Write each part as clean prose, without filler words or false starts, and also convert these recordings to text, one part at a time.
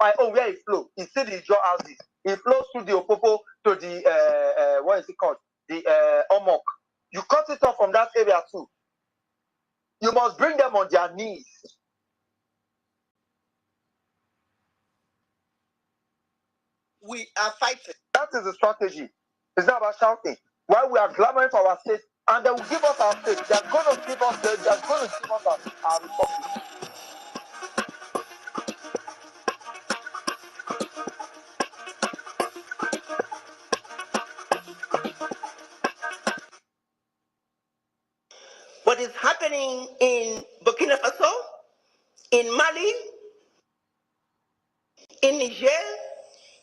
my own where it flows. It's still the jaw houses. It flows through the Opopo to the what is it called? The Omok. You cut it off from that area too. You must bring them on their knees. We are fighting. That is the strategy. It's not about shouting. While we are clamoring for our state, and they will give us our state. They are going to give us. They are going to give us our resources. What is happening in Burkina Faso, in Mali, in Niger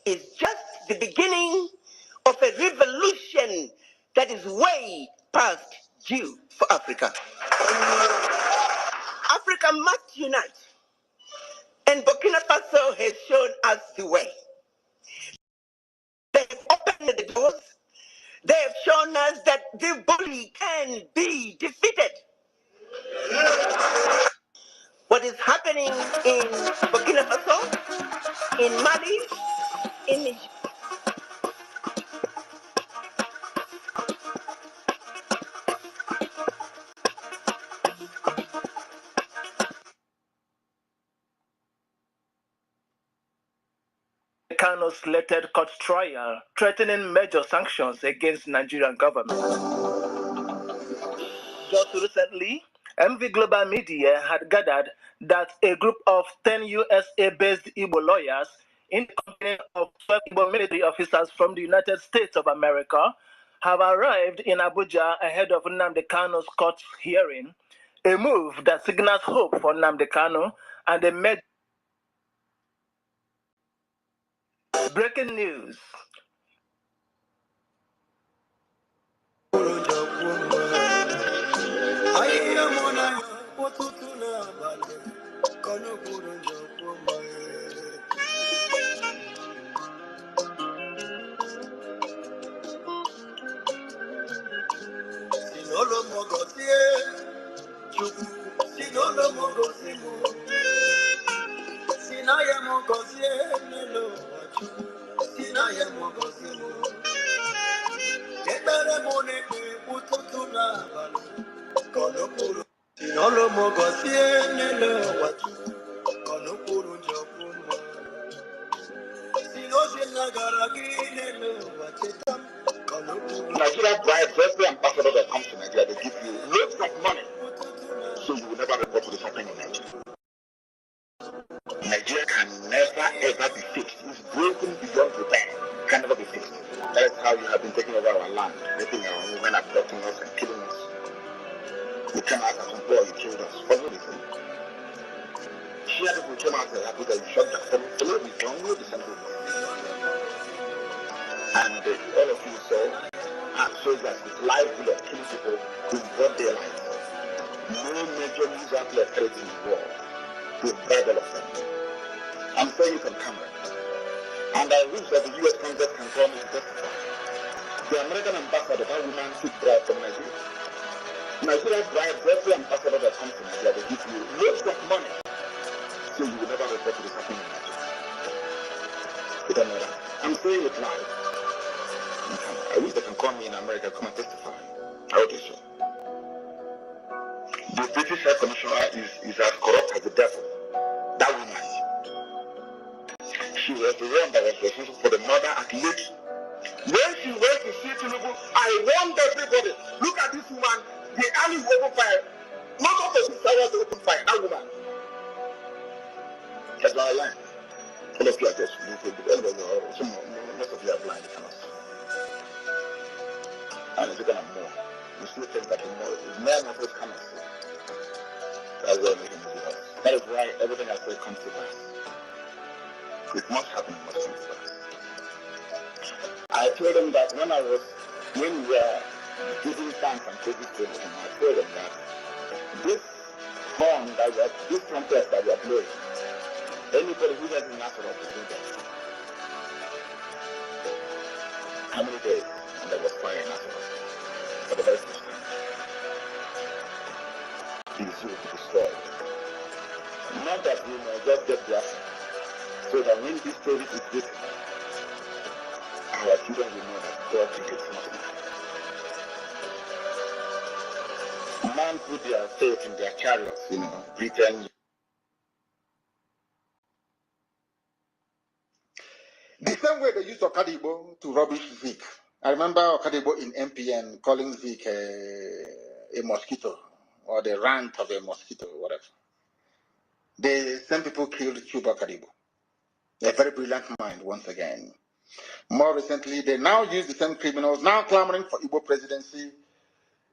is just the beginning of a revolution that is way past due for Africa. Africa must unite, and Burkina Faso has shown us the way. They have opened the doors. They have shown us that the bully can be defeated. What is happening in Burkina Faso, in Mali, in Niger, Kano's slated court trial threatening major sanctions against Nigerian government. Just recently, MV Global Media had gathered that a group of 10 USA-based Igbo lawyers in the company of 12 Igbo military officers from the United States of America have arrived in Abuja ahead of Nnamdi Kano's court hearing, a move that signals hope for Nnamdi Kanu and a major. Breaking news. Nigeria bribes every ambassador that comes to Nigeria. They give you loads of money, so you will never report what is happening in Nigeria. Nigeria can never ever be fixed. It's broken beyond repair. Can never be fixed. That is how you have been taking over our land, raping our women, abducting us, and killing us. You came out as a boy, you killed us. For no reason. Shia people came out as a you shot them. For no reason. Only the same thing. And all of you saw soldiers with live bullet killing people with broad daylight. No major news outlet carried in the world to bribe all of them. I'm saying it on camera. And I wish that the US Congress can call me to testify. The American ambassador, that woman took bribe from Nigeria. Nigeria bribes every ambassador that comes to Nigeria. They give you loads of money, so you will never report to this happening in Nigeria. You don't know that. I'm saying it live. I wish they can call me in America, come and testify. I will do so. The British High Commissioner is as corrupt as the devil. That woman. She was the one that was responsible for the murder at least. When she went to see Tinubu, I warned everybody, look at this woman, the army will open fire. Not up to 6 hours to open fire, that woman. That's not a lie. All of you are just most of you are blind, you cannot see. And it's going to more. You still think that the man of us cannot see. That's why everything is with us. That is why everything I say comes to pass. It must happen, it must come to pass. I told them that when we were giving thanks and praises to him, I told them that this horn this trumpet that we are blowing, anybody who doesn't answer us is doing that. How many days? And there was fire in Africa for the very first time. These will be destroyed. Not that we may just get Biafra, so that that when this story is written, our children will know that God creates nothing. Man put their faith in their chariots, Britain. The same way they used Okadibo to rubbish Vic. I remember Okadibo in MPN calling Vic a mosquito, or the rant of a mosquito, whatever. The same people killed Cuba Okadibo. A very brilliant mind, once again. More recently, they now use the same criminals, now clamoring for Igbo presidency.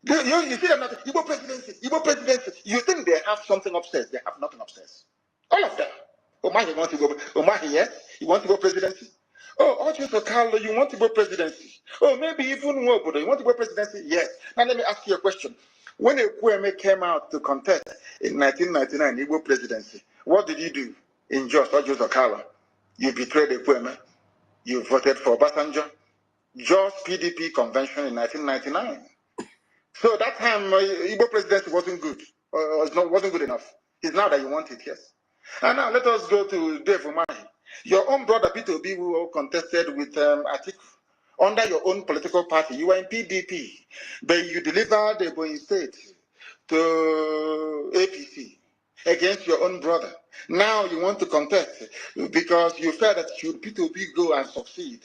You see them not Igbo presidency, Igbo presidency. You think they have something upstairs? They have nothing upstairs. All of them. Omahi wants to go. Omahi, yes, you want to go presidency. Oh, Archie Carlo, you want to go presidency. Oh, maybe even Wobodo, you want to go presidency? Yes. Now let me ask you a question. When Ekwueme came out to contest in 1999 Igbo presidency, what did you do in Jos, Archie Carlo? You betrayed Ekwueme. You voted for Obasanjo. Jos PDP convention in 1999. So that time, Igbo presidency wasn't good. Wasn't good enough. It's now that you want it, yes. And now let us go to Dave Umahi. Your own brother Peter Obi who contested with Atiku under your own political party. You were in PDP, but you delivered the Ebonyi State to APC against your own brother. Now you want to contest because you felt that should Peter Obi go and succeed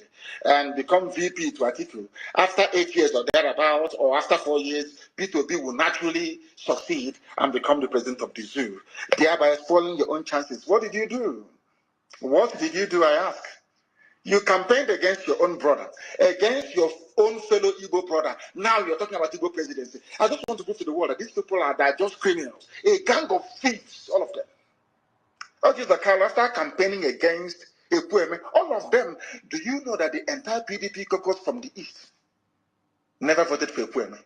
and become VP to Atiku, after 8 years or thereabouts, or after 4 years, Peter Obi will naturally succeed and become the president of the zoo, thereby spoiling your own chances. What did you do? What did you do, I ask? You campaigned against your own brother, against your own fellow Igbo brother. Now you're talking about Igbo presidency. I just want to prove to the world that these people are just criminals, a gang of thieves, all of them. Okay, Zakara, after campaigning against Ekwueme, all of them, do you know that the entire PDP caucus from the East never voted for Ekwueme?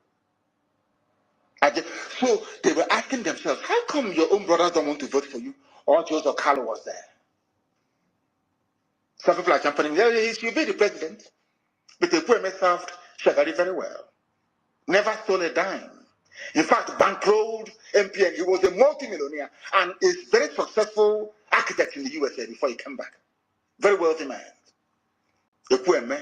So they were asking themselves, how come your own brothers don't want to vote for you? Or Joseph Carlo was there. Some people are championing, yeah, he should be the president. But Ekwueme served Shagari very well. Never stole a dime. In fact, bankrolled MPN. He was a multimillionaire and is very successful architect in the USA before he came back. Very wealthy man. Ekwueme.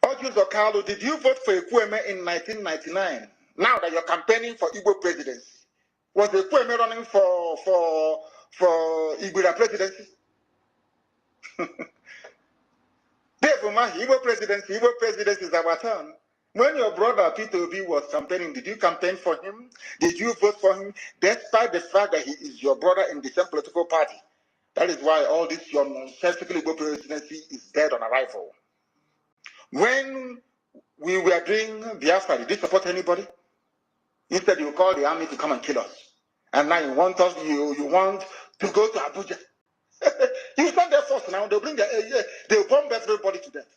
Ojuzo Carlo, did you vote for Ekwueme in 1999? Now that you're campaigning for Igbo presidency, was Ekwueme running for Igbo presidency? Igbo presidency is our turn. When your brother Peter Obi was campaigning, did you campaign for him? Did you vote for him? Despite the fact that he is your brother in the same political party. That is why all this your nonsensical Igbo presidency is dead on arrival. When we were doing Biafra, did you support anybody? Instead, you call the army to come and kill us. And now you want us, you want to go to Abuja. You stand there first now, they'll bring they'll bomb everybody to death.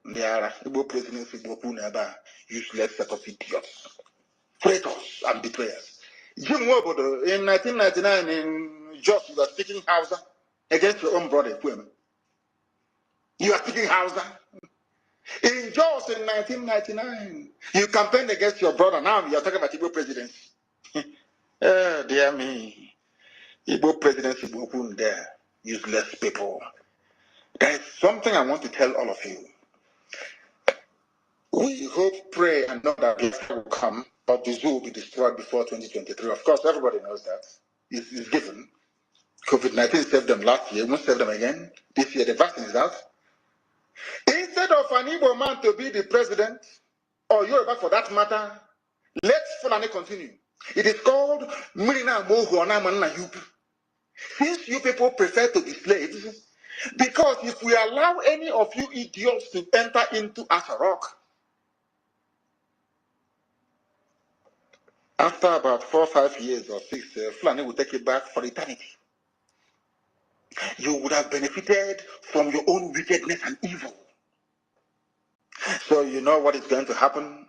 There are Igbo presidency, useless set of idiots, traitors and betrayers. Jim Wobodo, in 1999, in Jos, you were speaking Hausa against your own brother, Ekwueme. You are speaking Hausa. In Jos, in 1999, you campaigned against your brother. Now you are talking about Igbo presidency. Dear me. Igbo presidency, there, useless people. There is something I want to tell all of you. We hope, pray, and know that Biafra will come, but the zoo will be destroyed before 2023. Of course, everybody knows that. It's given. COVID-19 saved them last year. It won't save them again. This year, the vaccine is out. Instead of an Igbo man to be the president, or Yoruba for that matter, let Fulani continue. It is called Mirina Mohu Onamanna Yupi. Since you people prefer to be slaves, because if we allow any of you idiots to enter into Asarok, after about 4 or 5 years or 6, Fulani will take it back for eternity. You would have benefited from your own wickedness and evil. So you know what is going to happen?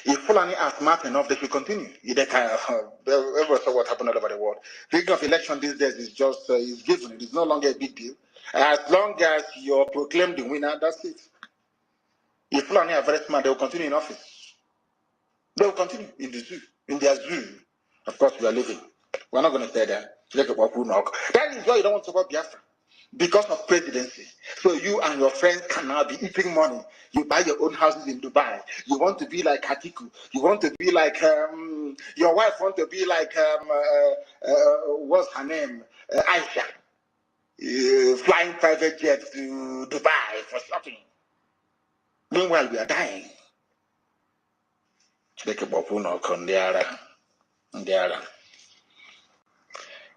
If Fulani are smart enough, they should continue. Everyone saw what happened all over the world. Rigging of election these days is just is given. It is no longer a big deal. As long as you're proclaimed the winner, that's it. If Fulani are very smart, they will continue in office. They will continue in the zoo, in their zoo. Of course, we are living. We're not going to stay there. That is why you don't want to support Biafra. Because of presidency. So you and your friends can now be eating money. You buy your own houses in Dubai. You want to be like Hatiku. You want to be like your wife want to be like what's her name? Aisha. Flying private jets to Dubai for shopping. Meanwhile, we are dying.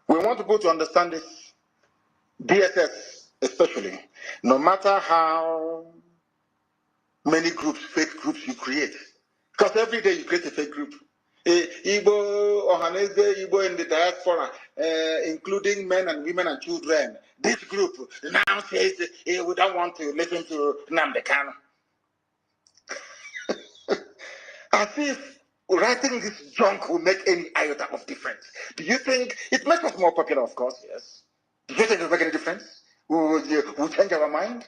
We want people to understand this. DSS, especially, no matter how many groups, fake groups you create, because every day you create a fake group. Igbo, Ohanese, Igbo in the diaspora, including men and women and children. This group now says we don't want to listen to Nnamdi Kanu. As if writing this junk will make any iota of difference. Do you think it makes us more popular? Of course, yes. Do you think it will make any difference? Will change our mind?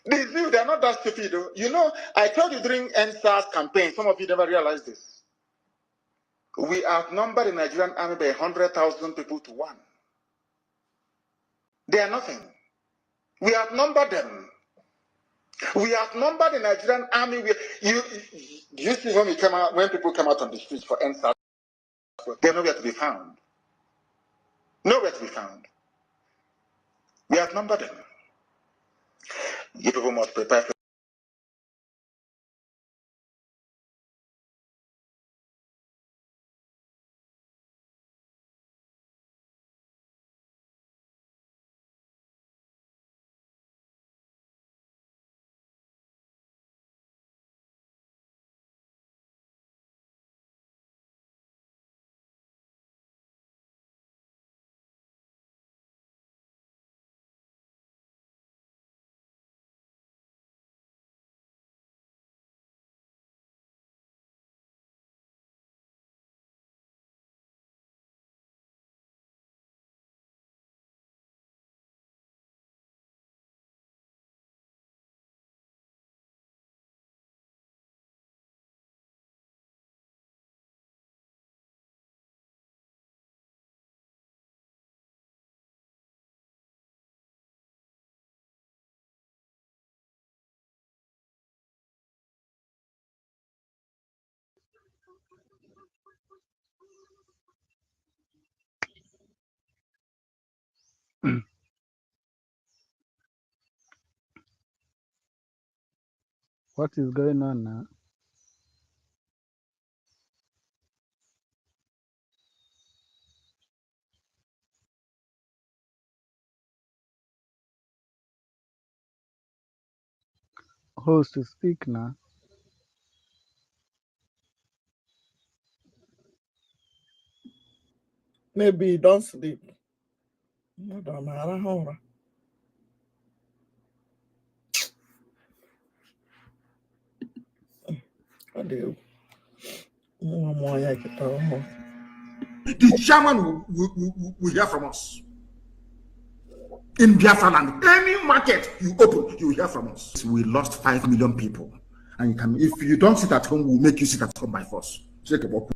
They're not that stupid. Though. You know, I told you during NSAS campaign, some of you never realized this. We outnumbered the Nigerian army by 100,000 people to 1. They are nothing. We outnumbered them. We outnumbered the Nigerian army. Do you see when people come out on the streets for NSAS? They're nowhere to be found. Nowhere to be found. We outnumbered them. You people must prepare for. What is going on now? Who's to speak now? Maybe don't sleep. I don't know. I do. The chairman will hear from us. In Biafra land, any market you open, you will hear from us. We lost 5 million people. And if you don't sit at home, we'll make you sit at home by force. Check it out.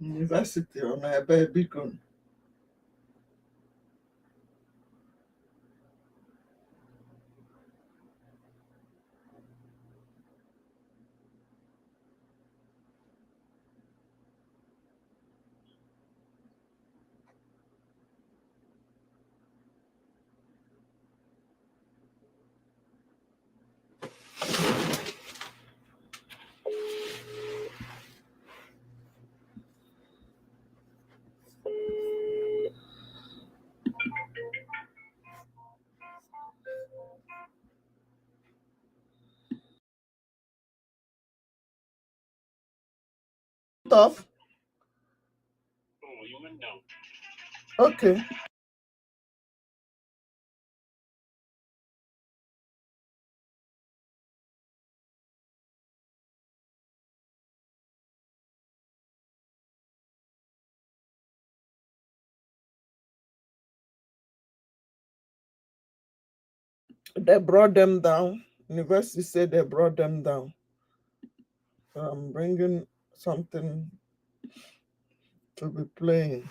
University on a baby gun. Tough. Okay. They brought them down. University said they brought them down. So I'm bringing something to be playing.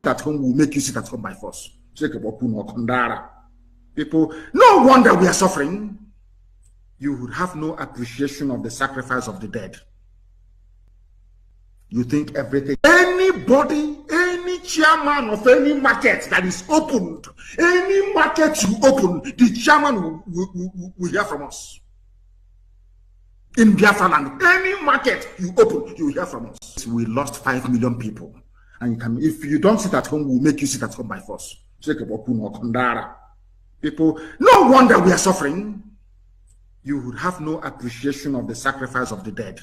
At home will make you sit at home by force. People, no wonder we are suffering. You would have no appreciation of the sacrifice of the dead. You think everything, anybody, any chairman of any market that is opened, any market you open, the chairman will hear from us. In Biafra land, any market you open, you will hear from us. We lost 5 million people. And you can, if you don't sit at home, we'll make you sit at home by force. People, no wonder we are suffering. You would have no appreciation of the sacrifice of the dead.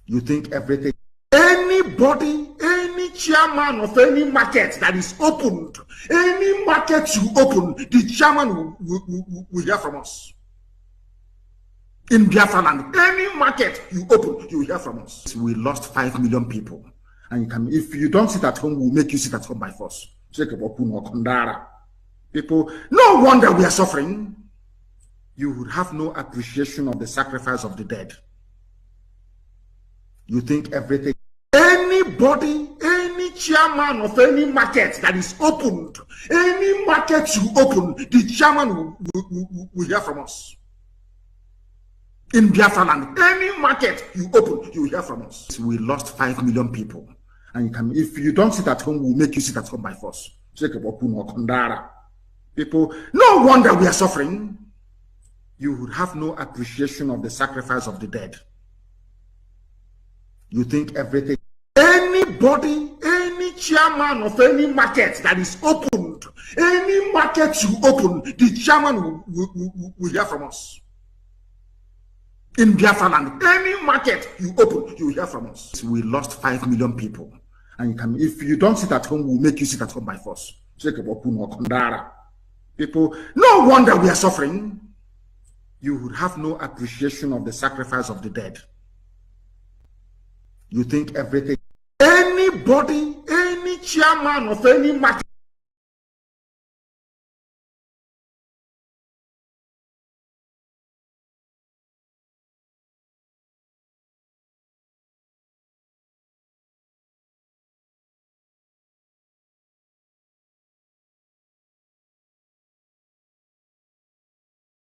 You think everything, anybody, any chairman of any market that is opened, any market you open, the chairman will hear from us. In Biafra land, any market you open, you will hear from us. We lost 5 million people. And you can, if you don't sit at home, we'll make you sit at home by force. People, no wonder we are suffering. You would have no appreciation of the sacrifice of the dead. You think everything, anybody, any chairman of any market that is opened, any market you open, the chairman will hear from us. In Biafra land, any market you open, you will hear from us. We lost 5 million people. And you can, if you don't sit at home, we'll make you sit at home by force. People, no wonder we are suffering. You would have no appreciation of the sacrifice of the dead. You think everything, anybody, any chairman of any market that is opened, any market you open, the chairman will hear from us. In Biafra land, any market you open, you will hear from us. We lost 5 million people. And you can, if you don't sit at home, we'll make you sit at home by force. People, no wonder we are suffering. You would have no appreciation of the sacrifice of the dead. You think everything, anybody, any chairman of any market.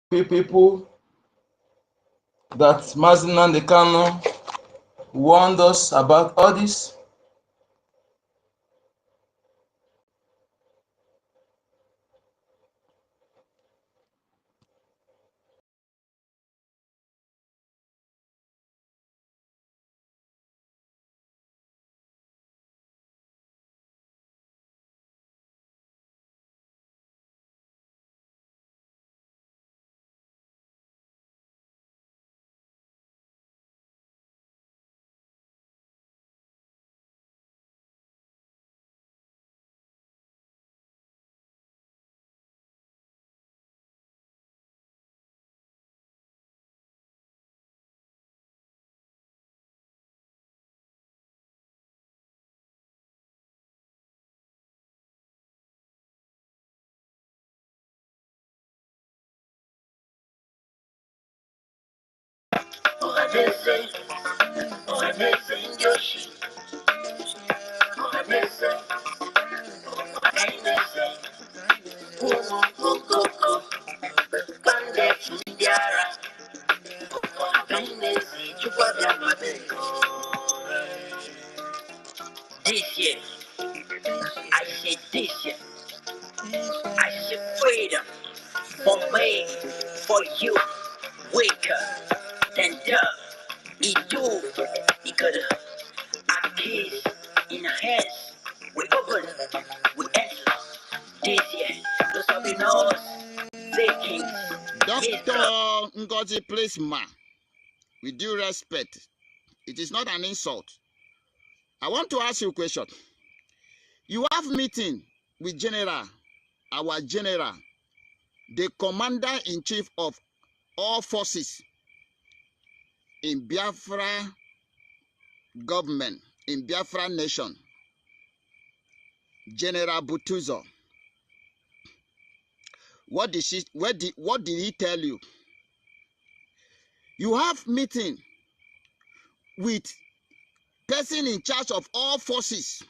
People that Mazinan Dekano warned us about all this. This year, I said this year, I said freedom for me, for you, weaker than dove. Itu, ikut keys in our hands. We open, we enter. This year, those of you know, they kings. Dr. NGOZI, please, ma, with due respect, it is not an insult. I want to ask you a question. You have meeting with General, our General, the Commander-in-Chief of all forces in Biafra government, in Biafra nation, General Butuzo. What did he tell you? You have meeting with person in charge of all forces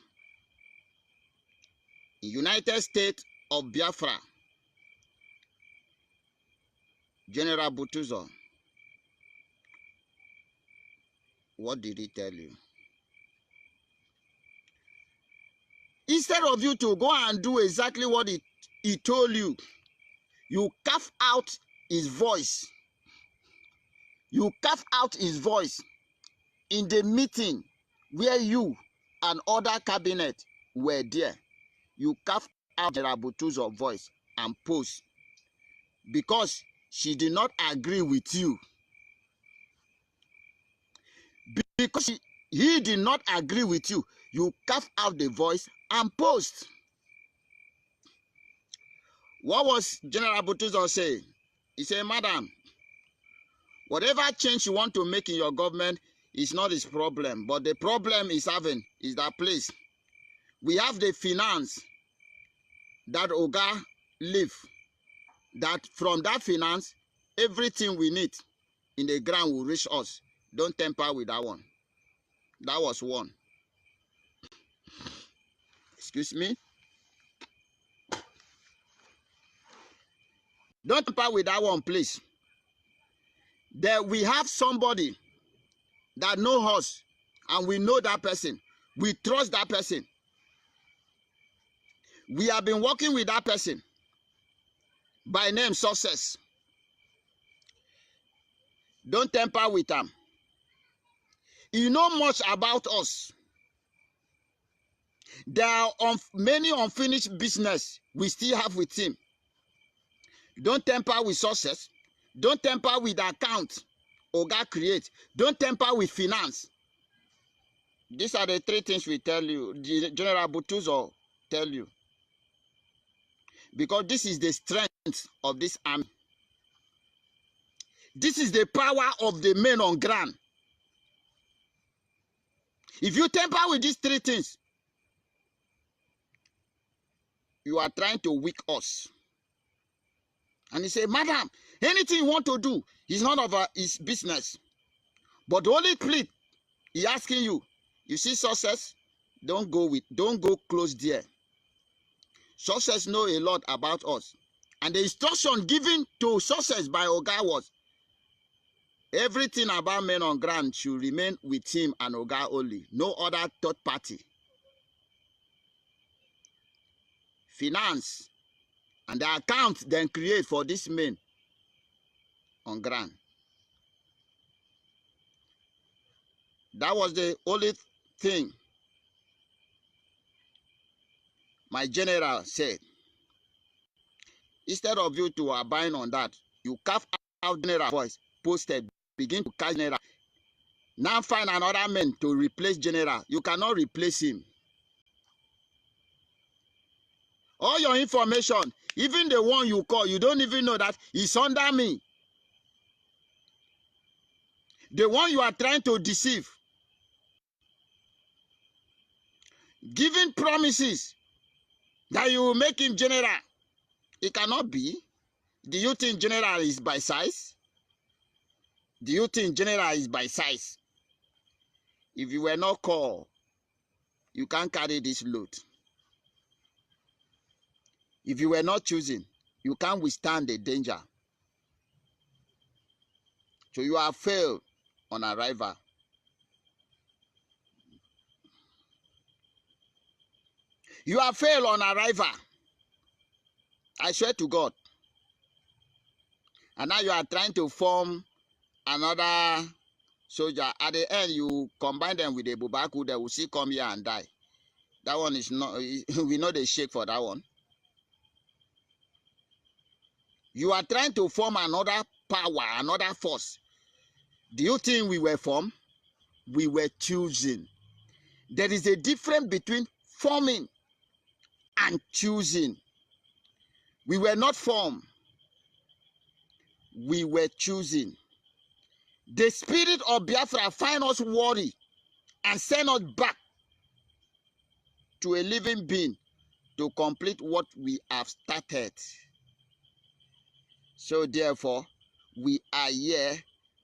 in United States of Biafra, General Butuzo. What did he tell you? Instead of you to go and do exactly what he told you, you carve out his voice. You carve out his voice in the meeting where you and other cabinet were there. You carve out General Butuzo's voice and post because she did not agree with you. Because he did not agree with you, you carve out the voice and post. What was General Butuzo saying? He said, Madam, whatever change you want to make in your government is not his problem. But the problem is that place. We have the finance that Oga leave. That from that finance, everything we need in the ground will reach us. Don't tamper with that one. That was one. Excuse me. Don't tamper with that one, please. There we have somebody that knows us, and we know that person. We trust that person. We have been working with that person by name Success. Don't tamper with him. You know much about us. There are many unfinished business we still have with him. Don't tamper with Success. Don't tamper with the account Oga create. Don't tamper with finance. These are the three things we tell you. General Butuzo tell you. Because this is the strength of this army. This is the power of the men on ground. If you tamper with these three things, you are trying to weak us. And he said, Madam, anything you want to do is none of his business. But the only plea he asking you, you see Success, don't go close there. Success know a lot about us. And the instruction given to Success by Oga was, everything about men on ground should remain with him and Oga only. No other third party. Finance and the account then create for this men on ground. That was the only thing my general said. Instead of you to abide on that, you carve out general voice, posted, begin to catch general. Now find another man to replace general. You cannot replace him. All your information, even the one you call, you don't even know that he's under me. The one you are trying to deceive. Giving promises that you will make him general. It cannot be. Do you think general is by size? Do you think general is by size? If you were not called, you can't carry this load. If you were not chosen, you can't withstand the danger. So you have failed on arrival. You have failed on arrival. I swear to God. And now you are trying to form another soldier. At the end, you combine them with the Bubaku, they will still come here and die. That one is not, we know the shake for that one. You are trying to form another power, another force. Do you think we were formed? We were choosing. There is a difference between forming and choosing. We were not formed. We were choosing. The spirit of Biafra find us worthy and send us back to a living being to complete what we have started. So therefore, we are here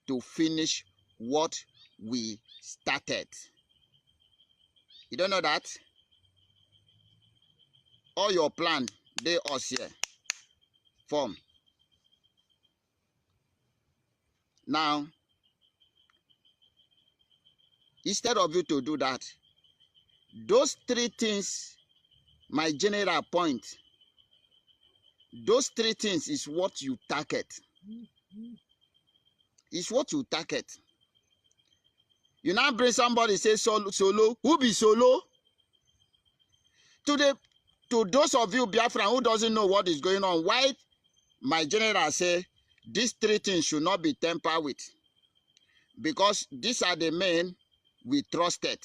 to finish what we started. You don't know that? All your plan, they us here. Form. Now, instead of you to do that, those three things, my general point, those three things is what you target. It's what you target. You now bring somebody say solo. Who be solo? To those of you Biafran who doesn't know what is going on, why my general say these three things should not be tampered with, because these are the men we trusted.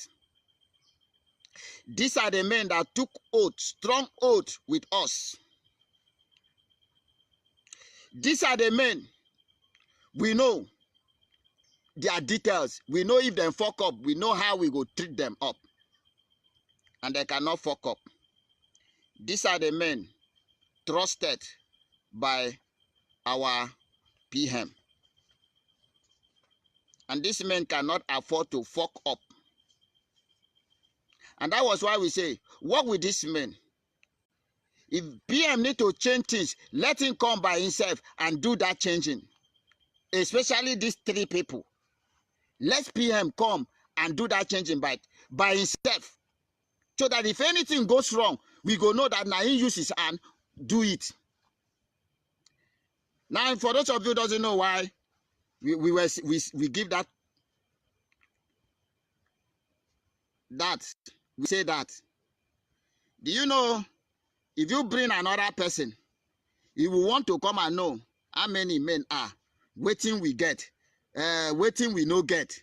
These are the men that took oath, strong oath with us. These are the men we know their details. We know if they fuck up, we know how we go treat them up. And they cannot fuck up. These are the men trusted by our PM. And these men cannot afford to fuck up. And that was why we say, work with these men. If PM need to change things, let him come by himself and do that changing. Especially these three people. Let PM come and do that changing by himself. So that if anything goes wrong, we go know that now he use his hand, do it. Now, for those of you who doesn't know why we give that we say that. Do you know if you bring another person, he will want to come and know how many men are, waiting we get, waiting we no get,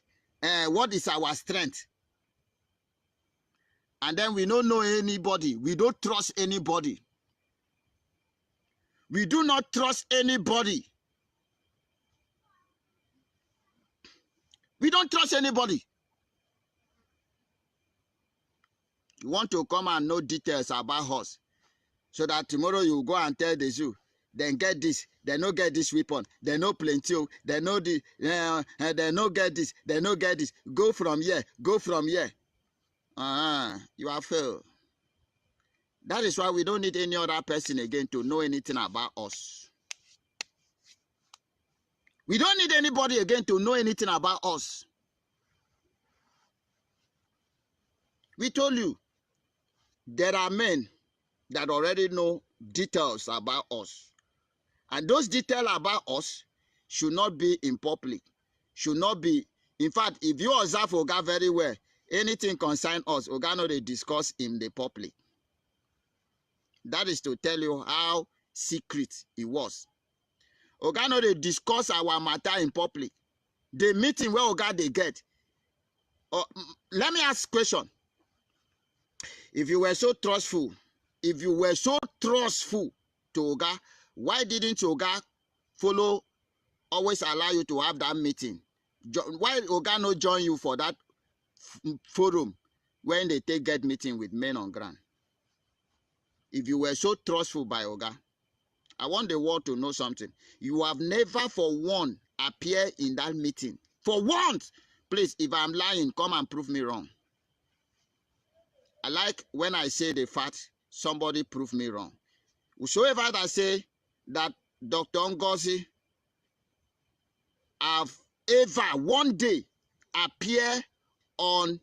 what is our strength? And then we don't know anybody. We don't trust anybody. We do not trust anybody. We don't trust anybody. You want to come and know details about us, so that tomorrow you go and tell the zoo, then get this, they no get this weapon, they no plenty, they no the, they no get this, they no get this. Go from here, go from here. You are failed. That is why we don't need any other person again to know anything about us. We don't need anybody again to know anything about us. We told you, there are men that already know details about us. And those details about us should not be in public. Should not be. In fact, if you observe Oga very well, anything concern us, Oga no dey discuss in the public. That is to tell you how secret it was. Oga no dey discuss our matter in public. The meeting where Oga they get. Let me ask a question. If you were so trustful, to Oga, why didn't Oga follow, always allow you to have that meeting? Why Oga no join you for that forum when they get meeting with men on ground? If you were so trustful by Oga, I want the world to know something. You have never for one appeared in that meeting. For once. Please, if I'm lying, come and prove me wrong. I like when I say the fact, somebody prove me wrong. Whosoever that say that Dr. NGOZI have ever one day appear on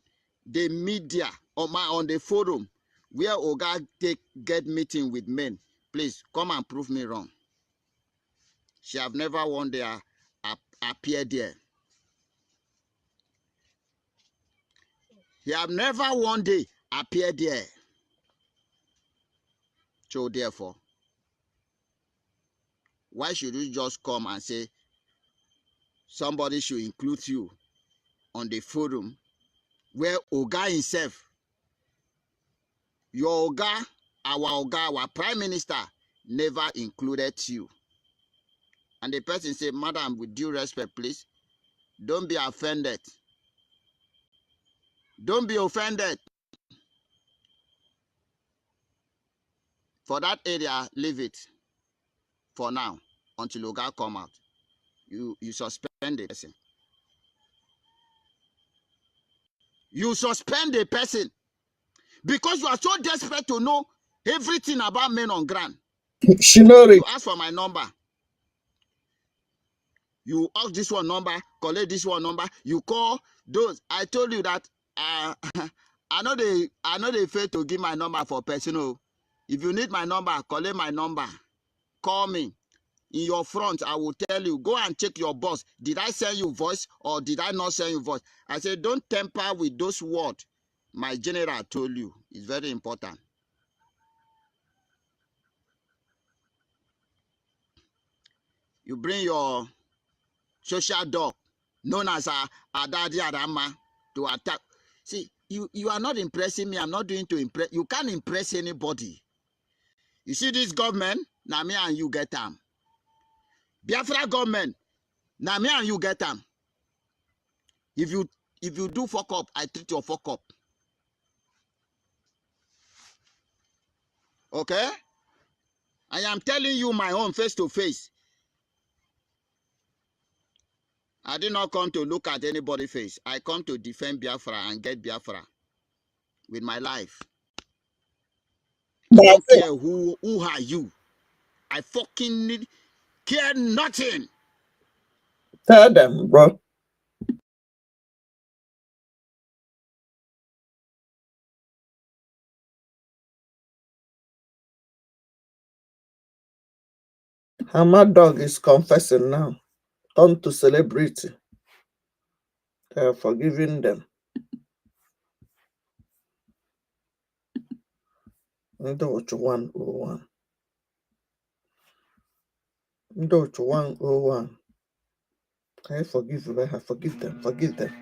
the media or on the forum where Oga get meeting with men, please come and prove me wrong. She have never one day appeared there. He have never one day appeared there. So therefore, why should you just come and say somebody should include you on the forum where Oga himself, your Oga, our Prime Minister, never included you? And the person say, Madam, with due respect, please, don't be offended. Don't be offended. For that area, leave it for now until Oga come out. You suspend the person. You suspend the person because you are so desperate to know everything about men on ground. She know You it. ask for my number. You ask this one number, collect this one number. You call those. I told you that I know they fail to give my number for personal. If you need my number, collect my number. Call me. In your front, I will tell you, go and check your boss. Did I send you voice or did I not send you voice? I said, don't temper with those words my general told you. It's very important. You bring your social dog, known as Adadi Adama, to attack. See, you are not impressing me. I'm not doing to impress. You can't impress anybody. You see this government, now me and you get them. Biafra government, now me and you get them. If you do fuck up, I treat your fuck up. Okay? I am telling you my own face to face. I did not come to look at anybody's face. I come to defend Biafra and get Biafra with my life. I don't care who are you. I fucking care nothing. Tell them, bro. Hammer dog is confessing now. Turn to celebrity. They are forgiving them. Ndoch 101. Ndoch 101. I forgive you. Forgive them. Forgive them.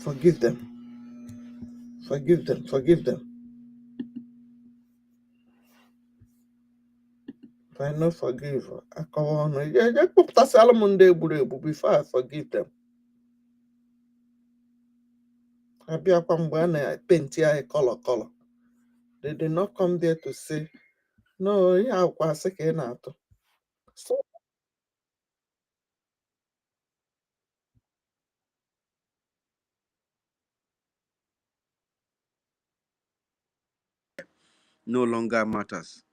Forgive them. Forgive them. Forgive them. If I not forgive, I come on. Yeah, put that Salomon day before I forgive them. I be up on when I paint here color. They did not come there to say, no, yeah, I was second out. So no longer matters.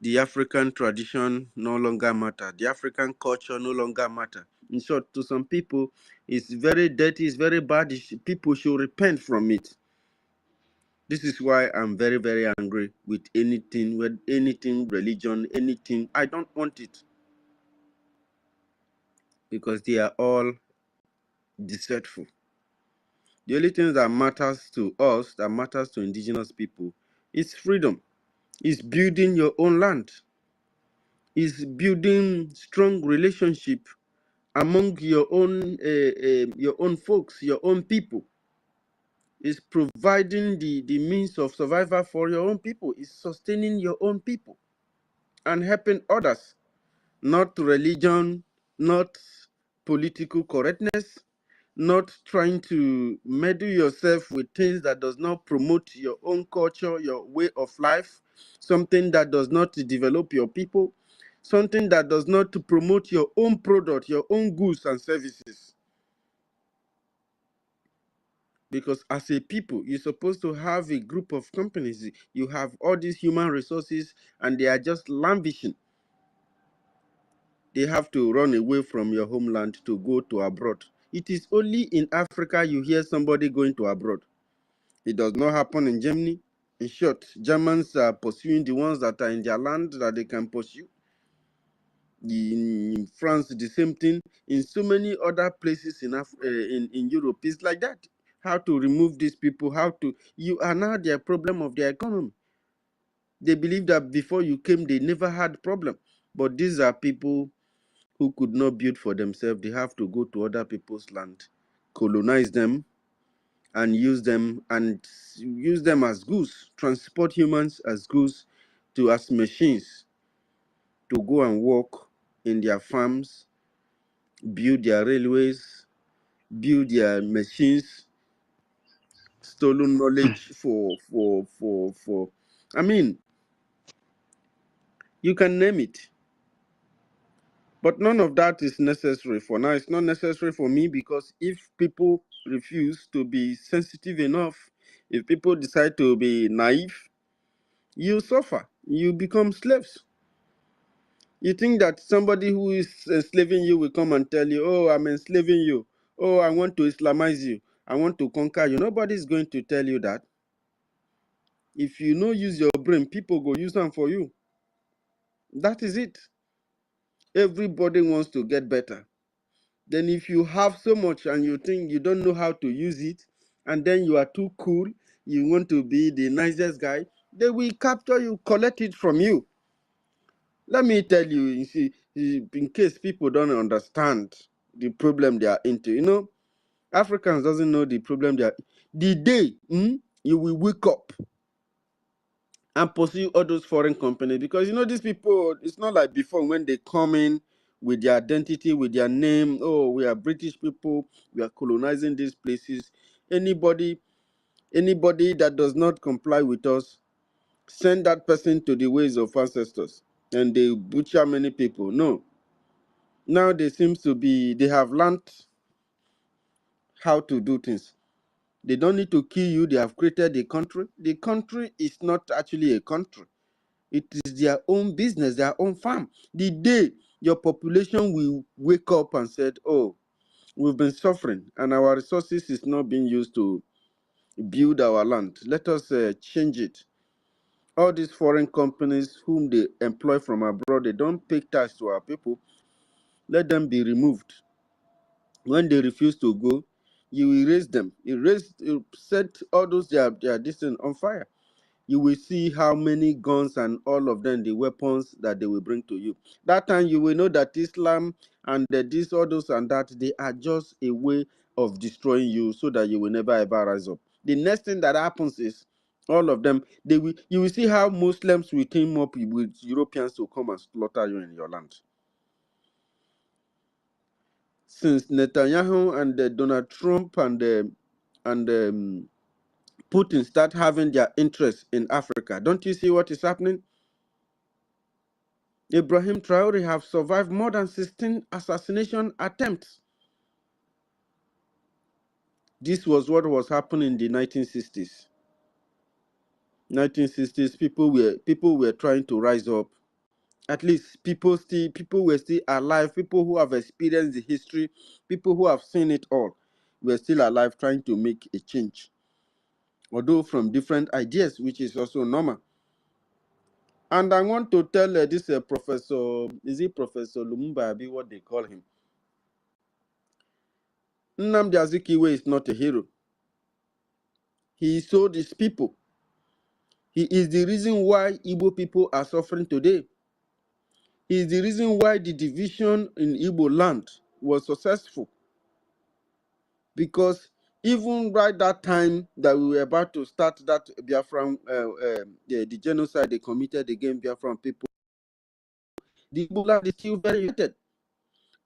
The African tradition no longer matter. The African culture no longer matter. In short, to some people, it's very dirty, it's very bad. People should repent from it. This is why I'm very, very angry with anything religion, anything. I don't want it. Because they are all deceitful. The only thing that matters to us, that matters to indigenous people, is freedom. Is building your own land. Is building strong relationship among your own folks, your own people. Is providing the means of survival for your own people. Is sustaining your own people and helping others. Not religion, not political correctness, not trying to meddle yourself with things that does not promote your own culture, your way of life, something that does not develop your people, something that does not promote your own product, your own goods and services. Because as a people, you're supposed to have a group of companies. You have all these human resources and they are just languishing. They have to run away from your homeland to go to abroad. It is only in Africa you hear somebody going to abroad. It does not happen in Germany. In short, Germans are pursuing the ones that are in their land that they can pursue. In France, the same thing. In so many other places in Europe, it's like that. how to remove these people, you are now their problem of their economy. They believe that before you came, they never had problem. But these are people who could not build for themselves. They have to go to other people's land, colonize them, and use them as goods, transport humans as goods, as machines, to go and work in their farms, build their railways, build their machines, stolen knowledge for I mean, you can name it. But none of that is necessary for now. It's not necessary for me, because if people refuse to be sensitive enough, if people decide to be naive, you suffer. You become slaves. You think that somebody who is enslaving you will come and tell you, oh, I'm enslaving you. Oh, I want to Islamize you. I want to conquer you. Nobody's going to tell you that. If you no use your brain, people go use them for you. That is it. Everybody wants to get better. Then if you have so much and you think you don't know how to use it, and then you are too cool, you want to be the nicest guy, they will capture you, collect it from you. Let me tell you, you see, in case people don't understand the problem they are into, you know, Africans doesn't know the problem they are. The day you will wake up and pursue all those foreign companies, because you know these people, it's not like before when they come in with their identity, with their name. Oh, we are British people, we are colonizing these places. Anybody that does not comply with us, send that person to the ways of ancestors, and they butcher many people. No, now they have learned how to do things. They don't need to kill you. They have created a country. The country is not actually a country. It is their own business, their own farm. The day your population will wake up and said, oh, we've been suffering and our resources is not being used to build our land, let us change it. All these foreign companies whom they employ from abroad, they don't pay tax to our people. Let them be removed. When they refuse to go, you erase them. You set all those their distance on fire. You will see how many guns and all of them, the weapons that they will bring to you. That time you will know that Islam and this, all those and that, they are just a way of destroying you so that you will never ever rise up. The next thing that happens is all of them, you will see how Muslims will team up with Europeans to come and slaughter you in your land. Since Netanyahu and Donald Trump and Putin start having their interest in Africa, don't you see what is happening? Ibrahim Traore have survived more than 16 assassination attempts. This was what was happening in the 1960s. 1960s, people were trying to rise up. At least people were still alive. People who have experienced the history, people who have seen it all, were still alive, trying to make a change. Although from different ideas, which is also normal. And I want to tell this Professor, is it Professor Lumumba Abi, what they call him? Nnamdi Azikiwe is not a hero. He sold his people. He is the reason why Igbo people are suffering today. He is the reason why the division in Igbo land was successful. Because even right that time that we were about to start that Biafran, the genocide they committed against Biafran people, the Igbo land is still very united.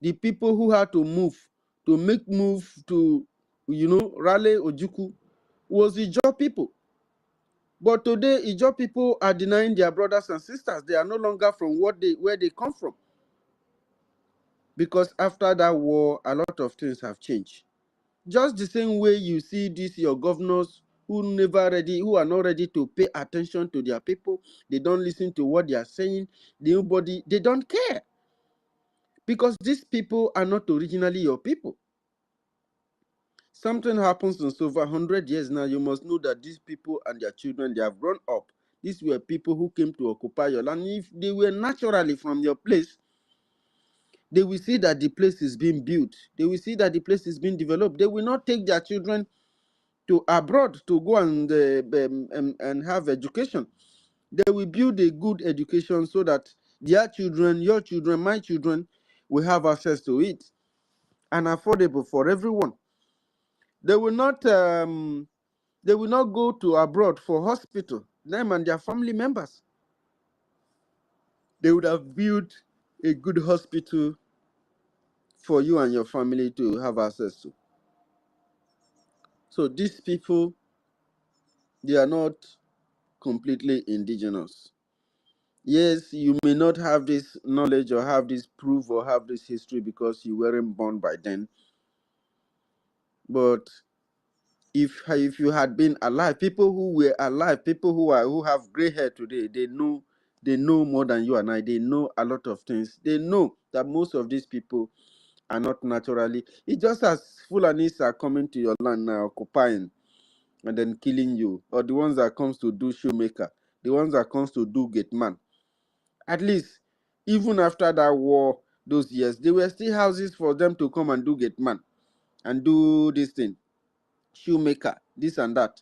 The people who had to make move to, rally Ojukwu was the Ijaw people. But today, Ijaw people are denying their brothers and sisters. They are no longer from where they come from. Because after that war, a lot of things have changed. Just the same way you see your governors who are not ready to pay attention to their people. They don't listen to what they are saying. They don't care. Because these people are not originally your people. Something happens since over 100 years now. You must know that these people and their children, they have grown up. These were people who came to occupy your land. If they were naturally from your place, they will see that the place is being built. They will see that the place is being developed. They will not take their children to abroad to go and have education. They will build a good education so that their children, your children, my children will have access to it and affordable for everyone. They will not go to abroad for hospital, them and their family members. They would have built a good hospital for you and your family to have access to. So these people, they are not completely indigenous. Yes, you may not have this knowledge or have this proof or have this history because you weren't born by then. But if you had been alive, people who were alive, people who have gray hair today, they know more than you and I. They know a lot of things. They know that most of these people are not naturally. It's just as Fulanis are coming to your land now, occupying and then killing you, or the ones that comes to do shoemaker, the ones that comes to do gate man. At least, even after that war, those years, there were still houses for them to come and do gate man and do this thing, shoemaker, this and that.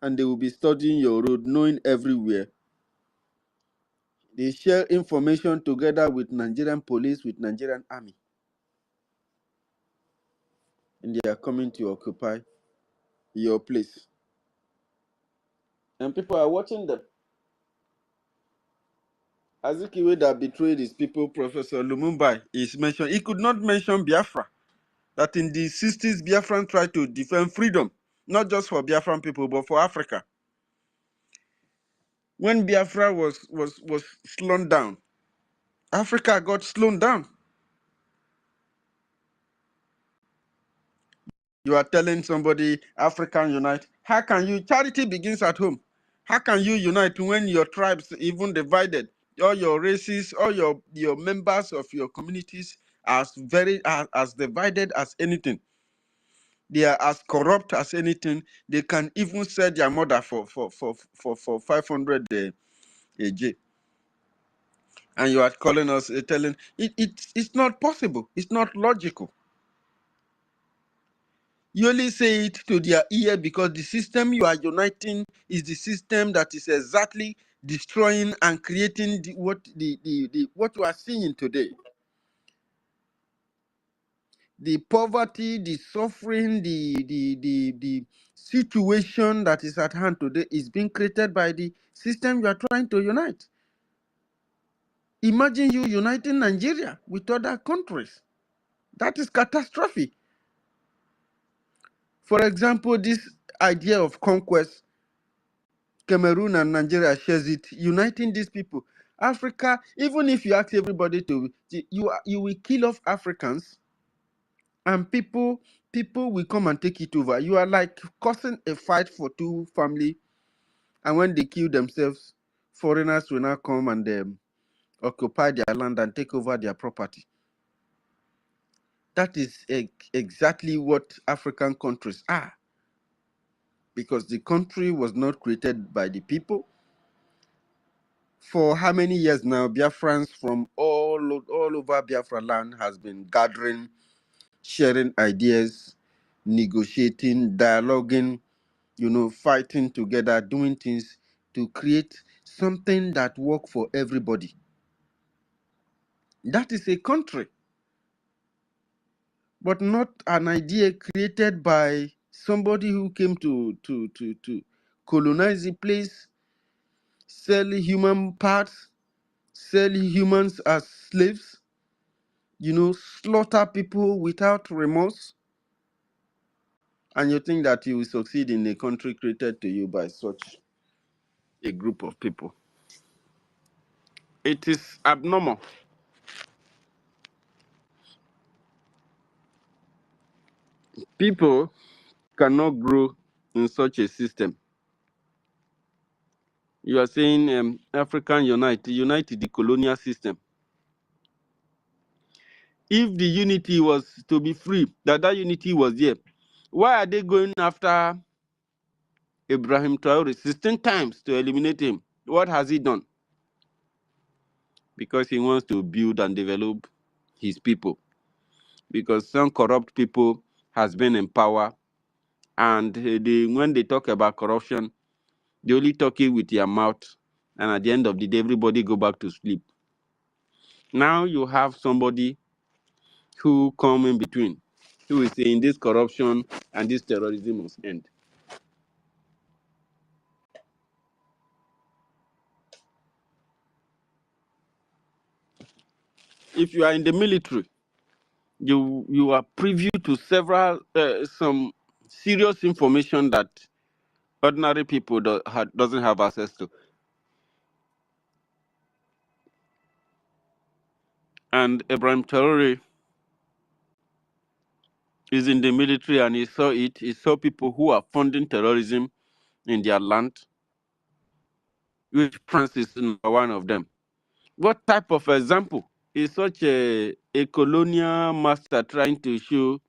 And they will be studying your road, knowing everywhere. They share information together with Nigerian police, with Nigerian army. And they are coming to occupy your place. And people are watching them. Azikiwe that betrayed his people, Professor Lumumba, is mentioned. He could not mention Biafra. That in the 60s, Biafran tried to defend freedom, not just for Biafran people, but for Africa. When Biafra was slowed down, Africa got slowed down. You are telling somebody, African unite. How can you? Charity begins at home. How can you unite when your tribes even divided? All your races, all your members of your communities are as divided as anything. They are as corrupt as anything. They can even sell their mother for 500 a J. And you are calling us, telling it's not possible. It's not logical. You only say it to their ear because the system you are uniting is the system that is exactly destroying and creating what you are seeing today. The poverty, the suffering, the situation that is at hand today is being created by the system you are trying to unite. Imagine you uniting Nigeria with other countries. That is catastrophic. For example, this idea of conquest, Cameroon and Nigeria shares it, uniting these people. Africa, even if you ask everybody to, you will kill off Africans, and people will come and take it over. You are like causing a fight for two families, and when they kill themselves, foreigners will now come and occupy their land and take over their property. That is exactly what African countries are. Because the country was not created by the people. For how many years now, Biafrans from all over Biafra land has been gathering, sharing ideas, negotiating, dialoguing, fighting together, doing things to create something that works for everybody. That is a country, but not an idea created by somebody who came to colonize the place, sell human parts, sell humans as slaves, slaughter people without remorse. And you think that you will succeed in a country created to you by such a group of people. It is abnormal. People cannot grow in such a system. You are saying African unite the colonial system. If the unity was to be free, that unity was there, why are they going after Ibrahim Traore 16 times to eliminate him? What has he done? Because he wants to build and develop his people. Because some corrupt people has been in power And when they talk about corruption, they only talk it with their mouth, and at the end of the day, everybody go back to sleep. Now you have somebody who come in between, who is saying this corruption and this terrorism must end. If you are in the military, you are privy to several some serious information that ordinary people doesn't have access to. And Ibrahim Traore is in the military, and he saw it. He saw people who are funding terrorism in their land, which France is one of them. What type of example is such a colonial master trying to show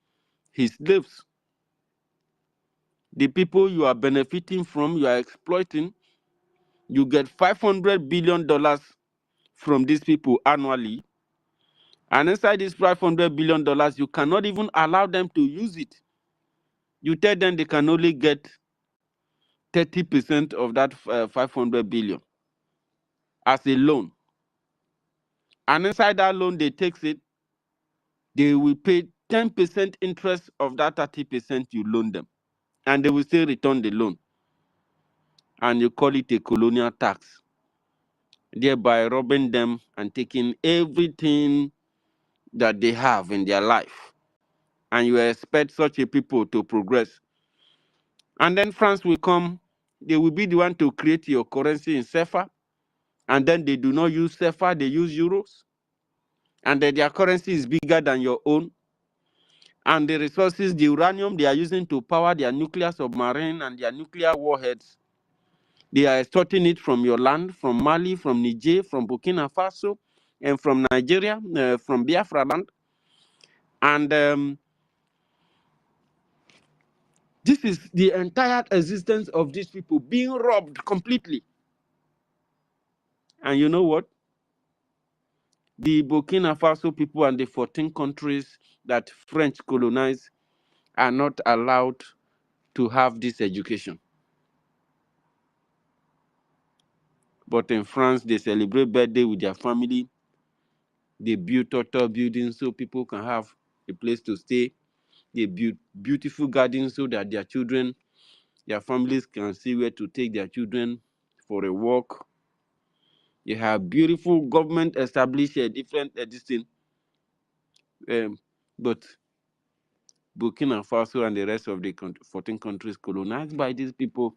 his slaves? The people you are benefiting from, you are exploiting, you get $500 billion from these people annually. And inside this $500 billion, you cannot even allow them to use it. You tell them they can only get 30% of that 500 billion as a loan. And inside that loan, they take it, they will pay 10% interest of that 30% you loan them. And they will still return the loan. And you call it a colonial tax, thereby robbing them and taking everything that they have in their life. And you expect such a people to progress. And then France will come, they will be the one to create your currency in CFA. And then they do not use CFA, they use euros. And then their currency is bigger than your own. And the resources, the uranium they are using to power their nuclear submarine and their nuclear warheads, they are extorting it from your land, from Mali, from Niger, from Burkina Faso, and from Nigeria, from Biafra land. And this is the entire existence of these people being robbed completely. And you know what? The Burkina Faso people and the 14 countries that French colonized are not allowed to have this education. But in France, they celebrate birthday with their family. They build total buildings so people can have a place to stay. They build beautiful gardens so that their children, their families can see where to take their children for a walk. You have beautiful government established different edition. But Burkina Faso and the rest of the 14 countries colonized by these people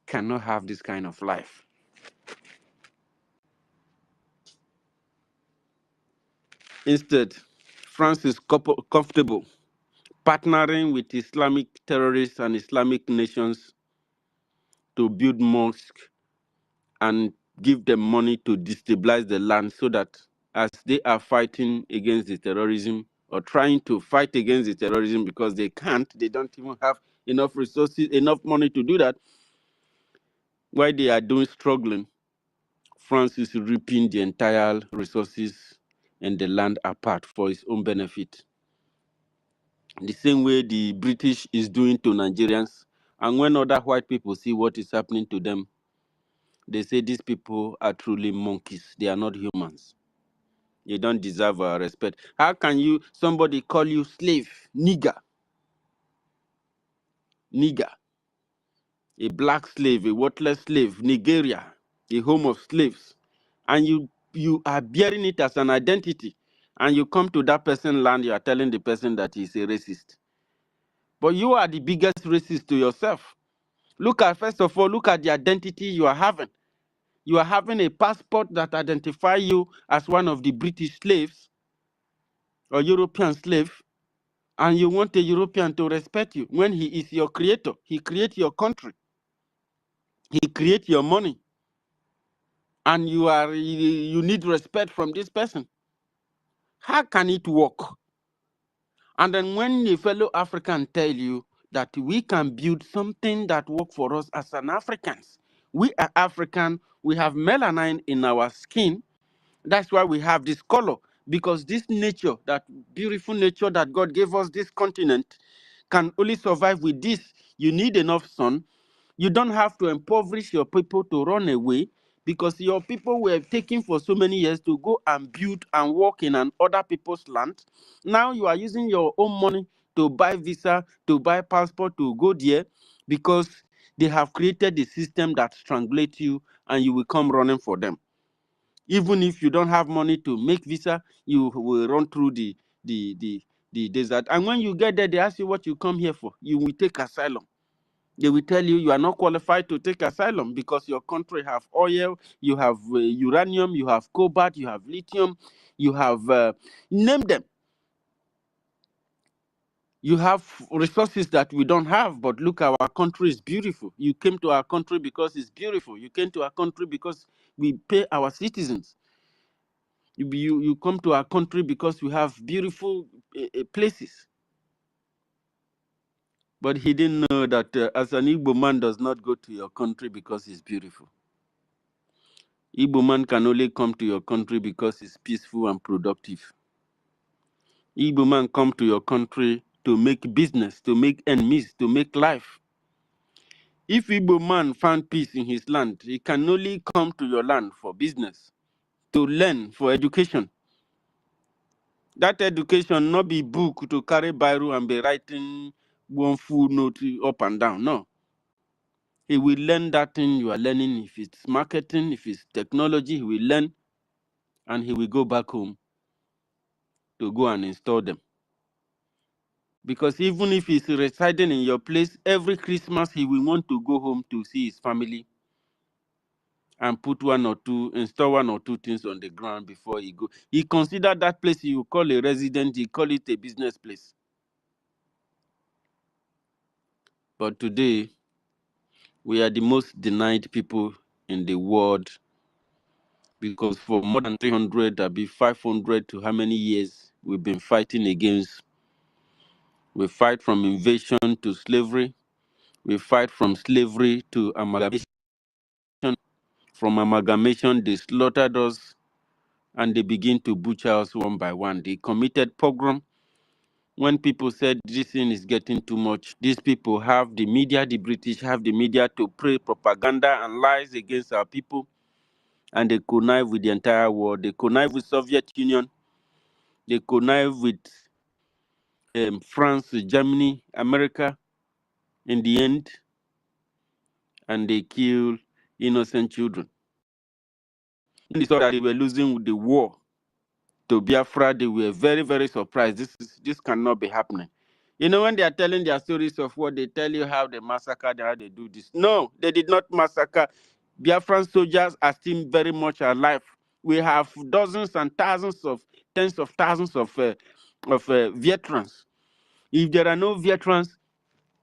cannot have this kind of life. Instead, France is comfortable partnering with Islamic terrorists and Islamic nations to build mosques and give them money to destabilize the land so that as they are fighting against the terrorism or trying to fight against the terrorism because they don't even have enough resources, enough money to do that, while they are struggling, France is ripping the entire resources and the land apart for its own benefit. The same way the British is doing to Nigerians. And when other white people see what is happening to them, they say these people are truly monkeys. They are not humans. They don't deserve our respect. How can somebody call you slave, nigger, a black slave, a worthless slave, Nigeria, a home of slaves, and you are bearing it as an identity, and you come to that person's land, you are telling the person that he's a racist. But you are the biggest racist to yourself. First of all, look at the identity you are having. You are having a passport that identifies you as one of the British slaves or European slave, and you want a European to respect you when he is your creator. He creates your country. He creates your money. And you need respect from this person. How can it work? And then when a fellow African tell you that we can build something that works for us as an Africans, we are African, we have melanin in our skin. That's why we have this color, because this nature, that beautiful nature that God gave us, this continent, can only survive with this. You need enough sun. You don't have to impoverish your people to run away, because your people were taken for so many years to go and build and work in other people's land. Now you are using your own money to buy visa, to buy passport, to go there, because they have created a system that strangulates you and you will come running for them. Even if you don't have money to make visa, you will run through the desert. And when you get there, they ask you what you come here for. You will take asylum. They will tell you you are not qualified to take asylum because your country have oil, you have uranium, you have cobalt, you have lithium, you have, name them. You have resources that we don't have, but look, our country is beautiful. You came to our country because it's beautiful. You came to our country because we pay our citizens. You come to our country because we have beautiful places. But he didn't know that as an Igbo man does not go to your country because it's beautiful. Igbo man can only come to your country because it's peaceful and productive. Igbo man come to your country to make business, to make enemies, to make life. If Igbo man found peace in his land, he can only come to your land for business, to learn, for education. That education not be book to carry Bible and be writing one full note up and down. No. He will learn that thing you are learning. If it's marketing, if it's technology, he will learn, and he will go back home to go and install them. Because even if he's residing in your place, every Christmas he will want to go home to see his family and install one or two things on the ground before he go. He consider that place you call a resident, he call it a business place. But today, we are the most denied people in the world, because for more than 300, I'll be 500 to how many years we've been fighting against. We fight from invasion to slavery. We fight from slavery to amalgamation. From amalgamation, they slaughtered us and they begin to butcher us one by one. They committed pogrom. When people said this thing is getting too much, these people have the media, the British have the media to pray propaganda and lies against our people, and they connive with the entire world. They connive with Soviet Union. They connive with France, Germany, America in the end, and they kill innocent children. When they saw that they were losing the war to Biafra, they were very, very surprised. This cannot be happening. You know, when they are telling their stories of what they tell you how they massacred, how they do this. No, they did not massacre. Biafran soldiers are still very much alive. We have dozens and thousands of, tens of thousands of veterans. If there are no veterans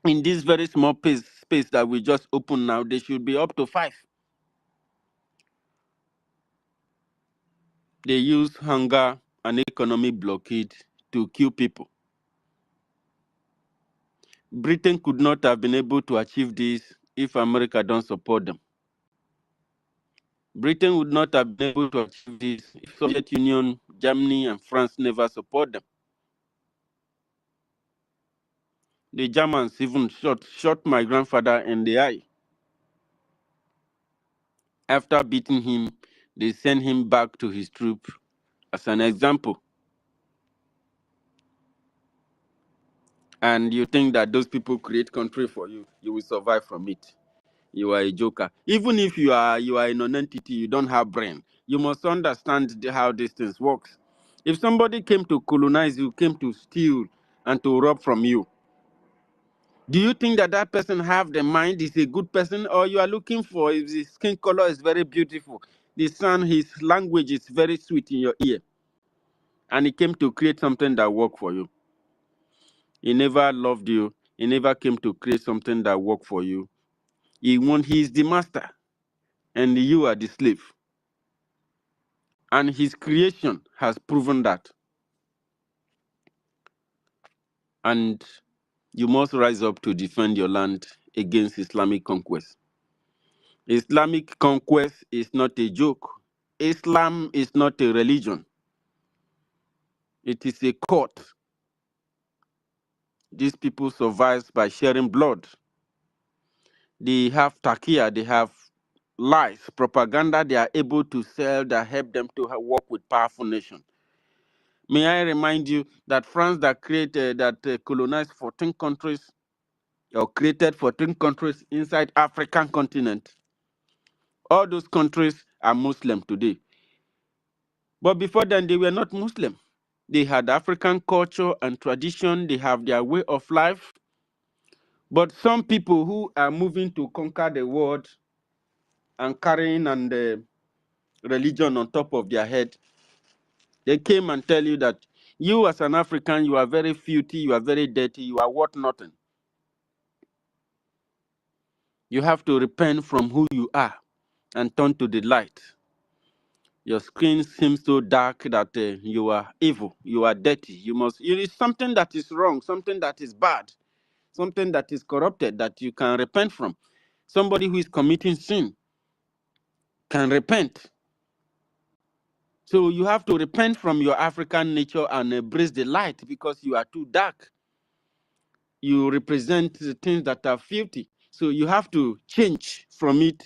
in this very small space that we just opened now, they should be up to 5. They use hunger and economic blockade to kill people. Britain could not have been able to achieve this if America don't support them. Britain would not have been able to achieve this if Soviet Union, Germany, and France never support them. The Germans even shot my grandfather in the eye. After beating him, they sent him back to his troop as an example. And you think that those people create country for you, you will survive from it. You are a joker. Even if you are a non-entity, you don't have brain. You must understand how these things works. If somebody came to colonize you, came to steal and to rob from you, do you think that that person have the mind, is a good person, or you are looking for if his skin color is very beautiful, the son, his language is very sweet in your ear, and he came to create something that work for you? He never loved you. He never came to create something that work for you. He is the master, and you are the slave. And his creation has proven that. And you must rise up to defend your land against Islamic conquest. Islamic conquest is not a joke. Islam is not a religion. It is a court These people survive by sharing blood. They have takia, they have lies, propaganda they are able to sell that help them to work with powerful nations. May I remind you that France that created, colonized 14 countries, or created 14 countries inside African continent. All those countries are Muslim today. But before then, they were not Muslim. They had African culture and tradition. They have their way of life. But some people who are moving to conquer the world and carrying the religion on top of their head, they came and tell you that you as an African, you are very filthy, you are very dirty, you are worth nothing. You have to repent from who you are and turn to the light. Your skin seems so dark that you are evil, you are dirty. It is something that is wrong, something that is bad, something that is corrupted that you can repent from. Somebody who is committing sin can repent. So you have to repent from your African nature and embrace the light because you are too dark. You represent the things that are filthy. So you have to change from it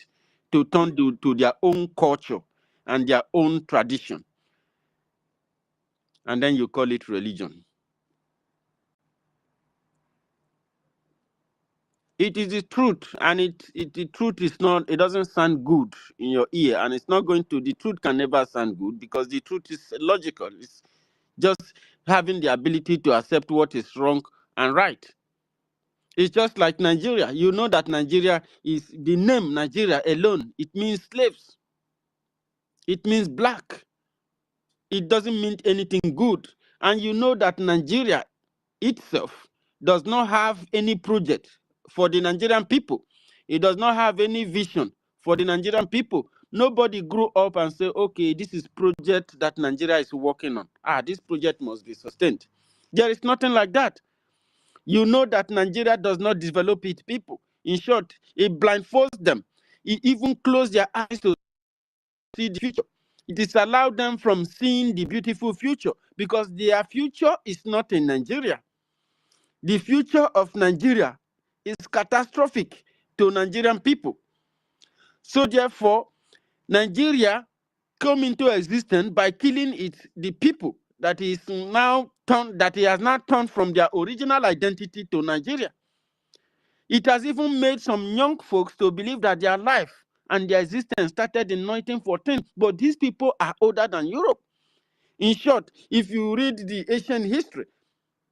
to turn to their own culture and their own tradition. And then you call it religion. It is the truth, and the truth is not, it doesn't sound good in your ear, and it's not going to, the truth can never sound good because the truth is logical. It's just having the ability to accept what is wrong and right. It's just like Nigeria. You know that Nigeria is, the name Nigeria alone, it means slaves. It means black. It doesn't mean anything good. And you know that Nigeria itself does not have any project for the Nigerian people. It does not have any vision for the Nigerian people. Nobody grew up and say, okay, this is project that Nigeria is working on. This project must be sustained. There is nothing like that. You know that Nigeria does not develop its people. In short, it blindfolds them. It even closes their eyes to see the future. It disallowed them from seeing the beautiful future because their future is not in Nigeria. The future of Nigeria is catastrophic to Nigerian people. So therefore, Nigeria came into existence by killing the people that is now turned, that he has now turned from their original identity to Nigeria. It has even made some young folks to believe that their life and their existence started in 1914, but these people are older than Europe. In short, if you read the ancient history,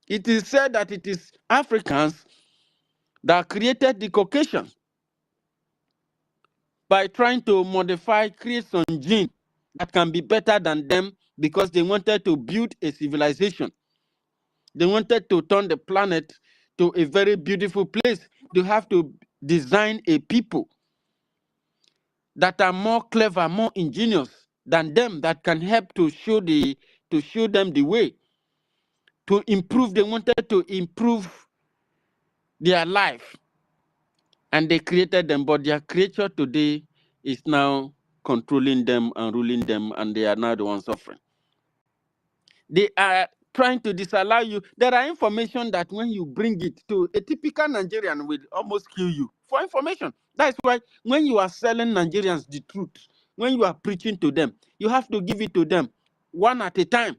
it is said that it is Africans that created the Caucasians by trying to create some gene that can be better than them because they wanted to build a civilization. They wanted to turn the planet to a very beautiful place. They have to design a people that are more clever, more ingenious than them, that can help to show them the way to improve. They wanted to improve their life, and they created them, but their creature today is now controlling them and ruling them, and they are now the ones suffering. They are trying to disallow you. There are information that when you bring it to a typical Nigerian will almost kill you for information. That's why when you are selling Nigerians the truth, when you are preaching to them, you have to give it to them one at a time.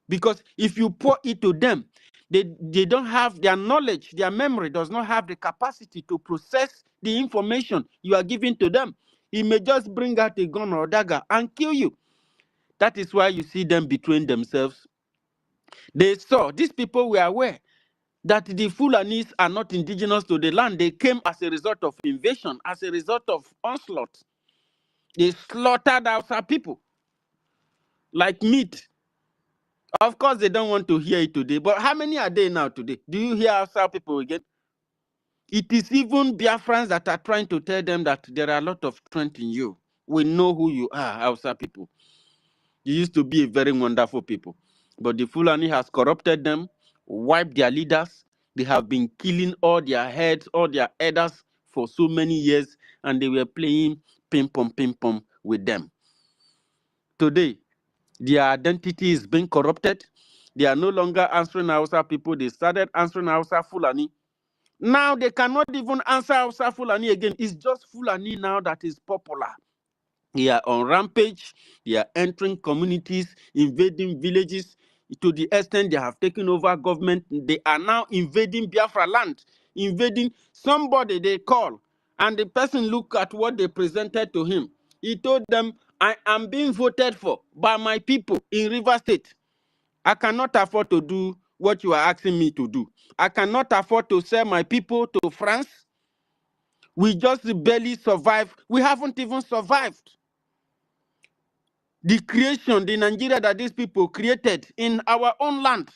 Because if you pour it to them, they don't have their knowledge, their memory does not have the capacity to process the information you are giving to them. He may just bring out a gun or a dagger and kill you. That is why you see them betraying themselves. They saw, these people were aware that the Fulanis are not indigenous to the land. They came as a result of invasion, as a result of onslaught. They slaughtered our people like meat. Of course, they don't want to hear it today. But how many are there now today? Do you hear Hausa people again? It is even Biafrans that are trying to tell them that there are a lot of strength in you. We know who you are, Hausa people. You used to be a very wonderful people. But the Fulani has corrupted them, wiped their leaders. They have been killing all their heads, all their elders for so many years, and they were playing ping-pong with them. Today, their identity is being corrupted. They are no longer answering Hausa people. They started answering Hausa Fulani. Now they cannot even answer Hausa Fulani again. It's just Fulani now that is popular. They are on rampage. They are entering communities, invading villages to the extent they have taken over government. They are now invading Biafra land, invading somebody they call. And the person look at what they presented to him. He told them, I am being voted for by my people in River State. I cannot afford to do what you are asking me to do. I cannot afford to sell my people to France. We just barely survive. We haven't even survived the creation, the Nigeria that these people created in our own land,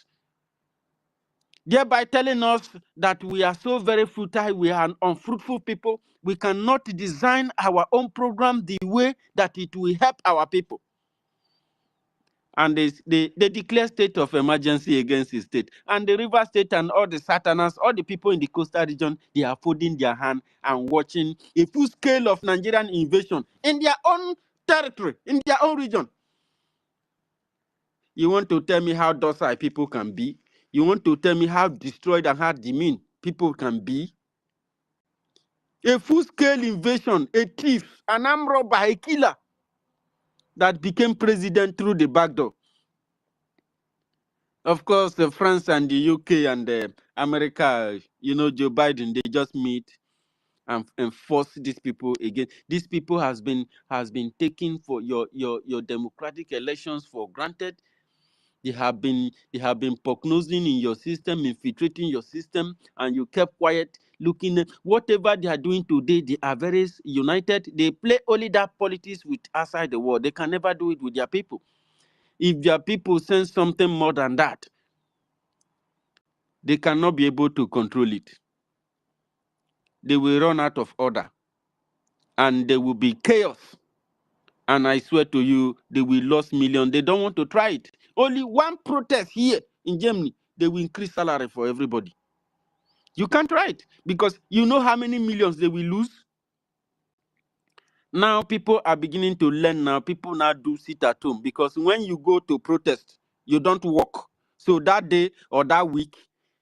thereby telling us that we are so very futile, we are unfruitful people. We cannot design our own program the way that it will help our people. And they declare state of emergency against the state. And the River State and all the Satanas, all the people in the coastal region, they are folding their hand and watching a full scale of Nigerian invasion in their own territory, in their own region. You want to tell me how docile people can be? You want to tell me how destroyed and how demeaned people can be? A full-scale invasion, a thief, an armed robber, a killer that became president through the back door. Of course, France and the UK and America, Joe Biden, they just meet and force these people again. These people has been taken for your democratic elections for granted. They have been prognosing in your system, infiltrating your system, and you kept quiet, looking at whatever they are doing today. They are very united. They play only that politics with outside the world. They can never do it with their people. If their people sense something more than that, they cannot be able to control it. They will run out of order, and there will be chaos. And I swear to you, they will lose millions. They don't want to try it. Only one protest here in Germany, they will increase salary for everybody. You can't try it because you know how many millions they will lose. Now people are beginning to learn now. People now do sit at home because when you go to protest, you don't work. So that day or that week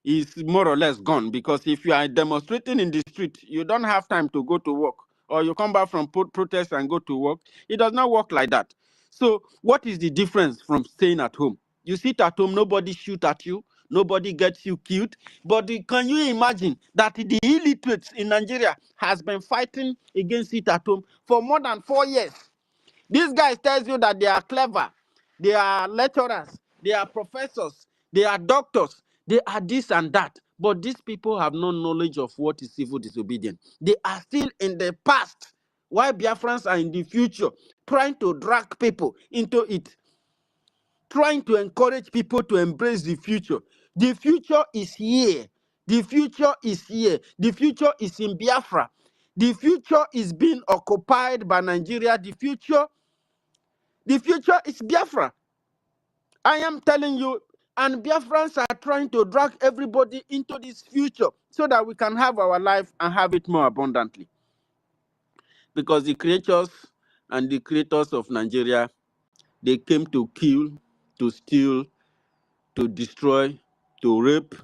is more or less gone because if you are demonstrating in the street, you don't have time to go to work, or you come back from protest and go to work. It does not work like that. So what is the difference from staying at home? You sit at home, nobody shoot at you, nobody gets you killed. But can you imagine that the illiterates in Nigeria has been fighting against it at home for more than 4 years? These guys tells you that they are clever, they are lecturers, they are professors, they are doctors, they are this and that. But these people have no knowledge of what is civil disobedience. They are still in the past, while Biafrans are in the future, trying to drag people into it, trying to encourage people to embrace the future. The future is here. The future is here. The future is in Biafra. The future is being occupied by Nigeria. The future is Biafra. I am telling you, and Biafrans are trying to drag everybody into this future so that we can have our life and have it more abundantly. Because the creators and the creators of Nigeria, they came to kill, to steal, to destroy, to rape,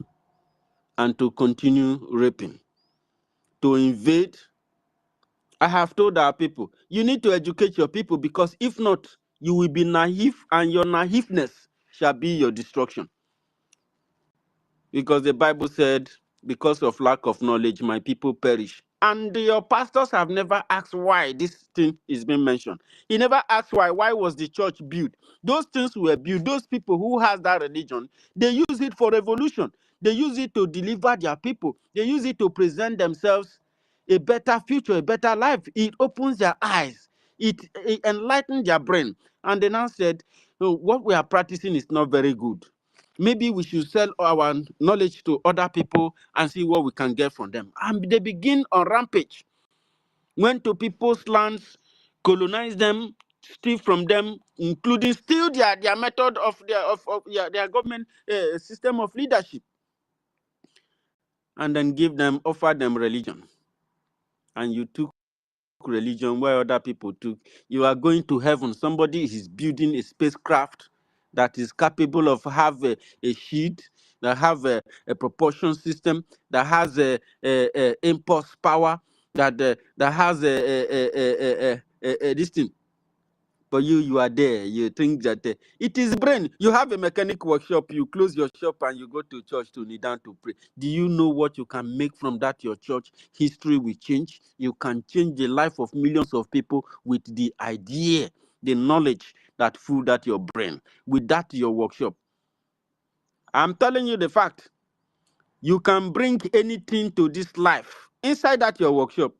and to continue raping, to invade. I have told our people, you need to educate your people, because if not, you will be naive, and your naiveness shall be your destruction. Because the Bible said, because of lack of knowledge, my people perish. And your pastors have never asked why this thing is being mentioned. He never asked why was the church built. Those things were built. Those people who has that religion, they use it for revolution. They use it to deliver their people. They use it to present themselves a better future, a better life. It opens their eyes. It enlightens their brain. And they now said, "Oh, what we are practicing is not very good. Maybe we should sell our knowledge to other people and see what we can get from them." And they begin on rampage. Went to people's lands, colonize them, steal from them, including steal their method of their government system of leadership, and then offer them religion. And you took religion where other people took. You are going to heaven. Somebody is building a spacecraft that is capable of have a sheet, that have a propulsion system, that has a impulse power, that has a this thing. But you are there. You think that it is brain. You have a mechanic workshop. You close your shop and you go to church to kneel down to pray. Do you know what you can make from that? Your church history will change. You can change the life of millions of people with the idea, the knowledge that full that your brain. With that your workshop. I'm telling you the fact. You can bring anything to this life inside that your workshop.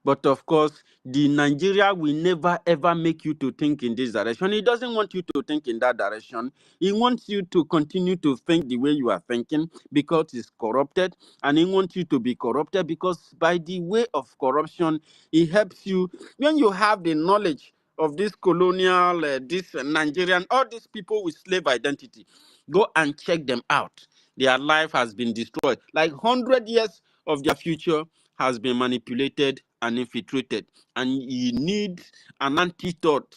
But of course, the Nigeria will never ever make you to think in this direction. He doesn't want you to think in that direction. He wants you to continue to think the way you are thinking because it's corrupted. And he wants you to be corrupted because by the way of corruption, he helps you. When you have the knowledge of this colonial, this Nigerian, all these people with slave identity, go and check them out. Their life has been destroyed. Like 100 years of their future has been manipulated and infiltrated, and you need an antidote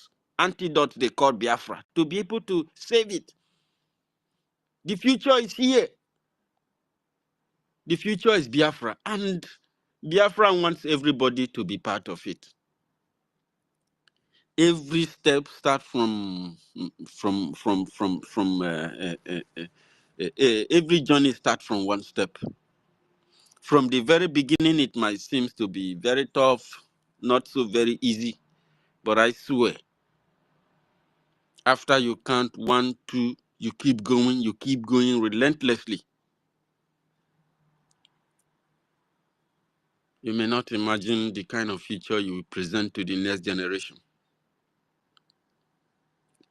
they call Biafra to be able to save it. The future is here. The future is Biafra, and Biafra wants everybody to be part of it. Every step starts from every journey starts from one step. From the very beginning, it might seem to be very tough, not so very easy, but I swear, after you count 1, 2, you keep going relentlessly. You may not imagine the kind of future you will present to the next generation.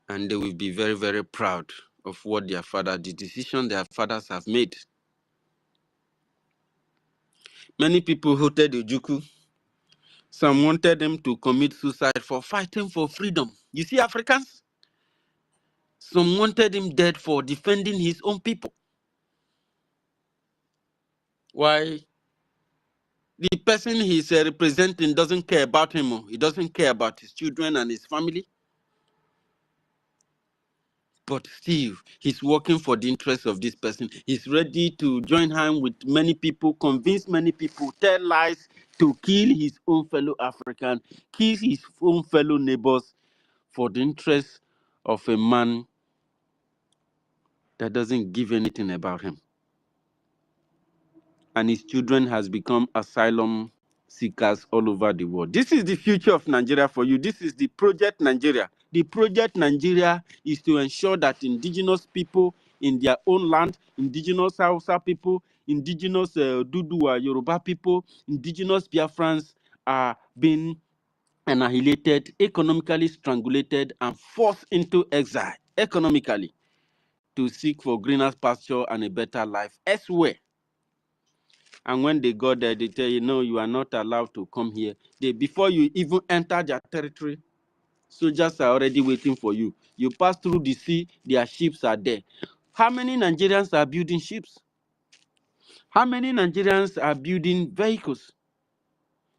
And they will be very, very proud of what their father, the decision their fathers have made. Many people hated Ojukwu. Some wanted them to commit suicide for fighting for freedom. You see, Africans? Some wanted him dead for defending his own people. Why? The person he's representing doesn't care about him. He doesn't care about his children and his family. But still, he's working for the interests of this person. He's ready to join hands with many people, convince many people, tell lies to kill his own fellow African, kill his own fellow neighbors for the interests of a man that doesn't give anything about him. And his children has become asylum seekers all over the world. This is the future of Nigeria for you. This is the Project Nigeria. The Project Nigeria is to ensure that indigenous people in their own land, indigenous Hausa people, indigenous Dudua Yoruba people, indigenous Biafrans are being annihilated, economically strangulated, and forced into exile economically to seek for greener pasture and a better life elsewhere. And when they go there, they tell you, no, you are not allowed to come here. Before you even enter their territory, soldiers are already waiting for you. You pass through the sea, their ships are there. How many Nigerians are building ships? How many Nigerians are building vehicles?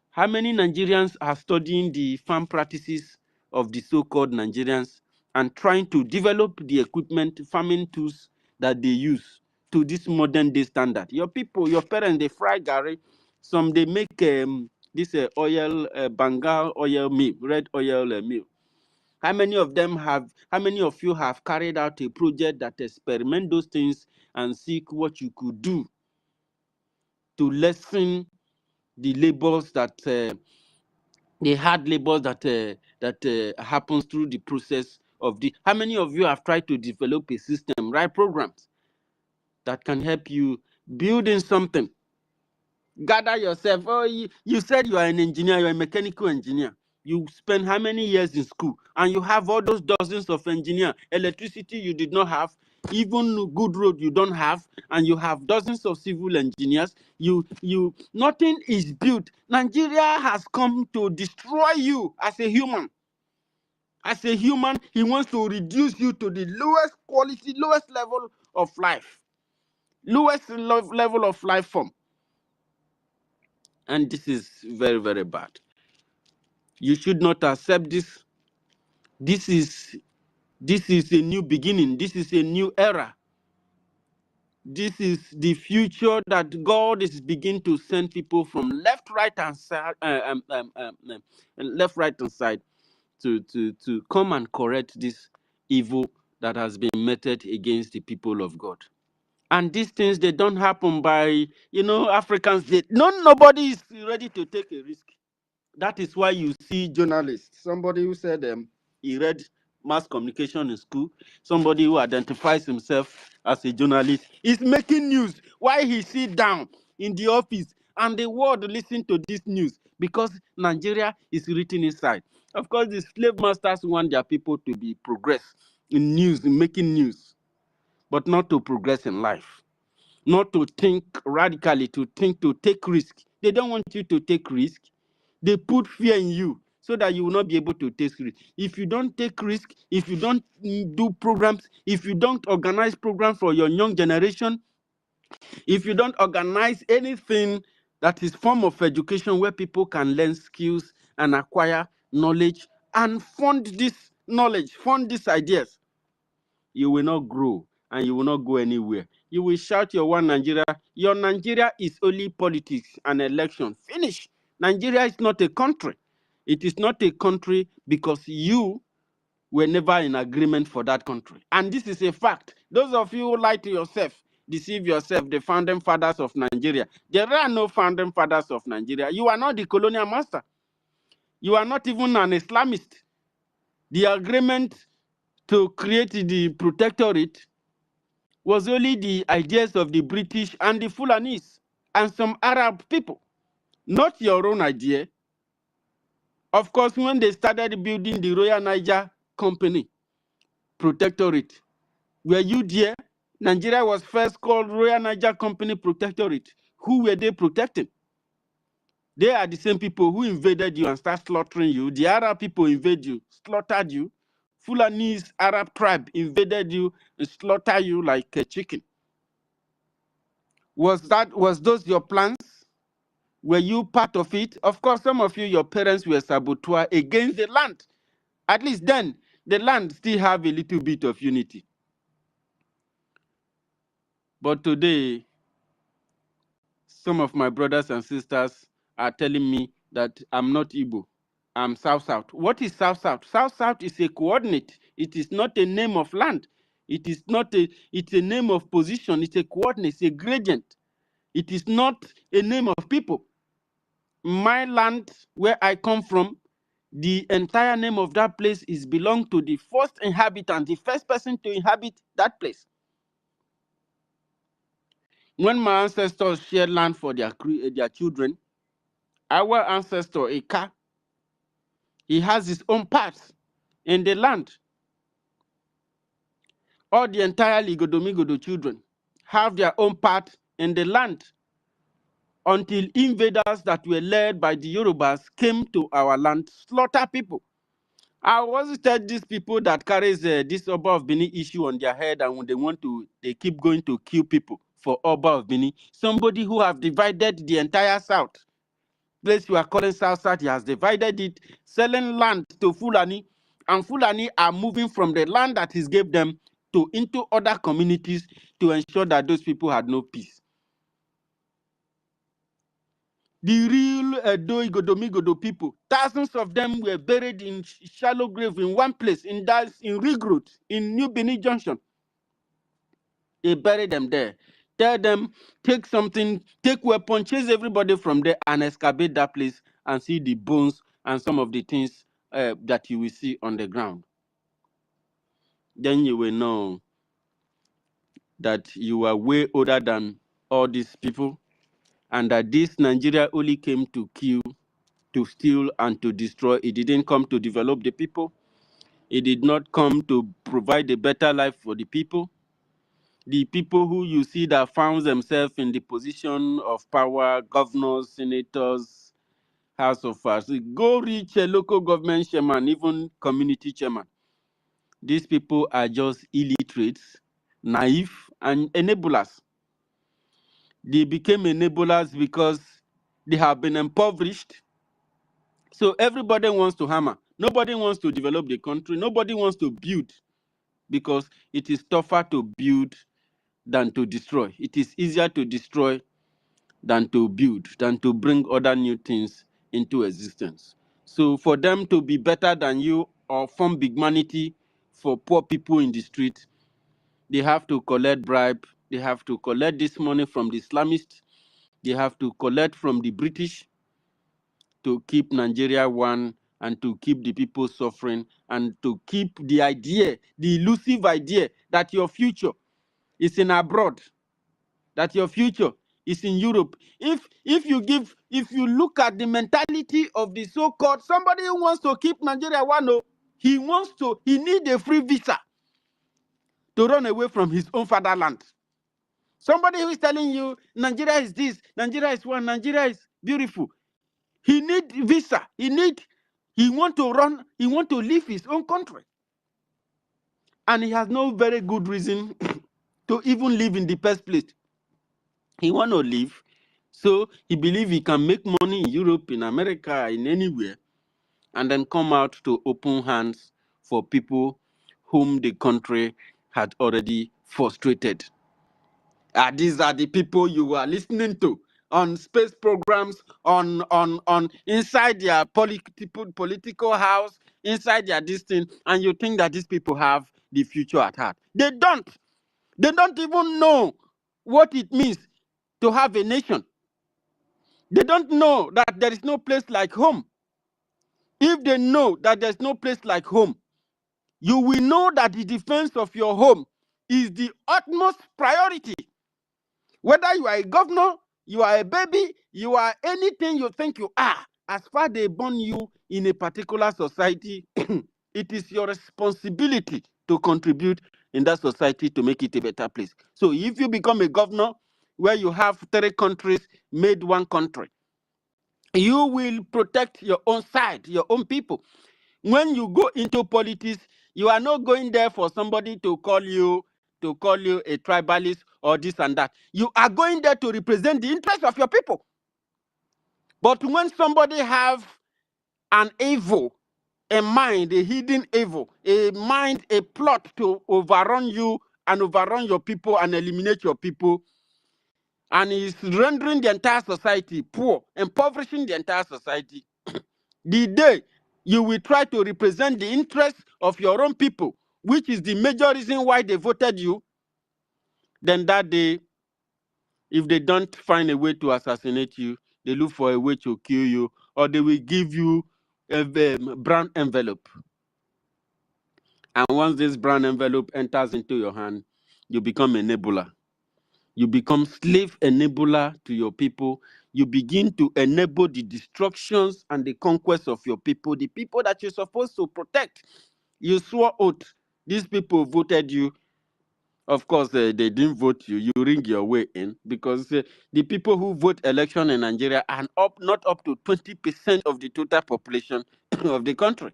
How many Nigerians are studying the farm practices of the so-called Nigerians and trying to develop the equipment, farming tools that they use to this modern day standard? Your people, your parents, they fry gari. Some they make this oil, Bengal oil meal, red oil meal. How many of you have carried out a project that experiment those things and seek what you could do to lessen the labors that the hard labor that happens through the process of the. How many of you have tried to develop a system, right, programs that can help you building something? Gather yourself. Oh, you said you are an engineer, you are a mechanical engineer. You spend how many years in school, and you have all those dozens of engineers. Electricity you did not have, even good road you don't have, and you have dozens of civil engineers. Nothing is built. Nigeria has come to destroy you as a human. As a human, he wants to reduce you to the lowest quality, lowest level of life, lowest level of life form. And this is very, very bad. You should not accept this. This is a new beginning. This is a new era. This is the future that God is beginning to send people from left, right, and side, left, right, and side to come and correct this evil that has been meted against the people of God. And these things, they don't happen by, Africans. Nobody is ready to take a risk. That is why you see journalists, somebody who said he read mass communication in school, somebody who identifies himself as a journalist, is making news while he sit down in the office and the world listen to this news because Nigeria is written inside. Of course, the slave masters want their people to be progress in news, in making news, but not to progress in life, not to think radically, to take risk. They don't want you to take risk. They put fear in you so that you will not be able to take risk. If you don't take risk, if you don't do programs, if you don't organize programs for your young generation, if you don't organize anything that is form of education where people can learn skills and acquire knowledge and fund this knowledge, fund these ideas, you will not grow and you will not go anywhere. You will shout your one Nigeria. Your Nigeria is only politics and election. Finish. Nigeria is not a country. It is not a country because you were never in agreement for that country. And this is a fact. Those of you who lie to yourself, deceive yourself, the founding fathers of Nigeria. There are no founding fathers of Nigeria. You are not the colonial master. You are not even an Islamist. The agreement to create the protectorate was only the ideas of the British and the Fulanis and some Arab people, not your own idea. Of course, when they started building the Royal Niger Company Protectorate, were you there? Nigeria was first called Royal Niger Company Protectorate. Who were they protecting? They are the same people who invaded you and started slaughtering you. The Arab people invaded you, slaughtered you. Fulanese Arab tribe invaded you and slaughtered you like a chicken. Was those your plans? Were you part of it? Of course, some of you, your parents were saboteurs against the land. At least then, the land still have a little bit of unity. But today, some of my brothers and sisters are telling me that I'm not Igbo. I'm South-South. What is South-South? South-South is a coordinate. It is not a name of land. It's a name of position. It's a coordinate, it's a gradient. It is not a name of people. My land, where I come from, the entire name of that place is belong to the first inhabitant, the first person to inhabit that place. When my ancestors shared land for their children, our ancestor, Eka, he has his own part in the land. All the entire Ligodomigodo children have their own part in the land until invaders that were led by the Yorubas came to our land, slaughter people. I always tell these people that carries this Oba of Benin issue on their head, and when they keep going to kill people for Oba of Benin. Somebody who have divided the entire South. Place you are calling South, he has divided it, selling land to Fulani, and Fulani are moving from the land that he gave them into other communities to ensure that those people had no peace. The real Edo Igodomigodo people, thousands of them were buried in shallow grave in one place, in Rigrot, in New Benin Junction. They buried them there. Tell them, take something, take weapon, chase everybody from there and excavate that place and see the bones and some of the things that you will see on the ground. Then you will know that you are way older than all these people and that this Nigeria only came to kill, to steal, and to destroy. It didn't come to develop the people. It did not come to provide a better life for the people. The people who you see that found themselves in the position of power, governors, senators, House of Affairs, go reach a local government chairman, even community chairman. These people are just illiterates, naive, and enablers. They became enablers because they have been impoverished. So everybody wants to hammer. Nobody wants to develop the country. Nobody wants to build because it is tougher to build than to destroy. It is easier to destroy than to build, than to bring other new things into existence. So for them to be better than you or form bigmanity for poor people in the street, they have to collect bribe. They have to collect this money from the Islamists. They have to collect from the British to keep Nigeria one and to keep the people suffering and to keep the idea, the elusive idea that your future is in abroad, that your future is in Europe. If you look at the mentality of the so-called somebody who wants to keep Nigeria one, he needs a free visa to run away from his own fatherland. Somebody who is telling you Nigeria is this, Nigeria is one, Nigeria is beautiful. He need visa. He want to leave his own country. And he has no very good reason to even live in the first place. He want to live, so he believe he can make money in Europe, in America, in anywhere, and then come out to open hands for people whom the country had already frustrated. These are the people you are listening to on space programs, on inside their political house, inside their this thing, and you think that these people have the future at heart. They don't. They don't even know what it means to have a nation. They don't know that there is no place like home. If they know that there's no place like home, you will know that the defense of your home is the utmost priority. Whether you are a governor, you are a baby, you are anything you think you are, as far as they born you in a particular society, it is your responsibility to contribute in that society to make it a better place. So if you become a governor where you have 3 countries made one country, you will protect your own side, your own people. When you go into politics, you are not going there for somebody to call you a tribalist or this and that. You are going there to represent the interests of your people. But when somebody have an evil, a mind, a hidden evil, a mind, a plot to overrun you and overrun your people and eliminate your people, and is rendering the entire society poor, impoverishing the entire society, the day you will try to represent the interests of your own people, which is the major reason why they voted you, then that day, if they don't find a way to assassinate you, they look for a way to kill you, or they will give you a brown envelope. And once this brown envelope enters into your hand, you become an enabler. You become slave enabler to your people. You begin to enable the destructions and the conquest of your people, the people that you're supposed to protect. You swore oath. These people voted you. Of course, they didn't vote you. You ring your way in because the people who vote election in Nigeria are not up to 20% of the total population of the country.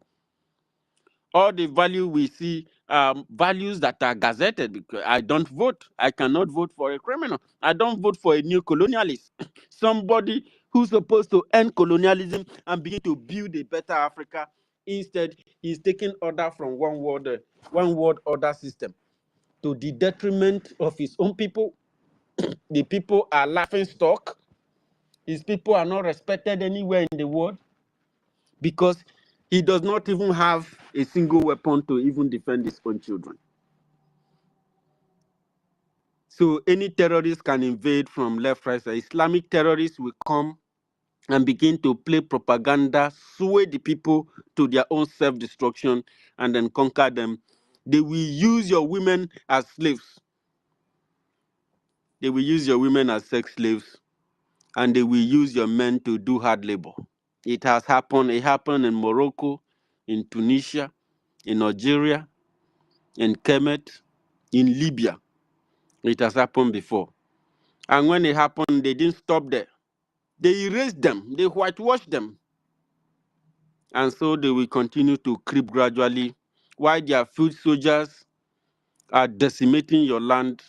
All the value we see, values that are gazetted, because I don't vote. I cannot vote for a criminal. I don't vote for a new colonialist. Somebody who's supposed to end colonialism and begin to build a better Africa. Instead, he's taking order from one world order system to the detriment of his own people. The people are laughing stock. His people are not respected anywhere in the world because he does not even have a single weapon to even defend his own children. So any terrorist can invade from left, right, side. Islamic terrorists will come and begin to play propaganda, sway the people to their own self-destruction, and then conquer them. They will use your women as slaves. They will use your women as sex slaves, and they will use your men to do hard labor. It has happened. It happened in Morocco, in Tunisia, in Algeria, in Kemet, in Libya. It has happened before. And when it happened, they didn't stop there. They erased them. They whitewashed them. And so they will continue to creep gradually while their foot soldiers are decimating your land.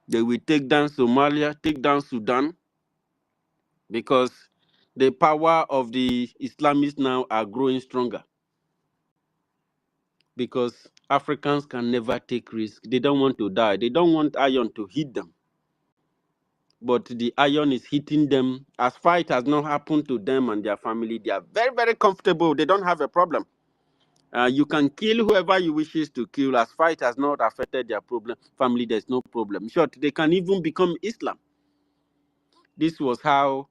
They will take down Somalia, take down Sudan, because the power of the Islamists now are growing stronger. because Africans can never take risks. They don't want to die. They don't want iron to hit them. But the iron is hitting them. As far it has not happened to them and their family, they are very, very comfortable. They don't have a problem. You can kill whoever you wishes to kill. As far it has not affected their family, there's no problem. Short, they can even become Islam. This was how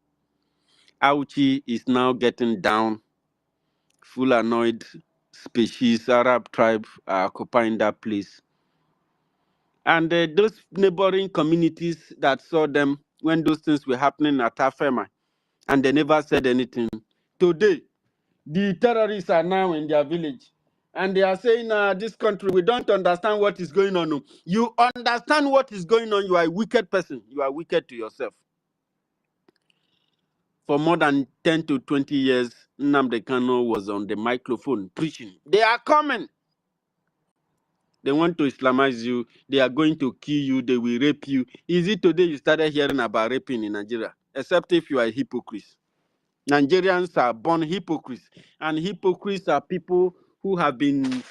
Auchi is now getting down. Full annoyed species, Arab tribe are occupying that place. And those neighboring communities that saw them when those things were happening at Afema, and they never said anything. Today, the terrorists are now in their village. And they are saying, this country, we don't understand what is going on. You understand what is going on. You are a wicked person. You are wicked to yourself. For more than 10 to 20 years, Nnamdi Kanu was on the microphone preaching. They are coming. They want to Islamize you. They are going to kill you. They will rape you. Is it today you started hearing about raping in Nigeria? Except if you are a hypocrite. Nigerians are born hypocrites. And hypocrites are people who have been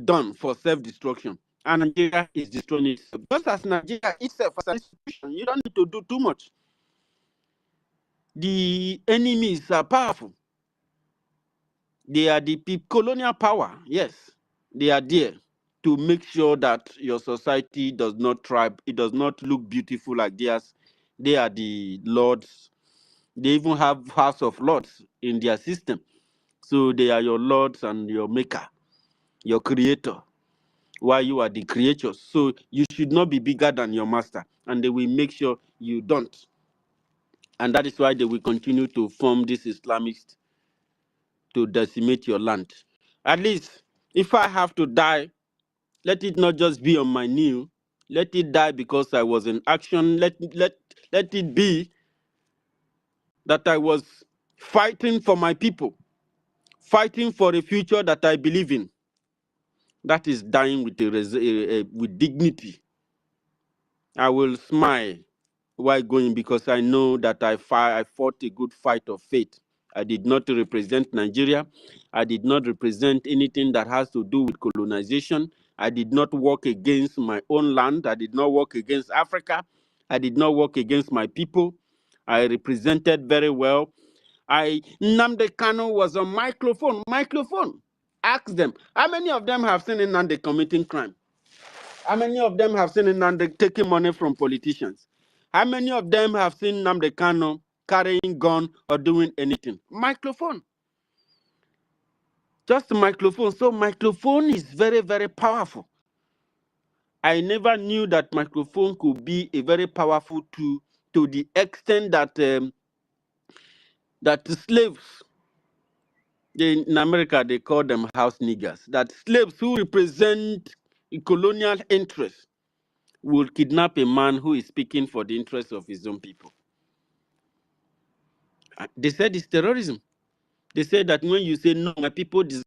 done for self-destruction. And Nigeria is destroying itself. Just as Nigeria itself as an institution, you don't need to do too much. The enemies are powerful. They are the colonial power. Yes, they are there to make sure that your society does not thrive. It does not look beautiful like theirs. They are the lords. They even have House of Lords in their system. So they are your lords and your maker, your creator, while you are the creatures. So you should not be bigger than your master. And they will make sure you don't. And that is why they will continue to form this Islamist to decimate your land. At least, if I have to die, let it not just be on my knee. Let it die because I was in action. Let it be that I was fighting for my people, fighting for a future that I believe in. That is dying with with dignity. I will smile while going because I know that I fought a good fight of faith. I did not represent Nigeria. I did not represent anything that has to do with colonization. I did not work against my own land. I did not work against Africa. I did not work against my people. I represented very well. Nnamdi Kanu was on microphone. Ask them, how many of them have seen Nnamdi committing crime? How many of them have seen Nnamdi taking money from politicians? How many of them have seen Nnamdi Kanu carrying gun or doing anything? Microphone. Just microphone. So microphone is very, very powerful. I never knew that microphone could be a very powerful tool to the extent that that slaves, in America they call them house niggers, that slaves who represent colonial interests will kidnap a man who is speaking for the interests of his own people. They said it's terrorism. They said that when you say, no, my people deserve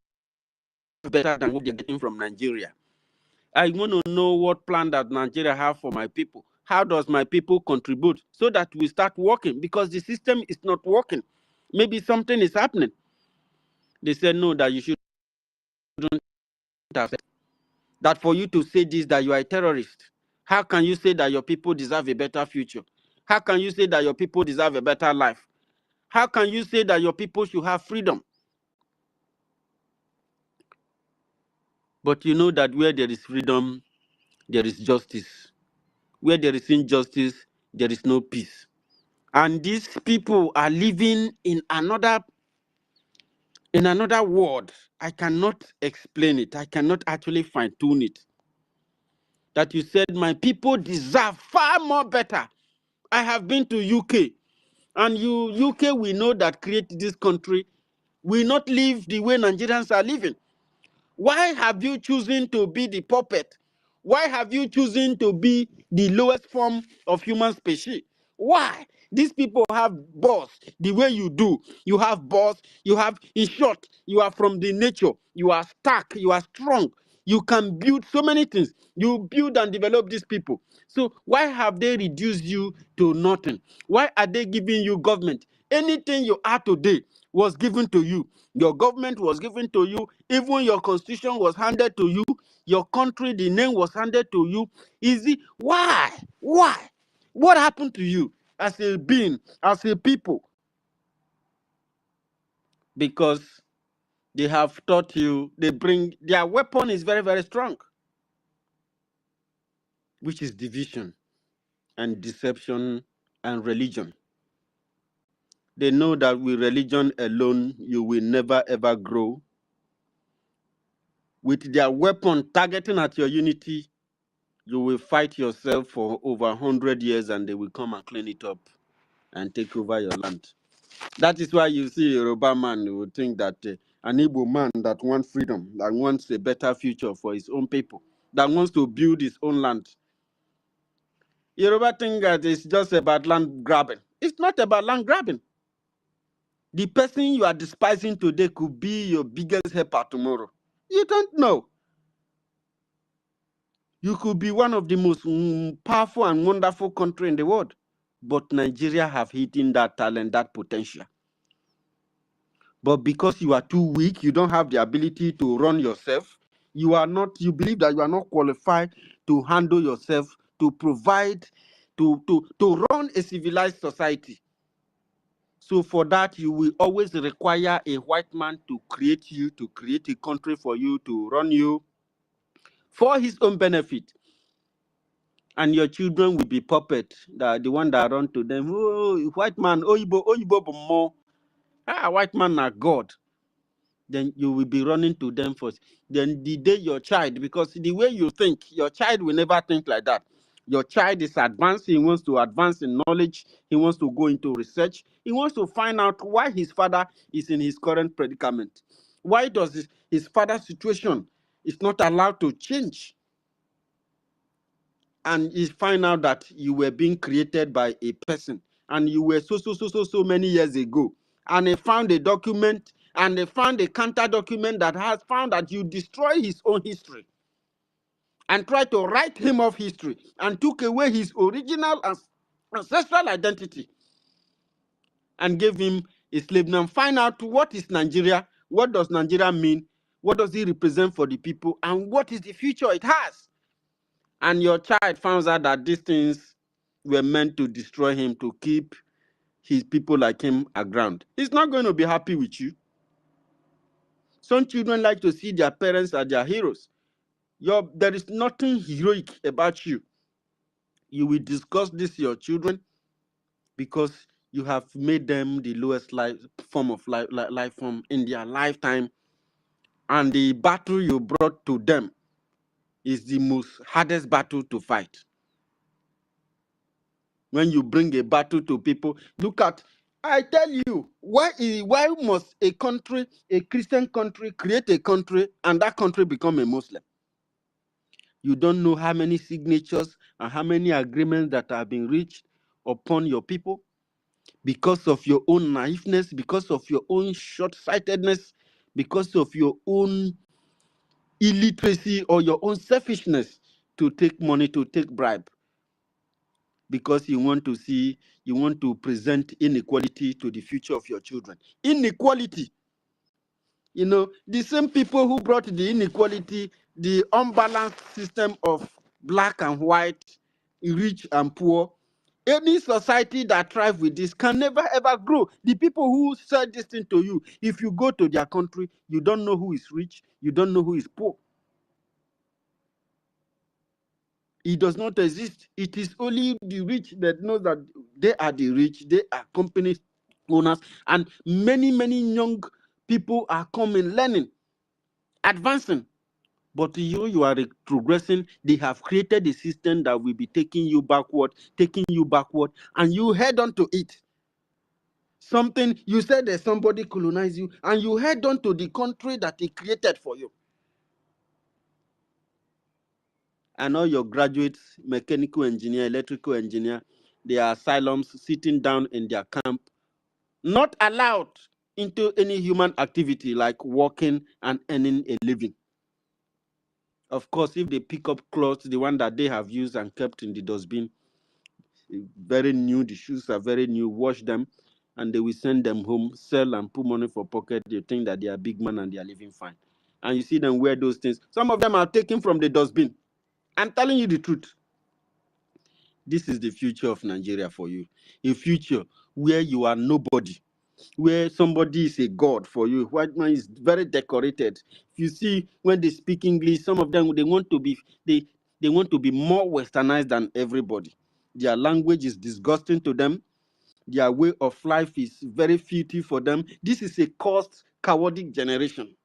better than what they're getting from Nigeria. I want to know what plan that Nigeria have for my people. How does my people contribute so that we start working? Because the system is not working. Maybe something is happening. They said, no, that you shouldn't have said that. For you to say this, that you are a terrorist. How can you say that your people deserve a better future? How can you say that your people deserve a better life? How can you say that your people should have freedom? But you know that where there is freedom, there is justice. Where there is injustice, there is no peace. And these people are living in another world. I cannot explain it. I cannot actually fine-tune it. That you said, my people deserve far more better. I have been to UK. And UK, we know that create this country will not live the way Nigerians are living. Why have you chosen to be the puppet? Why have you chosen to be the lowest form of human species? Why? These people have boss the way you do. You have boss. You have, in short, you are from the nature. You are stark. You are strong. You can build so many things. You build and develop these people. So why have they reduced you to nothing? Why are they giving you government? Anything you are today, was given to you. Your government was given to you. Even your constitution was handed to you. Your country, the name was handed to you. Is it why? Why? What happened to you as a being, as a people? Because they have taught you, they bring their weapon is very, very strong, which is division and deception and religion. They know that with religion alone, you will never ever grow. With their weapon targeting at your unity, you will fight yourself for over 100 years and they will come and clean it up and take over your land. That is why you see a Yoruba man who would think that an Igbo man that wants freedom, that wants a better future for his own people, that wants to build his own land. Yoruba think that it's just about land grabbing. It's not about land grabbing. The person you are despising today could be your biggest helper tomorrow. You don't know. You could be one of the most powerful and wonderful country in the world. But Nigeria have hidden that talent, that potential. But because you are too weak, you don't have the ability to run yourself. You believe that you are not qualified to handle yourself, to provide, to run a civilized society. So for that, you will always require a white man to create you, to create a country for you, to run you for his own benefit. And your children will be puppet, the one that run to them. Oh, white man, oyibo more. White man are God. Then you will be running to them first. Then the day your child, because the way you think, your child will never think like that. Your child is advanced. He wants to advance in knowledge. He wants to go into research. He wants to find out why his father is in his current predicament. Why does his father's situation is not allowed to change? And he find out that you were being created by a person and you were so many years ago. And he found a document and they found a counter document that has found that you destroy his own history and try to write him off history and took away his original ancestral identity and gave him a slave name. Find out what is Nigeria, what does Nigeria mean, what does it represent for the people, and what is the future it has. And your child finds out that these things were meant to destroy him, to keep his people like him aground. He's not going to be happy with you. Some children like to see their parents as their heroes. There is nothing heroic about you. You will discuss this to your children because you have made them the lowest form of life form in their lifetime. And the battle you brought to them is the most hardest battle to fight. When you bring a battle to people, look at, I tell you, why must a country, a Christian country, create a country and that country become a Muslim? You don't know how many signatures and how many agreements that have been reached upon your people because of your own naiveness, because of your own short-sightedness, because of your own illiteracy or your own selfishness to take money, to take bribe. Because you want to present inequality to the future of your children. Inequality. The same people who brought the inequality, the unbalanced system of black and white, rich and poor. Any society that thrives with this can never ever grow. The people who said this thing to you, if you go to their country, you don't know who is rich, you don't know who is poor. It does not exist. It is only the rich that know that they are the rich, they are company owners, and many, many young people are coming, learning, advancing. But you are progressing. They have created a system that will be taking you backward, and you head on to it. Something, you said that somebody colonized you, and you head on to the country that he created for you. And all your graduates, mechanical engineer, electrical engineer, they are asylums sitting down in their camp, not allowed into any human activity like working and earning a living. Of course, if they pick up clothes, the one that they have used and kept in the dustbin, very new, the shoes are very new, wash them and they will send them home, sell and put money for pocket. They think that they are big man and they are living fine. And you see them wear those things. Some of them are taken from the dustbin. I'm telling you the truth. This is the future of Nigeria for you. A future where you are nobody, where somebody is a god for you. White man is very decorated. You see, when they speak English, some of them they want to be more westernized than everybody. Their language is disgusting to them. Their way of life is very filthy for them. This is a cursed, cowardly generation.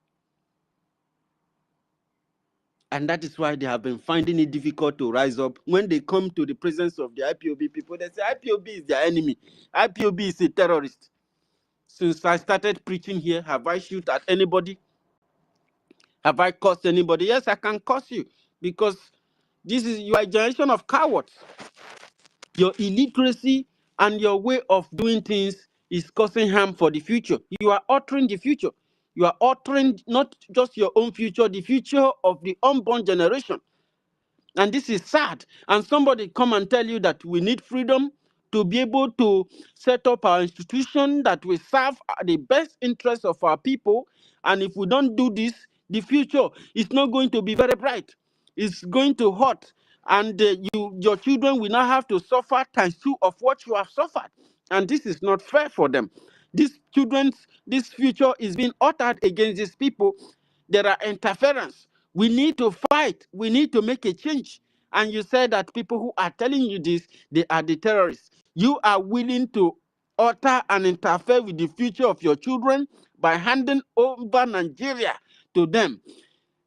And that is why they have been finding it difficult to rise up. When they come to the presence of the IPOB people, they say IPOB is their enemy. IPOB is a terrorist. Since I started preaching here, have I shot at anybody? Have I cursed anybody? Yes, I can curse you, because you are a generation of cowards. Your illiteracy and your way of doing things is causing harm for the future. You are altering the future. You are altering not just your own future, the future of the unborn generation. And this is sad. And somebody come and tell you that we need freedom to be able to set up our institution that will serve the best interests of our people. And if we don't do this, the future is not going to be very bright. It's going to hurt. And your children will not have to suffer times 2 of what you have suffered. And this is not fair for them. This future is being uttered against these people. There are interference. We need to fight. We need to make a change. And you said that people who are telling you this, they are the terrorists. You are willing to alter and interfere with the future of your children by handing over Nigeria to them.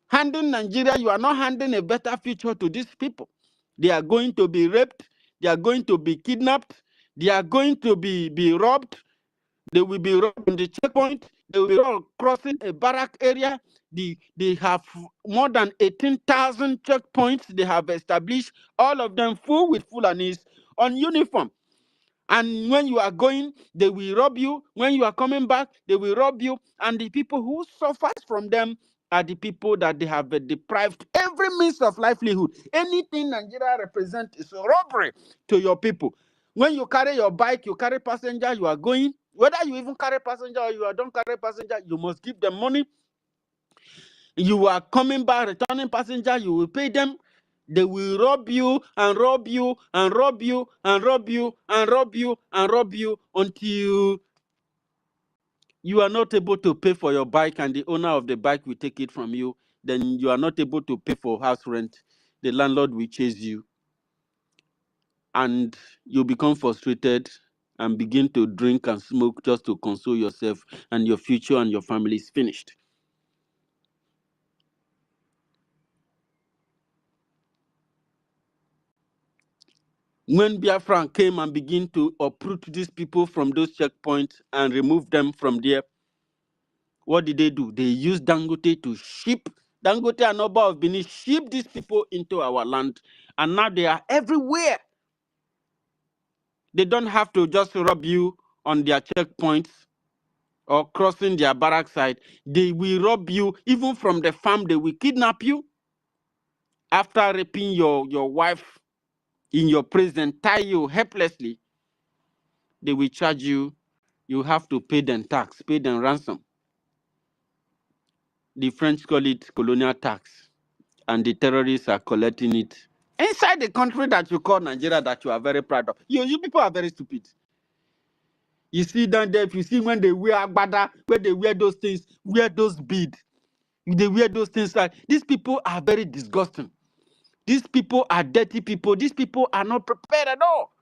Handing Nigeria, you are not handing a better future to these people. They are going to be raped. They are going to be kidnapped. They are going to be robbed. They will be robbed on the checkpoint. They will be robbed crossing a barrack area. They have more than 18,000 checkpoints they have established, all of them full with Fulanis on uniform. And when you are going, they will rob you. When you are coming back, they will rob you. And the people who suffer from them are the people that they have deprived every means of livelihood. Anything Nigeria represents is robbery to your people. When you carry your bike, you carry passenger, you are going. Whether you even carry passenger or you don't carry passenger, you must give them money. You are coming back, returning passenger, you will pay them. They will rob you and rob you and rob you and rob you and rob you and rob you until you are not able to pay for your bike, and the owner of the bike will take it from you. Then you are not able to pay for house rent. The landlord will chase you, and you become frustrated and begin to drink and smoke just to console yourself, and your future and your family is finished. When Biafra came and began to uproot these people from those checkpoints and remove them from there, what did they do? They used Dangote to ship. Dangote and Oba of Benin ship these people into our land, and now they are everywhere. They don't have to just rob you on their checkpoints or crossing their barrack side. They will rob you even from the farm. They will kidnap you after raping your wife in your prison, tie you helplessly. They will charge you. You have to pay them tax, pay them ransom. The French call it colonial tax, and the terrorists are collecting it inside the country that you call Nigeria, that you are very proud of. You people are very stupid. You see down there, if you see when they wear agbada, when they wear those things, wear those beads, they wear those things. Like, these people are very disgusting. These people are dirty people. These people are not prepared at all.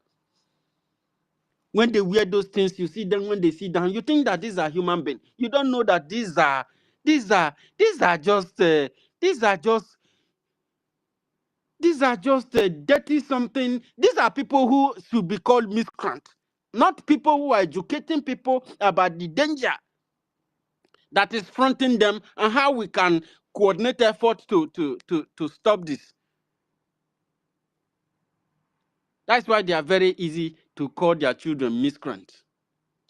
When they wear those things, you see them when they sit down, you think that these are human beings. You don't know that these are just dirty something. These are people who should be called miscreants, not people who are educating people about the danger that is fronting them and how we can coordinate efforts to stop this. That's why they are very easy to call their children miscreants.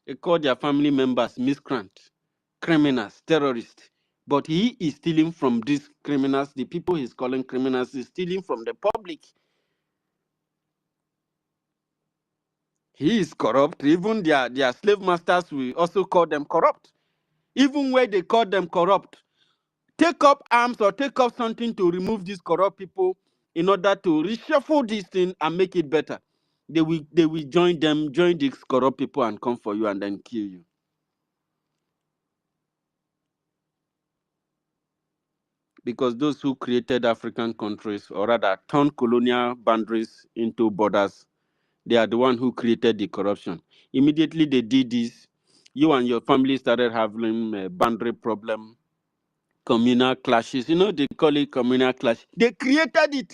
They call their family members miscreants, criminals, terrorists. But he is stealing from these criminals. The people he's calling criminals is stealing from the public. He is corrupt. Even their slave masters will also call them corrupt. Even where they call them corrupt, take up arms or take up something to remove these corrupt people in order to reshuffle this thing and make it better. They will join these corrupt people and come for you and then kill you. Because those who created African countries, or rather turned colonial boundaries into borders, they are the one who created the corruption. Immediately they did this, you and your family started having a boundary problem, communal clashes. You know, they call it communal clash. They created it.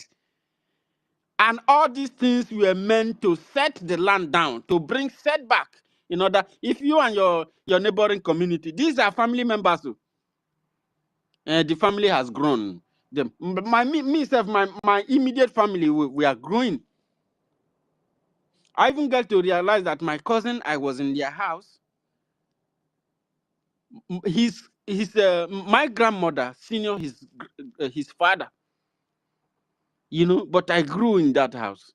And all these things were meant to set the land down, to bring setback. In order, if you and your neighboring community, these are family members, the family has grown. My immediate family, we are growing. I even got to realize that my cousin, I was in their house. My grandmother, senior his father. You know, but I grew in that house.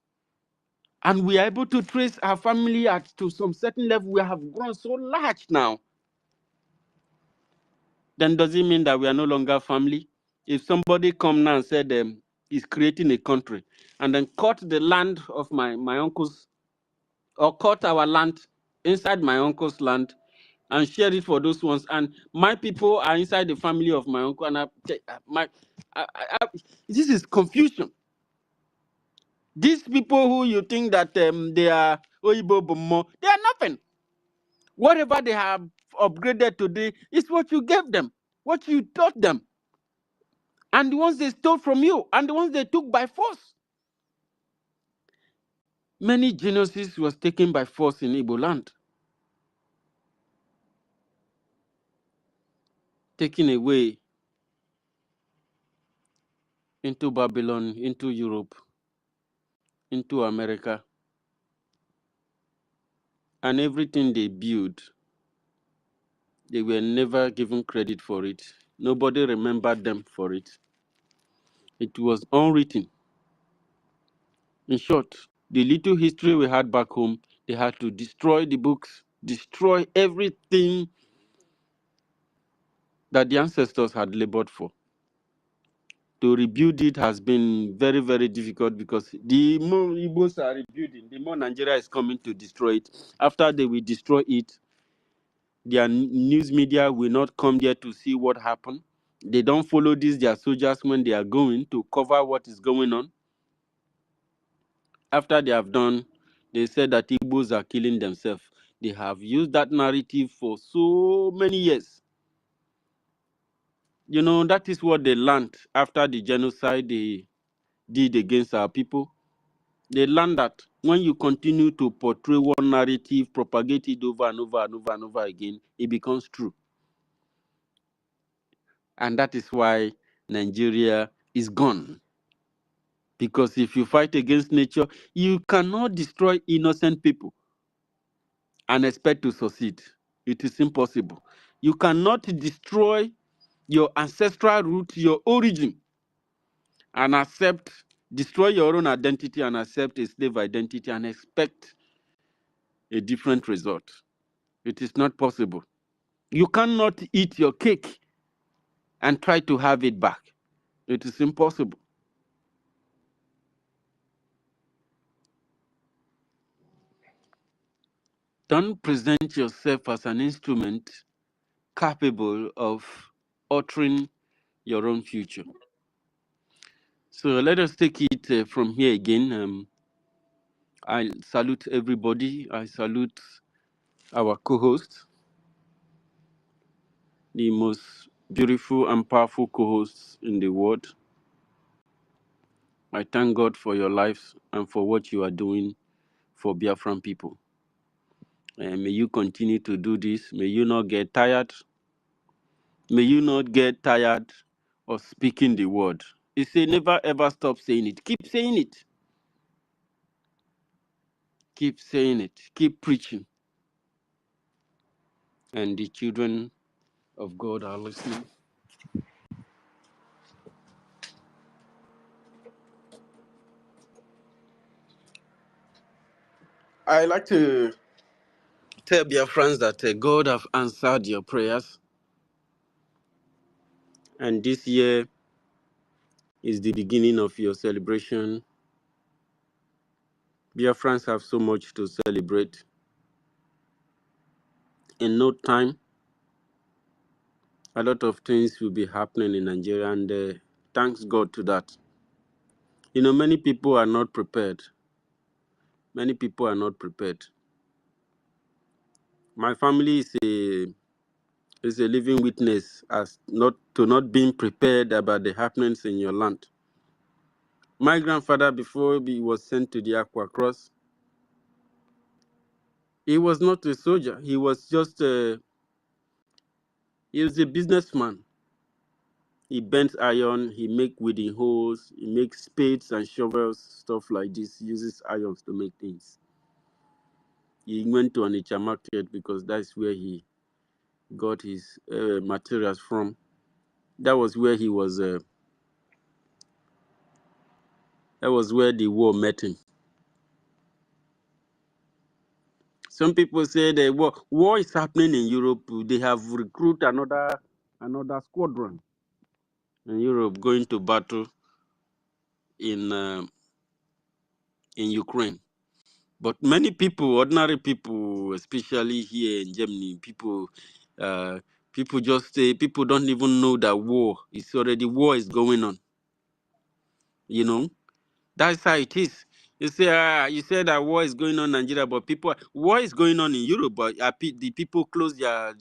And we are able to trace our family to some certain level. We have grown so large now. Then does it mean that we are no longer family? If somebody come now and said he's creating a country and then cut the land of my uncle's, or cut our land inside my uncle's land and share it for those ones, and my people are inside the family of my uncle, and this is confusion. These people who you think that they are Oyibo Bomo, they are nothing. Whatever they have upgraded today is what you gave them, what you taught them, and the ones they stole from you, and the ones they took by force. Many geniuses was taken by force in Igbo land, taken away into Babylon, into Europe, into America, and everything they built, they were never given credit for it. Nobody remembered them for it. It was unwritten. In short, the little history we had back home, they had to destroy the books, destroy everything that the ancestors had labored for. To rebuild it has been very, very difficult, because the more Igbos are rebuilding, the more Nigeria is coming to destroy it. After they will destroy it, their news media will not come there to see what happened. They don't follow their soldiers when they are going to cover what is going on. After they have done, they said that Igbos are killing themselves. They have used that narrative for so many years. You know, that is what they learned after the genocide they did against our people. They learned that when you continue to portray one narrative, propagate it over and over and over and over again, it becomes true. And that is why Nigeria is gone. Because if you fight against nature, you cannot destroy innocent people and expect to succeed. It is impossible. You cannot destroy your ancestral root, your origin, and destroy your own identity and accept a slave identity and expect a different result. It is not possible. You cannot eat your cake and try to have it back. It is impossible. Don't present yourself as an instrument capable of altering your own future. So let us take it from here again. I salute everybody. I salute our co-host, the most beautiful and powerful co-hosts in the world. I thank God for your lives and for what you are doing for Biafran people. And may you continue to do this. May you not get tired. May you not get tired of speaking the word. He said, never ever stop saying it. Keep saying it. Keep saying it. Keep preaching. And the children of God are listening. I like to tell Biafrans that God have answered your prayers, and this year is the beginning of your celebration. Biafrans have so much to celebrate. In no time, a lot of things will be happening in Nigeria, and thanks God to that. You know, many people are not prepared. Many people are not prepared. My family is a living witness as not being prepared about the happenings in your land. My grandfather, before he was sent to the Aqua Cross, he was not a soldier. He was just he was a businessman. He bent iron, he make weeding holes, he makes spades and shovels, stuff like this. He uses irons to make things. He went to Onitsha market because that's where he got his materials from. That was where he was. That was where the war met him. Some people say the war is happening in Europe. They have recruited another squadron in Europe going to battle in Ukraine. But many people, ordinary people, especially here in Germany, people just say people don't even know that war is going on. You know, that's how it is. You say that war is going on in Nigeria, but war is going on in Europe, but the people close their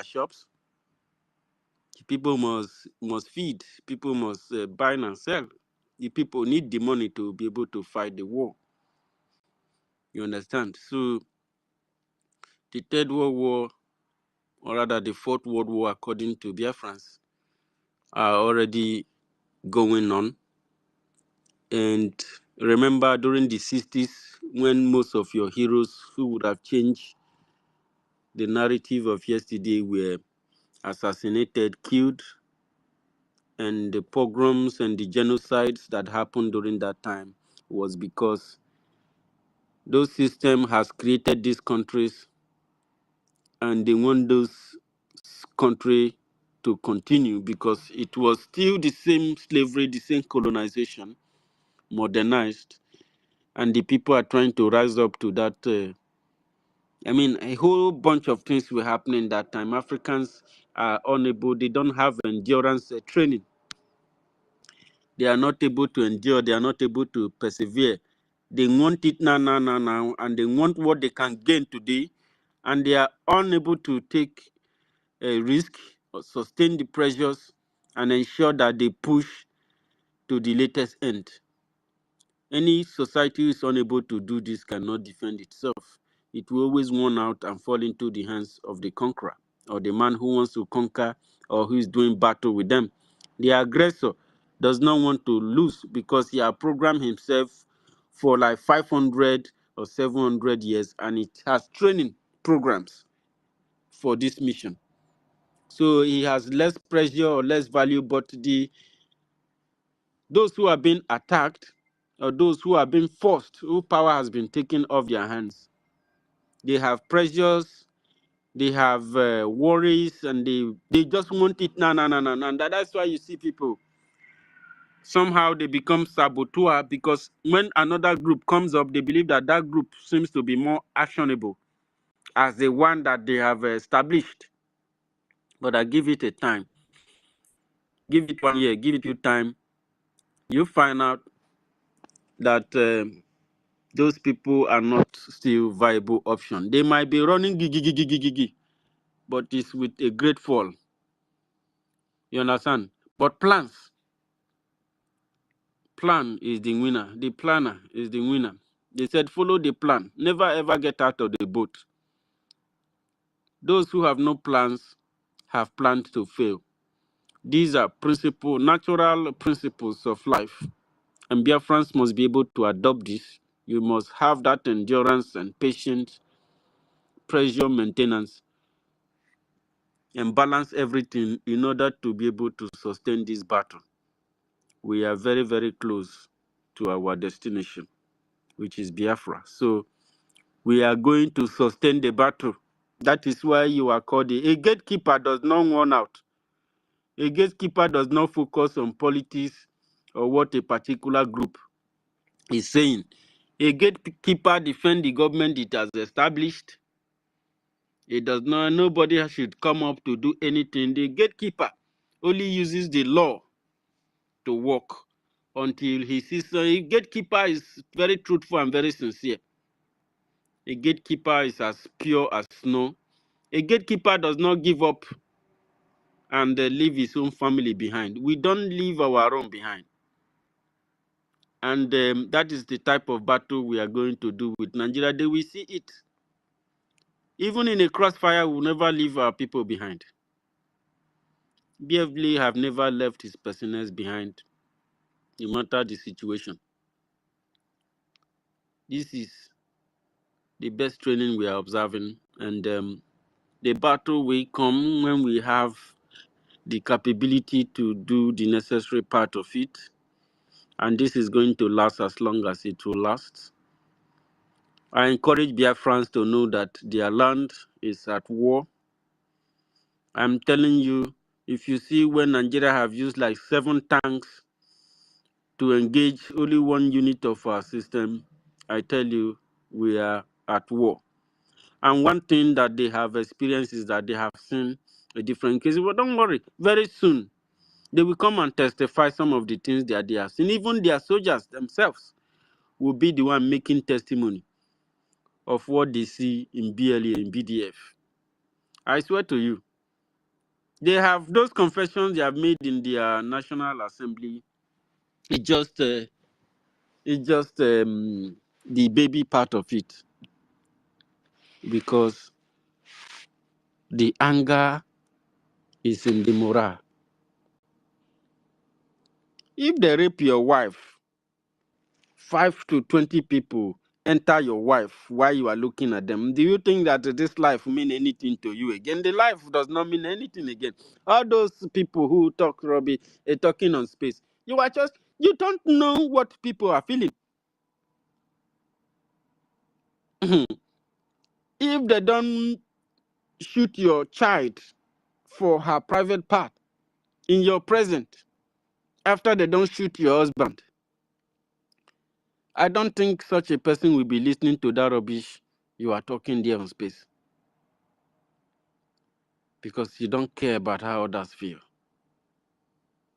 shops. People must feed. People must buy and sell. The people need the money to be able to fight the war. You understand? So the Third World War, or rather the Fourth World War, according to Biafrans, are already going on. And remember, during the 60s, when most of your heroes who would have changed the narrative of yesterday were assassinated, killed, and the pogroms and the genocides that happened during that time was because those systems has created these countries, and they want those country to continue because it was still the same slavery, the same colonization, modernized, and the people are trying to rise up to that. A whole bunch of things were happening that time. Africans are unable; they don't have endurance training. They are not able to endure. They are not able to persevere. They want it now, and they want what they can gain today, and they are unable to take a risk or sustain the pressures and ensure that they push to the latest end. Any society who is unable to do this cannot defend itself. It will always run out and fall into the hands of the conqueror or the man who wants to conquer or who is doing battle with them. The aggressor does not want to lose because he has programmed himself for like 500 or 700 years, and it has training programs for this mission. So he has less pressure or less value, but those who are being attacked or those who are being forced, who power has been taken off their hands, they have pressures, they have worries, and they just want it now. And that's why you see people, somehow they become saboteur because when another group comes up, they believe that that group seems to be more actionable as the one that they have established. But I give it a time. Give it 1 year, give it 2 time. You find out that those people are not still viable option. They might be running gigi, but it's with a great fall. You understand? But plan is the winner. The planner is the winner. They said follow the plan. Never ever get out of the boat. Those who have no plans have planned to fail. These are natural principles of life. And Biafrans must be able to adopt this. You must have that endurance and patience, pressure maintenance, and balance everything in order to be able to sustain this battle. We are very, very close to our destination, which is Biafra. So we are going to sustain the battle. That is why you are called a gatekeeper. Does not run out. A gatekeeper does not focus on politics or what a particular group is saying. A gatekeeper defends the government it has established. It does not. Nobody should come up to do anything. The gatekeeper only uses the law to work until he sees. A gatekeeper is very truthful and very sincere. A gatekeeper is as pure as snow. A gatekeeper does not give up and leave his own family behind. We don't leave our own behind. And that is the type of battle we are going to do with Nigeria. They will see it. Even in a crossfire, we will never leave our people behind. BFB have never left his personnel behind, no matter the situation. This is the best training we are observing, and the battle will come when we have the capability to do the necessary part of it, and this is going to last as long as it will last. I encourage Biafrans to know that their land is at war. I'm telling you, if you see when Nigeria have used like 7 tanks to engage only 1 unit of our system, I tell you, we are at war. And one thing that they have experienced is that they have seen a different case. But don't worry, very soon, they will come and testify some of the things that they have seen. Even their soldiers themselves will be the one making testimony of what they see in BLA and BDF. I swear to you, they have those confessions they have made in their National Assembly. It's just the baby part of it, because the anger is in the morale. If they rape your wife, 5 to 20 people enter your wife while you are looking at them, do you think that this life mean anything to you again? The life does not mean anything again. All those people who talk rubbish, talking on space, you don't know what people are feeling. If they don't shoot your child for her private part in your presence, after they don't shoot your husband, I don't think such a person will be listening to that rubbish you are talking there on space, because you don't care about how others feel.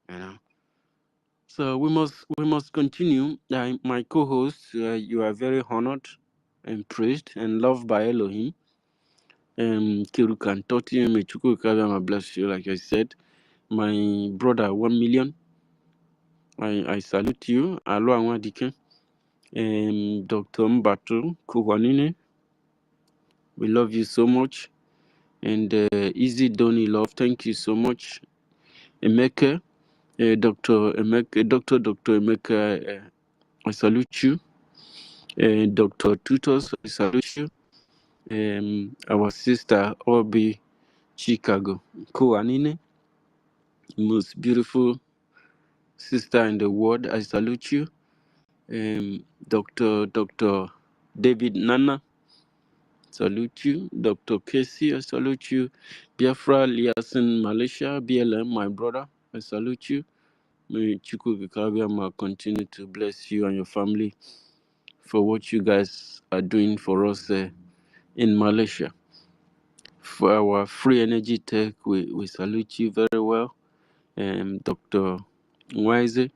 You know. So we must continue. My co-host, you are very honored and praised and loved by Elohim. Kirukan Toti Mechuku Kagama bless you, like I said. My brother 1 million. I salute you. Alo Anwadike. Dr. Mbatu Kuwanine. We love you so much. And Easy Donny Love, thank you so much. Emeka, Dr. Emeka, I salute you. Dr. Tutos, I salute you. Our sister Obi Chicago, Kuanine, most beautiful sister in the world, I salute you. Dr. David Nana, salute you. Dr. Casey, I salute you. Biafra Liason Malaysia, BLM, my brother, I salute you. May Chukwukabiyama continue to bless you and your family for what you guys are doing for us in Malaysia. For our free energy tech, we salute you very well. Dr. Wise,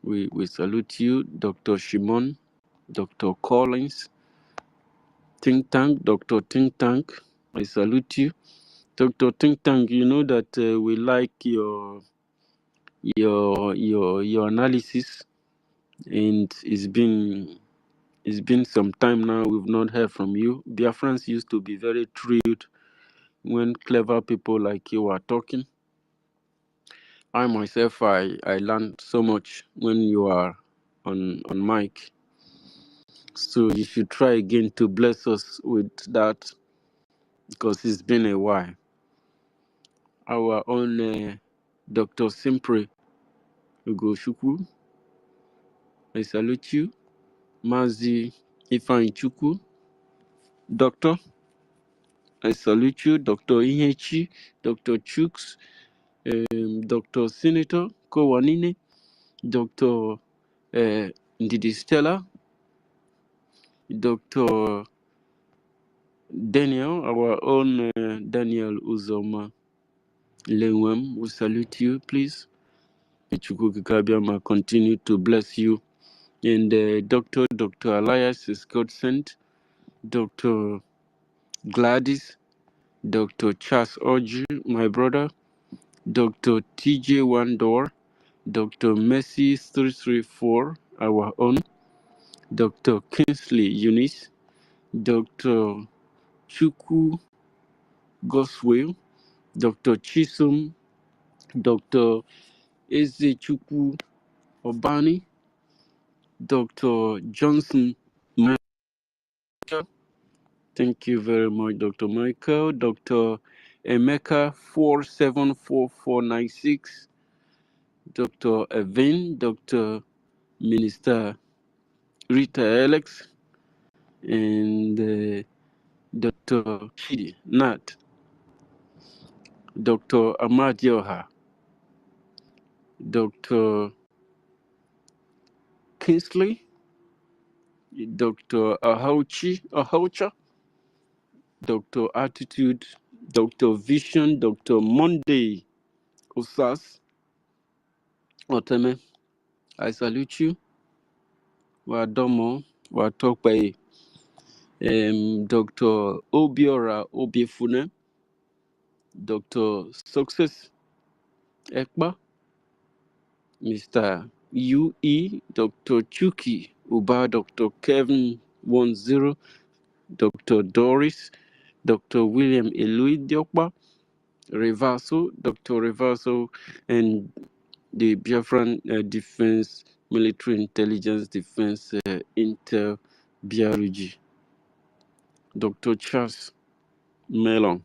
we salute you. Dr. Shimon, Dr. Collins, Think Tank, Dr. Think Tank, I salute you. Dr. Think Tank, you know that we like your analysis, and it's been some time now we've not heard from you. Biafrans used to be very thrilled when clever people like you are talking. I myself, I learned so much when you are on mic. So you should try again to bless us with that, because it's been a while. Our own Dr. Simpre Ugochukwu, I salute you. Mazi Ifeanyi Chukwu, Doctor, I salute you. Dr. Ihechi, Dr. Chooks, Dr. Senator Kowanine, Dr. Ndidi Stella, Dr. Daniel, our own Daniel Uzoma Lewem, we salute you, please. Chukwuka Kabiama continue to bless you. And Dr. Elias is God sent, Dr. Gladys, Dr. Charles Oji, my brother, Dr. TJ Wandor, Dr. Mercy 334, our own, Dr. Kingsley Eunice, Dr. Chukwu Goswell, Dr. Chisum, Dr. Ezechukwu Obani, Dr. Johnson Michael. Thank you very much, Dr. Michael. Dr. Emeka 474496, Dr. Evin, Dr. Minister Rita Alex, and Dr. Chidi Nat, Dr. Ahmad Yoha, Dr. Kingsley, Dr. Ahaucha, Dr. Attitude, Dr. Vision, Dr. Monday Osas Oteme. I salute you. Wadomo, Watokpe, Dr. Obiora Obiefune, Dr. Success Ekpa, Mr. UE, Dr. Chuki Uba, Dr. Kevin 10, Dr. Doris, Dr. William Elui Diokpa, Reverso, Dr. Reverso, and the Biafran Defense, Military Intelligence Defense Intel BRGIE, Dr. Charles Melon,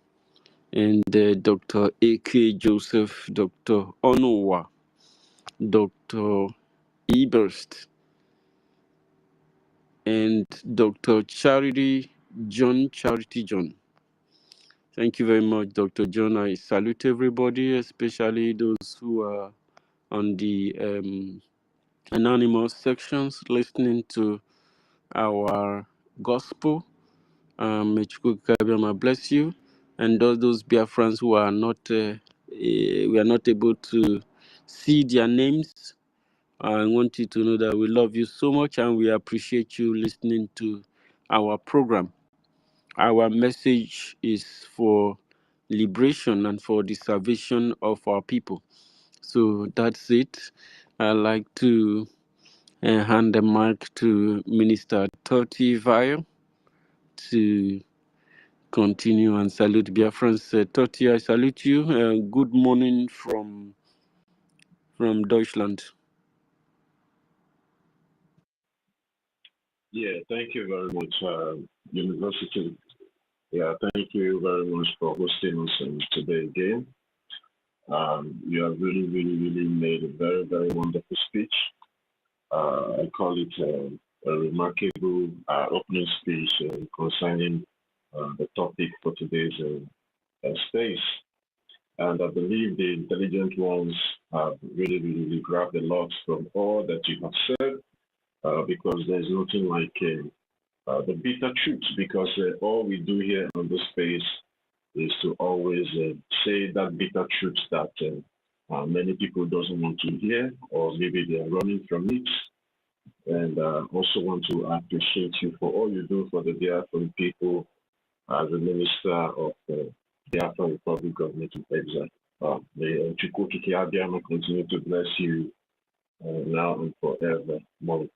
and Dr. A.K. Joseph, Dr. Onowa, Dr. Eberst, and Dr. Charity John. Thank you very much, Dr. John. I salute everybody, especially those who are on the anonymous sections listening to our gospel. May Chukwuka Kabiyama bless you. And those Biafrans who are not, we are not able to see their names, I want you to know that we love you so much and we appreciate you listening to our program. Our message is for liberation and for the salvation of our people. So that's it. I'd like to hand the mic to Minister Toti Vile to continue and salute Biafrans. Toti, I salute you. Good morning from Deutschland. Yeah, thank you very much, University. Yeah, thank you very much for hosting us today again. You have really made a very, very wonderful speech. I call it a remarkable opening speech concerning the topic for today's space. And I believe the intelligent ones have really grabbed a lot from all that you have said, because there's nothing like the bitter truth, because all we do here on this space is to always say that bitter truth that many people doesn't want to hear, or maybe they are running from it. And also want to appreciate you for all you do for the Biafran people as a minister of the Biafran Republic Government of Exile. May Chukwuka Kabiyama continue to bless you now and forevermore.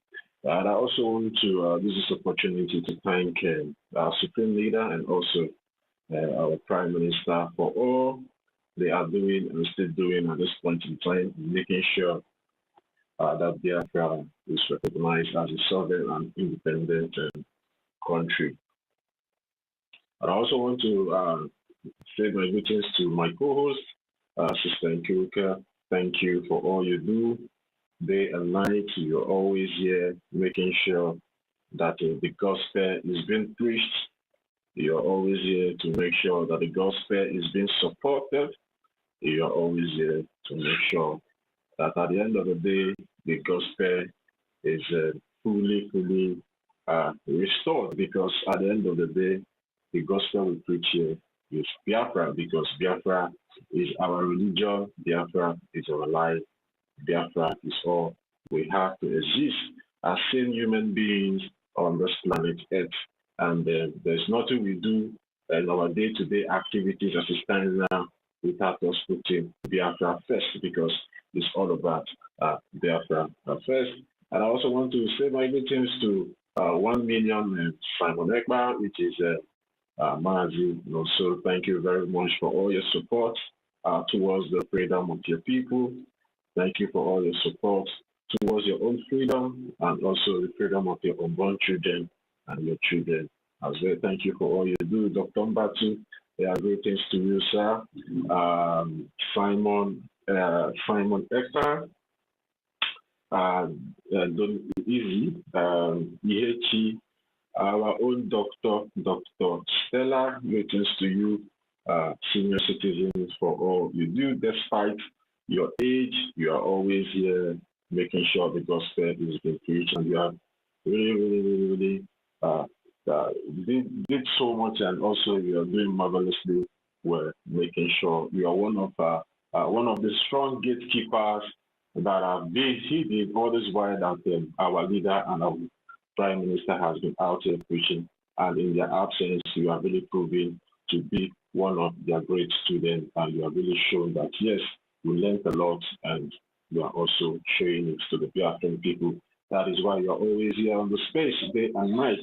And I also want to use this opportunity to thank our Supreme Leader and also our Prime Minister for all they are doing and still doing at this point in time, making sure that Biafra is recognized as a sovereign and independent country. And I also want to say my greetings to my co-host, Sister Nkiruka. Thank you for all you do. Day and night, you're always here making sure that the gospel is being preached You're always here to make sure that the gospel is being supported. You're always here to make sure that at the end of the day, the gospel is fully restored, because at the end of the day, the gospel we preach here is Biafra, because Biafra is our religion, Biafra is our life, Biafra is all we have to exist as same human beings on this planet Earth. And there's nothing we do in our day-to-day activities as it stands now without us putting Biafra first, because it's all about Biafra first. And I also want to say my greetings to 1 million Simon Ekba, which is Mazi. So thank you very much for all your support towards the freedom of your people. Thank you for all your support towards your own freedom and also the freedom of your unborn children and your children as well. Thank you for all you do. Dr. Mbatu, greetings to you, sir. Simon Ekpa, Easy, Ihechi, our own Dr. Stella, greetings to you, senior citizens, for all you do. Despite your age, you are always here making sure the gospel is being preached, and you are really did so much, and also you are doing marvelously well, making sure you are one of the strong gatekeepers that have been hidden all this while that our leader and our Prime Minister has been out here preaching, and in their absence, you are really proving to be one of their great students, and you have really shown that yes, you learned a lot, and you are also showing it to the Biafran people. That is why you are always here on the space day and night,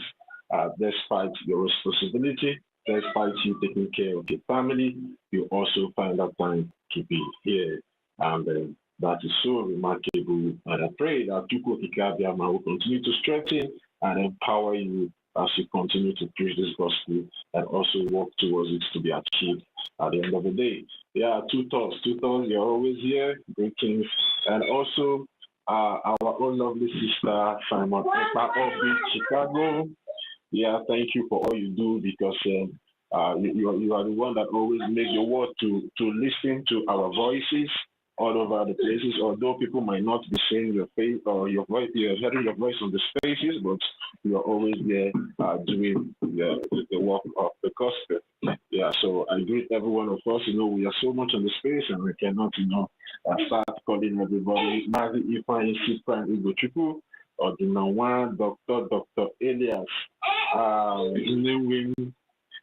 despite your responsibility, despite you taking care of your family, you also find that time to be here, and that is so remarkable. And I pray that EFIK-IBIBIO will continue to strengthen and empower you as you continue to preach this gospel and also work towards it to be achieved at the end of the day. Yeah, two thoughts, you're always here, greetings. And also our own lovely sister, Simon Ekpa of Chicago. Yeah, thank you for all you do, because you are the one that always make the word to listen to our voices all over the places, although people might not be saying your face or your voice, you're hearing your voice on the spaces, but you are always there doing the work of the gospel. Yeah, so I greet every one of us. We are so much on the space, and we cannot, start calling everybody Mazi Ifeanyi Sikran Igbo Chukwu or the Nawan Dr. Elias.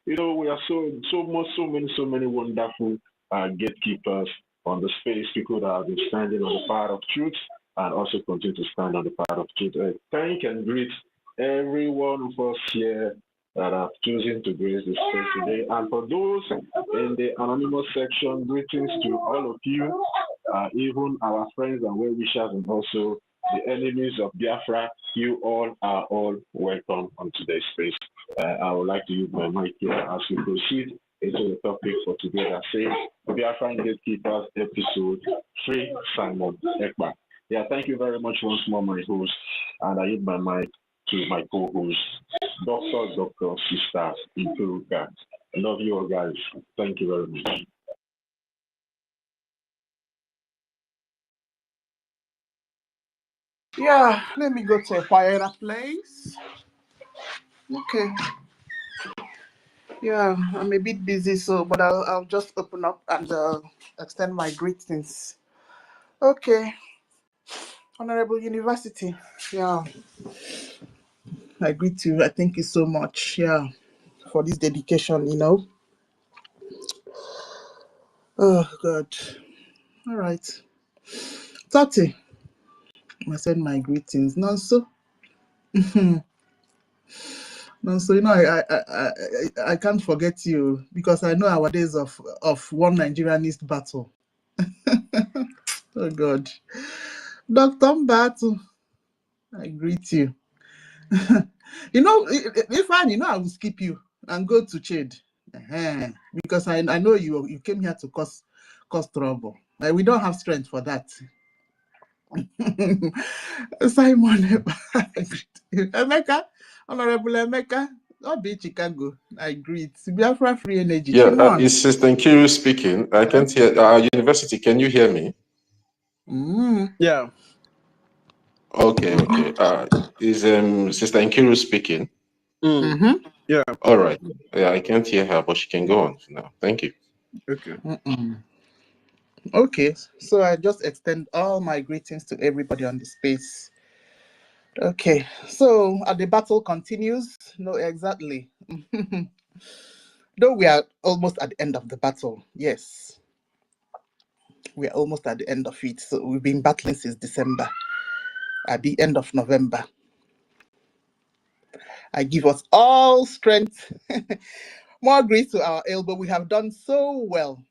We are so many wonderful gatekeepers on the space, people that have been standing on the path of truth and also continue to stand on the path of truth. Thank and greet every one of us here that have chosen to grace this space today. And for those in the anonymous section, greetings to all of you, even our friends and well-wishers, and also the enemies of Biafra. You all are all welcome on today's space. I would like to use my mic here as we proceed into the topic for today that says Biafran Gatekeepers episode 3, Simon Ekpa. Yeah, thank you very much once more, my host, and I use my mic to my co-host, Dr. Sister Iperuka. I love you all, guys. Thank you very much. Yeah, let me go to a quieter place. Okay. Yeah, I'm a bit busy, but I'll just open up and extend my greetings. Okay. Honorable University. Yeah. I greet you. I thank you so much. Yeah. For this dedication, Oh, God. All right. 30. I send my greetings. Nonso. Nonso, I can't forget you, because I know our days of one Nigerianist battle. Oh, God. Dr. Mbatu, I greet you. If I will skip you and go to Chad. Because I know you came here to cause trouble. We don't have strength for that. Simon, Emeka, Honorable Emeka, Not be Chicago. I agree. It's Biafra Free Energy. Yeah, Chimon. it's Sister Nkiru speaking. I can't hear. University, can you hear me? Yeah. Okay. Is Sister Nkiru speaking? Yeah. All right. Yeah, I can't hear her, but she can go on now. Thank you. Okay. Okay, so I just extend all my greetings to everybody on the space. Okay, so the battle continues. No, exactly. Though we are almost at the end of the battle. Yes, we are almost at the end of it. So we've been battling since December. At the end of November, I give us all strength. More grace to our elbow. We have done so well.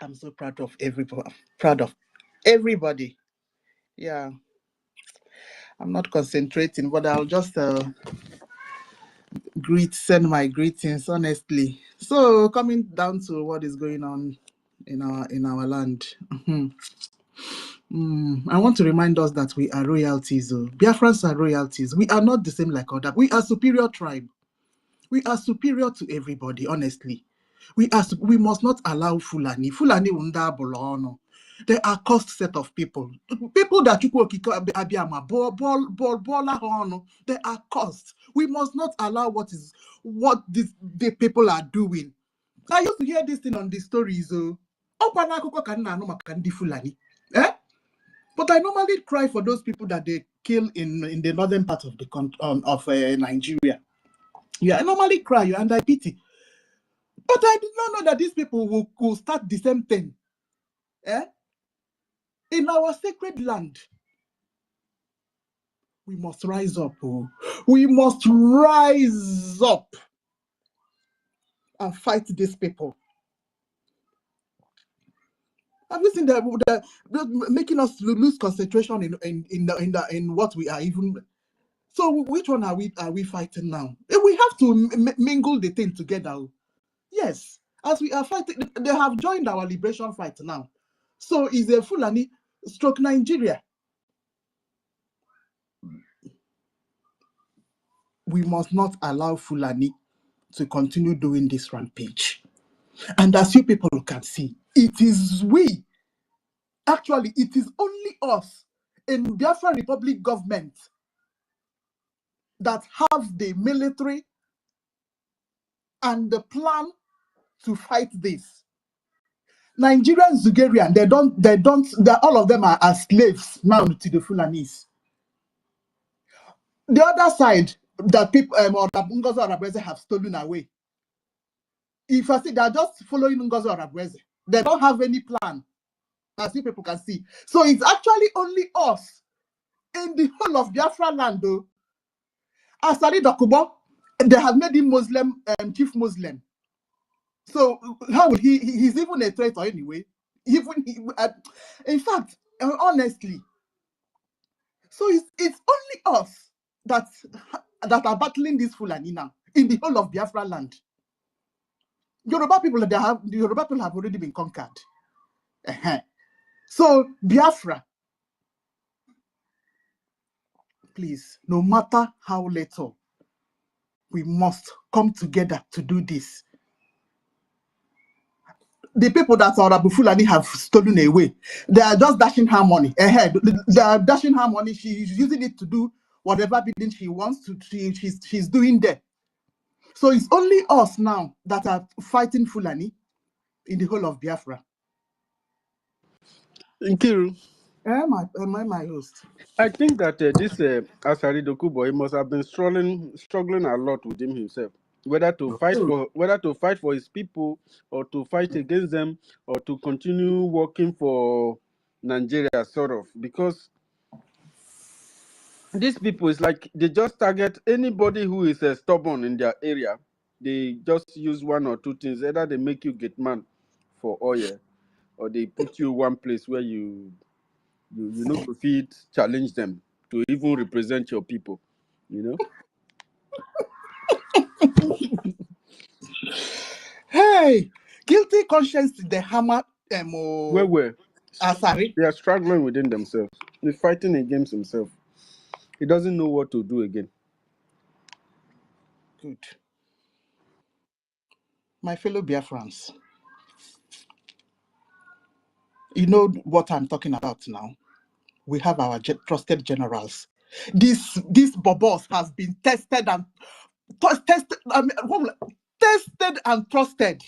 I'm so proud of everybody. Proud of everybody. Yeah, I'm not concentrating, but I'll just send my greetings honestly. So coming down to what is going on in our land. I want to remind us that we are royalties. Biafrans are royalties. We are not the same like other. We are superior tribe. We are superior to everybody, honestly. We must not allow Fulani. Fulani unda bolono. They are cost set of people. People that you abiyama bola hono. They are cost. We must not allow what the people are doing. I used to hear this thing on the stories. Fulani. But I normally cry for those people that they kill in the northern part of the Nigeria. Yeah, I normally cry and I pity. But I did not know that these people will start the same thing. In our sacred land, we must rise up. We must rise up and fight these people. Have you seen the making us lose concentration in what we are even? So which one are we fighting now? We have to mingle the thing together. Yes, as we are fighting, they have joined our liberation fight now. So is a Fulani stroke Nigeria. We must not allow Fulani to continue doing this rampage. And as you people can see, it is only us in Biafra Republic government that have the military and the plan to fight this. Nigerian Zugarian, all of them are slaves now to the Fulanis. The other side that people or Ngozi Arabweze have stolen away. If I see they are just following Ngozi Arabweze, they don't have any plan, as you people can see. So it's actually only us in the whole of Biafra land, though. Asari Dokubo, they have made him Muslim, chief Muslim. So how will he's even a traitor anyway. In fact, honestly, so it's only us that are battling this Fulani now in the whole of Biafra land. Yoruba people have already been conquered. So Biafra, please, no matter how little, we must come together to do this. The people that Arabu Fulani have stolen away, they are just dashing her money ahead. They are dashing her money. She's using it to do whatever bidding she wants to. She's doing there. So it's only us now that are fighting Fulani in the whole of Biafra. Nkiru. Am I my host? I think that this Asari Dokubo, he must have been struggling a lot with him himself. Whether to fight for his people, or to fight against them, or to continue working for Nigeria, sort of. Because these people is like they just target anybody who is stubborn in their area. They just use one or two things. Either they make you get man for oil, or they put you one place where you know to feed challenge them to even represent your people, you know. Hey, guilty conscience, the hammer. Where Asari. they are struggling within themselves. He's fighting against himself. He doesn't know what to do again. Good. My fellow Biafrans, you know what I'm talking about now. We have our trusted generals. This bobos has been tested and tested. I mean, tested and trusted.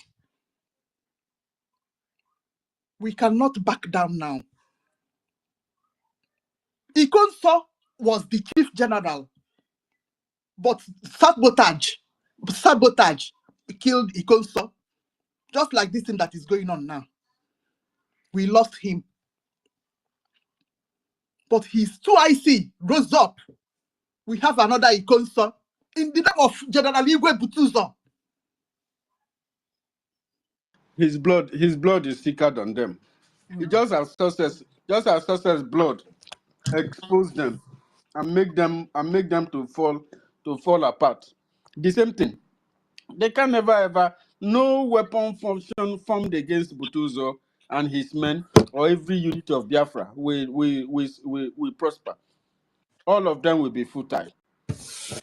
We cannot back down now. Ikonso was the chief general, but sabotage killed Ikonso. Just like this thing that is going on now. We lost him. But his 2IC rose up. We have another Ikonso in the name of General Igwe Butuzo. His blood is thicker than them. It just as success blood expose them and make them to fall apart. The same thing. They can never ever, no weapon function formed against Butuzo and his men or every unit of Biafra will prosper. All of them will be futile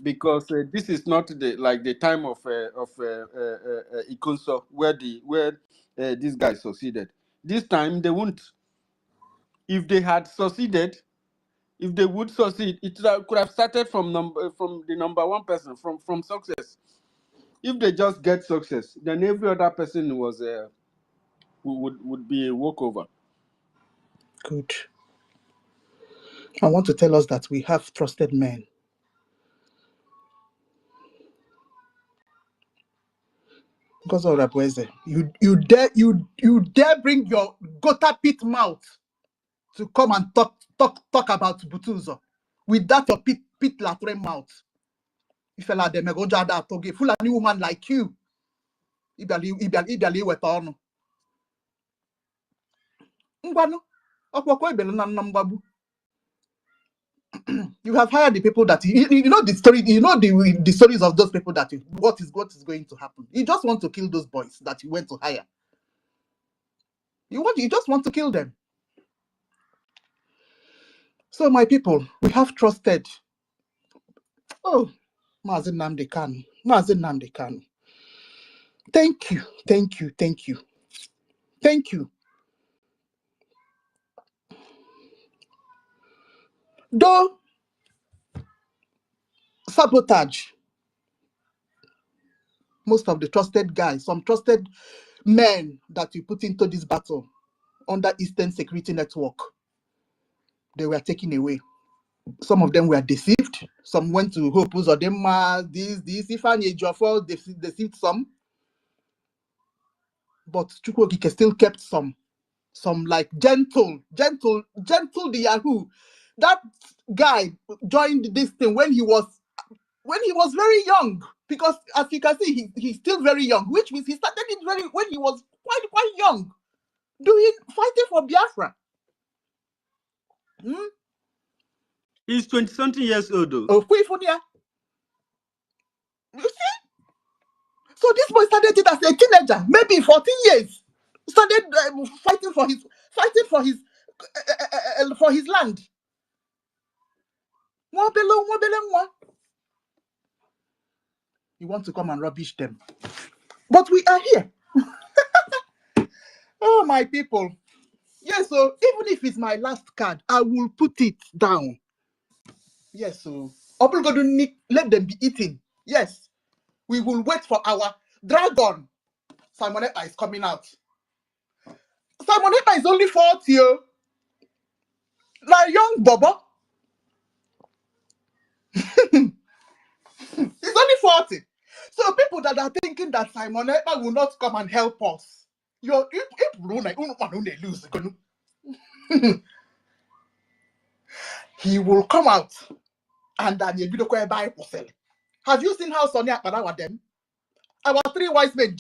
because this is not the time of Ikonso where these guys succeeded. This time they won't. If they had succeeded, if they would succeed, it could have started from the number one person from success. If they just get success, then every other person would be a walkover. Good. I want to tell us that we have trusted men. Because of Rabueze, you dare bring your gutter pit mouth to come and talk about Butuzo with that your pit latre mouth. If you like the OGOJA that toge Fulani woman like you, ibali wetono. Ngwanu, okwoko ibele na nambabu. You have hired the people that you know the story. You know the stories of those people that what is going to happen. You just want to kill those boys that you went to hire. You just want to kill them. So my people, we have trusted. Oh, Mazi Nnamdi Kanu. Thank you. Though sabotage most of the trusted guys, some trusted men that you put into this battle under Eastern Security Network, they were taken away. Some of them were deceived. Some went to Hope Uzodinma, this, Ifeanyi Ejiofor, deceived some. But Chukwuokike still kept some like gentle the Yahoo. That guy joined this thing when he was very young, because as you can see, he's still very young, which means he started it when he was quite young, fighting for Biafra. He's 20-something years old, though. Oh, you see? So this boy started it as a teenager, maybe 14 years. Started fighting for his land. You want to come and rubbish them. But we are here. Oh, my people. Yes, so even if it's my last card, I will put it down. Yes, so let them be eaten. Yes, we will wait for our dragon. Simon Ekpa is coming out. Simon Ekpa is only 40. Like young Bobo. He's only 40. So people that are thinking that Simon Ekpa will not come and help us, he will come out and then he'll be the Bible selling. Have you seen how Sonia Akparawa them? Our three wise men,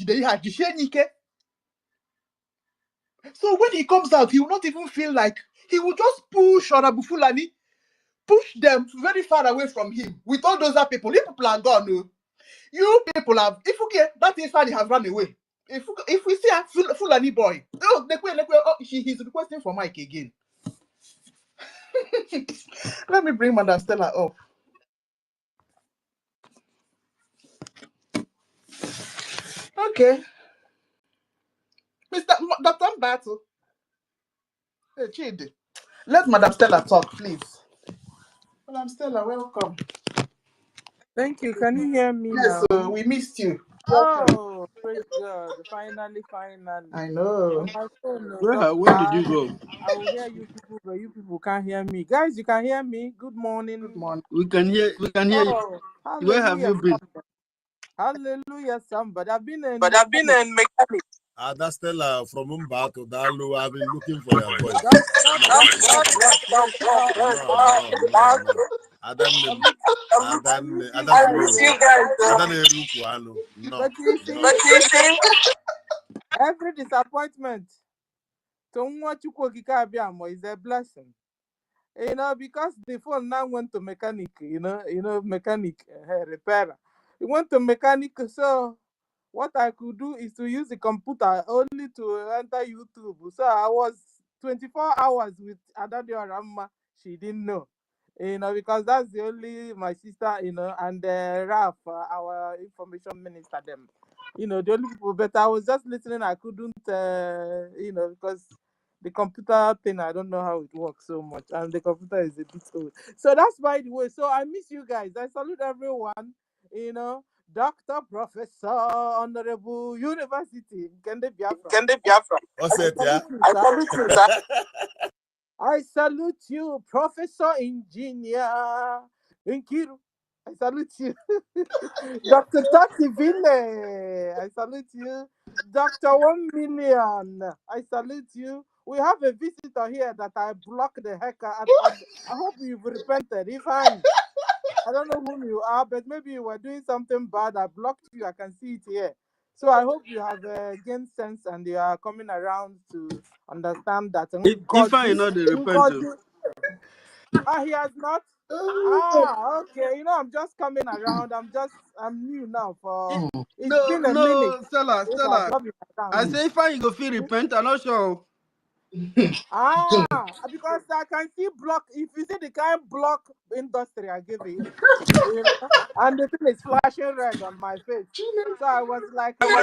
so when he comes out, he will not even feel like, he will just push Honorable Fulani, push them very far away from him. With all those other people, if people are gone, no. You people have, if you get that Ifeanyi has run away. If we see a Fulani boy, he's requesting for Mike again. Let me bring Madam Stella up. Okay. Dr. Mbattle. Hey, Chidi. Let Madam Stella talk, please. Madam Stella, welcome. Thank you. Can you hear me Yes, now? we missed you. Welcome. Oh, praise God. Finally. I know. My phone Where did you dropped. go? I will hear you people, but you people can't hear me. Guys, you can hear me. Good Good morning. morning. We can hear you. Oh, Where have hallelujah. you been? Hallelujah, somebody. I've been in But I've been mechanic. in mechanic. That's Stella from Umba to Dalu. I've been looking for your voice. No. I don't miss you guys. No. But you see, every disappointment to what you is a blessing. Because the phone now went to mechanic, mechanic, repairer. It went to mechanic, so what I could do is to use the computer only to enter YouTube. So I was 24 hours with Adadio Ramma. She didn't know, because that's the only my sister, and Raf, our information minister, them, the only people. But I was just listening. I couldn't, because the computer thing, I don't know how it works so much, and the computer is a bit old. So that's by the way. So I miss you guys. I salute everyone. Doctor, Professor, Honorable University, Kende Biafra. Kende Biafra. What's it, yeah? I salute you, sir. I salute you, Professor Engineer Nkiru. I salute you. Dr. Tati Ville. I salute you. Dr. 1 Million. I salute you. We have a visitor here that I blocked the heck out. I hope you've repented. If I don't know whom you are, but maybe you were doing something bad. I blocked you. I can see it here. So I hope you have gained sense and you are coming around to understand that. If I know the repent. He has not. Okay. I'm just coming around. I'm new now. It's been a minute. No, Stella. I say if I go feel repent, I'm not sure. Because I can see block. If you see the kind of block industry I give it, and the thing is flashing red on my face. So I was like, Hey, so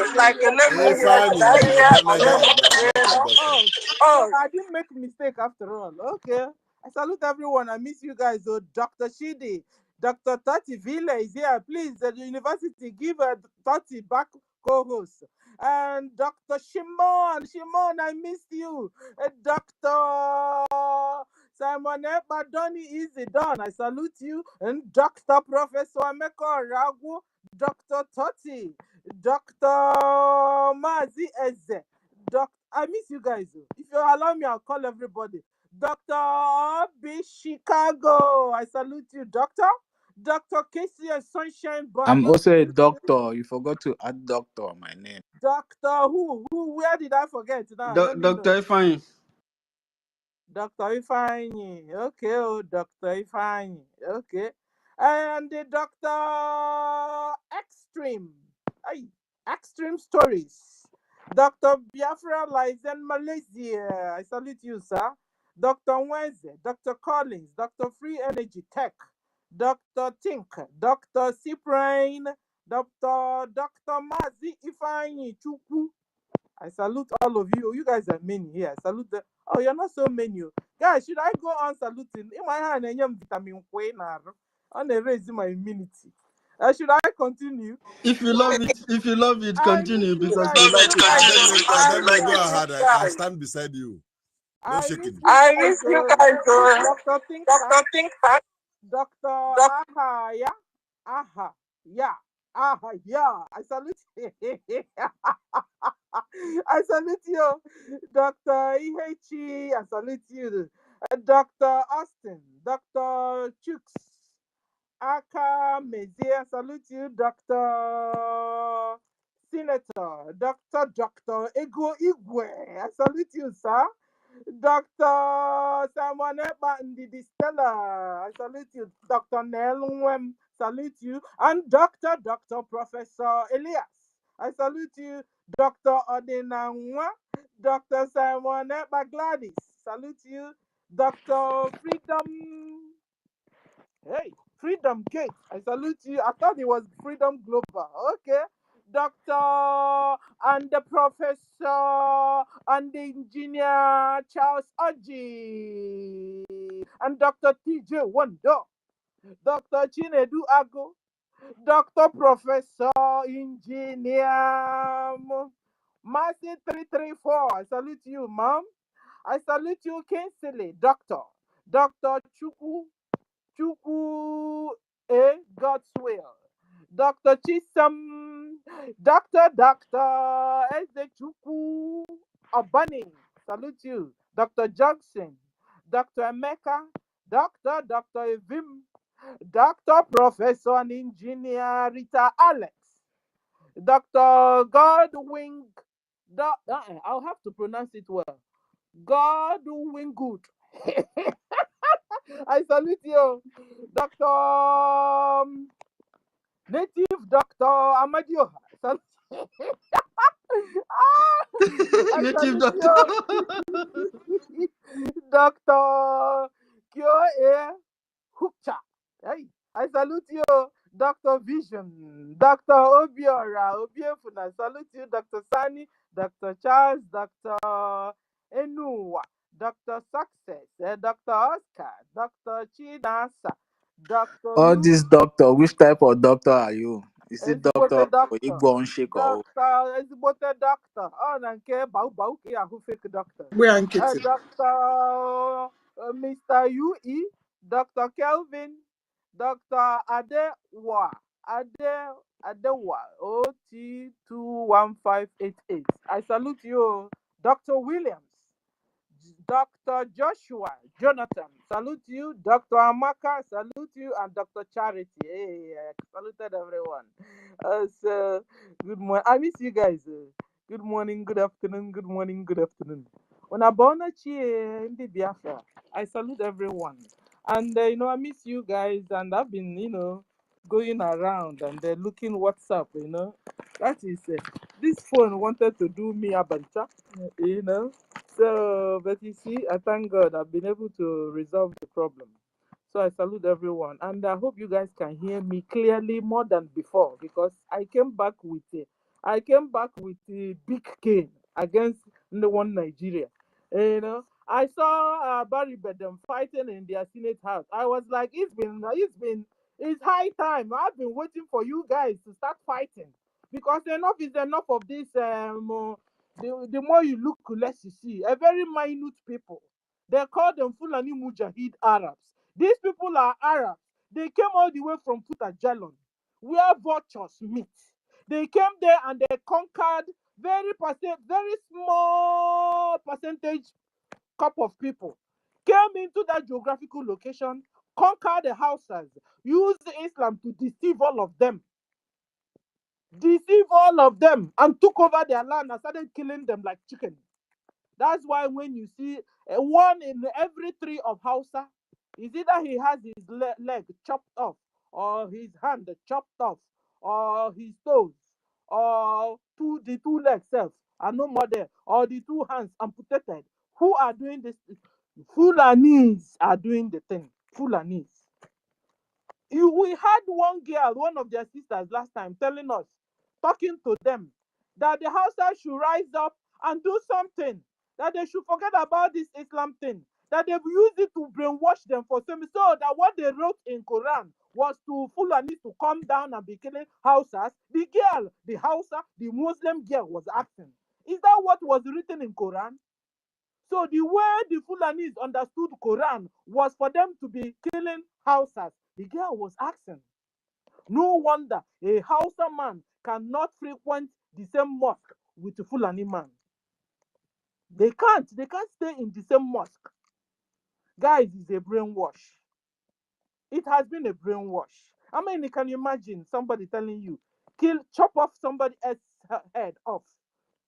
I didn't make a mistake after all. Okay. I salute everyone. I miss you guys. So Dr. Shidi, Dr. Tati Ville is here. Please, the university, give Tati back co-host. And Dr. Shimon, I missed you. Dr. Simon Badoni Easy Done. I salute you. And Dr. Professor Ameko Ragu, Dr. Toti, Dr. Mazi Eze. I miss you guys. If you allow me, I'll call everybody. Dr. B. Chicago. I salute you, Doctor. Dr. Casey and Sunshine Bun. I'm also a doctor. You forgot to add doctor on my name. Doctor who? Where did I forget? Now, Dr. Ifeanyi. Dr. Ifeanyi. Okay, Dr. Ifeanyi. Okay. And the Dr. Extreme. Extreme Stories. Dr. Biafra lies in Malaysia. I salute you, sir. Dr. Wenze, Dr. Collins, Dr. Free Energy Tech, Dr. Tink, Dr. Cyprian, Dr. Mazi Ifeanyi Chukwu. I salute all of you. You guys are many here. I salute them. Oh, you're not so many. Guys, should I go on saluting? In my hand, I am vitamin K now. On raise my immunity. Should I continue? If you love it, continue because we like it. Go ahead. I stand beside you. No shaking. I miss you guys. Dr. Think Dr. Aha, yeah. Aha, yeah. Aha, yeah. I salute you. I salute you. Dr. Ihechi, I salute you. Dr. Austin, Dr. Chooks, Aka Mezie, I salute you. Dr. Senator, Dr. Ego Igwe, I salute you, sir. Dr. Simon Ndidi Stella, I salute you. Dr. Nelwem, salute you. And Dr. Professor Elias, I salute you. Dr. Odinanwa, Dr. Simon Gladys, salute you. Dr. Freedom Gate, I salute you. I thought it was Freedom Global. Okay. Doctor and the Professor and the Engineer Charles Oji and Dr. TJ Wonder, Dr. Chinedu Ago, Dr. Professor Engineer Mercy 334. I salute you, Mom. I salute you, Kinsley, Dr. Chuku A. God's will. Dr. Chisam, Dr. S. Chuku Abani. Salute you. Dr. Johnson, Dr. Emeka, Dr. Evim, Dr. Professor and Engineer Rita Alex, Dr. Godwin. I'll have to pronounce it well. Godwin Good. I salute you, Dr. Native Dr. Amadio. I Native salute doctor. you, Dr. Kyo A. Hukcha. Hey, I salute you, Dr. Vision, Dr. Obiora, Obiefuna. Salute you, Dr. Sani, Dr. Charles, Dr. Enua, Dr. Success, Dr. Oscar, Dr. Chinasa, Dr. All Lu, this doctor, which type of doctor are you? Is it doctor Ezigbote doctor, Igbo Shake or Ezigbote doctor, ọ na nke bau ka ya ahụ fake doctor. Where nkịtị. Dr. Mr. UE, Dr. Kelvin, Dr. Adewa, OT21588. I salute you, Dr. Williams, Dr. Joshua Jonathan, salute you, Dr. Amaka, salute you, and Dr. Charity. Hey, I saluted everyone. So, good morning. I miss you guys. Good morning, good afternoon, good morning, good afternoon. On a bona in the Biafra, I salute everyone. And, I miss you guys, and I've been, going around and looking what's up, That is, this phone wanted to do me a bunch, you know. So, but you see, I thank God I've been able to resolve the problem. So I salute everyone, and I hope you guys can hear me clearly more than before because I came back with a big cane against the one Nigeria. I saw Barry Bedem fighting in their Senate House. I was like, it's high time. I've been waiting for you guys to start fighting because enough is enough of this. The more you look, less you see. A very minute people. They call them Fulani Mujahid Arabs. These people are Arabs. They came all the way from Futajalon, where vultures meet. They came there and they conquered very small percentage cup of people. Came into that geographical location, conquered the houses, used Islam to deceive all of them. And took over their land and started killing them like chicken. That's why when you see one in every three of Hausa, is either he has his leg chopped off, or his hand chopped off, or his toes, or the two legs self are no more there, or the two hands amputated. Who are doing this? Fulanis are doing the thing. Fulanis. We had one girl, one of their sisters last time, telling us, talking to them, that the Hausa should rise up and do something, that they should forget about this Islam thing, that they've used it to brainwash them for some, so that what they wrote in Quran was to Fulani to come down and be killing Hausas. The girl, the Hausa, the Muslim girl was asking, is that what was written in Quran? So the way the Fulanis understood Quran was for them to be killing Hausas. The girl was asking. No wonder a Hausa man cannot frequent the same mosque with a Fulani man. They can't stay in the same mosque. Guys, it's a brainwash. It has been a brainwash. I mean, you can imagine somebody telling you, chop off somebody else's head off,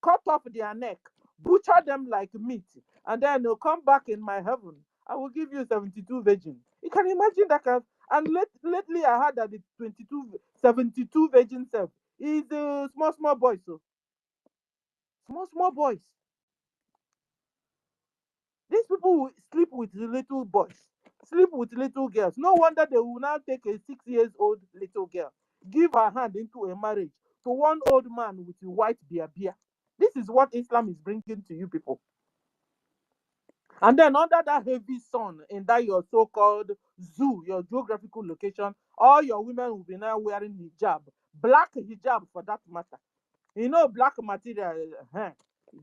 cut off their neck, butcher them like meat, and then they'll come back in my heaven. I will give you 72 virgin. You can imagine that kind. And lately I heard that the 72 virgin self is small boys. So small boys. These people will sleep with little boys, sleep with little girls. No wonder they will now take a 6 years old little girl, give her hand into a marriage, to one old man with a white beer. This is what Islam is bringing to you people. And then under that heavy sun, in that your so-called zoo, your geographical location, all your women will be now wearing hijab, black hijab for that matter. You know, black material,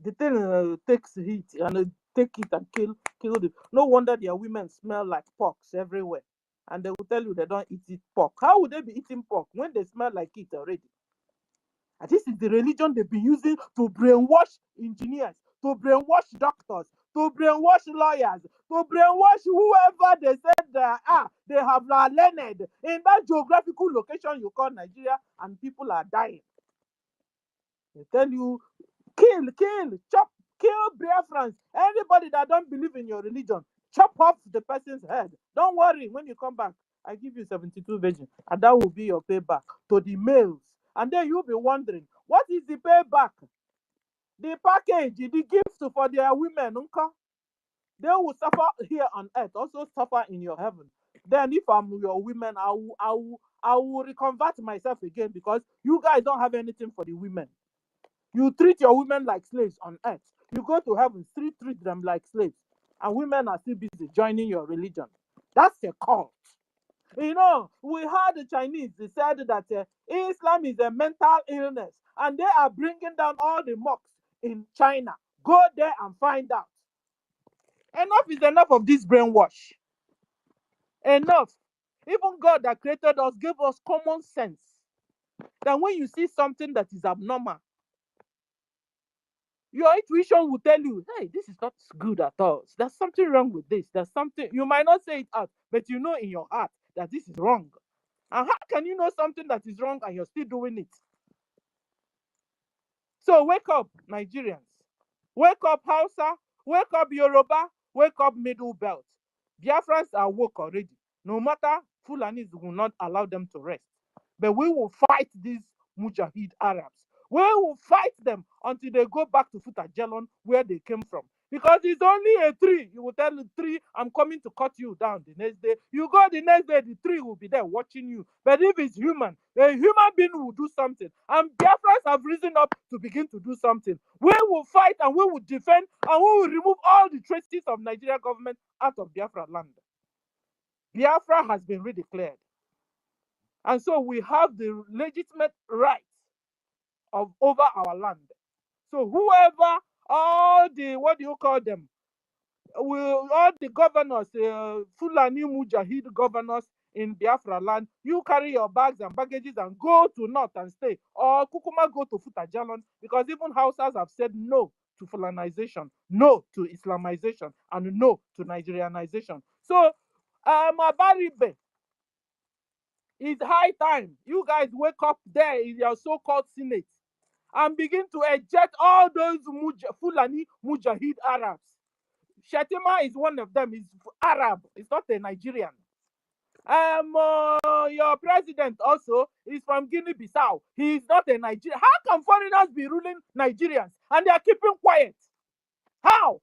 the thing takes heat and take it and kill it. No wonder their women smell like porks everywhere. And they will tell you they don't eat pork. How would they be eating pork when they smell like it already? And this is the religion they've been using to brainwash engineers, to brainwash doctors, to brainwash lawyers, to brainwash whoever they said they have learned in that geographical location you call Nigeria, and people are dying. They tell you, kill, chop, kill Biafrans. Anybody that don't believe in your religion, chop off the person's head. Don't worry, when you come back, I give you 72 virgins, and that will be your payback to the males. And then you'll be wondering, what is the payback? The package, the gift for their women, they will suffer here on earth, also suffer in your heaven. Then if I'm your women, I will reconvert myself again, because you guys don't have anything for the women. You treat your women like slaves on earth. You go to heaven, still treat them like slaves. And women are still busy joining your religion. That's a cult. You know, we heard the Chinese, they said that Islam is a mental illness, and they are bringing down all the mosques in China. Go there and find out. Enough is enough of this brainwash. Enough. Even God that created us gave us common sense. That when you see something that is abnormal, your intuition will tell you, hey, this is not good at all. There's something wrong with this. There's something, you might not say it out, but you know in your heart that this is wrong. And how can you know something that is wrong and you're still doing it? So wake up, Nigerians. Wake up, Hausa. Wake up, Yoruba. Wake up, Middle Belt. Biafrans are woke already. No matter, Fulanis will not allow them to rest. But we will fight these Mujahid Arabs. We will fight them until they go back to Futajalon, where they came from. Because it's only a tree. You will tell the tree, I'm coming to cut you down the next day. You go the next day, the tree will be there watching you. But if it's human, a human being will do something. And Biafrans have risen up to begin to do something. We will fight and we will defend and we will remove all the traces of Nigeria government out of Biafra land. Biafra has been redeclared. And so we have the legitimate right of over our land. So whoever, all the, what do you call them? All the governors, Fulani Mujahid governors in Biafra land, you carry your bags and baggages and go to North and stay. Or Kukuma go to Futajalon, because even Hausas have said no to Fulanization, no to Islamization, and no to Nigerianization. So, Abaribe, it's high time you guys wake up there in your so-called Senate and begin to eject all those Fulani Mujahid Arabs. Shetima is one of them. He's Arab. He's not a Nigerian. Your president also is from Guinea-Bissau. He is not a Nigerian. How can foreigners be ruling Nigerians and they are keeping quiet? How?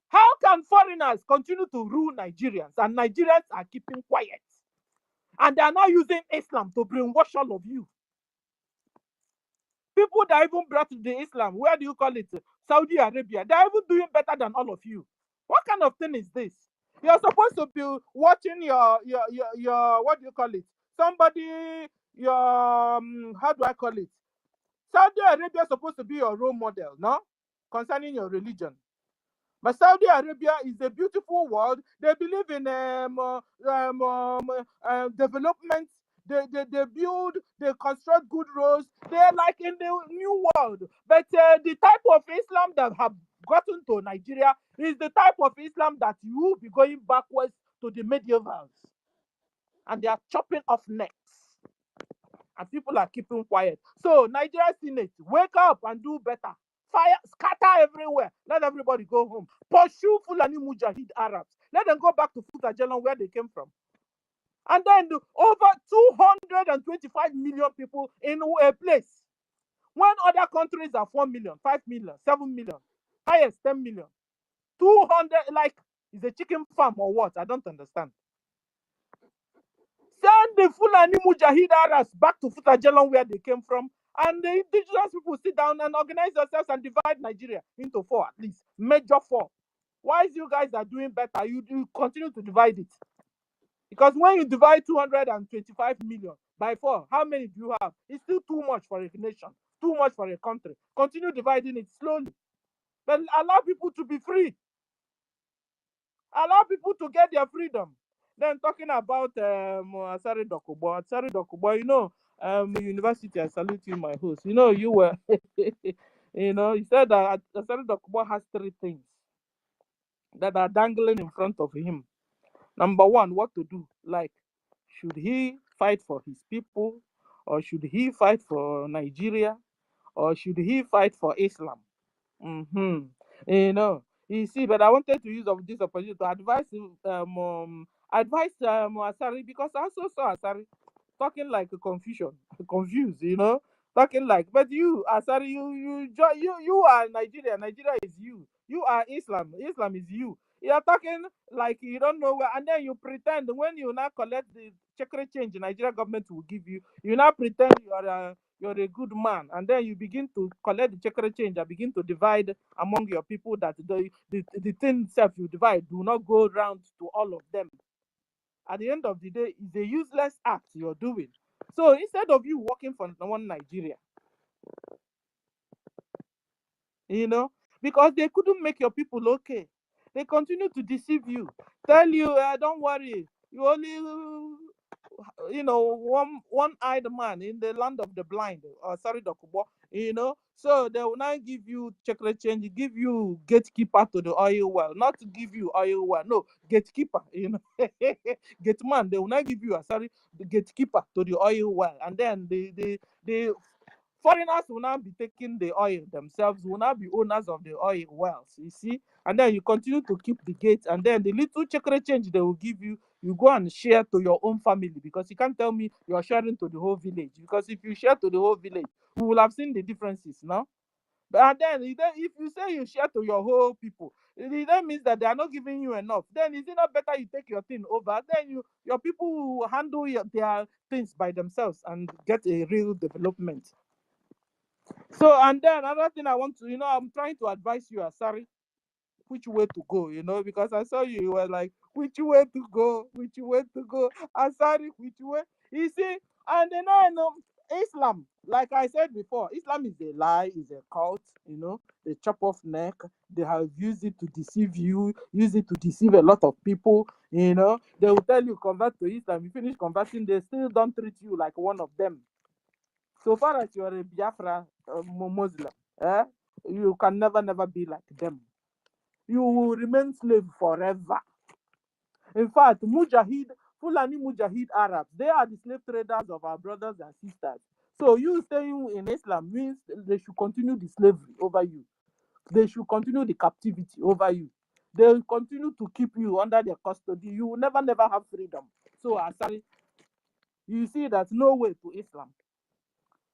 How can foreigners continue to rule Nigerians and Nigerians are keeping quiet? And they are now using Islam to brainwash all of you. People that even brought the Islam, where do you call it? Saudi Arabia. They are even doing better than all of you. What kind of thing is this? You're supposed to be watching your what do you call it? Somebody, your how do I call it? Saudi Arabia is supposed to be your role model, no? Concerning your religion. But Saudi Arabia is a beautiful world. They believe in development. They build, they construct good roads. They're like in the new world. But the type of Islam that have gotten to Nigeria is the type of Islam that you will be going backwards to the medievals. And they are chopping off necks. And people are keeping quiet. So, Nigeria Senate, wake up and do better. Fire, scatter everywhere. Let everybody go home. Pursue Fulani Mujahid Arabs. Let them go back to Futajalon where they came from. And then over 225 million people in a place. When other countries are 4 million, 5 million, 7 million, highest 10 million. 200, like, is a chicken farm or what? I don't understand. Say Send the Fulani Mujahid Arabs back to Futajalon where they came from, and the indigenous people sit down and organize themselves and divide Nigeria into 4 at least, major 4. Why is you guys are doing better? You continue to divide it. Because when you divide 225 million by 4, how many do you have? It's still too much for a nation, too much for a country. Continue dividing it slowly. But allow people to be free. Allow people to get their freedom. Then talking about Asari Dokubo, you know, university, I salute you, my host. You know, you were, you know, he said that Asari Dokubo has 3 things that are dangling in front of him. Number 1, what to do? Like, should he fight for his people, or should he fight for Nigeria, or should he fight for Islam? You know, you see, but I wanted to use of this opportunity to advise Asari, because I also saw Asari talking like a confusion, confused, you know, talking like, but you, Asari, you are Nigeria. Nigeria is you. You are Islam. Islam is you. You are talking like you don't know where, and then you pretend when you now collect the checker change the Nigeria government will give you, you now pretend you're a good man, and then you begin to collect the checker change and begin to divide among your people, that the thing self you divide do not go round to all of them. At the end of the day, it's a useless act you're doing. So instead of you working for one Nigeria, you know, because they couldn't make your people okay, they continue to deceive you, tell you, don't worry, you only, you know, one-eyed man in the land of the blind, or sorry, Dokubo, you know. So they will not give you check change, give you gatekeeper to the oil well, not to give you oil well, no, gatekeeper, you know. Gate man, they will not give you the gatekeeper to the oil well, and then the foreigners will now be taking the oil themselves, will now be owners of the oil wells, you see. And then you continue to keep the gate, and then the little checker change they will give you, you go and share to your own family, because you can't tell me you're sharing to the whole village, because if you share to the whole village, we will have seen the differences now. But then if you say you share to your whole people, that means that they are not giving you enough. Then is it not better you take your thing over? Then your people will handle their things by themselves and get a real development. So, and then another thing I want to, you know, I'm trying to advise you, Asari, which way to go, you know, because I saw you were like, which way to go, which way to go, Asari, which way? You see, and then I know Islam, like I said before, Islam is a lie, is a cult, you know, they chop off neck, they have used it to deceive you, use it to deceive a lot of people, you know, they will tell you convert to Islam, you finish converting, they still don't treat you like one of them. So far as you are a Biafra Muslim, you can never be like them. You will remain slave forever. In fact, Fulani Mujahid Arabs, they are the slave traders of our brothers and sisters. So you staying in Islam means they should continue the slavery over you. They should continue the captivity over you. They will continue to keep you under their custody. You will never have freedom. So, Asari, you see that no way to Islam.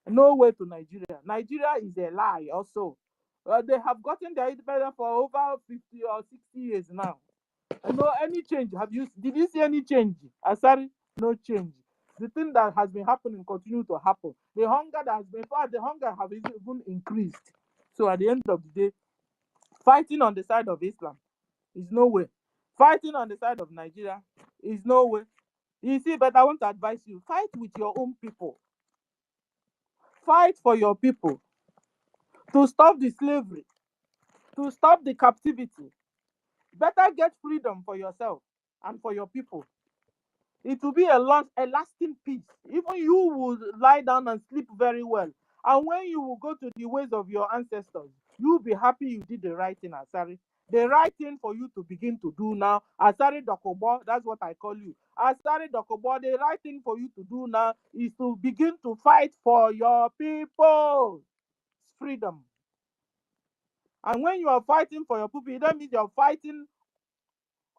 No way to Nigeria. Nigeria is a lie also. They have gotten their independence for over 50 or 60 years now. No, any change? Did you see any change? Asari, no change. The thing that has been happening continue to happen. The hunger that has been fought, the hunger have even increased. So at the end of the day, fighting on the side of Islam is no way. Fighting on the side of Nigeria is no way. You see, but I want to advise you, fight with your own people. Fight for your people to stop the slavery, to stop the captivity. Better get freedom for yourself and for your people. It will be a lasting peace. Even you will lie down and sleep very well. And when you will go to the ways of your ancestors, you will be happy you did the right thing, Asari. The right thing for you to begin to do now, Asari Dokobo, that's what I call you. Asari Dokobo, the right thing for you to do now is to begin to fight for your people's freedom. And when you are fighting for your people, that means you're fighting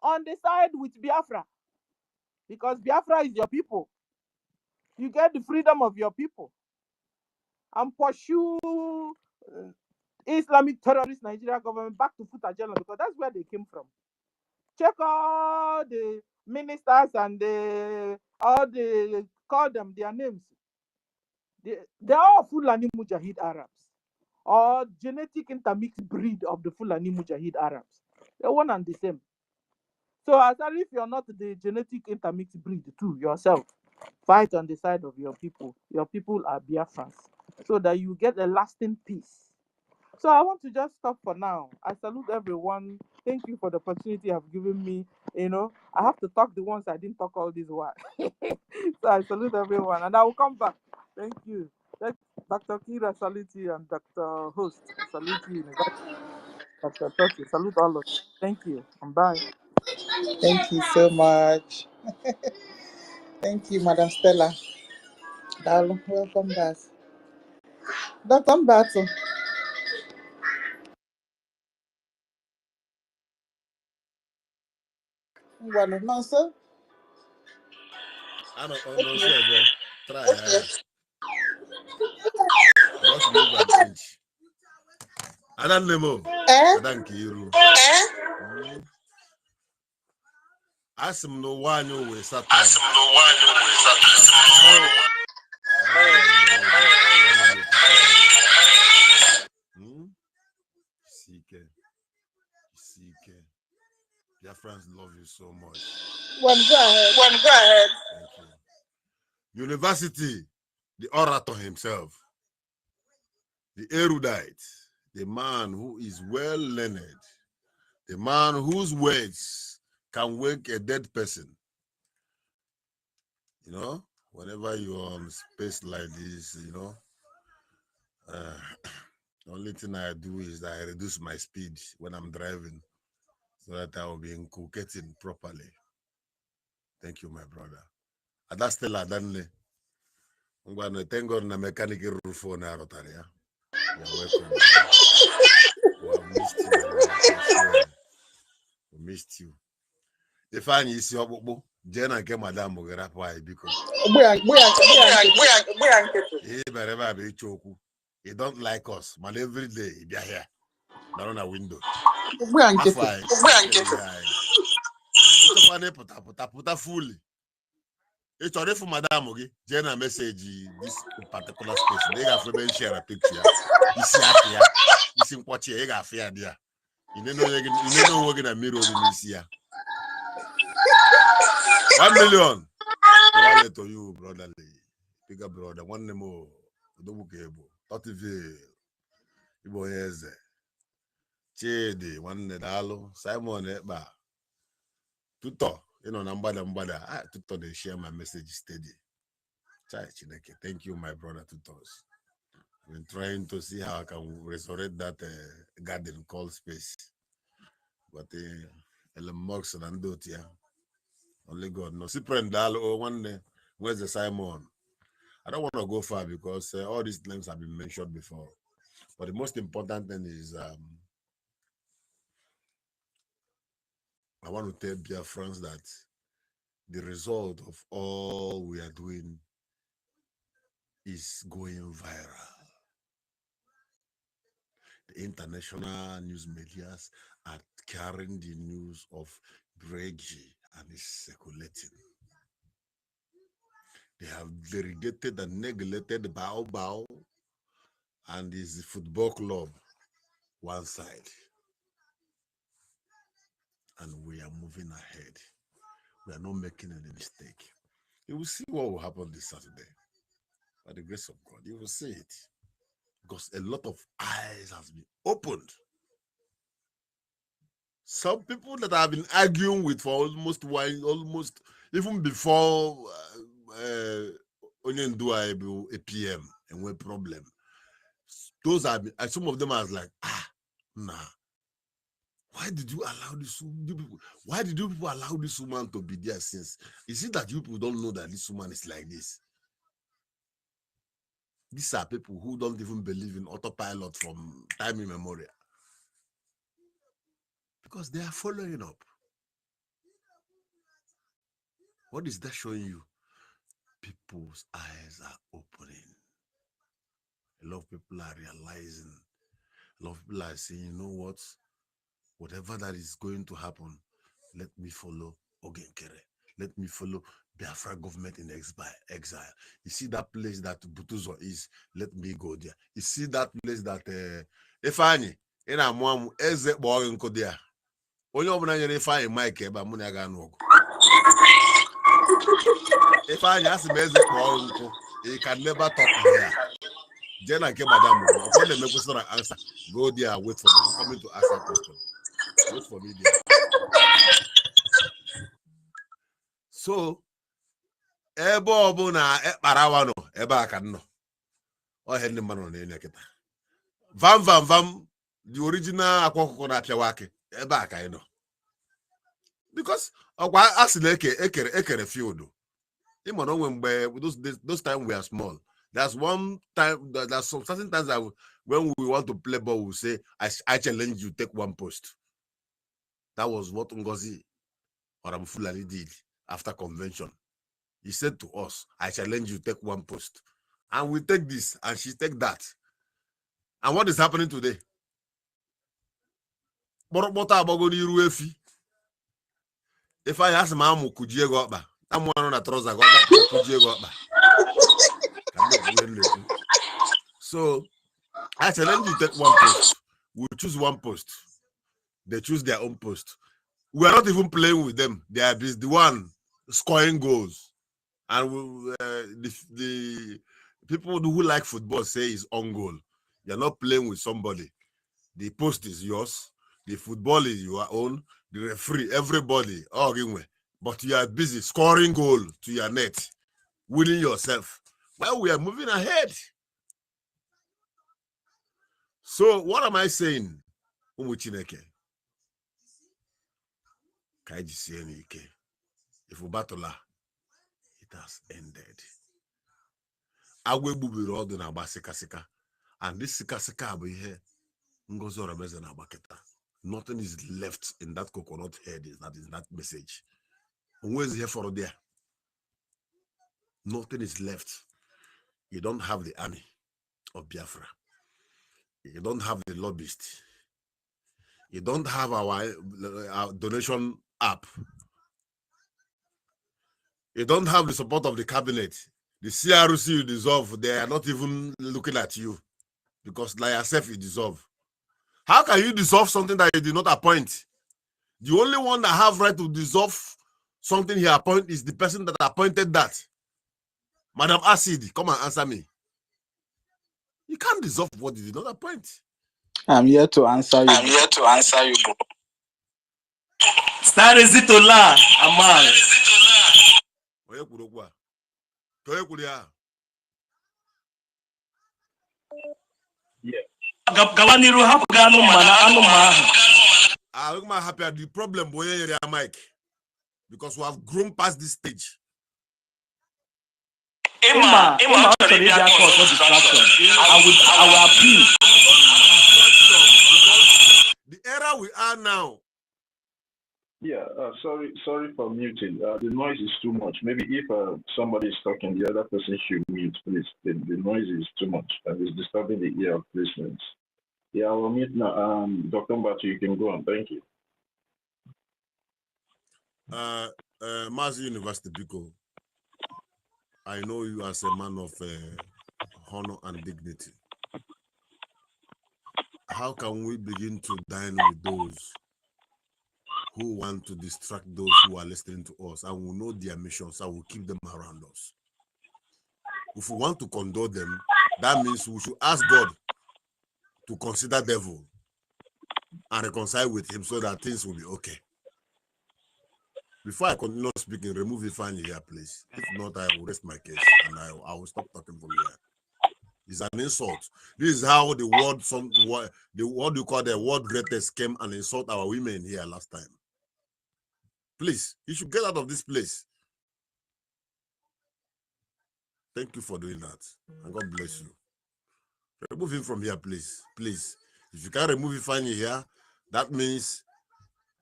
on the side with Biafra. Because Biafra is your people. You get the freedom of your people. And pursue Islamic terrorist Nigeria government back to Futajela, because that's where they came from. Check all the ministers and all the, call them their names. They're all Fulani Mujahid Arabs, or genetic intermixed breed of the Fulani Mujahid Arabs. They're one and the same. So as if you're not the genetic intermixed breed too yourself, fight on the side of your people. Your people are Biafrans, so that you get a lasting peace. So I want to just stop for now. I salute everyone. Thank you for the opportunity you have given me. I have to talk the ones I didn't talk all this while. So I salute everyone, and I will come back. Thank you. Dr. Kira, salute you, and Dr. Host, salute you. Dr. Tosi, salute all of you. Thank you, and bye. Thank you so much. Thank you, Madam Stella. Welcome back. Dr. Mbato. No, sir. I don't know, say, bro. Try hard. Just move an inch. I don't know. I don't care. Ask him no one you will start. CK. Your friends love you so much. Go ahead. Thank you. University, the orator himself, the erudite, the man who is well learned, the man whose words can wake a dead person. Whenever you're on space like this, the only thing I do is that I reduce my speed when I'm driving so that I will be inculcating properly. Thank you, my brother. And that's still Adanle. I'm going to thank God na mechanic phone. You're welcome. We have missed you a lot, I swear. We missed you. If I need you, Jen and Madam Mogera, because he don't like us, but every day he be here. Not on a window. That's why. Put fully. It's already for Madam Mogi. Jen a message this particular space. They got to share a picture. You see here. You see what you got fear there. You know working a mirror in this year. 1 million. Wallet to you, brotherly. Bigger brother. One more. Double cable. 30 Ibo Yeze. Chedi. One Nedalo. Simon Eba. Tuto. Nambada. Tuto, they share my message steady. Thank you, my brother Tutos. I've been trying to see how I can resurrect that garden called space. But Mox and Dotia. Only God knows. One day, where's the Simon? I don't want to go far because all these names have been mentioned before. But the most important thing is I want to tell Biafrans that the result of all we are doing is going viral. The international news medias are carrying the news of BRGIE and it's circulating. They have delegated and neglected Bao and his football club one side. And we are moving ahead. We are not making any mistake. You will see what will happen this Saturday. By the grace of God, you will see it. Because a lot of eyes have been opened. Some people that I've been arguing with for almost even before Onyendua APM and what problem. Those are some of them I was like, nah. Why did you allow this? Why did you people allow this woman to be there since? Is it that you people don't know that this woman is like this? These are people who don't even believe in autopilot from time immemorial. Because they are following up. What is that showing you? People's eyes are opening. A lot of people are realizing. A lot of people are saying, you know what? Whatever that is going to happen, Let me follow Ogenkere. Let me follow Biafra government in exile. You see that place that Butuzo is, let me go there. You see that place that Ifeanyi, in Amwam, Eze Boyenko there. Only open Ifeanyi Mike, but Munagan. Ifeanyi has a Eze Boyenko, he can never talk here. Then I came, Madam, upon the question and answer, go there, wait for me. I'm coming to ask a question. Wait for me there. So, ebe ọbụna ekparawa nọ ebe a ka nọ ọhịa ndị mmadụ na-enye kịta vam the original akwa ọkụkọ na-apịawa akị ebe a ka anyị nọ because ọkwa asị na ekere field ịma na onwe mgbe those time we are small. There's one time, there's some certain times that when we want to play ball, we say, I challenge you, take one post. That was what NGOZI or Fulani did after convention. He said to us, I challenge you, take one post. And we take this, and she take that. And what is happening today? If I ask Mamu, could you go back? I'm one on a trouser, could you go back? So, I challenge you, take one post. We choose one post. They choose their own post. We are not even playing with them. They are the one scoring goals. And the people who like football say it's on goal. You're not playing with somebody. The post is yours. The football is your own. The referee, everybody, but you are busy scoring goal to your net, winning yourself. Well, we are moving ahead. So, what am I saying? Umuchineke. If we battle, it has ended. Agwe bubiri ọdụ na agba and this sika bụ ihe Ngozi Orameze na agbaketa. Nothing is left in that coconut head. That is that message. Who is here for there? Nothing is left. You don't have the army of Biafra. You don't have the lobbyist. You don't have our donation app. You don't have the support of the cabinet. The CRC you dissolve, they are not even looking at you because like yourself you dissolve. How can you dissolve something that you did not appoint? The only one that have right to dissolve something he appoint is the person that appointed that. Madam Acid, come and answer me. You can't dissolve what you did not appoint. I'm here to answer you. Bro. Starizitola, Amal. Yeah. Gawaniru hapugano mana anuma. I'm happy at the problem, boy, Mike, because we have grown past this stage. Emma, actually, they are cause of distraction. I will appeal. The era we are now. Yeah, sorry for muting. The noise is too much. Maybe if somebody is talking, the other person should mute, please. The noise is too much and it's disturbing the ear of listeners. Yeah, I will mute now. Dr. Mbatu, you can go on. Thank you. Mazi University, Biko, I know you as a man of honor and dignity. How can we begin to dine with those who want to distract those who are listening to us and will know their missions and will keep them around us? If we want to condone them, that means we should ask God to consider devil and reconcile with him so that things will be okay. Before I continue speaking, remove Ifeanyi here, please. If not, I will rest my case and I will stop talking from here. It's an insult. This is how the what do you call the world greatest came and insult our women here last time. Please, you should get out of this place. Thank you for doing that. And God bless you. Remove him from here, please. Please. If you can't remove Ifeanyi here, that means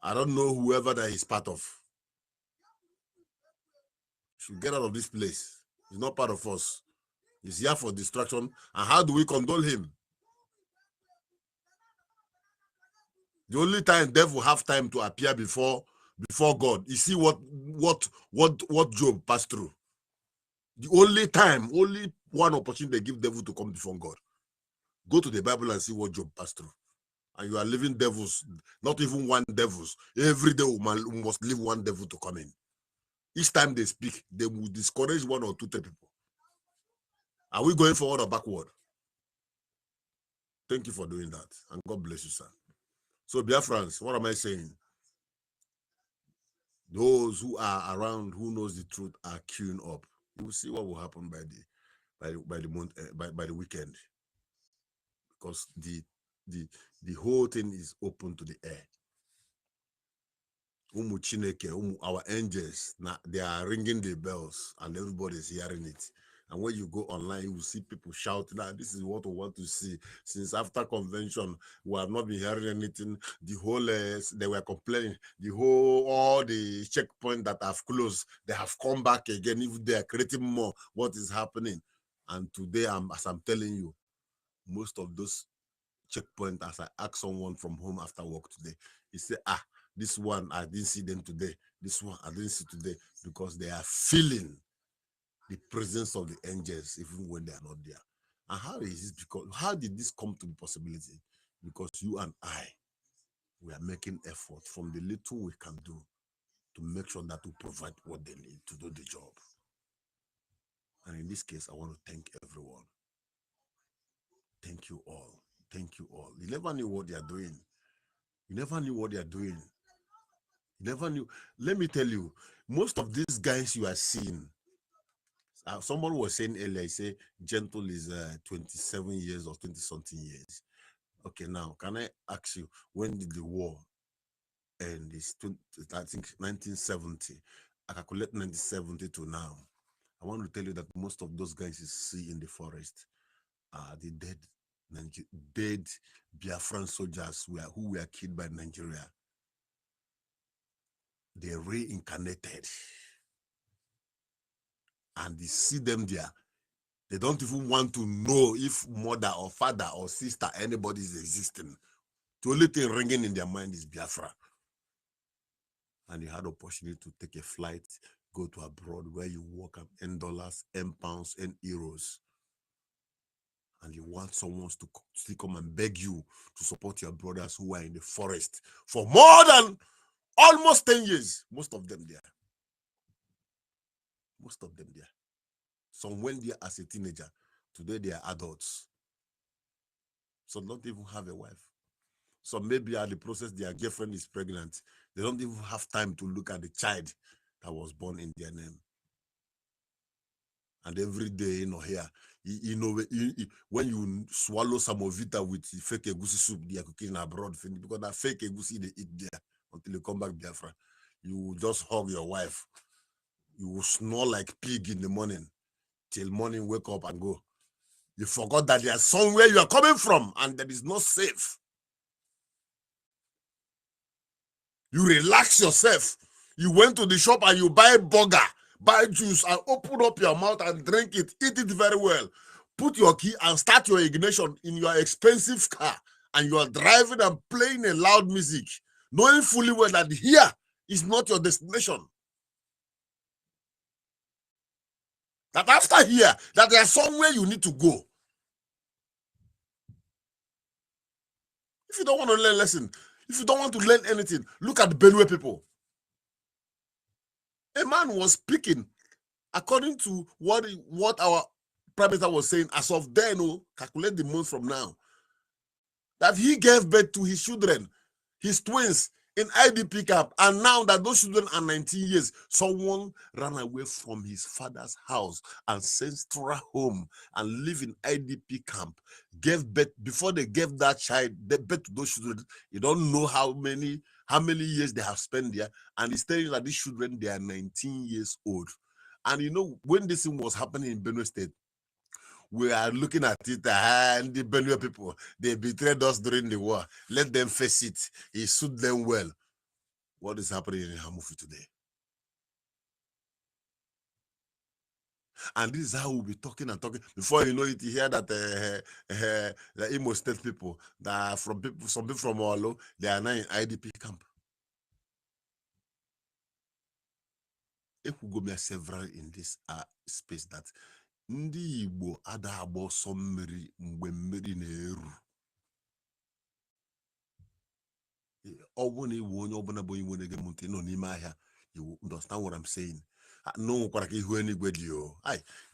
I don't know whoever that he's part of. Should get out of this place. He's not part of us. He's here for distraction. And how do we condole him? The only time Dev will have time to appear before before God. You see what Job passed through. The only time, only one opportunity they give devil to come before God. Go to the Bible and see what Job passed through. And you are living devils, not even one devils. Every day we must leave one devil to come in. Each time they speak, they will discourage one or two people. Are we going forward or backward? Thank you for doing that. And God bless you, sir. So, Biafrans, what am I saying? Those who are around, who knows the truth, are queuing up. You will see what will happen by the weekend, because the whole thing is open to the air. Our angels, now they are ringing the bells and everybody is hearing it. And when you go online, you will see people shouting, this is what we want to see. Since after convention, we have not been hearing anything. The whole, they were complaining, all the checkpoints that have closed, they have come back again. If they are creating more, what is happening? And today, as I'm telling you, most of those checkpoints, as I asked someone from home after work today, he said, this one, I didn't see them today. This one, I didn't see today, because they are feeling the presence of the angels even when they are not there. And how did this come to be possibility? Because you and I, we are making effort from the little we can do to make sure that we provide what they need to do the job. And in this case, I want to thank everyone. Thank you all. Thank you all. You never knew what they are doing. You never knew what they are doing. You never knew. Let me tell you, most of these guys you are seeing, someone was saying earlier, he said Gentle is 27 years or 20-something years. Okay, now, can I ask you, when did the war end? It's I think 1970. I calculate 1970 to now. I want to tell you that most of those guys you see in the forest are the dead Biafran soldiers who were killed by Nigeria. They reincarnated. And you see them there. They don't even want to know if mother or father or sister, anybody is existing. The only thing ringing in their mind is Biafra. And you had opportunity to take a flight, go to abroad where you work and earn dollars, earn pounds, earn euros. And you want someone to still come and beg you to support your brothers who are in the forest for more than almost 10 years. Most of them there. Most of them there. Some went there as a teenager. Today they are adults. Some don't even have a wife. Some maybe at the process their girlfriend is pregnant. They don't even have time to look at the child that was born in their name. And every day, here, when you swallow some of it with fake egusi soup they are cooking abroad, because that fake egusi they eat there until you come back Biafra, you will just hug your wife. You will snore like pig in the morning till morning, wake up and go. You forgot that there's somewhere you are coming from and that is not safe. You relax yourself. You went to the shop and you buy burger, buy juice, and open up your mouth and drink it. Eat it very well. Put your key and start your ignition in your expensive car. And you are driving and playing a loud music, knowing fully well that here is not your destination. That after here, that there's somewhere you need to go. If you don't want to learn lesson, if you don't want to learn anything, look at the Benue people. A man was speaking according to what our Prime Minister was saying, as of then, calculate the month from now, that he gave birth to his children, his twins, in IDP camp, and now that those children are 19 years, someone ran away from his father's house, ancestral home, and live in IDP camp, gave birth, before they gave that child, they birth to those children, you don't know how many years they have spent there, and he's telling you that these children, they are 19 years old. And when this thing was happening in Benue State, we are looking at it, and the Benue people, they betrayed us during the war. Let them face it. It suit them well. What is happening in Hamufi today? And this is how we'll be talking and talking. Before you know it, you hear that the Imo State people, some people from Olo, they are now in IDP camp. ekwugomia several in this space that ndị Igbo ada agba ọsọ mmiri mgbe mmiri na-eru. Ọ bụ na iwu onye ọbụla bụ iwu na-ege m ntị nọ n'ime ahịa, you understand what I'm saying? No kwara ka ihu enigwe dị o.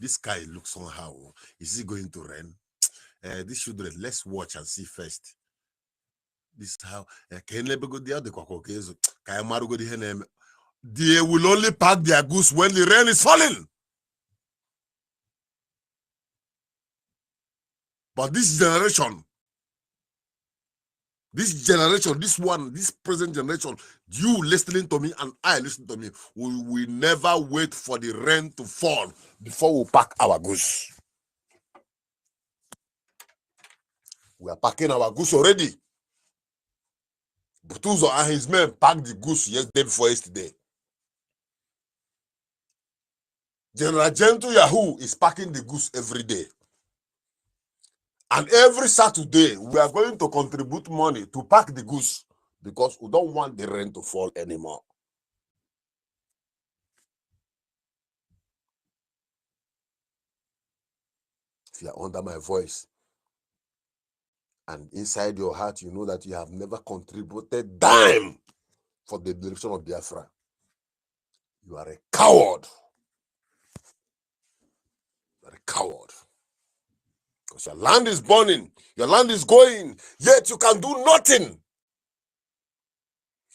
This sky looks somehow. Is it going to rain? This children, let's watch and see first. This is how they will only pack their goods when the rain is falling. But this generation, this present generation, you listening to me and I listen to me, we will never wait for the rain to fall before we pack our goods. We are packing our goods already. Butuzo and his men packed the goods yesterday before yesterday. General Gentle Yahoo is packing the goods every day. And every Saturday, we are going to contribute money to pack the goods because we don't want the rain to fall anymore. If you are under my voice and inside your heart, you know that you have never contributed dime for the direction of Biafra, you are a coward. You are a coward. Because your land is burning, your land is going, yet you can do nothing.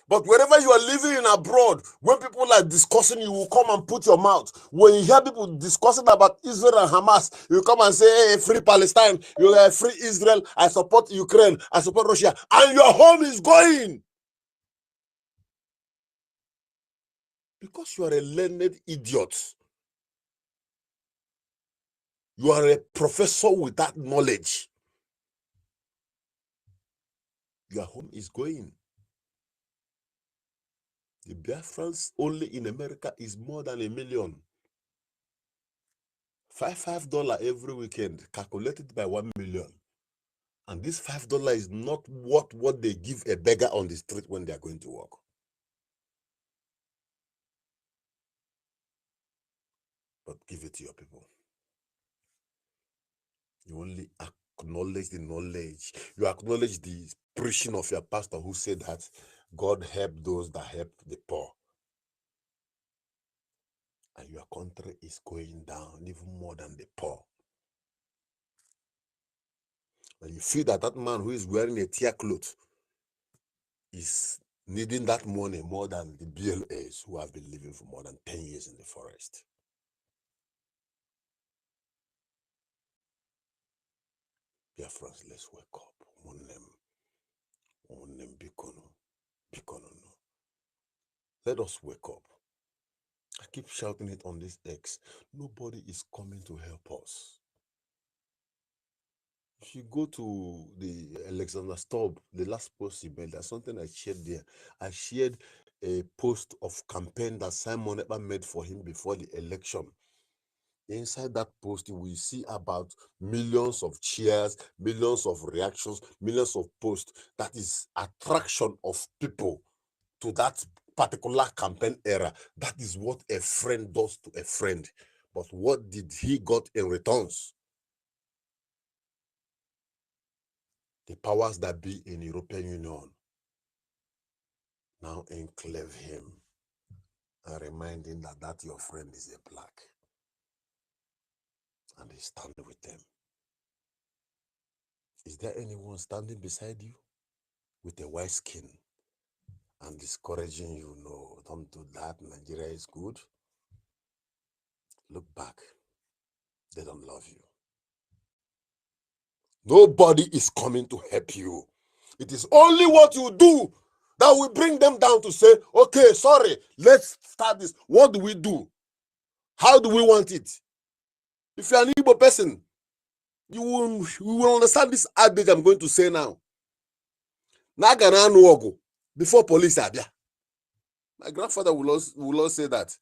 But wherever you are living in abroad, when people are discussing, you will come and put your mouth. When you hear people discussing about Israel and Hamas, you come and say, hey, free Palestine, you are free Israel, I support Ukraine, I support Russia, and your home is going. Because you are a learned idiot. You are a professor with that knowledge. Your home is going. The Biafrans only in America is more than 1 million. $5 every weekend, calculated by 1 million. And this $5 is not what they give a beggar on the street when they are going to work. But give it to your people. You only acknowledge the knowledge. You acknowledge the preaching of your pastor who said that God help those that help the poor. And your country is going down even more than the poor. And you feel that that man who is wearing a tear cloth is needing that money more than the BLAs who have been living for more than 10 years in the forest. Biafrans, let's wake up. Let us wake up. I keep shouting it on this X. Nobody is coming to help us. If you go to the Alexander Stubb, the last post he made, there's something I shared there. I shared a post of campaign that Simon Ekpa made for him before the election. Inside that post, we see about millions of cheers, millions of reactions, millions of posts. That is attraction of people to that particular campaign era. That is what a friend does to a friend. But what did he got in returns? The powers that be in European Union now enclave him and remind him that your friend is a black. And he stand with them. Is there anyone standing beside you with a white skin and discouraging you? No, don't do that. Nigeria is good. Look back. They don't love you. Nobody is coming to help you. It is only what you do that will bring them down to say, okay, sorry, let's start this. What do we do? How do we want it? If you're an Igbo person, you will understand this adage I'm going to say now. Nagana nuogo before police are there. My grandfather will also say that.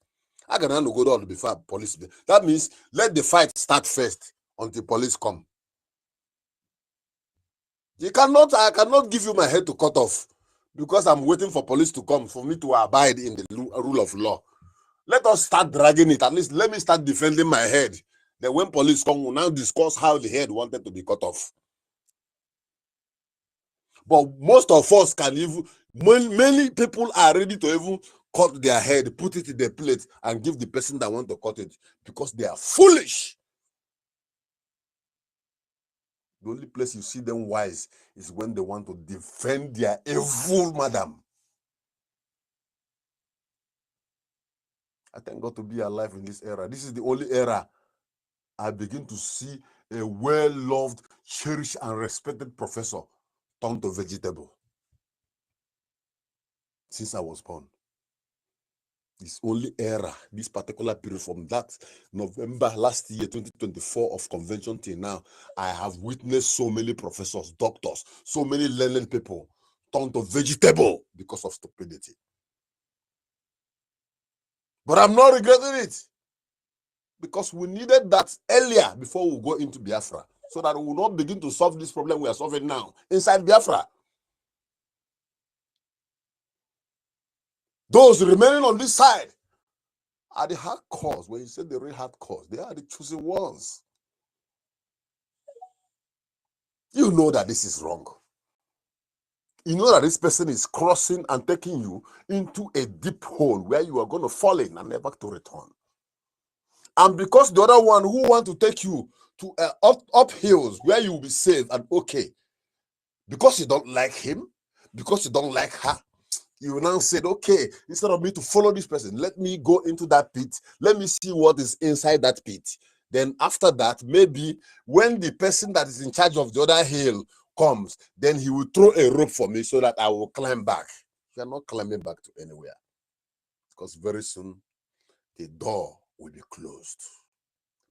Agana no go down before police. That means let the fight start first until police come. I cannot give you my head to cut off because I'm waiting for police to come for me to abide in the rule of law. Let us start dragging it. At least let me start defending my head. Then when police come, we'll now discuss how the head wanted to be cut off. But most of us can even, many people are ready to even cut their head, put it in the plate, and give the person that want to cut it because they are foolish. The only place you see them wise is when they want to defend their evil madam. I thank God to be alive in this era. This is the only era I begin to see a well-loved, cherished, and respected professor turn to vegetable since I was born. This only era, this particular period from that November last year, 2024 of convention till now, I have witnessed so many professors, doctors, so many learned people turn to vegetable because of stupidity. But I'm not regretting it because we needed that earlier before we go into Biafra so that we will not begin to solve this problem we are solving now inside Biafra. Those remaining on this side are the hard cores. When you say the real hard cores, they are the chosen ones. You know that this is wrong. You know that this person is crossing and taking you into a deep hole where you are going to fall in and never to return. And because the other one who want to take you to up hills where you will be safe and okay, because you don't like him, because you don't like her, you now said, okay, instead of me to follow this person, let me go into that pit. Let me see what is inside that pit. Then after that, maybe when the person that is in charge of the other hill comes, then he will throw a rope for me so that I will climb back. You are not climbing back to anywhere because very soon the door will be closed,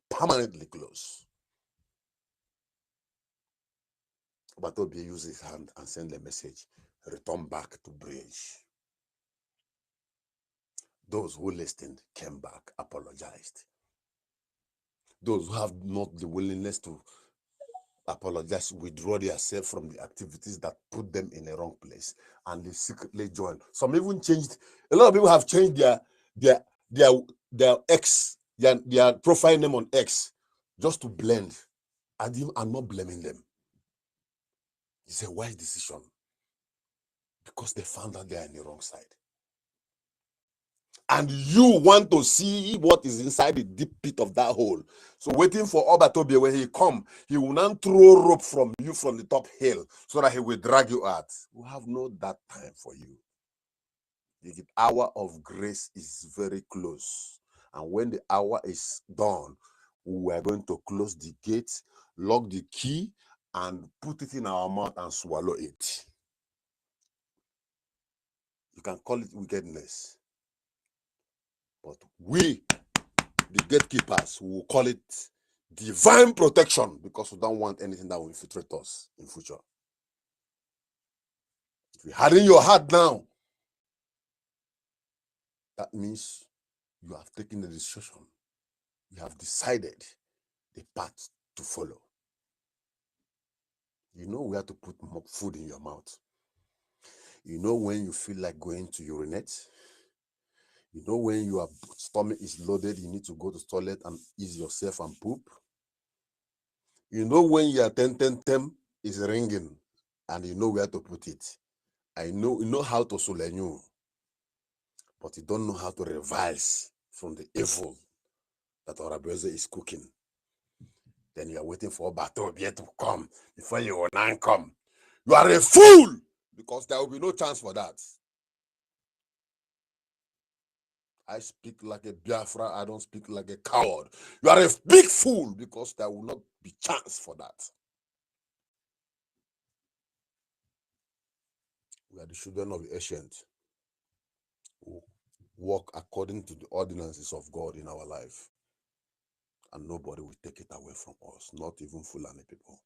permanently closed. But Obi use his hand and send a message, return back to bridge. Those who listened came back, apologized. Those who have not the willingness to apologize, withdraw themselves from the activities that put them in a wrong place, and they secretly join. Some even changed. A lot of people have changed their X, their profile name on X, just to blend. I'm not blaming them. It's a wise decision because they found out they are in the wrong side. And you want to see what is inside the deep pit of that hole. So waiting for Obatobia, when he come, he will not throw rope from you from the top hill so that he will drag you out. We have no that time for you. The hour of grace is very close. And when the hour is done, we are going to close the gate, lock the key, and put it in our mouth and swallow it. You can call it wickedness. But we, the gatekeepers, will call it divine protection because we don't want anything that will infiltrate us in future. If you harden your heart now, that means you have taken the decision. You have decided the path to follow. You know where to put more food in your mouth. You know when you feel like going to urinate. You know when your stomach is loaded, you need to go to the toilet and ease yourself and poop. You know when your tem is ringing and you know where to put it. You know how to solenyu, but you don't know how to revise from the evil that our brother is cooking. Then you are waiting for Batobia to come before you will not come. You are a fool because there will be no chance for that. I speak like a Biafra, I don't speak like a coward. You are a big fool because there will not be chance for that. We are the children of the ancient who walk according to the ordinances of God in our life. And nobody will take it away from us, not even Fulani people.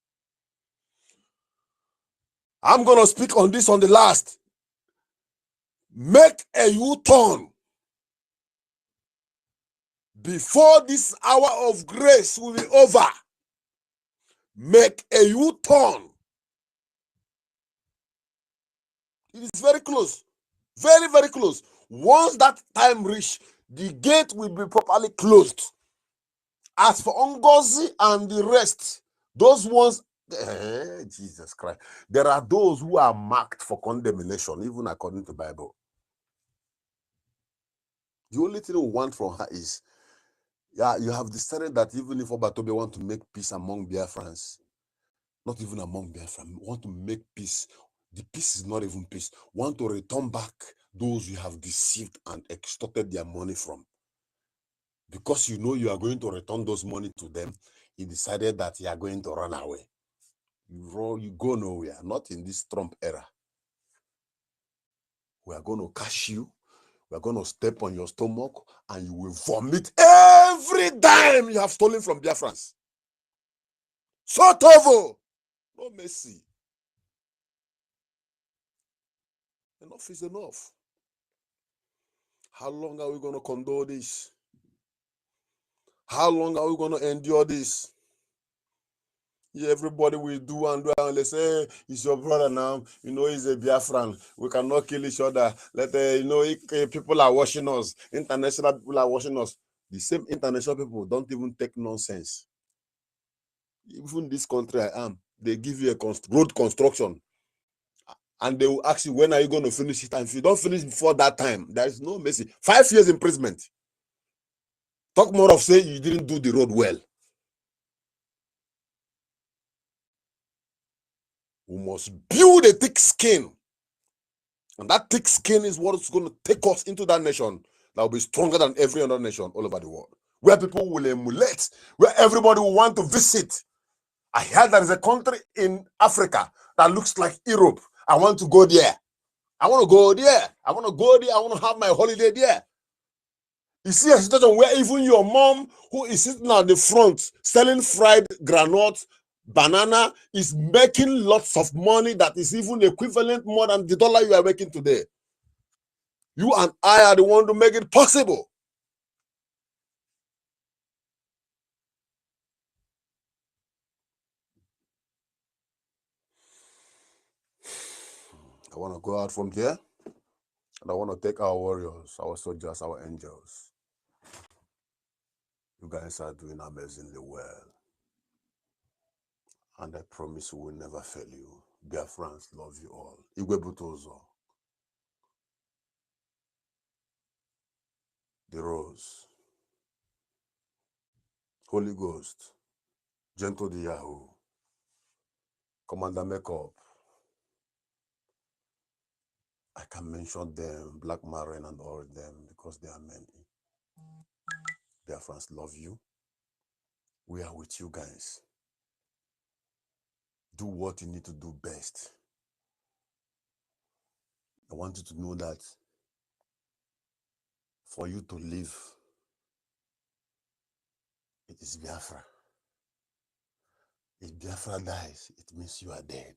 I'm going to speak on this on the last. Make a U-turn before this hour of grace will be over. Make a U-turn. It is very close. Very, very close. Once that time reach, the gate will be properly closed. As for NGOZI and the rest, those ones, Jesus Christ, there are those who are marked for condemnation, even according to the Bible. The only thing we want from her is, you have decided that even if Obatobe want to make peace among Biafrans, not even among Biafrans, want to make peace, the peace is not even peace, want to return back those you have deceived and extorted their money from. Because you know you are going to return those money to them, he decided that you are going to run away. You go nowhere, not in this Trump era. We are going to catch you, we are going to step on your stomach, and you will vomit every dime you have stolen from Biafrans. Sotovo! No mercy. Enough is enough. How long are we going to condone this? How long are we going to endure this? Yeah, everybody will do and they say, it's your brother now, you know, he's a Biafran. We cannot kill each other. People are watching us. International people are watching us. The same international people don't even take nonsense. Even this country I am, they give you a road construction. And they will ask you, when are you going to finish it? And if you don't finish before that time, there is no mercy. 5 years imprisonment. Talk more of say you didn't do the road well. We must build a thick skin. And that thick skin is what is going to take us into that nation that will be stronger than every other nation all over the world. Where people will emulate, where everybody will want to visit. I heard there is a country in Africa that looks like Europe. I want to go there. I want to go there. I want to go there. I want to have my holiday there. You see a situation where even your mom, who is sitting at the front selling fried granite, banana, is making lots of money that is even equivalent more than the dollar you are making today. You and I are the one to make it possible. I want to go out from here, and I want to take our warriors, our soldiers, our angels. You guys are doing amazingly well. And I promise we will never fail you. Biafrans love you all. Igwe Butozo. The Rose. Holy Ghost. Gentle the Yahoo. Commander Makeup. I can mention them, Black Marin and all of them, because they are many. Biafrans love you. We are with you guys. Do what you need to do best. I want you to know that for you to live, it is Biafra. If Biafra dies, it means you are dead.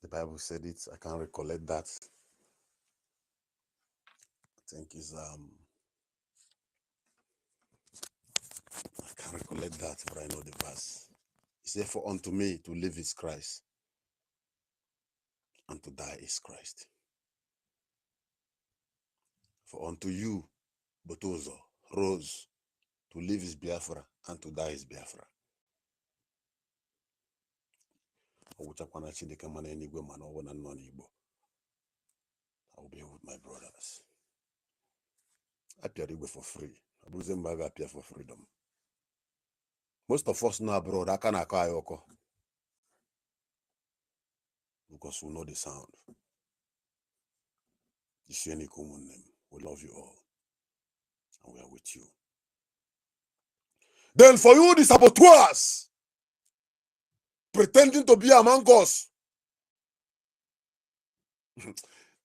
The Bible said it. I can't recollect that. I think it's I can't recollect that, but I know the verse. He said, "For unto me to live is Christ, and to die is Christ." For unto you, Botozo, Rose, to live is Biafra, and to die is Biafra. I will be with my brothers. I appear for free. I appear for freedom. Most of us now abroad, I can't Ayoko. Because we know the sound. The common name. We love you all. And we are with you. Then for you, the saboteurs, pretending to be among us.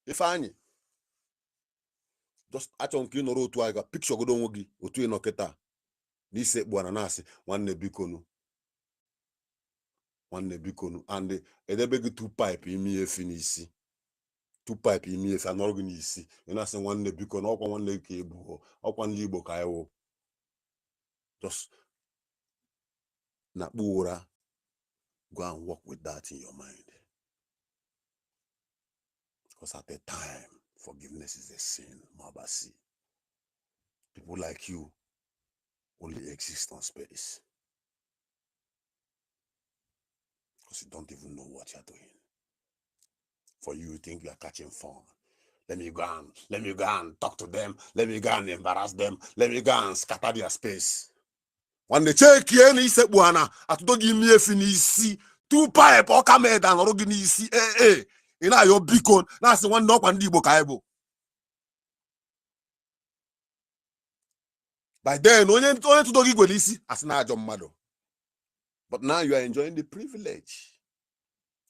If I just achon ki noro otu aga picture godo nwogi otu inoketa ni se bwana nasi nwanne bikonu and edebe gi two pipe imi efi n'isi two pipe imi efi anọrọ gi n'isi na say nwanne bikonu ọkwa nwanne ka ebu ọkwa ndị Igbo ka iwo just na kpura go and work with that in your mind, because at the time Forgiveness is a sin, Mabasi. People like you only exist on space because you don't even know what you're doing. For you think you are catching fun. Let me go and talk to them. Let me go and embarrass them. Let me go and scatter their space. When they check here, they say, "Buana, I don't give me a finish. 2 pipe or come and organize. You know your beacon. That's the one knock on the book. By then, only to do go this as na John Mado. But now you are enjoying the privilege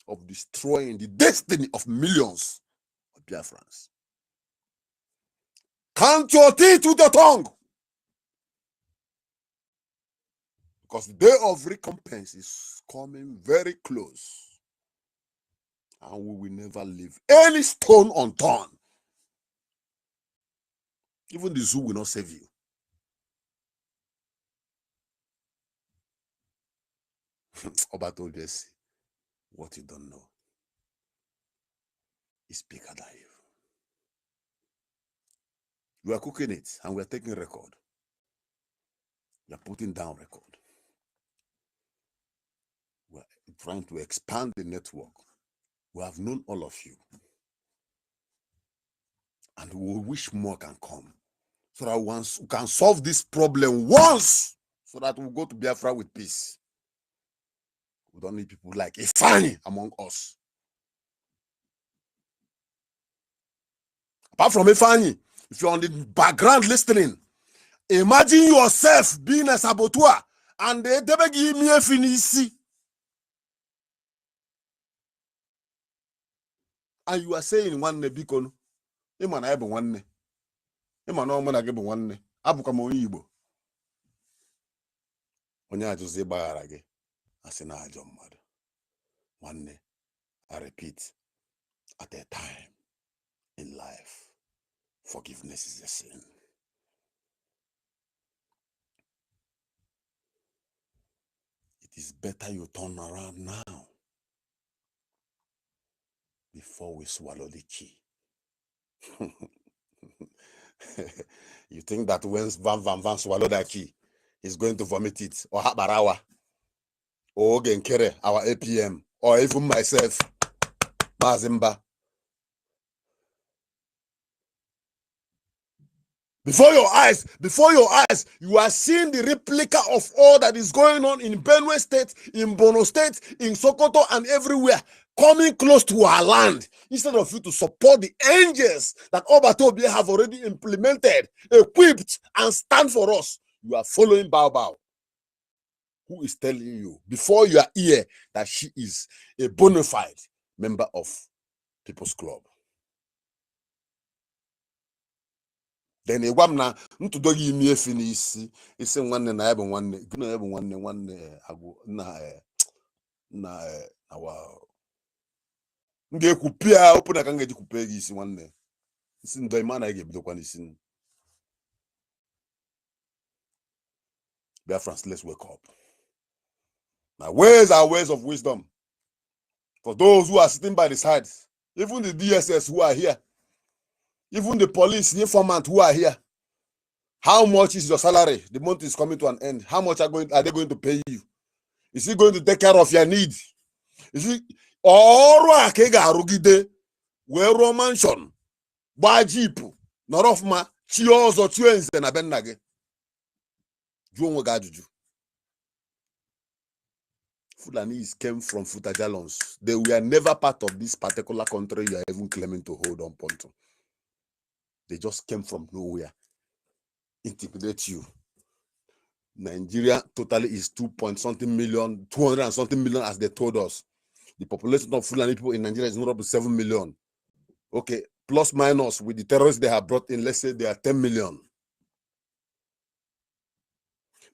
of destroying the destiny of millions of Biafrans. Count your teeth with your tongue. Because the day of recompense is coming very close. And we will never leave any stone unturned. Even the zoo will not save you. Oba told Jesse, what you don't know is bigger than you. You are cooking it and we are taking record. You are putting down record. We are trying to expand the network. We have known all of you. And we wish more can come. So that once we can solve this problem once, so that we'll go to Biafra with peace. We don't need people like Ifani among us. Apart from Ifani, if you're on the background listening, imagine yourself being a saboteur and they never give me a finish. And you are saying one beacon, Iman I have one. Iman no man I give one. Abukamo Igbo. Onya Jose Barage. Asina John Mad. One day, I repeat, at a time in life, forgiveness is a sin. It is better you turn around now before we swallow the key. You think that when Van swallow that key, he's going to vomit it, or Habarawa, or Genkere, our APM, or even myself, Mazimba. Before your eyes, you are seeing the replica of all that is going on in Benue State, in Bono State, in Sokoto, and everywhere, coming close to our land. Instead of you to support the angels that Obatobie have already implemented, equipped, and stand for us, you are following Bao, who is telling you before your ear that she is a bona fide member of People's Club. Then a woman to do you me finish. It's in one and I have one our get kupia open I can get kupegi one day. It's in the man I gave the one is in Biafrans, let's wake up. Now, ways are ways of wisdom. For those who are sitting by the sides, even the DSS who are here, even the police informant who are here. How much is your salary? The month is coming to an end. How much are they going to pay you? Is he going to take care of your needs? Is he or rugide where mansion buy jeep not of ma chios or tuens and abenage? Fulanis came from Futajalons. They were never part of this particular country you are even claiming to hold on to. They just came from nowhere. Intimidate you. Nigeria totally is 200 and something million as they told us. The population of Fulani people in Nigeria is not up to 7 million. Okay, plus minus with the terrorists they have brought in, let's say they are 10 million.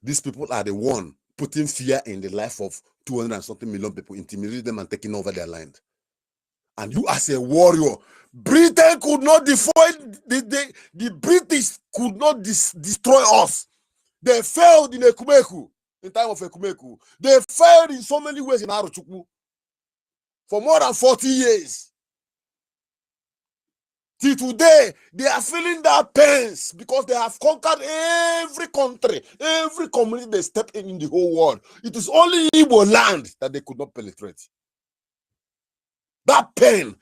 These people are the one putting fear in the life of 200 and something million people, intimidating them and taking over their land. And you as a warrior, Britain could not the British could not destroy us. They failed in Ekumeku, in time of Ekumeku. They failed in so many ways in Arochukwu for more than 40 years. Till today, they are feeling that pains because they have conquered every country, every community they step in the whole world. It is only Igbo land that they could not penetrate. That pain,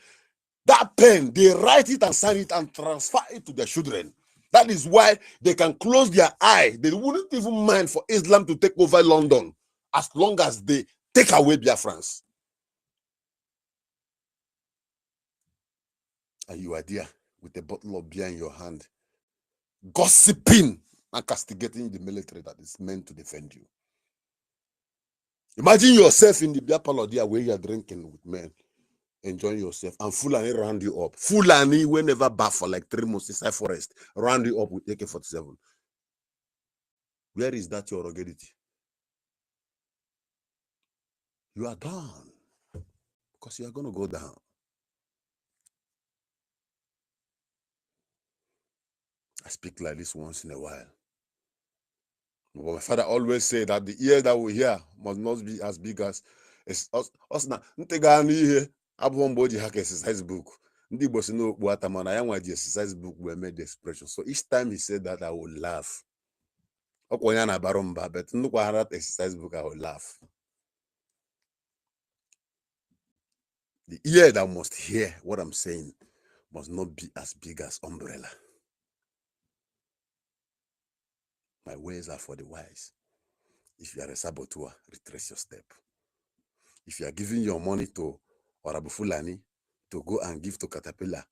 they write it and sign it and transfer it to their children. That is why they can close their eye. They wouldn't even mind for Islam to take over London as long as they take away Biafrans. And you are there with a bottle of beer in your hand, gossiping and castigating the military that is meant to defend you. Imagine yourself in the beer parlor there where you are drinking with men, enjoying yourself, and Fulani round you up. Fulani, whenever bath for like 3 months inside forest, round you up with AK-47. Where is that your ruggedity? You are done because you are going to go down. I speak like this once in a while. But my father always said that the ear that we hear must not be as big as us. Now, exercise book. Exercise book were made the expression. So each time he said that, I would laugh. But exercise book, I would laugh. The ear that must hear what I'm saying must not be as big as umbrella. My ways are for the wise. If you are a saboteur, retrace your step. If you are giving your money to Orabu Fulani to go and give to Caterpillar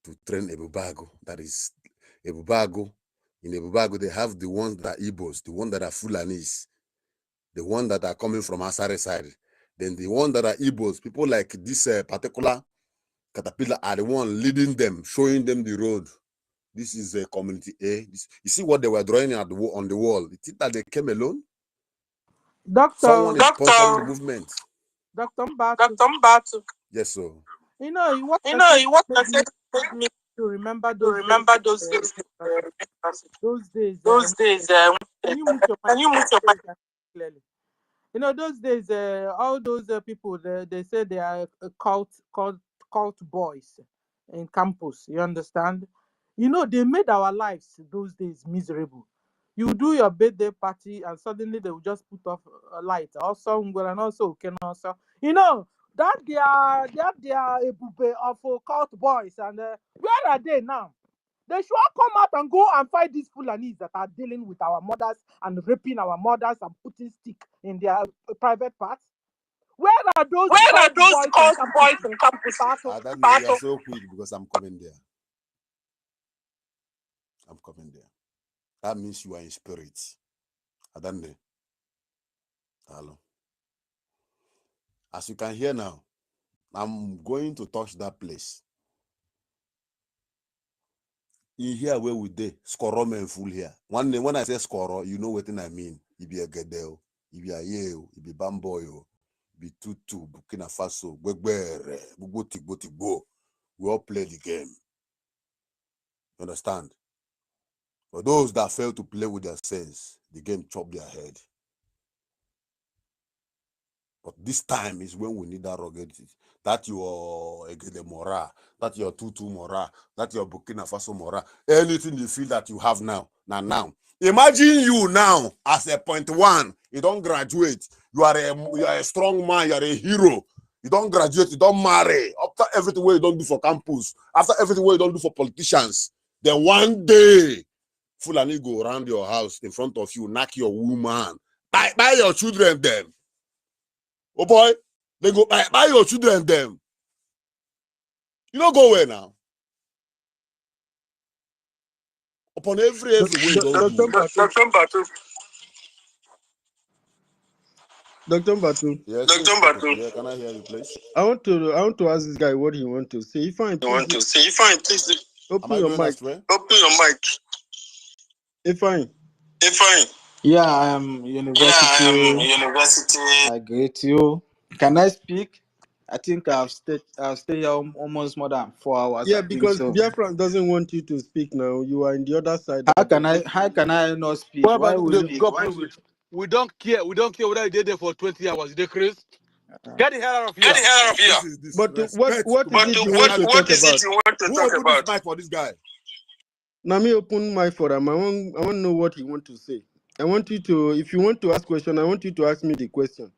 to train Ebubago, that is Ebubago. In Ebubago, they have the ones that are Igbos, the ones that are Fulanis, the ones that are coming from Asare side. Then the ones that are Igbos, people like this particular Caterpillar are the one leading them, showing them the road. This is a community A. You see what they were drawing on the wall. You think that they came alone? Someone is sponsoring the movement. Dr. Mbatu. Yes, sir. You know what made me to remember those days. Those days. Can you mute your mic clearly? You know, those days, all those people, they say they are cult boys in campus. You understand? You know, they made our lives those days miserable. You do your birthday party and suddenly they will just put off a light. Also, and also can also. You know, that they are a bube of cult boys. And where are they now? They should all come out and go and fight these Fulanis that are dealing with our mothers and raping our mothers and putting stick in their private parts. Where are those cult boys in campus? I don't know, you're so quick because I'm coming there. I'm coming there. That means you are in spirit. I don't know. Hello. As you can hear now, I'm going to touch that place. In here where we did, Skoro men full here. One day when I say Skoro, you know what I mean. It be a Gedeo, it be a Yeo, it be Bamboyo, it be Tutu, Burkina Faso, Begbere, Bugotik, we all play the game. You understand? For those that fail to play with their sense, the game chop their head. But this time is when we need that ruggedity. That your Egede Mora, that your Tutu Mora, that your Burkina Faso Mora, anything you feel that you have now. Imagine you now as a 0.1, you don't graduate, you are a strong man, you are a hero. You don't graduate, you don't marry. After everything you don't do for campus, after everything you don't do for politicians, then one day, Fulani go around your house in front of you, knock your woman, buy your children then. Oh boy, they go buy your children them. You don't go where now. Upon every way you don't do. Dr. Mbatu. Yes, Dr. Mbatu. Yeah, can I hear you, please? I want to ask this guy what he want to say. If I please open your mic. If I. Yeah, I am university. I greet you. Can I speak? I think I've stayed here almost more than 4 hours. Yeah, because Biafra doesn't want you to speak now. You are in the other side. How can I not speak? Well, Why will we don't care. We don't care whether you did there for 20 hours. They Chris. Get the hell out of here. But what is it you want to talk about? Who opened this mic for this guy? Now me open mic for him. I want to know what he want to say. I want you to, if you want to ask question, I want you to ask me the question.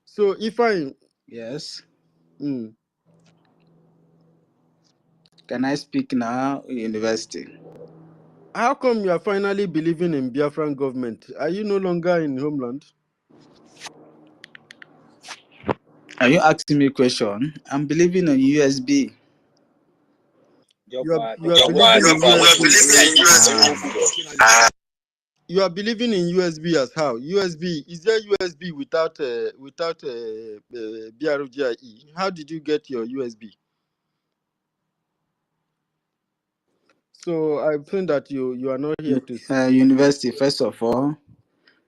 So if I Yes. mm, Can I speak now? University. how come you are finally believing in Biafran government? Are you no longer in homeland? Are you asking me a question? I'm believing in USB. You are believing in USB. You are believing in USB as how? USB, is there USB without BRGIE? How did you get your USB? So I think that you are not here to speak. University, first of all,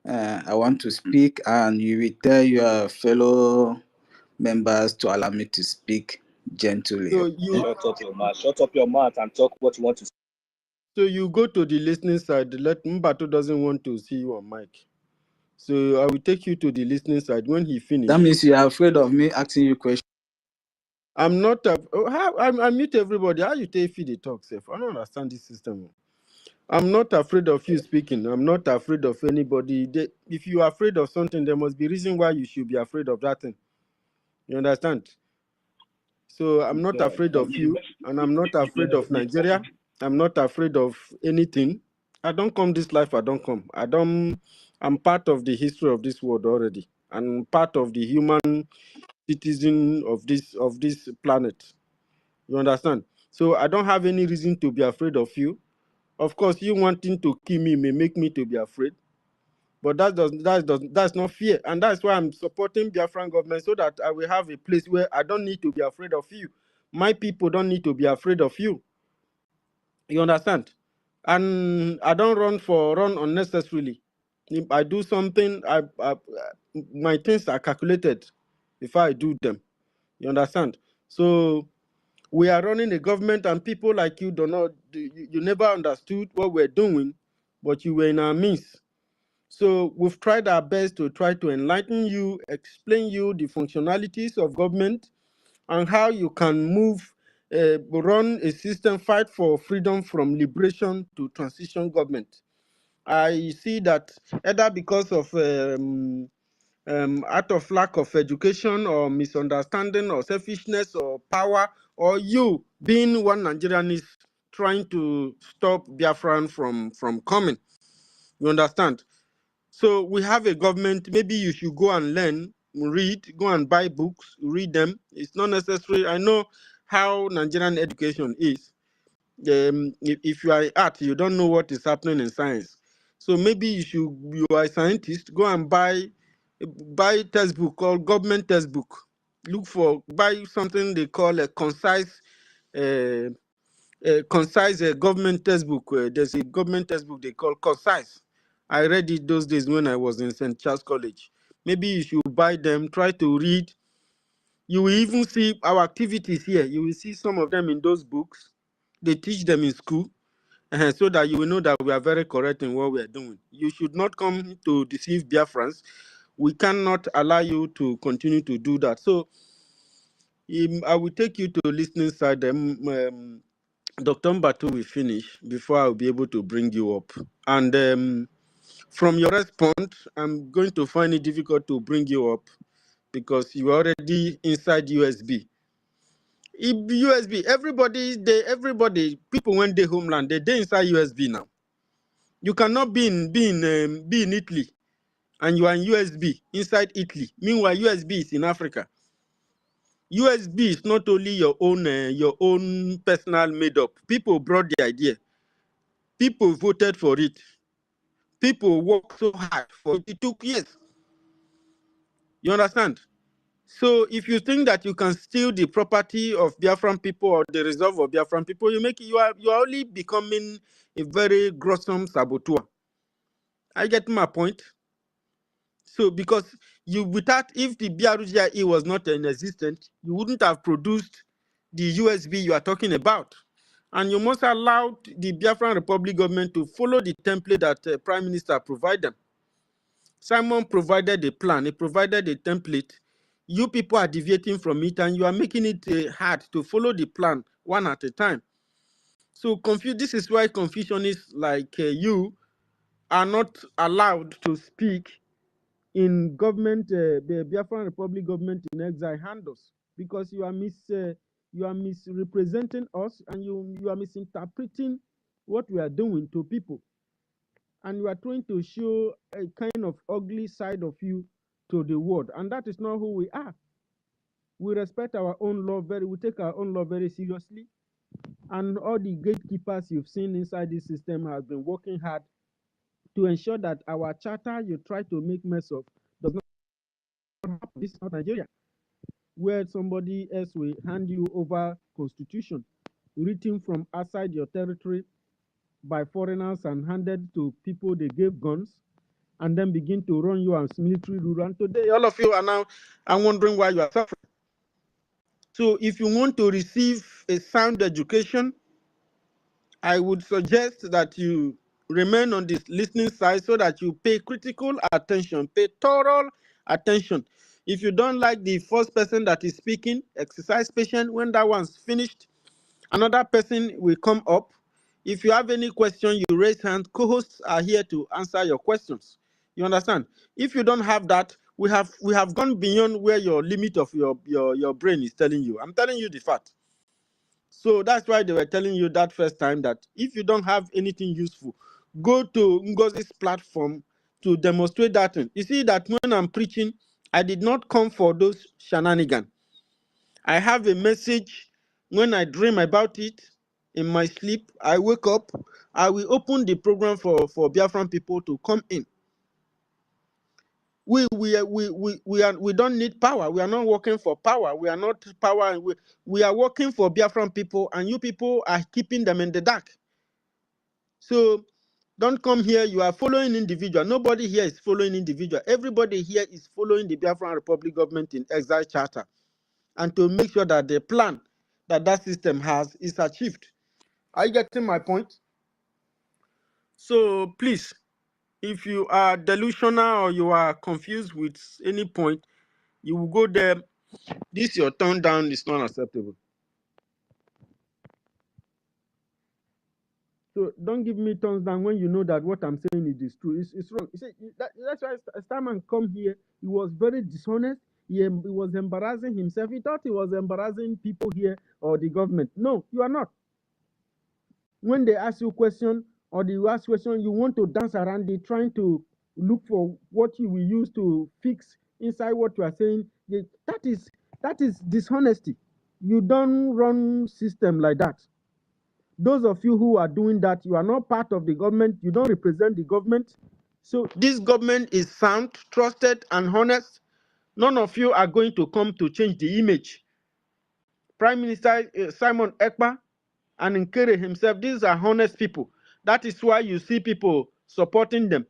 I want to speak, and you will tell your fellow members to allow me to speak gently. So you Shut up your mouth. Shut up your mouth and talk what you want to say. so you go to the listening side. Let Mbato doesn't want to see you on mic. So I will take you to the listening side when he finishes. That means you are afraid of me asking you questions. I'm not. I mute everybody. How you take feed the talk, safe? I don't understand this system. I'm not afraid of you speaking. I'm not afraid of anybody. If you are afraid of something, there must be reason why you should be afraid of that thing. You understand? So I'm not afraid of you, and I'm not afraid of Nigeria. I'm not afraid of anything. I don't come this life. I don't come. I'm part of the history of this world already, and part of the human citizen of this planet. You understand? So I don't have any reason to be afraid of you. Of course, you wanting to kill me may make me to be afraid, but that's not fear, and that's why I'm supporting Biafran government so that I will have a place where I don't need to be afraid of you. My people don't need to be afraid of you. You understand? And I don't run unnecessarily. If I do something, my things are calculated if I do them. You understand? So we are running a government, and people like you do not. You never understood what we're doing, but you were in our midst. So we've tried our best to try to enlighten you, explain you the functionalities of government, and how you can move, run a system, fight for freedom from liberation to transition government. I see that either because of out of lack of education or misunderstanding or selfishness or power, or you being one Nigerian is trying to stop Biafran from coming. You understand? So we have a government. Maybe you should go and learn, read, go and buy books, read them. It's not necessary. I know how Nigerian education is. If you are art, you don't know what is happening in science. So maybe you are a scientist, go and buy textbook called government textbook. Buy something they call a concise government textbook. There's a government textbook they call concise. I read it those days when I was in St. Charles College. Maybe you should buy them, try to read. You will even see our activities here. You will see some of them in those books. They teach them in school, so that you will know that we are very correct in what we are doing. You should not come to deceive Biafrans. We cannot allow you to continue to do that. So I will take you to listening side. Dr. Mbatu will finish before I'll be able to bring you up. And from your response, I'm going to find it difficult to bring you up because you're already inside USB. USB, everybody, people when they homeland, they inside USB now. You cannot be in Italy and you are in USB inside Italy. Meanwhile, USB is in Africa. USB is not only your own personal made up. People brought the idea. People voted for it. People worked so hard for it. It took years. You understand? So if you think that you can steal the property of Biafran people or the resolve of Biafran people, you are only becoming a very gruesome saboteur. I get my point. So because if the BRGIE was not in existence, you wouldn't have produced the USB you are talking about. And you must allow the Biafran Republic government to follow the template that Prime Minister provided them. Simon provided a plan, he provided a template. You people are deviating from it and you are making it hard to follow the plan one at a time. So this is why Confucianists like you are not allowed to speak in government, the Biafran Republic government in exile handles, because you are misrepresenting us, and you are misinterpreting what we are doing to people, and you are trying to show a kind of ugly side of you to the world, and that is not who we are. We respect our own law we take our own law very seriously, and all the gatekeepers you've seen inside this system have been working hard to ensure that our charter you try to make mess of does not happen. This is not Nigeria, where somebody else will hand you over constitution written from outside your territory by foreigners and handed to people they gave guns, and then begin to run you as military rule. And today, all of you are now wondering why you are suffering. So if you want to receive a sound education, I would suggest that you remain on this listening side so that you pay critical attention, pay thorough attention. If you don't like the first person that is speaking, exercise patience. When that one's finished, another person will come up. If you have any question, you raise hand. Co-hosts are here to answer your questions. You understand? If you don't have that, we have gone beyond where your limit of your brain is telling you. I'm telling you the fact. So that's why they were telling you that first time that if you don't have anything useful, go to NGOZI's platform to demonstrate that thing. You see that when I'm preaching, I did not come for those shenanigans. I have a message. When I dream about it in my sleep, I wake up, I will open the program for Biafran people to come in. We don't need power. We are not working for power. We are not power. We are working for Biafran people, and you people are keeping them in the dark. So don't come here. You are following individual. Nobody here is following individual. Everybody here is following the Biafran Republic government in exile charter, and to make sure that the plan that system has is achieved. Are you getting my point? So please, if you are delusional or you are confused with any point, you will go there. This your turn down is not acceptable. So don't give me thumbs down when you know that what I'm saying is true. It's wrong. You see, that's why Starman come here. He was very dishonest. He was embarrassing himself. He thought he was embarrassing people here or the government. No, you are not. When they ask you a question or you ask question, you want to dance around it, trying to look for what you will use to fix inside what you are saying. That is dishonesty. You don't run system like that. Those of you who are doing that, you are not part of the government. You don't represent the government. So this government is sound, trusted, and honest. None of you are going to come to change the image. Prime Minister Simon Ekpa and Nkere himself, these are honest people. That is why you see people supporting them.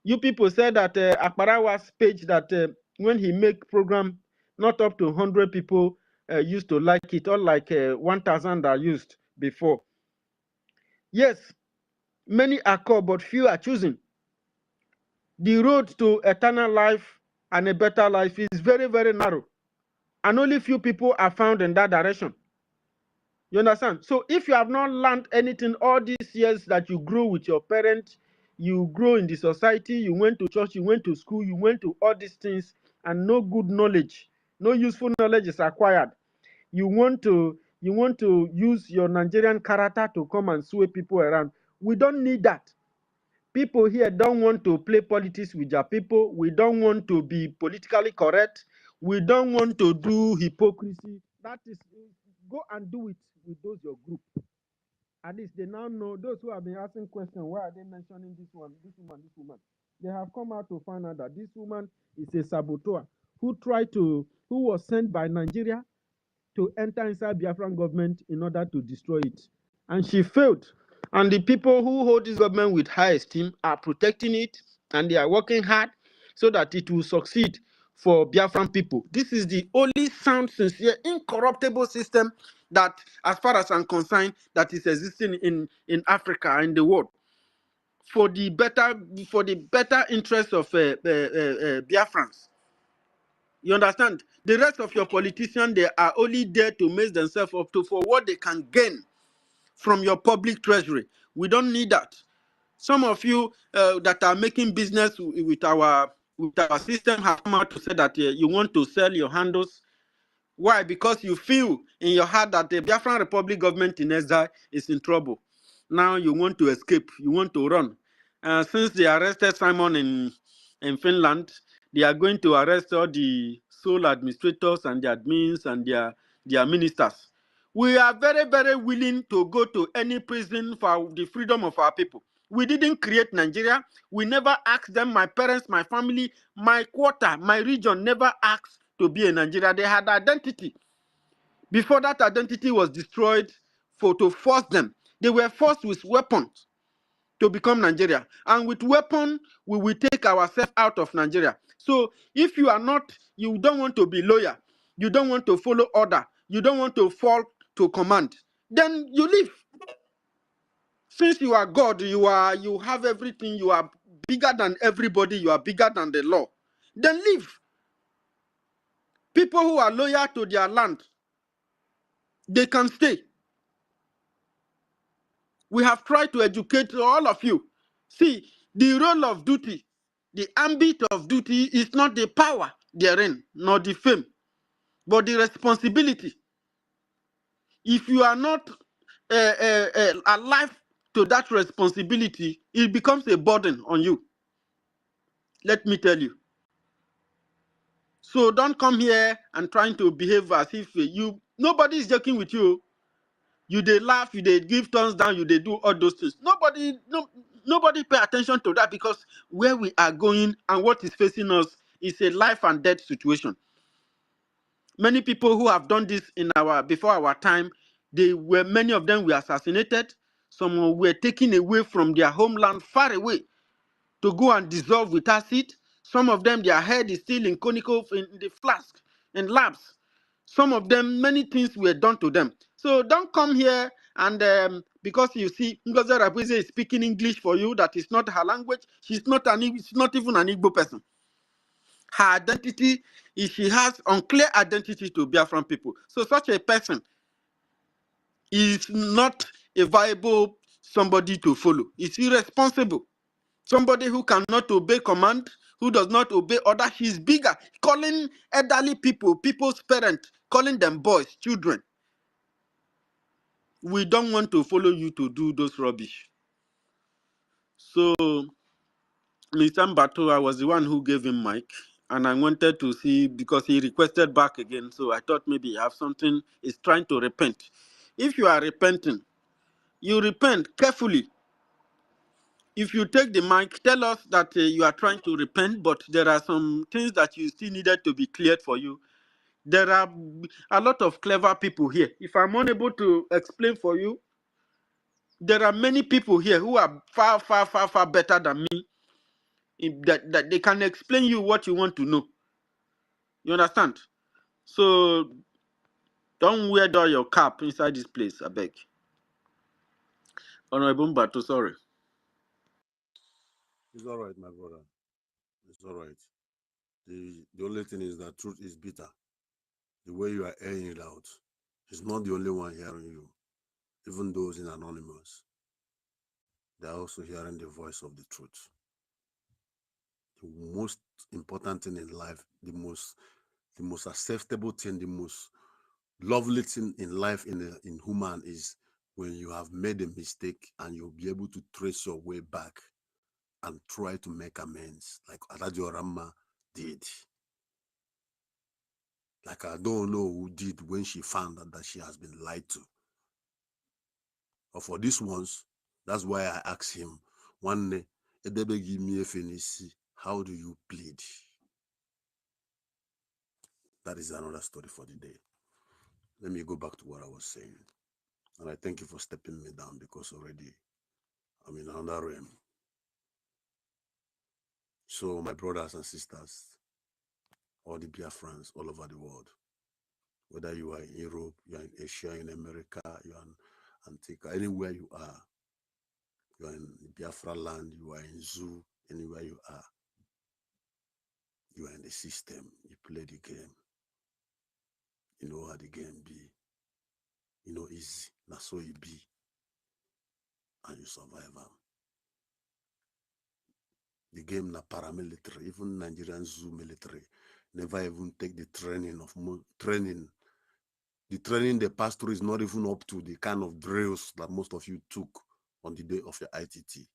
You people said that Akparawa's page that when he make program, not up to 100 people used to like it, or like 1,000 are used before. Yes, many are called, but few are choosing. The road to eternal life and a better life is very, very narrow, and only few people are found in that direction. You understand? So if you have not learned anything all these years that you grew with your parents, you grow in the society, you went to church, you went to school, you went to all these things, and no good knowledge, no useful knowledge is acquired. You want to use your Nigerian character to come and sway people around. We don't need that. People here don't want to play politics with their people. We don't want to be politically correct. We don't want to do hypocrisy. That is, go and do it with those your group. At least they now know. Those who have been asking questions, why are they mentioning this one, this woman, this woman? They have come out to find out that this woman is a saboteur who was sent by Nigeria to enter inside Biafran government in order to destroy it. And she failed. And the people who hold this government with high esteem are protecting it, and they are working hard so that it will succeed for Biafran people. This is the only sound, sincere, incorruptible system that, as far as I'm concerned, that is existing in Africa and the world. For the better interest of Biafrans. You understand? The rest of your politicians, they are only there to mess themselves up to for what they can gain from your public treasury. We don't need that. Some of you that are making business with our system have come out to say that you want to sell your handles. Why? Because you feel in your heart that the Biafran Republic government in exile is in trouble. Now you want to escape. You want to run. Since they arrested Simon in Finland, they are going to arrest all the sole administrators and the admins and their ministers. We are very, very willing to go to any prison for the freedom of our people. We didn't create Nigeria. We never asked them, my parents, my family, my quarter, my region never asked to be in Nigeria. They had identity. Before that identity was destroyed to force them. They were forced with weapons to become Nigeria. And with weapon, we will take ourselves out of Nigeria. So if you are not, you don't want to be loyal, you don't want to follow order, you don't want to fall to command, then you leave. Since you are God, you have everything, you are bigger than everybody, you are bigger than the law, then leave. People who are loyal to their land, they can stay. We have tried to educate all of you. See, the role of duty, the ambit of duty is not the power therein, nor the fame, but the responsibility. If you are not alive to that responsibility, it becomes a burden on you. Let me tell you. So don't come here and trying to behave as if nobody is joking with you. You they laugh, you they give thumbs down, you they do all those things. Nobody pay attention to that, because where we are going and what is facing us is a life and death situation. Many people who have done this before our time, many of them were assassinated. Some were taken away from their homeland far away to go and dissolve with acid. Some of them, their head is still in conical in the flask in labs. Some of them, many things were done to them. So don't come here and because you see Ngozi Rabueze is speaking English for you, that is not her language. She's not even an Igbo person. Her identity is she has unclear identity to Biafran people. So such a person is not a viable somebody to follow. It's irresponsible. Somebody who cannot obey command, who does not obey order, he's bigger. Calling elderly people, people's parents, calling them boys, children. We don't want to follow you to do those rubbish. So, Mr. Mbato, I was the one who gave him mic, and I wanted to see, because he requested back again, so I thought maybe you have something, he's trying to repent. If you are repenting, you repent carefully. If you take the mic, tell us that you are trying to repent, but there are some things that you still needed to be cleared for you. There are a lot of clever people here. If I'm unable to explain for you, there are many people here who are far, far, far, far better than me, that they can explain you what you want to know. You understand? So don't wear down your cap inside this place, I beg. Honorable Mbato, sorry. It's all right, my brother. It's all right. The only thing is that truth is bitter. The way you are airing it out, it's not the only one hearing you. Even those in Anonymous, they're also hearing the voice of the truth. The most important thing in life, the most acceptable thing, the most lovely thing in life in human is when you have made a mistake and you'll be able to trace your way back and try to make amends, like Adadio Rama did. Like I don't know who did when she found out that she has been lied to. But for these ones, that's why I asked him, one day, Edebe give me a finish, how do you plead? That is another story for the day. Let me go back to what I was saying. And I thank you for stepping me down, because already I'm in another realm. So my brothers and sisters, all the Biafrans all over the world, whether you are in Europe, you are in Asia, in America, you are in Antigua, anywhere you are in Biafra land, you are in Zoo, anywhere you are, You are in the system. You play the game. You know how the game be. You know easy. That's so it be. And you survive them. The game na paramilitary. Even Nigerian zoo military never even take the training of training. The training they pass through is not even up to the kind of drills that most of you took on the day of your ITT.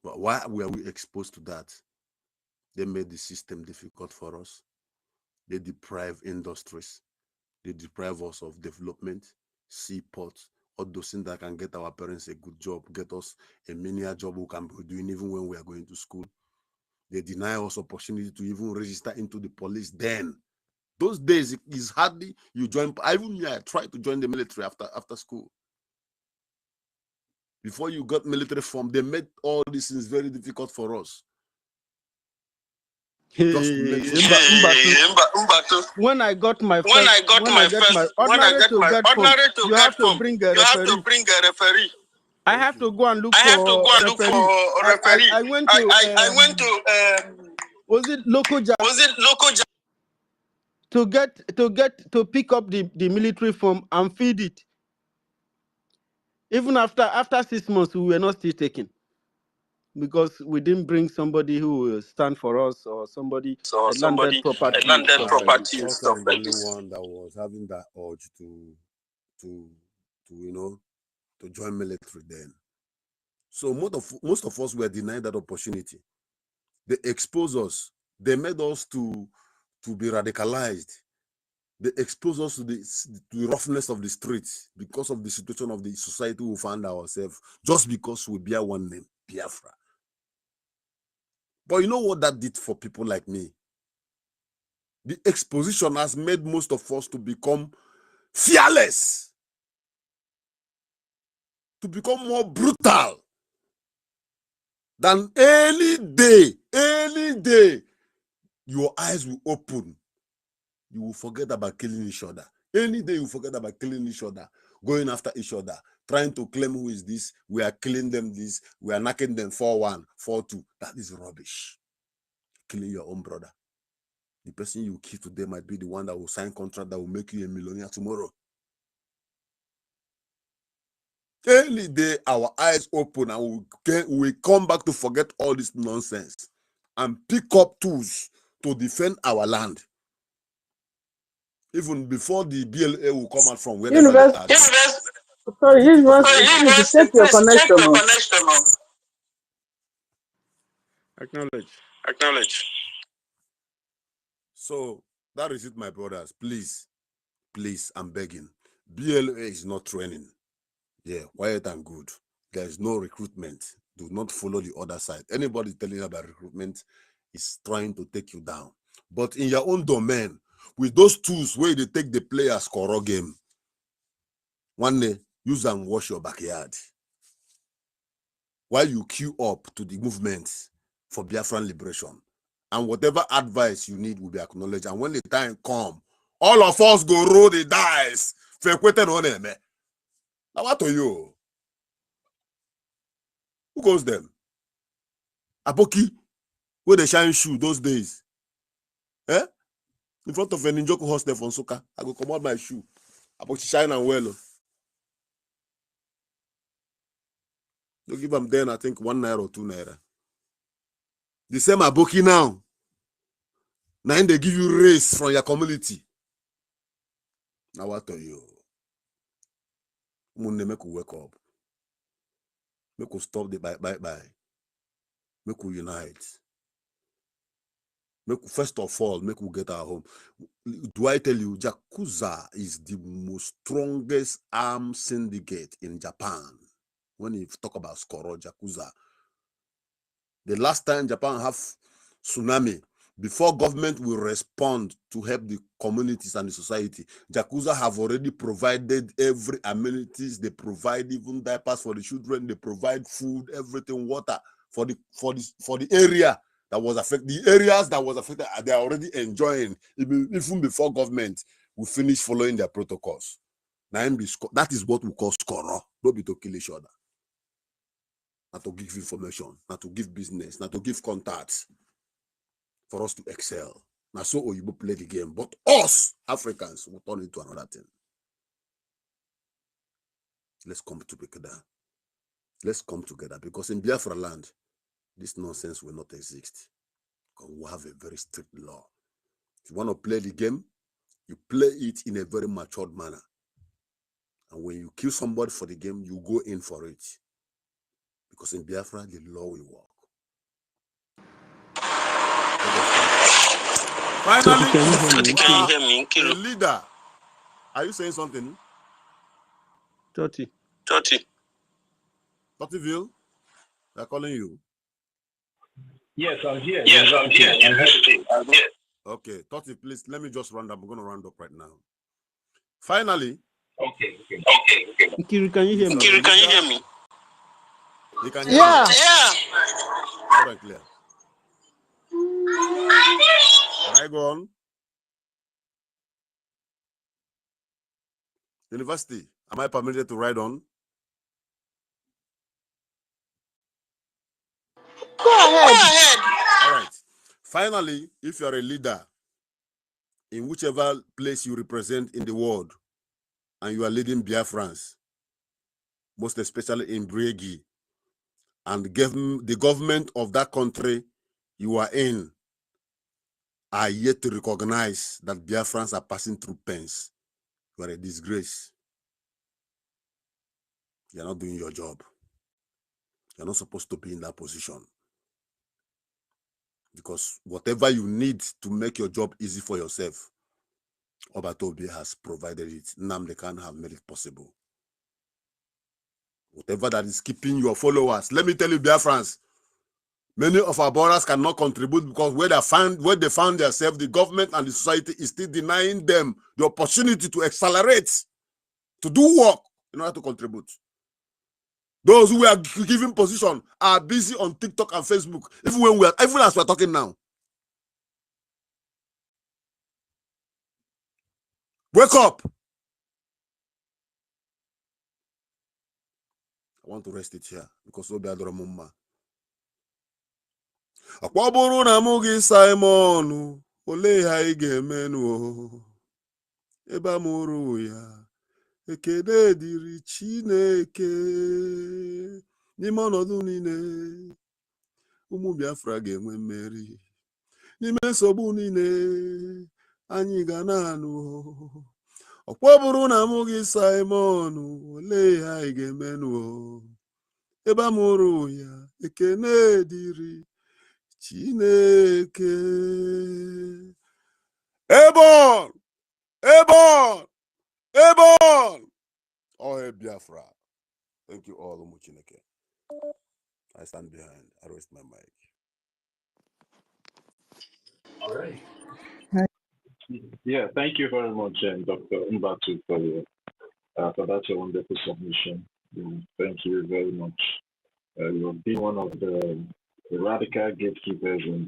But why were we exposed to that? They made the system difficult for us. They deprive industries. They deprive us of development, seaports, all those things that can get our parents a good job, get us a menial job we can be doing even when we are going to school. They deny us opportunity to even register into the police then. Those days, it is hardly you join. Even me, I tried to join the military after school. Before you got military form, they made all these things very difficult for us. Just to make sure. When I got my ordinary to get phone, you have to bring a referee. I have to go and look for referee. I went to was it Lokoja? To pick up the military form and feed it. Even after 6 months, we were not still taking, because we didn't bring somebody who will stand for us, or somebody landed property. I'm the only one that was having that urge to join military then. So most of us were denied that opportunity. They exposed us. They made us to be radicalized. They exposed us to the roughness of the streets because of the situation of the society we found ourselves, just because we bear one name, Biafra. But you know what that did for people like me? The exposition has made most of us to become fearless, to become more brutal than any day. Your eyes will open. You will forget about killing each other. Any day you forget about killing each other, going after each other, trying to claim who is this, we are killing them this, we are knocking them 4-1, 4-2. That is rubbish. Killing your own brother. The person you kill today might be the one that will sign contract that will make you a millionaire tomorrow. Any day our eyes open and we come back to forget all this nonsense and pick up tools to defend our land. Even before the BLA will come out from wherever they are. Sorry, please check your connection. Acknowledge. So that is it, my brothers. Please, I'm begging. BLA is not training. Yeah, quiet and good. There is no recruitment. Do not follow the other side. Anybody telling you about recruitment is trying to take you down. But in your own domain, with those tools where they take the players score game, one day use and wash your backyard while you queue up to the movement for Biafran liberation. And whatever advice you need will be acknowledged. And when the time comes, all of us go roll the dice. Now what are you? Who goes them? Aboki, where they shine shoe those days. Eh? In front of a Ninjoku hostel from Soka. I go come out my shoe. Aboki shine and well. Don't give them then, I think 1 naira or 2 naira. The same Aboki now. Now they give you race from your community. Now what are you? Make we wake up. Make we stop the bye. Make we unite. First of all, make we get our home. Do I tell you, Yakuza is the most strongest armed syndicate in Japan? When you talk about Skoro, Yakuza. The last time Japan have tsunami, before government will respond to help the communities and the society, Yakuza have already provided every amenities. They provide even diapers for the children. They provide food, everything, water for the area that was affected. The areas that was affected, they are already enjoying even before government will finish following their protocols. Now, that is what we call Skoro. Don't be to kill each other. Not to give information, not to give business, not to give contacts. for us to excel. Now, so Oyibo play the game, but us Africans will turn into another thing. Let's come together. Let's come together, because in Biafra land, this nonsense will not exist. Because we have a very strict law. If you want to play the game, you play it in a very matured manner. And when you kill somebody for the game, you go in for it. Because in Biafra, the law will work. Finally, a leader. Are you saying something? Toti. Totiville, they're calling you. Yes, I'm here. Yes, I'm here. University. I'm here. Okay, Toti, please, let me just round up. I'm going to round up right now. Finally. Okay. Nkiru, can you hear me? Nkiru, can you hear me? You can hear me? Yeah. Loud and clear. Can I go on? University, am I permitted to ride on? Go ahead. All right. Finally, if you're a leader in whichever place you represent in the world, and you are leading Biafrans, most especially in BRGIE, and the government of that country you are in are yet to recognize that Biafrans are passing through pains, you are a disgrace. You're not doing your job. You're not supposed to be in that position. Because whatever you need to make your job easy for yourself, Obatobi has provided it. Nnamdi Kanu have made it possible. Whatever that is keeping your followers, let me tell you, Biafrans, many of our brothers cannot contribute because where they found themselves, the government and the society is still denying them the opportunity to accelerate, to do work in order to contribute. Those who are given position are busy on TikTok and Facebook, even as we're talking now. Wake up! I want to rest it here because Obi Adoro Mumma. Akwaburu na mugi Simon, ole ha ige menu. Eba muru ya, ekele diri Chineke. N'ime ọnọdụ niile, ụmụ Biafra ga-enwe mmeri. N'ime nsogbu niile, anyị ga na-anụ. Akwaburu na mugi Simon, ole ha ige menu. Eba muru ya, ekele diri Chineke. Ebon! Oh, hey, Biafra. Thank you all, Chineke. I stand behind. I rest my mic. All right. Yeah, thank you very much, Dr. Mbatu, for that wonderful submission. Thank you very much. You have been one of the radical gatekeepers, and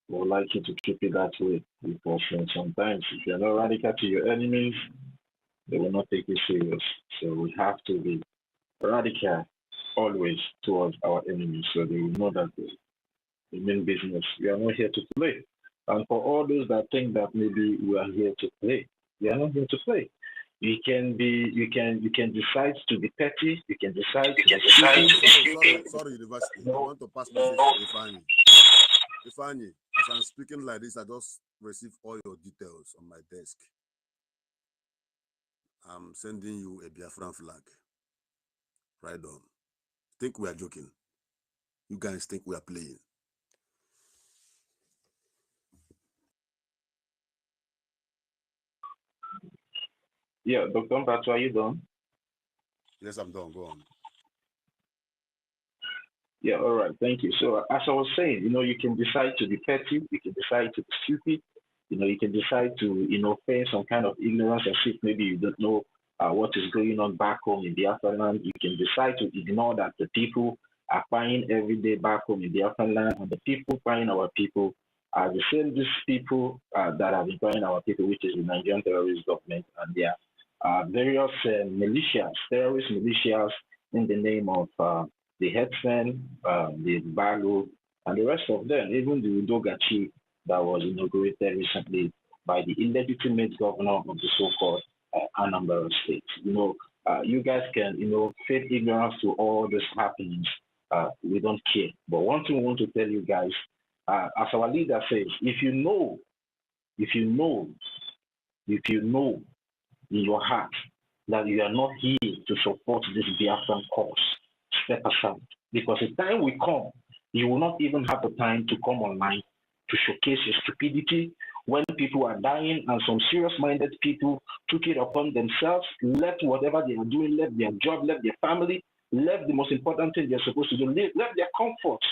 we would like you to keep it that way, because sometimes if you're not radical to your enemies, they will not take you serious. So we have to be radical always towards our enemies, so they will know that we mean business. We are not here to play. And for all those that think that maybe we are here to play, we are not here to play. You can decide to be petty. You can decide to be stupid. Sorry, University. I want to pass message to Ifeanyi. Ifeanyi, as I'm speaking like this, I just received all your details on my desk. I'm sending you a Biafran flag. Right on. Think we are joking. You guys think we are playing. Yeah, Dr. Mbatu, are you done? Yes, I'm done. Go on. Yeah, all right. Thank you. So as I was saying, you can decide to be petty. You can decide to be stupid. You can decide to, feign some kind of ignorance as if maybe you don't know what is going on back home in Biafra land. You can decide to ignore that the people are crying every day back home in Biafra land, and the people crying our people are the same these people that have been crying our people, which is the Nigerian terrorist government, and their various militias, terrorist militias in the name of the headsmen, the Bago, and the rest of them, even the Udogachi that was inaugurated recently by the illegitimate governor of the so-called Anambra State. You guys can, feign ignorance to all these happenings. We don't care. But one thing we want to tell you guys, as our leader says, if you know in your heart that you are not here to support this Biafran cause, step aside. Because the time will come, you will not even have the time to come online to showcase your stupidity when people are dying and some serious-minded people took it upon themselves, left whatever they are doing, left their job, left their family, left the most important thing they're supposed to do, left their comforts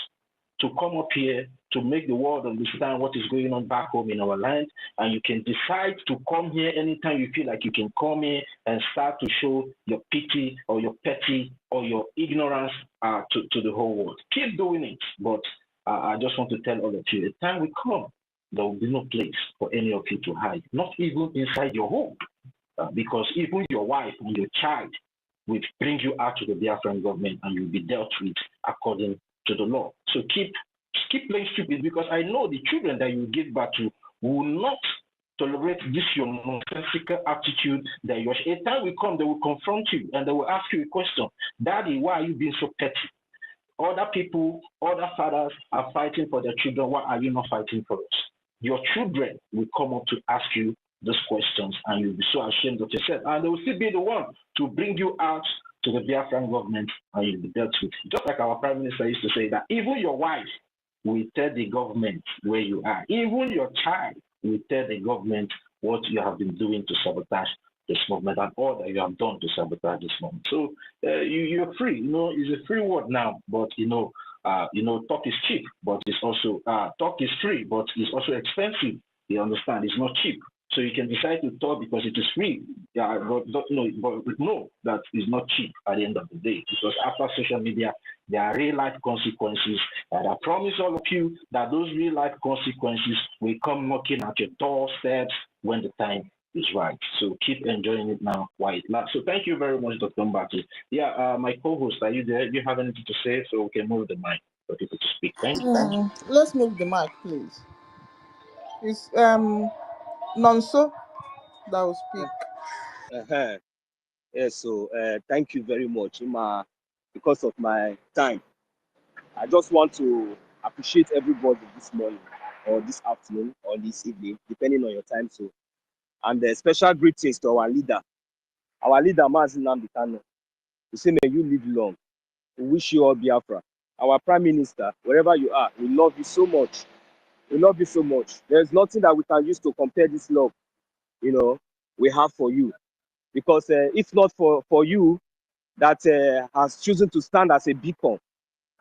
to come up here to make the world understand what is going on back home in our land. And you can decide to come here anytime you feel like you can come here and start to show your pity or your petty or your ignorance to the whole world. Keep doing it. But I just want to tell all of you, the time will come, there will be no place for any of you to hide, not even inside your home, because even your wife and your child will bring you out to the Biafran government and you'll be dealt with according to the law. So keep playing stupid, because I know the children that you give birth to will not tolerate this your nonsensical attitude that you are. A time will come, they will confront you and they will ask you a question. Daddy, why are you being so petty? Other people, other fathers are fighting for their children. Why are you not fighting for us? Your children will come up to ask you those questions and you'll be so ashamed of yourself. And they will still be the one to bring you out to the Biafran government and you'll be dealt with. Just like our Prime Minister used to say that even your wife will tell the government where you are. Even your child will tell the government what you have been doing to sabotage this movement and all that you have done to sabotage this movement. So you're free. It's a free word now, but talk is cheap, but it's also talk is free, but it's also expensive. You understand? It's not cheap. So you can decide to talk because it is free. Yeah, but know that it's not cheap at the end of the day. Because after social media, there are real life consequences. And I promise all of you that those real life consequences will come knocking at your doorsteps when the time is right. So keep enjoying it now while it lasts. So thank you very much, Dr. Mbaki. Yeah, my co-host, are you there? Do you have anything to say? So we can move the mic for people to speak. Thank you. Let's move the mic, please. It's Nonso that will speak. Yes, so thank you very much. Because of my time, I just want to appreciate everybody this morning or this afternoon or this evening, depending on your time. So, and special greetings to our leader, Mazi Nnamdi Kanu. We say, may you live long. We wish you all Biafra. Our Prime Minister, wherever you are, we love you so much. We love you so much. There's nothing that we can use to compare this love, we have for you. Because if not for you that has chosen to stand as a beacon,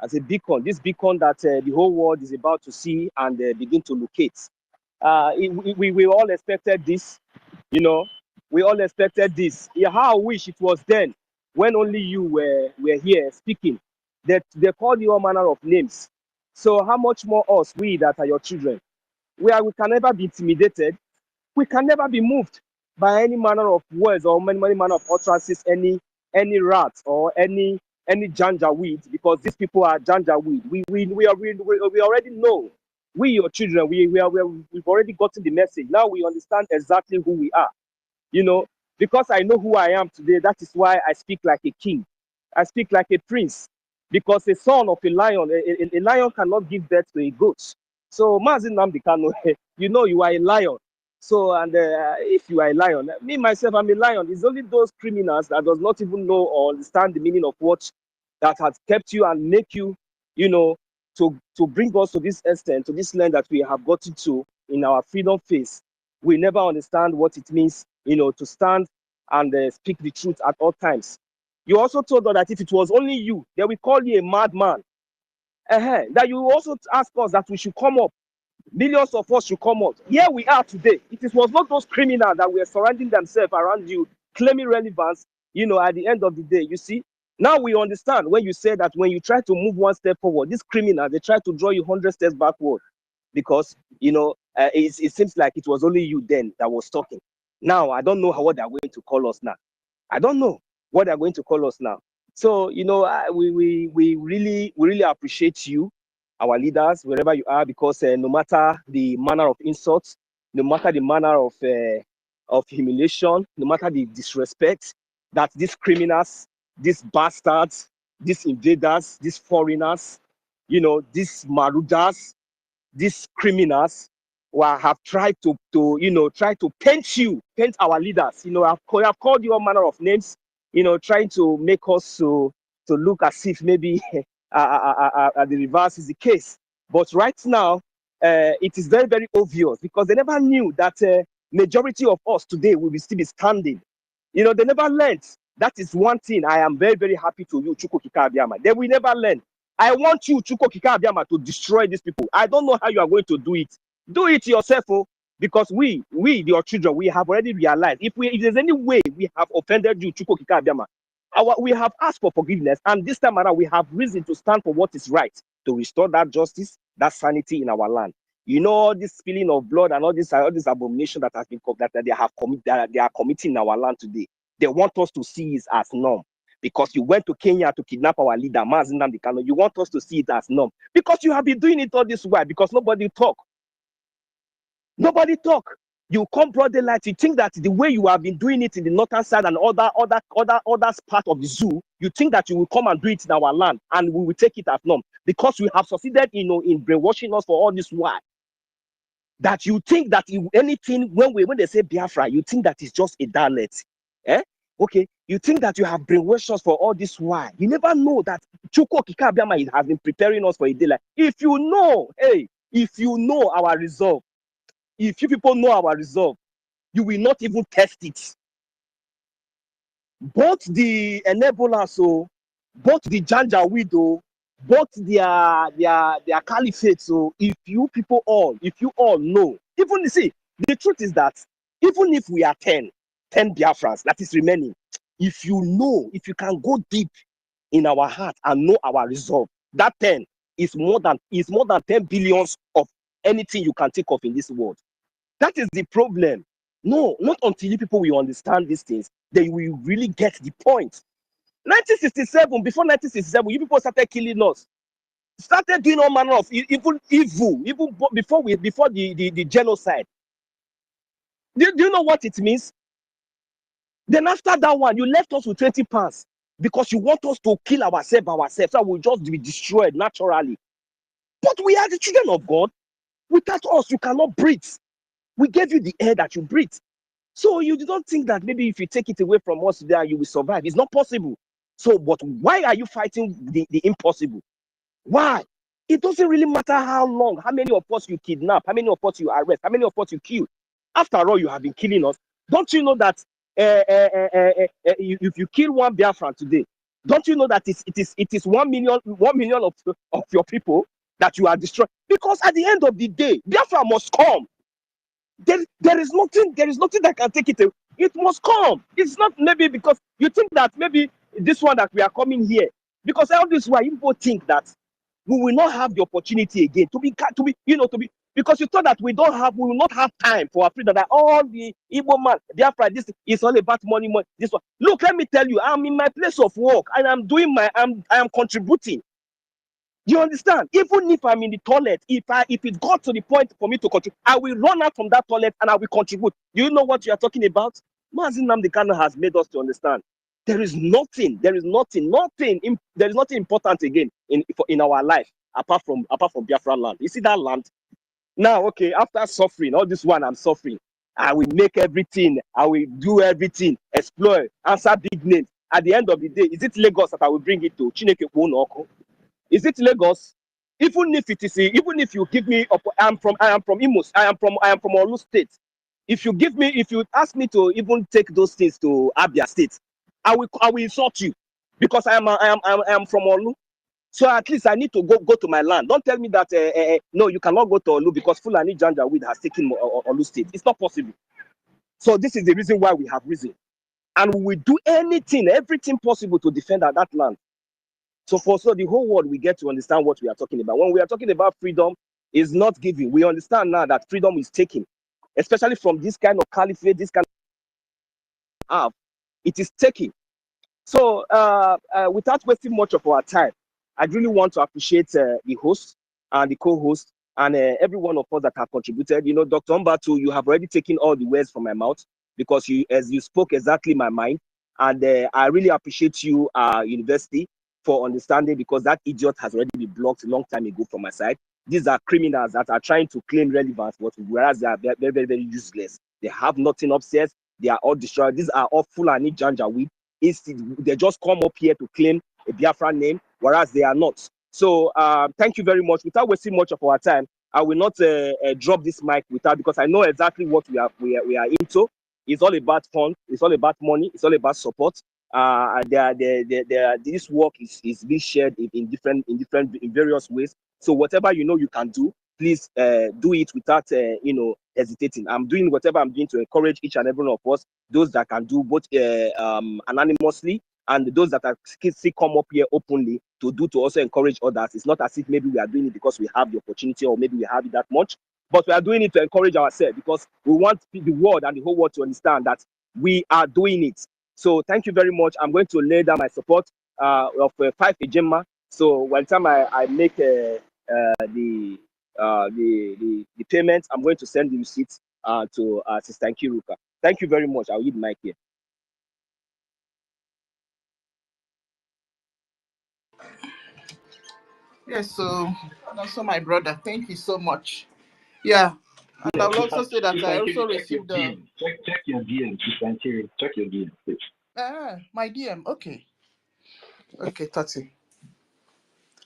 this beacon that the whole world is about to see and begin to locate. We all expected this, we all expected this. Yeah, how I wish it was then when only you were here speaking. That they called you all manner of names. So how much more us, we that are your children? We can never be intimidated. We can never be moved by any manner of words or many manner of utterances, any rats or any janjaweed, because these people are janjaweed. We already know. We, your children, we've already gotten the message. Now we understand exactly who we are. Because I know who I am today, that is why I speak like a king. I speak like a prince. Because a son of a lion, a lion cannot give birth to a goat. So, Mazi Nnamdi Kanu, you are a lion. So, and if you are a lion, me, myself, I'm a lion. It's only those criminals that does not even know or understand the meaning of what that has kept you and make you, to bring us to this extent, to this land that we have gotten to in our freedom phase. We never understand what it means, to stand and speak the truth at all times. You also told us that if it was only you, they will call you a madman. That you also ask us that we should come up. Millions of us should come out. Here we are today. It was not those criminals that were surrounding themselves around you, claiming relevance, at the end of the day. You see, now we understand when you say that when you try to move one step forward, these criminals, they try to draw you 100 steps backward because, it seems like it was only you then that was talking. Now, I don't know what they're going to call us now. I don't know what they're going to call us now. So, we really appreciate you. our leaders, wherever you are, because no matter the manner of insults, no matter the manner of humiliation, no matter the disrespect that these criminals, these bastards, these invaders, these foreigners, you know, these marauders, these criminals have tried to try to paint our leaders, you know, have called you all manner of names, you know, trying to make us to look as if maybe the reverse is the case. But right now, it is very, very obvious, because they never knew that majority of us today will still be standing. You know, they never learned. That is one thing I am very, very happy to you, Chukwu Kika Abiyama. They will never learn. I want you, Chukwu Kika Abiyama, to destroy these people. I don't know how you are going to do it. Do it yourself, oh, because we, your children, we have already realized if there's any way we have offended you, Chukwu Kika Abiyama, we have asked for forgiveness, and this time around we have reason to stand for what is right, to restore that justice, that sanity in our land. You know, all this spilling of blood and all this abomination that has been they are committing in our land today. They want us to see it as norm, because you went to Kenya to kidnap our leader, Mazi Nnamdi Kanu. You want us to see it as norm because you have been doing it all this while, because nobody talk. Nobody talk. You come broad daylight. You think that the way you have been doing it in the northern side and other part of the zoo, you think that you will come and do it in our land and we will take it as norm, because we have succeeded, you know, in brainwashing us for all this while. That you think that anything when they say Biafra, you think that it's just a dialect. Eh? Okay, you think that you have brainwashed us for all this while. You never know that Chukwu Kika Abiyama has been preparing us for a day like. If you know, hey, if you know our resolve, if you people know our resolve, you will not even test it. Both the enablers, so both the Janjaweed, both their caliphate. So if you all know, even you see, the truth is that even if we are 10 Biafrans that is remaining, if you know, if you can go deep in our heart and know our resolve, that 10 is more than 10 billions of anything you can think of in this world. That is the problem. No, not until you people will understand these things, they will really get the point. 1967, before 1967, you people started killing us, started doing all manner of evil, even before the genocide. Do you know what it means? Then after that one, you left us with 20 pounds because you want us to kill ourselves, so we'll just be destroyed naturally. But we are the children of God. Without us, you cannot breathe. We gave you the air that you breathe. So you don't think that maybe if you take it away from us there, you will survive. It's not possible. So, but why are you fighting the impossible? Why? It doesn't really matter how long, how many of us you kidnap, how many of us you arrest, how many of us you kill. After all, you have been killing us. Don't you know that if you kill one Biafran today, don't you know that it is 1 million of your people that you are destroying? Because at the end of the day, Biafra must come. There is nothing that can take it away. It must come. It's not maybe because you think that maybe this one that we are coming here, because all this why people think that we will not have the opportunity again to be because you thought that we will not have time for our freedom, that all the Igbo man, Biafra, this is all about money, this one. Look, let me tell you, I'm in my place of work and I'm doing I am contributing. You understand? Even if I'm in the toilet, if it got to the point for me to contribute, I will run out from that toilet and I will contribute. Do you know what you are talking about? Mazi Nnamdi Kanu has made us to understand there is nothing important again in our life apart from Biafra land. You see that land? Now, okay, after suffering, all this one I'm suffering, I will make everything, I will do everything, explore, answer big names. At the end of the day, is it Lagos that I will bring it to? Chineke Kwuonoko? Is it Lagos? Even if you give me, I am from Imos, I am from Olu State. If you ask me to even take those things to Abia State, I will insult you because I am from Olu. So at least I need to go to my land. Don't tell me that no, you cannot go to Olu because Fulani Janjaweed has taken Olu State. It's not possible. So this is the reason why we have risen, and we will do everything possible to defend that land. So the whole world we get to understand what we are talking about. When we are talking about freedom, is not giving. We understand now that freedom is taken, especially from this kind of caliphate, this kind of it is taken. So without wasting much of our time, I really want to appreciate the host and the co-host, and every one of us that have contributed. You know, Dr. Mbatu, you have already taken all the words from my mouth, because as you spoke exactly my mind. And I really appreciate you, university, for understanding, because that idiot has already been blocked a long time ago from my side. These are criminals that are trying to claim relevance, but whereas they are very, very, very useless. They have nothing upstairs. They are all destroyed. These are all Fulani Janjaweed. They just come up here to claim a Biafra name, whereas they are not. So thank you very much. Without wasting much of our time, I will not drop this mic without, because I know exactly what we are into. It's all about fun. It's all about money. It's all about support. This work is being shared in various ways. So whatever you can do, please do it without hesitating. I'm doing whatever I'm doing to encourage each and every one of us, those that can do both anonymously and those that are still come up here openly to also encourage others. It's not as if maybe we are doing it because we have the opportunity, or maybe we have it that much, but we are doing it to encourage ourselves, because we want the world and the whole world to understand that we are doing it. So thank you very much. I'm going to lay down my support of 5 Ejema. So by the time I make the payment, I'm going to send the receipts to Sister Nkiruka. Thank you very much. I'll leave my mic here. Yes, so also my brother, thank you so much. Yeah, and Yeah, I will also say that I also received the check your DM, check your DM, please. My DM. Okay, 30.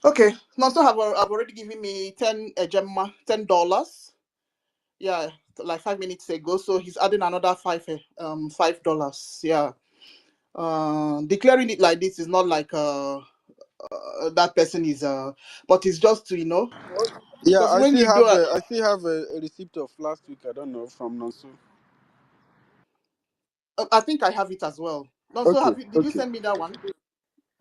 Okay, Nonso have already given me $10. Yeah, like 5 minutes ago. So he's adding another $5. Yeah. Declaring it like this is not like that person is but it's just to Yeah, because I when still you do have a receipt of last week. I don't know, from Nonso. I think I have it as well. Nonso, Okay, did you send me that one?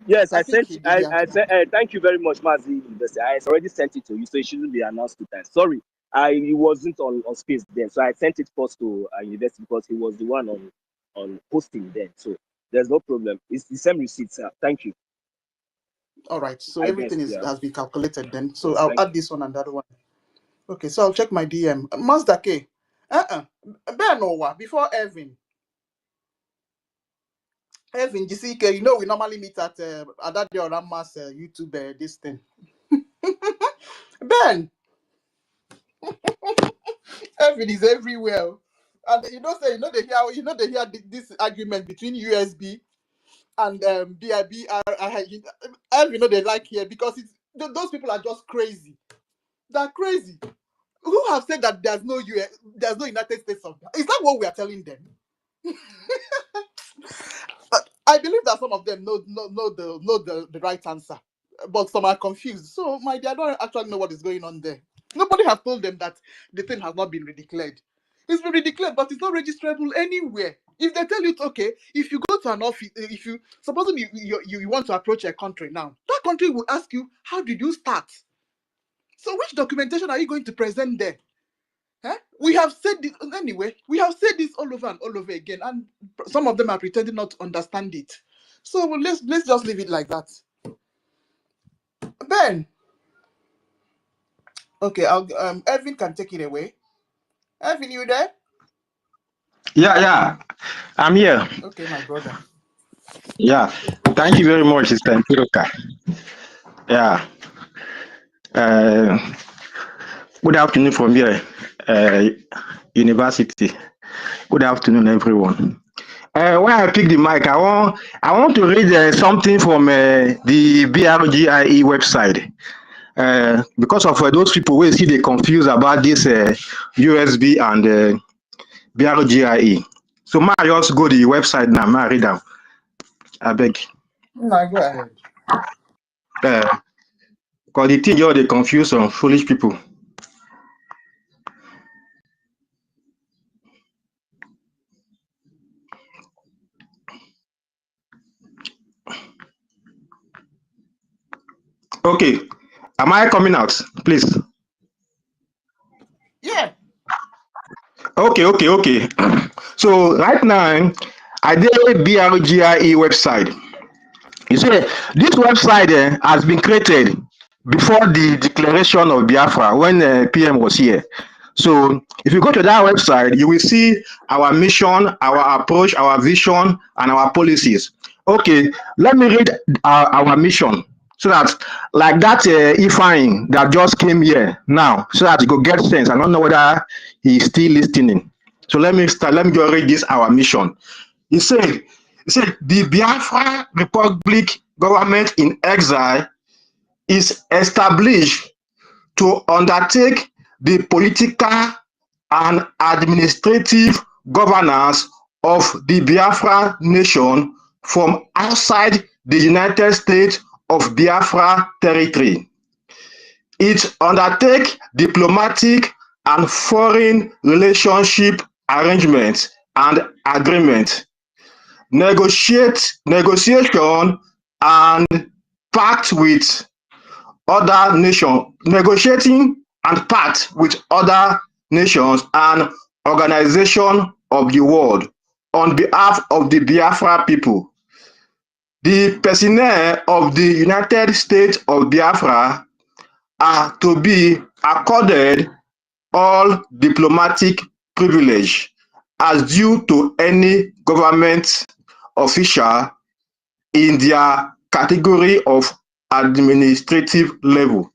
Yes, I I think sent. he did. Yeah. Thank you very much, Mazi University. I already sent it to you, so it shouldn't be announced 2 times. Sorry, I wasn't on space then, so I sent it first to University, because he was the one on posting then. So there's no problem. It's the same receipt, sir. Thank you. All right. So I everything guess, yeah. has been calculated then. So Yes, I'll add this one and that one. Okay. So I'll check my DM. Mazda K. Ben before Evan. Evan, GCK, we normally meet at Adadio Rama's YouTube this thing. Ben, Evan is everywhere. And they hear this argument between USB and BIBRGIE. They like here because those people are just crazy. They're crazy. Who have said that there's no United States of? Is that what we are telling them? I believe that some of them know the right answer, but some are confused. So they don't actually know what is going on there. Nobody has told them that the thing has not been redeclared. It's been redeclared, but it's not registrable anywhere. If they tell you, okay, if you go to an office, if you supposing you want to approach a country now, that country will ask you, how did you start? So which documentation are you going to present there? We have said this anyway. We have said this all over and all over again, and some of them are pretending not to understand it. So let's just leave it like that. Ben, okay, Evan can take it away. Evan, you there? Yeah, I'm here. Okay, my brother. Yeah, thank you very much, Sister Nkiruka. Yeah, good afternoon from here, University. Good afternoon, everyone. When I pick the mic, I want to read something from the BRGIE website. Because of those people who see they confused about this USB and BRGIE. So I just go to the website now, I read them. I beg. No, go ahead. Because the thing just they confuse some foolish people. Okay, am I coming out, please? Yeah. Okay. So right now, I did BRGIE website. You see, this website has been created before the declaration of Biafra when PM was here. So if you go to that website, you will see our mission, our approach, our vision, and our policies. Okay, let me read our mission so that, like that Ifeanyi that just came here now, so that you go get sense. I don't know whether he's still listening. So let me start. Let me just read this our mission. He said, the Biafra Republic government in exile is established to undertake the political and administrative governance of the Biafra nation from outside the United States of Biafra territory. It undertakes diplomatic and foreign relationship arrangements and agreements, negotiation and pact with other nations, negotiating and pact with other nations and organizations of the world on behalf of the Biafra people. The personnel of the United States of Biafra are to be accorded all diplomatic privilege as due to any government official in their category of administrative level.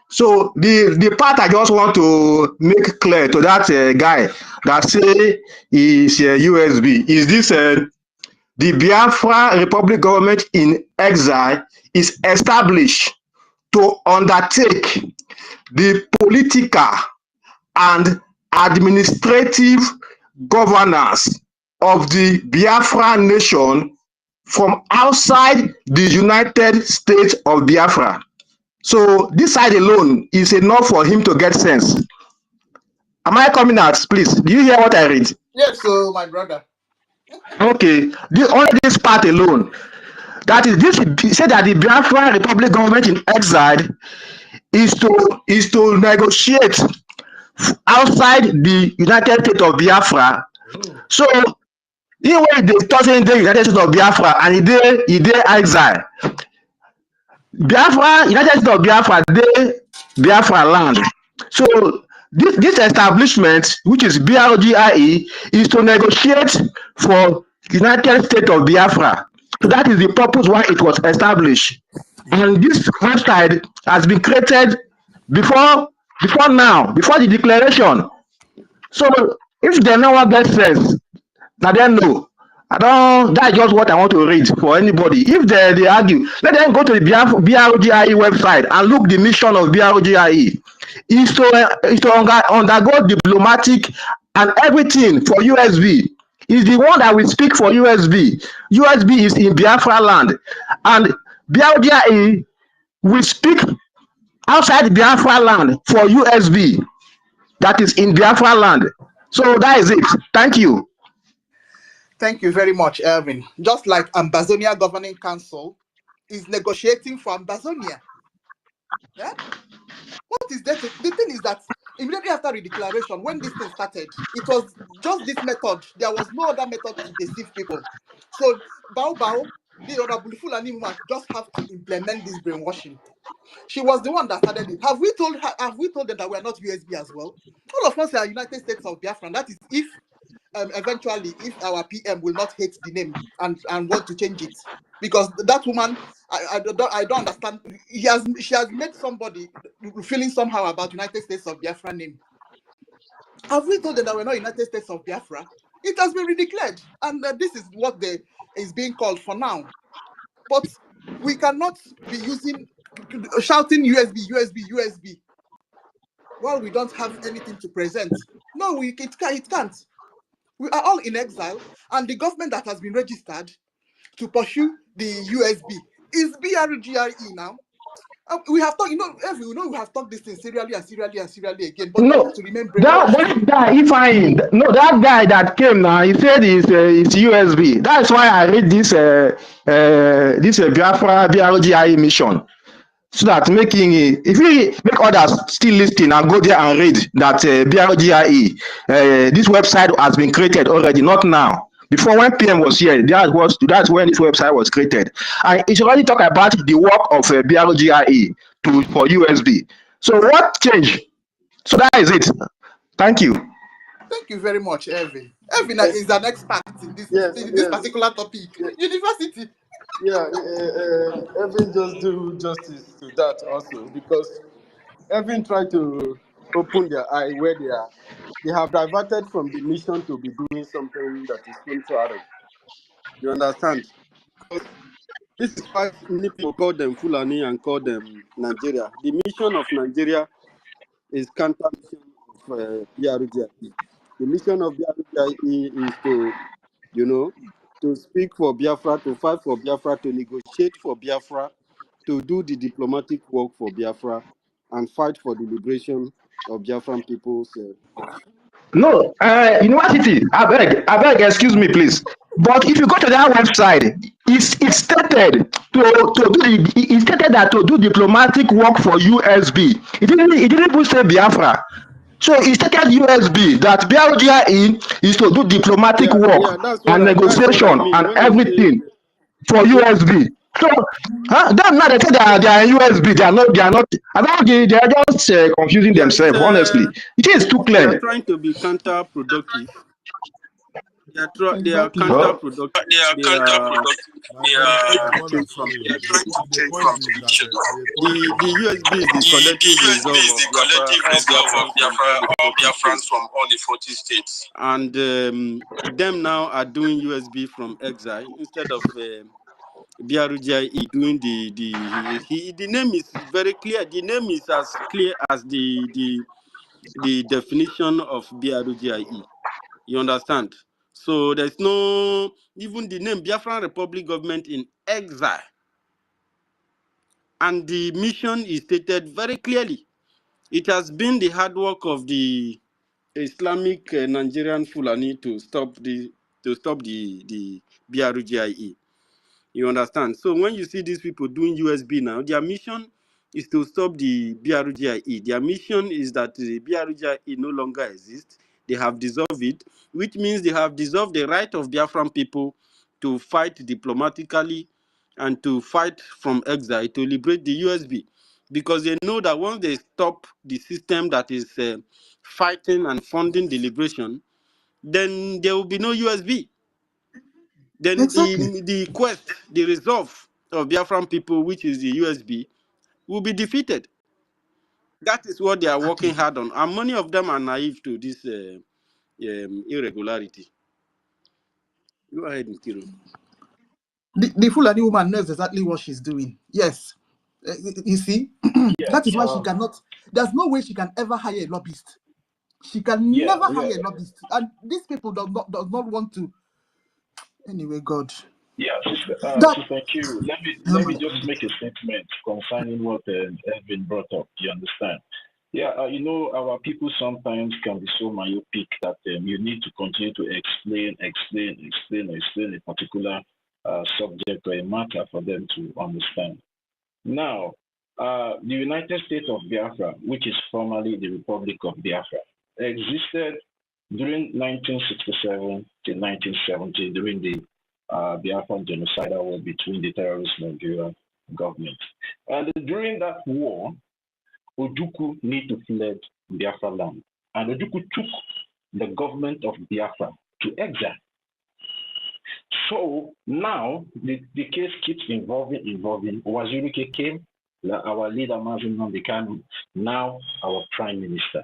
So the part I just want to make clear to that guy that say is USB is this: the Biafra Republic government in exile is established to undertake the political and administrative governance of the Biafra nation from outside the United States of Biafra. So this side alone is enough for him to get sense. Am I coming out, please? Do you hear what I read? Yes, so my brother. Okay, only this part alone. That is, this said that the Biafra Republic government in exile is to negotiate outside the United States of Biafra. So even when they talking in the United States of Biafra and he dey exile, Biafra, United States of Biafra, dey Biafra land. So this establishment, which is BRGIE, is to negotiate for United States of Biafra. So that is the purpose why it was established. And this website has been created before the declaration. So if they never get sense, now then no. That's just what I want to read for anybody. If they argue, let them go to the BRGIE website and look the mission of BRGIE. Is to undergo diplomatic and everything for USB. Is the one that will speak for USB. USB is in Biafra land. And BRGIE will speak outside Biafra land for USB. That is in Biafra land. So that is it. Thank you. Thank you very much, Erwin. Just like Ambazonia Governing Council is negotiating for Ambazonia. Yeah? What is that? The thing is that immediately after the declaration, when this thing started, it was just this method. There was no other method to deceive people. So Bao, the Honorable Fulani woman, just have to implement this brainwashing. She was the one that started it. Have we told them that we are not USB as well? All of us are United States of Biafra. That is if eventually, if our PM will not hate the name and want to change it, because that woman, I don't understand. She has made somebody feeling somehow about United States of Biafra name. Have we told them that we're not United States of Biafra? It has been redeclared, and this is what is being called for now. But we cannot be shouting USB while we don't have anything to present. No, it can't. We are all in exile, and the government that has been registered to pursue the USB is BRGIE now. We have talked, we have talked this thing serially again, but no, we have to remain brainwashed. That guy that came now, he said it's USB. That's why I read this Biafra BRGIE mission. So that if we make others still listen and go there and read that BRGIE, this website has been created already, not now. Before, when PM was here, that's when this website was created. And it already talk about the work of BRGIE. for USB. So what changed? So that is it. Thank you. Thank you very much, Evin. Evin is an expert in Yes, this yes, particular topic. yes. University. Yeah, Evan just do justice to that also because Evan tried to open their eye where they are. They have diverted from the mission to be doing something that is contrary. You understand? Because this is why many people call them Fulani and call them Nigeria. The mission of Nigeria is counter mission of BRGIE. The mission of BRGIE is to, to speak for Biafra, to fight for Biafra, to negotiate for Biafra, to do the diplomatic work for Biafra, and fight for the liberation of Biafran peoples. No, university, I beg, excuse me, please. But if you go to that website, it's stated it stated that to do diplomatic work for USB. It didn't even say Biafra. So it stated USB that BRGIE is to do diplomatic Yeah, work yeah, and that's what I negotiation mean and when they say everything for they, USB. So them now they say they are USB. They are not. I don't think they are just confusing yeah, themselves. Honestly, it is too they are clear. trying to be counterproductive. They are Exactly. Well, counterproductive. They are They are counterproductive. My They brother, trying are my to brother, change sorry. from they the are trying to The change mission. point from is the that mission. the point is The that USB is the The collective USB resolve is of the Biafra, collective all resolve Biafrans of from all Biafra, the all 40 Biafrans states. from all the 40 states. And them now are doing USB from exile instead of BRGIE doing the name is very clear. The name is as clear as the definition of BRGIE. You understand? So there's no even the name Biafran Republic Government in Exile, and the mission is stated very clearly. It has been the hard work of the Islamic Nigerian Fulani to stop the BRGIE. You understand? So when you see these people doing USB now, their mission is to stop the BRGIE. Their mission is that the BRGIE no longer exists. They have dissolved it, which means they have dissolved the right of Biafran people to fight diplomatically and to fight from exile to liberate the USB. Because they know that once they stop the system that is fighting and funding the liberation, then there will be no USB. Then Exactly. the quest, the resolve of Biafran people, which is the USB, will be defeated. That is what they are working Exactly. hard on. And many of them are naive to this irregularity. Go ahead, Nkiro. The Fulani woman knows exactly what she's doing. Yes. You see, Yes, that is why she um, cannot, there's no way she can ever hire a lobbyist. She can yeah, never yeah, hire a lobbyist. And these people does not want to. Anyway, God. yeah, That, Sister Q. oh Let my me just God. make a statement concerning what has been brought up. You understand? Yeah, our people sometimes can be so myopic that you need to continue to explain a particular subject or a matter for them to understand. Now, the United States of Biafra, which is formerly the Republic of Biafra, existed during 1967 to 1970 during the Biafran genocidal war between the terrorist Nigerian government. And during that war, Ojukwu need to fled Biafra land. And Ojukwu took the government of Biafra to exile. So now the case keeps evolving. Wazirike came, our leader Mazin Kanu, now our prime minister.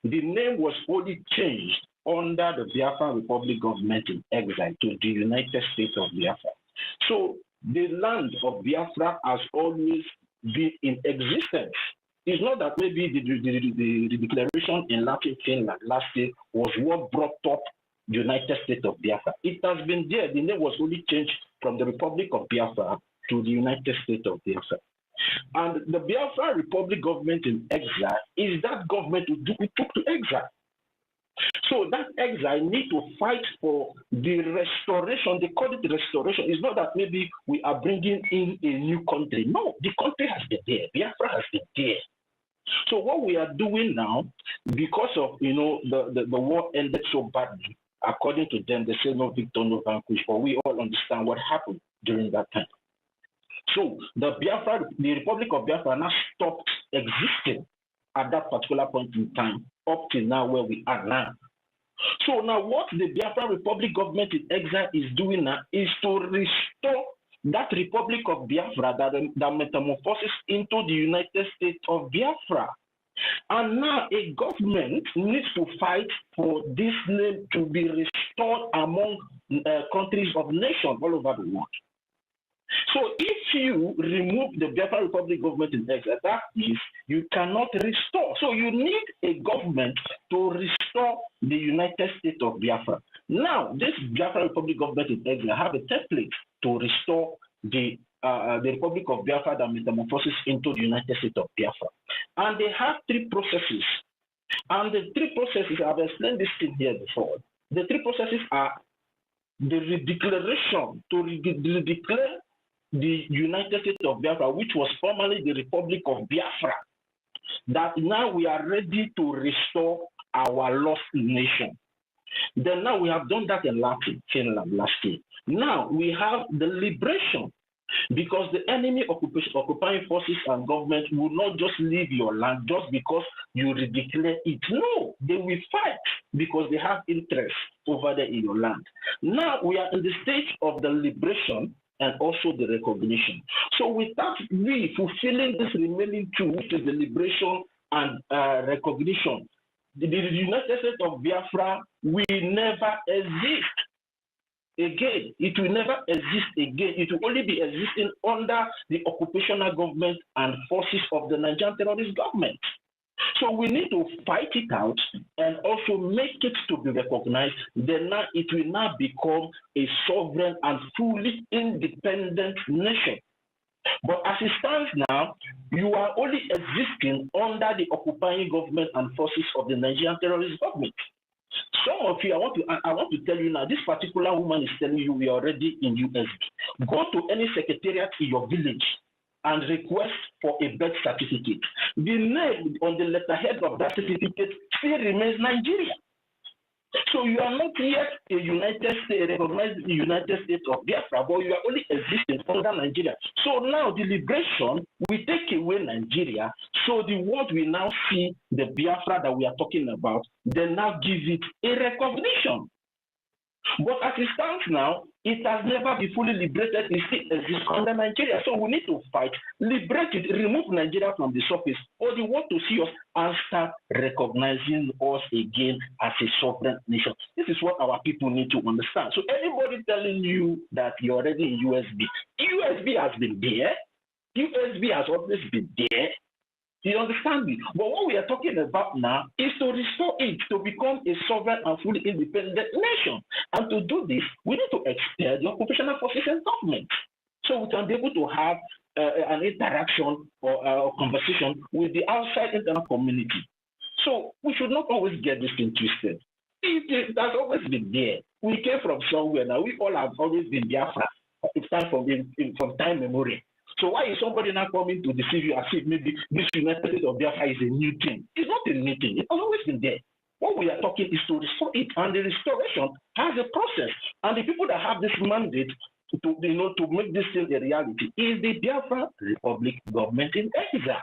The name was only changed under the Biafran Republic government in exile to the United States of Biafra. So the land of Biafra has always been in existence. It's not that maybe the declaration in Latin Finland last year was what brought up the United States of Biafra. It has been there. The name was only changed from the Republic of Biafra to the United States of Biafra. And the Biafra Republic government in exile is that government who took to exile. So that exile need to fight for the restoration. They call it the restoration. It's not that maybe we are bringing in a new country. No, the country has been there. Biafra has been there. So what we are doing now, because of the war ended so badly, according to them, they say no victor, no vanquish, but we all understand what happened during that time. So the Republic of Biafra now stopped existing at that particular point in time, up to now where we are now. So now what the Biafra Republic government in exile is doing now is to restore that Republic of Biafra that metamorphoses into the United States of Biafra. And now a government needs to fight for this name to be restored among countries of nations all over the world. So if you remove the Biafra Republic government in exile, that is, you cannot restore. So you need a government to restore the United States of Biafra. Now, this Biafra Republic government in exile have a template to restore the Republic of Biafra that metamorphoses into the United States of Biafra. And they have three processes. And the three processes, I've explained this thing here before. The three processes are the redeclaration, to redeclare the United States of Biafra, which was formerly the Republic of Biafra, that now we are ready to restore our lost nation. Then now we have done that in Finland last year. Now we have the liberation, because the enemy occupying forces and government will not just leave your land just because you redeclare it. No, they will fight because they have interest over there in your land. Now we are in the stage of the liberation and also the recognition. So without we fulfilling this remaining two, which is the liberation and recognition, the United States of Biafra will never exist again. It will never exist again. It will only be existing under the occupational government and forces of the Nigerian terrorist government. So we need to fight it out and also make it to be recognized. Then now it will now become a sovereign and fully independent nation. But as it stands now, you are only existing under the occupying government and forces of the Nigerian terrorist government. Some of you, I want to tell you now, this particular woman is telling you we are already in USB. Go to any secretariat in your village and request for a birth certificate. The name on the letterhead of that certificate still remains Nigeria. So you are not yet a recognized United States of Biafra, but you are only existing under Nigeria. So now the liberation will take away Nigeria, so the world will now see the Biafra that we are talking about, then now give it a recognition. But as it stands now, it has never been fully liberated. It still exists under Nigeria. So we need to fight, liberate it, remove Nigeria from the surface, or they want to see us and start recognizing us again as a sovereign nation. This is what our people need to understand. So anybody telling you that you're already in USB, USB has been there. USB has always been there. You understand me? But what we are talking about now is to restore it to become a sovereign and fully independent nation. And to do this, we need to expel the occupational forces and government, so we can be able to have an interaction or a conversation with the outside international community. So we should not always get this thing twisted. It has always been there. We came from somewhere. Now we all have always been Biafra. It's time from time memorial. So why is somebody now coming to deceive you as if maybe this United States of Biafra is a new thing? It's not a new thing. It has always been there. What we are talking is to restore it, and the restoration has a process. And the people that have this mandate to make this thing a reality is the Biafra Republic government in exile.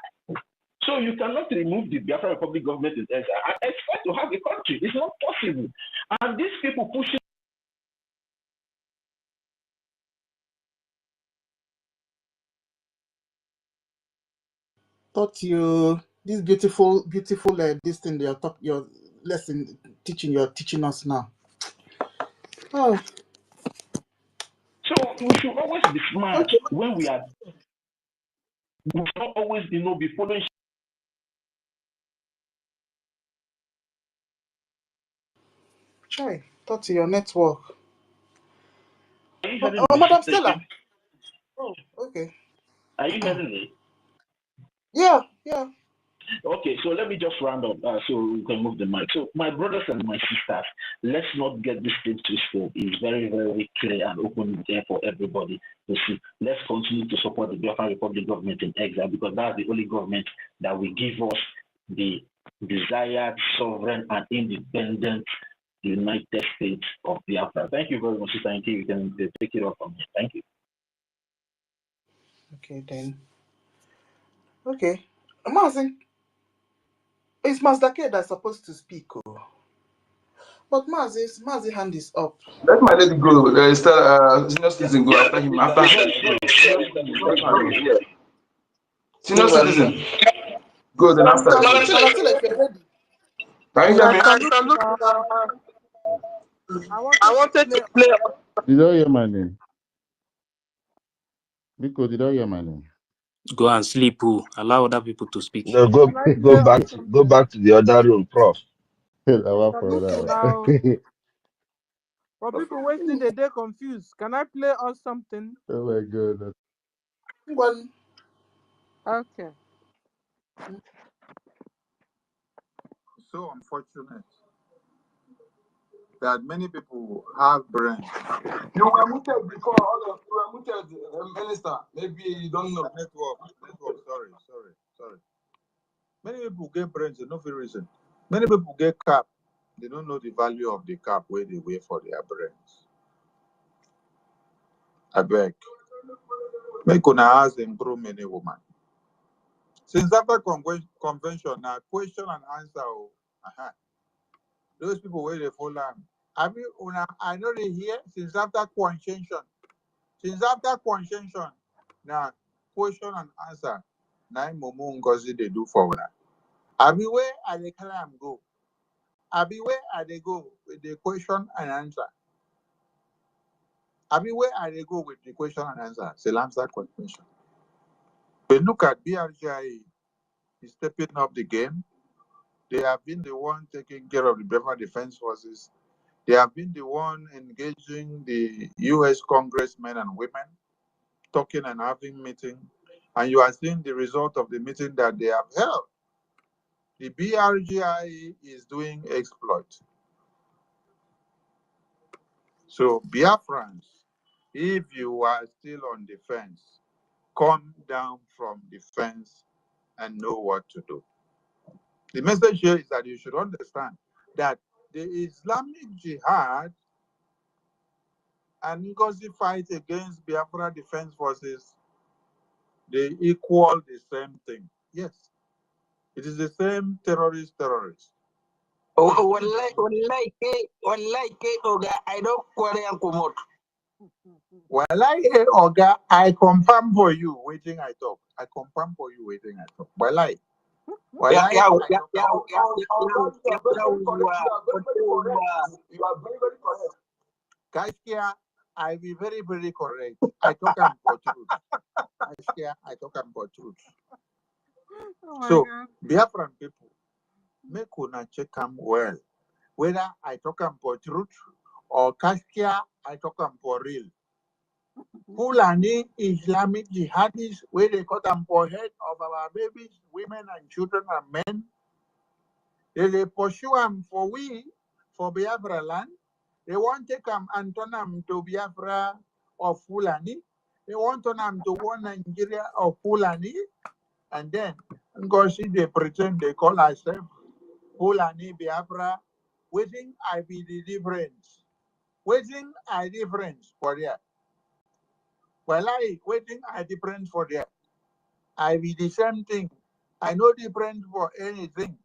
So you cannot remove the Biafra Republic government in exile and expect to have a country. It's not possible. And these people pushing. Thought you this beautiful this thing your lesson you're teaching us now. Oh, So we should always be smart when we are. We should not always, be following. Try thought your network. Are you hearing me? Madam Stella. Oh, okay. Are you hearing me? Yeah. Okay, so let me just round up so we can move the mic. So my brothers and my sisters, let's not get this thing twisted. It's very, very clear and open there for everybody to see. Let's continue to support the Biafran Republic government in exile, because that's the only government that will give us the desired sovereign and independent United States of Biafra. Thank you very much, Sister Nki. You can take it off from here. Thank you. Okay, then. Okay. Mazi, it's Mazdake that's supposed to speak. Oh. But Mazi hand is up. Let my lady go. Senior citizen go after him. After her, go. Senior citizen, let her go. Senior citizen, go then after you. Malatila, if you're ready. Can you hear Yeah, me? salute. I wanted to play. Did I hear my name? Nico, did I hear my name? Go and sleep. Oh. Allow other people to speak. No, Can I play on something? go back to the other room, Prof. Salute now. For people wasting the day confused, can I play on something? Oh my God. One. Okay. So unfortunate that many people have brains. You were muted before. You were muted, Minister. Maybe you don't know. Network. Sorry. Many people get brains for no reason. Many people get cap. They don't know the value of the cap where they wear for their brains. I beg. Make una ask them grow many women. Since after convention, now question and answer. Those people where they follow. I mean, I know they hear since after convention. Since after convention, now question and answer. Now Momo NGOZI they do for una. I be where I they climb go. I be where I they go with the question and answer. I be where I they go with the question and answer. Say answer question. But look at BRGIE is stepping up the game. They have been the one taking care of the Biafra Defense Forces. They have been the one engaging the U.S. congressmen and women, talking and having meeting. And you are seeing the result of the meeting that they have held. The BRGIE is doing exploit. So Biafrans, if you are still on the fence, come down from the fence and know what to do. The message here is that you should understand that the Islamic Jihad and NGOZI fight against Biafra Defense Forces, they equal the same thing. Yes, it is the same terrorist. Wallahi, Oga, I don't quarry and promote. Wallahi, Oga, I confirm for you waiting I talk. I confirm for you waiting I talk. Wallahi. You are very correct. Kaskia, I be very, very correct. I talk for truth. Kaskia, I talk for truth. So, Biafran people, make una check them well. Whether I talk for truth or Kaskia, I talk for real. Fulani Islamic jihadis, where they cut them for head of our babies, women and children and men. They pursue them for Biafra land. They want to come and turn them to Biafra of Fulani. They want to turn them to one Nigeria of Fulani. And then, NGOZI, they pretend they call ourselves Fulani Biafra. Waiting, I be the difference. Waiting, I difference for that. Well, waiting, I difference for that. I be the same thing. I no different for anything.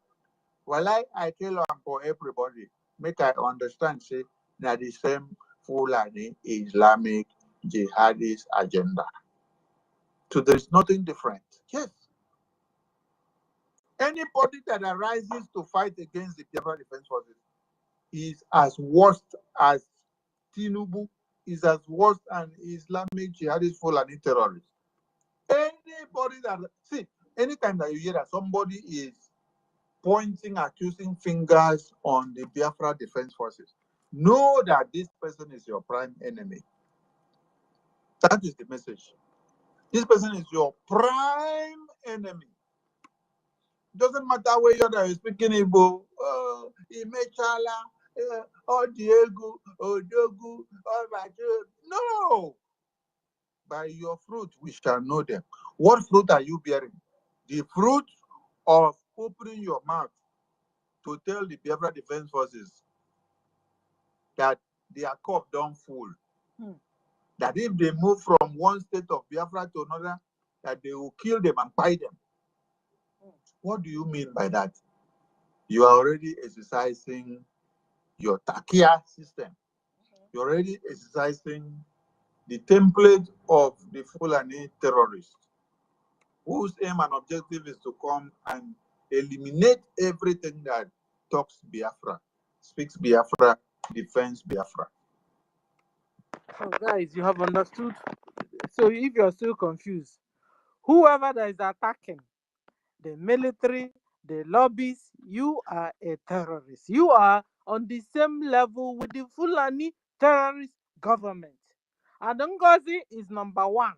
Well, I tell them for everybody. Make I understand, say, that the same Fulani Islamic jihadist agenda. So there's nothing different. Yes. Anybody that arises to fight against the Biafra Defense Forces is as worst as Tinubu, is as worst an Islamic jihadist Fulani terrorist. Anybody that, see, anytime that you hear that somebody is pointing, accusing fingers on the Biafra Defense Forces, know that this person is your prime enemy. That is the message. This person is your prime enemy. Doesn't matter where you're speaking Igbo, Imechala, or Diego, or Dogu, or Majo. No! By your fruit, we shall know them. What fruit are you bearing? The fruit of opening your mouth to tell the Biafra Defense Forces that their cup don't full. That if they move from one state of Biafra to another, that they will kill them and buy them. What do you mean by that? You are already exercising your Takia system. You're already exercising the template of the Fulani terrorists, whose aim and objective is to come and eliminate everything that talks Biafra, speaks Biafra, defends Biafra. Oh, guys, you have understood. So if you're still confused, whoever that is attacking the military, the lobbies, you are a terrorist. You are on the same level with the Fulani terrorist government. And NGOZI is number one.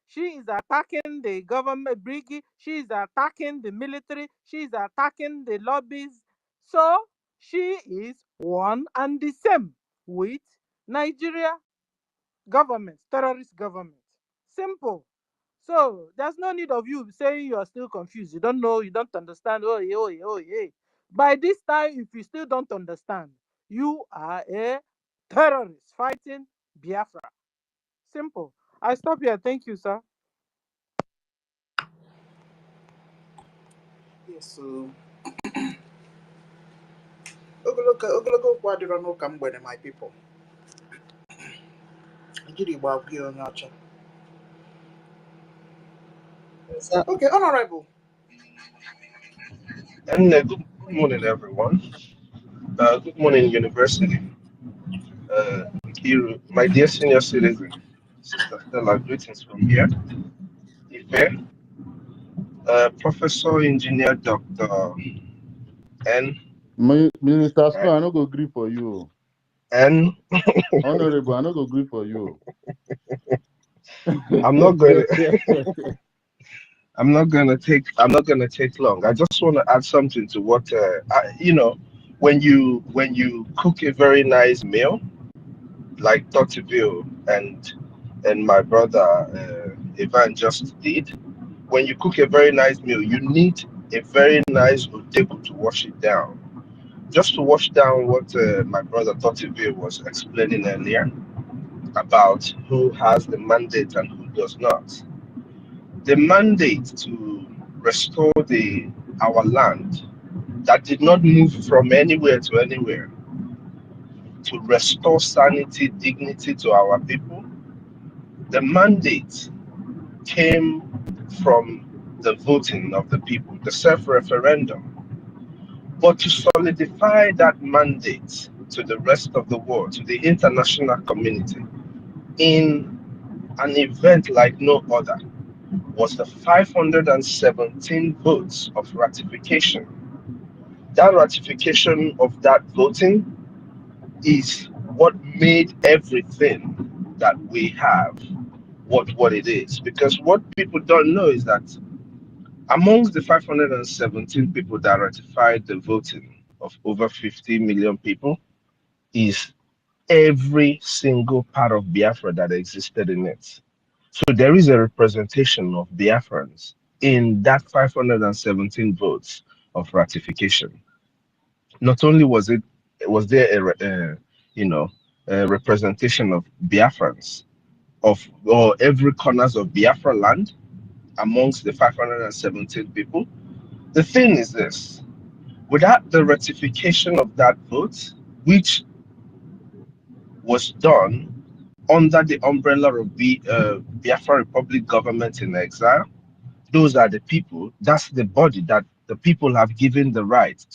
She is attacking the government BRGIE. She is attacking the military. She is attacking the lobbies. So she is one and the same with Nigeria government, terrorist government. Simple. So there's no need of you saying you are still confused. You don't know, you don't understand. Oh, yeah, oh, yeah, oh, yeah. By this time, if you still don't understand, you are a terrorist fighting Biafra. Simple. I stop here. Thank you, sir. Yes, so ogologo okwu adịrọ n'ụka mgbede, my people. Ejiri Igbo agwa ya onye ọcha. Okay, Honorable. And good morning, everyone. Good morning, University. My dear senior citizen, Sister Stella, greetings from here. Ife, Professor Engineer Dr. N. Minister Scott, I no go agree for you. N. Honorable, I no go agree for you. I'm not gonna take long. I just want to add something to what when you cook a very nice meal like Dr. Bill and my brother Ivan just did. When you cook a very nice meal, you need a very nice uteku to wash it down. Just to wash down what my brother Dr. Bill was explaining earlier about who has the mandate and who does not. The mandate to restore our land that did not move from anywhere to anywhere, to restore sanity, dignity to our people, the mandate came from the voting of the people, the self-referendum. But to solidify that mandate to the rest of the world, to the international community, in an event like no other, was the 517 votes of ratification. That ratification of that voting is what made everything that we have what it is. Because what people don't know is that amongst the 517 people that ratified the voting of over 50 million people is every single part of Biafra that existed in it. So there is a representation of Biafrans in that 517 votes of ratification. Not only was there a representation of Biafrans or every corners of Biafra land amongst the 517 people. The thing is this: without the ratification of that vote, which was done under the umbrella of Biafra Republic government in exile, those are the people, that's the body that the people have given the right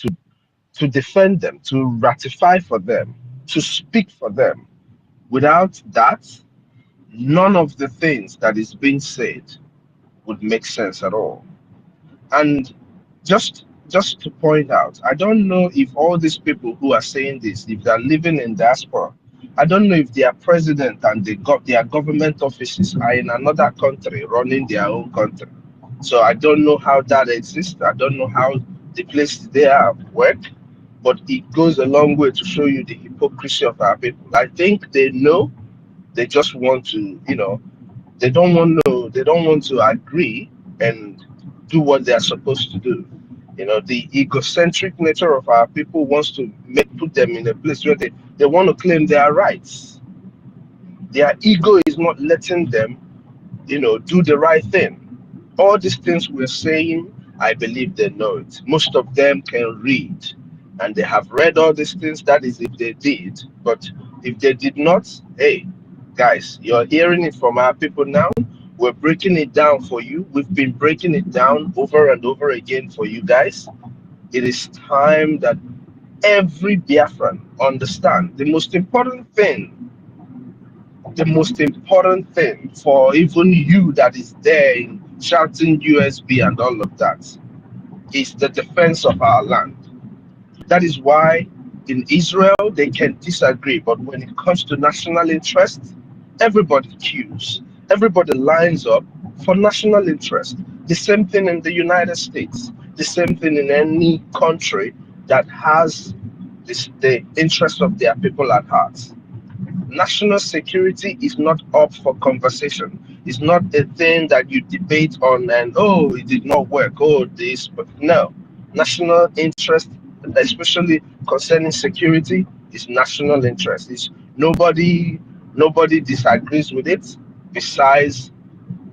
to defend them, to ratify for them, to speak for them. Without that, none of the things that is being said would make sense at all. And just to point out, I don't know if all these people who are saying this, if they're living in diaspora, I don't know if their president and their government offices are in another country running their own country. So I don't know how that exists. I don't know how the places they are work, but it goes a long way to show you the hypocrisy of our people. I think they know, they just want to, they don't want to agree and do what they are supposed to do. The egocentric nature of our people wants to put them in a place where they want to claim their rights. Their ego is not letting them, do the right thing. All these things we're saying, I believe they know it. Most of them can read, and they have read all these things. That is if they did. But if they did not, hey, guys, you're hearing it from our people now. We're breaking it down for you. We've been breaking it down over and over again for you guys. It is time that every Biafran understand the most important thing for even you that is there in shouting USB and all of that is the defense of our land. That is why in Israel they can disagree, but when it comes to national interest, everybody queues, everybody lines up for national interest. The same thing in the United States, the same thing in any country that has the interest of their people at heart. National security is not up for conversation. It's not a thing that you debate on and oh, it did not work, oh this, but no. National interest, especially concerning security, is national interest. It's nobody disagrees with it besides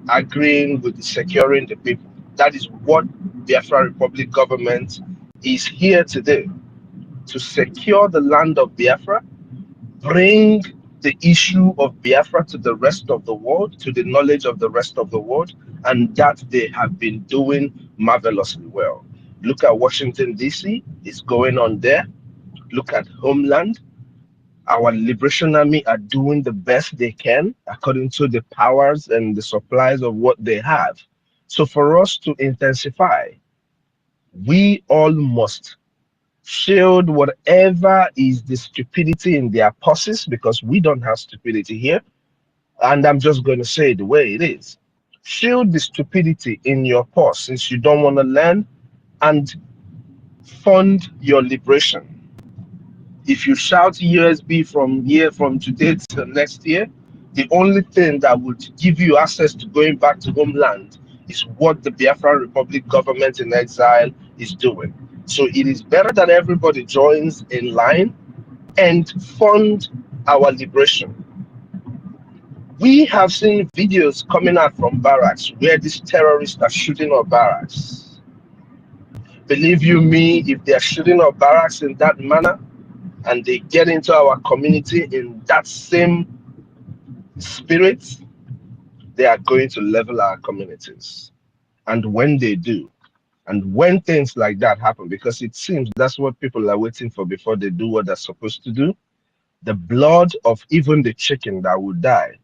agreeing with the securing the people. That is what the Biafra Republic government is here to do, to secure the land of Biafra, bring the issue of Biafra to the rest of the world, to the knowledge of the rest of the world, and that they have been doing marvelously well. Look at Washington, D.C., it's going on there. Look at Homeland. Our Liberation Army are doing the best they can according to the powers and the supplies of what they have. So for us to intensify, we all must shield whatever is the stupidity in their purses, because we don't have stupidity here. And I'm just going to say it the way it is. Shield the stupidity in your purse since you don't want to learn, and fund your liberation. If you shout USB from today to next year, the only thing that would give you access to going back to homeland is what the Biafra Republic government in exile is doing. So it is better that everybody joins in line and fund our liberation. We have seen videos coming out from barracks where these terrorists are shooting up barracks. Believe you me, if they are shooting up barracks in that manner and they get into our community in that same spirit, they are going to level our communities. And when they do, and when things like that happen, because it seems that's what people are waiting for before they do what they're supposed to do, the blood of even the chicken that will die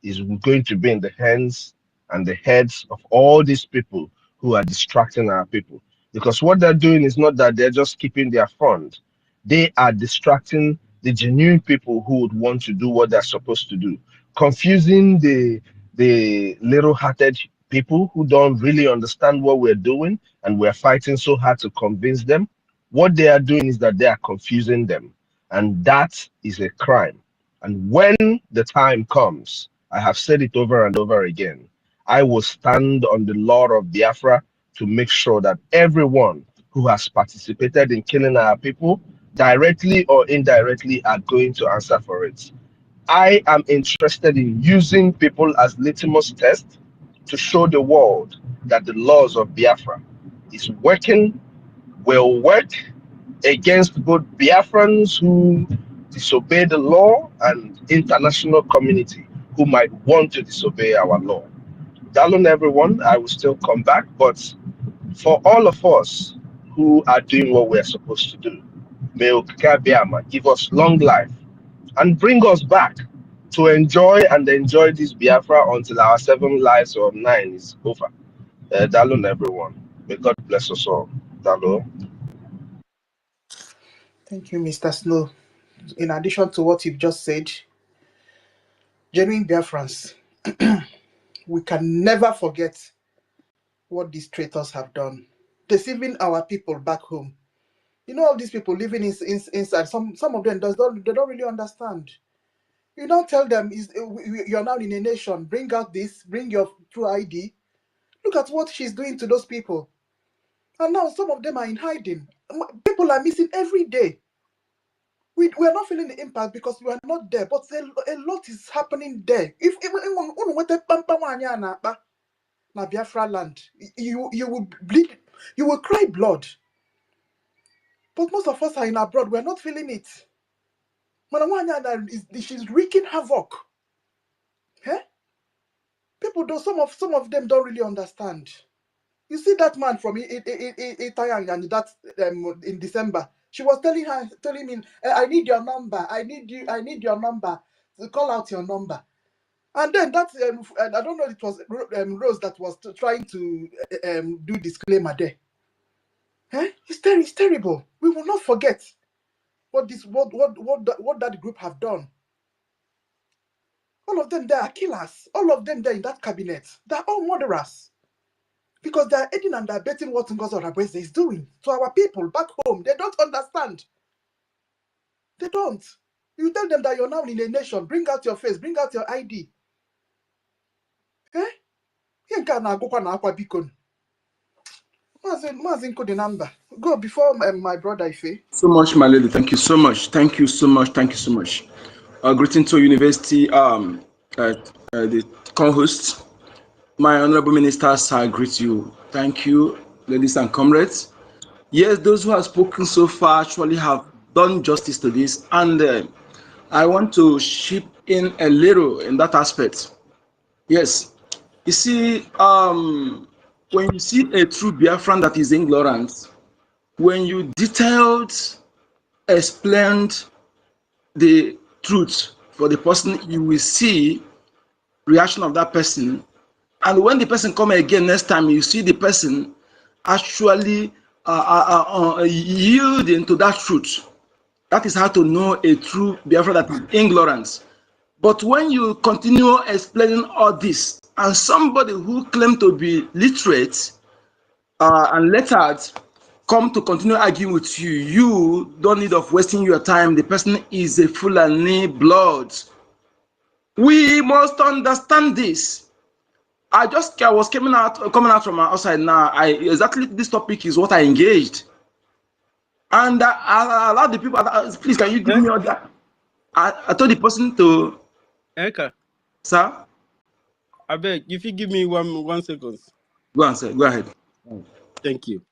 is going to be in the hands and the heads of all these people who are distracting our people. Because what they're doing is not that they're just keeping their fund. They are distracting the genuine people who would want to do what they're supposed to do, confusing the little-hearted people who don't really understand what we're doing, and we're fighting so hard to convince them. What they are doing is that they are confusing them, and that is a crime. And when the time comes, I have said it over and over again, I will stand on the law of Biafra to make sure that everyone who has participated in killing our people, directly or indirectly, are going to answer for it. I am interested in using people as litmus test to show the world that the laws of Biafra is working, will work against both Biafrans who disobey the law and international community who might want to disobey our law. Darling everyone, I will still come back, but for all of us who are doing what we're supposed to do, may Okika give us long life and bring us back to enjoy this Biafra until our 7 lives or 9 is over. Darling everyone, may God bless us all. Dalo. Thank you, Mr. Snow. In addition to what you've just said, genuine Biafrans, we can never forget what these traitors have done, deceiving our people back home. You know, all these people living inside, some of them they don't really understand. You don't tell them you're now in a nation, bring out this, bring your true ID. Look at what she's doing to those people. And now some of them are in hiding. People are missing every day. We are not feeling the impact because we are not there, but a lot is happening there. na Biafra land. You will bleed, you will cry blood. But most of us are in abroad, we're not feeling it. She's wreaking havoc. Eh? People don't, some of them don't really understand. You see that man from Itayang and that in December, she was telling him, I need your number, I need your number, call out your number. And then that I don't know, it was Rose that was trying to do disclaimer there. Eh? It's terrible. We will not forget what that group have done. All of them, they are killers. All of them, they're in that cabinet. They're all murderers. Because they're aiding and abetting what NGOZI is doing to our people back home. They don't understand. They don't. You tell them that you're now in a nation. Bring out your face. Bring out your ID. Eh? Go before my brother Ife. So much, my lady. Thank you so much. Thank you so much. Thank you so much. Greeting to university, the co-host. My honorable ministers, I greet you. Thank you, ladies and comrades. Yes, those who have spoken so far actually have done justice to this, and I want to chip in a little in that aspect. Yes, you see, when you see a true Biafran that is ignorant, when you detailed, explained the truth for the person, you will see reaction of that person. And when the person come again next time, you see the person actually yielding to that truth. That is how to know a true Biafra that is ignorance. But when you continue explaining all this, and somebody who claims to be literate and lettered come to continue arguing with you, you don't need of wasting your time. The person is a Fulani blood. We must understand this. I was coming out from outside now. Exactly this topic is what I engaged, and I allowed the people. Please, can you give me all that? I told the person to. Eka, Sir, I beg if you give me 1 second. go on, sir. Go ahead. Thank you.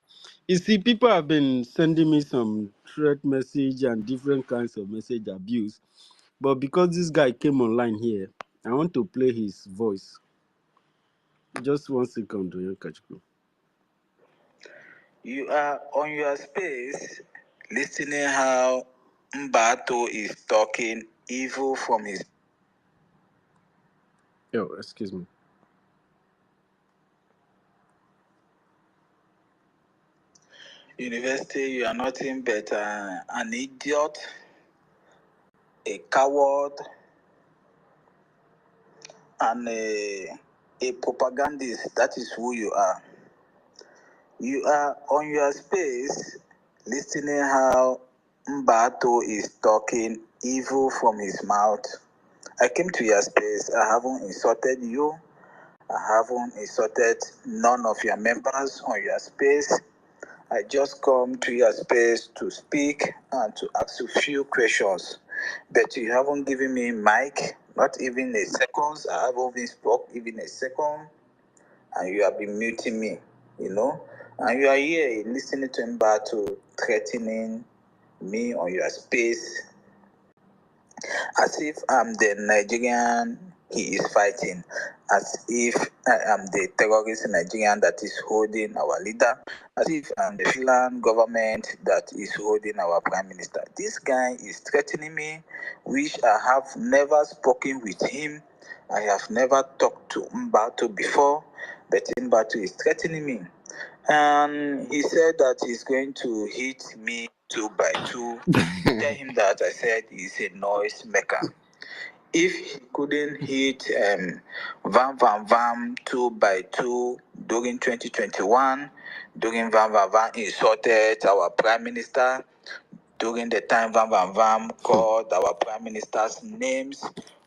You see, people have been sending me some threat message and different kinds of message abuse, but because this guy came online here, I want to play his voice. Just 1 second, Kachiko. You are on your space listening how Mbato is talking evil from his. Oh, excuse me. University, you are nothing but an idiot, a coward, and a propagandist. That is who you are. You are on your space listening how Mbato is talking evil from his mouth. I came to your space. I haven't insulted you. I haven't insulted none of your members on your space. I just come to your space to speak and to ask you a few questions. But you haven't given me mic, not even a second. I haven't even spoke even a second. And you have been muting me, you know. And you are here listening to Mbato threatening me on your space as if I'm the Nigerian he is fighting, as if I am the terrorist Nigerian that is holding our leader, as if I'm the Finland government that is holding our prime minister. This guy is threatening me, which I have never spoken with him. I have never talked to Mbato before, but Mbato is threatening me. And he said that he's going to hit me 2 by 2. Tell him that I said he's a noise maker. If he couldn't hit Vam Vam Vam 2 by 2 during 2021, during Vam Vam Vam insulted our prime minister, during the time Vam Vam Vam called our prime minister's names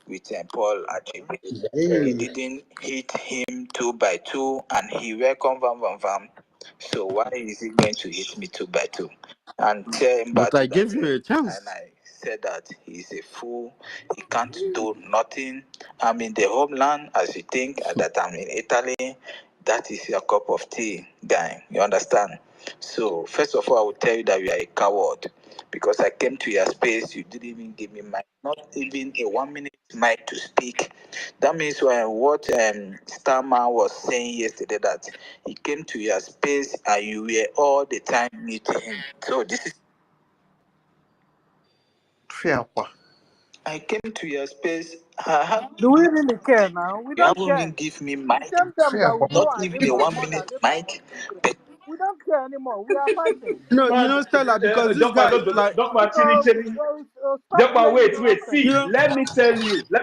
with Paul Achibi. He didn't hit him 2 by 2 and he welcomed Vam Vam Vam. So why is he going to hit me 2 by 2? And tell him But I that gave you a chance. and I said that he's a fool. He can't do nothing. I'm in the homeland, as you think, that I'm in Italy. that is your cup of tea, guy. You understand? So, first of all, I will tell you that you are a coward because I came to your space, you didn't even give me mic, not even a 1 minute mic to speak. That means what Starman was saying yesterday, that he came to your space and you were all the time muting him. So, this is. Fair. I came to your space. Do we really care now? We You don't haven't even care. give me The mic, same time Fair. that we go not and even rape a our 1 mother, minute rape our mic. children. We don't care anymore. We are fighting. No, you Man, know, Stella, because this Dokma, guy is like, Dokma, So, Chili. stop Dokma, playing wait, nonsense. you see. know, Let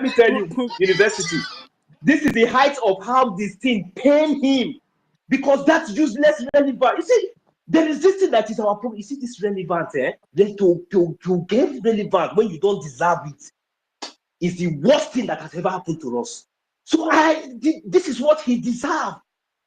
me tell you, university. This is the height of how this thing pain him because that's useless relevant. You see, there is this thing that is our problem. You see, this relevant, then to get relevant when you don't deserve it is the worst thing that has ever happened to us. So this is what he deserved,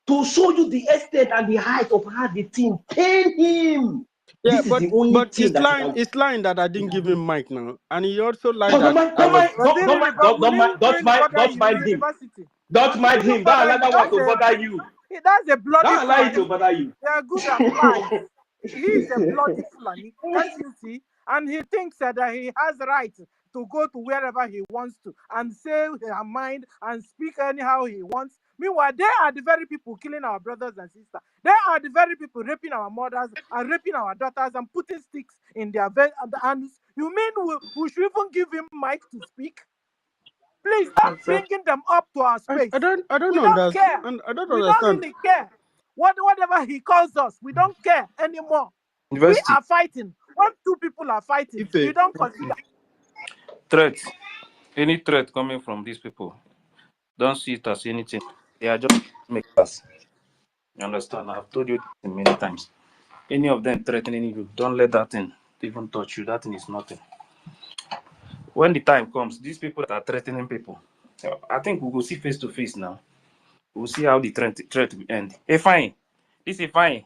to show you the extent and the height of how the thing pain him. yeah, This is the only but thing that is it's lying that I didn't give him mic now, and he also lied don't that mind, I was. Was it really, but will he really bother don't you, mind him. university? Don't Will mind you him. Don't bother allow you? that one to bother you. That's a bloody Don't allow it to Fulani. bother you. They are good at lies. He is a bloody Fulani. Can't you see? And he thinks that he has right to go to wherever he wants to and say her mind and speak anyhow he wants. Meanwhile, they are the very people killing our brothers and sisters. They are the very people raping our mothers and raping our daughters and putting sticks in their hands. You mean we should even give him mic to speak? Please stop bringing them up to our space. I don't We don't understand. care. I don't We don't understand. really care. Whatever he calls us, we don't care anymore. We University. are fighting. When two people are fighting, you Ife, don't consider. Threat. Any threat coming from these people, don't see it as anything. They are just makers. You understand? I've told you this many times. Any of them threatening you, don't let that thing even touch you. That thing is nothing. When the time comes, these people that are threatening people, I think we will see face to face now. We'll see how the threat will end. Hey, fine. This is fine.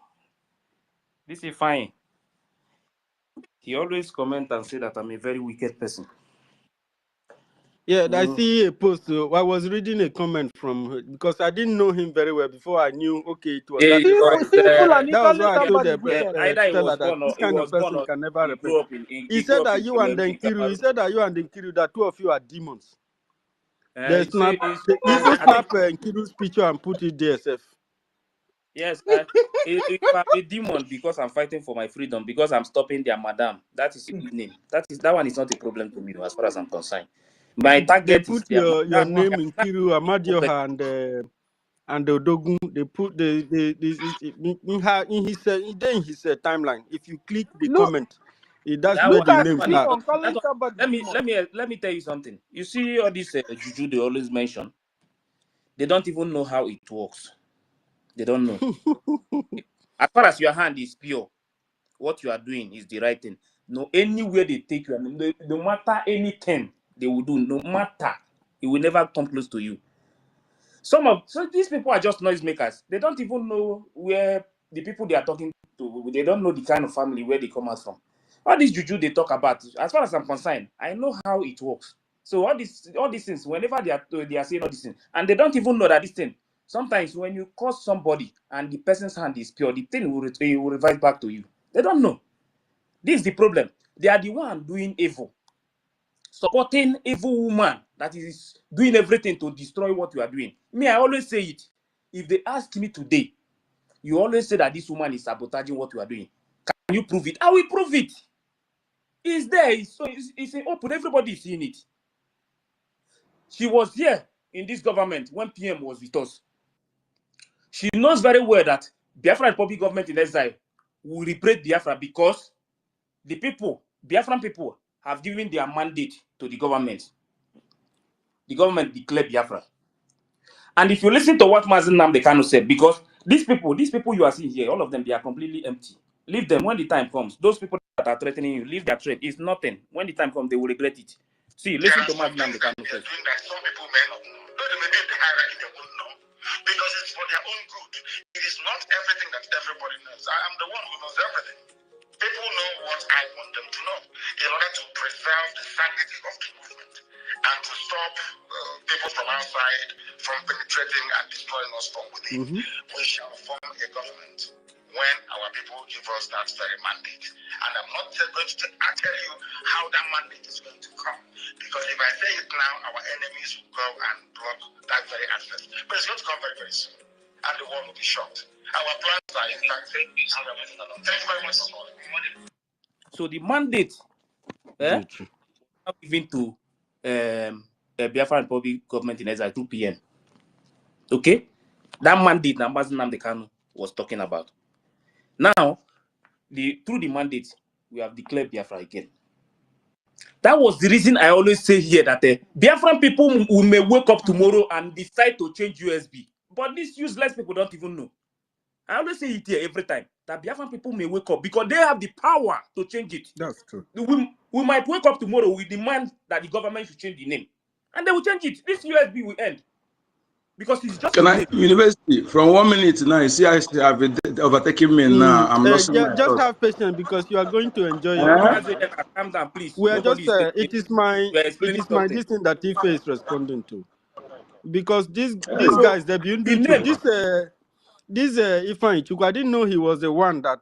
This is fine. He always comment and say that I'm a very wicked person. yeah, I see a post. I was reading a comment from her because I didn't know him very well before. I knew okay, it was that It guy. was Fulani That was calling why I told somebody wicked. either he Stella was that born or this kind of person can never he repent. grew up in He he grew said up that in you and Cameroon. Denkiru, he said that you and Denkiru, that two of you are demons. They He say snap, they even I think snap Nkiru's picture and put it there, sef. yes. If I'm a demon because I'm fighting for my freedom, because I'm stopping their madam, that is a good name. That one is not a problem to me as far as I'm concerned. My They target is put their your madam. name in Kiru, Problem. Amadioha, and the Odogun. They put in his timeline. If you click the Look, comment, that's That where look one, the at that names one is are. not. Demon calling That one, somebody demon. let me tell you something. You see all this juju they always mention. They don't even know how it works. They don't know. As far as your hand is pure, what you are doing is the right thing. No, anywhere they take you, no matter anything they will do, no matter, it will never come close to you. So these people are just noisemakers. They don't even know where the people they are talking to. They don't know the kind of family where they come out from. All this juju they talk about, as far as I'm concerned, I know how it works. So all these things, whenever they are saying all these things, and they don't even know that this thing. Sometimes when you curse somebody and the person's hand is pure, the thing will revert back to you. They don't know. This is the problem. They are the one doing evil, supporting evil woman that is doing everything to destroy what you are doing. Me, I always say it. If they ask me today, you always say that this woman is sabotaging what you are doing. Can you prove it? I will prove it. It's there. It's open. Everybody is seeing it. She was here in this government when PM was with us. She knows very well that Biafra Republic government in exile will liberate Biafra because the people, Biafran people, have given their mandate to the government. The government declared Biafra. And if you listen to what Mazen Namde Kanu said, because these people you are seeing here, all of them, they are completely empty. Leave them when the time comes. Those people that are threatening you, leave their threat. It's nothing. When the time comes, they will regret it. See, listen to Mazen Namde Kanu first. Some people may not know. Though they may be in the hierarchy, they won't know. Because it's for their own good. It is not everything that everybody knows. I am the one who knows everything. People know what I want them to know in order to preserve the sanctity of the movement. and to stop people from outside from penetrating and destroying us from within. We shall form a government when our people give us that very mandate. And I'm not going to tell you how that mandate is going to come, because if I say it now, our enemies will go and block that very access. But it's going to come very, very soon, and the world will be shocked. Our plans are intact, and we're moving along. Thank you very much for calling. So the mandate given to Biafra Republic government in exile 2 p.m. Okay, that mandate that Mazi Nnamdi Kanu was talking about. Now, through the mandate, we have declared Biafra again. That was the reason I always say here that Biafran people may wake up tomorrow and decide to change USB. But these useless people don't even know. I always say it here every time, that Biafran people may wake up because they have the power to change it. That's true. We might wake up tomorrow, we demand that the government should change the name. And they will change it. This USB will end. Because it's just University, from 1 minute now, you see I have overtaken me now. I'm not just have patience because you are going to enjoy it. Calm down, please. We are just it is my something. this thing that Ife is responding to. Because these guys they've been doing this Ifeanyi Chukwu, I didn't know he was the one that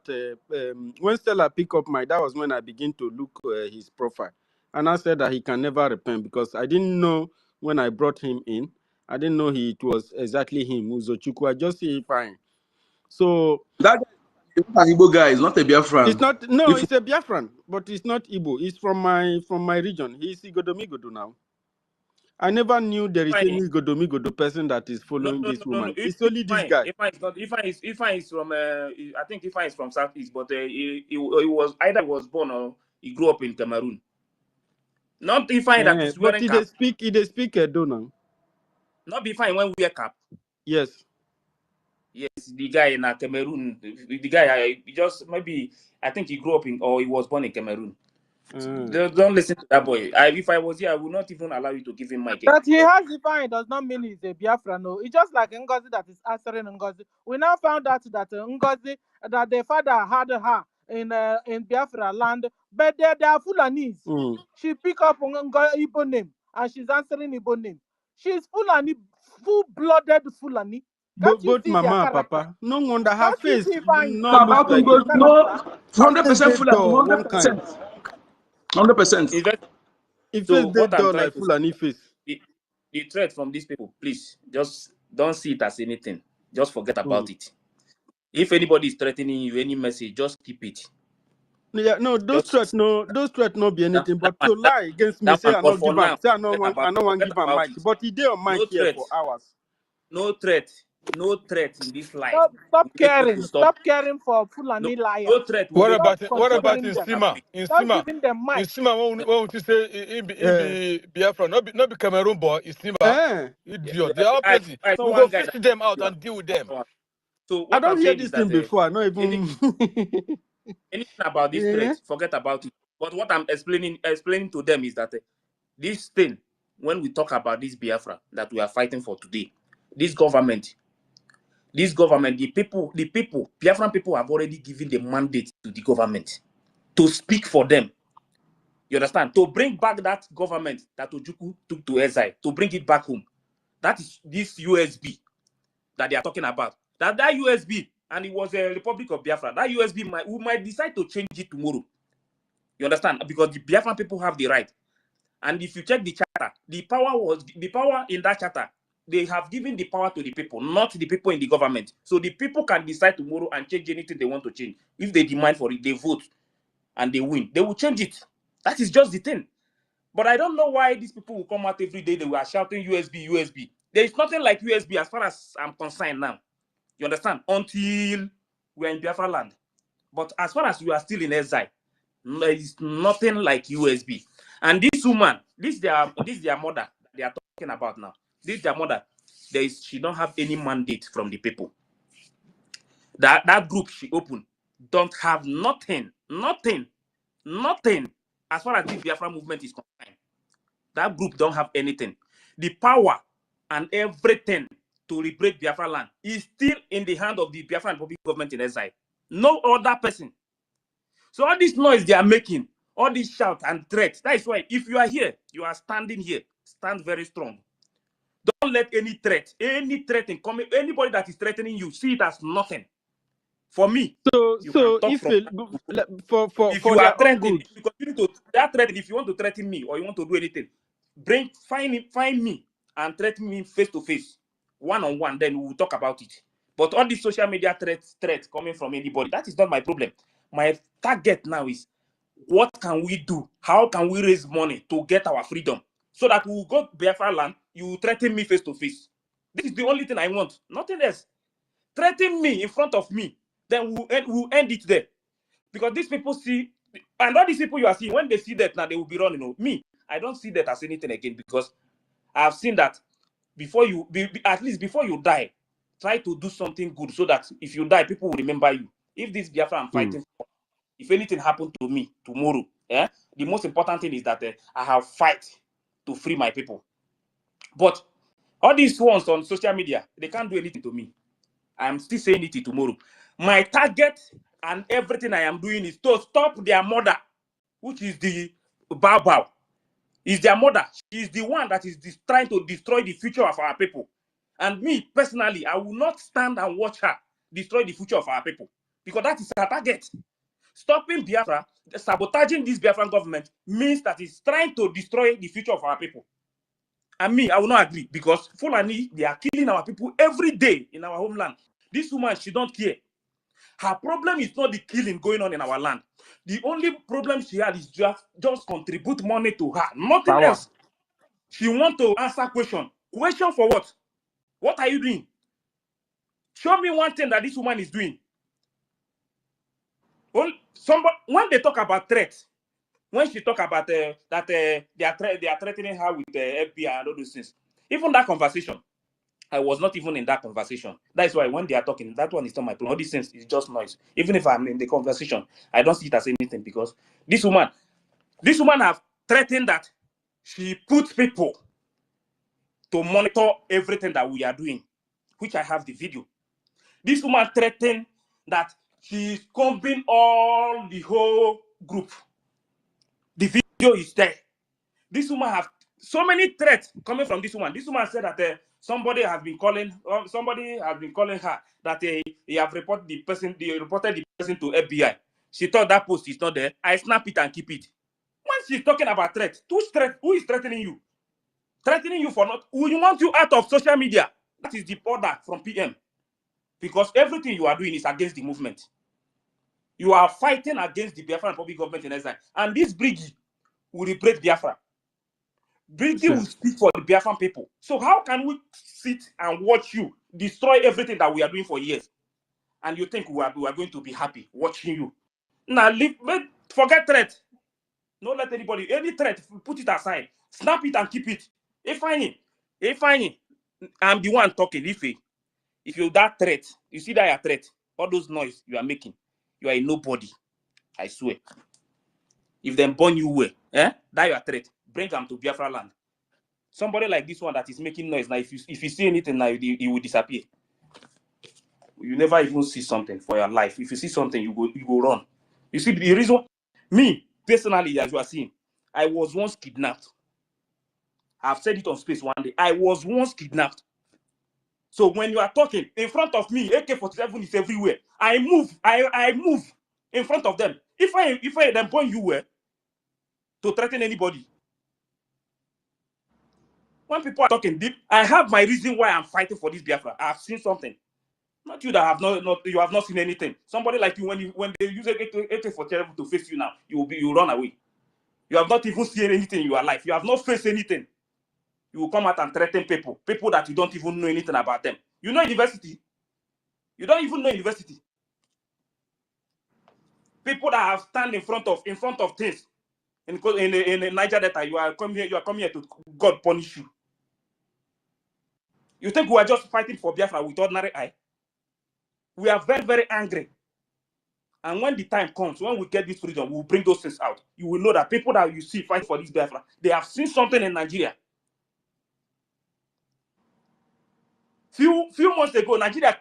when Stella picked up that was when I began to look his profile. And I said that he can never repent because I didn't know when I brought him in. I didn't know it was exactly him, Uzochukwu. I just see Ifeanyi. So that Igbo guy is not a Biafran. It's not it's a Biafran, but it's not Igbo. It's from my region. He's Igodomigodo now. I never knew there is any Igodomigodo person that is following this woman. It's only this guy. Ifeanyi is from I think Ifeanyi is from Southeast, but he was born or he grew up in Cameroon. Not Ifeanyi that is wearing cap. He speak Edo now. Not Ifeanyi when we wear cap. Yes. Yes, the guy in Cameroon. The guy, just maybe I think he grew up or he was born in Cameroon. Don't listen to that boy. If I was here, I would not even allow you to give him mic. That he has Ifeanyi does not mean he's a Biafra. No, it's just like NGOZI that is answering NGOZI. We now found out that NGOZI, that the father had her in Biafra land, but they are Fulanese. She pick up Igbo name and she's answering Igbo name. She's Fulani, full-blooded Fulani. Both mama and papa. No wonder her face no look like 100% Fulani. 100%. If so what I'm trying like Fulani face. The threat from these people, please, just don't see it as anything. Just forget about it. If anybody is threatening you, any message, just keep it. Yeah, no, those threats no be anything, but to lie against me, say I not give him, say I no want give him mic, but he did on mic here for hours. No threat in this life. Stop caring for Fulani liars. No threat. What about in Sima? In Sima, when you say in Biafra, not be Cameroon boy, in Sima, idiot. They are plenty. We go fish them out and deal with them. So I don't hear this thing before. I not even anything about this threat. Forget about it. But what I'm explaining to them is that this thing, when we talk about this Biafra that we are fighting for today, this government, the people, Biafran people have already given the mandate to the government to speak for them. You understand? To bring back that government that Ojukwu took to exile, to bring it back home. That is this USB that they are talking about. That USB, and it was a Republic of Biafra. That USB, we might decide to change it tomorrow. You understand? Because the Biafran people have the right. And if you check the charter, the power in that charter, they have given the power to the people, not the people in the government. So the people can decide tomorrow and change anything they want to change. If they demand for it, they vote and they win. They will change it. That is just the thing. But I don't know why these people will come out every day. They were shouting USB. There is nothing like USB as far as I'm concerned now. You understand? Until we're in Biafra land. But as far as you are still in exile, there is nothing like USB. And this woman, this their mother they are talking about now. This their mother. She don't have any mandate from the people. That group she opened don't have nothing. As far as the Biafra movement is concerned. That group don't have anything. The power and everything to liberate Biafra land is still in the hand of the Biafran Republic government in exile. No other person. So all this noise they are making, all this shout and threats, that is why if you are here, you are standing here, stand very strong. Don't let any threat coming, anybody that is threatening you, see it as nothing. For me, So you can talk if from if for you are their own threatened, good. if you continue to that threaten, if you want to threaten me or you want to do anything, find me and threaten me face to face, one-on-one, then we will talk about it. But all these social media threats coming from anybody, that is not my problem. My target now is what can we do? How can we raise money to get our freedom so that we will go to Biafra land? You threaten me face to face. This is the only thing I want, nothing else. Threaten me in front of me, then we'll end it there. Because these people see, and all these people you are seeing, when they see that now, they will be running. You know, me, I don't see that as anything again, because I've seen that before you, at least before you die, try to do something good so that if you die, people will remember you. If this Biafra I'm fighting for, if anything happened to me tomorrow, the most important thing is that I have fight to free my people. But all these ones on social media, they can't do anything to me. I'm still saying it tomorrow. My target and everything I am doing is to stop their mother, which is the Bao. Is their mother. She is the one that is trying to destroy the future of our people. And me, personally, I will not stand and watch her destroy the future of our people. Because that is her target. Stopping Biafra, sabotaging this Biafran government means that it's trying to destroy the future of our people. And me, I will not agree, because Fulani, they are killing our people every day in our homeland. This woman, she don't care. Her problem is not the killing going on in our land. The only problem she had is just contribute money to her, nothing else. She want to answer question. Question for what? What are you doing? Show me one thing that this woman is doing. When they talk about threats, when she talk about that they are threatening her with the FBI and all those things, even that conversation, I was not even in that conversation. That's why when they are talking, that one is not my problem. All these things is just noise. Even if I'm in the conversation, I don't see it as anything, because this woman have threatened that she puts people to monitor everything that we are doing, which I have the video. This woman threatened that she is combing all the whole group. The video is there. This woman have so many threats coming from this woman. This woman said that somebody has been calling her that he have reported the person to FBI. She thought that post is not there. I snap it and keep it. When she's talking about threat, who is threatening you? Threatening you for not? We want you out of social media. That is the order from PM. Because everything you are doing is against the movement. You are fighting against the Biafran public government in exile. And this BRGIE will liberate Biafra. BRGIE will speak for the Biafran people. So how can we sit and watch you destroy everything that we are doing for years? And you think we are going to be happy watching you? Now, forget threat. Don't let anybody, any threat, put it aside. Snap it and keep it. If I'm the one talking. If you that threat, you see that threat, all those noise you are making, you are a nobody. I swear. If them burn you away, that your threat, bring them to Biafra land. Somebody like this one that is making noise now, if you see anything now, it will disappear. You never even see something for your life. If you see something, you go run. You see the reason. Me personally, as you are seeing, I was once kidnapped. I've said it on space one day. I was once kidnapped. So when you are talking in front of me, AK-47 is everywhere. I move in front of them. If I then point you where to threaten anybody. When people are talking deep, I have my reason why I'm fighting for this Biafra. I have seen something. Not you that have you have not seen anything. Somebody like you, when they use AK-47 to face you now, you run away. You have not even seen anything in your life. You have not faced anything. You will come out and threaten people that you don't even know anything about them. You know university. You don't even know university. People that have stand in front of things in Niger Delta, you are coming here to God punish you. You think we are just fighting for Biafra with ordinary eye? We are very, very angry. And when the time comes, when we get this freedom, we will bring those things out. You will know that people that you see fighting for this Biafra, they have seen something in Nigeria. Few months ago, Nigeria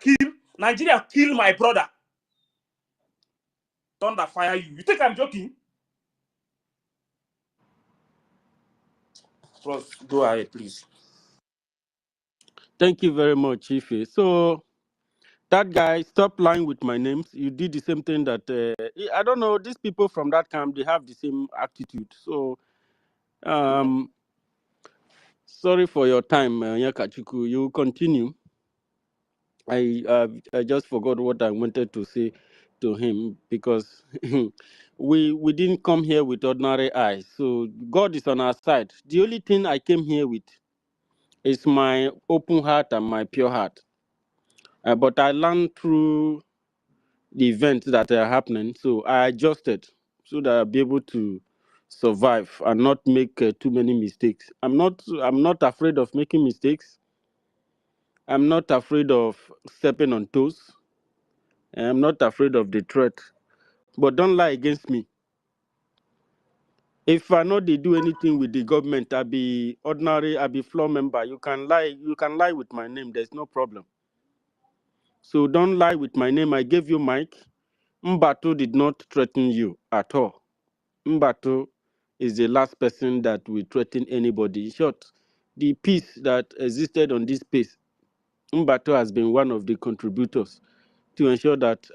killed my brother. Thunder fire you. You think I'm joking? Bros, go ahead, please. Thank you very much, Ife. So that guy, stop lying with my names. You did the same thing that I don't know. These people from that camp, they have the same attitude. So, sorry for your time, Yakachuku. You continue. I just forgot what I wanted to say to him because we didn't come here with ordinary eyes. So God is on our side. The only thing I came here with is my open heart and my pure heart. But I learned through the events that are happening, so I adjusted so that I'll be able to survive and not make too many mistakes. I'm not afraid of making mistakes. I'm not afraid of stepping on toes. I'm not afraid of the threat. But don't lie against me. If I know they do anything with the government, I'll be ordinary, I'll be floor member. You can lie with my name. There's no problem. So don't lie with my name. I gave you mic. Mbato did not threaten you at all. Mbato is the last person that will threaten anybody. In short, the peace that existed on this space, Mbato has been one of the contributors to ensure that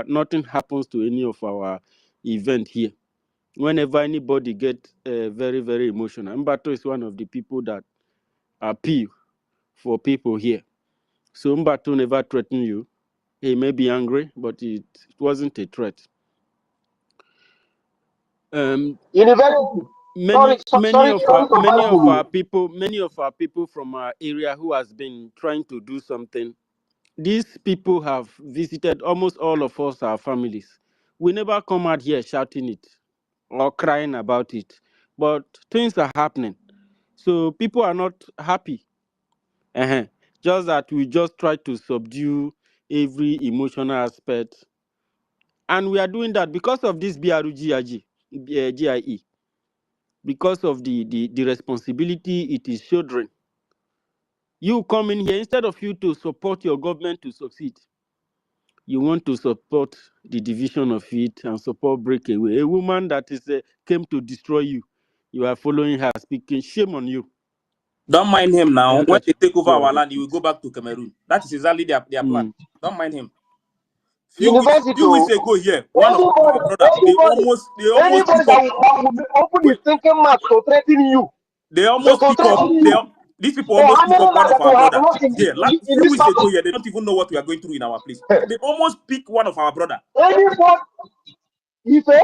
nothing happens to any of our event here. Whenever anybody gets very, very emotional, Mbato is one of the people that appeal for people here. So Mbato never threatened you. He may be angry, but it wasn't a threat. University. Many of our You. people from our area who has been trying to do something. These people have visited almost all of us, our families. We never come out here shouting it or crying about it, but things are happening. So people are not happy. Just that we just try to subdue every emotional aspect. And we are doing that because of this BRGIE, because of the responsibility it is shouldering. You come in here, instead of you to support your government to succeed, you want to support the division of it and support breakaway. A woman that is came to destroy you, you are following her speaking. Shame on you. Don't mind him now. When they take over Go our ahead, land, he will please. go back to Cameroon. That is exactly their plan. Don't mind him. University. Few weeks ago here, one of our brother, they Anybody almost pick up. that will open his thinking mouth to threaten you. They almost To pick up. threaten you. These people For almost how pick many up one lives of that our we have brother lost here. in Few this weeks ago country? here, they don't even know what we are going through in our place. They almost pick one of our brother Anybody, you say,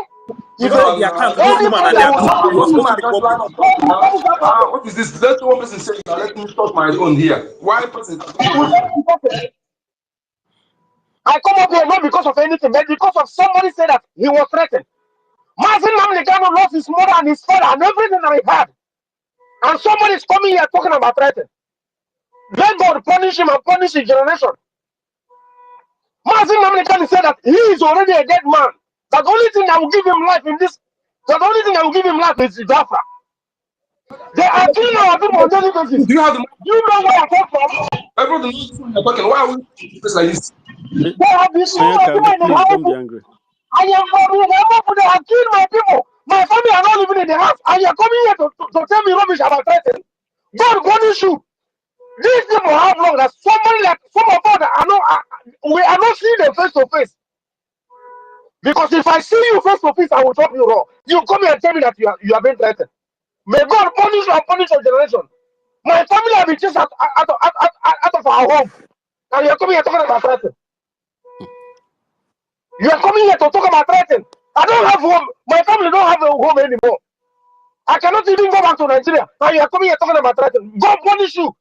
because of the account no human anybody and that their will group. He was Don't do supposed to my be that line public. of talk now. What is this? Let one person say now. Let me stop my own here. Why person? I come up here not because of anything, but because of somebody said that he was threatened. Mazin Namdekano lost his mother and his father and everything that he had. And somebody is coming here talking about threatening. Let God punish him and punish his generation. Mazin Namdekano said that he is already a dead man. That the only thing that will give him life in this, that the only thing that will give him life is Biafra. They are killing our people on daily basis. Do you have the You know where I come from? everyone you're talking? Why are we just like this? They have destroyed my people in the Please don't be house. angry. I am from Remember, they have killed my people. My family are not living in the house. And you're coming here to tell me rubbish about threatening. God punish you. These people have long that somebody like some of us that are not we are not seeing them face to face. Because if I see you face to face, I will drop you raw. You come here and tell me that you are being threatened. May God punish you and punish your generation. My family have been chased out of our home. And you're coming here talking about threatening. You are coming here to talk about threatening. I don't have home. My family don't have a home anymore. I cannot even go back to Nigeria. Now you are coming here talking about threatening. God punish you.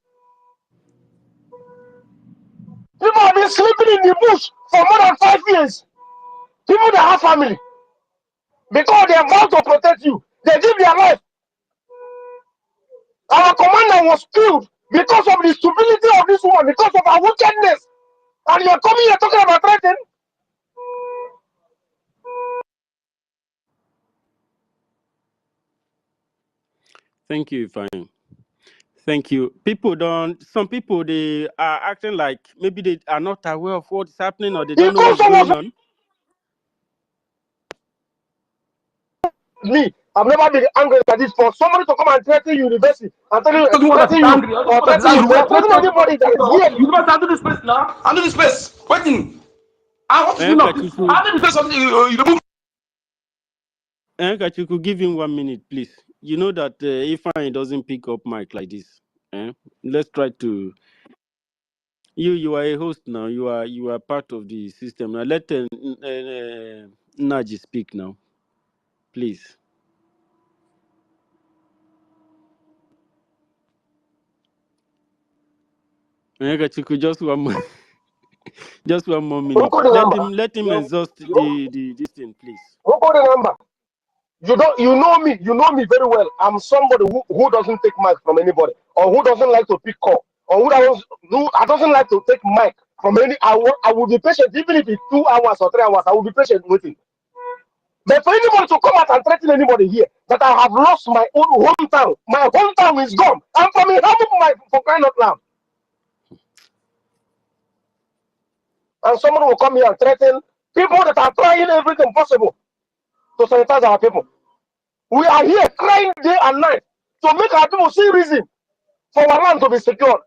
People have been sleeping in the bush for more than 5 years. People that have family. Because they are bound to protect you. They give their life. Our commander was killed because of the stupidity of this woman, because of our wickedness. And you are coming here talking about threatening. Thank you, Ifeanyi. Thank you. Some people, they are acting like maybe they are not aware of what is happening or they don't know Because what's some of going on. me. I've never been angry like this. For somebody to come and threaten university and tell you, Doesn't want that threaten is you, angry. I don't or want that is threaten you, angry. or threaten anybody that is here. You must handle this space now. Handle this space. Waiting. I want to do now. Handle this space. You don't. You could give him 1 minute, please. You know that if I doesn't pick up mic like this, let's try to. You are a host now. You are part of the system now. Let Naji speak now, please. Chiku, just one more, just 1 more minute. Let him exhaust the this thing, please. Who got the number? You know me very well. I'm somebody who doesn't take mic from anybody, or who doesn't like to pick call, or who doesn't like to take mic from any. I will be patient, even if it's 2 hours or 3 hours. I will be patient waiting. But for anybody to come out and threaten anybody here that I have lost my own hometown, my hometown is gone. I'm from Ihamu for crying out loud. And someone will come here and threaten people that are trying everything possible to sanitize our people. We are here crying day and night to make our people see reason for our land to be secure.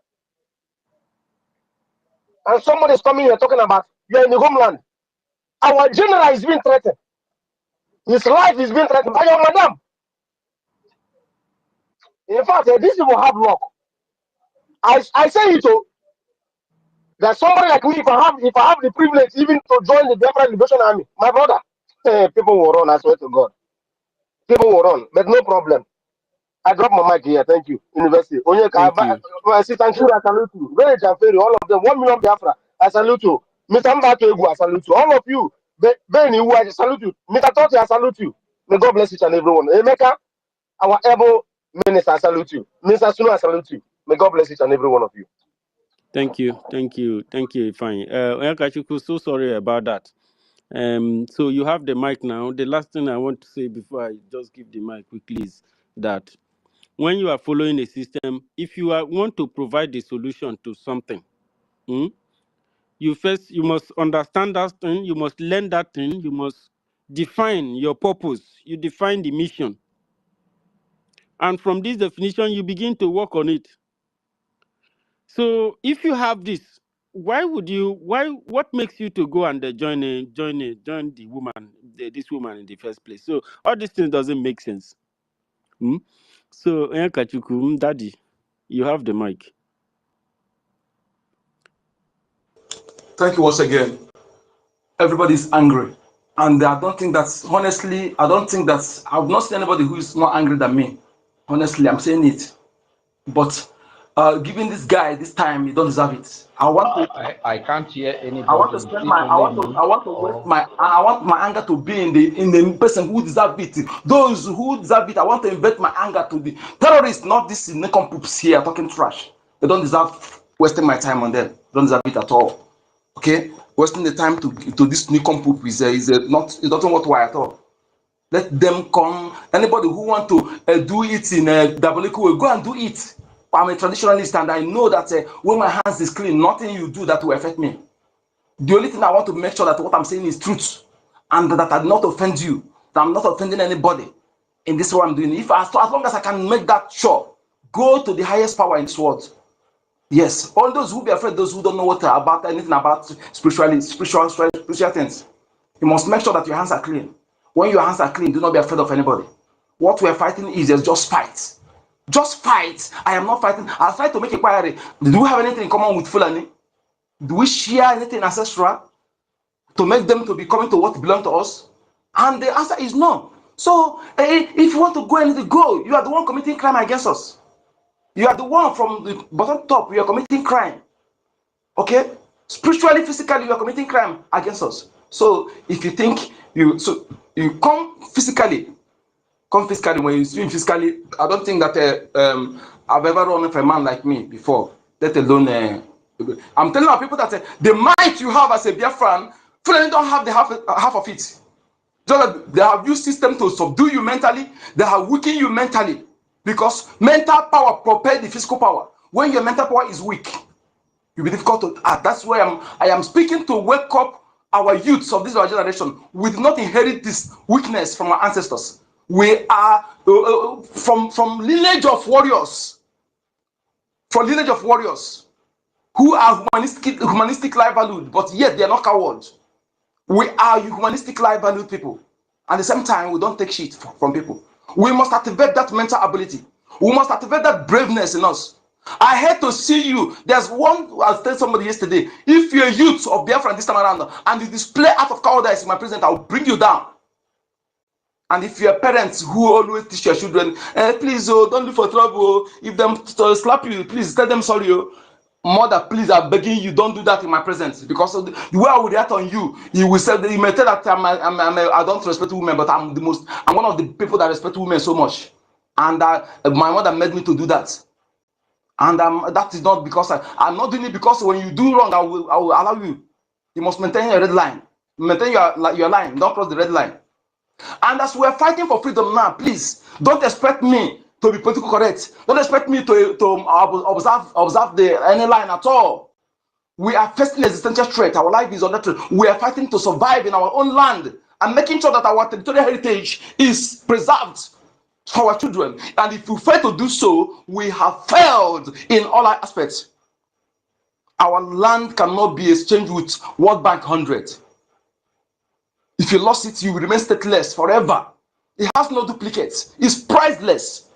And somebody is coming here talking about you are in the homeland. Our general is being threatened. His life is being threatened by your madam. In fact, these people have luck. I say it to that somebody like me, if I have the privilege even to join the Biafra Liberation Army, my brother, people will run, I swear to God. People will run, but no problem. I drop my mic here. Thank you. University. Thank you. I salute you. Very Jaferi, all of them. 1 million Biafra. I salute you. Mr. Mbatu, I salute you. All of you. Benny, I salute you. Mr. Toti, I salute you. May God bless each and everyone. Emeka, our able minister, I salute you. Mr. Sunu, I salute you. May God bless each and every one of you. Thank you. Fine. Kachuku, so sorry about that. So you have the mic now. The last thing I want to say before I just give the mic quickly is that when you are following a system, if you want to provide the solution to something, you must understand that thing, you must learn that thing, you must define your purpose, you define the mission. And from this definition, you begin to work on it. So if you have this, what makes you to go and join the woman, this woman in the first place? So all these things doesn't make sense. So Kachuku, Daddy, you have the mic. Thank you once again. Everybody's angry. And I don't think that's, honestly, I've not seen anybody who is more angry than me. Honestly, I'm saying it. But giving this guy this time, you don't deserve it. I can't hear anybody. I want my anger to be in the person who deserve it. Those who deserve it, I want to invert my anger to the terrorists, not this Nikon poops here talking trash. They don't deserve wasting my time on them. They don't deserve it at all. Okay, wasting the time to this Nikon poop it doesn't work well at all. Let them come. Anybody who want to do it in a Daboliku way, go and do it. I'm a traditionalist and I know that when my hands is clean, nothing you do that will affect me. The only thing I want to make sure that what I'm saying is truth and that I do not offend you, that I'm not offending anybody in this what I'm doing. As long as I can make that sure, go to the highest power in this world. Yes, all those who be afraid, those who don't know about anything about spiritual things, you must make sure that your hands are clean. When your hands are clean, do not be afraid of anybody. What we're fighting is just fight. Just fight. I am not fighting. I'll try to make inquiry. Do we have anything in common with Fulani? Do we share anything ancestral to make them to be coming to what belongs to us? And the answer is no. So if you want to go anything, go. You are the one committing crime against us. You are the one from the bottom top. You are committing crime. Okay? Spiritually, physically, you are committing crime against us. So if you think you come physically when you swim physically, I don't think that I've ever run with a man like me before, let alone I'm telling our people that the might you have as a Biafran, Fulani don't have the half of it. They have used system to subdue you mentally, they have weakened you mentally, because mental power propels the physical power. When your mental power is weak, you'll be difficult to act. That's why I am speaking to wake up our youths of this generation. We did not inherit this weakness from our ancestors. We are from lineage of warriors, who are humanistic life valued, but yet they are not cowards. We are humanistic life valued people. At the same time, we don't take shit from people. We must activate that mental ability. We must activate that braveness in us. I hate to see you. There's one, I told somebody yesterday, if you're a youth of Biafra this time around and you display out of cowardice in my presence, I will bring you down. And if you're parents who always teach your children, please, don't look for trouble. If them slap you, please tell them sorry. Mother, please, I'm begging you, don't do that in my presence. Because of the way I will react on you, you will say, you may tell that I don't respect women, but I'm one of the people that respect women so much. And my mother made me to do that. And that is not because I'm not doing it because when you do wrong, I will allow you. You must maintain your red line. Maintain your line. Don't cross the red line. And as we're fighting for freedom now, please don't expect me to be politically correct. Don't expect me to observe any line at all. We are facing existential threat. Our life is under threat. We are fighting to survive in our own land and making sure that our territorial heritage is preserved for our children. And if we fail to do so, we have failed in all our aspects. Our land cannot be exchanged with World Bank 100. If you lost it, you will remain stateless forever. It has no duplicates. It's priceless.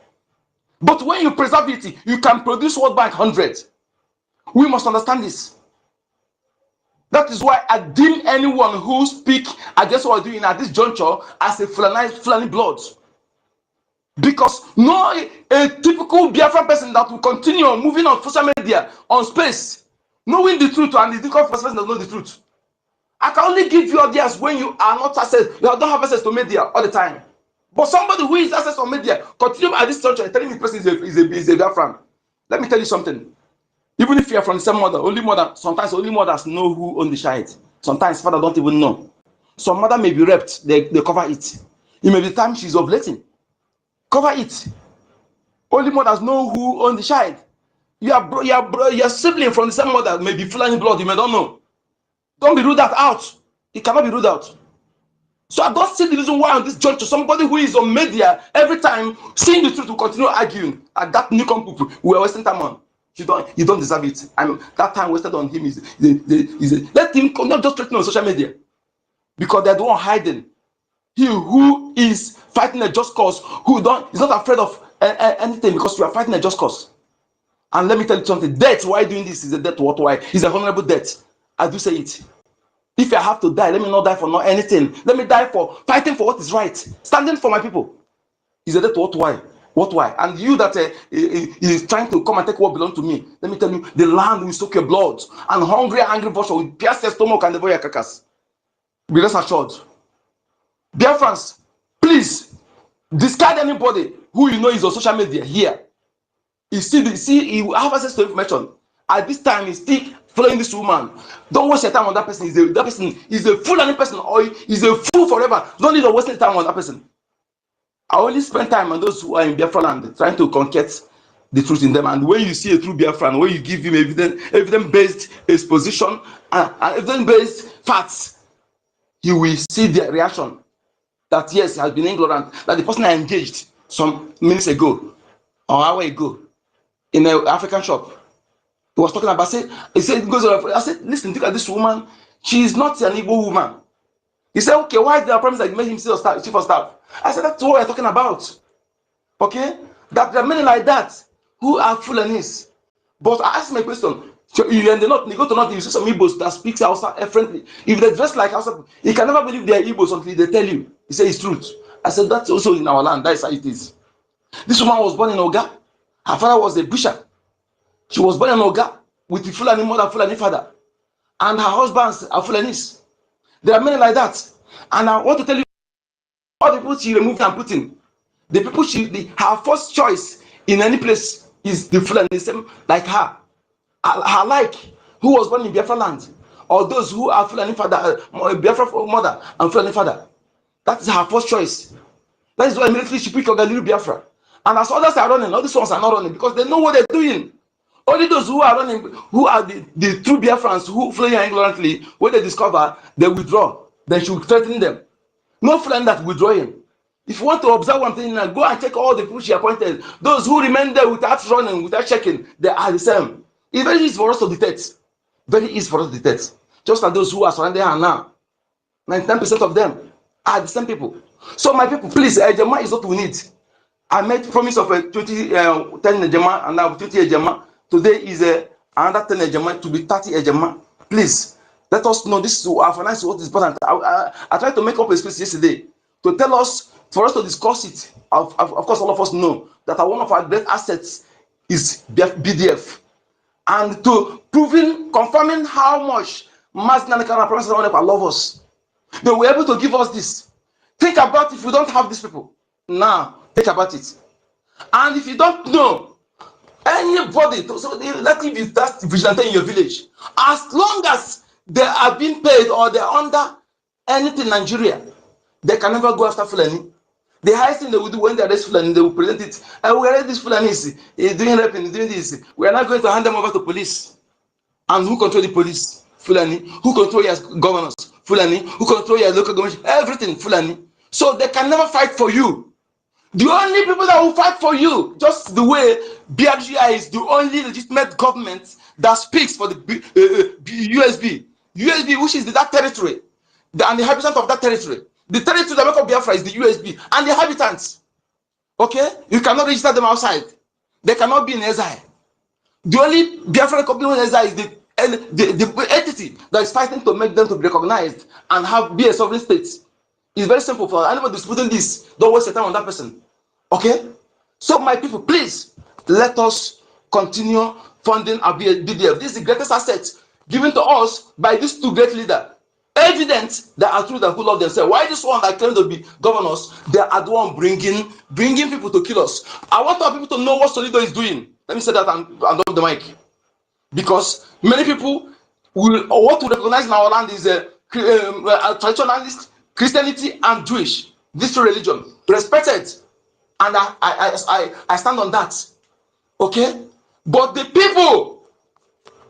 But when you preserve it, you can produce World Bank 100. We must understand this. That is why I deem anyone who speak against what we're doing at this juncture as a Fulani blood. Because no a typical Biafran person that will continue moving on social media, on space, knowing the truth, and the difficult person does know the truth. I can only give you ideas when you are not you don't have access to media all the time. But somebody who is access to media, continue at this juncture telling me the person is a Biafran. Let me tell you something. Even if you are from the same mother, sometimes only mothers know who own the child. Sometimes father don't even know. Some mother may be raped, they cover it. It may be the time she's ovulating. Cover it. Only mothers know who own the child. Your sibling from the same mother may be Fulani blood, you may don't know. Don't be ruled that out. It cannot be ruled out. So I don't see the reason why on this juncture, somebody who is on media every time seeing the truth will continue arguing. And that Nikon people we are wasting time on. You don't deserve it. That time wasted on him is let him not just threaten on social media. Because they're the one hiding. He who is fighting a just cause, is not afraid of anything because you are fighting a just cause. And let me tell you something, death, why doing this is a death worthwhile. It's a honorable death. I do say it. If I have to die, let me not die for not anything. Let me die for fighting for what is right. Standing for my people. Is a death worthwhile. Worthwhile. And you that is trying to come and take what belongs to me, let me tell you, the land will soak your blood. And hungry, angry vulture will pierce your stomach and devour your carcass. Be rest assured. Biafrans, please discard anybody who you know is on social media here. You you have access to information. At this time, he's still following this woman. Don't waste your time on that person. That person is a fool and person, or is a fool forever. Don't need to waste time on that person. I only spend time on those who are in Biafra land, trying to concat the truth in them. And when you see a true Biafran, when you give him evidence-based exposition and evidence-based facts, he will see the reaction that yes, he has been ignorant, that the person I engaged some minutes ago or hour ago in an African shop. He was talking about, I said, listen, look at this woman. She is not an Igbo woman. He said, okay, why did I promise that you made him chief of staff? I said, that's what we're talking about. Okay? That there are many like that who are Fulanis. But I asked my question, you go to North, you see some Igbos that speaks Hausa friendly. If they dress like Hausa, you can never believe they are Igbos until they tell you. He said, it's truth. I said, that's also in our land. That's how it is. This woman was born in Oga. Her father was a butcher. She was born in Oga with the Fulani mother, Fulani father. And her husbands are Fulanis. There are many like that. And I want to tell you, all the people she removed and put in, the people her first choice in any place is the Fulani, same like her. Her like, who was born in Biafra land, or those who are Fulani father, Biafra mother and Fulani father. That is her first choice. That is why immediately she picked Oga Biafra. And as others are running, all these ones are not running because they know what they're doing. Only those who are running, who are the true Biafrans who flee ignorantly, when they discover, they withdraw. They should threaten them. No friend that withdrawing. If you want to observe one thing, go and check all the people she appointed. Those who remain there without running, without checking, they are the same. It's very easy for us to detect. Very easy for us to detect. Just like those who are surrounding her now. 99% of them are the same people. So my people, please, Ejema is what we need. I made promise of a 10 Ejema and now 20 Ejema. Today is another 10 Ejema to be 30 Ejema. Please, let us know this is our finance, what is important. I tried to make up a space yesterday to tell us, for us to discuss it. Of course, all of us know that one of our great assets is BDF. And to confirming how much Mazda and promises love us. They were able to give us this. Think about if we don't have these people. Now, think about it. And if you don't know anybody, so let it be that vigilante in your village. As long as they are being paid or they're under anything in Nigeria, they can never go after Fulani. The highest thing they will do when they arrest Fulani, they will present it. We arrest this Fulani, he's doing raping, he's doing this. We are not going to hand them over to police. And who control the police? Fulani. Who control your governors? Fulani. Who control your local government? Everything, Fulani. So they can never fight for you. The only people that will fight for you, just the way BRGIE is the only legitimate government that speaks for the USB, which is that territory, and the inhabitants of that territory. The territory that make up Biafra is the USB and the inhabitants. Okay? You cannot register them outside. They cannot be in exile. The only Biafran company in exile is the entity that is fighting to make them to be recognized and be a sovereign state. It's very simple for anybody disputing this. Don't waste your time on that person. Okay? So my people, please let us continue funding our BDF. This is the greatest asset given to us by these two great leaders. Evident that are true that who love themselves. Why this one that claim to be governors? They are the one bringing people to kill us. I want our people to know what Solido is doing. Let me say that and off the mic. Because many people will what to recognize in our land is traditionalist, Christianity, and Jewish. These two religions respected, and I stand on that. Okay, but the people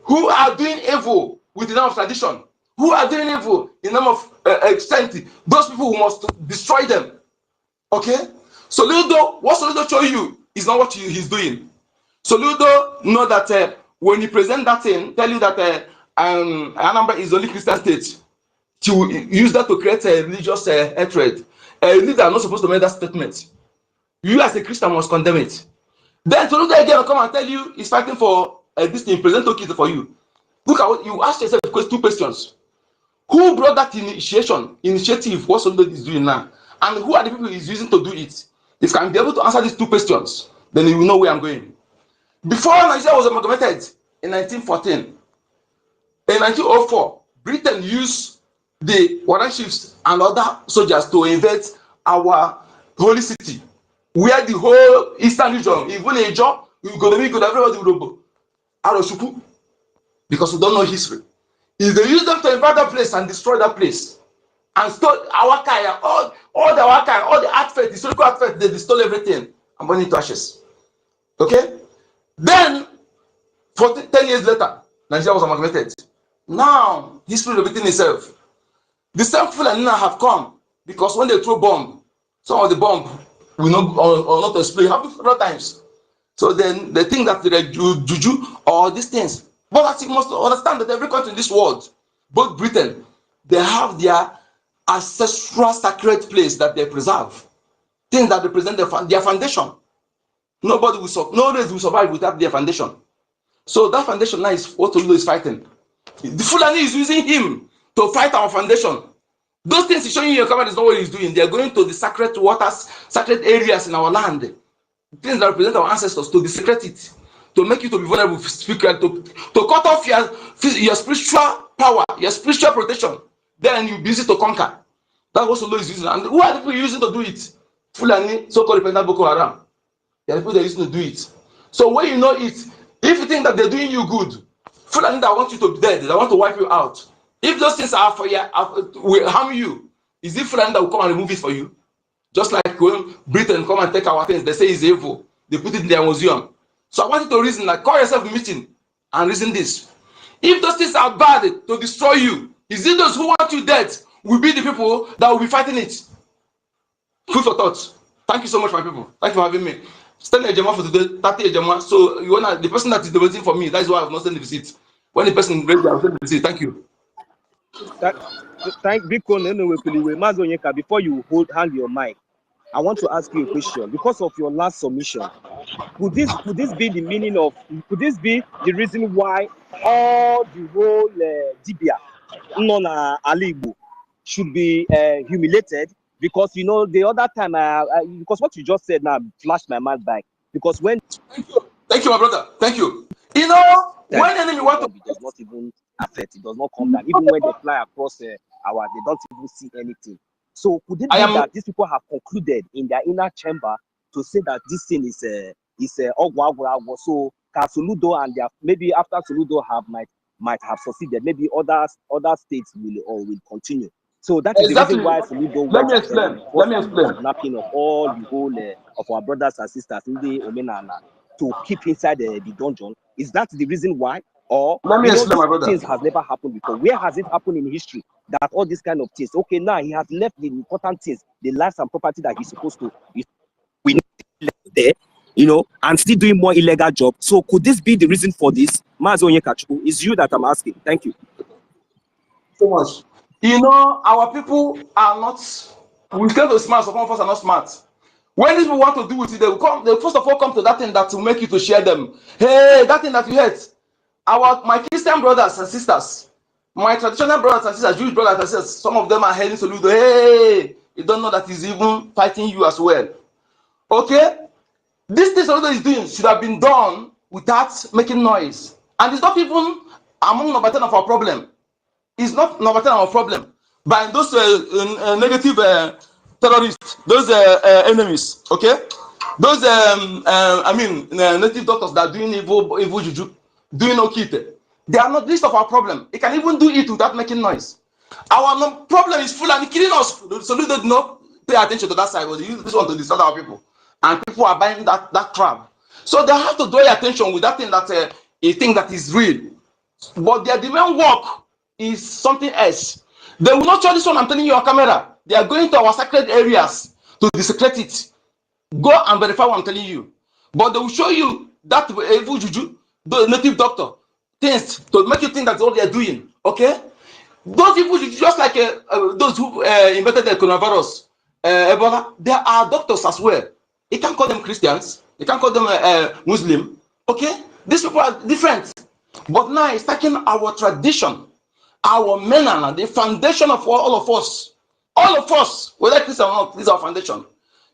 who are doing evil with the name of tradition, who are doing evil in the name of Christianity, those people who must destroy them. Okay, so what Soludo show you is not what he's doing. Soludo know that when he present that thing, tell you that Anambra is only Christian state, to use that to create a religious hatred. A leader are not supposed to make that statement. You as a Christian must condemn it. Then Soludo again will come and tell you he's fighting for this thing, present toolkit for you. Look at what you ask yourself two questions. Who brought that initiative, what Soludo is doing now? And who are the people he's using to do it? If I can be able to answer these two questions, then you will know where I'm going. Before Nigeria was amalgamated in 1914, in 1904, Britain used the warrant chiefs and other soldiers to invade our holy city, where the whole eastern region, even in Egypt, everybody will go out of Shuku, because we don't know history. If they use them to invade that place and destroy that place, and stole our kaya, all the Awaka, all the artifacts, historical artifacts, they stole everything and burned it to ashes. Okay? Then, 10 years later, Nigeria was amalgamated. Now, history repeating itself. The same Fulani have come because when they throw bomb, some of the bomb will not explode. It happens several times. So then they think that they're juju or these things. But you must understand that every country in this world, both Britain, they have their ancestral sacred place that they preserve. Things that represent their foundation. No race will survive without their foundation. So that foundation now is what Oludo is fighting. The Fulani is using him to fight our foundation. Those things he's showing you in your camera is not what he's doing. They are going to the sacred waters, sacred areas in our land. Things that represent our ancestors, to desecrate it, to make you to be vulnerable spiritually, to cut off your spiritual power, your spiritual protection. Then you be easy to conquer. That's what Oludo is using. And who are the people using to do it? Fulani, so-called repentant Boko Haram. They are the people they're using to do it. So when you know it, if you think that they're doing you good, Fulani that want you to be dead, that want to wipe you out. If those things are for you, will harm you, is it Fulani that will come and remove it for you? Just like when Britain come and take our things, they say it's evil. They put it in their museum. So I want you to reason, like, call yourself a meeting and reason this. If those things are bad to destroy you, is it those who want you dead will be the people that will be fighting it? Food for thought. Thank you so much, my people. Thank you for having me. Send a Ejema for today, 30 Ejema. So you wanna the person that is devoting for me, that's why I've not sent the receipt. When the person ready, I'll send the receipt. Thank you. Thank before you hand your mic, I want to ask you a question. Because of your last submission, could this be the meaning of, could this be the reason why all the whole Dibia, non Alibu, should be humiliated? Because you know the other time, because what you just said now flashed my mind back. Because when thank you, my brother. Thank you. You know, when enemy want to, it does not even affect, it does not come down. Even when they fly across they don't even see anything. So could it be that these people have concluded in their inner chamber to say that this thing is Ogwa? So Soludo and their, maybe after Soludo might have succeeded, maybe other states will continue. So that is exactly the reason why Soludo let me explain. kidnapping of all the whole of our brothers and sisters in the Omenana to keep inside the dungeon. Is that the reason why? Or let me explain, my brother. Things has never happened before. Where has it happened in history that all these kind of things? Okay, now he has left the important things, the lives and property that he's supposed to. We left there, you know, and still doing more illegal job. So could this be the reason for this? Mazonye Kachuku, is you that I'm asking. Thank you so much. You know, our people are not. We tell to smart, some of us are not smart. When these people want to do with it, they will come. They first of all come to that thing that will make you to share them. Hey, that thing that you hate. My Christian brothers and sisters, my traditional brothers and sisters, Jewish brothers and sisters, some of them are heading to Ludo. Hey, you don't know that he's even fighting you as well. Okay, this thing Soludo is doing should have been done without making noise, and it's not even among number 10 of our problem. It's not number 10 of our problem. By those negative terrorists, those enemies, okay? Those, native doctors that are doing evil juju, doing okite, they are not least of our problem. They can even do it without making noise. Our problem is full and killing us. So they did not pay attention to that side, but they use this one to distract our people. And people are buying that crap. So they have to draw your attention with that thing that a thing that is real. But their main work is something else. They will not show this one I'm telling you on camera. They are going to our sacred areas to desecrate it. Go and verify what I'm telling you. But they will show you that evil juju, the native doctor, things to make you think that's all they are doing. Okay? Those people, just like those who invented the coronavirus, Ebola, they are doctors as well. You can't call them Christians. You can't call them Muslim. Okay? These people are different. But now it's taking our tradition, our men, the foundation of all of us. All of us, whether Christian or not, this is our foundation.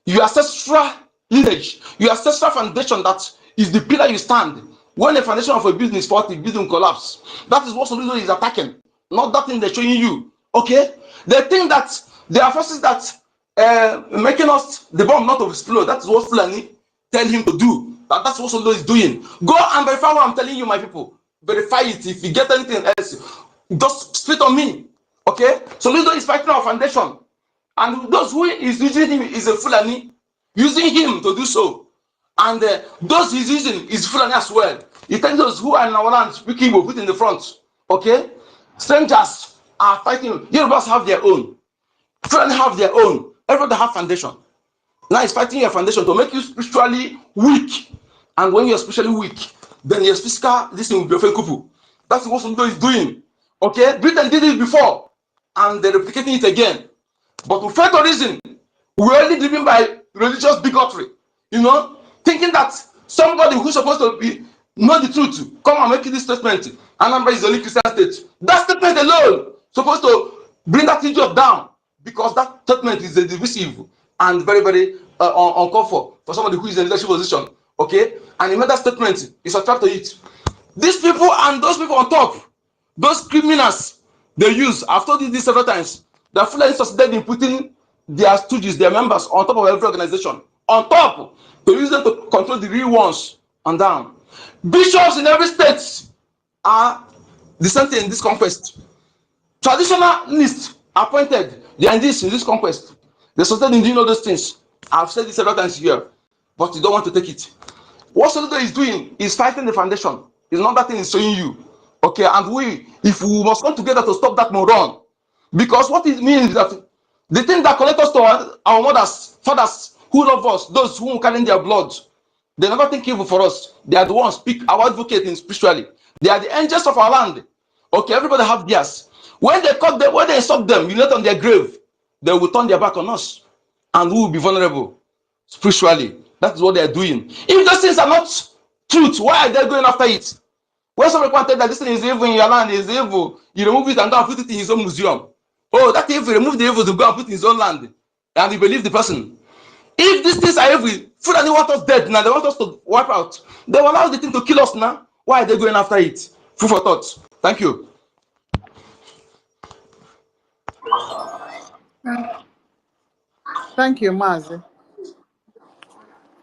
Your ancestral lineage, your ancestral foundation, that is the pillar you stand. When the foundation of a business faults, the business collapse. That is what Soludo is attacking, not that thing they're showing you. Okay? They think that there are forces that making us the bomb not to explode. That is what Fulani tell him to do. That's what Soludo is doing. Go and verify what I'm telling you, my people. Verify it. If you get anything else, just spit on me. Okay? Soludo is fighting our foundation. And those who is using him is a Fulani, using him to do so. And those he's using is Fulani as well. He tells those who are in our land speaking will put in the front. Okay? Strangers are fighting. Yorubas have their own. Fulani have their own. Everybody have foundation. Now it's fighting your foundation to make you spiritually weak. And when you're spiritually weak, then your physical, this thing will be a fake couple. That's what Soludo is doing. Okay? Britain did it before. And they're replicating it again. But to fail to reason, we're only driven by religious bigotry, you know, thinking that somebody who's supposed to be know the truth come and make this statement. Anambra is the only Christian state. That statement alone supposed to bring that idiot down, because that statement is a divisive and very, very uncomfortable for somebody who is in a leadership position. Okay, and he made that statement. He subscribed to it. These people and those people on top, those criminals they use. I've told you this several times. The Fulani succeeded in putting their stooges, their members, on top of every organization. On top, to use them to control the real ones and down. Bishops in every state are dissenting in this conquest. Traditionalists appointed, they are in this conquest. They succeeded in doing all those things. I've said this several times here, but you don't want to take it. What Soludo is doing is fighting the foundation. It's not that thing is showing you. Okay, and if we must come together to stop that moron. Because what it means is that The thing that connect us to our mothers, fathers who love us, those who carry in their blood, they never think evil for us. They are the ones speak our advocating spiritually. They are the angels of our land. Okay, everybody have theirs. When they cut them, when they insult them, you let on their grave, they will turn their back on us, and we will be vulnerable spiritually. That is what they are doing. If those things are not truth, why are they going after it? When somebody pointed that this thing is evil in your land, is evil, you remove it and go and put it in his own museum. Oh, that evil, remove the evil to go and put it in his own land, and you believe the person. If these things are evil, food and they want us dead now, they want us to wipe out, they will allow the thing to kill us now. Why are they going after it? Food for thought. Thank you. Thank you, Mazi.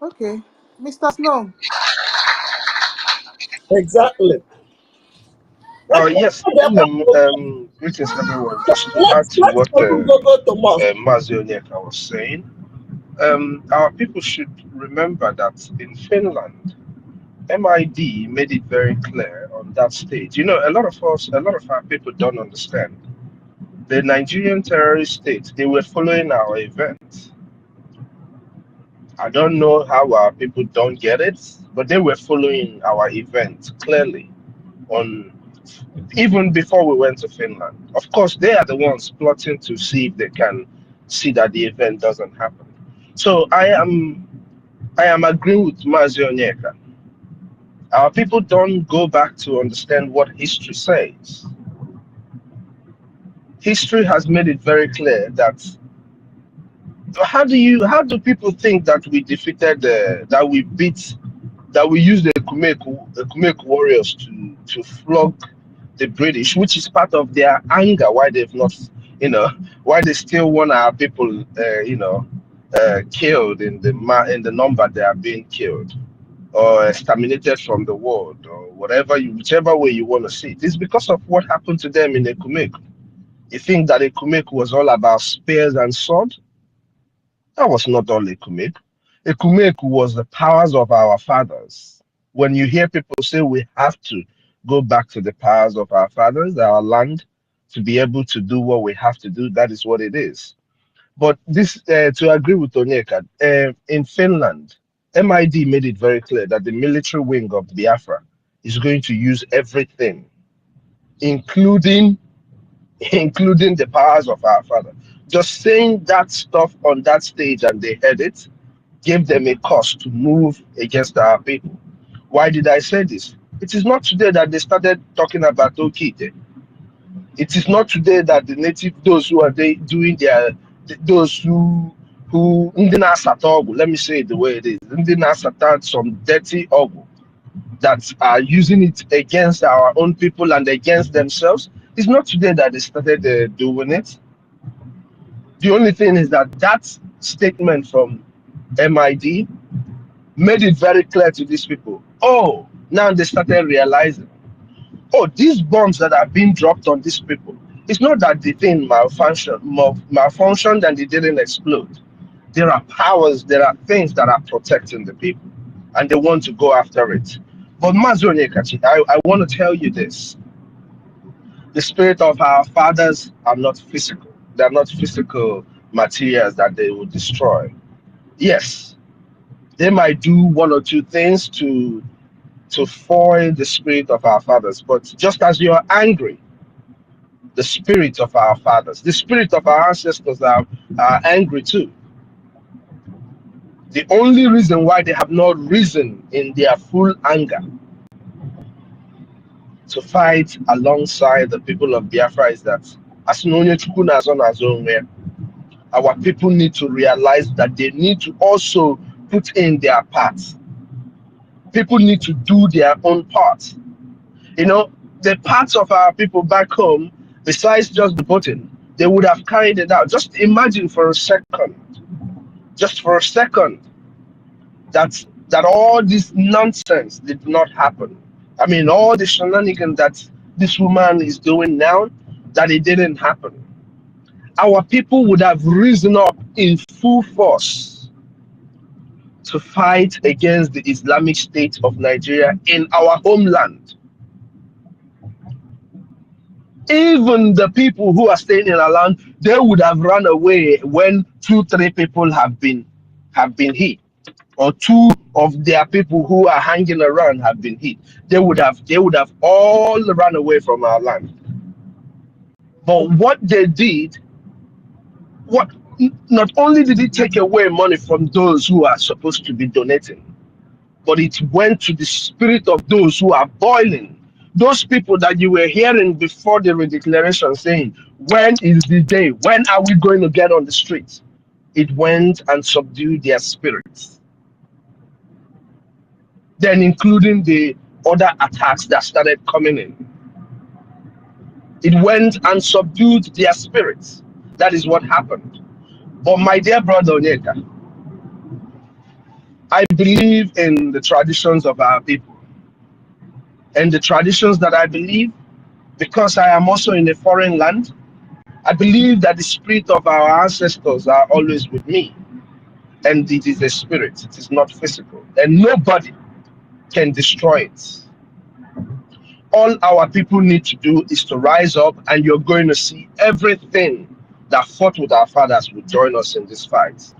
Okay, Mr. Snow. Exactly. Oh yes, greetings everyone. Just to add to what Go to mosque. Mazi Onyeka was saying, our people should remember that in Finland, MID made it very clear on that stage. You know, a lot of our people don't understand. The Nigerian terrorist state, they were following our event. I don't know how our people don't get it, but they were following our event clearly on even before we went to Finland. Of course, they are the ones plotting to see if they can see that the event doesn't happen. So I am agreeing with Mazi Onyeka. Our people don't go back to understand what history says. History has made it very clear that how do people think that we defeated that we beat that we used the Kumek warriors to flog the British, which is part of their anger why they've not, why they still want our people, killed in the number they are being killed or exterminated from the world or whichever way you want to see it. It's because of what happened to them in Kumek. You think that Kumek was all about spears and sword? That was not all Ekumeku. Ekumeku was the powers of our fathers. When you hear people say we have to go back to the powers of our fathers, our land, to be able to do what we have to do, that is what it is. But this, to agree with Onyeka, in Finland, MID made it very clear that the military wing of Biafra is going to use everything, including the powers of our father. Just saying that stuff on that stage and they heard it gave them a cause to move against our people. Why did I say this? It is not today that they started talking about Okite. It is not today that the native, those who are doing those who let me say it the way it is, some dirty ogu that are using it against our own people and against themselves. It's not today that they started doing it. The only thing is that statement from MID made it very clear to these people. Oh, now they started realizing, oh, these bombs that are being dropped on these people, it's not that the thing malfunctioned and it didn't explode. There are powers, there are things that are protecting the people, and they want to go after it. But Mazone Kachi, I want to tell you this. The spirit of our fathers are not physical. They're not physical materials that they will destroy. Yes, they might do one or two things to foil the spirit of our fathers, but just as you're angry, the spirit of our fathers, the spirit of our ancestors are angry too. The only reason why they have not risen in their full anger to fight alongside the people of Biafra is that our people need to realize that they need to also put in their part. People need to do their own part. You know, the parts of our people back home, besides just the voting, they would have carried it out. Just imagine for a second, that all this nonsense did not happen. I mean, all the shenanigans that this woman is doing now, that it didn't happen. Our people would have risen up in full force to fight against the Islamic State of Nigeria in our homeland. Even the people who are staying in our land, they would have run away when 2-3 people have been hit, or 2 of their people who are hanging around have been hit. They would have all run away from our land. But what they did, not only did it take away money from those who are supposed to be donating, but it went to the spirit of those who are boiling. Those people that you were hearing before the redeclaration saying, when is the day? When are we going to get on the streets? It went and subdued their spirits. Then including the other attacks that started coming in. It went and subdued their spirits. That is what happened. But my dear brother Onyeka, I believe in the traditions of our people. And the traditions that I believe, because I am also in a foreign land, I believe that the spirit of our ancestors are always with me. And it is a spirit, it is not physical. And nobody can destroy it. All our people need to do is to rise up, and you're going to see everything that fought with our fathers will join us in this fight.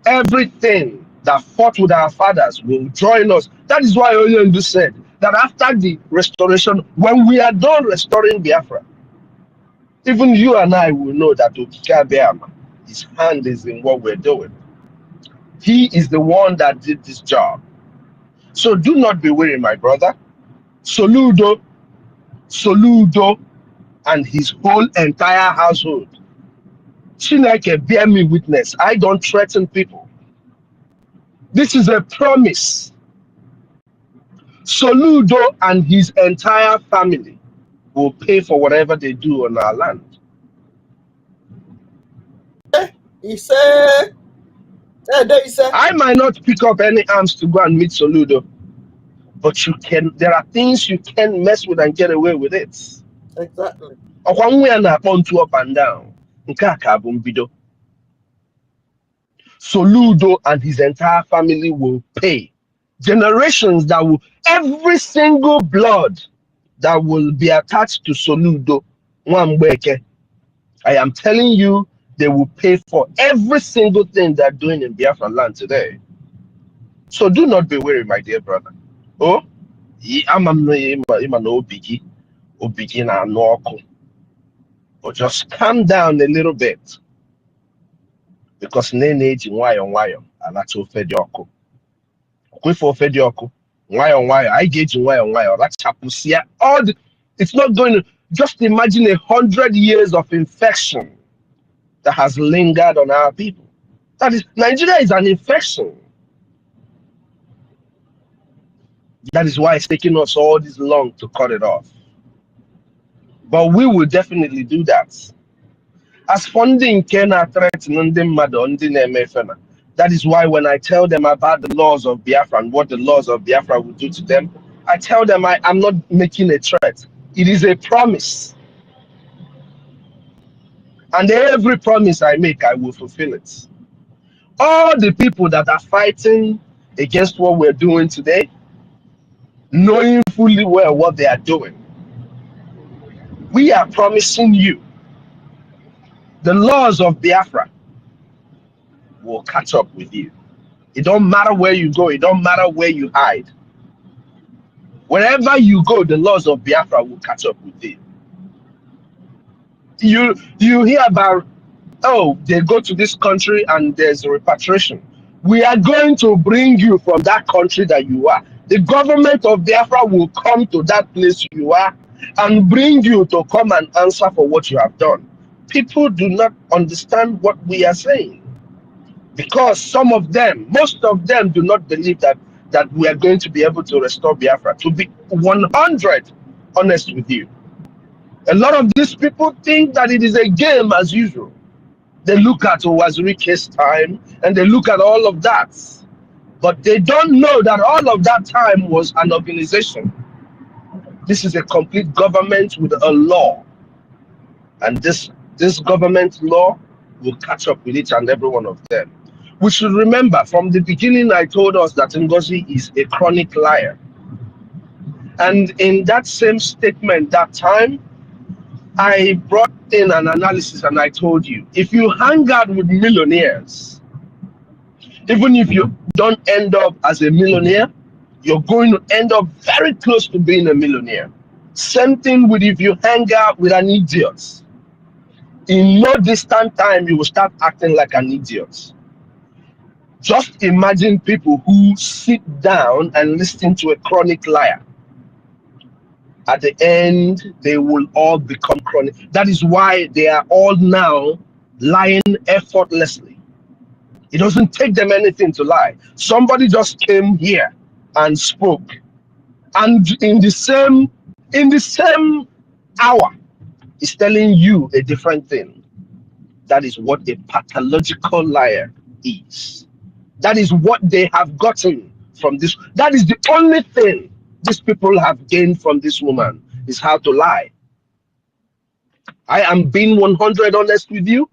Everything that fought with our fathers will join us. That is why Onyendu said that after the restoration, when we are done restoring Biafra, even you and I will know that Okike, his hand is in what we're doing. He is the one that did this job. So do not be weary, my brother. Soludo, and his whole entire household. Chineke bear me witness. I don't threaten people. This is a promise. Soludo and his entire family will pay for whatever they do on our land. He said, I might not pick up any arms to go and meet Soludo, but you can. There are things you can mess with and get away with it. exactly. Up and down. Soludo and his entire family will pay. Generations that will, every single blood that will be attached to Soludo, Nwambeke, I am telling you, they will pay for every single thing they're doing in Biafra land today. So do not be worried, my dear brother. Oh, but just calm down a little bit, because nene ji nwayọ alacha ofe dị ọkụ. Kwefe ofe dị ọkụ, nwayọ I get nwayọ rachapụsịa all the, it's not going to, just imagine 100 years of infection that has lingered on our people. That is, Nigeria is an infection. That is why it's taking us all this long to cut it off. But we will definitely do that. As funding can threaten that is why when I tell them about the laws of Biafra and what the laws of Biafra will do to them, I tell them I'm not making a threat. It is a promise. And every promise I make, I will fulfill it. All the people that are fighting against what we're doing today, knowing fully well what they are doing, we are promising you the laws of Biafra will catch up with you. It don't matter where you go, it don't matter where you hide. Wherever you go, the laws of Biafra will catch up with you. You hear about, oh, they go to this country and there's a repatriation. We are going to bring you from that country that you are. The government of Biafra will come to that place you are and bring you to come and answer for what you have done. People do not understand what we are saying, because some of them, most of them, do not believe that we are going to be able to restore Biafra. To be 100 honest with you, a lot of these people think that it is a game as usual. They look at Wazirike's time and they look at all of that, but they don't know that all of that time was an organization. This is a complete government with a law, and this government law will catch up with each and every one of them. We should remember, from the beginning I told us that NGOZI is a chronic liar. And in that same statement that time, I brought in an analysis and I told you, if you hang out with millionaires, even if you don't end up as a millionaire, you're going to end up very close to being a millionaire. Same thing with if you hang out with an idiot. In no distant time, you will start acting like an idiot. Just imagine people who sit down and listen to a chronic liar. At the end, they will all become chronic. That is why they are all now lying effortlessly. It doesn't take them anything to lie. Somebody just came here and spoke, and in the same hour, is telling you a different thing. That is what a pathological liar is. That is what they have gotten from this. That is the only thing these people have gained from this woman, is how to lie. I am being 100 honest with you.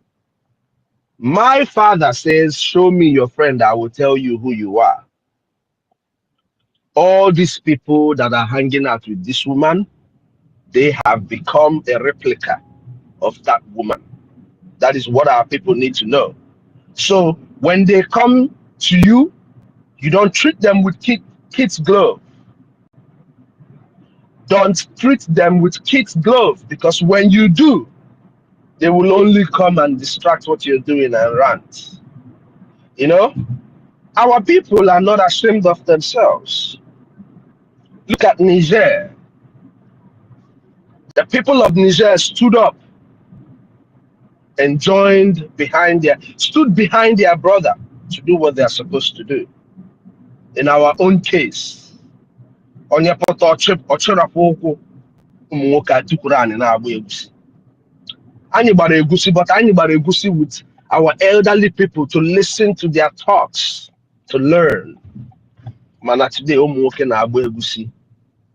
My father says, show me your friend, I will tell you who you are. All these people that are hanging out with this woman, they have become a replica of that woman. That is what our people need to know. So when they come to you, you don't treat them with kid's glove. Don't treat them with kid's glove, because when you do, they will only come and distract what you're doing and rant. You know, our people are not ashamed of themselves. Look at Niger. The people of Niger stood up and stood behind their brother to do what they are supposed to do. In our own case, onye pụta ọchịrapụ ụkwụ ụmụ nwoke atụkwuru anyị na-agba egusi. Anyị gbara egusi, but anyị gbara egusi with our elderly people to listen to their talks, to learn. Mana today, ụmụ nwoke na-agba egusi,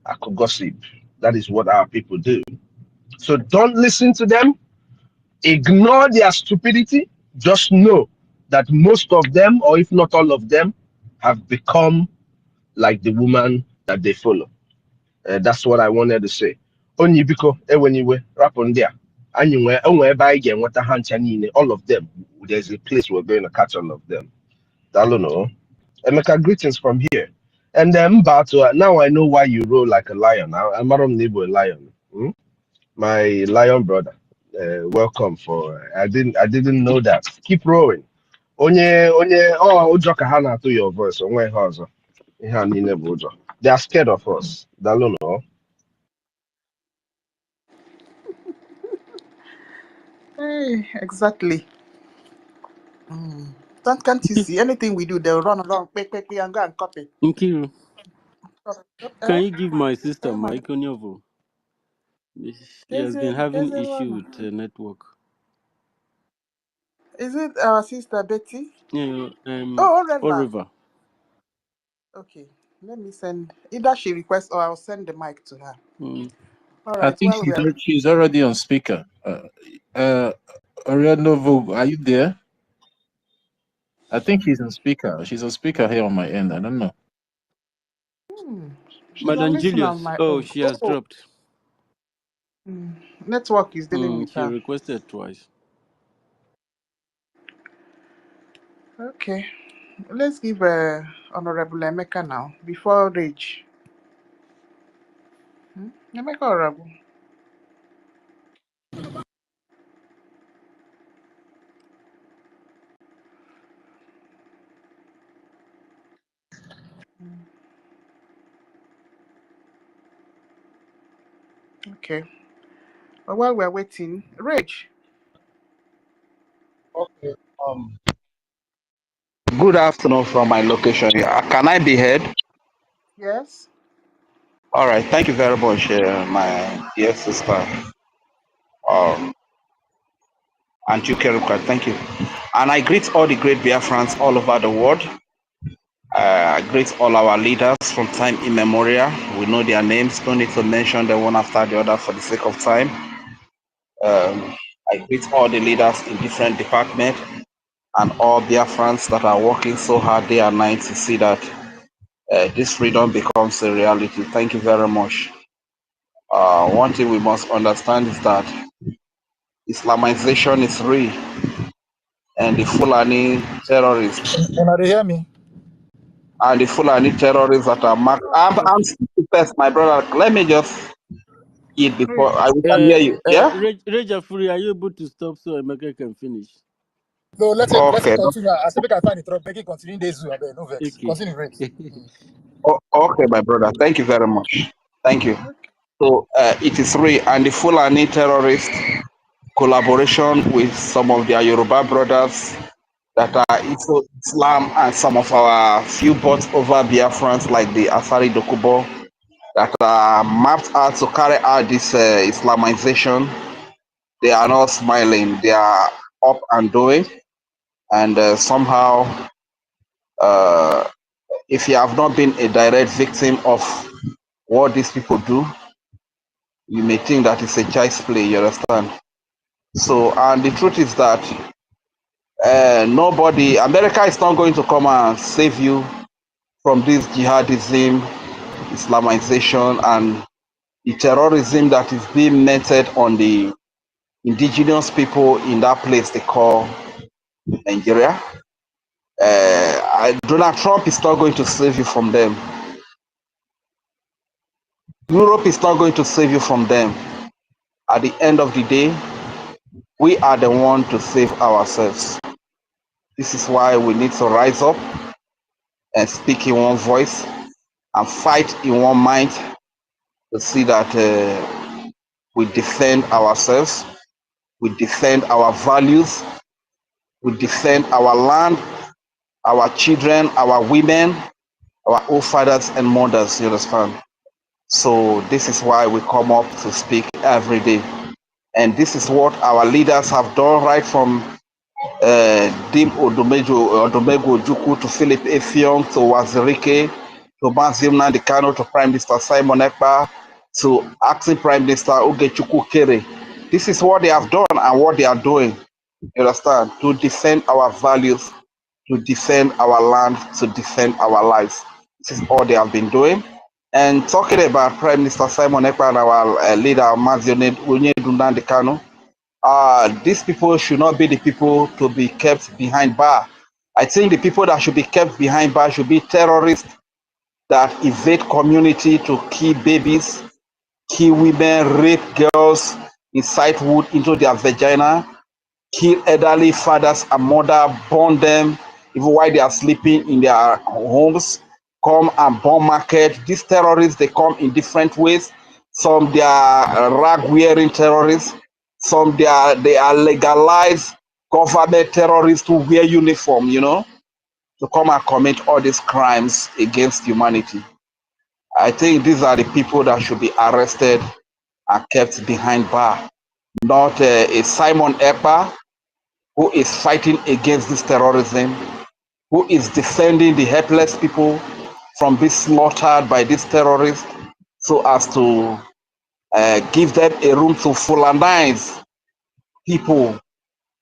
akụ gossip. That is what our people do. So don't listen to them. Ignore their stupidity. Just know that most of them, or if not all of them, have become like the woman that they follow. That's what I wanted to say. Only because when rap on there, anywhere, again, what a all of them, there's a place we're going to catch all of them. I don't know. Emeka, greetings from here. And then, but now I know why you roll like a lion. I'm not a lion. Hmm? My lion brother. Welcome for. I didn't know that. Keep rolling. Ụjọ ka ha na-atụ your voice. Onwe ha ọzọ. Ihe a niile bụ ụjọ. They are scared of us. Daalụ nọ. Hey, exactly. Can't you see anything we do? They'll run along, quick, and go and copy. Nkiru, can Eh? you give my sister Mike Onyovo? She has been having issue with the network. Is it our sister Betty? Yeah, Oliver. Okay, let me send. Either she requests or I'll send the mic to her. All right. I think she's already on speaker. Arianovo, are you there? I think she's on speaker. She's on speaker here on my end. I don't know. Madam Julius. She has dropped. Network is dealing with her. She requested twice. Okay. Let's give Honorable Emeka now before Rage. Emeka Honorable. Okay. But while we're waiting, Rage. Okay. Good afternoon from my location. Can I be heard? Yes. All right. Thank you very much, my dear sister. And you, Keruka. Thank you. And I greet all the great Biafrans all over the world. I greet all our leaders from time immemorial. We know their names. Don't need to mention them one after the other for the sake of time. I greet all the leaders in different departments and all Biafrans that are working so hard day and night to see that this freedom becomes a reality. Thank you very much. One thing we must understand is that Islamization is real, and the Fulani terrorists Can they hear me? and the Fulani terrorists that are marked. I'm speaking first, my brother. Let me just eat before we can hear you. Yeah. Reja Fury, are you able to stop so Emeka can finish? So let's Okay. continue. I think I find it wrong. Make it continue this zoo. No vex. Okay. Continue, vex. Okay, my brother. Thank you very much. Thank you. So it is real, and the Fulani terrorists collaboration with some of their Yoruba brothers that are into Islam and some of our few bought over Biafrans like the Asari Dokubo that are mapped out to carry out this Islamization. They are not smiling. They are up and doing. And somehow, if you have not been a direct victim of what these people do, you may think that it's a child's play, you understand? So, and the truth is that America is not going to come and save you from this jihadism, Islamization, and the terrorism that is being meted on the indigenous people in that place they call Nigeria. Donald Trump is not going to save you from them. Europe is not going to save you from them. At the end of the day, we are the one to save ourselves. This is why we need to rise up and speak in one voice and fight in one mind to see that we defend ourselves, we defend our values, we defend our land, our children, our women, our old fathers and mothers, you understand? So this is why we come up to speak every day. And this is what our leaders have done right from Dim Odomego Ojukwu to Philip Effiong to Wazirike to Mazim Nandekano to Prime Minister Simon Ekpa to acting Prime Minister Ogechukwu Kere. This is what they have done and what they are doing, you understand, to defend our values, to defend our land, to defend our lives. This is all they have been doing. And talking about Prime Minister Simon Ekpa and our leader Mazim Nandekano, these people should not be the people to be kept behind bar. I think the people that should be kept behind bar should be terrorists that evade community to kill babies, kill women, rape girls, incite wood into their vagina, kill elderly fathers and mothers, burn them even while they are sleeping in their homes, come and bomb market. These terrorists, they come in different ways. Some they are rag-wearing terrorists. Some they are legalized government terrorists who wear uniform, you know, to come and commit all these crimes against humanity. I think these are the people that should be arrested and kept behind bar, not a Simon Ekpa who is fighting against this terrorism, who is defending the helpless people from being slaughtered by these terrorists so as to give them a room to Fulanize people,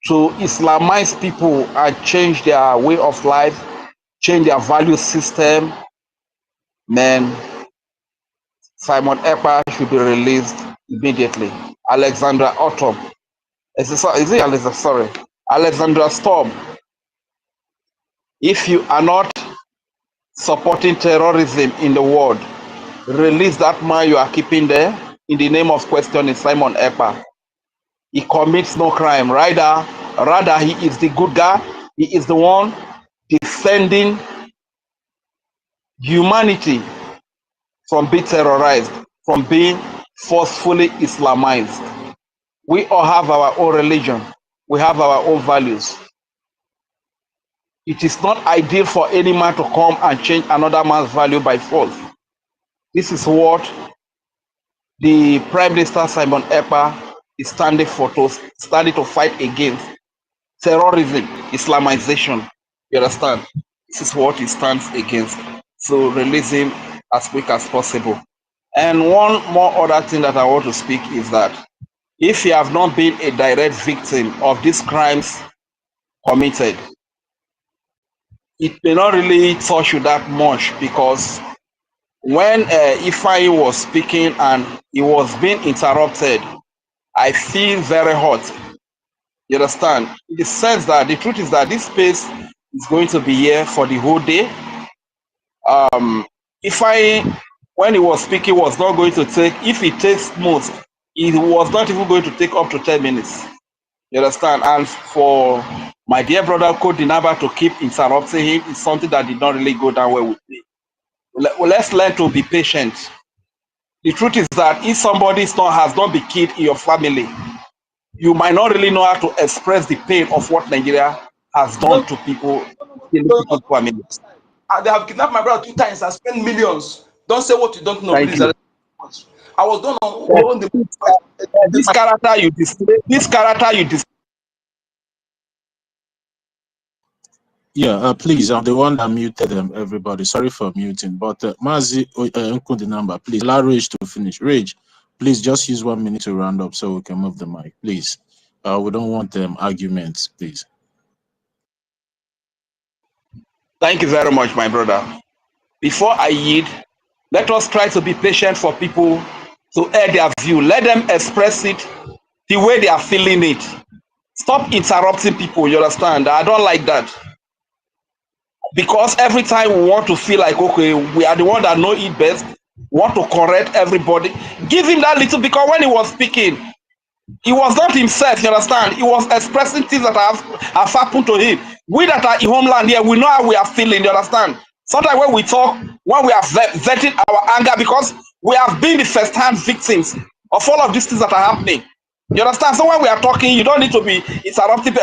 to Islamize people and change their way of life, change their value system. Man, Simon Ekpa should be released immediately. Alexandra Autumn, Alexandra Storm, if you are not supporting terrorism in the world, release that man you are keeping there in the name of questioning Simon Ekpa. He commits no crime. Rather, he is the good guy. He is the one defending humanity from being terrorized, from being forcefully Islamized. We all have our own religion. We have our own values. It is not ideal for any man to come and change another man's value by force. This is what the Prime Minister Simon Ekpa is standing to fight against. Terrorism, Islamization. You understand? This is what he stands against. So release him as quick as possible. And one more other thing that I want to speak is that if you have not been a direct victim of these crimes committed, it may not really touch you that much, because when Ifeanyi was speaking and he was being interrupted, I feel very hot. You understand? In the sense that the truth is that this space is going to be here for the whole day. Ifeanyi, when he was speaking, was not going to take, if he takes most, it was not even going to take up to 10 minutes. You understand? And for my dear brother Kodinaba to keep interrupting him is something that did not really go down well with me. Let's learn to be patient. The truth is that if somebody has not been killed in your family, you might not really know how to express the pain of what Nigeria has done to people in people's family. They have kidnapped my brother 2 times. I spent millions. Don't say what you don't know, Thank please. you. I was done on the This character you display, Yeah, please, I'm the one that muted them, everybody. Sorry for muting, but Mazi Nkudinamba, please allow Rage to finish. Rage, please just use 1 minute to round up so we can move the mic, please. We don't want arguments, please. Thank you very much, my brother. Before I yield, let us try to be patient for people to air their view. Let them express it the way they are feeling it. Stop interrupting people, you understand? I don't like that. Because every time we want to feel like, okay, we are the one that know it best, want to correct everybody, give him that little, because when he was speaking, he was not himself, you understand? He was expressing things that have happened to him. We that are in homeland here, we know how we are feeling, you understand? Sometimes when we talk, when we are venting our anger, because we have been the first-hand victims of all of these things that are happening. You understand? So when we are talking, you don't need to be interrupted.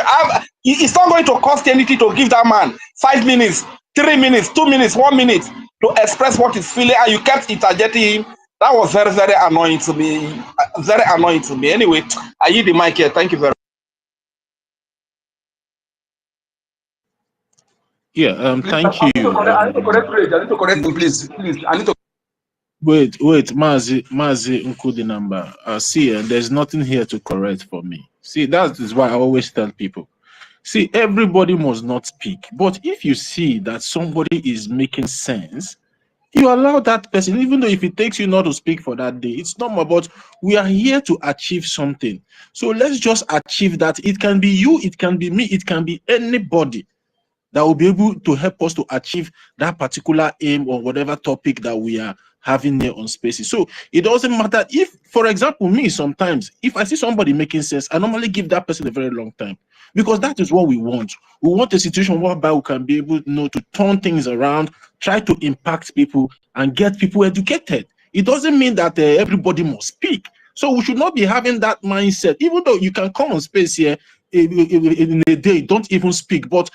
It's not going to cost you anything to give that man 5 minutes, 3 minutes, 2 minutes, 1 minute to express what he's feeling, and you kept interjecting him. That was very, very annoying to me. Very annoying to me. Anyway, I yield the mic here. Thank you very much. Yeah, thank you. I need to correct Rage. I need to correct him, please. Please, I need to. Wait, Mazi Nkudinamba. See, there's nothing here to correct for me. See, that is why I always tell people. See, everybody must not speak. But if you see that somebody is making sense, you allow that person, even though if it takes you not to speak for that day, it's normal, but we are here to achieve something. So let's just achieve that. It can be you, it can be me, it can be anybody that will be able to help us to achieve that particular aim or whatever topic that we are having here on Spaces. So it doesn't matter if, for example, me, sometimes, if I see somebody making sense, I normally give that person a very long time, because that is what we want. We want a situation whereby we can be able, to turn things around, try to impact people and get people educated. It doesn't mean that everybody must speak. So we should not be having that mindset, even though you can come on Space here in a day, don't even speak, but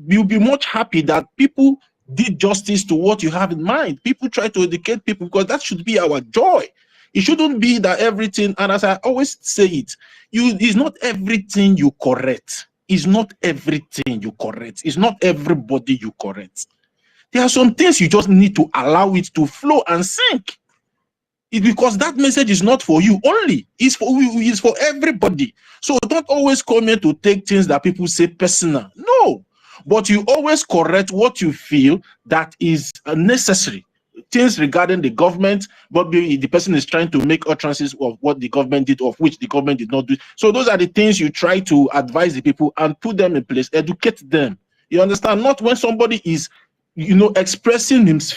you'll be much happy that people did justice to what you have in mind. People try to educate people, because that should be our joy. It shouldn't be that everything, and as I always say it, it's not everything you correct. It's not everything you correct. It's not everybody you correct. There are some things you just need to allow it to flow and sink. It's because that message is not for you only. It's for everybody. So don't always come here to take things that people say personal. No. But you always correct what you feel that is necessary. Things regarding the government, but the person is trying to make utterances of what the government did, of which the government did not do. So those are the things you try to advise the people and put them in place, educate them. You understand? Not when somebody is, expressing his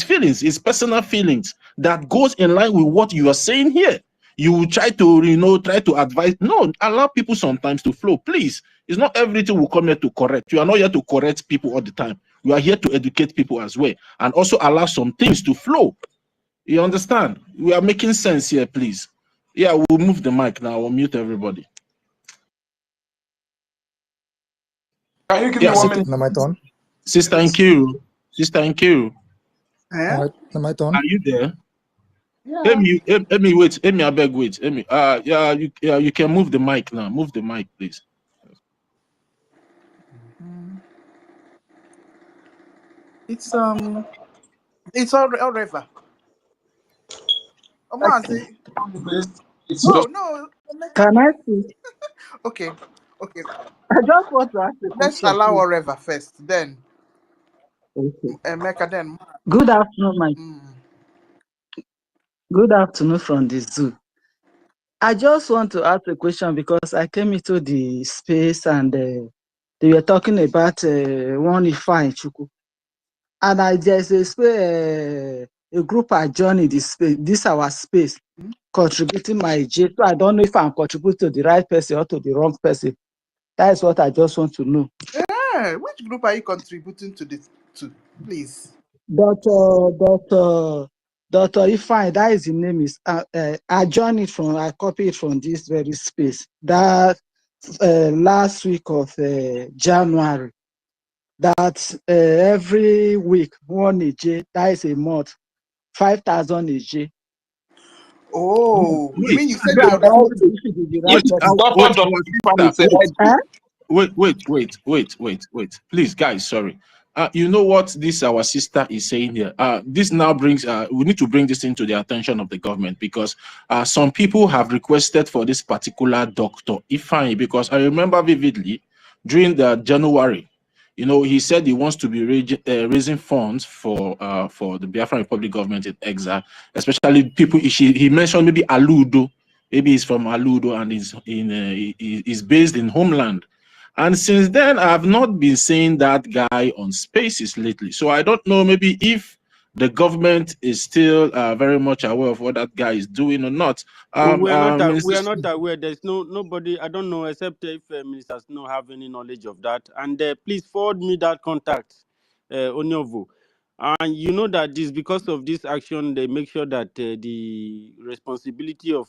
feelings, his personal feelings that goes in line with what you are saying here. You will try to advise. No, allow people sometimes to flow, please. It's not everything will come here to correct. You are not here to correct people all the time. We are here to educate people as well, and also allow some things to flow. You understand? We are making sense here, please. Yeah, we'll move the mic now. We'll mute everybody. Can you give me 1 minute? Now my turn. Sister Nkiru. Sister Nkiru. Yeah? Now my turn. Are you there? Yeah. Amy, wait. Amy, I beg, wait. Amy, you can move the mic now. Move the mic, please. It's all river. No. Can I speak? Okay. I just want to ask a Let's question. allow Please. Oreva first. Then Okay. Emeka then. Good afternoon, my. Mm. Good afternoon from the zoo. I just want to ask a question because I came into the space and they were talking about one EFIK-IBIBIO. And there's a group I joined in this space, this our space, contributing my J. So I don't know if I'm contributing to the right person or to the wrong person. That is what I just want to know. Yeah, which group are you contributing to this to, please? Dr. Ifeanyi, that is the name is. I joined it from. I copied it from this very space. That last week of January. That every week 1 AJ. That is a month. 5,000 AJ. Oh, you Wait, mean you said you I are don't know responsible? if it is the wait, right person. wait. You know what this our sister is saying here? This now brings we need to bring this into the attention of the government because some people have requested for this particular Dr. Ifeanyi because I remember vividly during the January, you know, he said he wants to be raising funds for the Biafran Republic government in exile, especially people. He mentioned maybe Aludo. Maybe he's from Aludo and is based in Homeland. And since then, I have not been seeing that guy on spaces lately. So I don't know maybe if the government is still very much aware of what that guy is doing or not. We are not. We Minister, are not aware. There's nobody. I don't know except if ministers don't have any knowledge of that. And please forward me that contact, Onyovo. And you know that this because of this action, they make sure that the responsibility of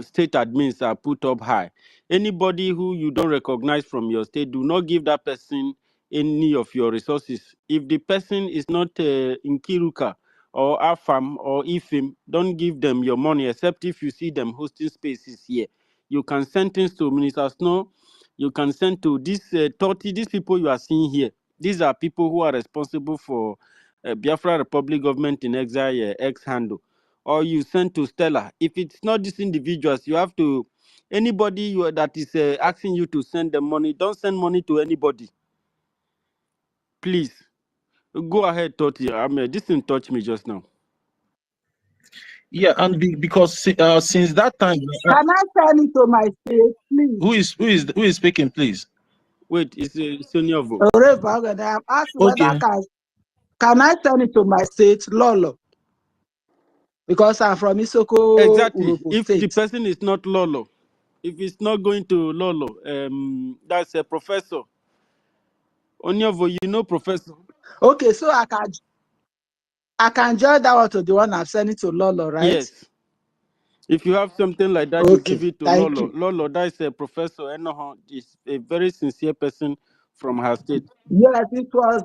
state admins are put up high. Anybody who you don't recognize from your state, do not give that person any of your resources. If the person is not in Kiruka or Afam or Ifim, don't give them your money except if you see them hosting spaces here. You can send things to Minister Snow. You can send to these 30, these people you are seeing here. These are people who are responsible for Biafra Republic Government in Exile X handle. Or you send to Stella. If it's not these individuals, you have to, anybody that is asking you to send them money, don't send money to anybody. Please. Go ahead, Toti. This didn't touch me just now. yeah, and because since that time, Can I send it to my state, please? who is speaking, please? Wait, it's Sonia Vo. I'm asking whether can I send it to my state, Lolo? Because I'm from Isoko. Exactly. Urubu If State. the person is not Lolo, if it's not going to Lolo, that's a professor. Onyovo, you know professor. Okay, so I can join that one to the one I'm sending to Lolo, right? Yes. If you have something like that, Okay, you give it to thank Lolo. you. Lolo, that's a professor. Enoho is a very sincere person from her state. Yes, it was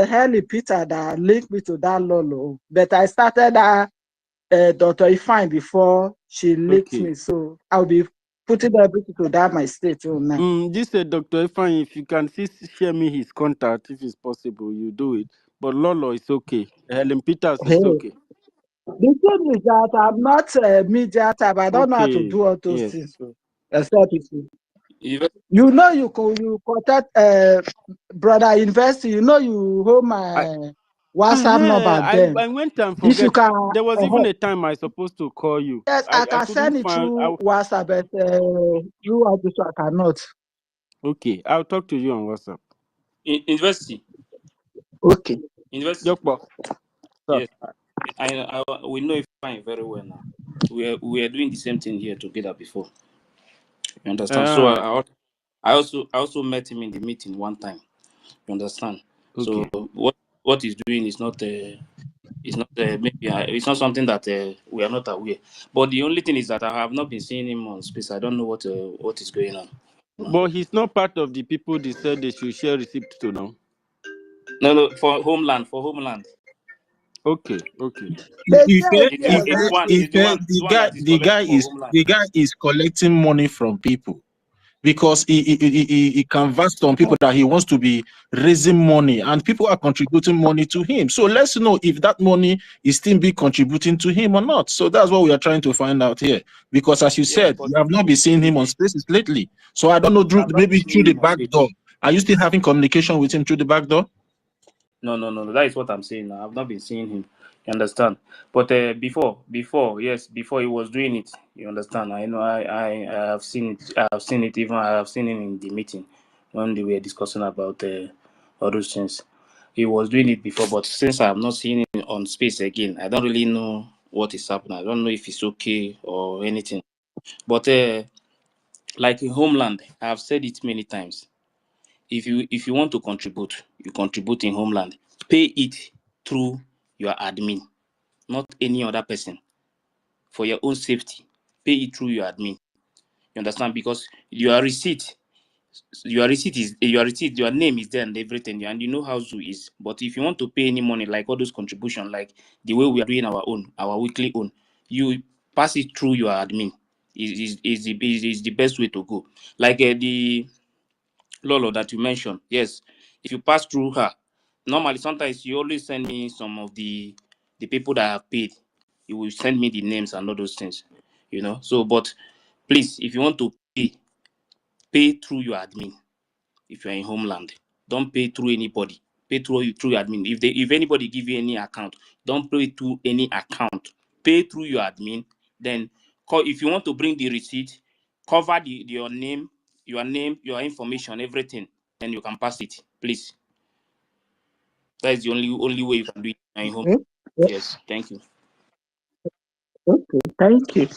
Henry Peter that linked me to that Lolo, but I started Dr. Ifeanyi before she linked me, so I'll be putting everything to that my state now. This Dr. Ifeanyi, if you can share me his contact, if it's possible, you do it. But Lolo is okay. Helen Peters is okay. The thing is that I'm not a media type. I don't know how to do all those things. So, except if you know you contact brother university. You know you hold my WhatsApp number. Then I went and if you forget. can, There was even a time I supposed to call you. yes, I can send it through WhatsApp, but through I cannot. Okay, I'll talk to you on WhatsApp. University. Okay. University. Yes. We know Ifeanyi very well now. We are doing the same thing here together before. You understand? So I also met him in the meeting one time. You understand? Okay. So what he's doing is not maybe it's not something that we are not aware. But the only thing is that I have not been seeing him on space. I don't know what is going on. But he's not part of the people they said they should share receipt to now. No, for Homeland. Okay. The guy is collecting money from people because he canvassed on people that he wants to be raising money, and people are contributing money to him. So let's know if that money is still be contributing to him or not. So that's what we are trying to find out here. Because as you said, you have not been seeing him on spaces lately. So I don't know, maybe through the back door. Are you still having communication with him through the back door? No. That is what I'm saying now. I've not been seeing him. You understand? But before he was doing it. You understand? I know. I have seen it. I have seen it. Even I have seen him in the meeting when they were discussing about all those things. He was doing it before, but since I have not seen him on space again, I don't really know what is happening. I don't know if it's okay or anything. But like in Homeland, I have said it many times. If you want to contribute, you contribute in Homeland. Pay it through your admin, not any other person. For your own safety, pay it through your admin. You understand? Because your receipt is your name is there and everything, and you know how Zoo is. But if you want to pay any money, like all those contributions, like the way we are doing our weekly own, you pass it through your admin. Is the best way to go. Like the Lolo that you mentioned, yes. If you pass through her, normally sometimes you always send me some of the people that have paid. You will send me the names and all those things, you know. So, but please, if you want to pay through your admin. If you are in Homeland, don't pay through anybody. Pay through your admin. If anybody give you any account, don't pay through any account. Pay through your admin. Then call if you want to bring the receipt, cover your name, your information, everything. Then you can pass it, please. That is the only way you can do it in home. Okay. Yes, thank you. Okay, thank you.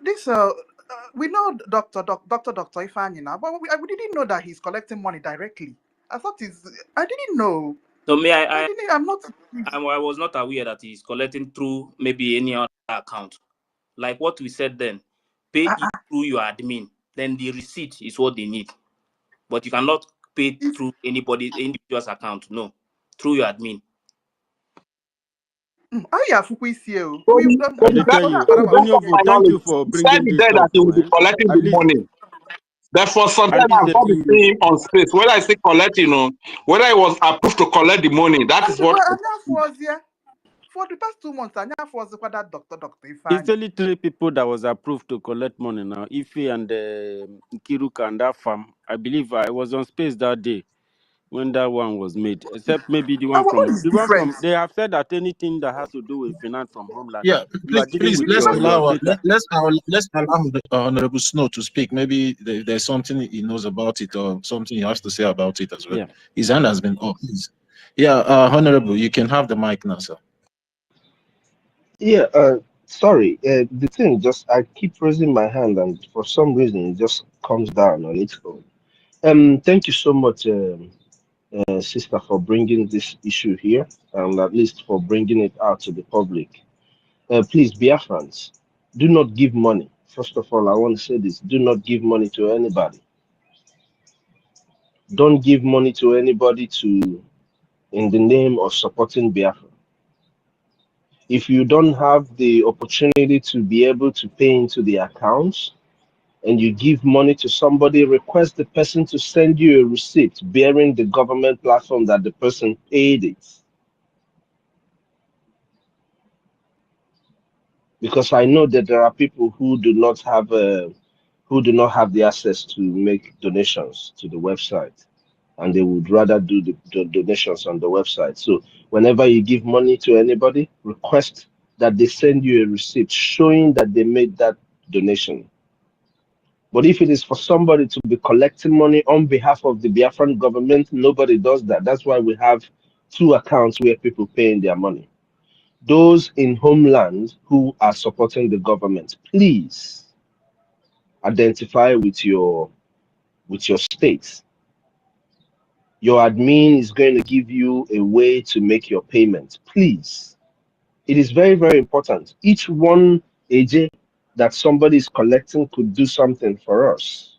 This we know Dr. Ifeanyi now, but we didn't know that he's collecting money directly. I didn't know. So I was not aware that he's collecting through maybe any other account. Like what we said then, pay it through your admin. Then the receipt is what they need. But you cannot pay through individual's account. No, through your admin. Tony, I tell you, thank you for he said bringing he this said that up. he will be collecting At the least, money. Therefore, sometimes at least I've the got to see him on space. Whether I say collect, whether he was approved to collect the money, that is what. For the past 2 months, I never was that Dr. It's Ifeanyi. only 3 people that was approved to collect money now. Ife and Kiruka and that farm. I believe I was on space that day when that one was made. Except maybe the one What from is different? they have said that anything that has to do with finance from Homeland, Yeah, you are dealing please with let's your allow data. let's allow the Honorable Snow to speak. Maybe there's something he knows about it or something he has to say about it as well. Yeah. His hand has been up. Please. Yeah, Honorable, you can have the mic now, sir. Yeah, sorry. The thing just I keep raising my hand, and for some reason it just comes down on its own. Thank you so much, sister, for bringing this issue here, and at least for bringing it out to the public. Please, Biafrans, do not give money. First of all, I want to say this: do not give money to anybody. Don't give money to anybody in the name of supporting Biafra. If you don't have the opportunity to be able to pay into the accounts and you give money to somebody, request the person to send you a receipt bearing the government platform that the person paid it. Because I know that there are people who do not have the access to make donations to the website, and they would rather do the donations on the website. So whenever you give money to anybody, request that they send you a receipt showing that they made that donation. But if it is for somebody to be collecting money on behalf of the Biafran government, nobody does that. That's why we have 2 accounts where people pay in their money. Those in Homeland who are supporting the government, please identify with your state. Your admin is going to give you a way to make your payment. Please. It is very, very important. Each one AJ that somebody is collecting could do something for us.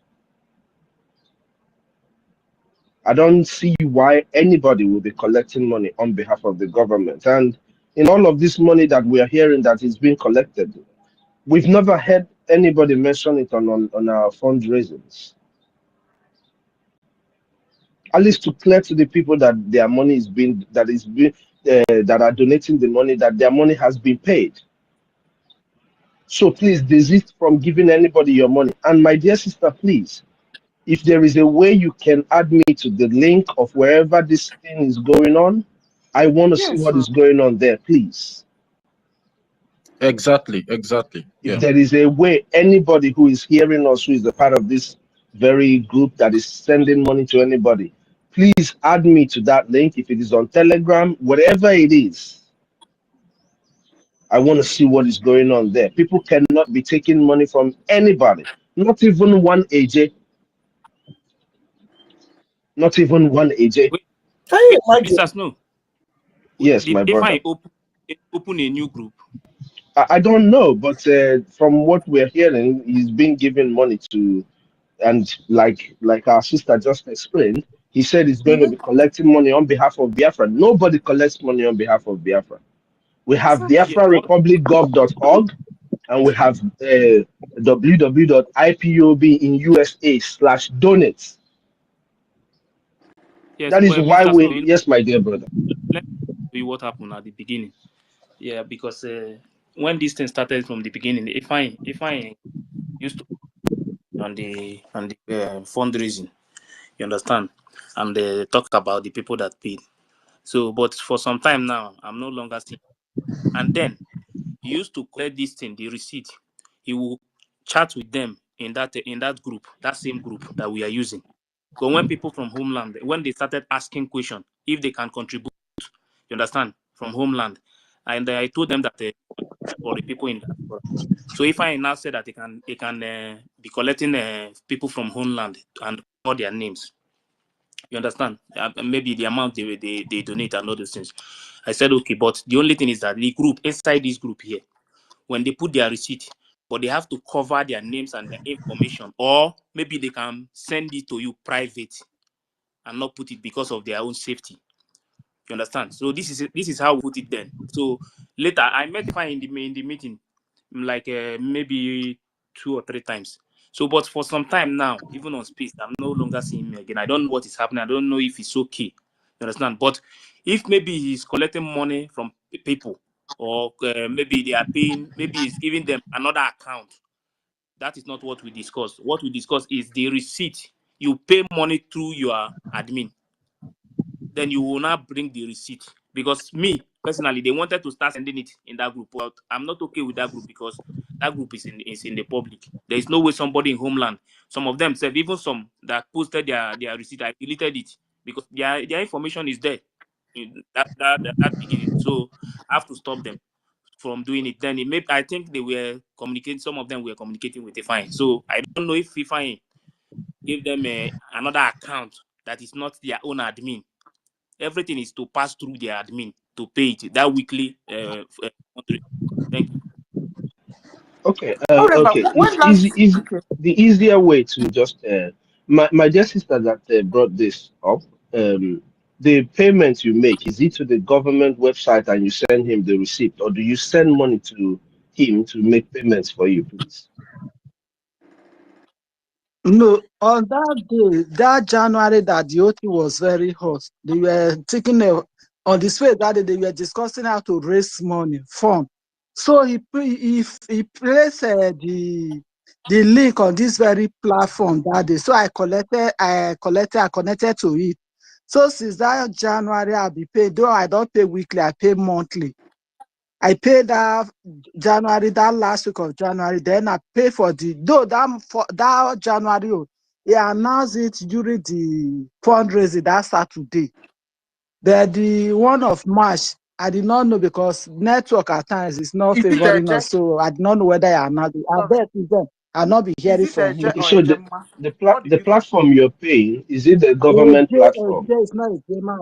I don't see why anybody will be collecting money on behalf of the government. And in all of this money that we are hearing that is being collected, we've never heard anybody mention it on our fundraisings. At least to clear to the people that their money that are donating the money, that their money has been paid. So please desist from giving anybody your money. And my dear sister, please, If there is a way you can add me to the link of wherever this thing is going on, I want to see Yes, what sir. is going on there, please. Exactly. If Yeah. there is a way, anybody who is hearing us, who is a part of this very group that is sending money to anybody, please add me to that link. If it is on Telegram, whatever it is, I want to see what is going on there. People cannot be taking money from anybody, not even one AJ, not even one AJ. Wait, Can you wait, imagine? Mr. Snow, Yes, did my if brother. I open a new group? I don't know, but from what we're hearing, he's been giving money to, and like our sister just explained, he said he's going to Mm-hmm. be collecting money on behalf of Biafra. Nobody collects money on behalf of Biafra. We have Exactly. Yeah, what? biafrarepublic.gov, and we have www.ipob.in/USA/donate. Yes, That is well, why Mr. Snow, we, yes, my dear brother. let me tell you what happened at the beginning. Yeah, because when this thing started from the beginning, if I used to on the fundraising, you understand, and talk about the people that paid. So, but for some time now, I'm no longer seeing. And then he used to collect this thing, the receipt. He will chat with them in that group, that same group that we are using. But when people from homeland, when they started asking questions, if they can contribute, you understand, from homeland, and I told them that for the people in diaspora. So if I now say that they can be collecting people from homeland and all their names, you understand? Maybe the amount they donate and all those things. I said okay, but the only thing is that the group inside this group here, when they put their receipt, but they have to cover their names and their information, or maybe they can send it to you private and not put it because of their own safety. You understand? So this is how we put it then. So later I met Fine in the meeting, like maybe 2 or 3 times. So, but for some time now, even on space, I'm no longer seeing him again. I don't know what is happening. I don't know if he's okay. You understand? But if maybe he's collecting money from people, or maybe they are paying, maybe he's giving them another account. That is not what we discussed. What we discussed is the receipt. You pay money through your admin, then you will not bring the receipt. Because me personally, they wanted to start sending it in that group, but I'm not okay with that group because that group is in the public. There is no way somebody in homeland, some of them said, even some that posted their receipt, I deleted it because their information is there in that beginning. So I have to stop them from doing it. Then I think they were communicating. Some of them were communicating with Ifeanyi. So I don't know if Ifeanyi gave them another account that is not their own admin. Everything is to pass through their admin to pay it that weekly. Thank you. Okay, However, okay. It's when easy, last easy. okay. The easier way to just my dear sister that brought this up. The payment you make, is it to the government website and you send him the receipt, or do you send money to him to make payments for you, please? No, on that day, that January, that the OT was very hot. They were taking on the space that day, they were discussing how to raise money, fund. So he placed the link on this very platform that day. So I connected to it. So since that January, I'll be paid. Though I don't pay weekly, I pay monthly. I paid that January, that last week of January. Then I pay for that January. He announced it during the fundraising that Saturday. But the one of March, I did not know because network at times is not Is it a favoring us. jet? So I did not know whether I announced it. I Sorry. bet it's them. I'll not be Is hearing it a from him. jet Okay, or a so gemma? What did the you get? platform you're paying, is it the government platform? AJ is not a Jema.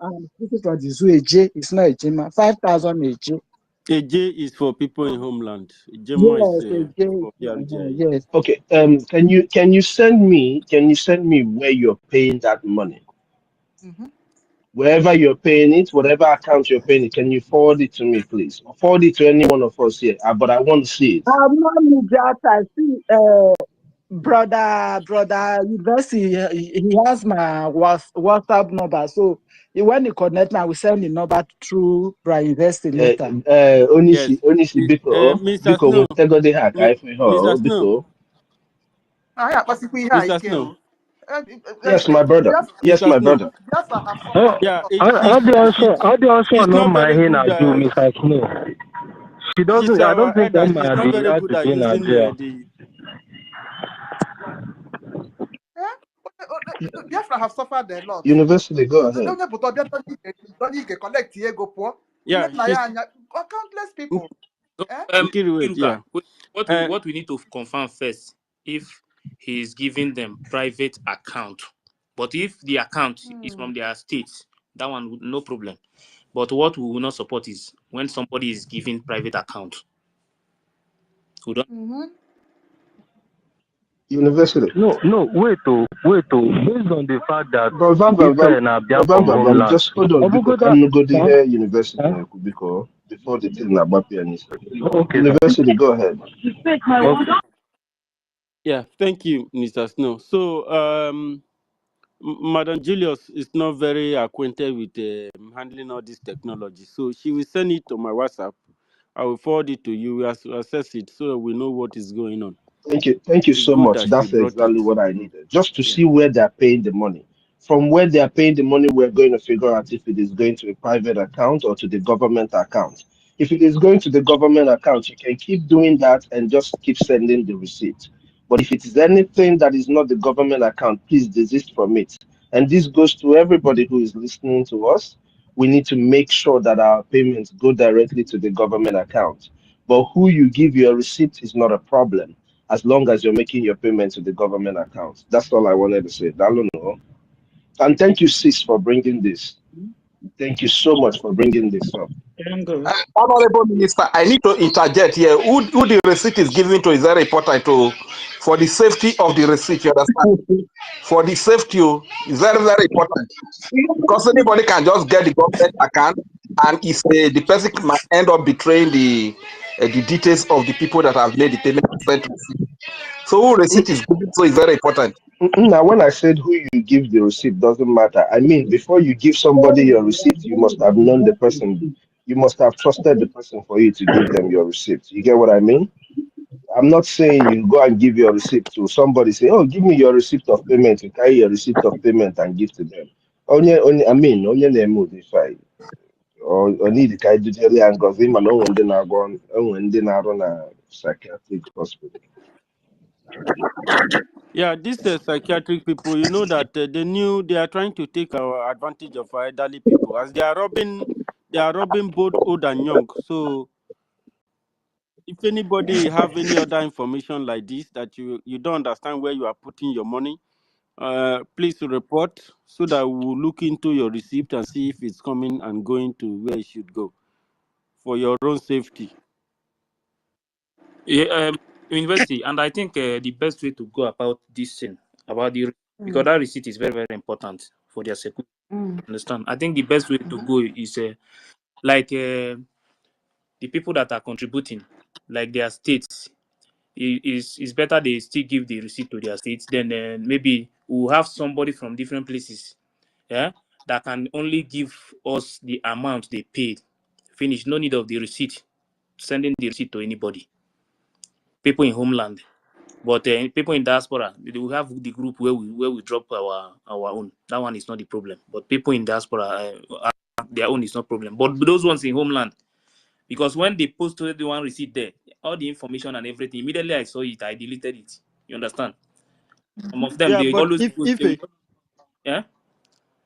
I'm speaking for the zoo. AJ is not a Jema. 5,000 AJ. A J is for people in homeland. Gemma is Yes, AJ. for BRGIE. Yes. Okay, can you send me where you're paying that money? Mm-hmm. Wherever you're paying it, whatever account you're paying it, can you forward it to me, please? Or forward it to any one of us here. But I want to see it. I'm not need that. I see, brother University, he has my WhatsApp number. So when he connect me, I will send the number through Brian University later. Yes. Onisi biko Mr. biko Snow, mutego de haka ife ho Mr. Snow, biko. Mr. Snow. Yes, my brother. Yes, Mr. my Snow. brother. Biafra have suffered a How, Yeah, lot. how do you also she's not not very mind him good. as you, Mr. Snow? She She's doesn't. I don't our think elder. that She's man not be very had good to at be in a using jail. the. Biafra have suffered a lot. University, go ahead. Onye pụta ọbịa don't you collect ego pụọ Yeah, nne she's. countless people. So, Nkiruwet, Kiruka, yeah. what we need to confirm first, if he is giving them private account, but if the account is from their states, that one no problem. But what we will not support is when somebody is giving private account. We don't. University. No, wait, based on the fact that But Israel na Biafra from homeland. just hold on, because Obugoda, I'm not going to huh? hear university Huh? before the thing about pianist. Okay. University, go ahead. Okay. Yeah, thank you, Mr. Snow. So, Madam Julius is not very acquainted with handling all this technology. So she will send it to my WhatsApp. I will forward it to you. We assess it so that we know what is going on. Thank you It's so good much. that she That's brought it. exactly what I needed. Just to Yeah. see where they're paying the money. From where they're paying the money, we're going to figure out if it is going to a private account or to the government account. If it is going to the government account, you can keep doing that and just keep sending the receipt. But if it is anything that is not the government account, please desist from it. And this goes to everybody who is listening to us. We need to make sure that our payments go directly to the government account. But who you give your receipt is not a problem, as long as you're making your payment to the government account. That's all I wanted to say. Dalono. And thank you, sis, for bringing this. Thank you so much for bringing this up. Honorable Minister, I need to interject here. Who the receipt is given to is very important for the safety of the receipt. You understand? For the safety, is very, very important. Because anybody can just get the government account, and the person might end up betraying the details of the people that have made the payment. So who receipt is given to is very important. Now, when I said who you give the receipt doesn't matter. I mean, before you give somebody your receipt, you must have known the person. You must have trusted the person for you to give them your receipt. You get what I mean? I'm not saying you go and give your receipt to somebody, say, oh, give me your receipt of payment. You carry your receipt of payment and give to them. Onye na-eme if I or need ka ejijere ya ngozi mana onwe ndị na-arụ na psychiatric hospital. Yeah, these psychiatric people, you know that they are trying to take our advantage of our elderly people as they are robbing both old and young. So if anybody have any other information like this that you don't understand where you are putting your money, please report so that we will look into your receipt and see if it's coming and going to where it should go for your own safety. Yeah, university, and I think the best way to go about this thing about because that receipt is very, very important for their security. Understand? I think the best way to go is like the people that are contributing, like their states. Is better they still give the receipt to their states. Then maybe we'll have somebody from different places, yeah, that can only give us the amount they paid. Finish. No need of the receipt. Sending the receipt to anybody. People in homeland. But people in diaspora, they will have the group where we drop our own. That one is not the problem. But people in diaspora, their own is not problem. But those ones in homeland, because when they posted the one receipt there, all the information and everything, immediately I saw it, I deleted it. You understand? Some of them Yeah, they but always post. Yeah.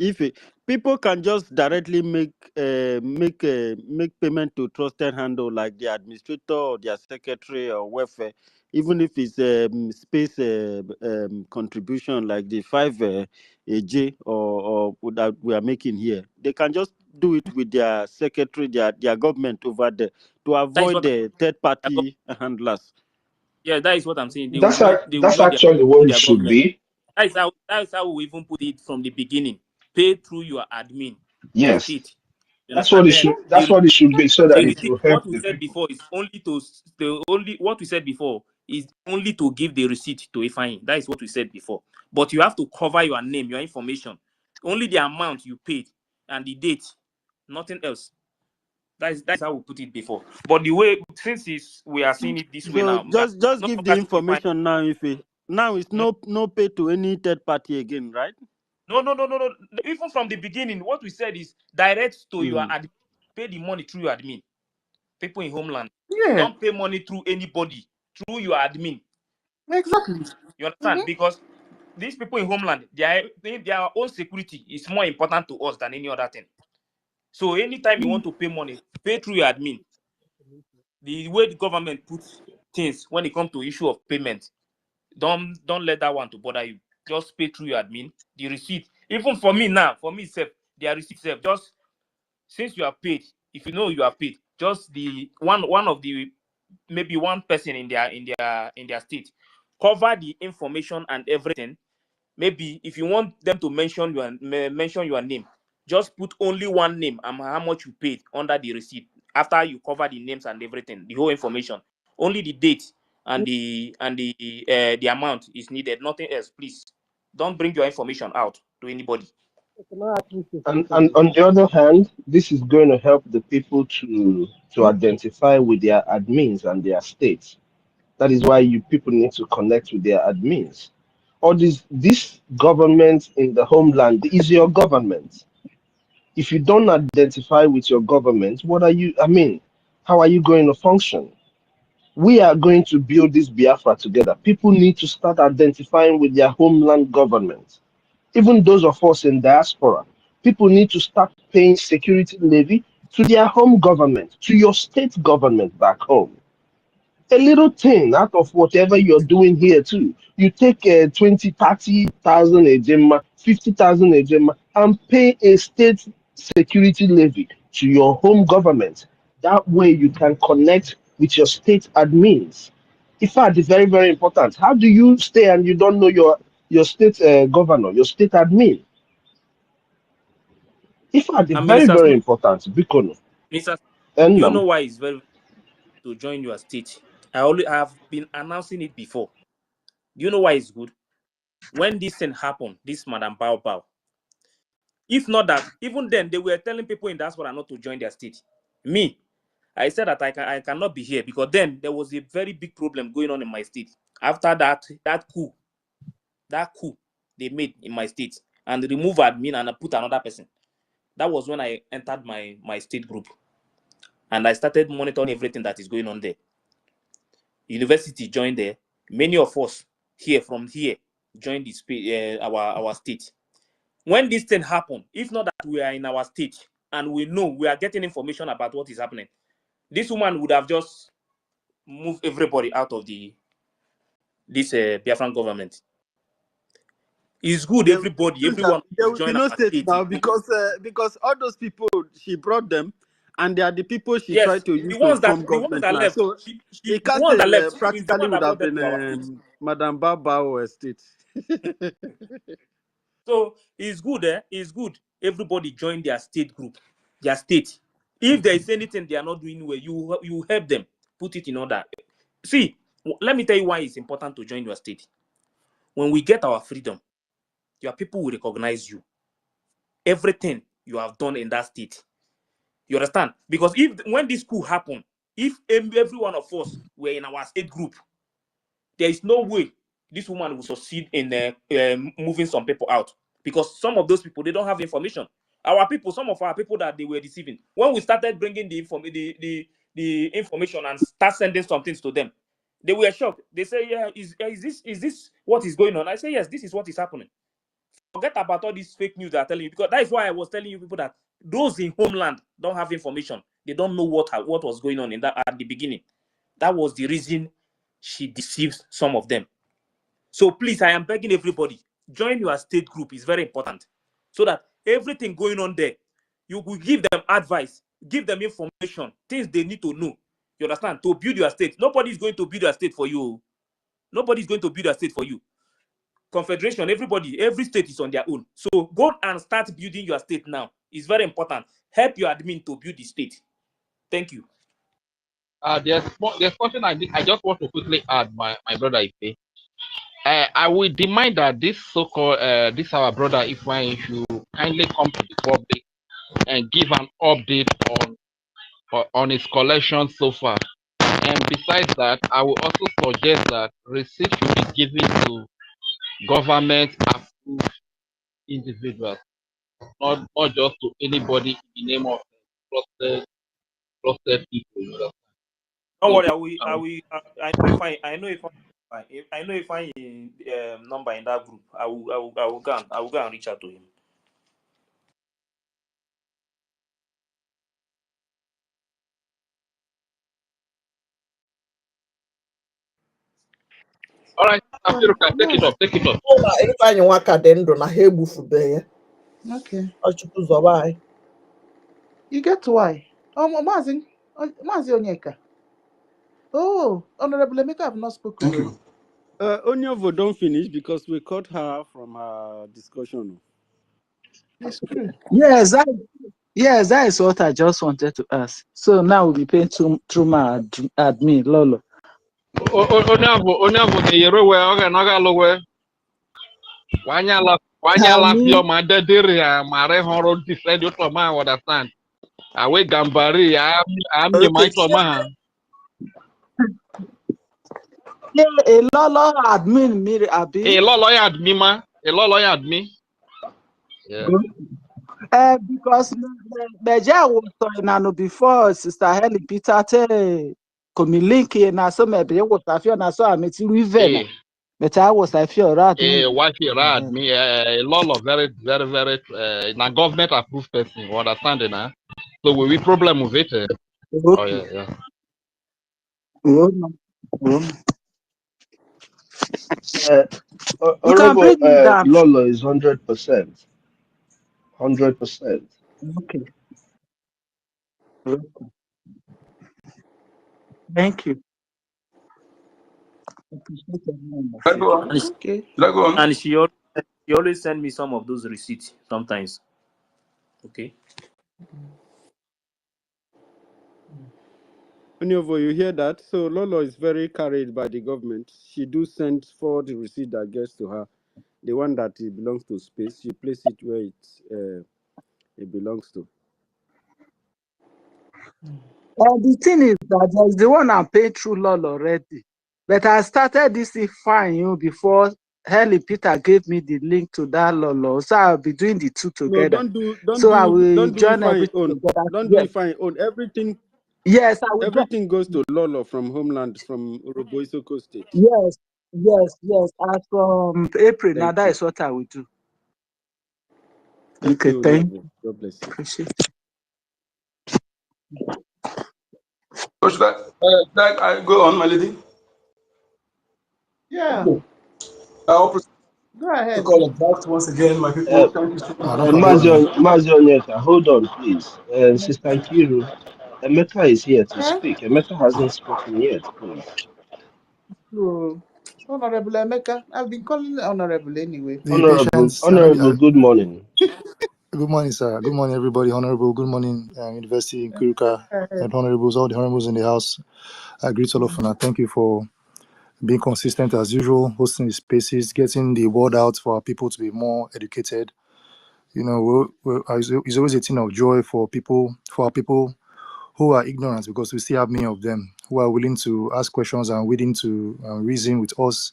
If people can just directly make payment to trusted handle like the administrator or their secretary or welfare, even if it's space contribution like the 5 AJ or that we are making here, they can just do it with their secretary, their government over there to That is avoid what. the third party handlers. Yeah, that is what I'm saying. They will That's do. They will that's do actually what it their should government. be. That's how we even put it from the beginning. Pay through your admin, your Yes, state. You understand? Then that's what it should be, so that the it receipt, will help what we the said people. before is what we said before is only to give the receipt to EFIK-IBIBIO. That is what we said before. But you have to cover your name, your information, only the amount you paid and the date, nothing else. That's how we put it before. But the way since we are seeing it this way So now, just no give the longer see EFIK-IBIBIO. information now, if Now it's no pay to any third party again, right? No. Even from the beginning, what we said is direct to your admin. Pay the money through your admin. People in homeland. Yeah, Don't pay money through anybody, through your admin. exactly. You understand? Because these people in homeland, their own security is more important to us than any other thing. So anytime you want to pay money, pay through your admin. The way the government puts things when it comes to issue of payment, don't let that one to bother you. Just pay through your admin. The receipt, even for me now, for me self, their receipt self, just since you are paid, if you know you are paid, just the one of the maybe one person in their state cover the information and everything. Maybe if you want them to mention your name, just put only one name and how much you paid under the receipt. After you cover the names and everything, the whole information, only the date and the amount is needed, nothing else. Please don't bring your information out to anybody. And on the other hand, this is going to help the people to identify with their admins and their states. That is why you people need to connect with their admins. Or this government in the homeland is your government. If you don't identify with your government, how are you going to function? We are going to build this Biafra together. People need to start identifying with their homeland government. Even those of us in diaspora, people need to start paying security levy to their home government, to your state government back home. A little thing out of whatever you're doing here too. You take 20, 30,000 a gemma, 50,000 a gemma, and pay a state security levy to your home government. That way you can connect with your state admins. In fact, it's very, very important. How do you stay and you don't know your state governor, your state admin? In fact, it's And very, Minister very Smith, important. Because Minister, and you know why it's very to join your state? I have been announcing it before. You know why it's good? When this thing happened, this Madam Bao Bao, if not that, even then they were telling people in diaspora not to join their state. Me, I said that I cannot be here because then there was a very big problem going on in my state. After that coup they made in my state and remove admin and put another person. That was when I entered my state group and I started monitoring everything that is going on there. University joined there. Many of us from here joined our state. When this thing happened, if not that we are in our state and we know we are getting information about what is happening, this woman would have just moved everybody out of this Biafran government. It's good everyone There will be join no our state state. now because all those people she brought them, and they are the people she Yes, tried to the use to ones form that government now. left, So the ones that left, she is the practically one would that have brought them to our state. been Madame Babao state. So it's good, It's good. Everybody join their state group, their state. If there is anything they are not doing well, you help them put it in order. See, let me tell you why it's important to join your state. When we get our freedom, your people will recognize you. Everything you have done in that state. You understand? Because when this coup happened, if every one of us were in our state group, there is no way this woman will succeed in moving some people out. Because some of those people, they don't have information. Some of our people that they were deceiving, when we started bringing the information and start sending some things to them, they were shocked. They say, yeah, is this what is going on? I say, yes, this is what is happening. Forget about all these fake news that are telling you, because that is why I was telling you people that those in homeland don't have information. They don't know what was going on in that at the beginning. That was the reason she deceived some of them. So please, I am begging everybody, join your state group. It's very important. So that everything going on there, you will give them advice, give them information, things they need to know. You understand? To build your state. Nobody is going to build your state for you. Nobody is going to build a state for you. Confederation, every state is on their own. So go and start building your state now. It's very important. Help your admin to build the state. Thank you. There's something I just want to quickly add, my brother Ife. I will demand that this so-called this our brother Ifeanyi should kindly come to the public and give an update on his collection so far. And besides that, I will also suggest that receipts should be given to government approved individuals, not just to anybody in the name of trusted people. You know. Don't So worry, I know if I number in that group, I will go and reach out to him. all right, take it up, take it up. Ifeanyi Nwaka dị ndụ na ha egbufube ya. Okay. Ọchukwu zọba anyị. You get why? Mazi Onyeka. Oh, Honorable Emeka have not spoken. Thank you. Onyovo don't finish because we cut her from her discussion. It's true. Yes, that is what I just wanted to ask. So now we'll be paying through my admin, Lolo. Onyovo the yero we oga noga lowe. Wanyala fio ma dediri mare horo decide you to man understand. Awe gambari I'm the mind to man. Yeah, a Lolo admin me abi. A Lolo admin ma. A Lolo admin. Yeah. Because Beja was talking before Sister Helen Peter te komi link na so maybe was I feel na so I met you but I was I feel right. Why she rad me a Lolo very na government approved person. You understand it now? So we problem with it. Oh yeah. Honorable Lolo is 100%. 100%. Okay. Thank you. Okay. Okay. And she always send me some of those receipts sometimes. Okay. Onyovo, you hear that? So Lolo is very carried by the government. She do send for the receipt that gets to her. The one that it belongs to space, she place it where it belongs to. The thing is that there's the one I paid through Lolo already. But I started this fine before Helen Peter gave me the link to that Lolo. So I'll be doing the two together. I will join everything together. Don't do it fine own. Everything. Yes, I will. Everything goes to Lolo from homeland, from Urobo State. Yes. As from April, now that is what I will do. Thank you. Thank you. God bless you. Appreciate So should I go on, my lady? Yeah. Okay. I'll Go ahead. to call it back once again, my people. Thank you so much. Mazi Onyeka, hold on, please. Sister Nkiru, Emeka is here to speak. Emeka hasn't spoken yet, please. So, Honorable Emeka, I've been calling Honorable anyway. Honorable, good morning. Good morning, sir. Good morning, everybody. Honorable, good morning, University in Kuruka, and honorables, all the honorables in the house. I greet all of you. Thank you for being consistent as usual, hosting the spaces, getting the word out for our people to be more educated. You know, it's always a thing of joy for our people who are ignorant, because we still have many of them who are willing to ask questions and willing to reason with us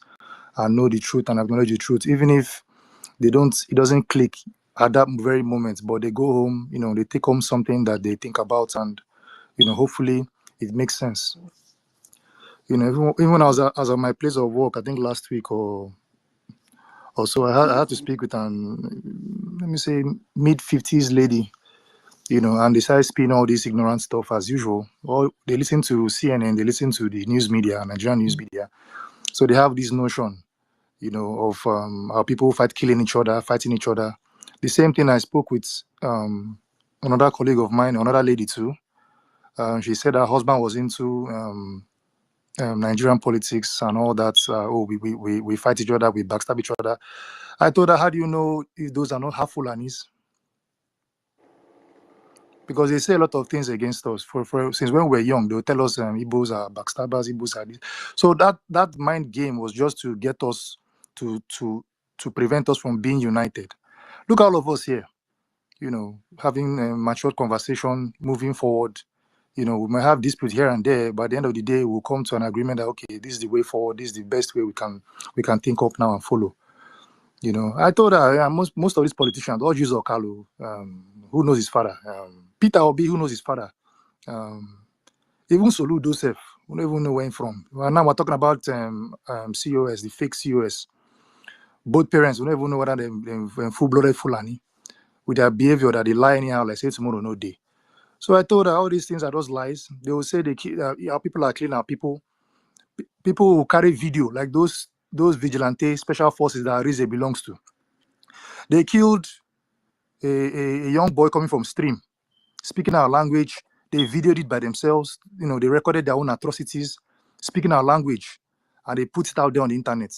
and know the truth and acknowledge the truth, even if it doesn't click at that very moment, but they go home, they take home something that they think about, and hopefully it makes sense. Even when I was at my place of work, I think last week or so, I had to speak with let me say, mid-50s lady, and they started spinning all this ignorant stuff as usual. Or they listen to CNN, they listen to the news media, Nigerian news media. So they have this notion, of how people fighting each other. The same thing I spoke with another colleague of mine, another lady too. She said her husband was into Nigerian politics and all that. We fight each other, we backstab each other. I told her, how do you know if those are not half Fulanis? Because they say a lot of things against us. Since when we were young, they'll tell us Igbos are backstabbers, Igbos are this. So that mind game was just to get us to prevent us from being united. Look at all of us here, having a mature conversation, moving forward, You know, we might have disputes here and there, but at the end of the day, we'll come to an agreement that, okay, this is the way forward. This is the best way we can think of now and follow. You know, I thought most of these politicians, all Jews or Kalu, who knows his father? Peter Obi, who knows his father? Even Solu Joseph, we don't even know where he's from. Well, now we're talking about COS, the fake COS. Both parents, we don't even know whether they're full-blooded Fulani with their behavior that they lie anyhow, like say tomorrow, no day. So I thought all these things are just lies. They will say our people are killing our people. People who carry video, like those vigilante special forces that Arize belongs to. They killed a young boy coming from Stream, speaking our language. They videoed it by themselves. You know, they recorded their own atrocities, speaking our language, and they put it out there on the internet.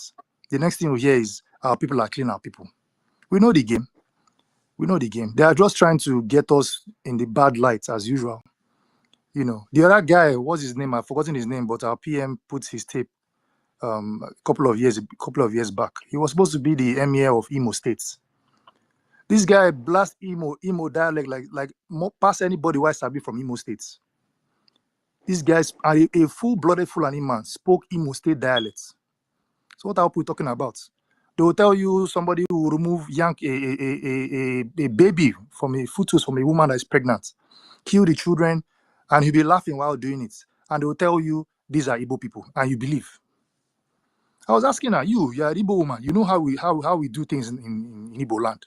The next thing we hear is our people are killing our people. We know the game. We know the game. They are just trying to get us in the bad light as usual. You know, the other guy, what's his name? I've forgotten his name, but our PM put his tape a couple of years back. He was supposed to be the emir of Imo State. This guy blast Imo dialect like more past anybody who I sabi from Imo State. This guy's a full-blooded Fulani man, spoke Imo State dialects. So what are we talking about? They will tell you somebody who will remove a baby from a fetus from a woman that is pregnant, kill the children, and he'll be laughing while doing it. And they will tell you these are Igbo people, and you believe. I was asking her, you're an Igbo woman. You know how we do things in Igbo land.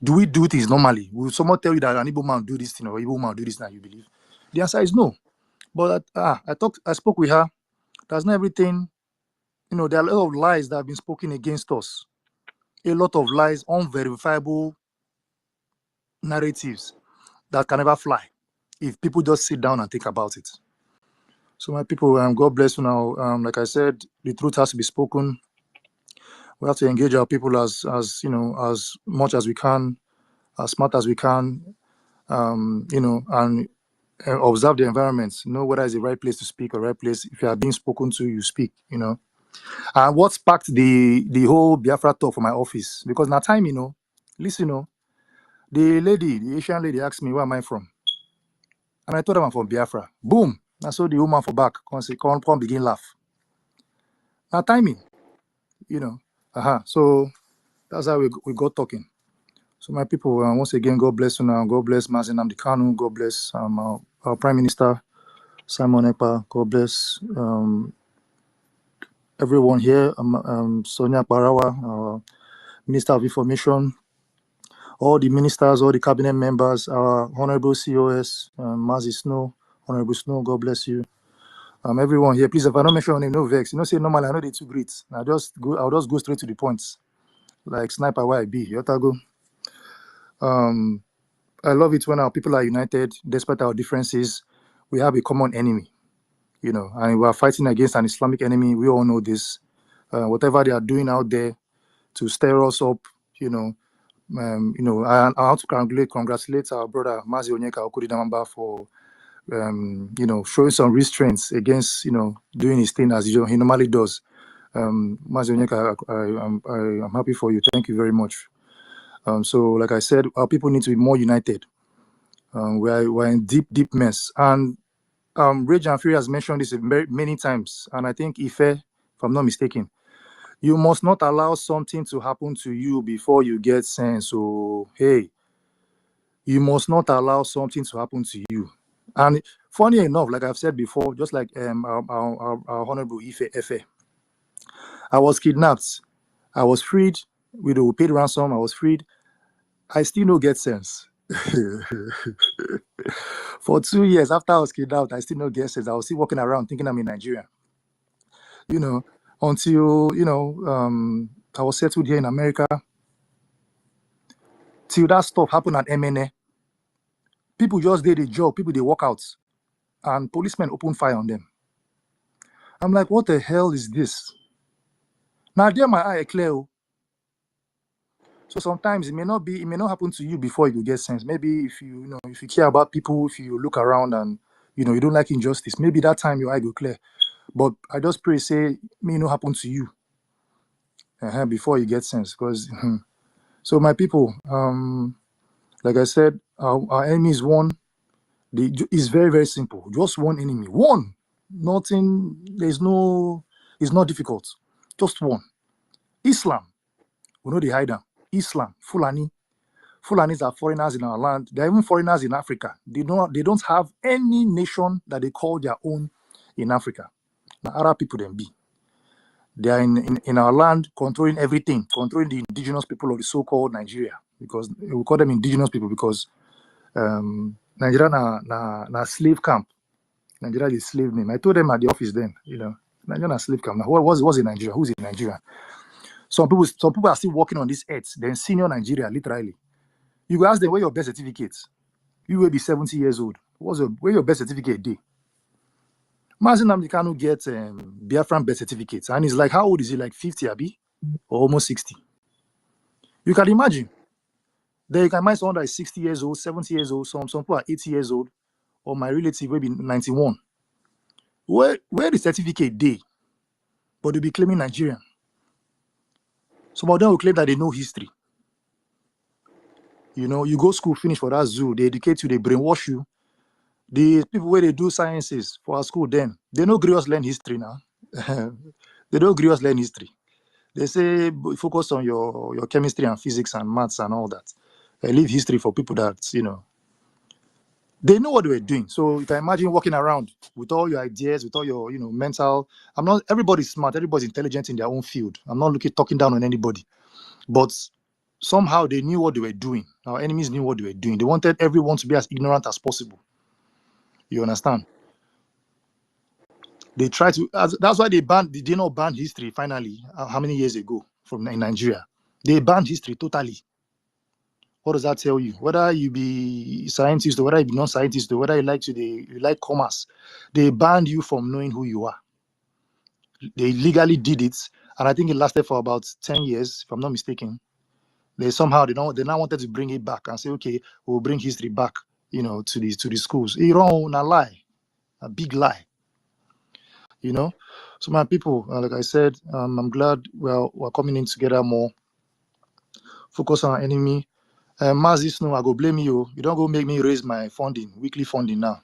Do we do things normally? Will someone tell you that an Igbo man do this thing or Igbo woman do this thing and you believe? The answer is no. But I spoke with her. That's not everything. You know, there are a lot of lies that have been spoken against us. A lot of lies, unverifiable narratives that can never fly if people just sit down and think about it. So my people, God bless you now. Like I said, the truth has to be spoken. We have to engage our people as you know, as much as we can, as smart as we can, you know, and observe the environment. Know whether it's the right place to speak or right place. If you are being spoken to, you speak. You know. And what sparked the whole Biafra talk for my office? Because now time, you know, listen, you know, the Asian lady asked me, where am I from? And I told her I'm from Biafra. Boom. I saw the woman for back. Come begin laugh. Now timing, you know. So that's how we got talking. So my people, once again, God bless you now. God bless Mazi Nnamdi Kanu. God bless our Prime Minister, Simon Ekpa. God bless everyone here. Sonia Barawa, our Minister of Information, all the ministers, all the cabinet members, our Honorable COS, Mazi Snow, Honorable Snow, God bless you. Everyone here, please, if I don't mention your name, no vex. You know, say normally I know they too great. I'll just go straight to the points. Like sniper where I be. Yotago. I love it when our people are united, despite our differences. We have a common enemy, you know, and we are fighting against an Islamic enemy. We all know this. Whatever they are doing out there to stir us up, you know, I want to congratulate our brother Mazi Onyeka Okudidamamba for, you know, showing some restraints against, you know, doing his thing as he normally does. Mazi Onyeka, I'm happy for you. Thank you very much. So, like I said, our people need to be more united. We're in deep mess. And Rage and Fury has mentioned this many times. And I think if I'm not mistaken, you must not allow something to happen to you before you get sense. So, hey, you must not allow something to happen to you. And funny enough, like I've said before, just like our Honorable Ife, I was kidnapped. I was freed. We paid ransom. I was freed. I still don't get sense. For 2 years after I was kidnapped, I still don't get sense. I was still walking around thinking I'm in Nigeria. You know, until, you know, I was settled here in America. Till that stuff happened at MNA. People just did a job. People, they walk out. And policemen open fire on them. I'm like, what the hell is this? Now, there my eye clear. So sometimes it may not happen to you before you get sense. Maybe if you care about people, if you look around and you don't like injustice, maybe that time your eye go clear. But I just pray, say, may not happen to you before you get sense. Because so my people, like I said, our enemy is one. It's very, very simple. Just one enemy. One. Nothing, it's not difficult. Just one. Islam. We know they hide them. Islam, Fulani. Fulanis are foreigners in our land. They're even foreigners in Africa. They don't have any nation that they call their own in Africa. Now, Arab people then be. They are in our land, controlling everything, controlling the indigenous people of the so-called Nigeria, because we call them indigenous people because Nigeria na slave camp. Nigeria is slave name. I told them at the office then, Nigeria na slave camp. Now, what's in Nigeria? Who's in Nigeria? Some people are still working on this earth. Then senior Nigeria, literally. You go ask them where your birth certificate. You will be 70 years old. Where your birth certificate day? Mazin Namdekanu get Biafran birth certificate, and he's like, how old is he? Like 50, Abi, or almost 60. You can imagine. Then you can imagine someone that is 60 years old, 70 years old. Some people are 80 years old, or my relative will be 91. Where the certificate day, but they'll be claiming Nigerian. Some of them will claim that they know history. You go school, finish for that zoo, they educate you, they brainwash you. The people where they do sciences for our school, then they don't agree us learn history now. They don't agree us learn history. They say focus on your chemistry and physics and maths and all that. Leave history for people that they know what they were doing. So you can imagine walking around with all your ideas, with all your mental. Everybody's smart, everybody's intelligent in their own field. I'm not talking down on anybody, but somehow they knew what they were doing. Our enemies knew what they were doing. They wanted everyone to be as ignorant as possible. You understand? They try to. That's why they did not ban history. Finally, how many years ago in Nigeria, they banned history totally. What does that tell you? Whether you be scientist or whether you be non-scientist or whether you like commerce, they banned you from knowing who you are. They legally did it, and I think it lasted for about 10 years, if I'm not mistaken. They now wanted to bring it back and say, okay, we'll bring history back, to the schools. Wrong, a lie, a big lie. So my people, like I said, I'm glad we're coming in together more. Focus on our enemy. Mazi Snow, I go blame you. You don't go make me raise my weekly funding now.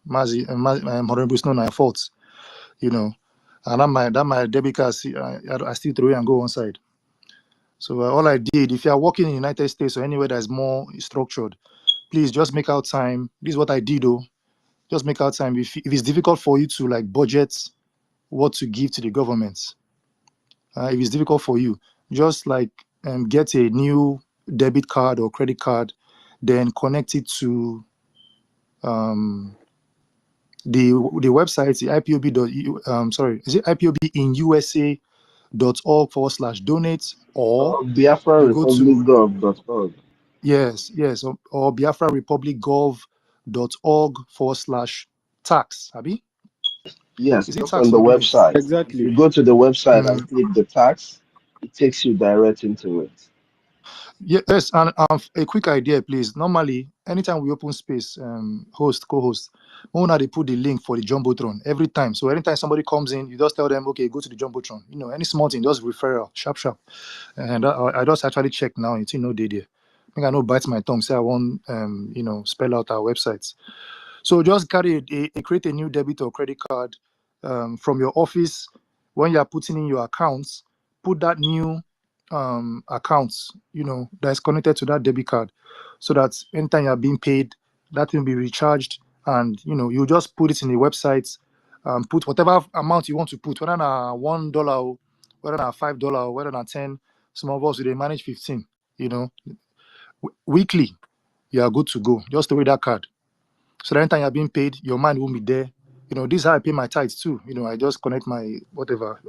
Mazi, Honorable Snow, my fault. And that my debit card, I still throw it and go on side. So all I did, if you are working in the United States or anywhere that's more structured, please just make out time. This is what I did, though. Just make out time. If it's difficult for you to budget what to give to the government, if it's difficult for you, just get a new debit card or credit card, then connect it to the website, the IPOB. Is it IPOBinusa.org/donate, or you go to BiafraRepublicGov.org. yes, or BiafraRepublicGov.org/tax. Abi? Yes, Is it just tax on the or donate? website. If Exactly. you go to the website and click the tax, it takes you direct into it. Yes, and a quick idea, please. Normally, anytime we open space, co-host, when they put the link for the Jumbotron every time. So anytime somebody comes in, you just tell them, okay, go to the Jumbotron. Any small thing, just referral, sharp. And I just actually check now. It's no day there. I think I know bite my tongue. Say I won't, spell out our websites. So just create a new debit or credit card from your office. When you are putting in your accounts, put that new accounts, that is connected to that debit card, so that anytime you are being paid, that will be recharged, and you just put it in the website. Put whatever amount you want to put, whether na $1, whether na $5, whether na 10. Some of us they manage 15. Weekly, you are good to go. Just throw that card. So anytime you're being paid, your mind won't be there. This is how I pay my tithes too. I just connect my whatever,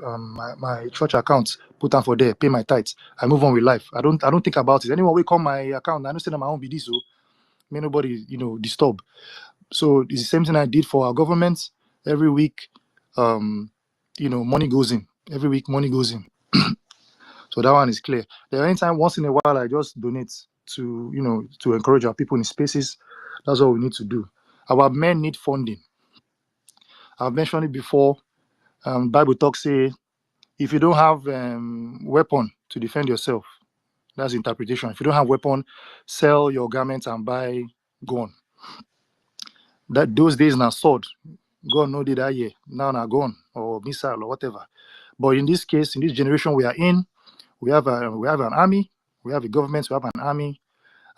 my church account, put them for there, pay my tithes. I move on with life. I don't think about it. Anyone will call my account, I understand my own BD, so may nobody, disturb. So it's the same thing I did for our government. Every week, money goes in. Every week, money goes in. So that one is clear. There anytime, once in a while, I just donate to encourage our people in spaces. That's all we need to do. Our men need funding. I've mentioned it before. Bible talks say, if you don't have weapon to defend yourself, that's interpretation. If you don't have weapon, sell your garments and buy gun. That those days na sword. God no did that year. Now na gone or missile or whatever. But in this case, in this generation we are in, we have an army, we have a government, we have an army,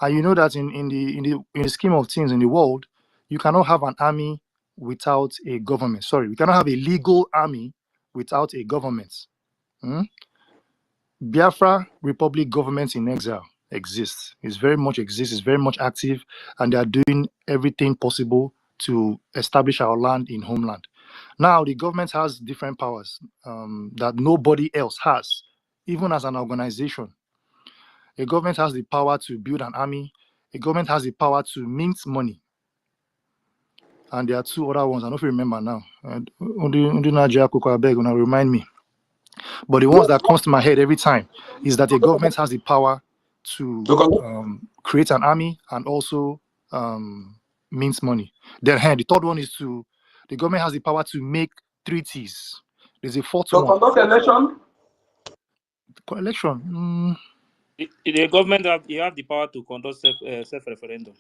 and you know that in the scheme of things in the world, you cannot have an army without a government. Sorry, we cannot have a legal army without a government. Hmm? Biafra Republic government in exile exists. It's very much exists. It's very much active, and they are doing everything possible to establish our land in homeland. Now the government has different powers that nobody else has, even as an organization. A government has the power to build an army. A government has the power to mint money. And there are two other ones. I don't know if you remember now. Remind me. But the ones that comes to my head every time is that a government has the power to create an army and also mint money. Then the third one is the government has the power to make treaties. There's a fourth one. Conduct election. Election. The government you have the power to conduct self referendum.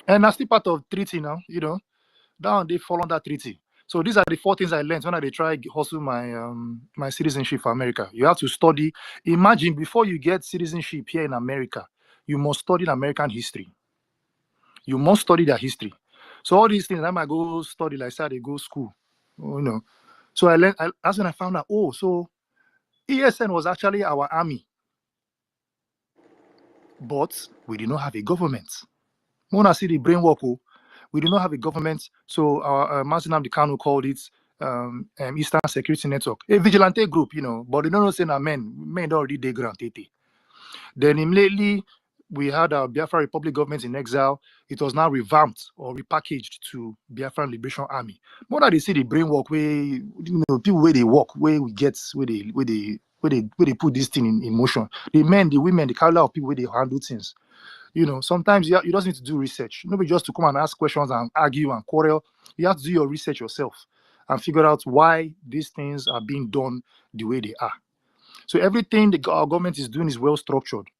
And that's still part of treaty now. You know, down they fall under treaty. So these are the four things I learned when I try hustle my citizenship for America. You have to study. Imagine before you get citizenship here in America, you must study American history. You must study their history. So all these things I might go study, like I said, they go school. You know. So I learned. That's when I found out. Oh, so ESN was actually our army, but we did not have a government. When I see the brain work, we do not have a government. So our Mazi Nnamdi Kanu called it Eastern Security Network, a vigilante group, you know. But they don't say that men don't already dey ground. Then immediately we had our Biafra Republic government in exile. It was now revamped or repackaged to Biafran Liberation Army. More than they see the brain work, where you know people where they work, where they put this thing in motion. The men, the women, the color of people where they handle things. You know, sometimes you just need to do research. Nobody just to come and ask questions and argue and quarrel. You have to do your research yourself and figure out why these things are being done the way they are. So everything our government is doing is well structured.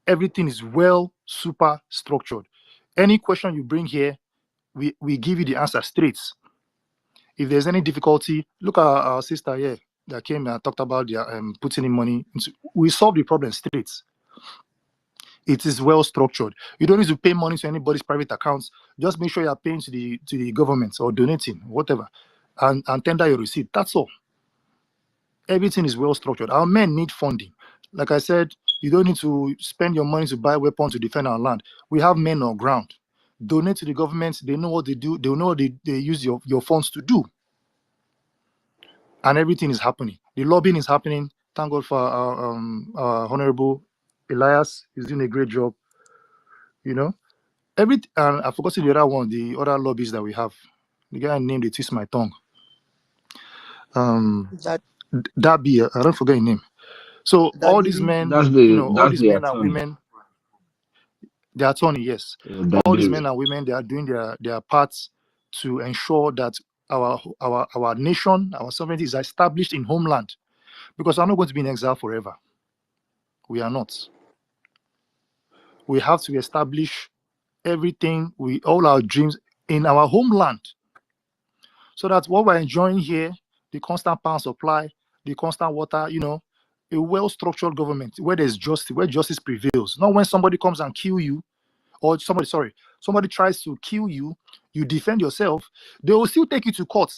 Everything is well super structured. Any question you bring here, we give you the answer straight. If there's any difficulty, look at our sister here that came and talked about their putting in money. We solve the problem straight. It is well structured. You don't need to pay money to anybody's private accounts. Just make sure you are paying to the government or donating, whatever, and tender your receipt. That's all. Everything is well structured. Our men need funding. Like I said, you don't need to spend your money to buy weapons to defend our land. We have men on ground. Donate to the government. They know what they do. They know what they use your funds to do. And everything is happening. The lobbying is happening. Thank God for our Honorable Elias. He's doing a great job. You know, and I forgot the other one, the other lobbies that we have. The guy named it, twist my tongue. That I don't forget his name. So all these men, all these men and women, the attorney, yes. All these men and women, they are doing their parts to ensure that our nation, our sovereignty is established in homeland. Because I'm not going to be in exile forever. We are not. We have to establish everything, all our dreams in our homeland. So that what we're enjoying here, the constant power supply, the constant water, you know, a well-structured government where there's justice, where justice prevails. Not when somebody comes and kill you, or somebody tries to kill you, you defend yourself, they will still take you to court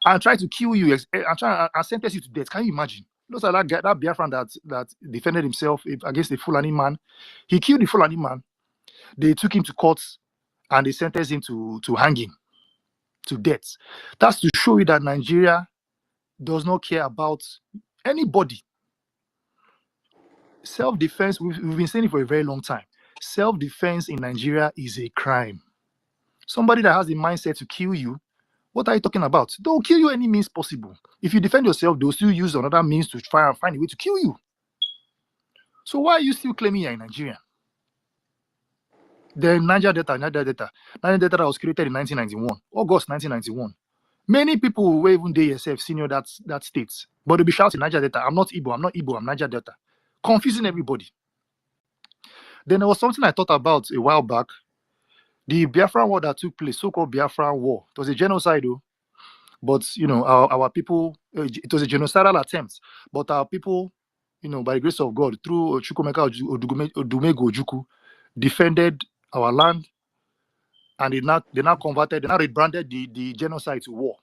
and try to kill you and try and sentence you to death. Can you imagine? Looks like that guy, that Biafran that defended himself against the Fulani man. He killed the Fulani man. They took him to court and they sentenced him to hanging, to death. That's to show you that Nigeria does not care about anybody. Self-defense, we've been saying it for a very long time. Self-defense in Nigeria is a crime. Somebody that has the mindset to kill you, what are you talking about? They'll kill you any means possible. If you defend yourself, they'll still use another means to try and find a way to kill you. So why are you still claiming you're a Nigerian? The Niger Delta that was created in 1991, August 1991. Many people were even there yourself, senior that states, but they'll be shouting Niger Delta. I'm not Igbo, I'm Niger Delta. Confusing everybody. Then there was something I thought about a while back. The Biafran war that took place, so-called Biafran war, it was a genocide, though. But our people, it was a genocidal attempt. But our people, by the grace of God, through Chukwemeka Odumego Ojukwu, defended our land, and they now rebranded the genocide to war.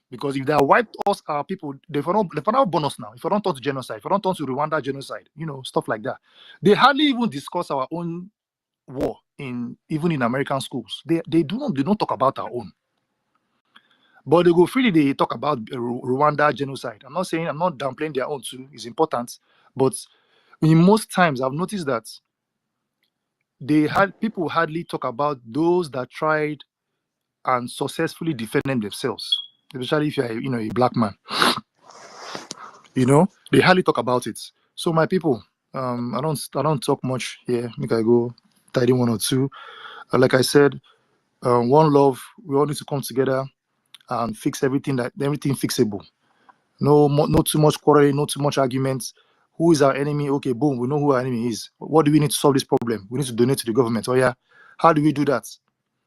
Because if they have wiped us, our people, they not burn us now. If I don't turn to genocide, if I don't turn to Rwanda genocide, stuff like that. They hardly even discuss our own war even in American schools. They don't talk about our own. But they go freely, they talk about Rwanda genocide. I'm not downplaying their own too. It's important. But in most times, I've noticed that people hardly talk about those that tried and successfully defended themselves, especially if you're a black man. They hardly talk about it. So my people, I don't talk much here. Make I go tidy one or two. Like I said, one love. We all need to come together and fix everything fixable. No too much quarreling, no too much arguments. Who is our enemy? Okay, boom, we know who our enemy is. What do we need to solve this problem? We need to donate to the government. Oh yeah, how do we do that?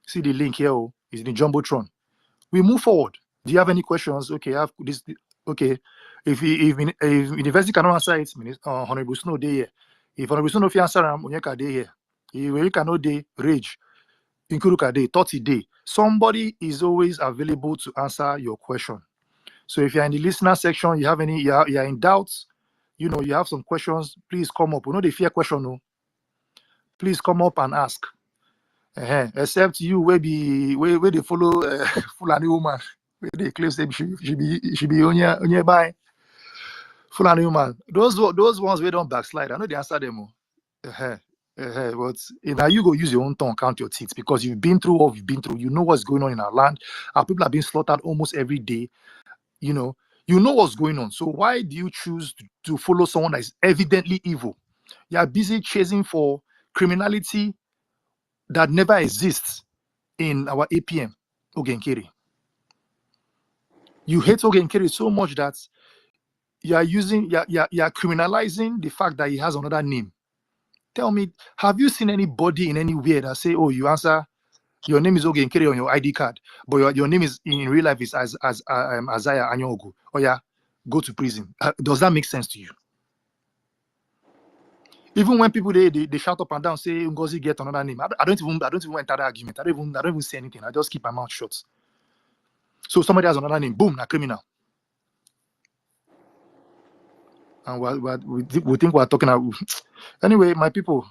See the link here. Is in the jumbotron. We move forward. Do you have any questions? Okay, I have this. Okay, if university cannot answer it, Honorable Snow day here. If Honorable Snow no answer, Onyeka day here. If we cannot day rage, Inkuruka day 30 day. Somebody is always available to answer your question. So if you're in the listener section, you're in doubts, you have some questions, please come up. We know the fear question, no. Please come up and ask. Except you, where they follow Fulani woman, where they claim say she be on nearby. Fulani woman. Those ones we don't backslide. I know the answer them. But now you go use your own tongue, count your teeth, because you've been through what you've been through. You know what's going on in our land. Our people are being slaughtered almost every day. You know what's going on. So why do you choose to follow someone that is evidently evil? You are busy chasing for criminality that never exists in our APM, Ogenkere. You hate Ogenkere so much that you are criminalizing the fact that he has another name. Tell me, have you seen anybody in anywhere that say, oh, you answer, your name is Ogenkere on your ID card, but your name is in real life is Azaya Anyogu? Oh yeah, go to prison. Does that make sense to you? Even when people they shout up and down, say NGOZI get another name, I don't even enter that argument. I don't even say anything. I just keep my mouth shut. So somebody has another name, boom, na criminal. And we think we're talking about. Anyway, my people,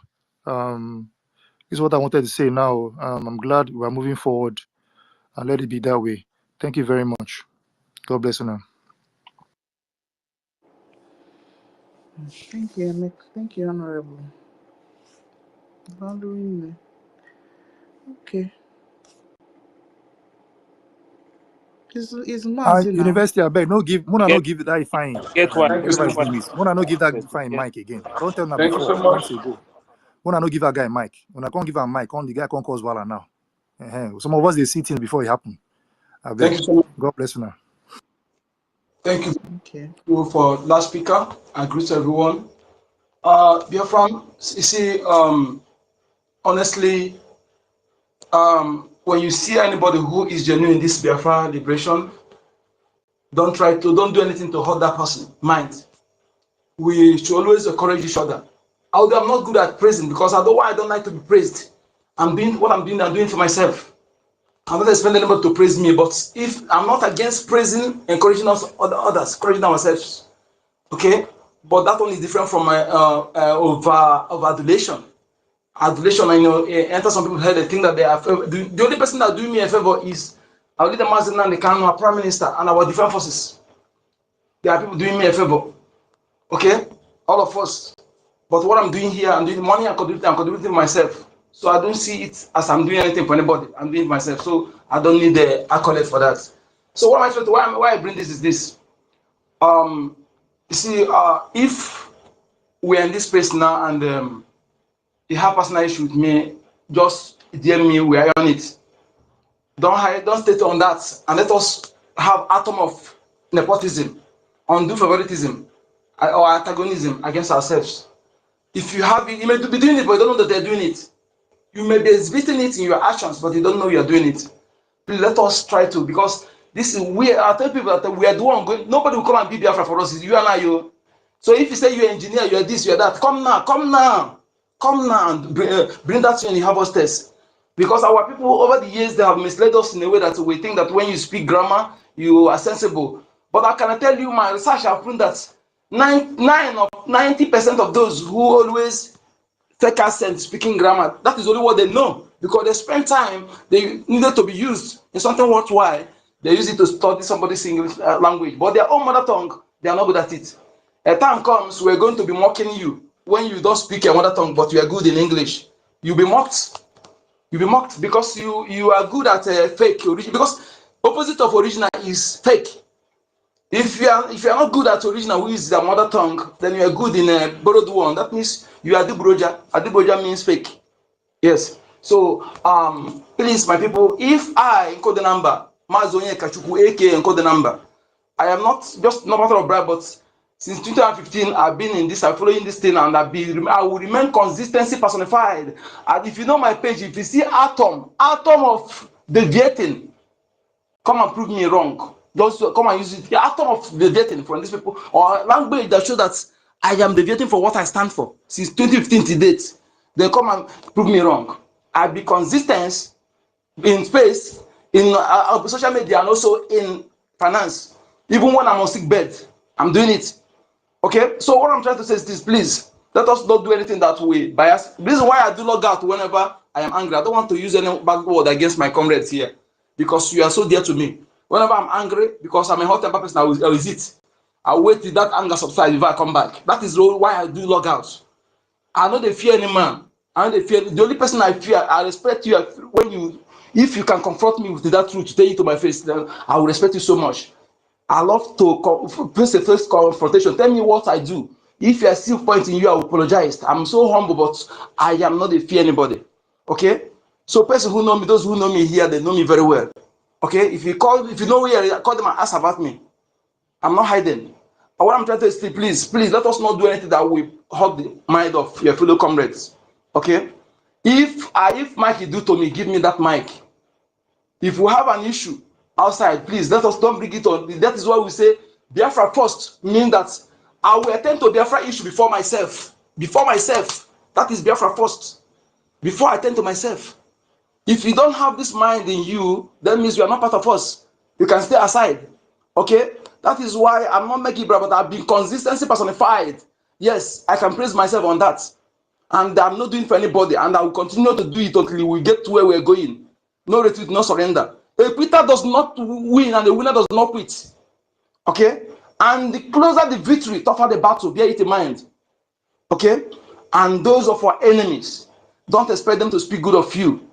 this is what I wanted to say now. I'm glad we're moving forward, and let it be that way. Thank you very much. God bless you now. Thank you, Nick. Thank you, Honorable. Okay. Is Mazi now? University, I beg, no give that fine. Get one. Whatever his name is. Mona no give that fine mic again. I don't tell him that before, months ago. Mona no give that guy mic. When I can't give a mic, the guy can't cause Walla now. Some of us they see things before it happen. I beg. Thank you so much. God bless you now. Thank you. Okay. For last speaker, I greet everyone. Biafran, you see, honestly, when you see anybody who is genuine in this Biafra liberation, don't do anything to hurt that person's mind. We should always encourage each other. I'm not good at praising because I don't like to be praised. I'm doing what I'm doing for myself. I'm not expecting anybody to praise me, but if I'm not against praising, encouraging us others, encouraging ourselves, okay? But that one is different from my of adulation. Adulation, enter some people's head, they think that they are the only person that doing me a favor is our leader Mazen and the Kano, our prime minister, and our defense forces. There are people doing me a favor, okay? All of us. But what I'm doing here, I'm doing money, I'm contributing myself. So I don't see it as I'm doing anything for anybody. I'm doing it myself. So I don't need the accolade for that. So what am I trying to, why I bring this is this. You see, if we're in this space now and you have personal issue with me, just DM me, we are on it. Don't stay on that and let us have atom of nepotism, undue favoritism, or antagonism against ourselves. If you have it, you may be doing it, but you don't know that they're doing it. You may be exhibiting it in your actions, but you don't know you're doing it. Please let us try to, because this is where I tell people that we are the one going. Nobody will come and be Biafra for us. It's you and I. You. So if you say you're an engineer, you're this, you're that, come now, and bring that to any harvest test. Because our people over the years, they have misled us in a way that we think that when you speak grammar, you are sensible. But I can tell you, my research have proven that 90% of those who always fake accent speaking grammar, that is only what they know. Because they spend time, they needed to be used in something worthwhile. They use it to study somebody's English language. But their own mother tongue, they are not good at it. A time comes, we're going to be mocking you when you don't speak your mother tongue, but you are good in English. You'll be mocked. You'll be mocked because you are good at fake original. Because opposite of original is fake. If you are not good at original, which is the mother tongue, then you are good in a borrowed one. That means you are Adibroja. Adibroja means fake. Yes. So please, my people, if I encode the number, Mazonye Kachuku, aka encode the number, I am not just no matter of bribe, but since 2015, I've been in this, I'm following this thing, and I will remain consistency personified. And if you know my page, if you see atom of deviating, come and prove me wrong. Just come and use it. The atom of deviating from these people, or language that shows that I am deviating for what I stand for since 2015 to date. Then come and prove me wrong. I'll be consistent in space, in social media, and also in finance. Even when I'm on sick bed, I'm doing it. Okay, so what I'm trying to say is this: please let us not do anything that way bias. This is why I do log out whenever I am angry. I don't want to use any bad word against my comrades here, because you are so dear to me. Whenever I'm angry, because I'm a hot temper person, I will it. I'll wait till that anger subsides before I come back. That is why I do log out. I know they fear any man. I know they fear. The only person I fear, I respect you when you, if you can confront me with that truth, tell it to my face, then I will respect you so much. I love to face a face confrontation. Tell me what I do. If you are still pointing you, I will apologize. I'm so humble, but I am not a fear anybody. Okay? So person who know me, those who know me here, they know me very well. Okay? If you know where, call them and ask about me. I'm not hiding. But what I'm trying to say, please, let us not do anything that will hurt the mind of your fellow comrades. Okay? If Mike do to me, give me that mic. If we have an issue outside, please let us don't bring it on. That is why we say Biafra first, meaning that I will attend to Biafra issue before myself. Before myself. That is Biafra first. Before I attend to myself. If you don't have this mind in you, that means you are not part of us. You can stay aside. Okay? That is why I'm not making brave, but I've been consistency personified. Yes, I can praise myself on that. And I'm not doing it for anybody, and I will continue to do it until we get to where we're going. No retreat, no surrender. A quitter does not win, and a winner does not quit. Okay? And the closer the victory, tougher the battle. Bear it in mind. Okay? And those of our enemies, don't expect them to speak good of you.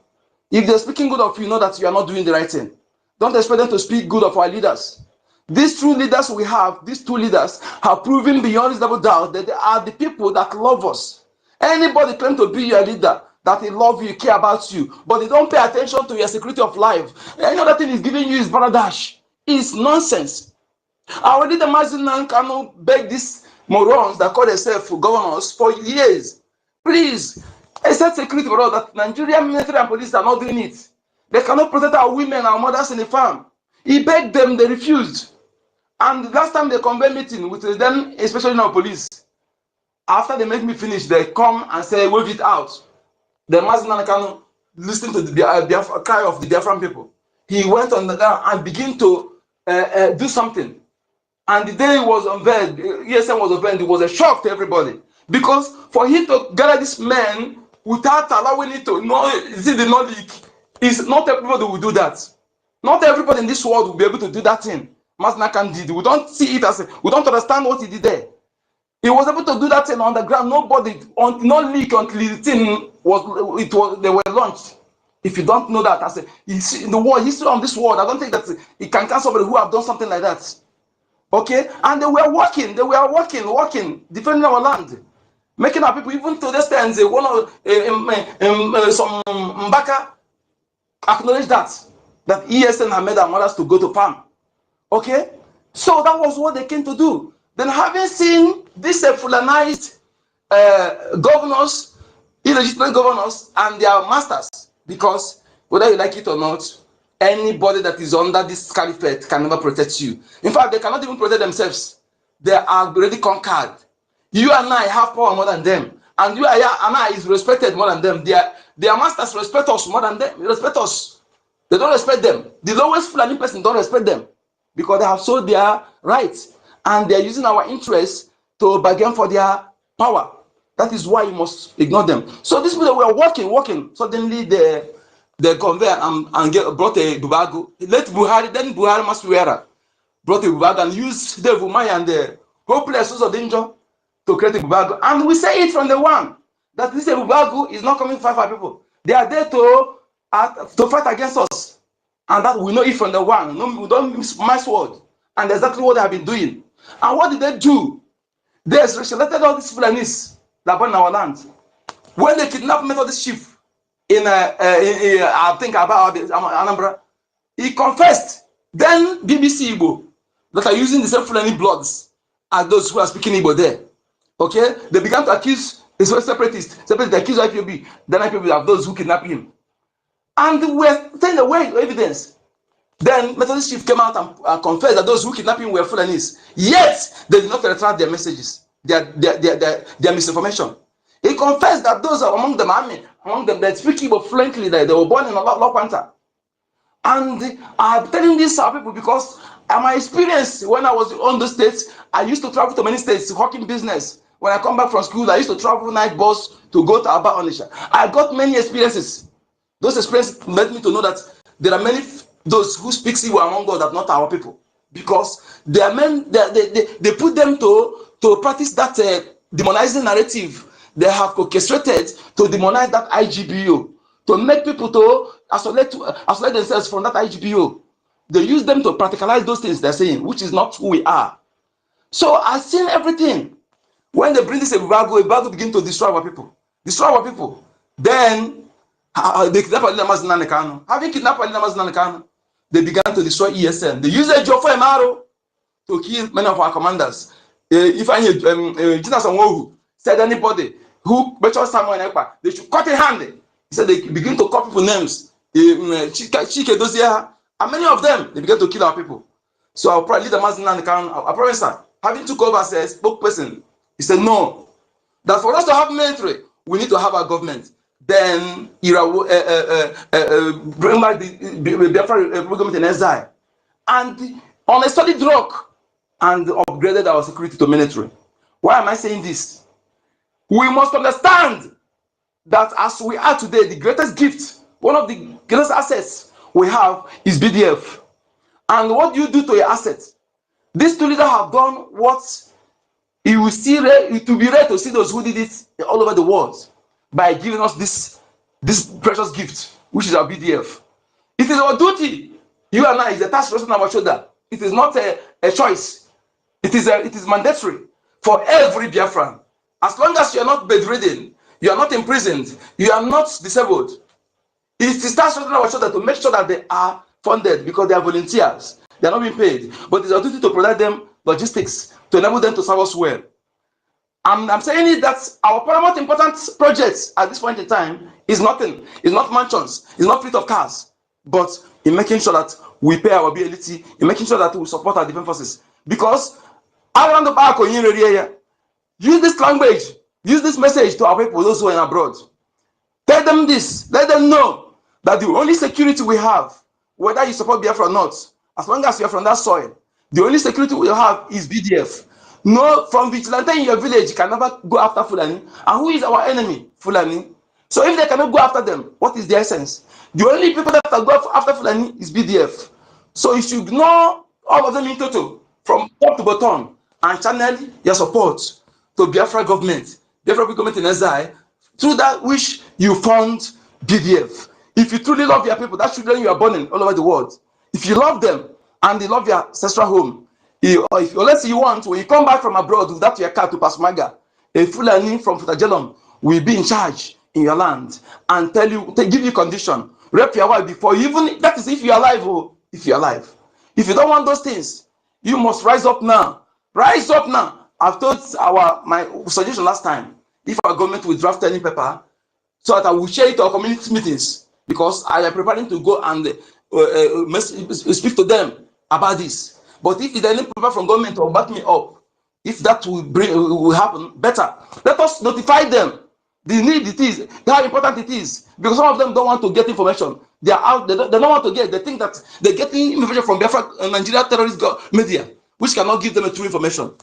If they're speaking good of you, know that you are not doing the right thing. Don't expect them to speak good of our leaders. These two leaders we have, these two leaders have proven beyond reasonable doubt that they are the people that love us. Anybody claim to be your leader, that they love you, care about you, but they don't pay attention to your security of life. Any other thing is giving you is baradash. It's nonsense. Our leader Mazinan cannot beg these morons that call themselves governors for years. Please, except security for all that Nigerian military and police are not doing it. They cannot protect our women, our mothers in the farm. He begged them, they refused. And the last time they convened meeting with them, especially our police, after they make me finish, they come and say, wave it out. The Mazinan can listen to the cry of the Biafran people. He went on the ground and began to do something. And the day he was unveiled, ESM was unveiled, it was a shock to everybody. Because for him to gather this man without allowing it to know, see the knowledge, is not everybody will do that. Not everybody in this world will be able to do that thing. Masnakan did. We don't see it as we don't understand what he did there. He was able to do that thing on the ground. Nobody, no leak until the thing they were launched. If you don't know that, I say, in the world, history on this world, I don't think that it can count somebody who have done something like that. Okay, and they were working, defending our land, making our people, even to this time, they want to some Mbaka acknowledge that ESN had made our mothers to go to farm. Okay, so that was what they came to do. Then, having seen these fulanized governors illegitimate governors and their masters, because whether you like it or not, anybody that is under this caliphate can never protect you. In fact, they cannot even protect themselves. They are already conquered. You and I have power more than them, and you and I is respected more than them. Their masters respect us more than them. They respect us. They don't respect them. The lowest Fulani person don't respect them because they have sold their rights and they are using our interests to bargain for their power. That is why you must ignore them. So these people were working. Suddenly they convey and brought a Bubago. Let Buhari, then Buhari Maswera brought a Bubago and used the Vumaya and the hopeless source of danger to create a Bubago. And we say it from the one that this Bubago is not coming to fight for people. They are there to fight against us. And that we know it from the one. No, we don't miss my word. And exactly what they have been doing. And what did they do? They reselected all these Fulanis that burn our land. When they kidnapped Methodist chief in I think about Anambra, he confessed. Then BBC Igbo that are using the same Fulani bloods as those who are speaking Igbo there. Okay, they began to accuse the separatists. Separatists accuse IPOB. Then IPOB have those who kidnapped him. And we're taking away evidence. Then Methodist chief came out and confessed that those who kidnapped him were Fulanis. Yet they did not retract their messages, their misinformation. He confessed that those are among them that speak Igbo fluently, that they were born in Lokwanta. And I'm telling this to people because my experience when I was on the states, I used to travel to many states working business. When I come back from school, I used to travel night bus to go to Aba Onisha. I got many experiences. Those experiences led me to know that there are many those who speak Igbo among us that not our people, because they are men. They put them to practice that demonizing narrative. They have orchestrated to demonize that IGBO, to make people to isolate themselves from that IGBO. They use them to practicalize those things they're saying, which is not who we are. So I've seen everything. When they bring this Ebubago begin to destroy our people. Then they kidnap Ali Namaz Nnamdi Kanu. Having kidnapped Ali Namaz Nnamdi Kanu, they began to destroy ESN. They used a Jofo Emaro to kill many of our commanders. If I Jinas Onwohu said anybody who betrayed Samuel Ekpa, they should cut a hand. He said they begin to call people names. Chike Dozia, and many of them, they began to kill our people. So our leader Namaz Nnamdi Kanu, our professor, having took over as a spokesperson, he said no, that for us to have military, we need to have our government. Then bring back the Biafra government in exile, and on a solid rock, and upgraded our security to military. Why am I saying this? We must understand that as we are today, the greatest gift, one of the greatest assets we have is BDF. And what do you do to your assets? These two leaders have done what it will be rare to see those who did it all over the world by giving us this precious gift, which is our BDF. It is our duty. You and I, is a task resting on our shoulder. It is not a choice. It is mandatory for every Biafran. As long as you are not bedridden, you are not imprisoned, you are not disabled, it is task resting on our shoulder to make sure that they are funded because they are volunteers. They are not being paid, but it is our duty to provide them logistics to enable them to serve us well. I'm saying it that our paramount important projects at this point in time is nothing. It's not mansions. It's not fleet of cars. But in making sure that we pay our BLT, in making sure that we support our defense forces. Because around the back, use this language, use this message to our people, those who are abroad. Tell them this. Let them know that the only security we have, whether you support Biafra or not, as long as you are from that soil, the only security we have is BDF. No, from vigilante in your village can never go after Fulani. And who is our enemy? Fulani. So if they cannot go after them, what is the essence? The only people that can go after Fulani is BDF. So you should ignore all of them in total, from top to bottom, and channel your support to Biafra government in exile, through that which you fund BDF. If you truly love your people, that children you are born in all over the world, if you love them and they love your ancestral home, or if let's say you want, when you come back from abroad without your car to Pasmaga, a Fulani from Futajelom will be in charge in your land and give you condition, rape your wife before you even, that is if you're alive, if you're alive. If you don't want those things, you must rise up now. Rise up now. I've told my suggestion last time, if our government will draft any paper, so that I will share it to our community meetings, because I am preparing to go and speak to them about this. But if there's any paper from government to back me up, if that will happen, better. Let us notify them the need it is, how important it is, because some of them don't want to get information. They are out, they don't want to get, they think that they're getting information from Biafra, Nigeria terrorist media, which cannot give them a true information.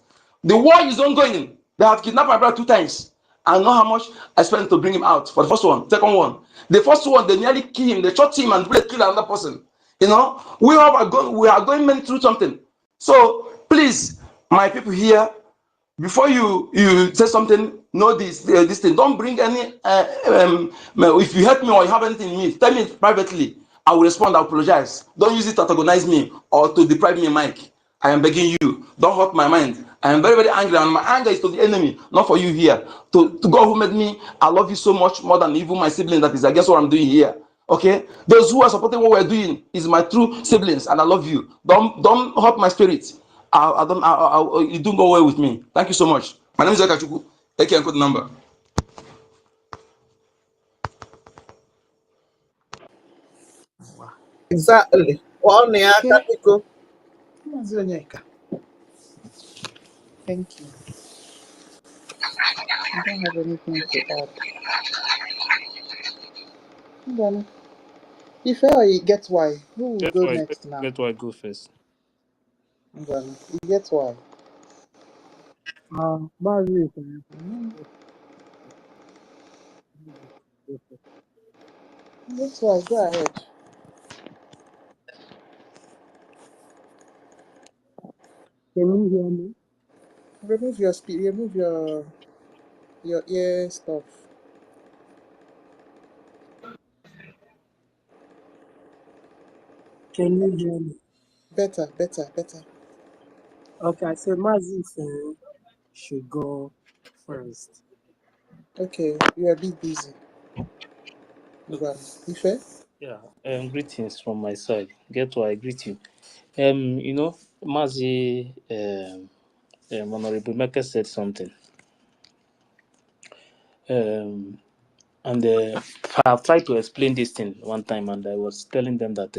The war is ongoing. They have kidnapped my brother 2 times. I know how much I spent to bring him out for the first one. Second one, the first one, they nearly killed him, they shot him and killed another person. You know, we are going through something. So please, my people here, before you say something, know this thing. Don't bring any if you hurt me or you have anything in me, tell me privately. I will respond. I will apologize. Don't use it to antagonize me or to deprive me of mic. I am begging you, don't hurt my mind. I am very, very angry, and my anger is to the enemy, not for you here. To God who made me, I love you so much more than even my sibling that is against what I'm doing here. Okay, those who are supporting what we're doing is my true siblings, and I love you. Don't hurt my spirit. You don't go away with me. Thank you so much. My name is Ekachuku. AK code number. Exactly. Okay. Thank you. I don't have anything to add. Well, if I get why, who will Get go why, next now? get why go first. Well, you get why. Mazi, That's why. Go ahead. can you hear me? Remove your remove your ear stuff. Can you hear me? Better, better, better. Okay, I said Mazi should go first. Okay, you are a bit busy. Well, Ife? Yeah. Greetings from my side. Get why I greet you. You know, Mazi, Honorable Mecca said something. And I've tried to explain this thing one time, and I was telling them that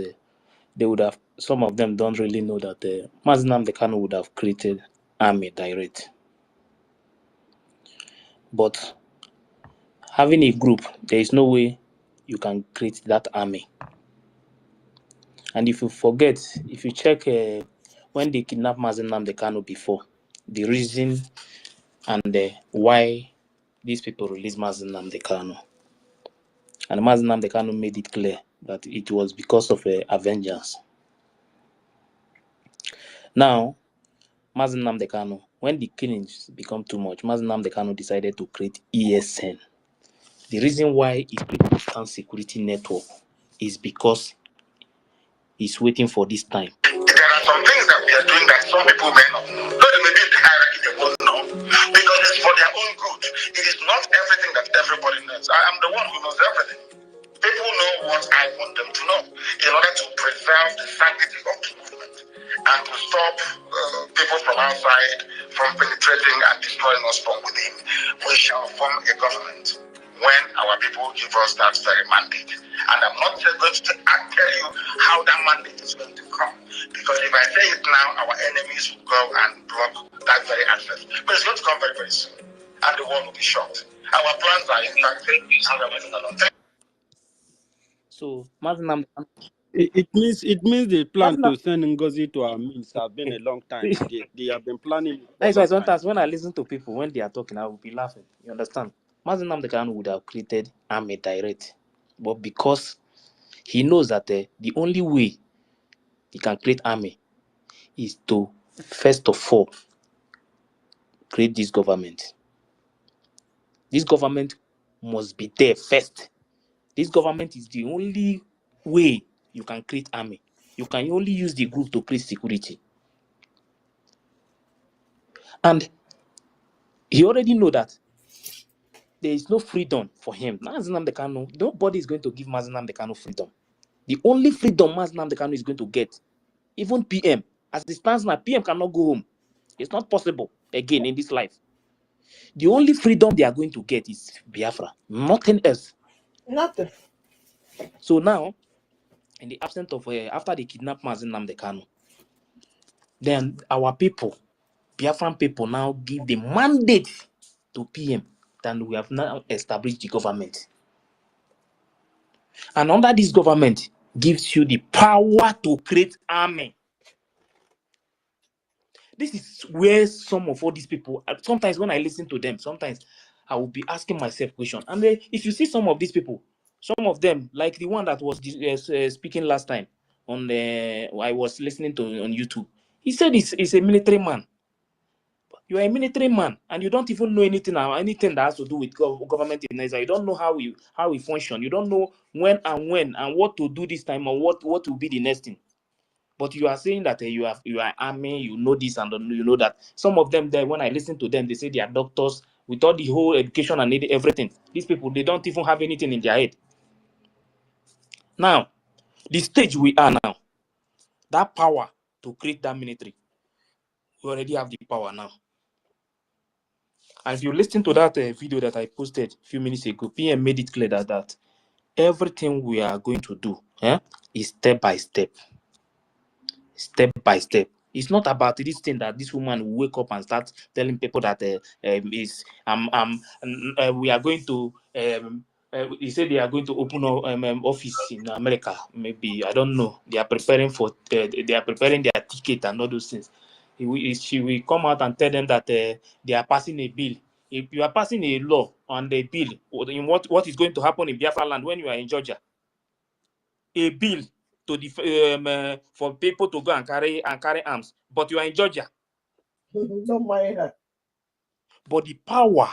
they would have, some of them don't really know that Mazi Nnamdi Kanu would have created army direct. But having a group, there is no way you can create that army. And if you forget, if you check when they kidnapped Mazi Nnamdi Kanu before, the reason and why these people released Mazi Nnamdi Kanu. And Mazi Nnamdi Kanu made it clear that it was because of a vengeance. Now, Mazi Nnamdi Kanu, when the killings become too much, Mazi Nnamdi Kanu decided to create ESN. The reason why he created Eastern Security Network is because he's waiting for this time. There are some things that we are doing that some people may not know. Though they may be in the hierarchy, they won't know. Because it's for their own good. It is not everything that everybody knows. I am the one who knows everything. People know what I want them to know in order to preserve the sanctity of the movement and to stop people from outside from penetrating and destroying us from within. We shall form a government when our people give us that very mandate. And I'm not just going to tell you how that mandate is going to come. Because if I say it now, our enemies will go and block that very access. But it's going to come very, very soon. And the world will be shocked. Our plans are intact and we're moving along. So, Mazi Nnamdi Kanu. It means they plan Mazi to send Ngozi to our means have been a long time. They have been planning it for a That's why long time. sometimes when I listen to people when they are talking, I will be laughing. You understand? Mazi Nnamdi Kanu would have created army direct, but because he knows that the only way he can create army is to first of all create this government. This government must be there first. This government is the only way you can create army. You can only use the group to create security. And he already know that there is no freedom for him. Mazi Nnamdi Kanu, nobody is going to give Mazi Nnamdi Kanu freedom. The only freedom Mazi Nnamdi Kanu is going to get, even PM, as it stands now, PM cannot go home. It's not possible again in this life. The only freedom they are going to get is Biafra, nothing else. Nothing. So now, in the absence of after they kidnap Mazi Nnamdi Kanu, then our people, Biafran people, now give the mandate to PM. Then we have now established the government. And under this government gives you the power to create army. This is where some of all these people, sometimes when I listen to them, sometimes I will be asking myself questions. And if you see some of these people, some of them, like the one that was speaking last time on I was listening to on YouTube, he said he's a military man. You are a military man, and you don't even know anything that has to do with government in Nigeria. You don't know how we function. You don't know when and what to do this time, or what will be the next thing. But you are saying that you are army, you know this and you know that. Some of them there, when I listen to them, they say they are doctors with all the whole education and everything. These people, they don't even have anything in their head. Now, the stage we are now, that power to create that military, we already have the power now. And if you listen to that video that I posted a few minutes ago, PM made it clear that everything we are going to do is step by step. Step by step. It's not about this thing that this woman will wake up and start telling people that we are going to he said they are going to open office in America. Maybe I don't know. They are preparing their ticket and all those things. She will come out and tell them that they are passing a bill. If you are passing a law on the bill, in what is going to happen in Biafra land when you are in Georgia? A bill to for people to go and carry arms, but you are in Georgia. Don't mind her. But the power,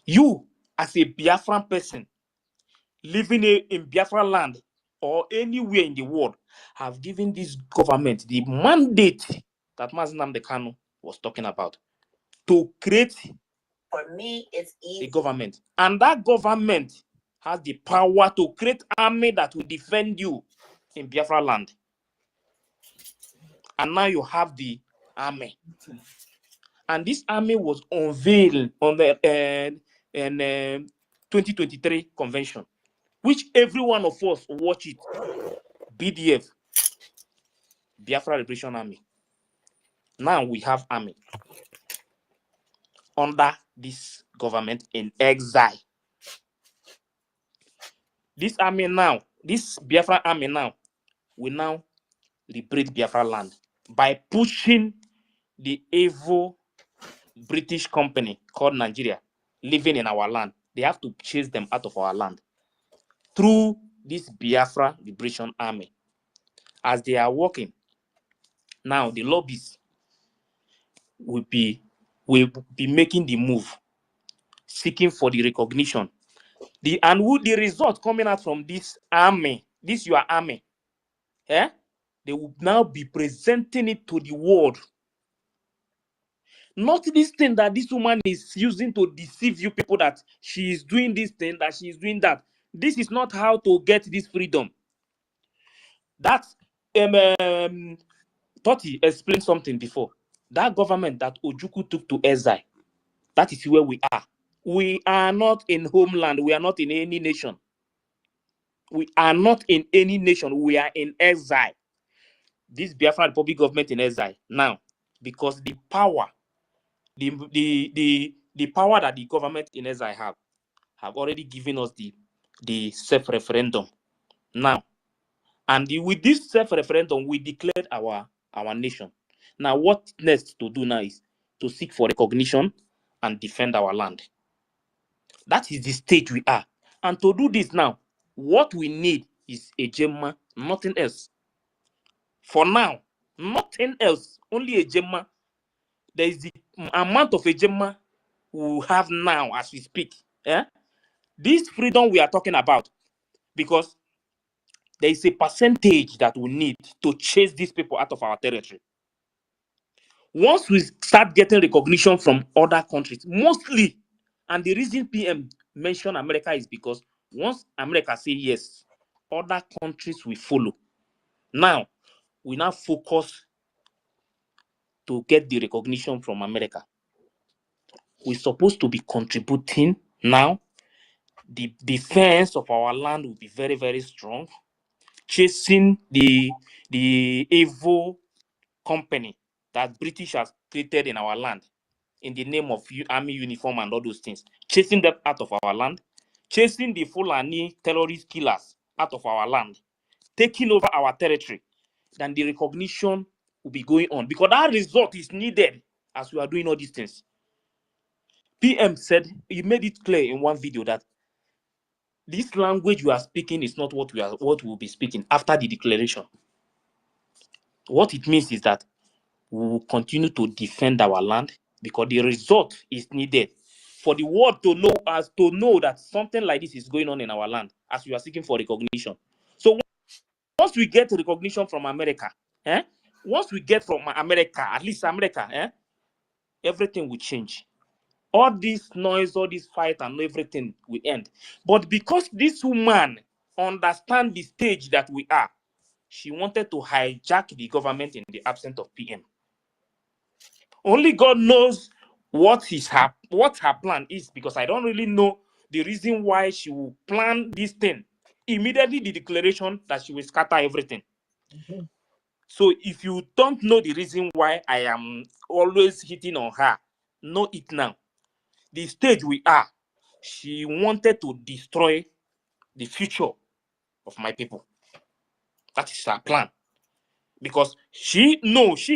you as a Biafran person living in Biafra land or anywhere in the world, have given this government the mandate that Mazi Nnamdi Kanu was talking about to create. For me, it's easy. A government, and that government has the power to create army that will defend you in Biafra land. And now you have the army. And this army was unveiled on the 2023 convention, which every one of us watch it. BDF, Biafra Liberation Army. Now we have army under this government in exile. This army now, this Biafra army now, will now liberate Biafra land by pushing the evil British company called Nigeria living in our land. They have to chase them out of our land through this Biafra Liberation Army. As they are working now, the lobbies will be making the move, seeking for the recognition. The result coming out from this army, this your army, they will now be presenting it to the world. Not this thing that this woman is using to deceive you people, that she is doing this thing, that she is doing that. This is not how to get this freedom. That Totti explained something before. That government that Ojukwu took to exile, that is where we are. We are not in homeland. We are not in any nation. We are not in any nation. We are in exile. This Biafra Republic government in exile now, because the power, the power that the government in exile have already given us the self-referendum now. And with this self-referendum, we declared our nation. Now, what next to do now is to seek for recognition and defend our land. That is the stage we are. And to do this now, what we need is a Gemma, nothing else. For now, nothing else, only a Gemma. There is the amount of a Gemma we have now as we speak. This freedom we are talking about, because there is a percentage that we need to chase these people out of our territory. Once we start getting recognition from other countries, mostly, and the reason PM mentioned America is because once America say yes, other countries will follow. Now, we now focus to get the recognition from America. We're supposed to be contributing now the defense of our land will be very, very strong, chasing the evil company that British has created in our land in the name of army uniform and all those things, chasing them out of our land, chasing the Fulani terrorist killers out of our land, taking over our territory, then the recognition will be going on, because that result is needed as we are doing all these things. PM said, he made it clear in one video that this language we are speaking is not what we'll be speaking after the declaration. What it means is that we will continue to defend our land, because the result is needed for the world to know that something like this is going on in our land as we are seeking for recognition. So once we get recognition from America, once we get from America, at least America, everything will change. All this noise, all this fight and everything will end. But because this woman understands the stage that we are, she wanted to hijack the government in the absence of PM. Only God knows what her plan is, because I don't really know the reason why she will plan this thing. Immediately the declaration that she will scatter everything. So if you don't know the reason why I am always hitting on her, know it now. The stage we are, she wanted to destroy the future of my people. That is her plan. Because she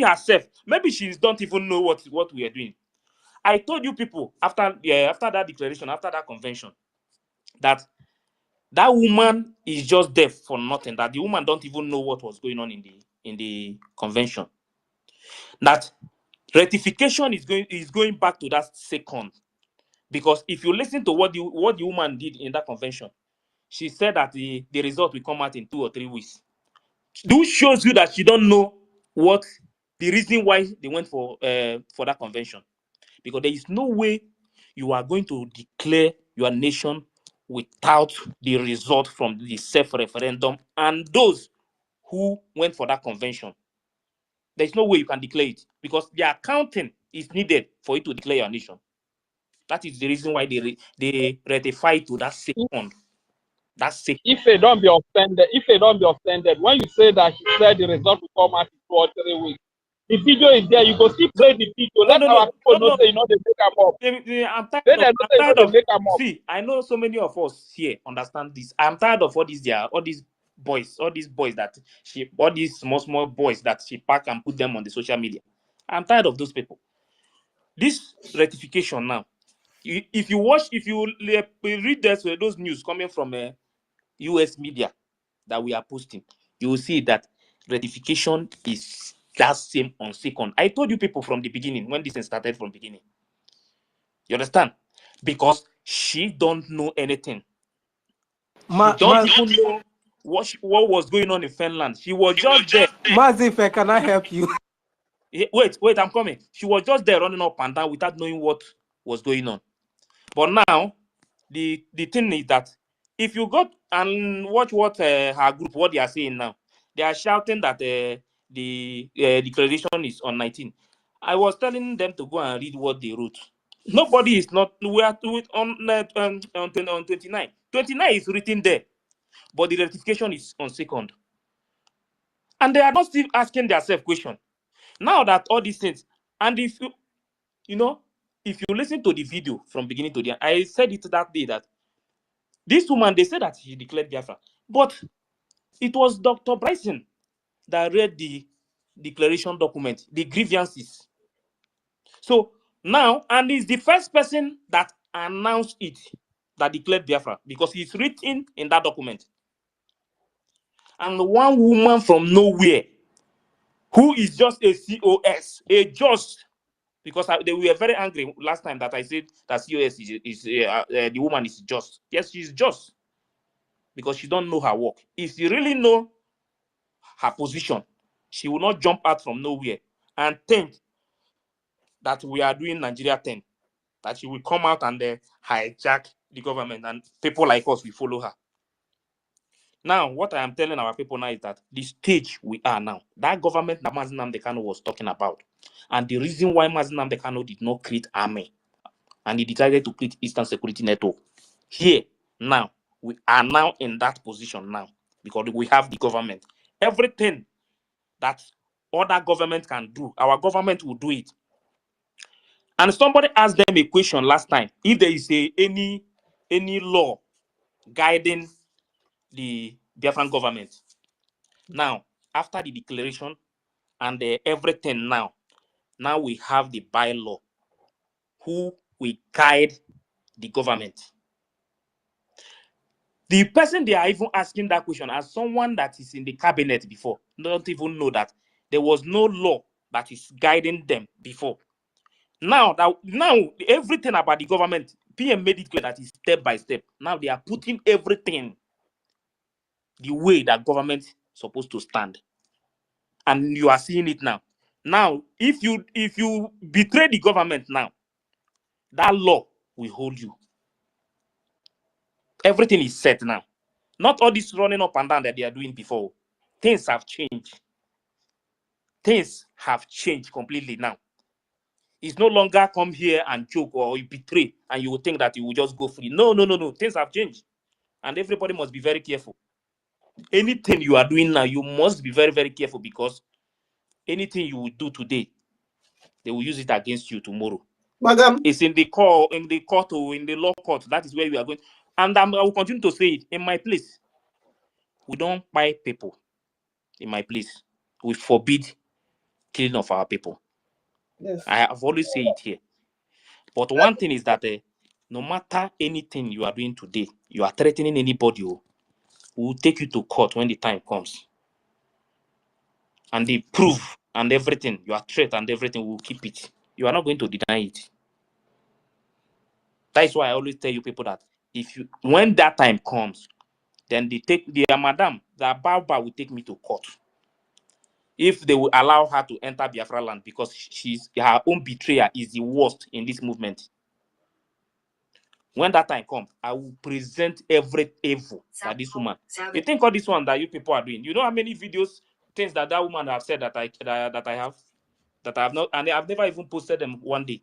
herself, maybe she don't even know what we are doing. I told you people after that declaration, after that convention, that woman is just deaf for nothing. That the woman don't even know what was going on in the convention. That ratification is going back to that second, because if you listen to what the woman did in that convention, she said that the result will come out in 2 or 3 weeks. This shows you that she don't know what the reason why they went for that convention, because there is no way you are going to declare your nation without the result from the self-referendum and those who went for that convention. There's no way you can declare it, because the accounting is needed for you to declare your nation. That is the reason why they ratify to that second. If they don't be offended, when you say that she said the result will come out in 2 or 3 weeks, the video is there. You go see play the video. Let our people know say they make them up. I'm tired of see. I know so many of us here understand this. I'm tired of all these boys that all these small boys that she pack and put them on the social media. I'm tired of those people. This ratification now, if you read those news coming from US media that we are posting, you will see that ratification is that same on second. I told you people from the beginning, when this thing started from beginning. You understand? Because she don't know anything. She don't even know what was going on in Finland. She was just there. Mazife, can I help you? Wait, I'm coming. She was just there running up and down without knowing what was going on. But now, the thing is that if you go and watch what her group, what they are saying now, they are shouting that the declaration is on 19. I was telling them to go and read what they wrote. Nobody is not. We are on 29. 29 is written there, but the ratification is on second, and they are not still asking themselves question. Now that all these things, and if if you listen to the video from beginning to the end, I said it that day that this woman, they said that she declared Biafra, but it was Dr. Bryson that read the declaration document, the grievances. So now, and he's the first person that announced it, that declared Biafra, because it's written in that document. And one woman from nowhere, who is just a COS, because they were very angry last time that I said that COS is the woman is just. Yes, she's just, because she don't know her work. If she really know her position, she will not jump out from nowhere and think that we are doing Nigeria 10, that she will come out and hijack the government, and people like us will follow her. Now, what I am telling our people now is that the stage we are now, that government that Mazi Nnamdi Kanu was talking about, and the reason why Mazi Nnamdi Kanu did not create army, and he decided to create Eastern Security Network, here, Now, we are now in that position now because we have the government. Everything that other government can do, our government will do it. And somebody asked them a question last time, if there is any law guiding the Biafran government. Now, after the declaration and everything now we have the bylaw who will guide the government. The person they are even asking that question as someone that is in the cabinet before, don't even know that there was no law that is guiding them before. Now everything about the government, PM made it clear that is step by step. Now they are putting everything the way that government is supposed to stand. And you are seeing it now. Now, if you betray the government now, that law will hold you. Everything is set now. Not all this running up and down that they are doing before. Things have changed. Things have changed completely now. It's no longer come here and joke or you betray and you will think that you will just go free. No. Things have changed. And everybody must be very careful. Anything you are doing now, you must be very, very careful because anything you will do today, they will use it against you tomorrow. Madam. It's in the court, or in the law court. That is where we are going. And I will continue to say it. In my place, we don't buy people. In my place, we forbid killing of our people. Yes. I have always said it here. But one thing is that no matter anything you are doing today, you are threatening anybody, we will take you to court when the time comes. And the proof and everything, your threat and everything, we will keep it. You are not going to deny it. That is why I always tell you people that when that time comes, then madam, the Baba will take me to court. If they will allow her to enter Biafra land because her own betrayer is the worst in this movement. When that time comes, I will present every evil that this woman. You think all this one that you people are doing? You know how many videos, things that woman have said that I have not, and I've never even posted them one day.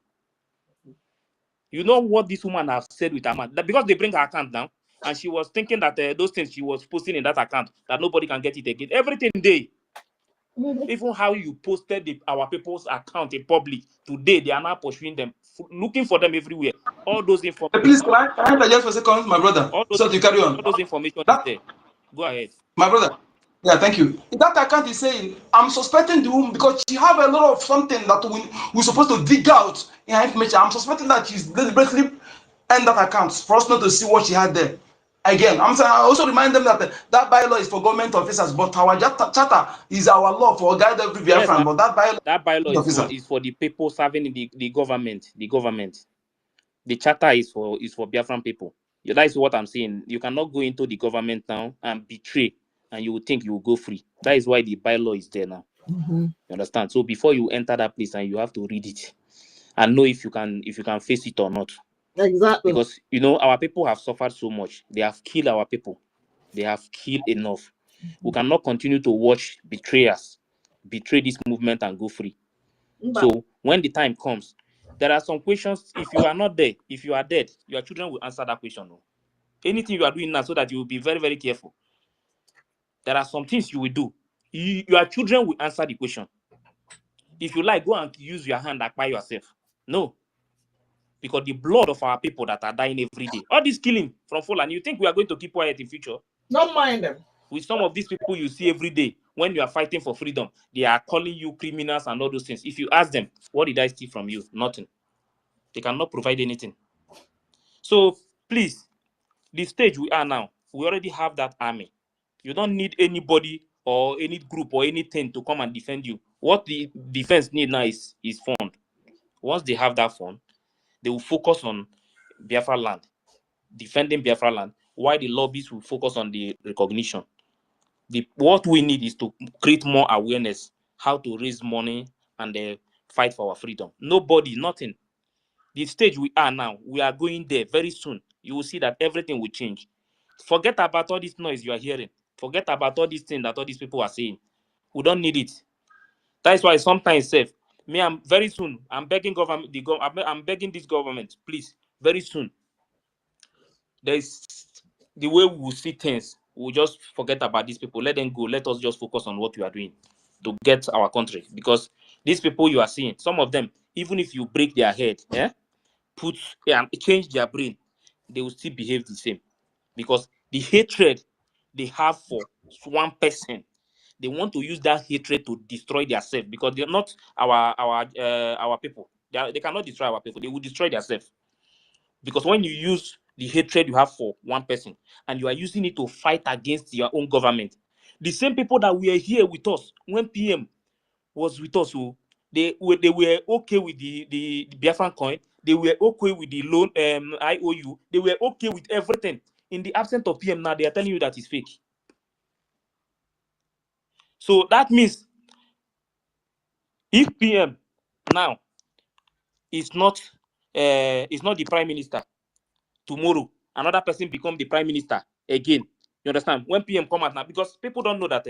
You know what this woman has said with her mouth? Because they bring her account down, and she was thinking that those things she was posting in that account that nobody can get it again. Everything they, even how you posted our people's account in public today, they are now pursuing them, looking for them everywhere. All those information. Please, can I just for a second, my brother? So you carry on. All those information is there. Go ahead. My brother. Yeah, thank you. That account is saying, I'm suspecting the woman because she have a lot of something that we're supposed to dig out in her information. I'm suspecting that she's deliberately end that account for us not to see what she had there. Again, I'm saying I also remind them that that bylaw is for government officers, but our charter is our law for guide every Biafran. Yes, but that bylaw is for the people serving the government. The government. The charter is for Biafran people. That is what I'm saying. You cannot go into the government now and betray, and you will think you will go free. That is why the bylaw is there now. Mm-hmm. You understand? So before you enter that place, and you have to read it and know if you can face it or not. Exactly. Because our people have suffered so much. They have killed our people. They have killed enough. We cannot continue to watch betrayers betray this movement and go free. So when the time comes, there are some questions. If you are not there, if you are dead, your children will answer that question. No? Anything you are doing now, so that you will be very, very careful. There are some things you will do. Your children will answer the question. If you like, go and use your hand by yourself. No. Because the blood of our people that are dying every day, all this killing from Fulani, you think we are going to keep quiet in future? Don't mind them. With some of these people you see every day, when you are fighting for freedom, they are calling you criminals and all those things. If you ask them, what did I steal from you? Nothing. They cannot provide anything. So please, the stage we are now, we already have that army. You don't need anybody or any group or anything to come and defend you. What the defense need now is fund. Once they have that fund, they will focus on Biafra land, defending Biafra land, while the lobbies will focus on the recognition. What we need is to create more awareness, how to raise money and fight for our freedom. Nobody, nothing. The stage we are now, we are going there very soon. You will see that everything will change. Forget about all this noise you are hearing. Forget about all these things that all these people are saying. We don't need it. That's why sometimes, I'm very soon. I'm begging government. I'm begging this government, please, very soon. there's the way we will see things. We'll just forget about these people. Let them go. Let us just focus on what we are doing to get our country. Because these people you are seeing, some of them, even if you break their head, change their brain, they will still behave the same. Because the hatred they have for one person, they want to use that hatred to destroy themselves. Because they're not our people. They cannot destroy our people. They will destroy themselves. Because when you use the hatred you have for one person and you are using it to fight against your own government, the same people that were here with us when PM was with us, they were okay with the Biafran coin, they were okay with the loan IOU, they were okay with everything. In the absence of PM now, they are telling you that it's fake. So that means if PM now is not the prime minister, tomorrow another person become the prime minister again. You understand? When PM come out now, because people don't know that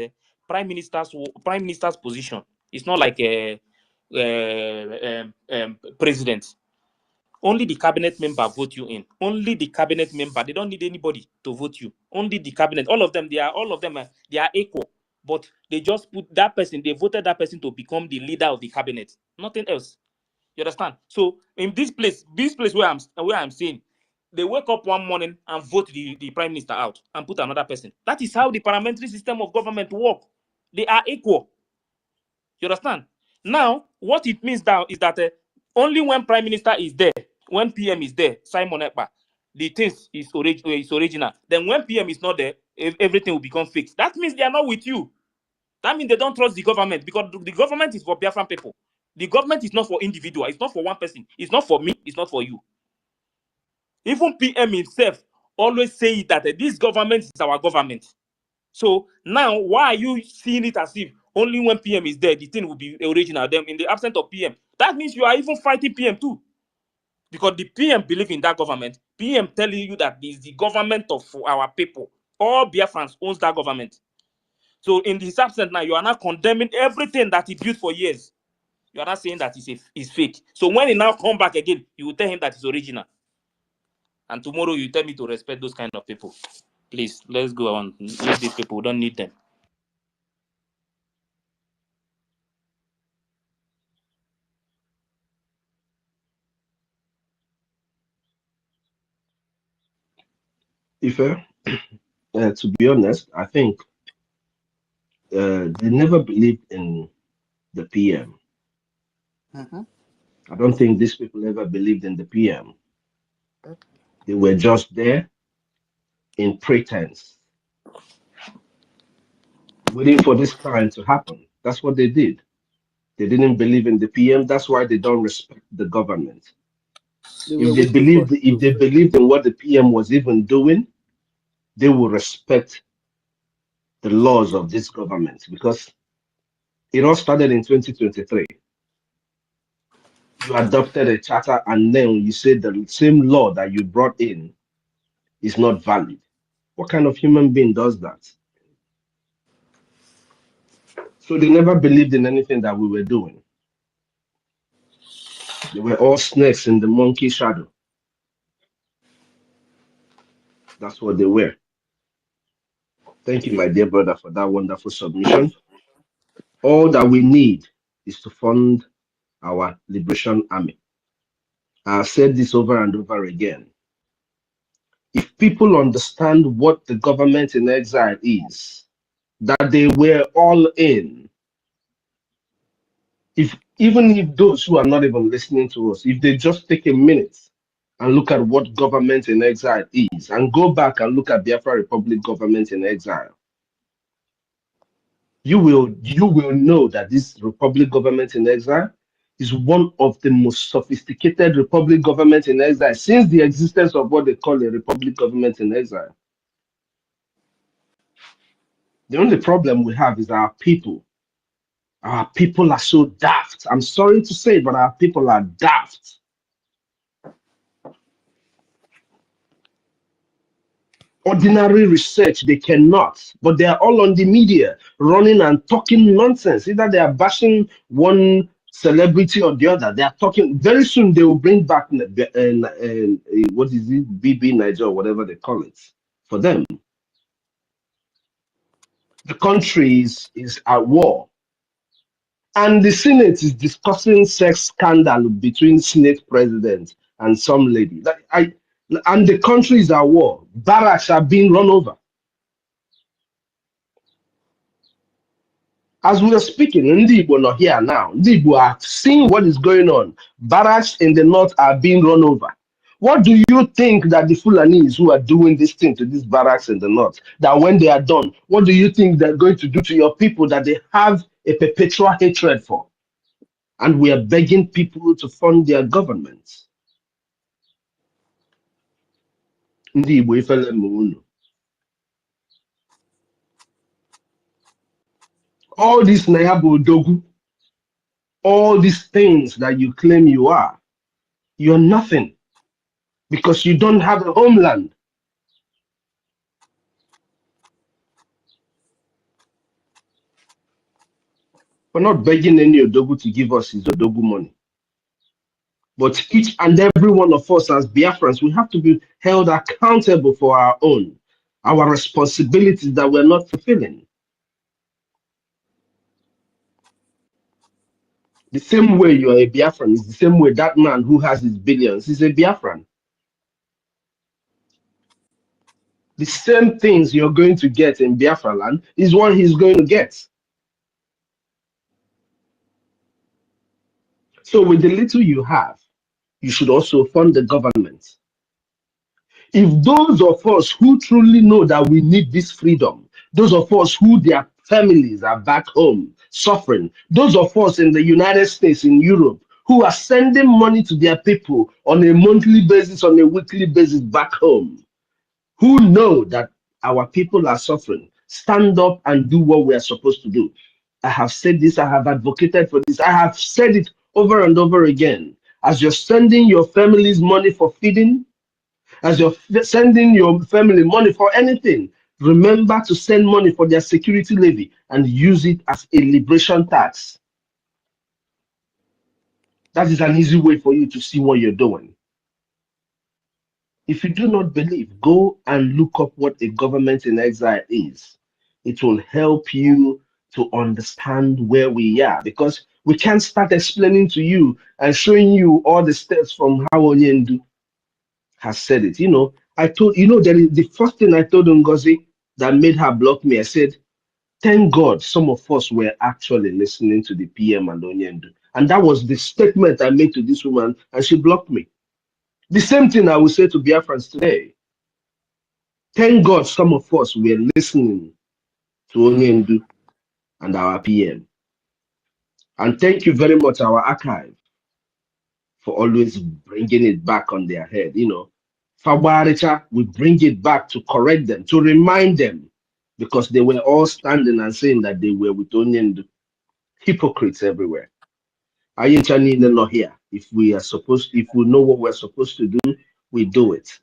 prime minister's position is not like a president. Only the cabinet member vote you in. Only the cabinet member. They don't need anybody to vote you. Only the cabinet. All of them they are equal. But they just put that person. They voted that person to become the leader of the cabinet. Nothing else. You understand? So in this place where I'm saying, they wake up one morning and vote the prime minister out and put another person. That is how the parliamentary system of government work. They are equal. You understand? Now, what it means now is that only when prime minister is there, when PM is there, Simon Ekpa, the things is original. Then when PM is not there, everything will become fixed. That means they are not with you. That means they don't trust the government, because the government is for Biafran people. The government is not for individual. It's not for one person. It's not for me. It's not for you. Even PM himself always say that this government is our government. So now, why are you seeing it as if only when PM is there, the thing will be original? Then in the absence of PM, that means you are even fighting PM too. Because the PM believe in that government. PM telling you that this is the government of our people. All Biafrans owns that government. So in this absence now, you are not condemning everything that he built for years. You are not saying that it's fake. So when he now come back again, you will tell him that it's original. And tomorrow you tell me to respect those kind of people. Please, let's go on. Leave these people. We don't need them. To be honest, I think they never believed in the PM. I don't think these people ever believed in the PM. They were just there in pretense, waiting for this time to happen. That's what they did. They didn't believe in the PM. That's why they don't respect the government. If they believed in what the PM was even doing, they will respect the laws of this government, because it all started in 2023. You adopted a charter, and then you said the same law that you brought in is not valid. What kind of human being does that? So they never believed in anything that we were doing. They were all snakes in the monkey shadow. That's what they were. Thank you, my dear brother, for that wonderful submission. All that we need is to fund our liberation army. I've said this over and over again. If people understand what the government in exile is, that they were all in, even if those who are not even listening to us, if they just take a minute and look at what government in exile is, and go back and look at Biafra Republic government in exile, you will know that this Republic government in exile is one of the most sophisticated Republic government in exile since the existence of what they call a Republic government in exile. The only problem we have is our people. Our people are so daft. I'm sorry to say, but our people are daft. Ordinary research, they cannot, but they are all on the media running and talking nonsense. Either they are bashing one celebrity or the other. They are talking very soon. They will bring back what is it, BB Niger or whatever they call it for them. The country is at war, and the Senate is discussing sex scandal between Senate president and some lady. And the country is at war. Barracks are being run over. As we are speaking, Ndi Igbo not here now. Ndi Igbo are seeing what is going on. Barracks in the north are being run over. What do you think that the Fulanese who are doing this thing to these barracks in the north, that when they are done, what do you think they're going to do to your people that they have a perpetual hatred for? And we are begging people to fund their governments. Ndi Igbo ifele munu. All this Nayabo Dogu, all these things that you claim you are, you're nothing because you don't have a homeland. We're not begging any Odogu to give us his Odogu money. But each and every one of us as Biafrans, we have to be held accountable for our responsibilities that we're not fulfilling. The same way you are a Biafran is the same way that man who has his billions is a Biafran. The same things you're going to get in Biafra land is what he's going to get. So with the little you have, you should also fund the government. If those of us who truly know that we need this freedom, those of us who their families are back home suffering, those of us in the United States, in Europe, who are sending money to their people on a monthly basis, on a weekly basis back home, who know that our people are suffering, stand up and do what we are supposed to do. I have said this, I have advocated for this, I have said it over and over again. As you're sending your families money for feeding, as you're sending your family money for anything, remember to send money for their security levy and use it as a liberation tax. That is an easy way for you to see what you're doing. If you do not believe, go and look up what a government in exile is. It will help you to understand where we are, because we can't start explaining to you and showing you all the steps from how Onyendu has said it. I told there is the first thing I told NGOZI that made her block me. I said, thank God some of us were actually listening to the PM and Onyendu. And that was the statement I made to this woman, and she blocked me. The same thing I will say to Biafrans today. Thank God some of us were listening to Onyendu and our PM. And thank you very much, our archive, for always bringing it back on their head. Fabaricha, we bring it back to correct them, to remind them, because they were all standing and saying that they were with Onyendu. Hypocrites everywhere. Ayincha need not here. If we know what we're supposed to do, we do it.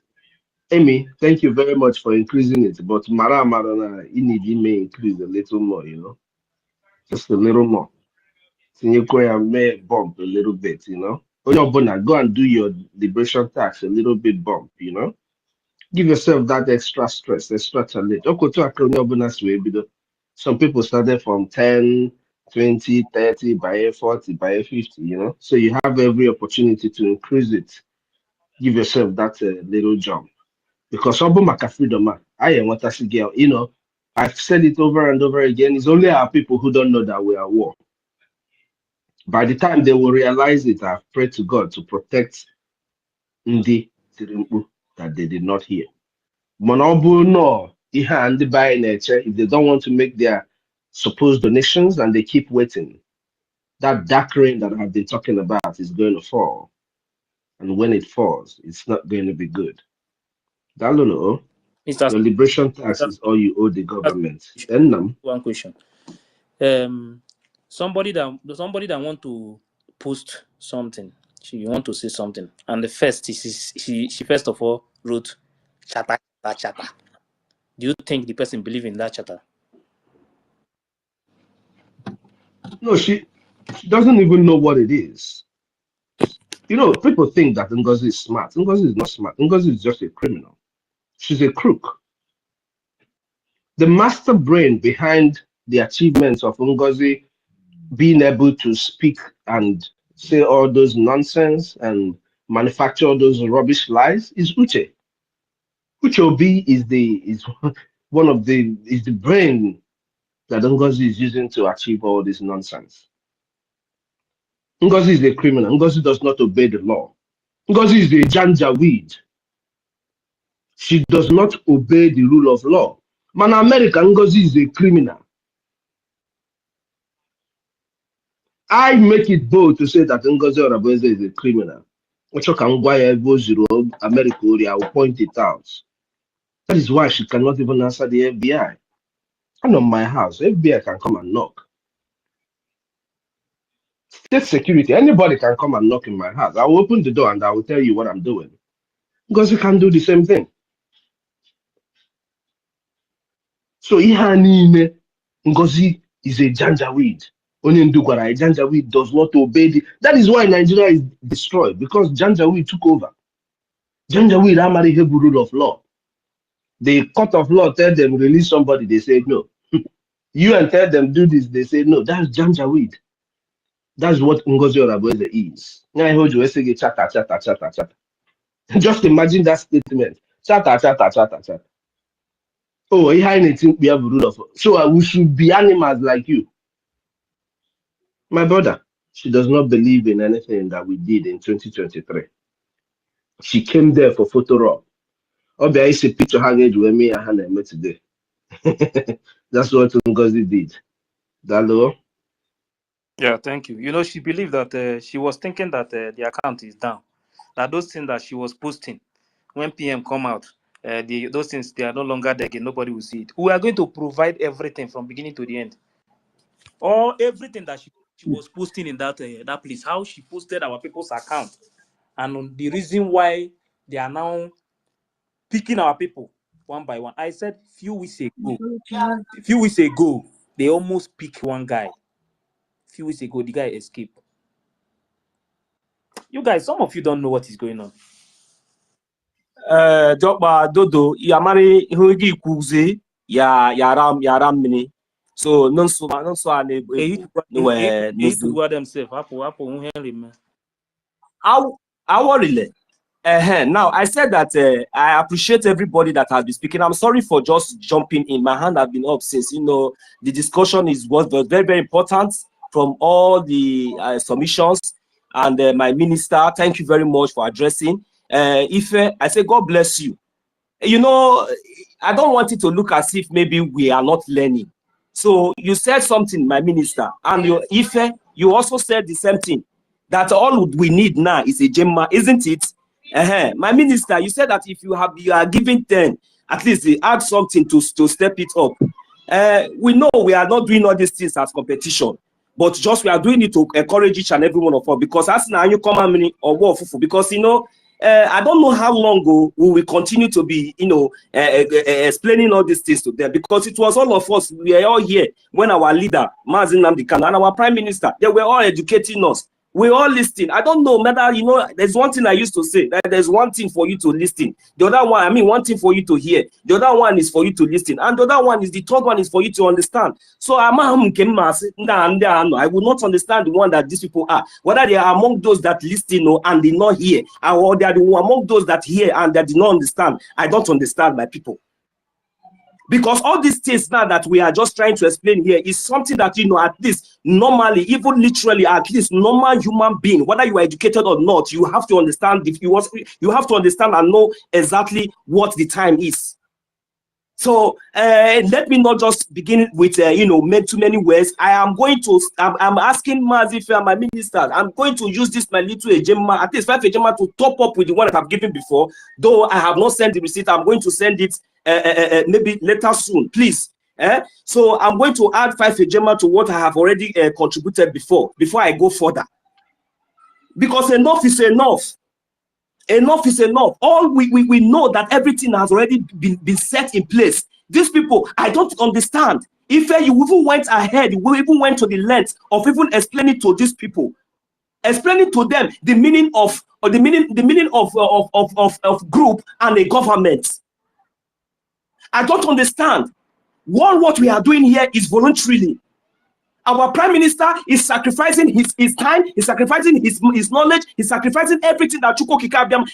Amy, thank you very much for increasing it. But Mara Marana, you may increase a little more, just a little more. Sinyekoya may bump a little bit, Oyobona, go and do your liberation tax a little bit bump, Give yourself that extra stress, extra challenge. Some people started from 10, 20, 30, by 40, by 50, So you have every opportunity to increase it. Give yourself that little jump. Because Obumaka freedom, I am what I see, girl. I've said it over and over again. It's only our people who don't know that we are at war. By the time they will realize it, I've prayed to God to protect Ndi Tirimpu that they did not hear. Monobu no, and the buy nature, if they don't want to make their supposed donations and they keep waiting, that dark rain that I've been talking about is going to fall. And when it falls, it's not going to be good. Daluno, Mr. your liberation tax is all you owe the government. One question. Somebody that want to post something, she want to say something, and the first she first of all wrote chatter. Do you think the person believe in that chatter? No, she She doesn't even know what it is. You know, people think that Ngozi is smart. Ngozi is not smart. Ngozi is just a criminal. She's a crook. The master brain behind the achievements of Ngozi being able to speak and say all those nonsense and manufacture all those rubbish lies is Uche. Uche Obi is one of the is the brain that Ngozi is using to achieve all this nonsense. Ngozi is a criminal. Ngozi does not obey the law. Ngozi is a janjaweed. She does not obey the rule of law. Man, America, Ngozi is a criminal. I make it bold to say that Ngozi Oraboeze is a criminal. America, I will point it out. That is why she cannot even answer the FBI. And on my house, FBI can come and knock. State security, anybody can come and knock in my house. I will open the door and I will tell you what I'm doing. Ngozi can do the same thing. So Ihanine, Ngozi is a janjaweed. Only Ndugwara, janjaweed does not obey the. That is why Nigeria is destroyed, because janjaweed took over. Janjaweed Amari Hebrew rule of law. The court of law tell them release somebody, they say no. You and tell them do this, they say no. That's janjaweed. That's what Ngozi Oraboeze is. Just imagine that statement. Chata, chata, chata, chata. Oh, we have rule of law. So we should be animals like you. My brother, she does not believe in anything that we did in 2023. She came there for photo op. Obi, I see picture hanging with me and Hannah met today. That's what Ngozi did. Dalo. Yeah, thank you. You know, she believed that she was thinking that the account is down. That those things that she was posting when PM come out, those things, they are no longer there again. Nobody will see it. We are going to provide everything from beginning to the end. Or everything that she was posting in that place, how she posted our people's account, and the reason why they are now picking our people one by one. I said few weeks ago, they almost picked one guy. Few weeks ago, the guy escaped. You guys, some of you don't know what is going on. Jokba Dodo, Yamari Hugi Kuzi, Yaram Mini. So, non so themselves. I worry. Now, I said that I appreciate everybody that has been speaking. I'm sorry for just jumping in. My hand has been up since, the discussion was very, very important from all the submissions. And my minister, thank you very much for addressing. Ife, I say, God bless you. I don't want it to look as if maybe we are not learning. So you said something, my minister, and Ife, you also said the same thing, that all we need now is a Gemma, isn't it? My minister, you said that if you are giving 10, at least add something to step it up. We know we are not doing all these things as competition, but just we are doing it to encourage each and every one of us, because as now you come at me or war, because I don't know how long we will continue to be, explaining all these things to them, because it was all of us. We are all here when our leader, Mazin Nnamdi Kanu, and our prime minister, they were all educating us. We all listening. I don't know whether, there's one thing I used to say, that there's one thing for you to listen. The other one, one thing for you to hear. The other one is for you to listen. And the other one is, the third one is for you to understand. So I will not understand the one that these people are. Whether they are among those that listen and did not hear, or they are among those that hear and that did not understand. I don't understand my people. Because all these things now that we are just trying to explain here is something that, at least normally, even literally, at least normal human being, whether you are educated or not, you have to understand. You have to understand and know exactly what the time is. So let me not just begin with too many words. I'm asking Mazife and my ministers. I'm going to use this my little agenda, at least 5 agenda, to top up with the one that I've given before. Though I have not sent the receipt, I'm going to send it maybe later soon, please. So I'm going to add 5 agenda to what I have already contributed before I go further. Because enough is enough. Enough is enough. All we know that everything has already been set in place. These people, I don't understand. If you even went ahead, you even went to the length of even explaining to these people, explaining to them the meaning of group and a government. I don't understand. What we are doing here is voluntarily. Our prime minister is sacrificing his time, he's sacrificing his knowledge, he's sacrificing everything that Chukwu Okike Abiam.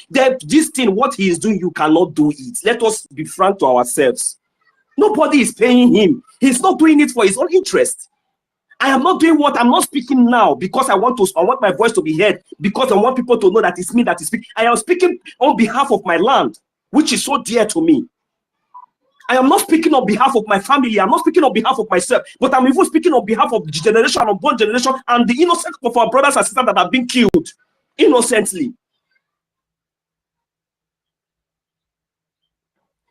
This thing, what he is doing, you cannot do it. Let us be frank to ourselves. Nobody is paying him. He's not doing it for his own interest. I am not doing what I'm not speaking now because I want my voice to be heard, because I want people to know that it's me that is speaking. I am speaking on behalf of my land, which is so dear to me. I am not speaking on behalf of my family. I'm not speaking on behalf of myself, but I'm even speaking on behalf of the generation, unborn generation, and the innocent of our brothers and sisters that have been killed innocently.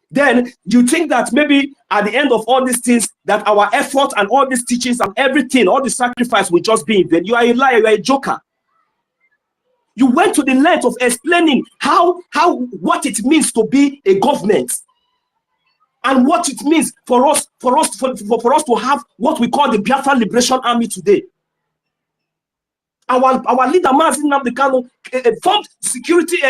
Then you think that maybe at the end of all these things, that our effort and all these teachings and everything, all the sacrifice will just be in vain. You are a liar, you are a joker. You went to the length of explaining what it means to be a government. And what it means for us to have what we call the Biafra Liberation Army today. Our leader, Mazi Nnamdi Kanu, formed security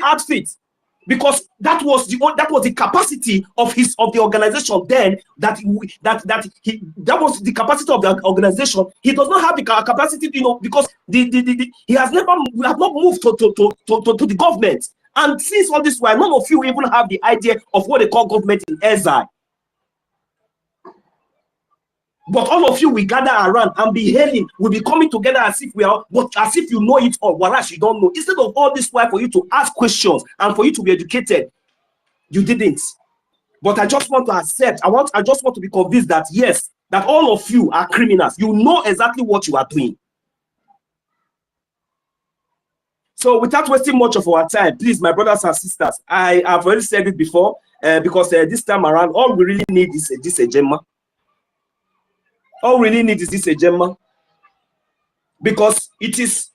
outfits, because that was the capacity of the organization then. That was the capacity of the organization. He does not have the capacity, because we have not moved to the government. And since all this while, none of you even have the idea of what they call government in exile. But all of you will gather around and be hailing, we'll be coming together as if we are, but as if you know it all, whereas you don't know. Instead of all this while for you to ask questions and for you to be educated, you didn't. But I just want to accept, I just want to be convinced that yes, that all of you are criminals. You know exactly what you are doing. So without wasting much of our time, please, my brothers and sisters, I have already said it before, because this time around, all we really need is this agenda. All we really need is this agenda, because it is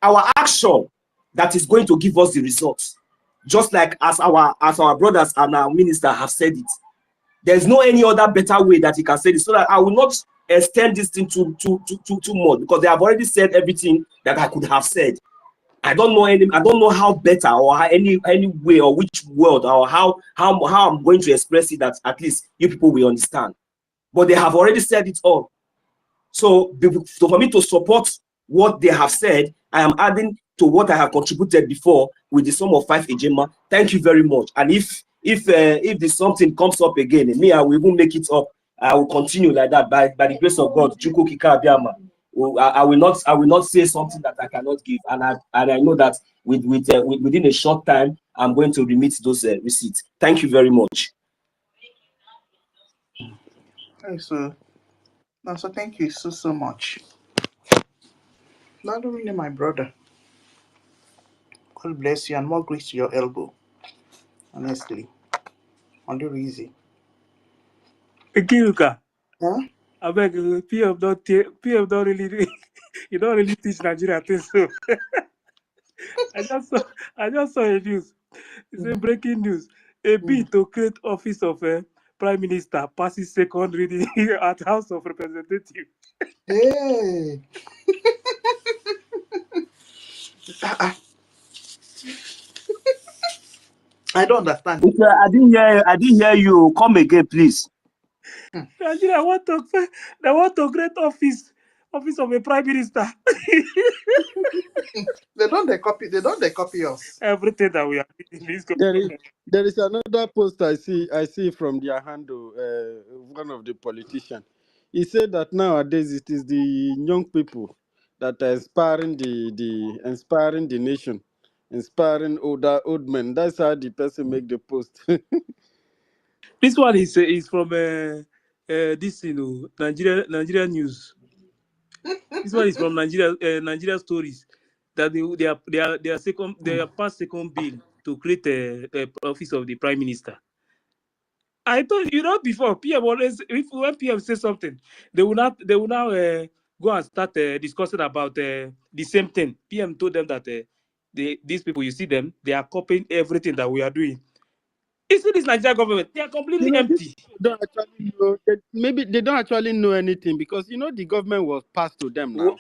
our action that is going to give us the results. Just like as our brothers and our minister have said it, there's no any other better way that he can say it. So that I will not extend this thing too much, because they have already said everything that I could have said. I don't know how better or how any way or which word or how I'm going to express it that at least you people will understand. But they have already said it all. So for me to support what they have said, I am adding to what I have contributed before with the sum of 5 ejema. Thank you very much. And if there's something comes up again, me, I will even make it up. I will continue like that by the grace of God. Chukwu Okike Abiama. I will not say something that I cannot give, and I know that within a short time I'm going to remit those receipts. Thank you very much. So thank you so much. Not only my brother. God bless you and more grace to your elbow. Honestly, on the easy. Kiruka. Huh? I beg you, PM don't really you don't really teach Nigeria things. So I just saw a news. It's a breaking news. A bid to create office of Prime Minister passes second reading at House of Representatives. Hey. I don't understand. I didn't hear you. Come again, please. Nigeria want to create office of a Prime Minister. They don't copy us. Everything that we are in this government. There is another post I see from their handle, one of the politicians. He said that nowadays it is the young people that are inspiring the nation, inspiring old men. That's how the person make the post. This one is from this Nigeria news. This one is from Nigeria stories, that they are past second bill to create a office of the Prime Minister. I told you before, PM always, when PM says something, they will now go and start discussing about the same thing. PM told them that these people, you see them, they are copying everything that we are doing. You see this Nigeria government, they are completely empty. Don't actually know. Maybe they don't actually know anything because the government was passed to them now.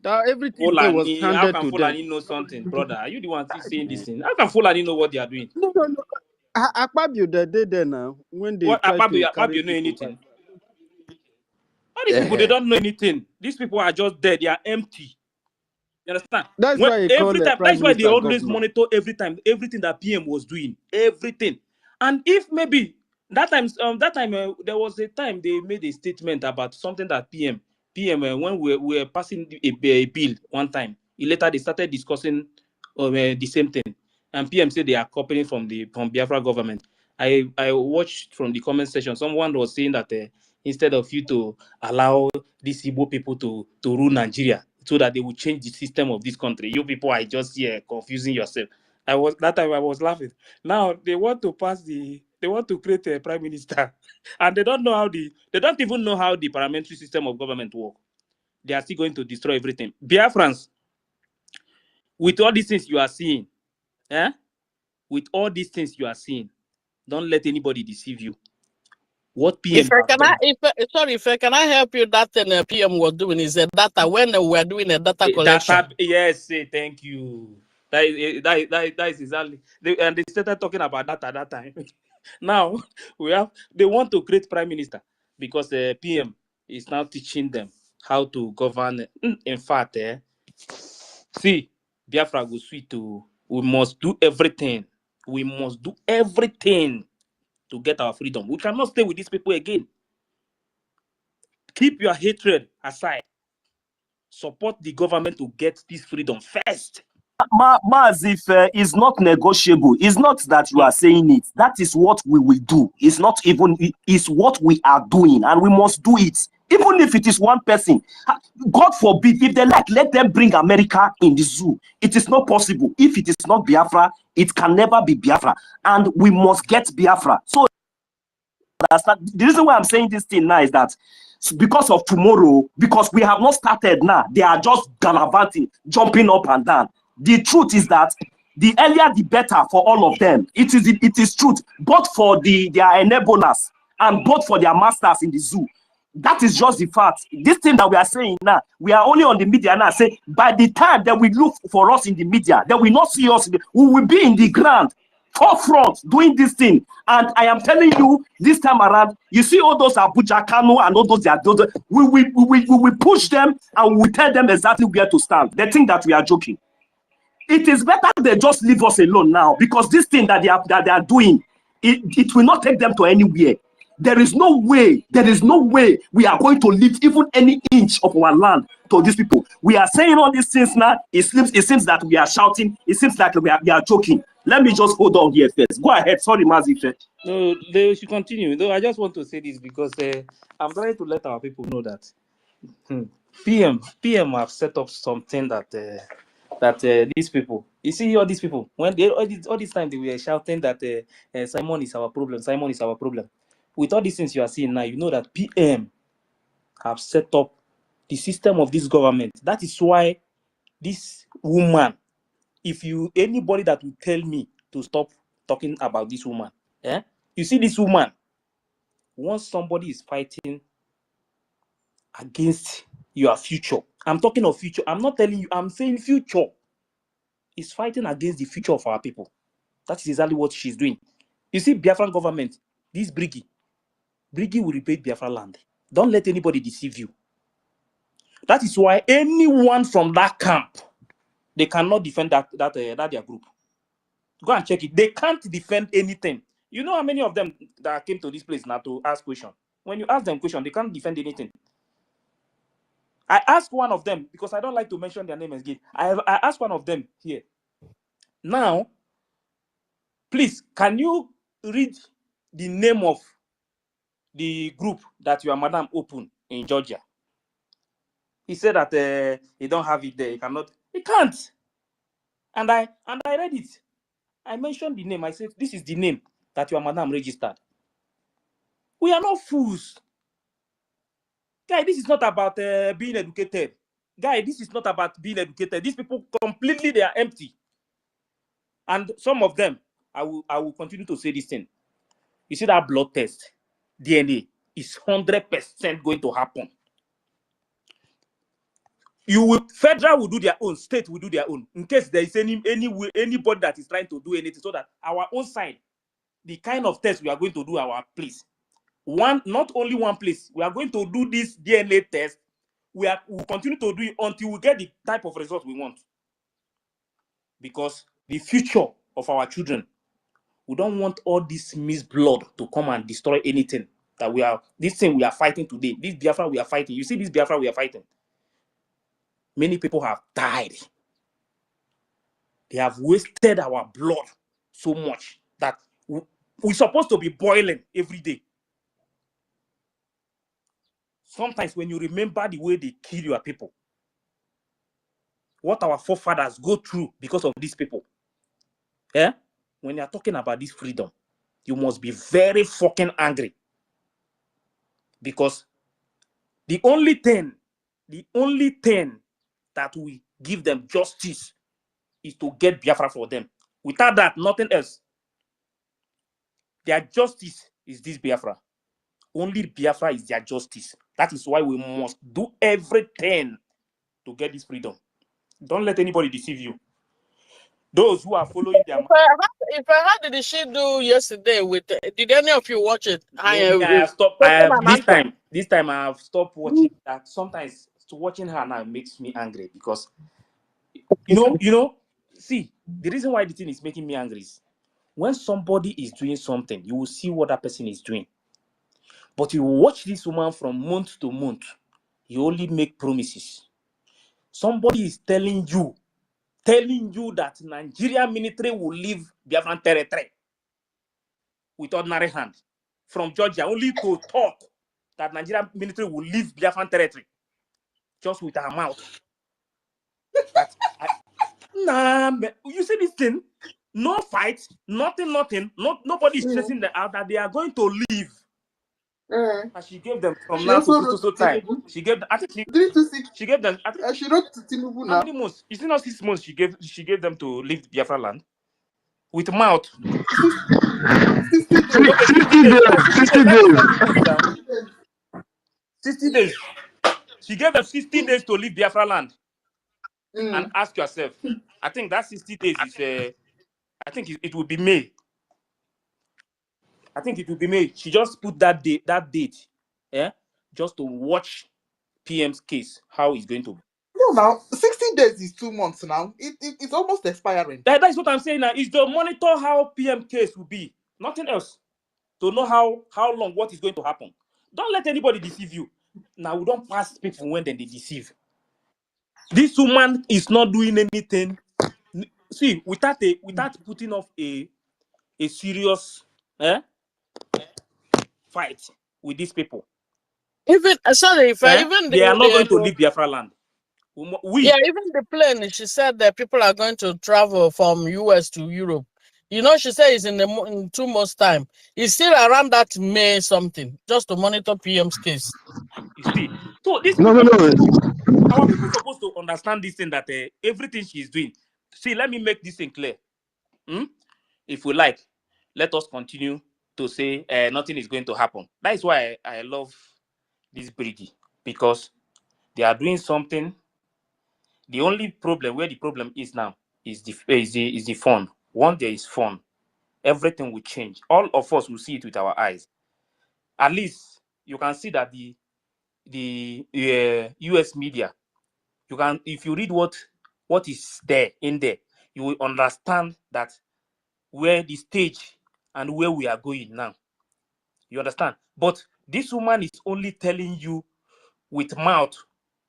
That everything there was Fulani, how handed can to them. Fulani know something, brother? Are you the one saying this thing? How can Fulani know what they are doing? No, no, no. Akpabio they did there now when they What try to carry Akpabio know people back. anything? All these people, they don't know anything. These people are just dead. They are empty. You understand? That's When why he called every the time, prime that's why they minister always governor. monitor everything that PM was doing, everything. And if maybe that time, there was a time they made a statement about something that PM, when we were passing a bill one time, later they started discussing the same thing, and PM said they are copying from Biafra government. I watched from the comment section, someone was saying that instead of you to allow these Igbo people to rule Nigeria, so that they will change the system of this country. You people are just here confusing yourself. That time I was laughing. Now they want to create a prime minister, and they don't even know how the parliamentary system of government works. They are still going to destroy everything. Biafrans, with all these things you are seeing, with all these things you are seeing, don't let anybody deceive you. What PM has done. Can I help you? That thing PM was doing is a data when we were doing a data collection. Yes, thank you. That is exactly. And they started talking about that at that time. Now they want to create prime minister because the PM is now teaching them how to govern. In fact, see, Biafra go sweet to. We must do everything. We must do everything to get our freedom. We cannot stay with these people again. Keep your hatred aside. Support the government to get this freedom first. Maazif is not negotiable. It's not that you are saying it. That is what we will do. It's not even, it's what we are doing, and we must do it. Even if it is one person. God forbid, if they like, let them bring America in the zoo. It is not possible. If it is not Biafra, it can never be Biafra. And we must get Biafra. So the reason why I'm saying this thing now is that because of tomorrow, because we have not started now, they are just gallivanting, jumping up and down. The truth is that the earlier the better for all of them. It is truth, both for their enablers and both for their masters in the zoo. That is just the fact. This thing that we are saying now, we are only on the media now. Say by the time that we look for us in the media, they will not see us. We will be in the ground, forefront, doing this thing. And I am telling you, this time around, you see all those Abuja, Kano, and all those, we will push them and we will tell them exactly where to stand. They think that we are joking. It is better they just leave us alone now, because this thing that they are doing, it will not take them to anywhere. There is no way we are going to leave even any inch of our land to these people. We are saying all these things now. It seems that we are shouting. It seems like we are joking. Let me just hold on here first. Go ahead. Sorry, Mazi. No, they should continue. Though I just want to say this because I'm trying to let our people know that PM have set up something that these people, you see all these people, when they all this time they were shouting that Simon is our problem. With all these things you are seeing now, you know that PM have set up the system of this government. That is why this woman, anybody that will tell me to stop talking about this woman, you see this woman, once somebody is fighting against your future, I'm talking of future, I'm not telling you, I'm saying future, is fighting against the future of our people. That is exactly what she's doing. You see, Biafran government, this BRGIE will repair Biafra land. Don't let anybody deceive you. That is why anyone from that camp, they cannot defend that their group. Go and check it. They can't defend anything. You know how many of them that came to this place now to ask questions? When you ask them questions, they can't defend anything. I asked one of them, because I don't like to mention their name again. I asked one of them here. Now, please, can you read the name of the group that your madam opened in Georgia? He said that he don't have it there. He can't. And I read it. I mentioned the name. I said, this is the name that your madam registered. We are not fools. Guy, this is not about being educated. Guy, this is not about being educated. These people completely, they are empty. And some of them, I will continue to say this thing. You see that blood test, DNA is 100% going to happen. Federal will do their own, state will do their own. In case there is anybody that is trying to do anything, so that our own side, the kind of test we are going to do our place. Not only one place. We are going to do this DNA test. We'll continue to do it until we get the type of result we want. Because the future of our children, we don't want all this mixed blood to come and destroy anything that this thing we are fighting today. This Biafra we are fighting. You see this Biafra we are fighting. Many people have died. They have wasted our blood so much that we're supposed to be boiling every day. Sometimes when you remember the way they kill your people, what our forefathers go through because of these people, when you're talking about this freedom, you must be very fucking angry. Because the only thing that we give them justice is to get Biafra for them. Without that, nothing else. Their justice is this Biafra. Only Biafra is their justice. That is why we must do everything to get this freedom. Don't let anybody deceive you. Those who are following their... If I had the she do yesterday with, did any of you watch it? I have stopped. This time I have stopped watching that. Sometimes watching her now makes me angry because, see, the reason why the thing is making me angry is when somebody is doing something, you will see what that person is doing. But you watch this woman from month to month, you only make promises. Somebody is telling you that Nigerian military will leave Biafran territory with ordinary hand. From Georgia, only to talk that Nigerian military will leave Biafran territory just with her mouth. You see this thing? No fight, nothing. Nobody is stressing them out that they are going to leave. And she gave them from now to so time. She gave them. I think she gave them. I think she wrote to Tinubu now. How many months? Is it not 6 months? She gave them to leave Biafra land with mouth. 60 days. Okay, 60 days. She gave them 60 days to leave Biafra land. And ask yourself, I think that 60 days is I think it will be May. I think it will be May. She just put that date, just to watch PM's case, how it's going to be. No, now 60 days is 2 months now. It's almost expiring. That's what I'm saying now. Is to monitor how PM case will be, nothing else. To know how long, what is going to happen. Don't let anybody deceive you. Now we don't pass people when they deceive. This woman is not doing anything. See, without putting off a serious fight with these people. Even even they are not going to leave Biafra land. Even the plane. She said that people are going to travel from US to Europe. She said it's in 2 months' time. It's still around that May something, just to monitor PM's case. You see, so this no. Our people are supposed to understand this thing that everything she's doing. See, let me make this thing clear. If we like, let us continue to say nothing is going to happen. That is why I love this BRGIE, because they are doing something. The only problem, where the problem is now, is the fund. Once there is fund, everything will change. All of us will see it with our eyes. At least you can see that the US media, if you read what is in there, you will understand that where the stage and where we are going now. You understand? But this woman is only telling you with mouth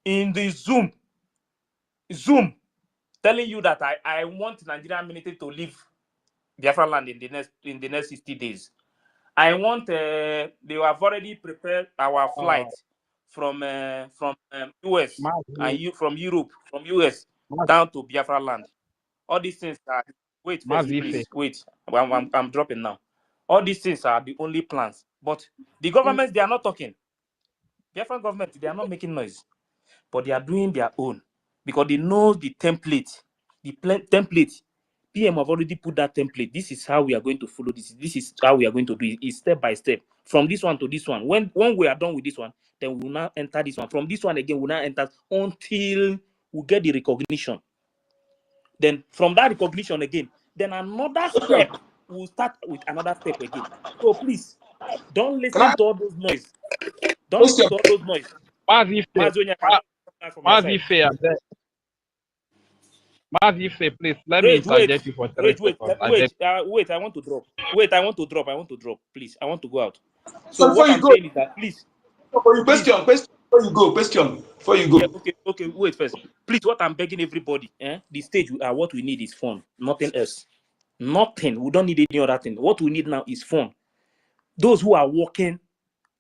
in the Zoom, telling you that I want Nigerian military to leave Biafra land in the next 60 days. I want they have already prepared our flight from US and from Europe, from US down to Biafra land. All these things are please wait. I'm dropping now. All these things are the only plans, but the governments, they are not talking. Biafran government, they are not making noise, but they are doing their own because they know the template. The template PM have already put that template. This is how we are going to follow this. This is how we are going to do it. It's step by step. From this one to this one. When we are done with this one, then we will now enter this one. From this one again, we will now enter until we get the recognition. Then from that recognition again, then another step will start with another step again. So please, don't listen to all those noise. Don't listen to all those noise. Mazife, please let me interject you for 3 seconds. Wait, I want to drop. Wait, I want to drop. Please, I want to go out. So what I'm saying is that please. Before you go. Yeah, okay, wait first. Please, what I'm begging everybody, the stage what we need is fun, nothing else. Nothing. We don't need any other thing. What we need now is fun. Those who are working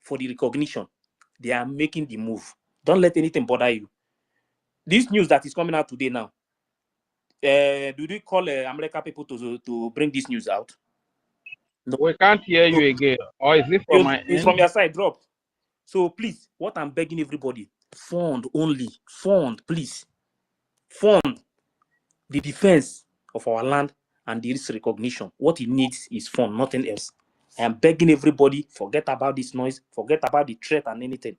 for the recognition, they are making the move. Don't let anything bother you. This news that is coming out today now, do they call America people to bring this news out? No. We can't hear you again. Or is it from my end? It's from your side, drop. So please, what I'm begging everybody, fund only. Fund, please. Fund the defense of our land and this recognition. What it needs is fund, nothing else. I am begging everybody, forget about this noise, forget about the threat and anything.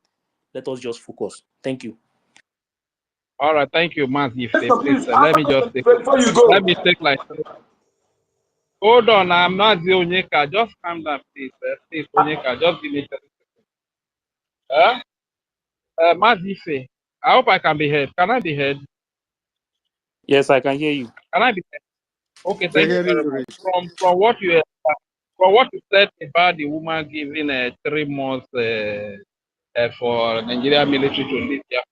Let us just focus. Thank you. All right, thank you, Mazife. Please, let me just take. Let me take like. Hold on, I'm not the Onyeka. Just calm down, please. Please, Onyeka, just give me 30 seconds. Mazife, I hope I can be heard. Can I be heard? Yes, I can hear you. Can I be heard? Okay, thank you very much. From what you said about the woman giving 3 months for Nigeria military to leave Biafra.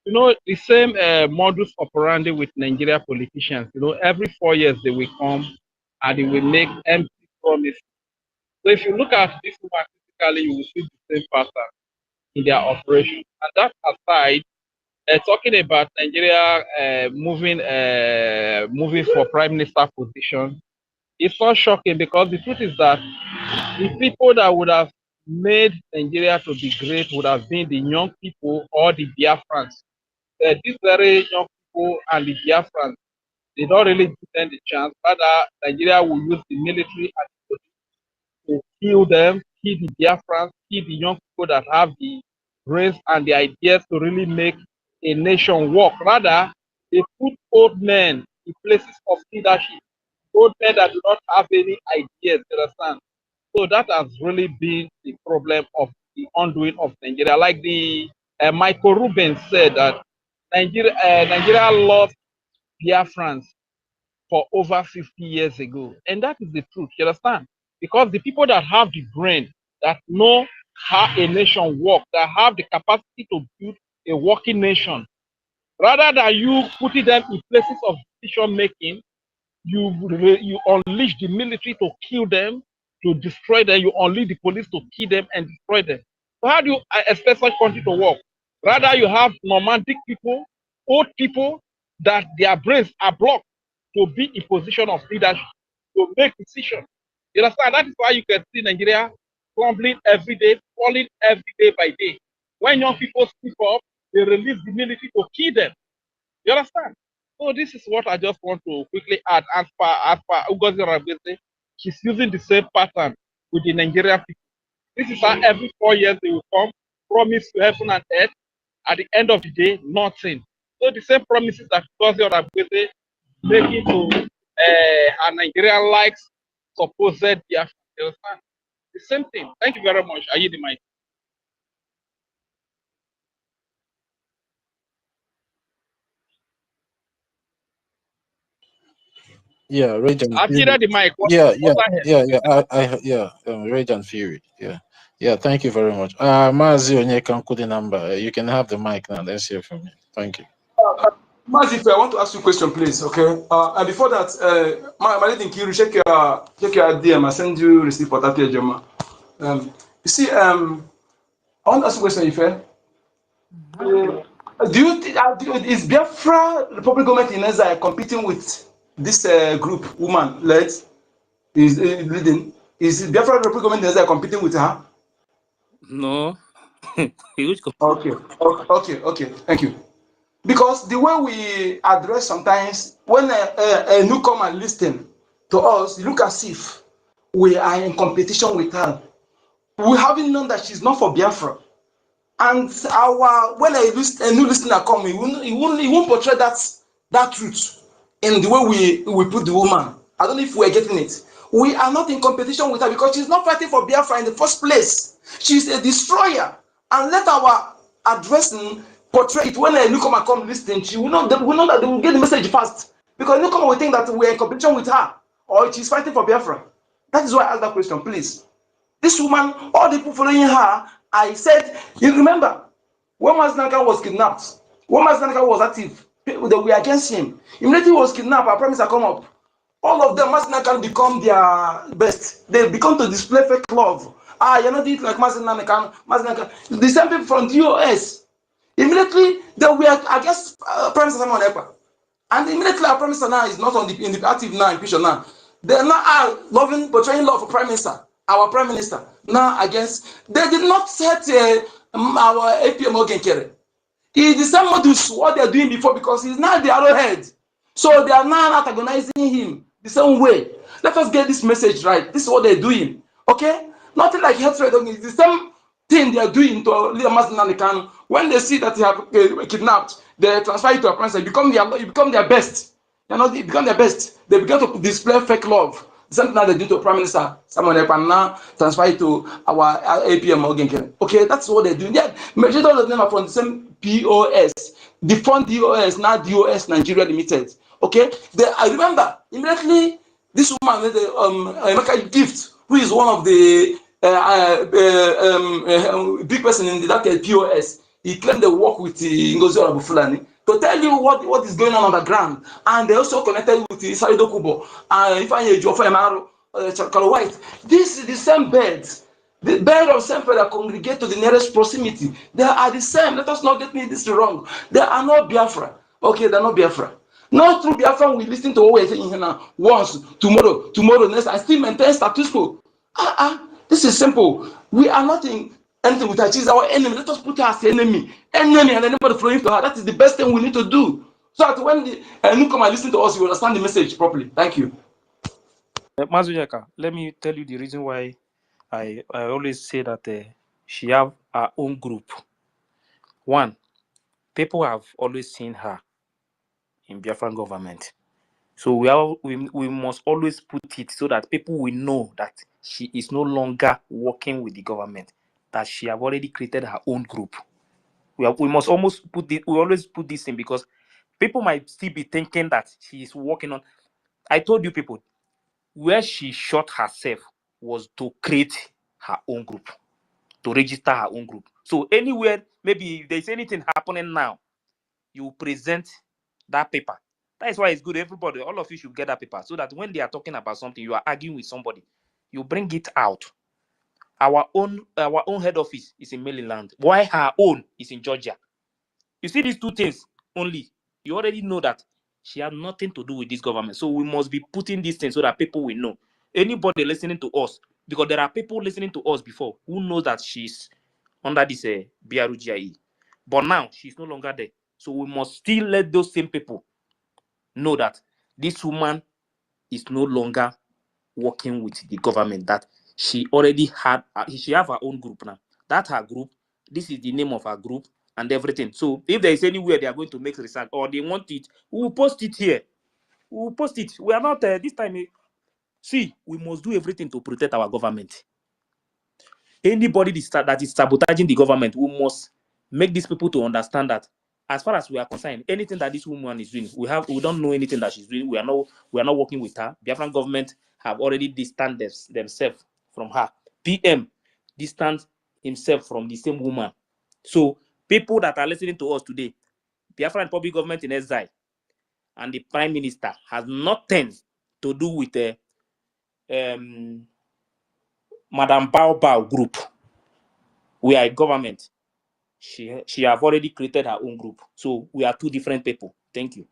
You know, the same modus operandi with Nigeria politicians. You know, every 4 years they will come and they will make empty promises. So if you look at this woman physically, you will see the same pattern in their operation. And that aside, talking about Nigeria moving for prime minister position, it's not shocking because the truth is that the people that would have made Nigeria to be great would have been the young people or the Biafrans. These very young people and the Biafrans, they don't really give them the chance. Rather, Nigeria will use the military and the to kill them, kill the Biafrans, kill the young people that have the brains and the ideas to really make a nation work. Rather, they put old men in places of leadership, old men that do not have any ideas, you understand? So that has really been the problem of the undoing of Nigeria. Like the Michael Rubin said that Nigeria lost Biafrans for over 50 years ago. And that is the truth, you understand? Because the people that have the brain, that know how a nation works, that have the capacity to build a working nation, rather than you putting them in places of decision making, you unleash the military to kill them, to destroy them, you unleash the police to kill them and destroy them. So how do you expect such country to work? Rather, you have nomadic people, old people, that their brains are blocked to be in position of leadership, to make decisions. You understand? That is why you can see Nigeria crumbling every day, falling every day by day. When young people speak up, they release the military to kill them. You understand? So this is what I just want to quickly add. As far Ngozi Rabese, she's using the same pattern with the Nigerian people. This is how every 4 years they will come, promise to heaven and earth. At the end of the day, nothing. So the same promises that Ngozi Rabese making to our Nigerian likes supposed Biafra. You understand? The same thing. Thank you very much. I yield the mic. Yeah, Rage and I've Fury. heard the mic. Rage and Fury. Yeah. Thank you very much. Mazi Onyeka Nkudi number. You can have the mic now. Let's hear from you. Thank you. Mazi, I want to ask you a question, please. Okay. And before that, my lady Nkiru, check your DM. I send you receipt for that page, you see, I want to ask you a question, Ife. Is Biafra Republic government in Ezra competing with this group woman led is leading? Is Biafra Republic government in Ezra competing with her? No. Okay. Thank you. Because the way we address sometimes when a newcomer listen to us, look as if we are in competition with her. We haven't known that she's not for Biafra. And when a new listener come, he won't portray that truth in the way we put the woman. I don't know if we're getting it. We are not in competition with her because she's not fighting for Biafra in the first place. She's a destroyer. And let our addressing portray it. When a newcomer come listening, we know that they will get the message fast. Because a newcomer will think that we're in competition with her or she's fighting for Biafra. That is why I asked that question, please. This woman, all the people following her, I said, you remember, when Mazinaka was kidnapped, when Mazinaka was active, they were against him. Immediately he was kidnapped, I promise I come up. All of them, Mazinaka become their best. They become to display fake love. You're not doing it like Mazinaka. The same people from the US. Immediately, they were against Prime Minister Simon Ekpa. And immediately our Prime Minister now is not in the active now in picture now. They are now portraying love for Prime Minister, our Prime Minister, now against. They did not set our APM Ogenkere. It's the same modus what they are doing before because he's now the arrowhead. So they are now antagonizing him the same way. Let us get this message right. This is what they're doing. Okay? Nothing like hatred. It's the same thing they are doing to Leader Mazen Nanikano. When they see that they have kidnapped, they transfer it to a prince. You become their best. They become their best. They begin to display fake love. The same thing that they do to Prime Minister Samuel Ekpa now transfer it to our APM Morgan. Okay, that's what they're doing. Yeah, majority of them are from the same POS. The fund DOS, now DOS Nigeria Limited. Okay, I remember immediately this woman made a gift, who is one of the big person in that POS. He claimed they work with NGOZI or Fulani to tell you what is going on the ground. And they also connected with Saido Kubo and Ifeanyi Ejiofor Emaro, Chakalo White. This is the same birds. The bird of same feather congregate to the nearest proximity. They are the same. Let us not get me this wrong. They are not Biafra. Okay, they're not Biafra. Not through Biafra, we listen to what we're saying here now. Once, tomorrow, next, I still maintain status quo. This is simple. We are not in anything with her. She's our enemy. Let us put her as enemy. Enemy and anybody flowing to her. That is the best thing we need to do. So that when the newcomer listen to us, you understand the message properly. Thank you. Mazuyaka, let me tell you the reason why I always say that she have her own group. One, people have always seen her in Biafran government. So we must always put it so that people will know that she is no longer working with the government, that she have already created her own group. We must almost put this, we always put this in because people might still be thinking that she is working on. I told you people, where she shot herself was to create her own group, to register her own group. So anywhere, maybe if there's anything happening now, you present that paper. That is why it's good. Everybody, all of you should get that paper so that when they are talking about something, you are arguing with somebody, you bring it out. Our own head office is in Maryland. Why her own is in Georgia? You see these two things only. You already know that she had nothing to do with this government. So we must be putting these things so that people will know. Anybody listening to us, because there are people listening to us before who know that she's under this BRGIE. But now she's no longer there. So we must still let those same people know that this woman is no longer working with the government, that she already had, she have her own group now. That's her group. This is the name of her group and everything. So if there is anywhere they are going to make research or they want it, we will post it here. We will post it. We are not this time. See, we must do everything to protect our government. Anybody that is sabotaging the government, we must make these people to understand that as far as we are concerned, anything that this woman is doing, we don't know anything that she's doing. We are not working with her. Biafran government have already distanced themselves from her. PM distanced himself from the same woman. So people that are listening to us today, Biafran public government in exile and the prime minister has nothing to do with the Madam Bao group. We are a government. She have already created her own group. So we are two different people. Thank you.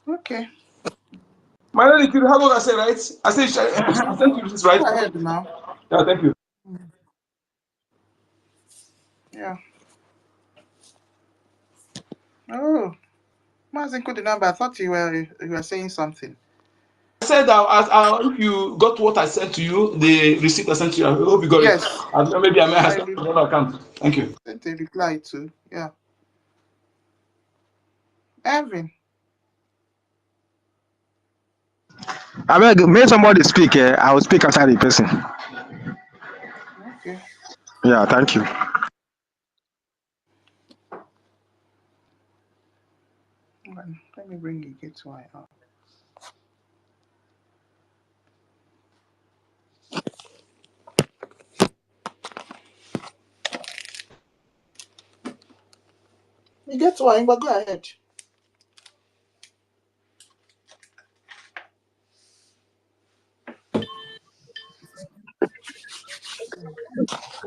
Okay. My lady, you have what I say, right? I say I sent you this, right? Go ahead now. Yeah, thank you. Yeah. Oh, Mazen Kudinamba, I thought you were saying something. I said that if you got what I sent to you, the receipt I sent to you, I hope you got Yes. it. Maybe I may have another account. Thank you. Sent a reply to, yeah. Evan. I beg, may somebody speak. I will speak after the person. Okay. Yeah, thank you. Let me bring you get why up. You get why, but go ahead.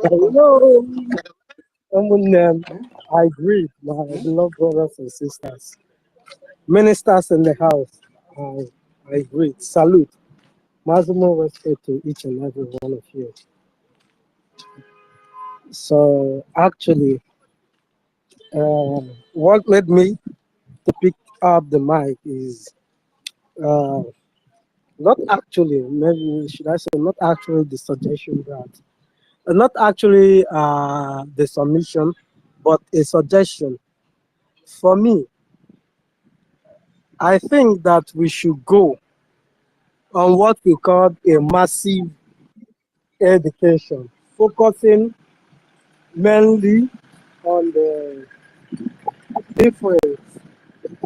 Welcome. Hello, I greet my beloved brothers and sisters, ministers in the house. I greet, salute, maximum respect to each and every one of you. So, actually, what made me to pick up the mic is uh, not actually, maybe should I say, not actually the suggestion that, not actually the submission, but a suggestion. For me, I think that we should go on what we call a massive education, focusing mainly on the difference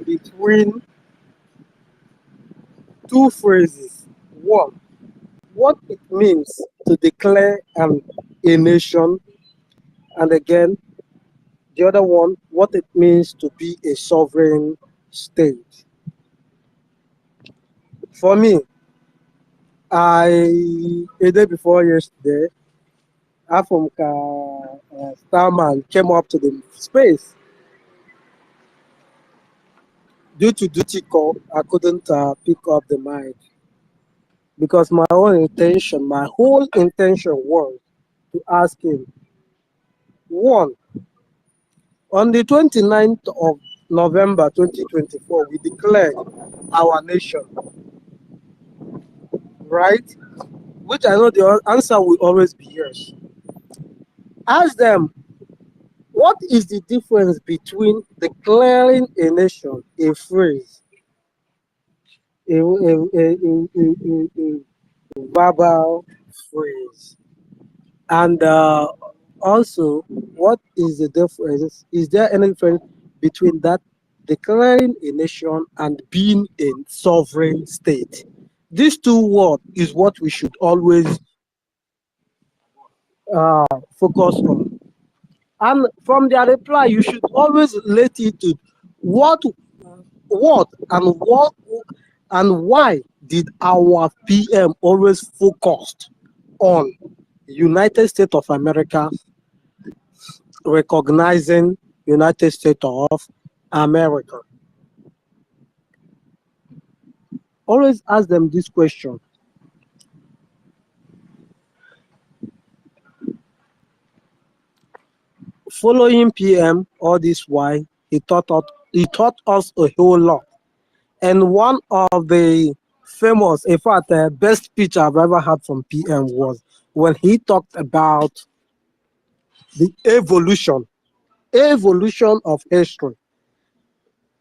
between two phrases. One, what it means to declare a nation, and again, the other one, what it means to be a sovereign state. For me, a day before yesterday, Afumka Starman came up to the space. Due to duty call, I couldn't pick up the mic because my whole intention was to ask him, one, on the 29th of November 2024, we declared our nation, right? Which I know the answer will always be yes. Ask them, what is the difference between declaring a nation, a phrase, a verbal phrase, and also, what is the difference? Is there any difference between that declaring a nation and being a sovereign state? These two words is what we should always focus on. And from their reply, you should always relate it to what and why did our PM always focused on United States of America recognizing United States of America? Always ask them this question. Following PM all this while, he taught us a whole lot. And one of the famous, in fact, best speech I've ever had from PM was when he talked about the evolution of history.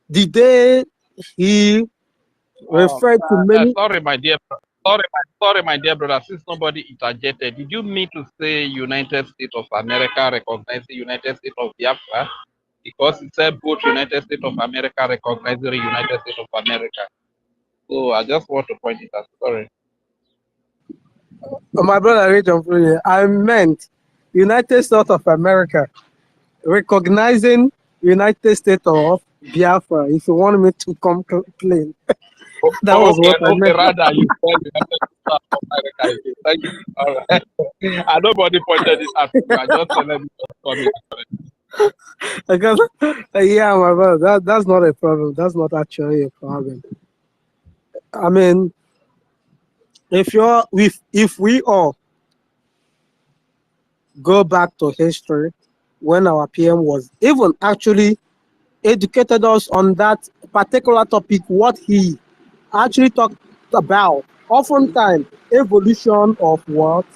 The day he referred to many. Sorry, my dear brother. Since nobody interjected, did you mean to say United States of America recognizing United States of Biafra? Because it said both United States of America recognizing the United States of America. So I just want to point it out. Sorry. My brother, I meant United States of America recognizing United States of Biafra. If you want me to complain, that was what I meant. Rather, you said United States of America. Thank you. All right. And nobody pointed it out. I just let me comment. Because, yeah, my brother, that's not a problem. That's not actually a problem. I mean, if we all go back to history, when our PM was even actually educated us on that particular topic, what he actually talked about, oftentimes evolution of what?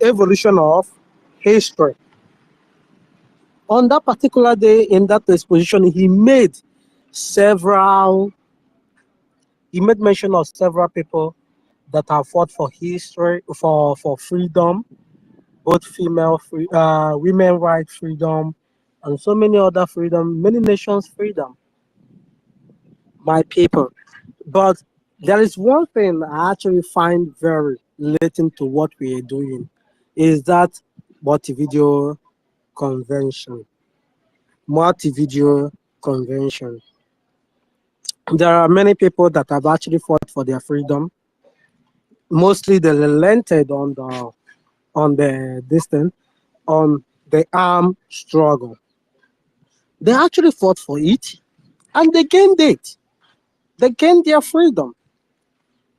Evolution of history. On that particular day in that exposition, he made mention of several people that have fought for history, for freedom, both women rights freedom, and so many other freedom, many nations freedom, my people. But there is one thing I actually find very relating to what we are doing, is that multi-video convention. Multi-video convention. There are many people that have actually fought for their freedom. Mostly they relented on the distance, on the armed struggle. They actually fought for it, and they gained it. They gained their freedom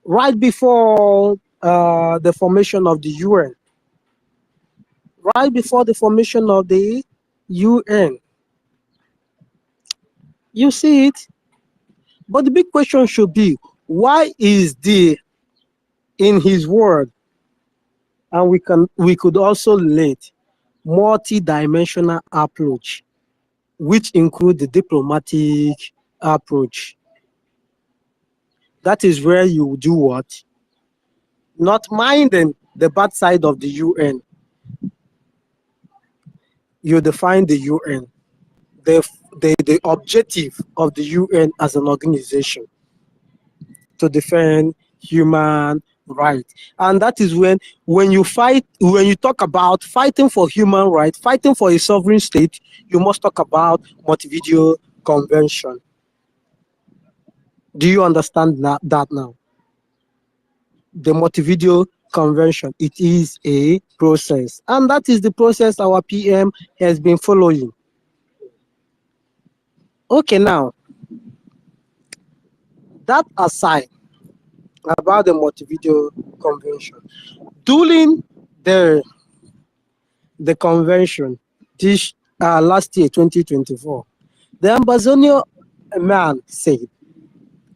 right before the formation of the UN. Right before the formation of the UN. You see it? But the big question should be, why is in his word, and we could also relate, multi-dimensional approach, which include the diplomatic approach. That is where you do what? Not minding the bad side of the UN. You define the UN, the objective of the UN as an organization to defend human rights. And that is when you talk about fighting for human rights, fighting for a sovereign state, you must talk about Montevideo Convention. Do you understand that now? The Montevideo Convention, it is a process, and that is the process our PM has been following. Okay, now, that aside about the Montevideo Convention, during the convention this last year, 2024, the Ambazonia man said,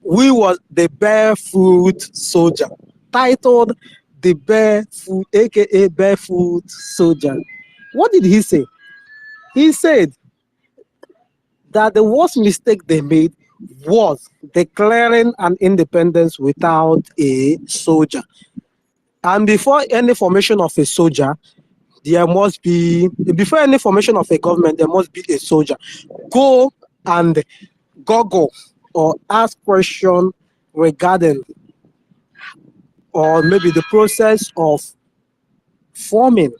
we was the barefoot soldier, titled the barefoot, aka barefoot soldier. What did he say? He said that the worst mistake they made was declaring an independence without a soldier. And before any formation of a soldier, there must be, before any formation of a government, there must be a soldier. Go and Google or ask question regarding, or maybe the process of forming,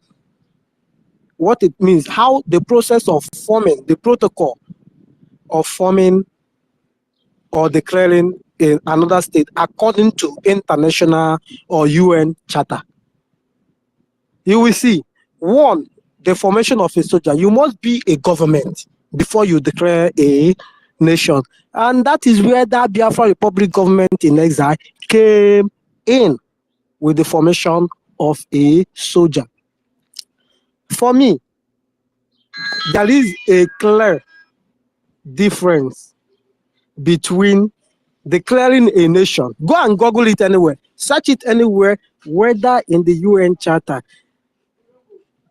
what it means, how the process of forming, the protocol of forming or declaring in another state according to international or UN charter. You will see, one, the formation of a soldier, you must be a government before you declare a nation. And that is where that Biafra Republic government in exile came in, with the formation of a soldier. For me, there is a clear difference between declaring a nation. Go and Google it anywhere, search it anywhere, whether in the UN Charter.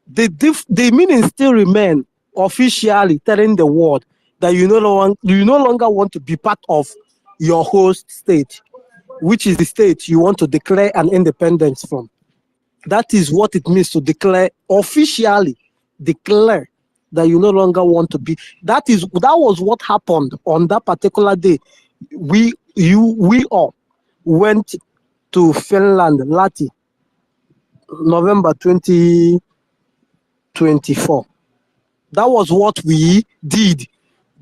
The meaning still remain officially telling the world that you no longer want to be part of your host state, which is the state you want to declare an independence from. That is what it means to declare, officially declare that you no longer want to be. That was what happened on that particular day. We all went to Finland, Lahti, November 2024. That was what we did.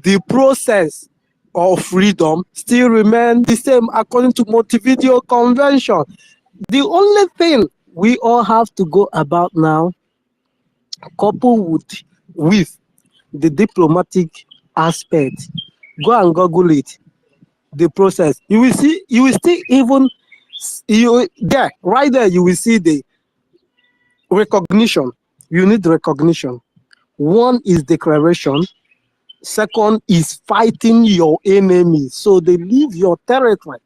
The process of freedom still remains the same according to Montevideo Convention. The only thing we all have to go about now, coupled with the diplomatic aspect, go and Google it. the process. You will see, you will still even, you there, right there, you will see the recognition. You need recognition. One is declaration. Second is fighting your enemy. So they leave your territory.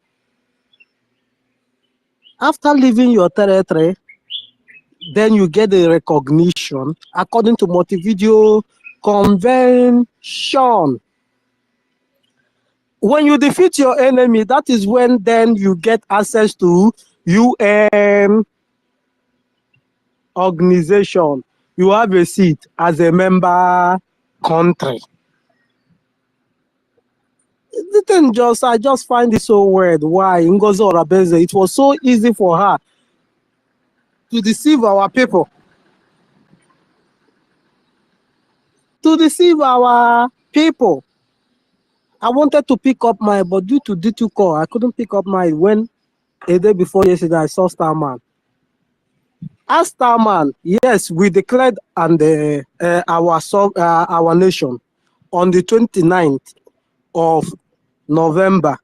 After leaving your territory, then you get the recognition according to Montevideo Convention. When you defeat your enemy, that is when then you get access to UN organization. You have a seat as a member country. The thing just, I just find it so weird why Ngozi Orabeze, it was so easy for her to deceive our people. To deceive our people. I wanted to pick up mine, but due to D2 call, I couldn't pick up mine. When a day before yesterday, I saw Starman. As Starman, yes, we declared and our nation on the 29th of November.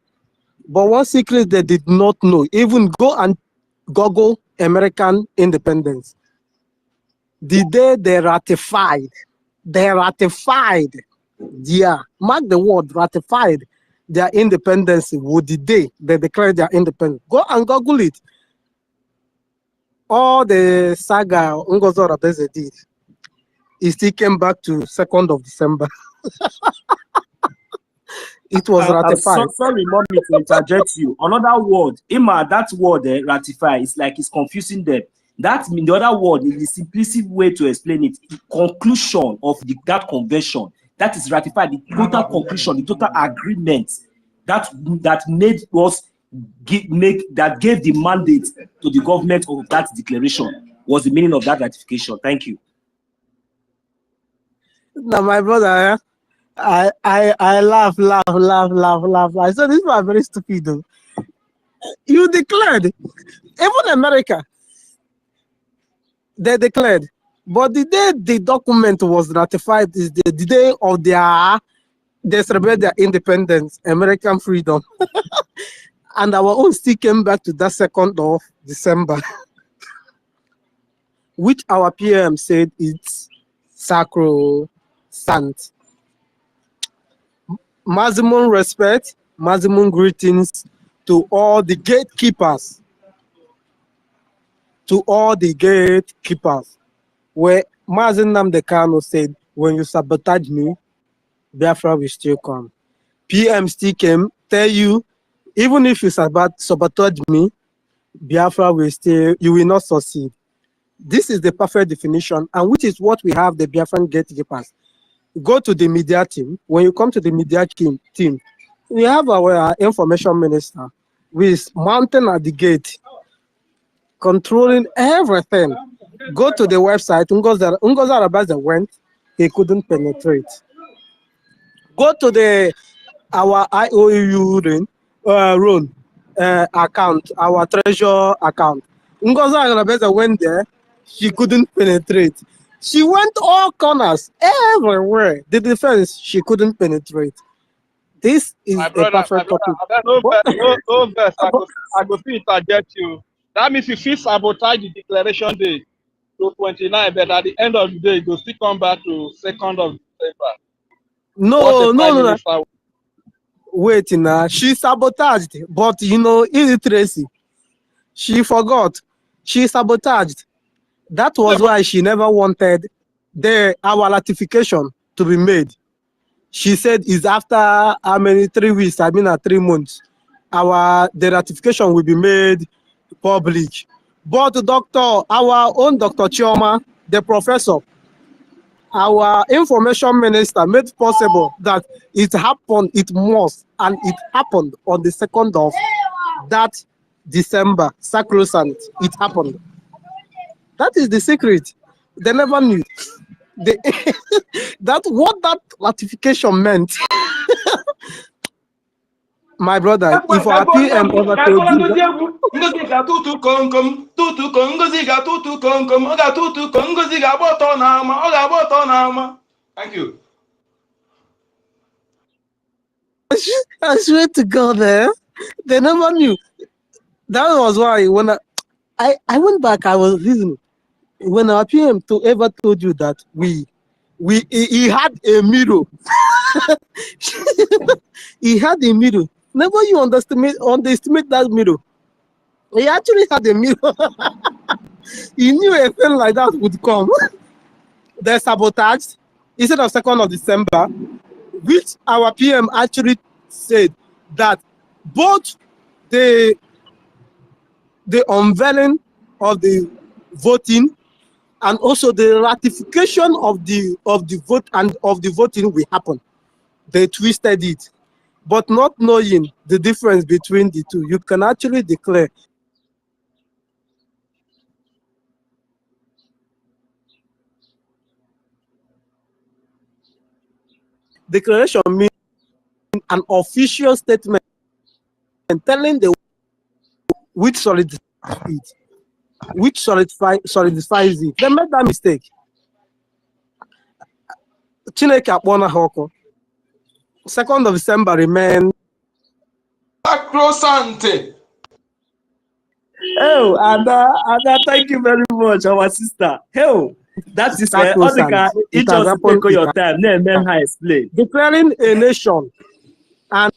But one secret they did not know, even go and Google American independence. The day they ratified, yeah, mark the word, ratified their independence with the day they declared their independence. Go and Google it. All the saga Ngozi Orabeze did, it still came back to 2nd of December. It was ratified. Sorry, mommy, to interject you. Another word, Ima, that word ratify, it's like it's confusing them. That means the other word is the simplistic way to explain it. The conclusion of that convention, that is ratified, the total conclusion, the total agreement that made us that gave the mandate to the government of that declaration was the meaning of that ratification. Thank you. Now, my brother, I laugh. I said, this was very stupid, though. You declared, even America, they declared, but the day the document was ratified is the day of they celebrate their independence, American freedom. And our own still came back to that 2nd of December, which our PM said it's sacrosanct. Maximum respect, maximum greetings to all the gatekeepers. To all the gatekeepers. Where Mazi Nnamdi Kanu said, when you sabotage me, Biafra will still come. PM still came, tell you, even if you sabotage me, Biafra will still, you will not succeed. This is the perfect definition, and which is what we have the Biafran gatekeepers. Go to the media team. When you come to the media team, we have our information minister who is mounted at the gate, controlling everything. Go to the website. Ngozi Orabeze went, he couldn't penetrate. Go to our IOU account, our treasure account. Ngozi Orabeze went there, she couldn't penetrate. She went all corners, everywhere. The defense, she couldn't penetrate. This is a perfect topic. I go fit interject you. That means if you sabotage the declaration day to 29, but at the end of the day, it will still come back to 2nd of December. No. Wait, now she sabotaged, but you know, illiteracy. She forgot. She sabotaged. That was why she never wanted our ratification to be made. She said is after how many 3 weeks, 3 months, the ratification will be made public. But our own Dr. Chioma, the professor, our information minister made possible that it happened, it must, and it happened on the 2nd of that December, sacrosanct, it happened. That is the secret. They never knew. What that ratification meant. My brother, if our PM ever told you that, Ngozi ga-atụtụ komkom, Ngozi ga-atụtụ komkom, ọ ga-atụtụ kom, Ngozi ga-agba ọtọ n'ama, ọ ga-agba ọtọ n'ama. Thank you. I swear to God, they never knew. That was why when I went back, I was listening. When our PM ever told you that he had a mirror, he had a mirror. Never you underestimate that mirror. He actually had a mirror. He knew a thing like that would come. They sabotaged instead of 2nd of December, which our PM actually said that both the unveiling of the voting and also the ratification of the vote and of the voting will happen. They twisted it, but not knowing the difference between the two, you can actually declare. Declaration means an official statement telling the which solidifies it, solidifies it. They made that mistake. Chineke akpọna ha ọkụ. 2nd of December remain. Sacrosanct. Oh, Ada, thank you very much, our sister. Oh, that is it has happened. Take your time. Name how explain. Declaring a nation and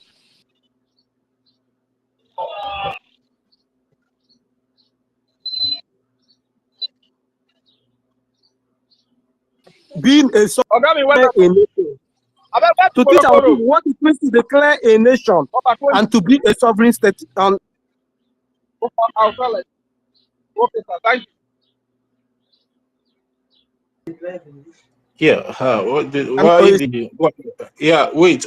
being a nation. To teach our people what it means to declare a nation and to be a sovereign state. Yeah, yeah, wait.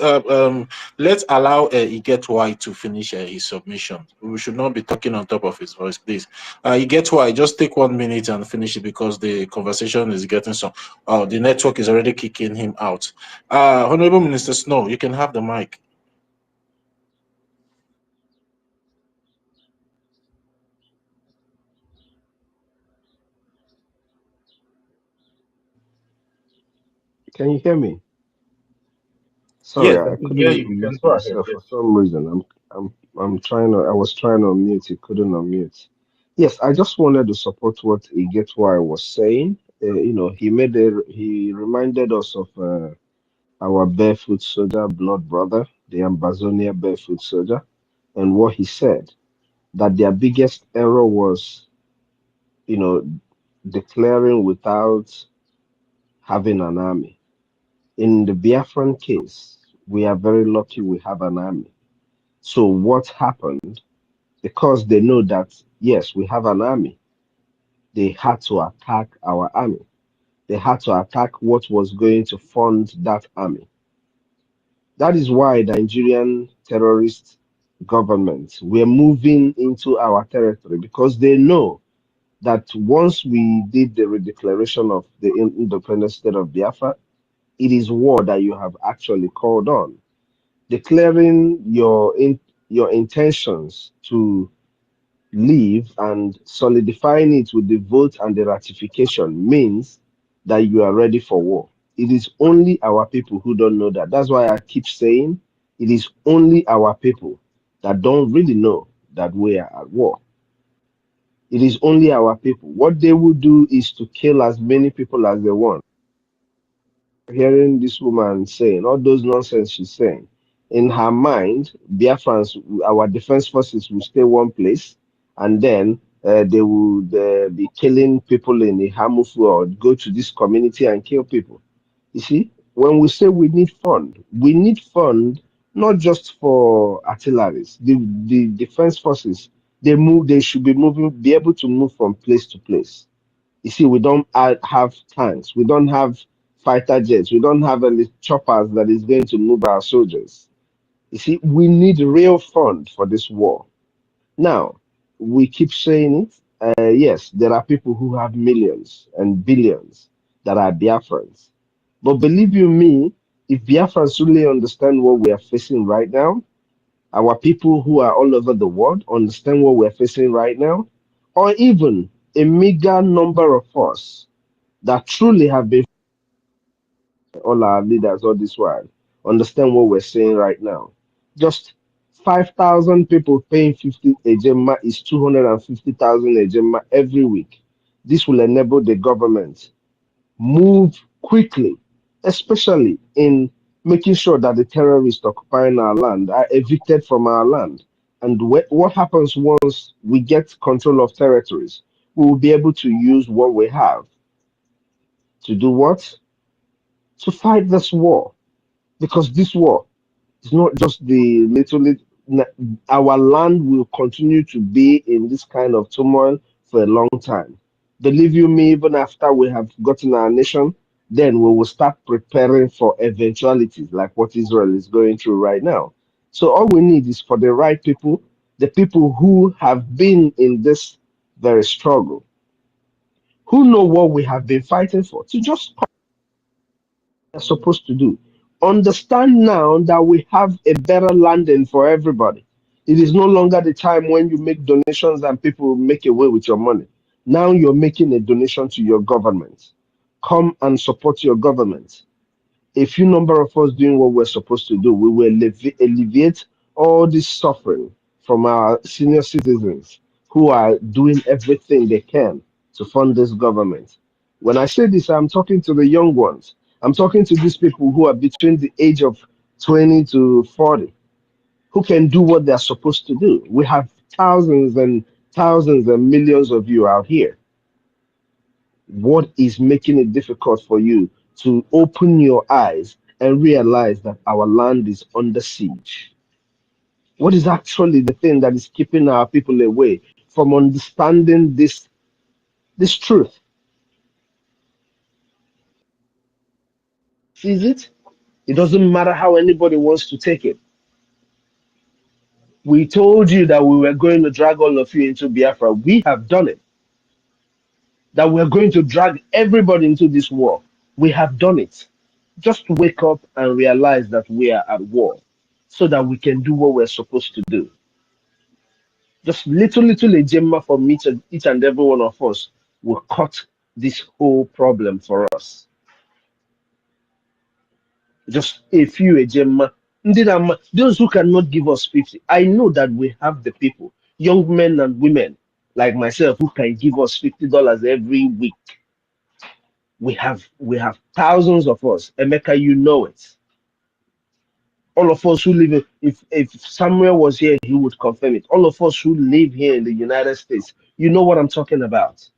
Let's allow EKID to finish his submission. We should not be talking on top of his voice, please. EKID, just take 1 minute and finish it because the conversation is getting some. Oh, the network is already kicking him out. Honorable Minister Snow, you can have the mic. Can you hear me? Sorry, Yes, I I can hear couldn't you. You can unmute go ahead. myself Yes. for some reason. I'm trying to. I was trying to unmute. It couldn't unmute. Yes, I just wanted to support what Igetwa was saying. He reminded us of our barefoot soldier, blood brother, the Ambazonia barefoot soldier, and what he said that their biggest error was, you know, declaring without having an army. In the Biafran case, we are very lucky we have an army. So what happened? Because they know that, yes, we have an army, they had to attack our army. They had to attack what was going to fund that army. That is why the Nigerian terrorist government were moving into our territory because they know that once we did the redeclaration of the independent state of Biafra, it is war that you have actually called on. Declaring your intentions to leave and solidifying it with the vote and the ratification means that you are ready for war. It is only our people who don't know that. That's why I keep saying it is only our people that don't really know that we are at war. It is only our people. What they will do is to kill as many people as they want. Hearing this woman saying all those nonsense she's saying, in her mind, Biafrans, our defense forces will stay one place, and then they would be killing people in the Hamufu or go to this community and kill people. You see, when we say we need fund not just for artilleries. The defense forces, they should be able to move from place to place. You see, we don't have tanks. We don't have fighter jets. We don't have any choppers that is going to move our soldiers. You see, we need real fund for this war. Now, we keep saying it. Yes, there are people who have millions and billions that are Biafrans. But believe you me, if Biafrans really understand what we are facing right now, our people who are all over the world understand what we're facing right now, or even a meager number of us that truly have been all our leaders all this while understand what we're saying right now. Just 5,000 people paying 50 ejema is 250,000 ejema every week. This will enable the government move quickly, especially in making sure that the terrorists occupying our land are evicted from our land. And what happens once we get control of territories? We will be able to use what we have to do what? To fight this war. Because this war is not just the our land will continue to be in this kind of turmoil for a long time. Believe you me, even after we have gotten our nation, then we will start preparing for eventualities like what Israel is going through right now. So all we need is for the right people, the people who have been in this very struggle, who know what we have been fighting for, to just are supposed to do. Understand now that we have a better landing for everybody. It is no longer the time when you make donations and people make away with your money. Now you're making a donation to your government. Come and support your government. A few number of us doing what we're supposed to do, we will alleviate all this suffering from our senior citizens who are doing everything they can to fund this government. When I say this, I'm talking to the young ones. I'm talking to these people who are between the age of 20 to 40, who can do what they're supposed to do. We have thousands and millions of you out here. What is making it difficult for you to open your eyes and realize that our land is under siege? What is actually the thing that is keeping our people away from understanding this truth? Is it? It doesn't matter how anybody wants to take it. We told you that we were going to drag all of you into Biafra. We have done it. That we're going to drag everybody into this war. We have done it. Just wake up and realize that we are at war so that we can do what we're supposed to do. Just little agenda from each and every one of us will cut this whole problem for us. Just a few agenda. Those who cannot give us 50, I know that we have the people, young men and women like myself, who can give us $50 every week. We have thousands of us. Emeka, you know it. All of us who live, if Samuel was here, he would confirm it. All of us who live here in the United States, you know what I'm talking about.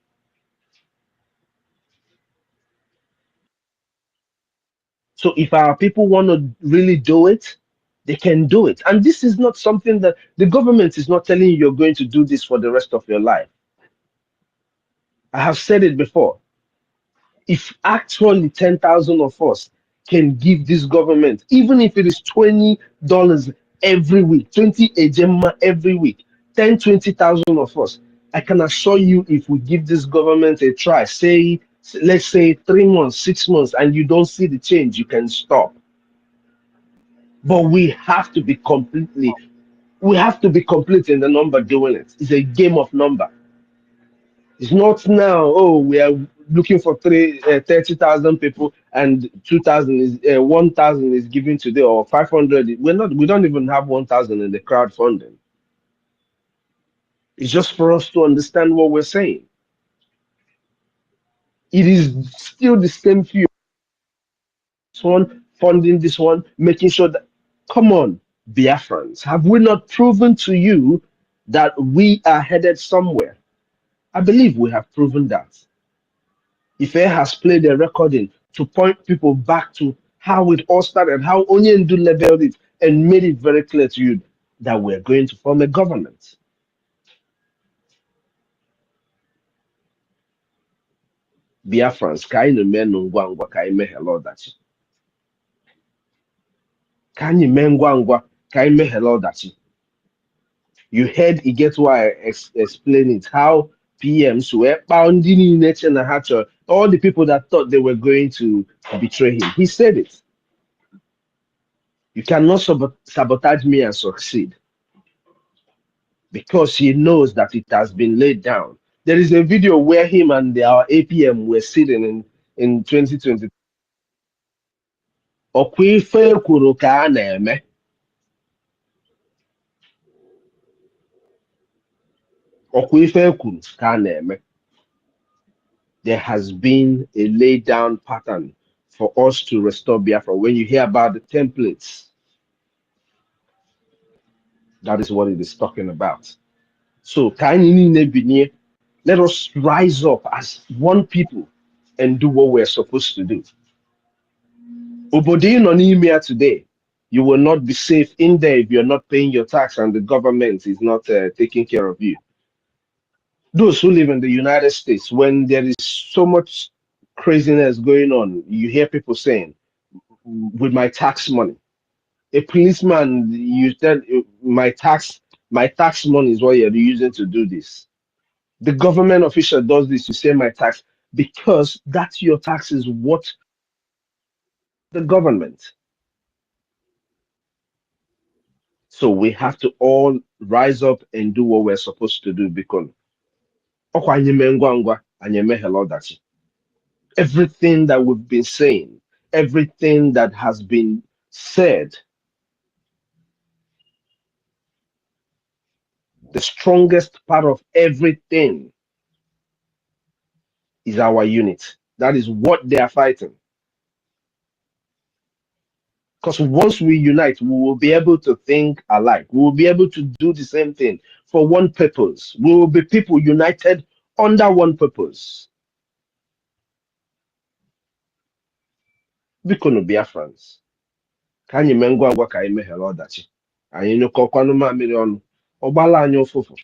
So if our people want to really do it, they can do it. And this is not something that the government is not telling you you're going to do this for the rest of your life. I have said it before. If actually 10,000 of us can give this government, even if it is $20 every week, 20 ejema every week, 10, 20,000 of us, I can assure you, if we give this government a try, say, let's say 3 months, 6 months, and you don't see the change, you can stop. But we have to be complete in the number doing it. It's a game of number. It's not now, oh, we are looking for 30,000 people and 1,000 is given today, or 500. We don't even have 1,000 in the crowdfunding. It's just for us to understand what we're saying. It is still the same few. This one funding this one, making sure that, come on, Biafrans, have we not proven to you that we are headed somewhere? I believe we have proven that. Ife has played a recording to point people back to how it all started, how Onyendu leveled it and made it very clear to you that we're going to form a government. Biafrans, ka anyị mee ngwa ngwa ka anyị meghele ọdachi. Ka anyị mee ngwa ngwa ka anyị meghele ọdachi. You heard it, get why I explain it, how PMs were bound in nature and Hatcher, all the people that thought they were going to betray him. He said it. You cannot sabotage me and succeed, because he knows that it has been laid down. There is a video where him and our APM were sitting in 2020. Okwife kwuru ka a na-eme. Ọkwa ife ekwuru ka a na-eme. There has been a laid down pattern for us to restore Biafra. When you hear about the templates, that is what it is talking about. So, let us rise up as one people and do what we're supposed to do. Obodin on email today, you will not be safe in there if you're not paying your tax and the government is not taking care of you. Those who live in the United States, when there is so much craziness going on, you hear people saying, with my tax money, a policeman, you tell my tax money is what you're using to do this. The government official does this, you say my tax, because that's your tax is what the government. So we have to all rise up and do what we're supposed to do because everything that we've been saying, everything that has been said, the strongest part of everything is our unit. That is what they are fighting. Because once we unite, we will be able to think alike. We will be able to do the same thing for one purpose. We will be people united under one purpose. Bikono Biafrans. Ka anyị mee ngwa ngwa ka anyị meghere ọdachi. Anyị nyụkọkwanụ mamịrị ọnụ. Ọgbala anyị ụfụfụ.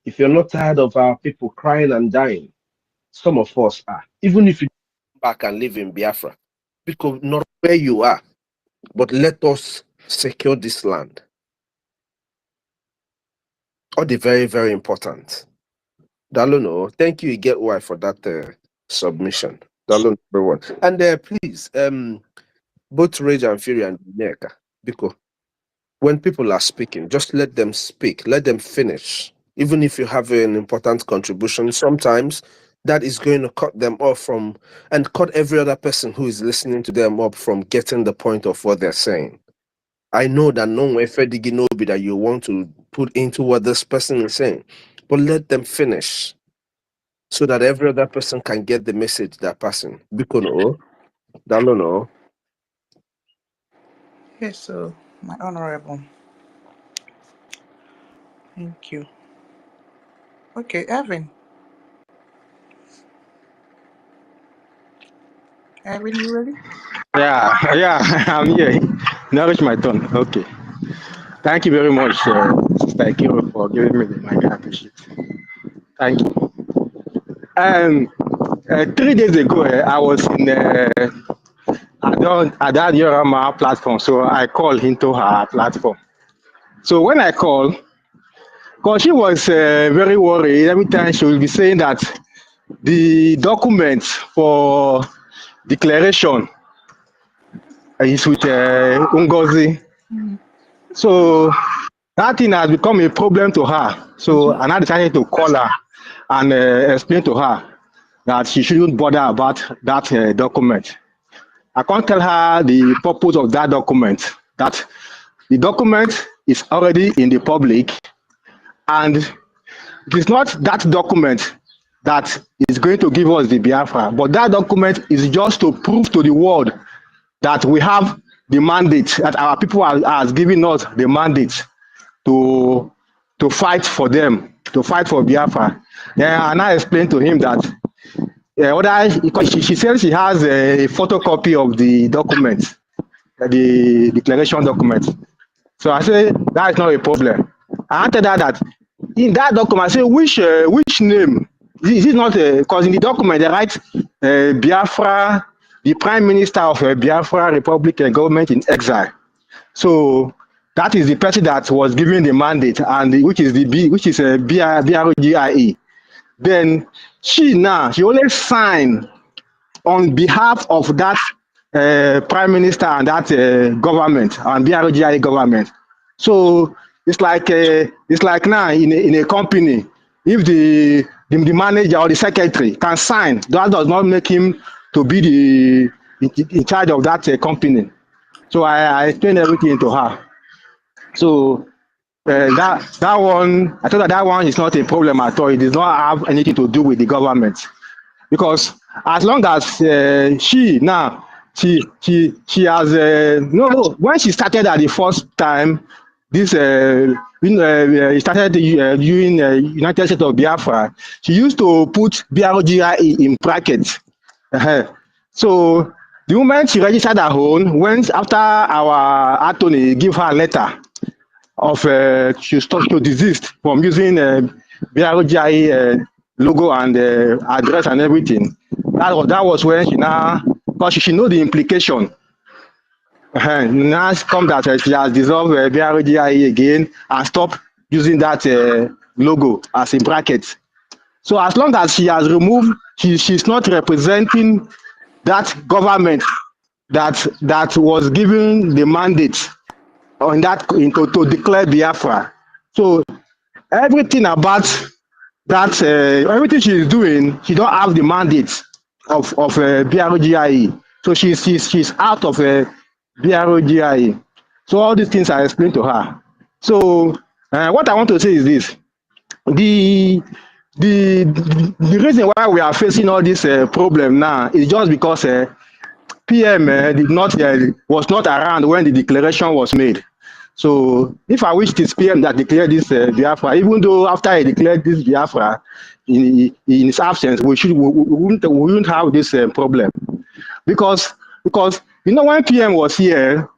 If you're not tired of our people crying and dying, some of us are. Even if you come back and live in Biafra, because not where you are, but let us secure this land. All the very, very important. Dalono, thank you, Get Why, for that submission. Dalono, everyone. And please, both Rage and Fury and Neka, because when people are speaking, just let them speak, let them finish. Even if you have an important contribution, sometimes that is going to cut them off from, and cut every other person who is listening to them up from getting the point of what they're saying. I know that no way Fediginobi that you want to put into what this person is saying, but let them finish so that every other person can get the message they're passing. Because no. Yes, so my honorable. Thank you. Okay, Evan. Evan, you ready? Yeah, I'm here. Now it's my turn. Okay. Thank you very much, Sister Akiro, for giving me the mic. I appreciate it. Thank you. 3 days ago, I was in Adad Yorama platform, so I called into her platform. So when I called, because she was very worried, every time she will be saying that the documents for declaration is with NGOZI. So that thing has become a problem to her. So and I decided to call her and explain to her that she shouldn't bother about that document. I can't tell her the purpose of that document, that the document is already in the public, and it is not that document that is going to give us the Biafra, but that document is just to prove to the world that we have the mandate, that our people are giving us the mandate to fight for them, to fight for Biafra. And I explained to him that she says she has a photocopy of the document, the declaration document. So I said that is not a problem. I answered that in that document, I say which name? This is not because in the document they write Biafra, the Prime Minister of Biafra Republic and government in exile. So that is the person that was given the mandate, and which is BRGIE. Then she only signed on behalf of that Prime Minister and that government and BRGIE government. So it's like now in a company, if the manager or the secretary can sign, that does not make him to be in charge of that company. So I explained everything to her. So that one, I thought that one is not a problem at all. It does not have anything to do with the government, because as long as she has no, when she started at the first time, this started during United States of Biafra, she used to put BRGIE in brackets. So the moment she registered her own, when after our attorney give her a letter of she stopped to desist from using BRGIE logo and address and everything. That was when she now, because she know the implication. Now it's come that she has dissolved BRGIE again and stop using that logo as a bracket. So as long as she has removed, she's not representing that government that was given the mandate on that to declare Biafra. So everything about that, everything she is doing, she don't have the mandate of BRGIE. So she's out of BRGIE. So all these things I explained to her. So what I want to say is this: the reason why we are facing all this problem now is just because PM was not around when the declaration was made. So if I wish this PM that declared this Biafra, even though after he declared this Biafra, in his absence, we wouldn't have this problem, because when PM was here,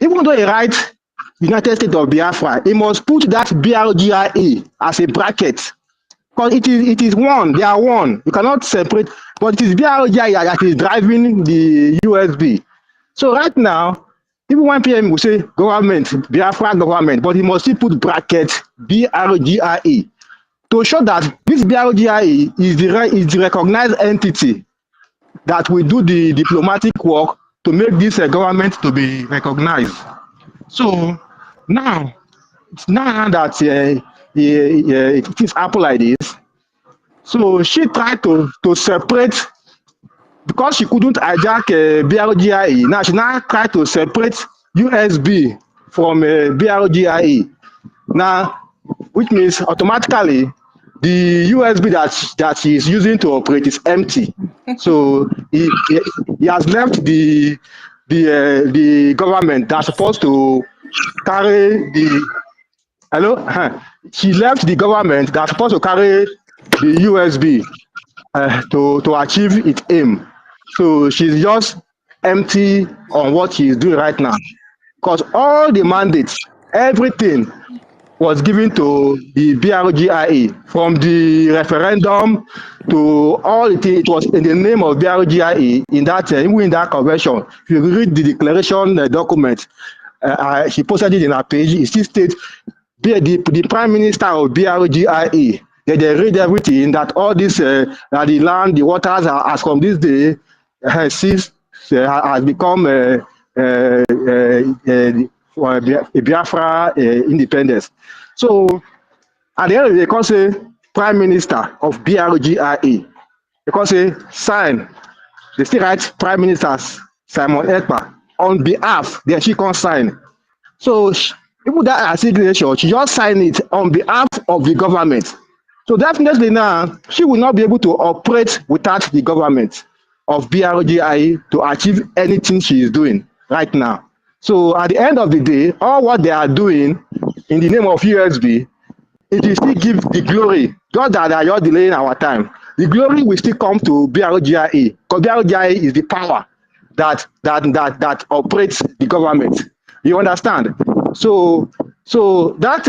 even though he writes United States of Biafra, he must put that BRGIE as a bracket, because it is one. They are one. You cannot separate. But it is BRGIE that is driving the USB. So right now, even when PM will say government, Biafra government, but he must still put bracket BRGIE to show that this BRGIE is the recognized entity that will do the diplomatic work to make this government to be recognized. So now, it's now that it is Apple like this. So she tried to separate, because she couldn't hijack BRGIE. Now she now tried to separate USB from BRGIE. Now, which means automatically the USB that she is using to operate is empty. So he has left the government that's supposed to carry the she left the government that's supposed to carry the USB to achieve its aim. So she's just empty on what she's doing right now, because all the mandates, everything was given to the BRGIE, from the referendum to all it was in the name of BRGIE in that even in that convention. If you read the declaration document, she posted it in her page. It still states the Prime Minister of BRGIE. They read everything, that all this that the land, the waters as from this day has become Biafra independence. So at the end of the day, they can say Prime Minister of BRGIE. They can say sign. They still write Prime Minister Simon Ekpa on behalf. Then she can sign. So people that are signature, she just sign it on behalf of the government. So definitely now, she will not be able to operate without the government of BRGIE to achieve anything she is doing right now. So at the end of the day, all what they are doing in the name of USB, it will still give the glory. Just that they are just delaying our time. The glory will still come to BRGIE, because BRGIE is the power that operates the government. You understand? So that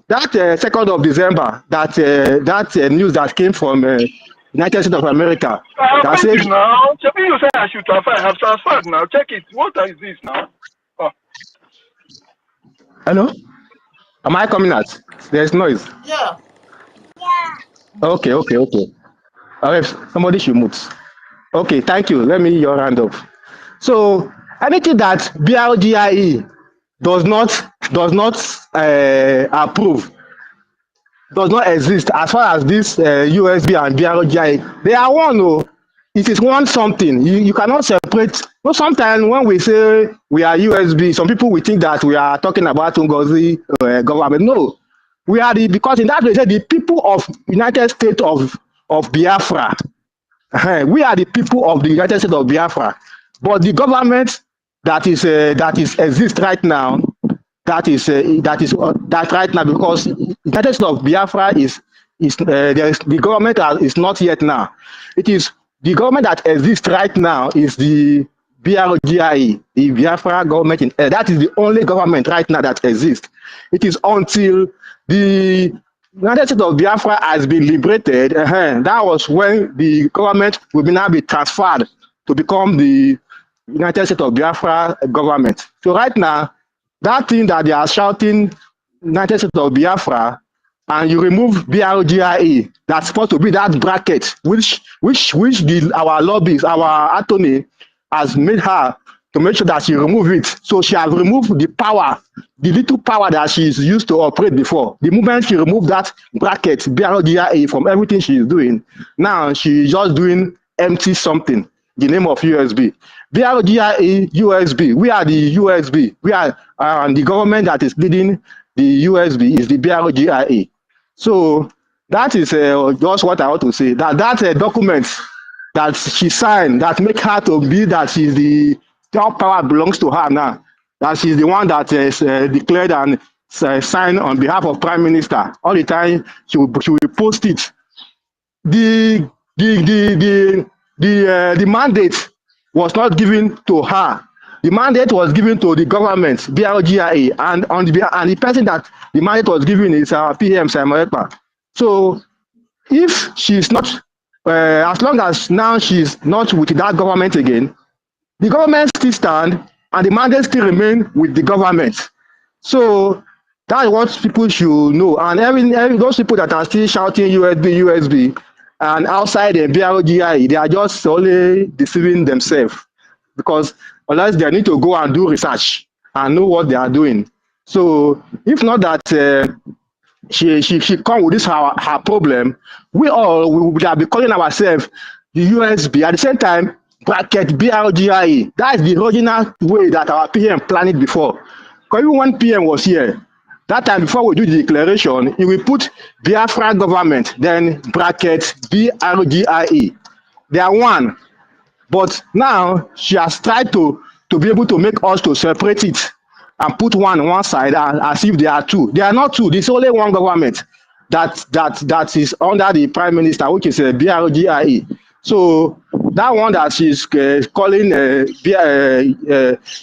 2nd of December, that news that came from United States of America, that says now, you say I should transfer. I have transferred now. Check it. What is this now? Oh. Hello? Am I coming out? There's noise. Yeah. Okay. Somebody should mute. Okay, thank you. Let me your hand up. So anything that BRGIE does not approve, does not exist as far as this USB and BRGIE. They are one. Oh. it is one something. You cannot separate. Well, sometimes when we say we are USB, some people will think that we are talking about NGOZI government. No, we are because in that way, say the people of United States of Biafra. We are the people of the United States of Biafra, but the government that is exist right now, that right now, because United States of Biafra is there is the government is not yet now. It is the government that exists right now is the BRGIE, the Biafra government. That is the only government right now that exists. It is until the United States of Biafra has been liberated. That was when the government will now be transferred to become the United States of Biafra government. So right now, that thing that they are shouting United States of Biafra, and you remove BRGIE, that's supposed to be that bracket which our lobbies, our attorney has made her to make sure that she remove it. So she has removed the power, the little power that she is used to operate before. The moment she removed that bracket, BRGIE, from everything she is doing, now she is just doing empty something, the name of USB. BRGIE, USB, we are the USB. We are the government that is leading the USB is the BRGIE. So that is just what I want to say. That document that she signed that make her to be that she's the all power belongs to her now. That she's the one that is declared and signed on behalf of Prime Minister. All the time she will post it. The mandate was not given to her. The mandate was given to the government, BRGIE, and the person that the mandate was given is our PM Simon Ekpa. So if she's not, as long as now she's not with that government again, the government still stand and the mandate still remain with the government. So that's what people should know. And every those people that are still shouting USB, and outside the BRGIE, they are just only deceiving themselves, because unless they need to go and do research and know what they are doing. So if not that she come with this her problem, we would have been calling ourselves the USB. At the same time, bracket BRGIE. That is the original way that our PM planned it before. Because even when PM was here, that time before we do the declaration, he will put Biafra government, then bracket BRGIE. They are one. But now she has tried to be able to make us to separate it and put one on one side as if they are two. They are not two. There's only one government that is under the Prime Minister, which is BRGIE. So that one that she's calling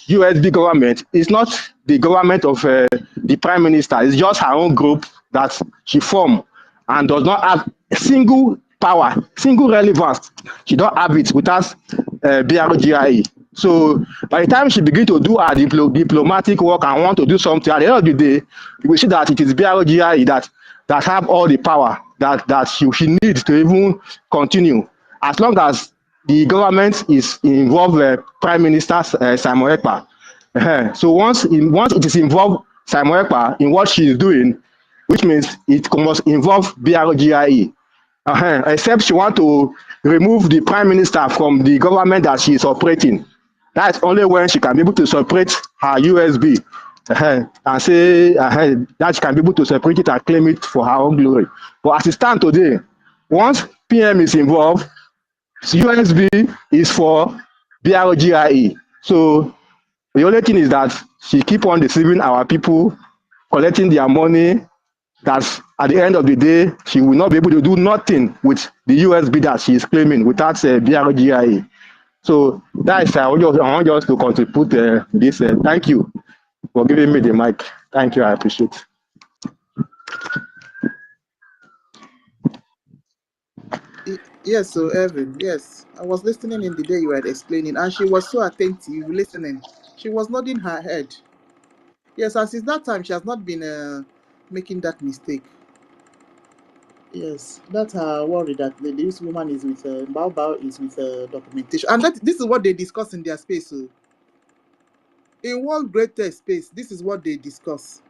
USB government is not the government of the Prime Minister. It's just her own group that she formed and does not have a single power, single relevance. She don't have it without BRGIE. So by the time she begin to do her diplomatic work and want to do something, at the end of the day, you will see that it is BRGIE that have all the power that she needs to even continue. As long as the government is involved, Prime Minister Simon Ekpa. So once it is involved Simon Ekpa in what she is doing, which means it must involve BRGIE. Except she want to remove the Prime Minister from the government that she is operating. That's only when she can be able to separate her USB and say that she can be able to separate it and claim it for her own glory. But as it stands today, once PM is involved, USB is for BRGIE. So the only thing is that she keep on deceiving our people, collecting their money, that at the end of the day, she will not be able to do nothing with the USB that she is claiming without BRGIE. So that is I want just to contribute this. Thank you for giving me the mic. Thank you, I appreciate it. Yes, so Evan, yes. I was listening in the day you were explaining, and she was so attentive listening. She was nodding her head. Yes, and since that time, she has not been making that mistake. Yes, that's her worry that this woman is with Bao is with documentation, and this is what they discuss in their space. So in World Greatest Space, this is what they discuss.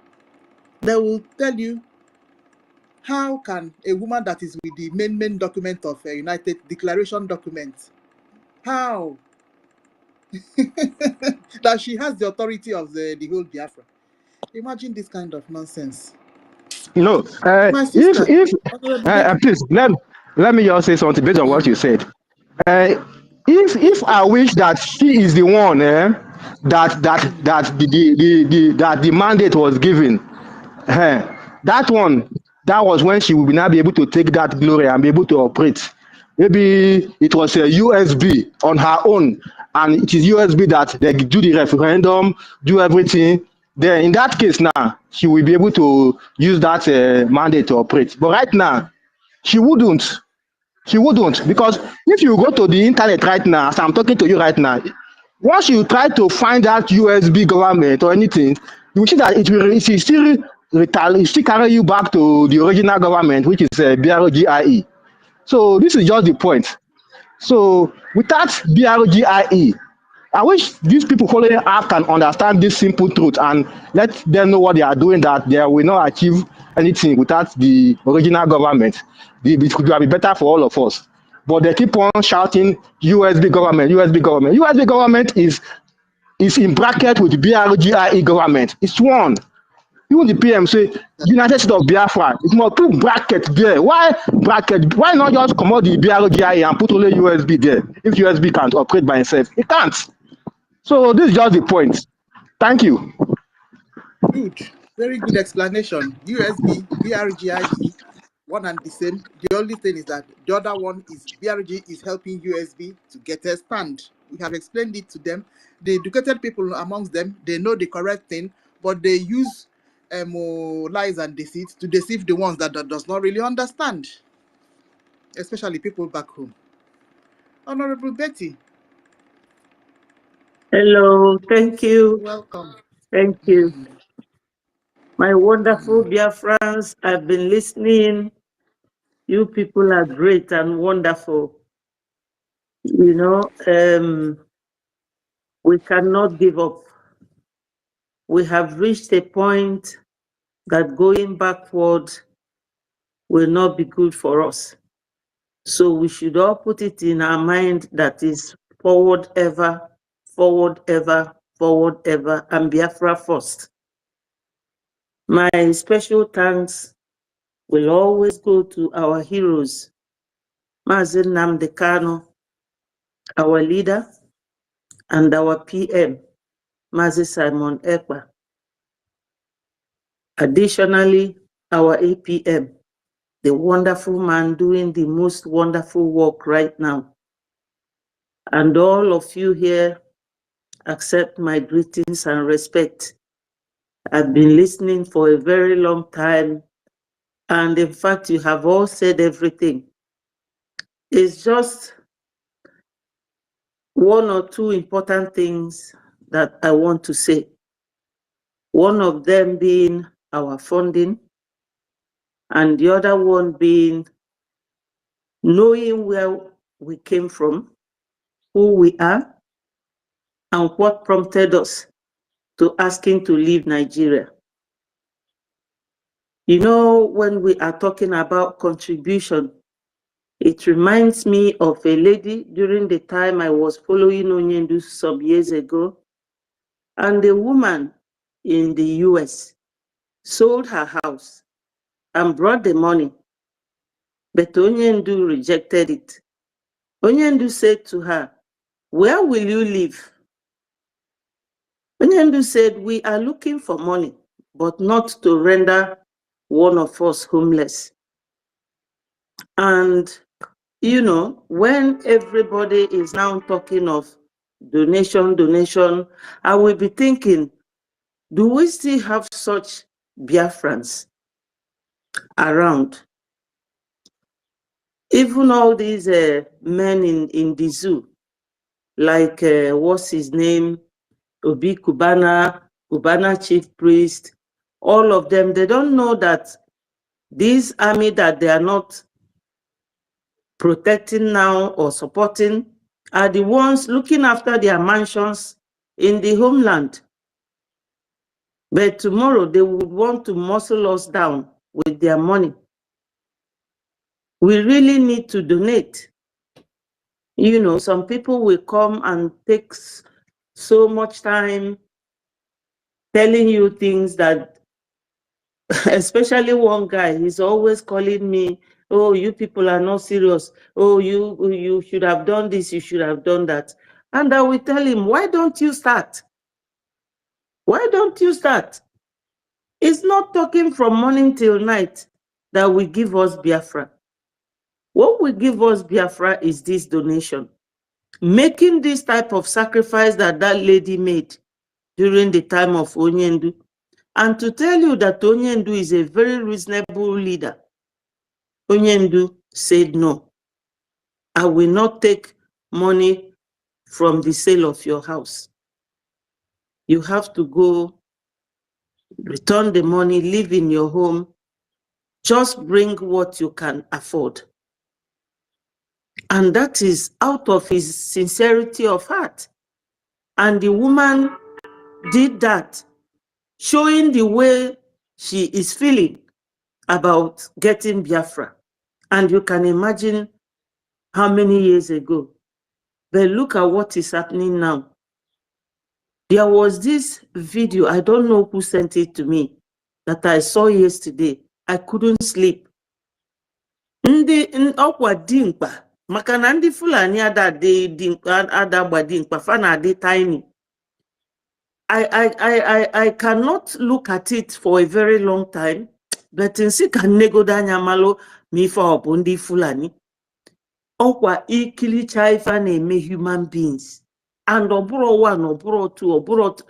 They will tell you how can a woman that is with the main document of a United Declaration document How? That she has the authority of the whole Biafra. Imagine this kind of nonsense. No, My sister, if Honorable Betty. please let me just say something based on what you said. Uh, if I wish that she is the one that the mandate was given, that one, that was when she will now be able to take that glory and be able to operate. Maybe it was a USB on her own, and it is USB that they do the referendum, do everything. Then in that case now, she will be able to use that mandate to operate. But right now, she wouldn't. She wouldn't, because if you go to the internet right now, as I'm talking to you right now, once you try to find that USB government or anything, you will see that it will still carry you back to the original government, which is BRGIE. So this is just the point. So without BRGIE, I wish these people following up can understand this simple truth and let them know what they are doing, that they will not achieve anything without the original government. It could be better for all of us. But they keep on shouting USB government, USB government. USB government is in bracket with BRGIE government. It's one. Even the PM say United States of Biafra. It's more put bracket there. Why bracket? Why not just come out the BRGIE and put only USB there? If USB can't operate by itself, it can't. So this is just the point. Thank you. Good. Very good explanation. USB, BRGIE, one and the same. The only thing is that the other one is BRG is helping USB to get a stand. We have explained it to them. The educated people amongst them, they know the correct thing, but they use lies and deceit to deceive the ones that does not really understand, especially people back home. Honorable Betty. Hello, thank you. Welcome. Thank you. My wonderful Biafrans, I've been listening. You people are great and wonderful. You know, we cannot give up. We have reached a point that going backward will not be good for us. So we should all put it in our mind that is forward ever, forward ever, forward ever, and Biafra first. My special thanks will always go to our heroes, Mazi Nnamdi Kanu, our leader, and our PM, Mazi Simon Ekpa. Additionally, our APM, the wonderful man doing the most wonderful work right now. And all of you here, accept my greetings and respect. I've been listening for a very long time, and in fact, you have all said everything. It's just one or two important things that I want to say. One of them being our funding, and the other one being knowing where we came from, who we are, and what prompted us to asking to leave Nigeria. You know, when we are talking about contribution, it reminds me of a lady during the time I was following Onyendu some years ago, and a woman in the US sold her house and brought the money, but Onyendu rejected it. Onyendu said to her, "Where will you live?" Onyendu said, "We are looking for money, but not to render one of us homeless." And, you know, when everybody is now talking of donation, donation, I will be thinking, do we still have such Biafrans around? Even all these men in the zoo, like what's his name, Obi Kubana, Kubana chief priest, all of them, they don't know that this army that they are not protecting now or supporting are the ones looking after their mansions in the homeland. But tomorrow they would want to muscle us down with their money. We really need to donate. You know, some people will come and take so much time telling you things that, especially one guy, he's always calling me, oh, you people are not serious. Oh, you should have done this, you should have done that. And I will tell him, why don't you start? Why don't you start? It's not talking from morning till night that will give us Biafra. What will give us Biafra is this donation. Making this type of sacrifice that that lady made during the time of Onyendu. And to tell you that Onyendu is a very reasonable leader, Onyendu said, no, I will not take money from the sale of your house. You have to go, return the money, live in your home, just bring what you can afford. And that is out of his sincerity of heart. And the woman did that, showing the way she is feeling about getting Biafra. And you can imagine how many years ago. But look at what is happening now. There was this video, I don't know who sent it to me, that I saw yesterday. I couldn't sleep. Ndị ọkwa dimkpa, maka na ndị Fulani ada gba dimkpa, fa na dị tiny. I cannot look at it for a very long time, but in si ka negoda anya malo mi fa obu ndị Fulani. Ọkwa ikilicha ife na-eme human beings. And oburo one, oburo two, oburo two.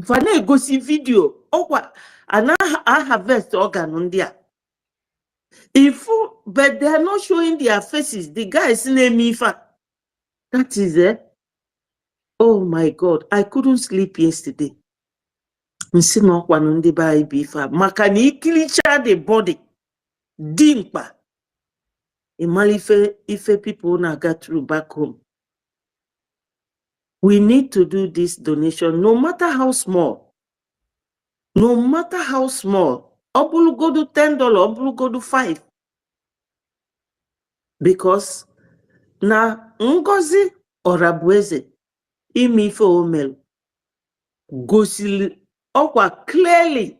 Fa na-egosi video, ọkwa ana harvest organ ndị a. But they are not showing their faces. The guy is named Ifa. That is it. Oh my God, I couldn't sleep yesterday. Maka na ikilicha the body. Dimpa. If people na get through back home. We need to do this donation, no matter how small. No matter how small. Obulu go to $10, obulu go to $5. Because na NGOZI or Abweze imi ife omel gosili okwa clearly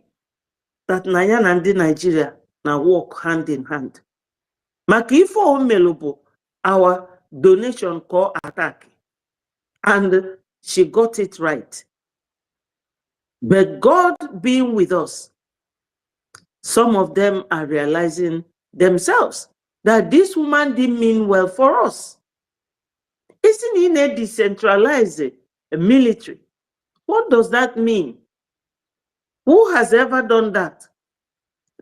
that na ya na ndị Nigeria na work hand in hand. Maka ife omel bụ our donation call attack. And she got it right. But God being with us, some of them are realizing themselves that this woman didn't mean well for us. Isn't it a decentralized military? What does that mean? Who has ever done that?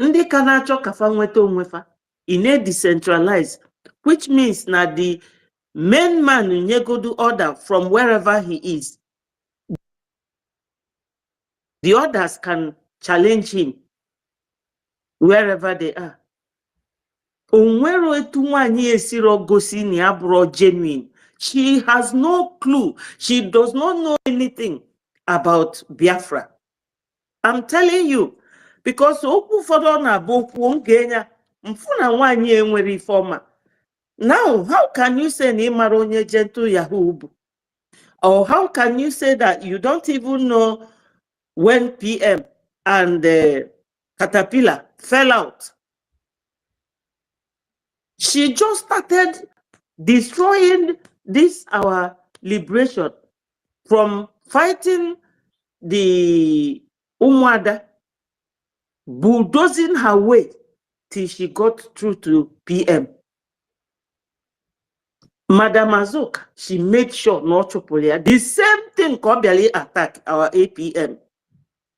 Ndi kanacho kafanweto onwefa in a decentralized, which means na the main man nyegodu order from wherever he is. The others can challenge him wherever they are. Onwero etu nwanyi esiro gosi ni abro genuine. She has no clue. She does not know anything about Biafra. I'm telling you, because okwu fodo na bokwu ngenya mfuna nwanyi enwere ifoma. Now, how can you say ni mara onye gentle Yahubu? Or how can you say that you don't even know when PM and Caterpillar fell out? She just started destroying this our liberation from fighting the Umwada, bulldozing her way till she got through to PM. Madam Azok, she made sure not to pull her. The same thing Kobiali attacked our APM.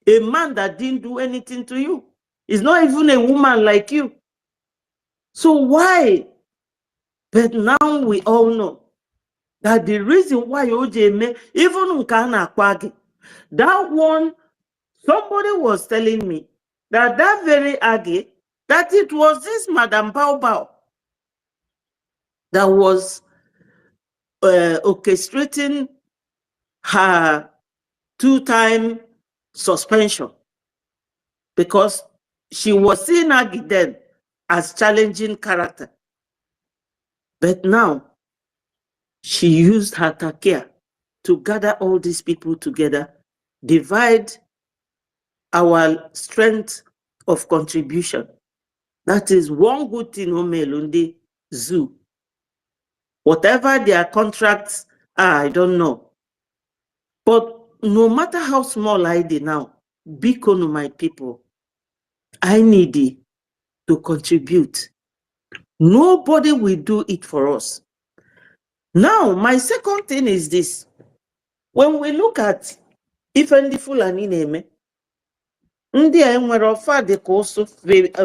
A man that didn't do anything to you. Is not even a woman like you. So why? But now we all know that the reason why OJ even Nkana Kwagi, that one, somebody was telling me that very Agi, that it was this Madam Bao Bao that was orchestrating her 2-time suspension because she was seeing Agi then as challenging character. But now, She used her takia to gather all these people together, divide our strength of contribution. That is one good thing Omelundi Zoo. Whatever their contracts are, I don't know. But no matter how small I did now, big on my people, I need to contribute. Nobody will do it for us. Now, my second thing is this. When we look at Ifendi Fulani Neme, ndị a nwere ọfa dị ka ụsụ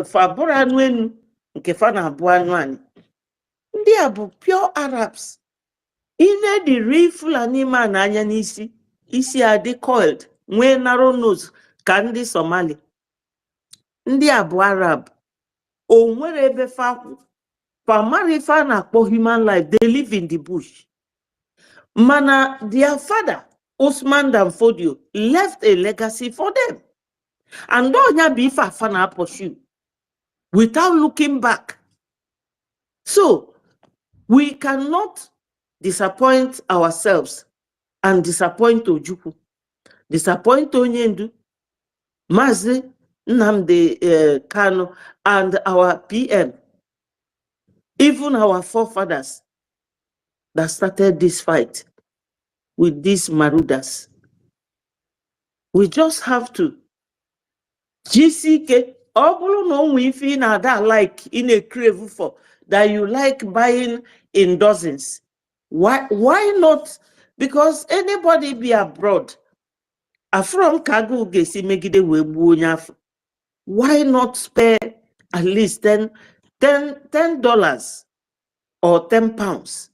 fa bụrụ anụ enu nke fa na-abụ anụ anyị. Ndị a bụ pure Arabs. Ine the real Fulani man anya n'isi, isi adị coiled, nwee narrow nose ka ndị Somali. Ndị a bụ Arab. O nwere ebe fa kwụ. Fa mara ife a na-akpọ human life, they live in the bush. Mana their father, Usman Dan Fodio, left a legacy for them. And don't be far pursue without looking back. So we cannot disappoint ourselves and disappoint Ojukwu, disappoint Onyendu, Mazi Nnamdi Kanu, and our PM, even our forefathers that started this fight with these marauders. We just have to GCK, all no if in that like in a crave for that you like buying in dozens. Why not? Because anybody be abroad. From cargo gesi megide webunyaf. Why not spare at least $10 or £10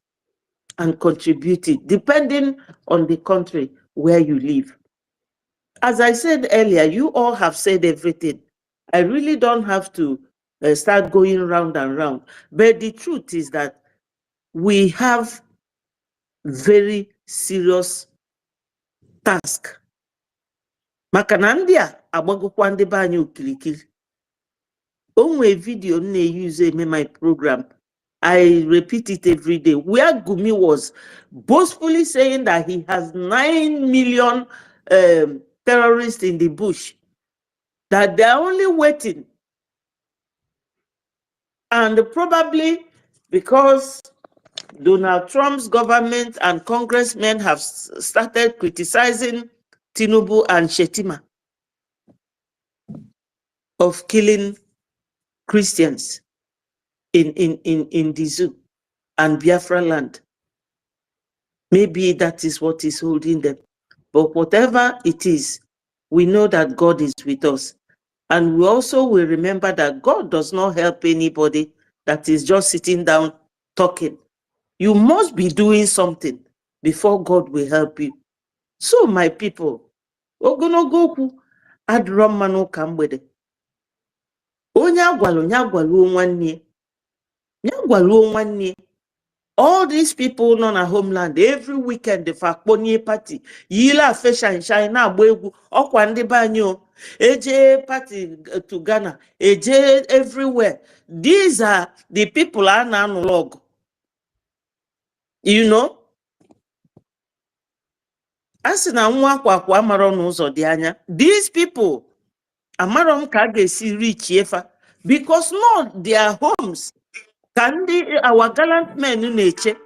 and contribute it, depending on the country where you live? As I said earlier, you all have said everything. I really don't have to start going round and round. But the truth is that we have very serious task. Makanandia abagokwa ndị be anyị okirikiri. Onwe video use in my program. I repeat it every day. Where Gumi was boastfully saying that he has 9 million terrorists in the bush, that they're only waiting. And probably because Donald Trump's government and congressmen have started criticizing Tinubu and Shetima of killing Christians in the zoo and Biafra land. Maybe that is what is holding them. But whatever it is, we know that God is with us. And we also will remember that God does not help anybody that is just sitting down talking. You must be doing something before God will help you. So my people, ogonogoku adromano kambede. All these people on a homeland, every weekend, the Fakponi party, Yila Fashion China, Bwegu, Okwande Banyo, AJ party to Ghana, AJ everywhere. These are the people are analog. You know? Asina mwakwa kwa amaron uzo dianya. These people, amaron kage si rich yefa, because not their homes. Kandi our gallant men in nature.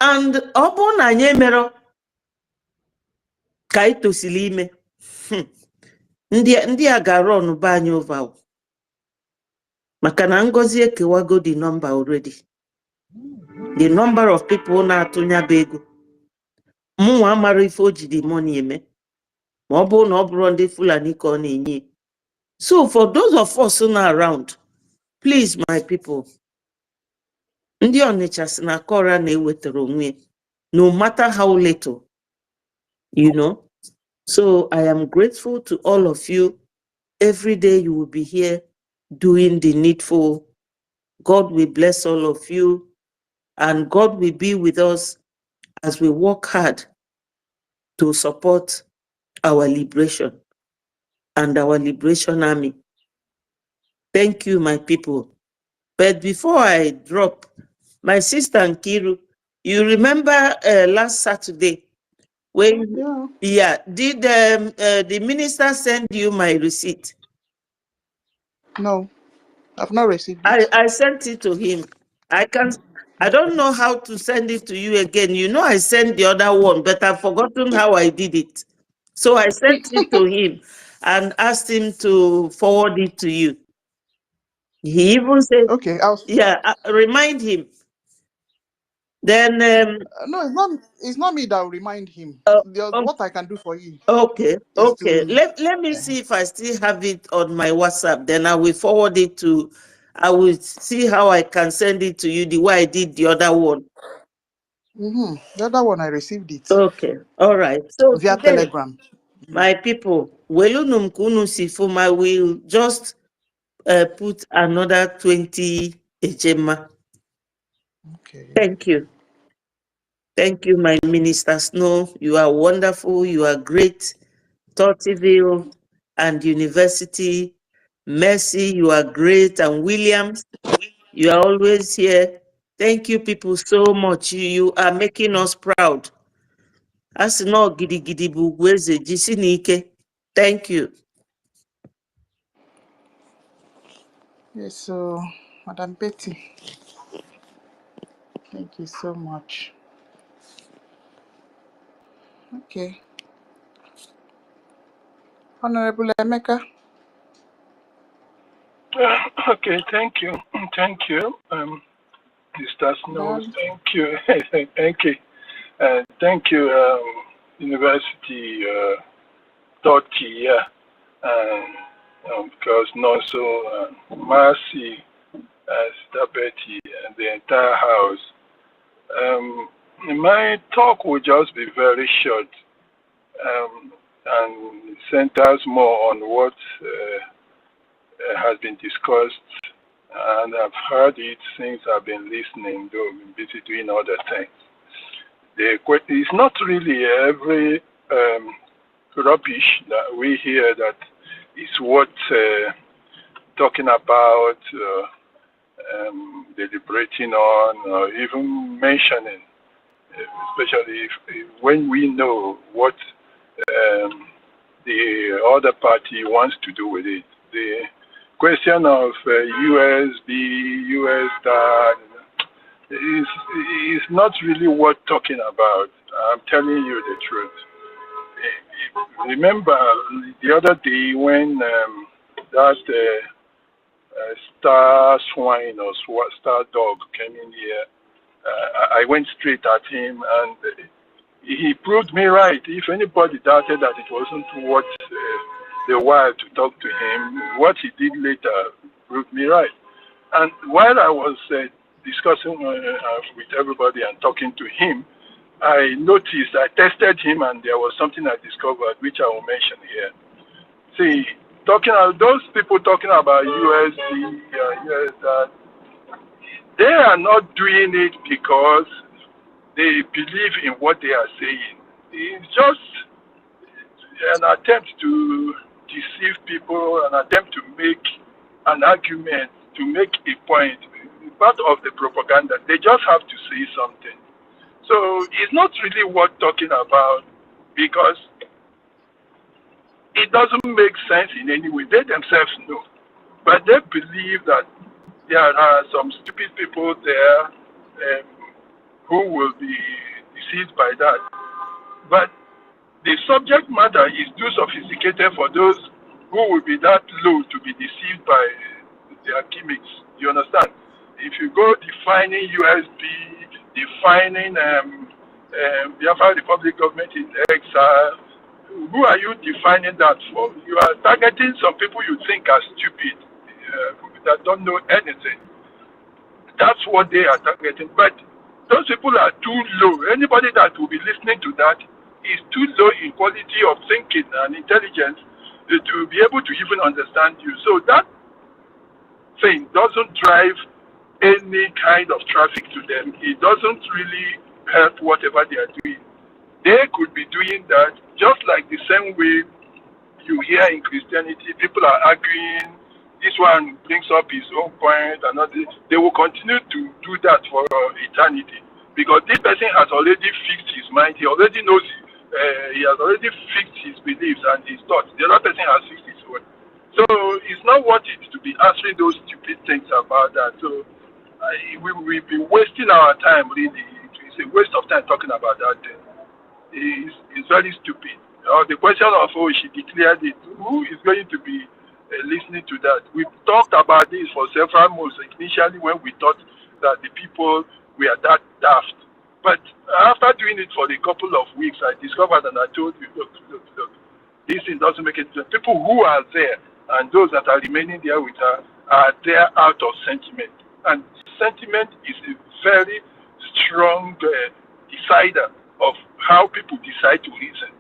And obo na nyemero kaito silime. Ndi agaron banyo over. Makana NGOZI ekewago the number already. The number of people na atunya bego. Mwa mara ifoji the money eme. Obo no brondi Fulani koni nye. So for those of us who are around, please my people, ndi onechas na kora na ewetero nwe. No matter how little, you know. So I am grateful to all of you. Every day you will be here doing the needful. God will bless all of you, and God will be with us as we work hard to support our liberation and our liberation army. Thank you, my people. But before I drop, my sister Nkiru, You remember last Saturday when, yeah, did the minister send you my receipt? No, I've not received it. I sent it to him. I don't know how to send it to you again. You know, I sent the other one, but I've forgotten how I did it. So I sent it to him and asked him to forward it to you. He even said, okay, yeah, remind him. Then no, it's not me that will remind him. What I can do for you. Okay. Let me see if I still have it on my WhatsApp. Then I will forward it to. I will see how I can send it to you the way I did the other one. The other one I received it. Okay. All right. So via today, Telegram. my people, welunum kunu sifuma will just put another 20 ejema. Okay. Thank you. Thank you, my minister Snow. You are wonderful. You are great. Tortyville and University. Mercy, you are great. And Williams, you are always here. Thank you, people, so much. You are making us proud. As no gidi gidi bugweze jisinike. Thank you. Yes, so Madam Betty, thank you so much. Okay. Honorable Emeka. Okay, thank you. Thank you. Mr. Snows, thank you. Thank you. Thank you, University third year, because also Mercy, Sister Betty, and the entire house. My talk will just be very short and centers more on what has been discussed, and I've heard it since I've been listening, though I've been busy doing other things. It's not really every rubbish that we hear that is worth talking about, deliberating on, or even mentioning, especially when we know what the other party wants to do with it. The question of USB, US that is not really worth talking about. I'm telling you the truth. Remember the other day when that star swine or star dog came in here, I went straight at him and he proved me right. If anybody doubted that it wasn't worth the while to talk to him, what he did later proved me right. And while I was discussing with everybody and talking to him, I noticed, I tested him, and there was something I discovered, which I will mention here. See, those people talking about USD, they are not doing it because they believe in what they are saying. It's just an attempt to deceive people, an attempt to make an argument, to make a point. Part of the propaganda, they just have to say something. So it's not really worth talking about because it doesn't make sense in any way. They themselves know. But they believe that there are some stupid people there who will be deceived by that. But the subject matter is too sophisticated for those who will be that low to be deceived by their gimmicks. You understand? If you go defining USB, defining Biafra Republic government in exile, who are you defining that for? You are targeting some people you think are stupid, that don't know anything. That's what they are targeting. But those people are too low. Anybody that will be listening to that is too low in quality of thinking and intelligence to be able to even understand you. So that thing doesn't drive any kind of traffic to them. It doesn't really help whatever they are doing. They could be doing that just like the same way you hear in Christianity, people are arguing, this one brings up his own point, and they will continue to do that for eternity. because this person has already fixed his mind. He already knows. He has already fixed his beliefs and his thoughts. The other person has fixed his own. So it's not worth it to be answering those stupid things about that. So we've been wasting our time, really. It's a waste of time talking about that thing. It's very stupid. The question of, oh, she declared it, who is going to be listening to that? We've talked about this for several months, initially when we thought that the people were that daft. But after doing it for a couple of weeks, I discovered and I told you, look, this thing doesn't make any sense. People who are there and those that are remaining there with her are there out of sentiment. And sentiment is a very strong decider of how people decide to reason.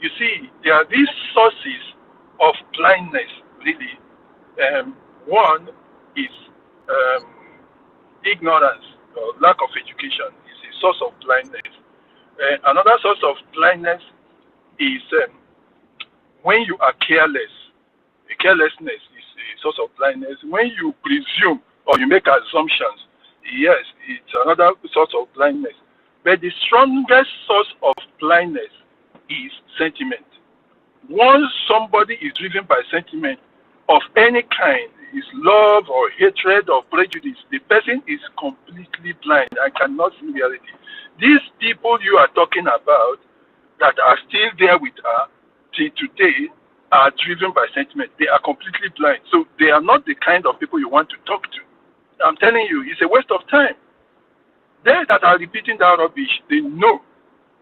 You see, there are these sources of blindness, really. One is ignorance or lack of education is a source of blindness. Another source of blindness is when you are careless. Carelessness is a source of blindness. When you presume or you make assumptions, yes, it's another source of blindness. But the strongest source of blindness is sentiment. Once somebody is driven by sentiment of any kind, is love or hatred or prejudice, the person is completely blind and cannot see reality. These people you are talking about that are still there with her till today are driven by sentiment. They are completely blind. So they are not the kind of people you want to talk to. I'm telling you, it's a waste of time. They that are repeating that rubbish, they know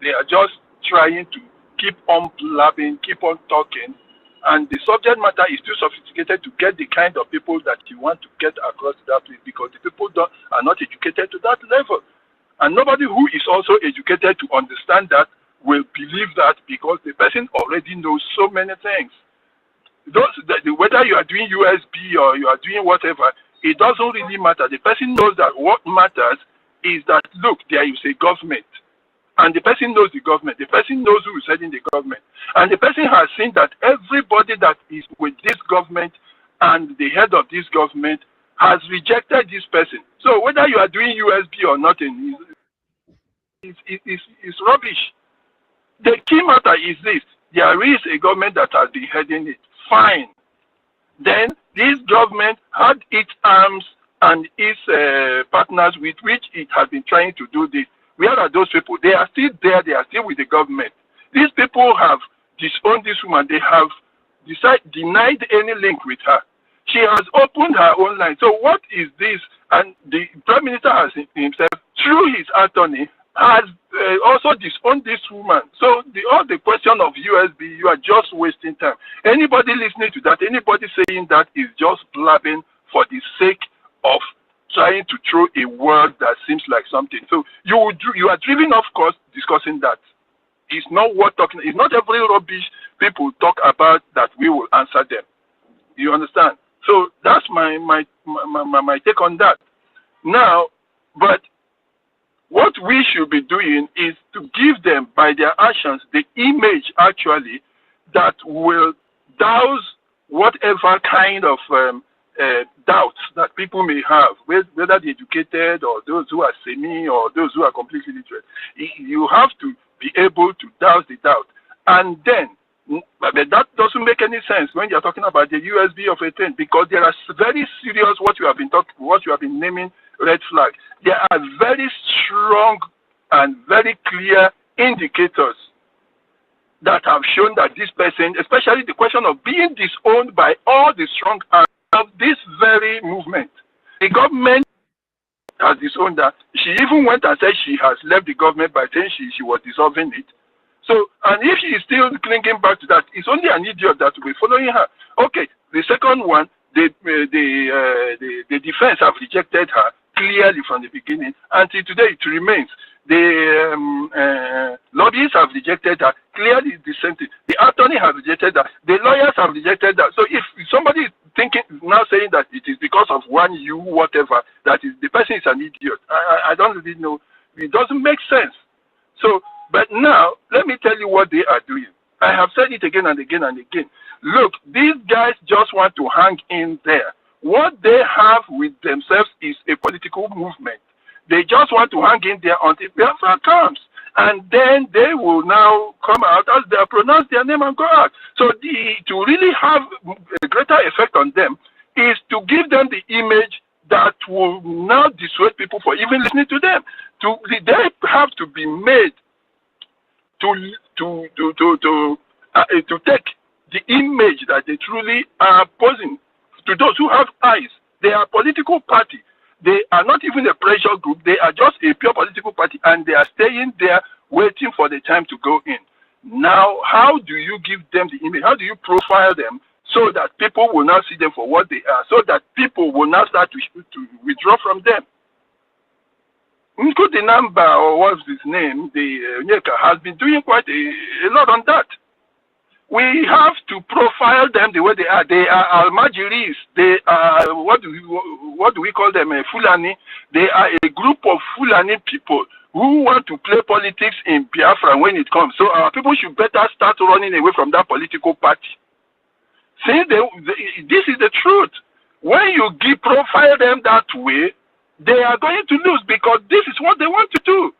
they are just trying to keep on blabbing, keep on talking, and the subject matter is too sophisticated to get the kind of people that you want to get across that place, because the people are not educated to that level. And nobody who is also educated to understand that will believe that, because the person already knows so many things. Whether you are doing USB or you are doing whatever, it doesn't really matter. The person knows that what matters is that, look, there is a government. And the person knows the government. The person knows who is heading the government. And the person has seen that everybody that is with this government and the head of this government has rejected this person. So whether you are doing USB or nothing is rubbish. The key matter is this. There is a government that has been heading it. Fine. Then this government had its arms and its partners with which it has been trying to do this. Where are those people? They are still there. They are still with the government. These people have disowned this woman. They have denied any link with her. She has opened her own line. So what is this? And the Prime Minister has himself, through his attorney, has also disowned this woman. So all the question of USB, you are just wasting time. Anybody listening to that, anybody saying that is just blabbing for the sake of trying to throw a word that seems like something. So you are driven off course discussing that. It's not worth talking. It's not every rubbish people talk about that we will answer them. You understand? So that's my take on that. Now, but what we should be doing is to give them, by their actions, the image actually that will douse whatever kind of doubts that people may have, whether the educated or those who are semi or those who are completely literate. You have to be able to douse the doubt. And then, but that doesn't make any sense when you're talking about the USB of a thing, because there are very serious what you have been naming red flag. There are very strong and very clear indicators that have shown that this person, especially the question of being disowned by all the strong arms of this very movement. The government has disowned her. She even went and said she has left the government by saying she was dissolving it. So, and if she is still clinging back to that, it's only an idiot that will be following her. Okay, the second one, the defense have rejected her clearly from the beginning. Until today, it remains. The lobbyists have rejected her clearly. The same thing. The attorney has rejected her. The lawyers have rejected her. So if somebody is thinking now saying that it is because of one you whatever, that is the person is an idiot. I don't really know. It doesn't make sense. So, but now let me tell you what they are doing. I have said it again and again and again. Look, these guys just want to hang in there. What they have with themselves is a political movement. They just want to hang in there until Biafra comes. And then they will now come out as they pronounce their name and go out. So to really have a greater effect on them is to give them the image that will now dissuade people from even listening to them. They have to be made to take the image that they truly are posing to those who have eyes. They are a political party. They are not even a pressure group. They are just a pure political party, and they are staying there waiting for the time to go in. Now, how do you give them the image? How do you profile them so that people will not see them for what they are, so that people will not start to withdraw from them? Include the number, or what's his name, the Nyeka has been doing quite a lot on that. We have to profile them the way they are. They are Almajiris. They are, what do we call them? Fulani. They are a group of Fulani people who want to play politics in Biafra when it comes. So our people should better start running away from that political party. See, this is the truth. When you profile them that way, they are going to lose because this is what they want to do.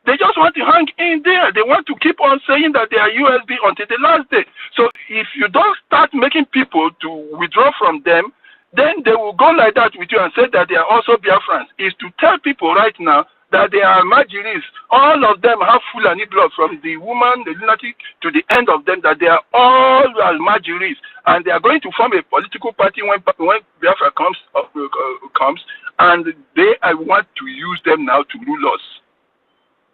They just want to hang in there. They want to keep on saying that they are USB until the last day. So if you don't start making people to withdraw from them, then they will go like that with you and say that they are also Biafrans. Is to tell people right now that they are Majiris. All of them have Fulani blood, from the woman, the lunatic, to the end of them, that they are all Majiris. And they are going to form a political party when Biafra comes, and they want to use them now to rule us.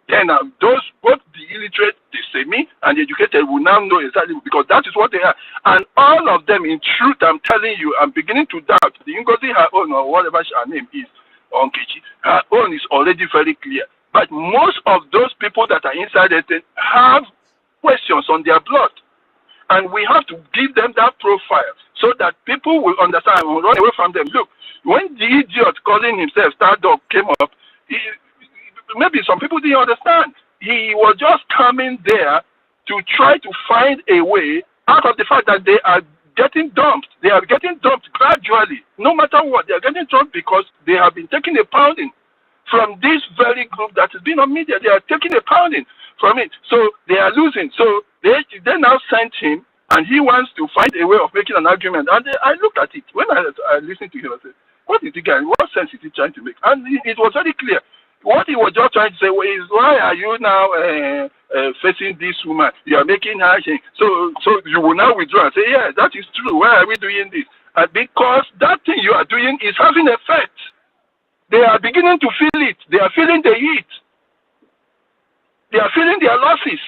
Then those, both the illiterate, the semi, and the educated will now know exactly, because that is what they are. And all of them, in truth, I'm telling you, I'm beginning to doubt. The NGOZI, her own, or whatever her name is, Onkechi, her own is already very clear. But most of those people that are inside it have questions on their blood. And we have to give them that profile so that people will understand and will run away from them. Look, when the idiot calling himself Stardog came up, maybe some people didn't understand. He was just coming there to try to find a way out of the fact that they are getting dumped. They are getting dumped gradually. No matter what, they are getting dumped because they have been taking a pounding from this very group that has been on media. They are taking a pounding from it. So they are losing. So they now sent him, and he wants to find a way of making an argument. And I looked at it. When I listened to him, I said, what is the guy? What sense is he trying to make? And it was very clear. What he was just trying to say is, why are you now facing this woman? You are making her change. So you will now withdraw and say, yeah, that is true. Why are we doing this? Because that thing you are doing is having effect. They are beginning to feel it. They are feeling the heat. They are feeling their losses.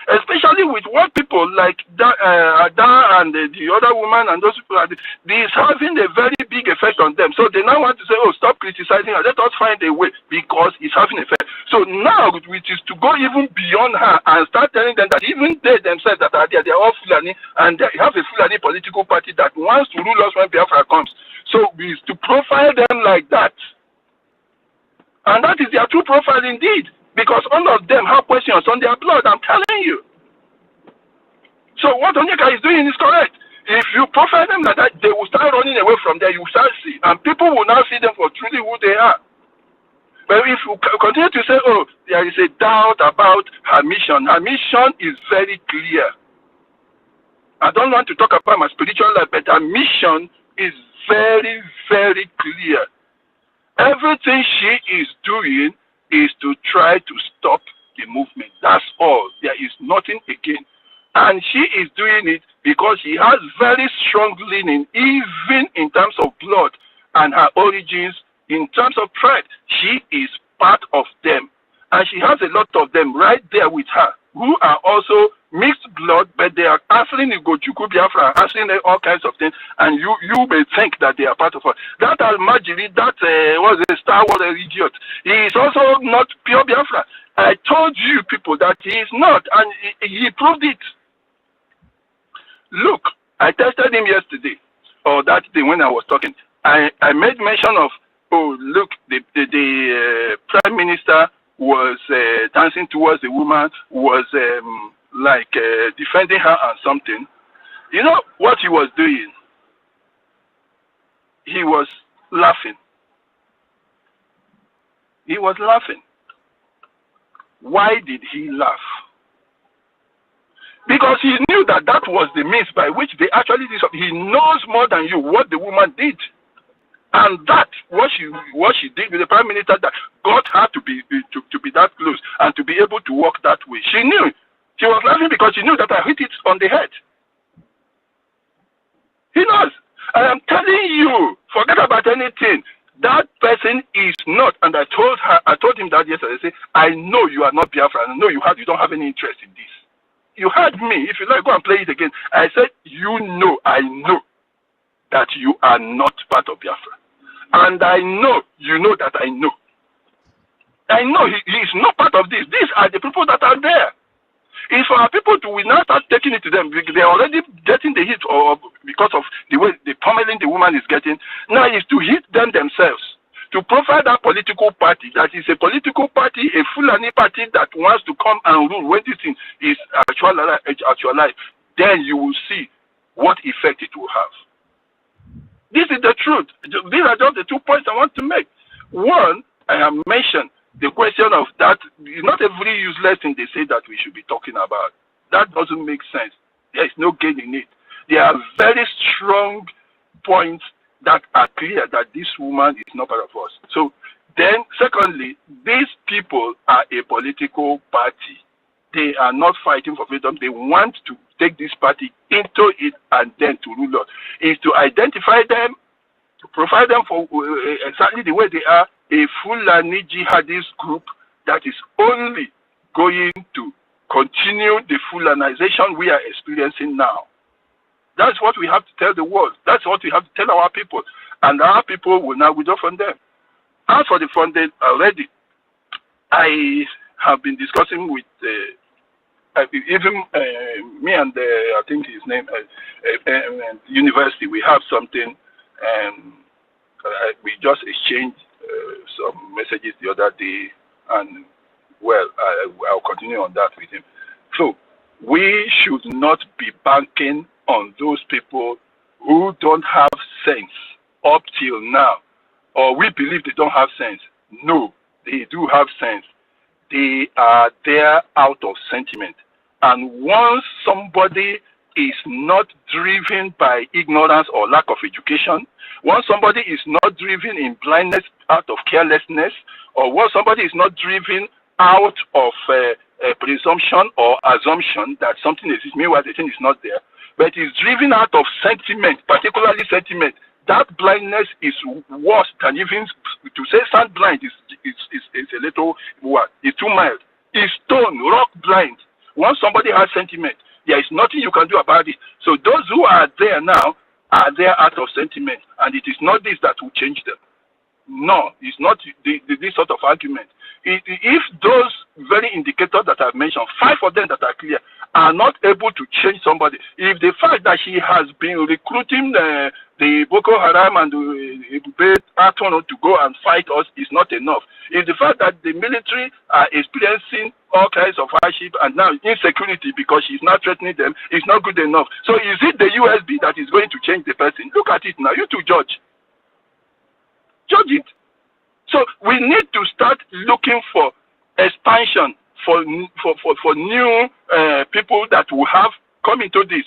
Especially with what people like Ada and the other woman and those people, this is having a very big effect on them. So they now want to say, oh, stop criticizing her. Let us find a way, because it's having effect. So now, which is to go even beyond her and start telling them that even they themselves that are there, they are all Fulani, and they have a Fulani political party that wants to rule us when Biafra comes. So it's to profile them like that. And that is their true profile indeed. Because all of them have questions on their blood, I'm telling you. So what Onyeka is doing is correct. If you profile them like that, they will start running away from there. You will start see, and people will now see them for truly who they are. But if you continue to say, oh, there is a doubt about her mission is very clear. I don't want to talk about my spiritual life, but her mission is very, very clear. Everything she is doing is to try to stop the movement. That's all. There is nothing again. And she is doing it because she has very strong leaning, even in terms of blood and her origins, in terms of pride. She is part of them. And she has a lot of them right there with her, who are also mixed blood, but they are answering Ugochukwu Biafra, answering all kinds of things, and you may think that they are part of her. That Almajiri, that was a Star Wars idiot, he is also not pure Biafra. I told you people that he is not, and he proved it. Look, I tested him yesterday, or that day when I was talking. I made mention of, oh, look, the Prime Minister was dancing towards the woman, was defending her and something. You know what he was doing? He was laughing. He was laughing. Why did he laugh? Because he knew that that was the means by which they actually did something. He knows more than you what the woman did. And that, what she did with the prime minister, that got her to be that close and to be able to walk that way. She knew. She was laughing because she knew that I hit it on the head. He knows. I am telling you, forget about anything. That person is not, and I told him that yesterday. I said, I know you are not Biafra. I know you don't have any interest in this. You heard me. If you like, go and play it again. I said, I know that you are not part of Biafra. And I know, you know that I know. I know he is not part of this. These are the people that are there. If our people will now start taking it to them, they are already getting the hit because of the way the pummeling the woman is getting. Now is to hit them themselves, to profile that political party that is a political party, a Fulani party that wants to come and rule when this thing is actualized. Then you will see what effect it will have. This is the truth. These are just the 2 points I want to make. One, I have mentioned the question of that. Not every useless thing they say that we should be talking about. That doesn't make sense. There is no gain in it. There are very strong points that are clear that this woman is not part of us. So then, secondly, these people are a political party. They are not fighting for freedom. They want to take this party into it and then to rule us. Is to identify them, to profile them for exactly the way they are, a Fulani jihadist group that is only going to continue the Fulanization we are experiencing now. That's what we have to tell the world. That's what we have to tell our people. And our people will now withdraw from them. As for the funding already, I have been discussing with even me and I think his name, university, we have something, and we just exchanged some messages the other day, and well, I'll continue on that with him. So we should not be banking on those people who don't have sense up till now, or we believe they don't have sense. No, they do have sense. They are there out of sentiment. And once somebody is not driven by ignorance or lack of education, once somebody is not driven in blindness out of carelessness, or once somebody is not driven out of presumption or assumption that something exists, meanwhile the thing is not there, but is driven out of sentiment, particularly sentiment, that blindness is worse than even, to say stand blind is a little word, it's too mild. It's stone, rock blind. Once somebody has sentiment, there is nothing you can do about it. So those who are there now are there out of sentiment, and it is not this that will change them. No, it's not this sort of argument. If those very indicators that I've mentioned, 5 of them that are clear, are not able to change somebody, if the fact that she has been recruiting the Boko Haram and the Atono to go and fight us is not enough, if the fact that the military are experiencing all kinds of hardship and now insecurity because she's not threatening them, is not good enough. So is it the USB that is going to change the person? Look at it now. You two judge. Judge it. So we need to start looking for expansion for new people that will have come into this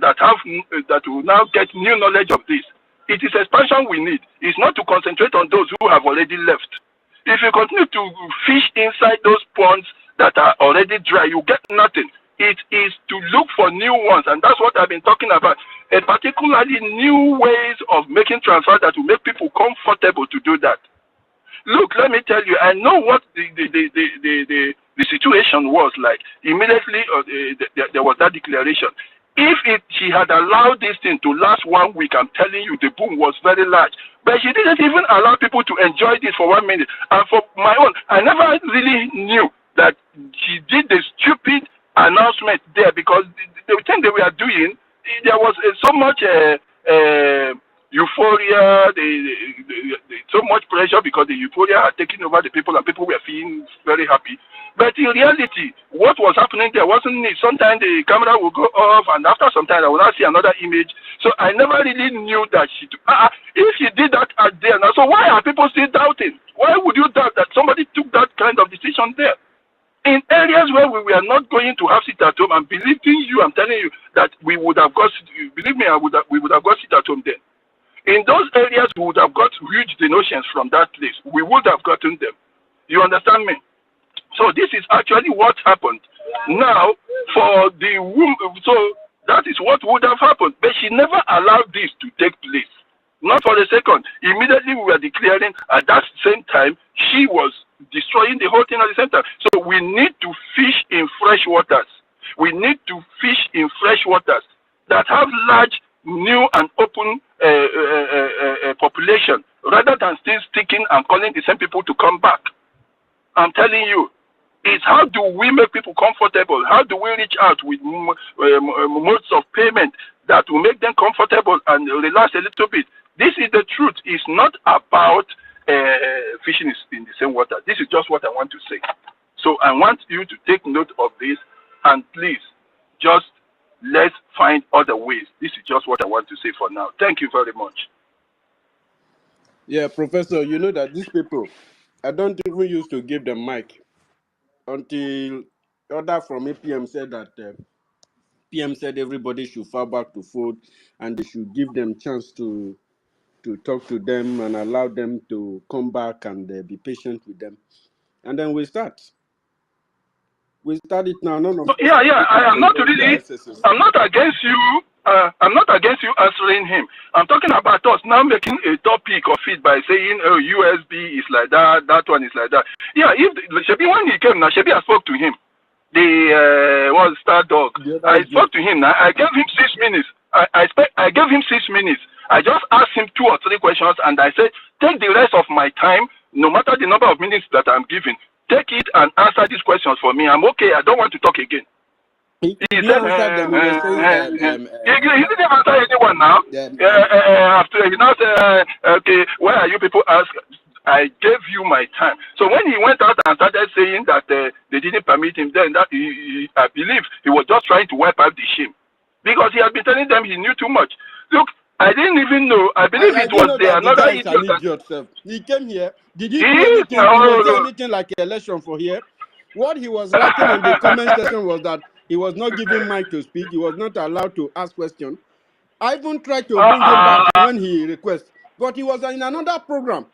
that will now get new knowledge of this. It is expansion we need. It's not to concentrate on those who have already left. If you continue to fish inside those ponds that are already dry, you get nothing. It is to look for new ones, and that's what I've been talking about. And particularly new ways of making transfer that will make people comfortable to do that. Look, let me tell you, I know what the situation was like. Immediately, there was that declaration. If she had allowed this thing to last 1 week, I'm telling you, the boom was very large. But she didn't even allow people to enjoy this for 1 minute. And for my own, I never really knew that she did the stupid announcement there, because the thing they were doing, there was so much euphoria, so much pressure because the euphoria had taken over the people and people were feeling very happy. But in reality, what was happening there wasn't it. Sometimes the camera will go off, and after some time I will not see another image. So I never really knew that she. If she did that at there now, so why are people still doubting? Why would you doubt that somebody took that kind of decision there? In areas where we were not going to have sit at home, and believing you, I'm telling you that we would have got. Believe me, we would have got sit at home then. In those areas, we would have got huge donations from that place. We would have gotten them. You understand me? So this is actually what happened. Now, for the woman, so that is what would have happened. But she never allowed this to take place. Not for a second. Immediately we were declaring, at that same time, she was destroying the whole thing at the same time. So we need to fish in fresh waters. We need to fish in fresh waters that have large, new and open population, rather than still sticking and calling the same people to come back. I'm telling you, it's how do we make people comfortable? How do we reach out with modes of payment that will make them comfortable and relax a little bit? This is the truth. It's not about fishing in the same water. This is just what I want to say. So I want you to take note of this, and please, just let's find other ways. This is just what I want to say for now. Thank you very much. Yeah, Professor, you know that these people, I don't even used to give them mic until order from APM said that PM said everybody should fall back to food and they should give them chance to talk to them and allow them to come back and be patient with them. And then we start. We start it now. None of us Yeah. I am not really. SSS. I'm not against you. I'm not against you answering him. I'm talking about us now making a topic of it by saying, "Oh, USB is like that. That one is like that." Yeah. If Shebi, when he came now, Shebi, I spoke to him. The was Star Dog. I spoke to him. Now I gave him 6 minutes. I gave him 6 minutes. I just asked him 2 or 3 questions, and I said, "Take the rest of my time, no matter the number of minutes that I'm giving. Take it and answer these questions for me. I'm okay. I don't want to talk again." He said, he didn't answer anyone now. After he now said, "Okay, why are you people asking?" I gave you my time. So when he went out and started saying that they didn't permit him, then that I believe he was just trying to wipe out the shame, because he had been telling them he knew too much. Look, I didn't even know. I believe it was there. Another idiot. He came here. Did he do anything? Was there anything like an election for here? What he was writing on the comment section was that he was not given mic to speak. He was not allowed to ask questions. I even tried to bring him back when he requests, but he was in another program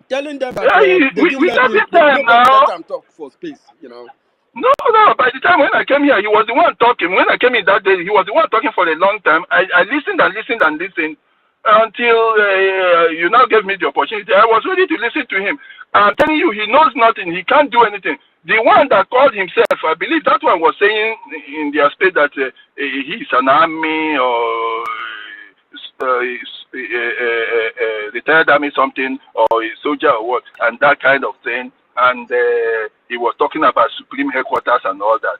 telling them that they didn't let him. Nobody let him talk for space, you know. No. By the time when I came here, he was the one talking. When I came in that day, he was the one talking for a long time. I listened until you now gave me the opportunity. I was ready to listen to him. I'm telling you, he knows nothing. He can't do anything. The one that called himself, I believe that one was saying in their state that he's an army or retired army something, or a soldier or what, and that kind of thing. And he was talking about Supreme Headquarters and all that.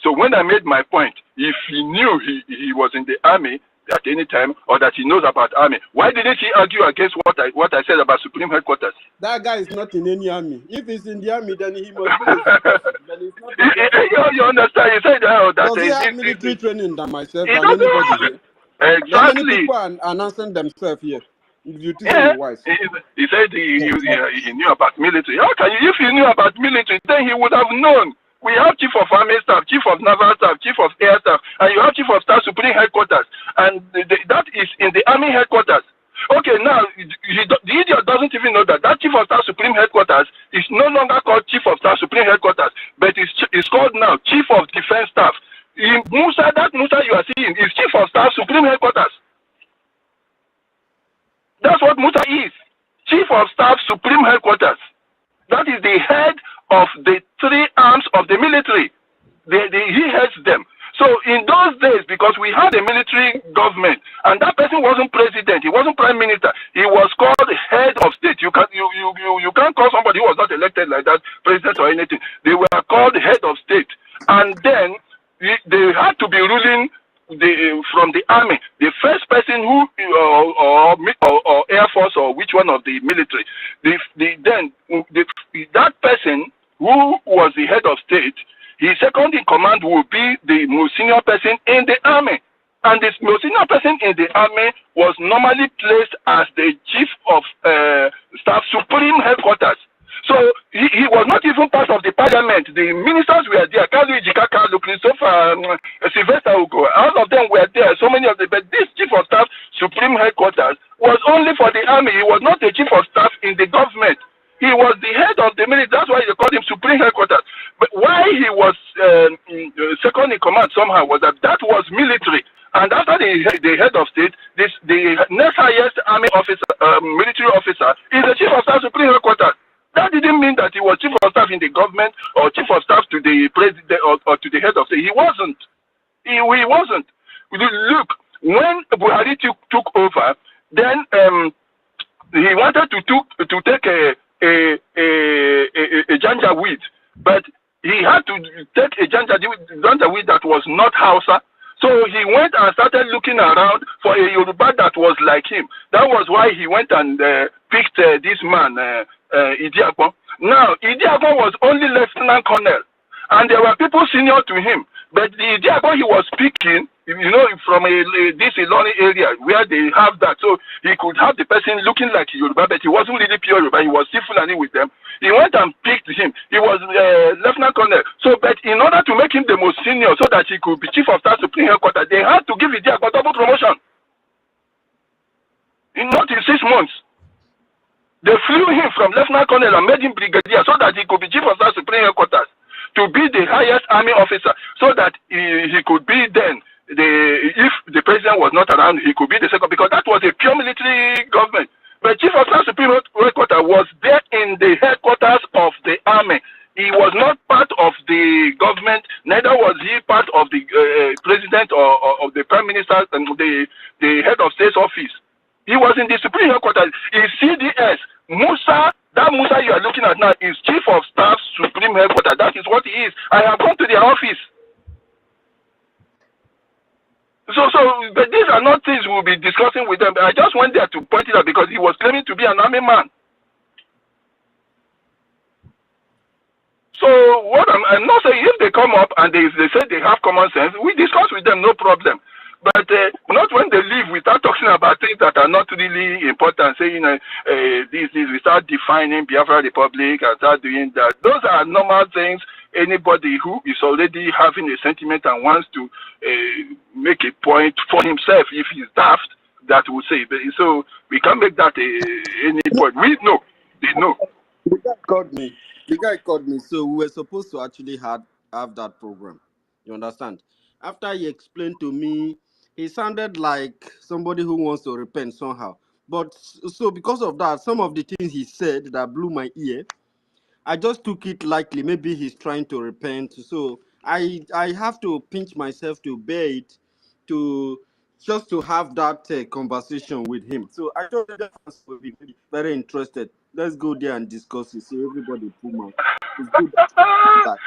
So when I made my point, if he knew he was in the army at any time, or that he knows about army, why didn't he argue against what I said about Supreme Headquarters? That guy is not in any army. If he's in the army, then he must be. You understand? You said that. Does he have military training than myself and anybody here? Exactly. How many people are announcing themselves here? You wise. He said he knew about military. How can you? If he knew about military, then he would have known. We have Chief of Army Staff, Chief of Naval Staff, Chief of Air Staff, and you have Chief of Staff Supreme Headquarters, and that is in the Army Headquarters. Okay, now the idiot doesn't even know that Chief of Staff Supreme Headquarters is no longer called Chief of Staff Supreme Headquarters, but it's called now Chief of Defense Staff. That Musa you are seeing is Chief of Staff Supreme Headquarters. That's what Musa is. Chief of Staff Supreme Headquarters. That is the head of the 3 arms of the military. He heads them. So in those days, because we had a military government, and that person wasn't president, he wasn't prime minister, he was called head of state. You can't call somebody who was not elected like that president or anything. They were called head of state. And then they had to be ruling from the army. The first person who or Air Force or which one of the military, that person who was the head of state, his second in command will be the most senior person in the army. And this most senior person in the army was normally placed as the chief of staff supreme headquarters. So he was not even part of the parliament. The ministers were there. Kalu Ijikaka, Christopher, Sylvester Ugo, all of them were there. So many of them. But this chief of staff supreme headquarters was only for the army. He was not the chief of staff in the government. He was the head of the military. That's why they called him supreme headquarters. But why he was second in command somehow was that was military. And after the head of state, the next highest army officer, military officer, is the chief of staff supreme headquarters. That didn't mean that he was chief of staff in the government or chief of staff to the president or to the head of state. He wasn't. He wasn't. Look, when Buhari took over, then he wanted to take a janjaweed, but he had to take a janjaweed that was not Hausa. So he went and started looking around for a Yoruba that was like him. That was why he went and picked this man, Idi Agbon. Now, Idi Agbon was only lieutenant colonel, and there were people senior to him. But the Idi Agbon he was picking, from this Iloni area where they have that, so he could have the person looking like Yoruba, but he wasn't really pure Yoruba. He was still Fulani with them. He went and picked him. He was lieutenant colonel. So, but in order to make him the most senior, so that he could be chief of staff supreme headquarters, they had to give Idi Agbon double promotion. Not in 6 months. They flew him from lieutenant colonel and made him brigadier, so that he could be chief of staff supreme headquarters, to be the highest army officer, so that he could be then. If the president was not around, he could be the second, because that was a pure military government. But chief of staff supreme headquarters was there in the headquarters of the army. He was not part of the government, neither was he part of the president or of the prime minister and the head of state's office. He was in the supreme headquarters. His CDS, Musa, that Musa you are looking at now is chief of staff supreme headquarters. That is what he is. I have gone to their office. But these are not things we'll be discussing with them. I just went there to point it out because he was claiming to be an army man. So what I'm not saying, if they come up and they say they have common sense, we discuss with them, no problem. But not when they leave, we start talking about things that are not really important, saying we start defining Biafra Republic and start doing that. Those are normal things. Anybody who is already having a sentiment and wants to make a point for himself, if he's daft, that will say. So we can't make that any point. We know. They know. The guy called me. The guy called me. So we were supposed to actually have that program. You understand? After he explained to me, he sounded like somebody who wants to repent somehow. But so because of that, some of the things he said that blew my ear, I just took it lightly. Maybe he's trying to repent. So I have to pinch myself to bear it, just to have that conversation with him. So I thought that would be very interested. Let's go there and discuss it. So everybody pull out. It's good that.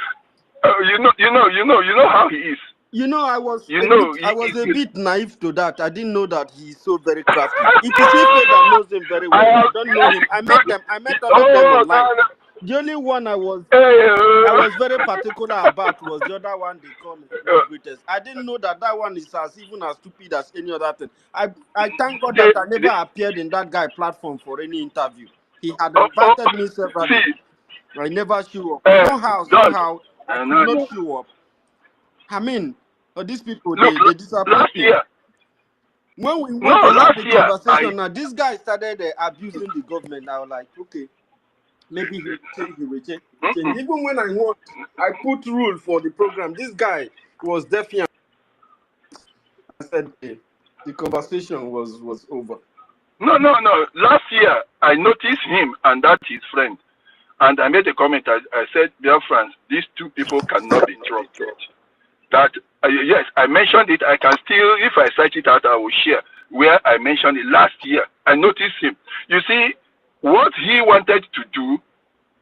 You know how he is. I was a bit naive to that. I didn't know that he's so very crafty. It is Ife that knows him very well. I don't know him. I met all of them online. The only one I was very particular about was the other one they call greatest. I didn't know that one is even as stupid as any other thing. I thank God that I never appeared in that guy platform for any interview. He had invited me several. I never show up. Somehow I could not show up. I mean, these people they disappoint me. When we went to have the conversation, now this guy started abusing the government. I was like, okay. Maybe he will change. Even when I put rule for the program, this guy was defiant. I said the conversation was over. No. Last year, I noticed him and that his friend. And I made a comment. I said, Biafrans, these two people cannot be trusted. That, yes, I mentioned it. I can still, if I cite it out, I will share where I mentioned it last year. I noticed him. You see, what he wanted to do,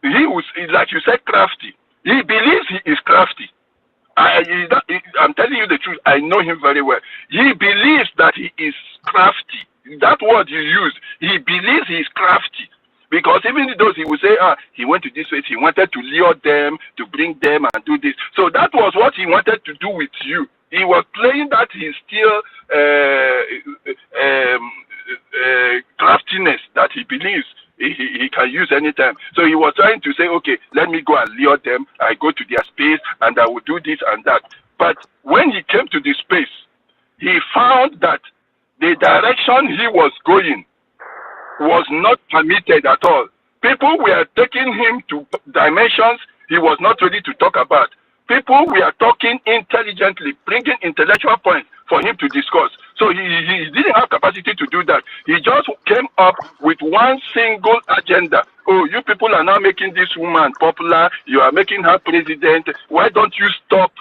he was, like you said, crafty. He believes he is crafty. I'm telling you the truth. I know him very well. He believes that he is crafty. That word you used, he believes he is crafty. Because even those he would say, he went to this place, he wanted to lure them, to bring them and do this. So that was what he wanted to do with you. He was playing that he's still craftiness that he believes he can use anytime. So he was trying to say, okay, let me go and lure them. I go to their space and I will do this and that. But when he came to the space, he found that the direction he was going was not permitted at all. People were taking him to dimensions he was not ready to talk about. People were talking intelligently, bringing intellectual points for him to discuss. So he didn't have capacity to do that. He just came up with one single agenda. Oh, you people are now making this woman popular. You are making her president. Why don't you stop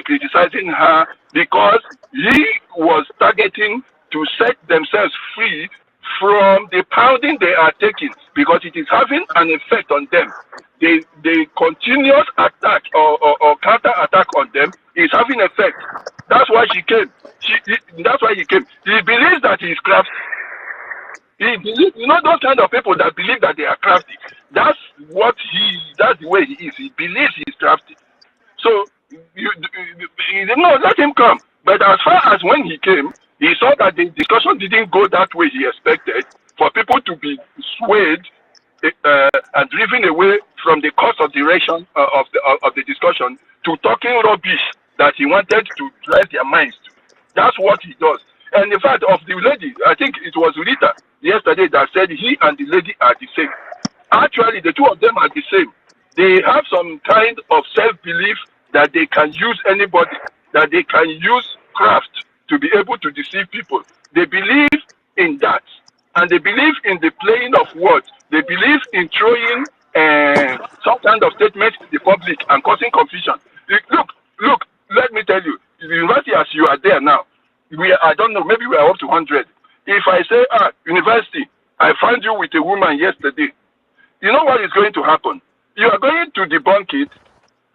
criticizing her? Because he was targeting to set themselves free from the pounding they are taking, because it is having an effect on them. The continuous attack or counter attack on them is having effect. That's why she came. That's why he came. He believes that he is crafty. He believes, you know, those kind of people that believe that they are crafty. That's the way he is. He believes he is crafty. So let him come. But as far as when he came, he saw that the discussion didn't go that way he expected, for people to be swayed and driven away from the course of direction of the discussion to talking rubbish that he wanted to drive their minds to. That's what he does. And in fact, of the lady, I think it was Rita yesterday that said he and the lady are the same. Actually, the two of them are the same. They have some kind of self-belief that they can use anybody, that they can use craft to be able to deceive people. They believe in that. And they believe in the playing of words. They believe in throwing some kind of statement to the public and causing confusion. Look, let me tell you, the university as you are there now, I don't know, maybe we are up to 100. If I say, university, I found you with a woman yesterday, you know what is going to happen? You are going to debunk it,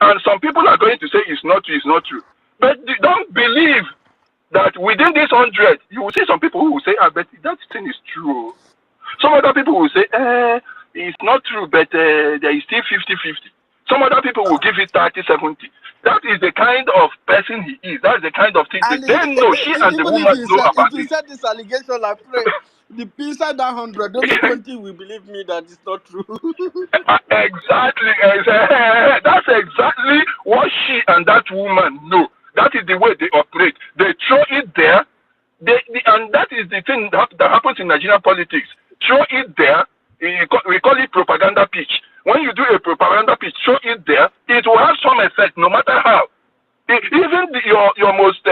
and some people are going to say it's not true, it's not true. But don't believe that within this 100, you will see some people who will say, but that thing is true. Some other people will say, it's not true, but there is still 50-50. Some other people will give it 30-70. That is the kind of person he is. That is the kind of thing that they know. She and the woman know about if he it. said this allegation, I pray the inside that 100, only 20 will believe me that it's not true. Exactly. That's exactly what she and that woman know. That is the way they operate. They throw it there, and that is the thing that happens in Nigerian politics. Throw it there. We call it propaganda pitch. When you do a propaganda pitch, throw it there. It will have some effect, no matter how. Even your most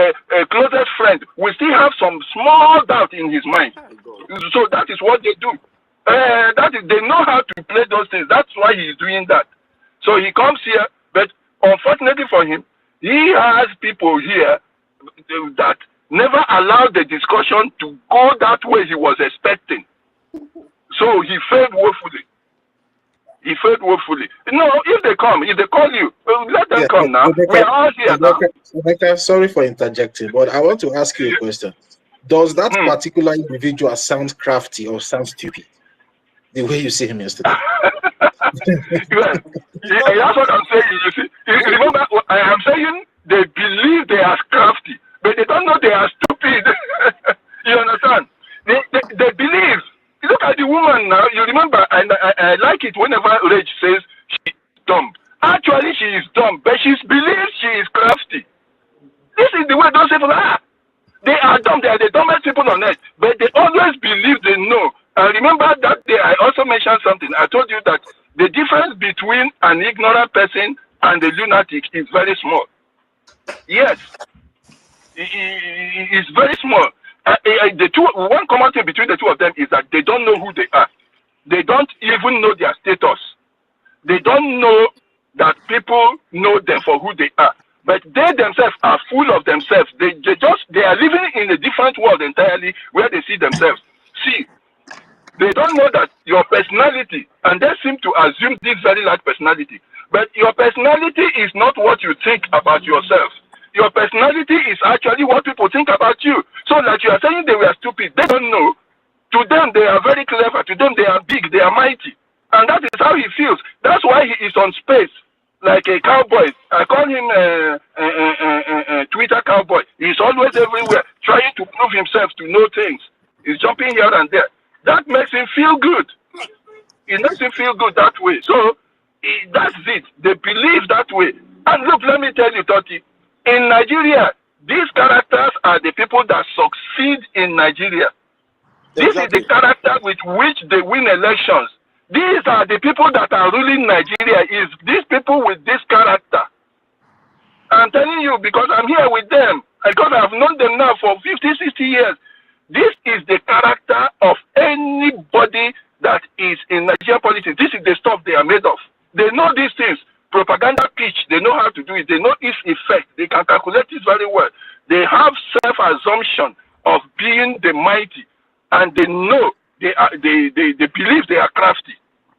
closest friend will still have some small doubt in his mind. So that is what they do. They know how to play those things. That's why he is doing that. So he comes here, but unfortunately for him, he has people here that never allowed the discussion to go that way he was expecting. So he failed woefully. No, if they call you, let them come now. We are all here now. Rebecca, sorry for interjecting, but I want to ask you a question. Does that particular individual sound crafty or sound stupid? The way you see him yesterday. That's what I'm saying. You see, remember, I am saying they believe they are crafty, but they don't know they are stupid. You understand? They believe. Look at the woman now. You remember, and I like it whenever Rage says she is dumb. Actually, she is dumb, but she believes she is crafty. This is the way those people are. They are dumb. They are the dumbest people on earth, but they always believe they know. And remember that day I also mentioned something. I told you that the difference between an ignorant person and a lunatic is very small. Yes, it's very small. One common thing between the two of them is that they don't know who they are. They don't even know their status. They don't know that people know them for who they are. But they themselves are full of themselves. They are living in a different world entirely where they see themselves. See, they don't know that your personality, and they seem to assume this very large personality, but your personality is not what you think about yourself. Your personality is actually what people think about you. So like you are saying they were stupid, they don't know. To them, they are very clever. To them, they are big, they are mighty. And that is how he feels. That's why he is on space, like a cowboy. I call him a Twitter cowboy. He's always everywhere, trying to prove himself to know things. He's jumping here and there. That makes him feel good. It makes him feel good that way. So that's it. They believe that way. And look, let me tell you, Toti, in Nigeria, these characters are the people that succeed in Nigeria. This is the character with which they win elections. These are the people that are ruling Nigeria. Is these people with this character. I'm telling you because I'm here with them. Because I've known them now for 50, 60 years. This is the character of anybody that is in Nigerian politics. This is the stuff they are made of. They know these things. Propaganda pitch, they know how to do it. They know its effect. They can calculate it very well. They have self-assumption of being the mighty. And they know, they believe they are crafty.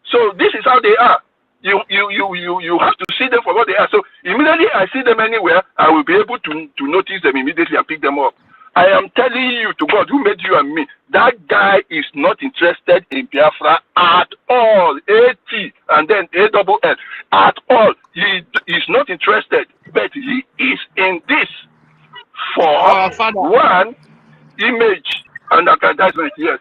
So this is how they are. You have to see them for what they are. So immediately I see them anywhere, I will be able to notice them immediately and pick them up. I am telling you, to God who made you and me, that guy is not interested in Biafra at all. A-T and then A-double-L. At all. He is not interested, but he is in this for one, image and aggrandizement. Yes.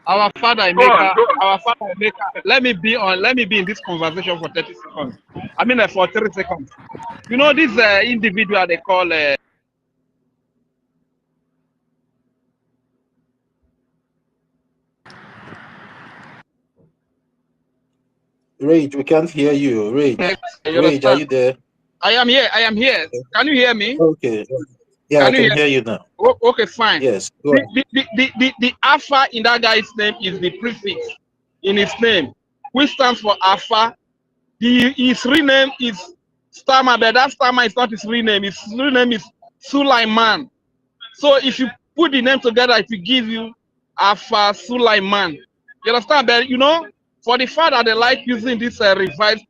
Our father Emeka, our father Emeka, let me be in this conversation for 30 seconds. I mean for 30 seconds. You know this individual they call Rage, we can't hear you. Rage, Rage, are you there? I am here. Can you hear me? Okay. Yeah, I can hear you now. Okay, fine. Yes. The alpha in that guy's name is the prefix in his name, which stands for alpha. His real name is Starmer, but that Starmer is not his real name. His real name is Sulaiman. So if you put the name together, it will give you Alpha Sulaiman. You understand? But you know, for the fact that they like using this revised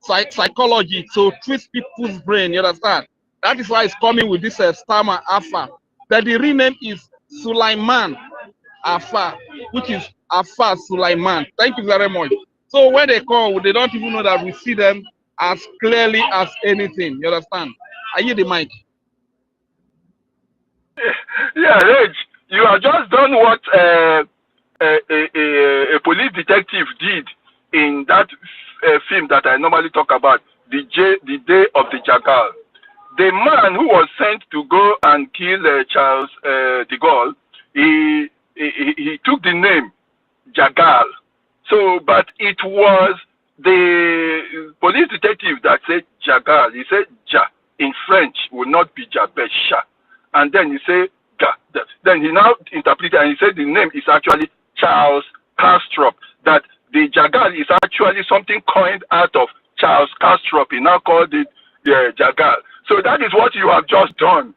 psychology to twist people's brain, you understand? That is why it's coming with this Starmer Alpha. But the real name is Sulaiman Alpha, which is Alpha Sulaiman. Thank you very much. So when they call, they don't even know that we see them as clearly as anything. You understand? Are you the mic? Yeah, Reg, you have just done what a police detective did in that film that I normally talk about, the Day of the Jackal. The man who was sent to go and kill Charles de Gaulle, he took the name Jagal. So, but it was the police detective that said Jagal. He said Ja in French will not be Jabesha. And then he said Ga. Then he now interpreted and he said the name is actually Charles Castrop. That the Jagal is actually something coined out of Charles Castrop. He now called it Jagal. So that is what you have just done.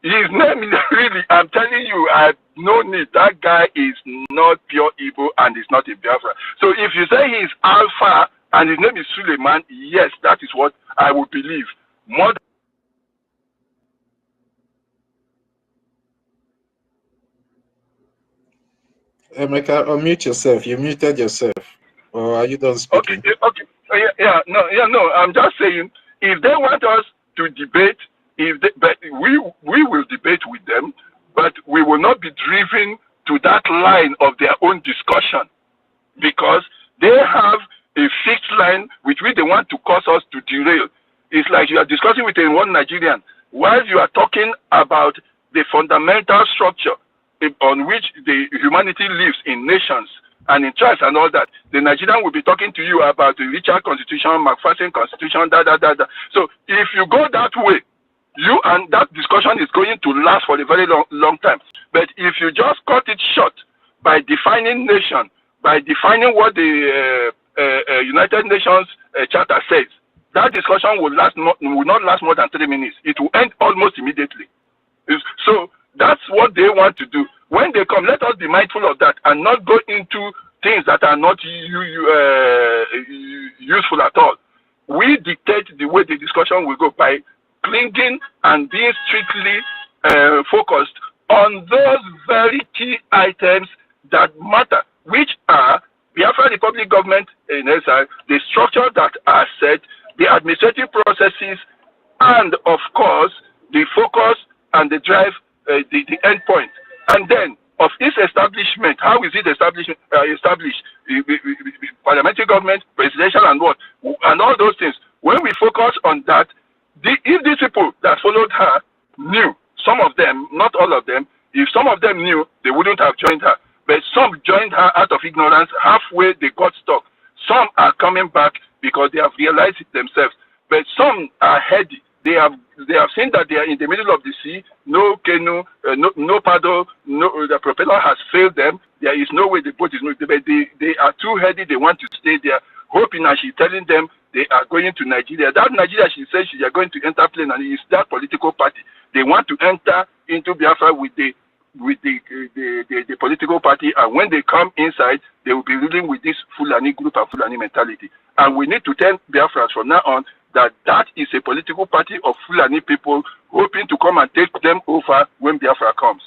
His name is really, I'm telling you, I've known it. That guy is not pure Igbo and is not a Biafra. So if you say he's Alpha and his name is Suleiman, yes, that is what I would believe. More Emeka, unmute yourself. You muted yourself. Or are you done speaking? Okay. No. I'm just saying, if they want us to debate, but we will debate with them, but we will not be driven to that line of their own discussion, because they have a fixed line with which they want to cause us to derail. It's like you are discussing with one Nigerian, while you are talking about the fundamental structure on which the humanity lives in nations and in tribes and all that. The Nigerian will be talking to you about the Richard Constitution, McPherson Constitution, So if you go that way, you and that discussion is going to last for a very long time. But if you just cut it short by defining nation, by defining what the United Nations Charter says, that discussion will not last more than 3 minutes. It will end almost immediately. So that's what they want to do. When they come, let us be mindful of that and not go into things that are not useful at all. We dictate the way the discussion will go by clinging and being strictly focused on those very key items that matter, which are Biafra Republic government in exile, the structure that are set, the administrative processes, and of course the focus and the drive, the end point. And then of its establishment, how is it established? Parliamentary government, presidential, and what, and all those things. When we focus on that, if these people that followed her knew, some of them, not all of them, if some of them knew, they wouldn't have joined her. But some joined her out of ignorance. Halfway they got stuck. Some are coming back because they have realized it themselves. But some are heady. They have seen that they are in the middle of the sea. No canoe, no paddle. No, the propeller has failed them. There is no way the boat is moving. But they are too heady. They want to stay there, hoping, and she's telling them they are going to Nigeria. That Nigeria, she says she are going to enter plane, and it's that political party. They want to enter into Biafra with the political party, and when they come inside, they will be dealing with this Fulani group and Fulani mentality. And we need to tell Biafrans from now on that that is a political party of Fulani people hoping to come and take them over when Biafra comes.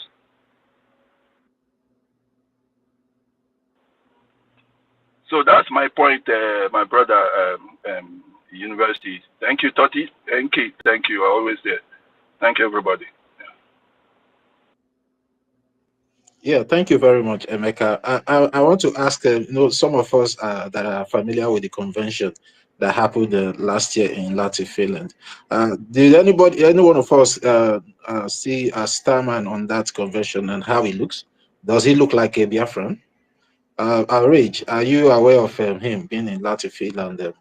So that's my point, my brother, University. Thank you, Toti. Thank you. Thank you. I'm always there. Thank you, everybody. Yeah, thank you very much, Emeka. I want to ask, some of us that are familiar with the convention that happened last year in Latin Finland. Did any one of us see a starman on that convention and how he looks? Does he look like a Biafran? Rage, are you aware of him being in Latin Finland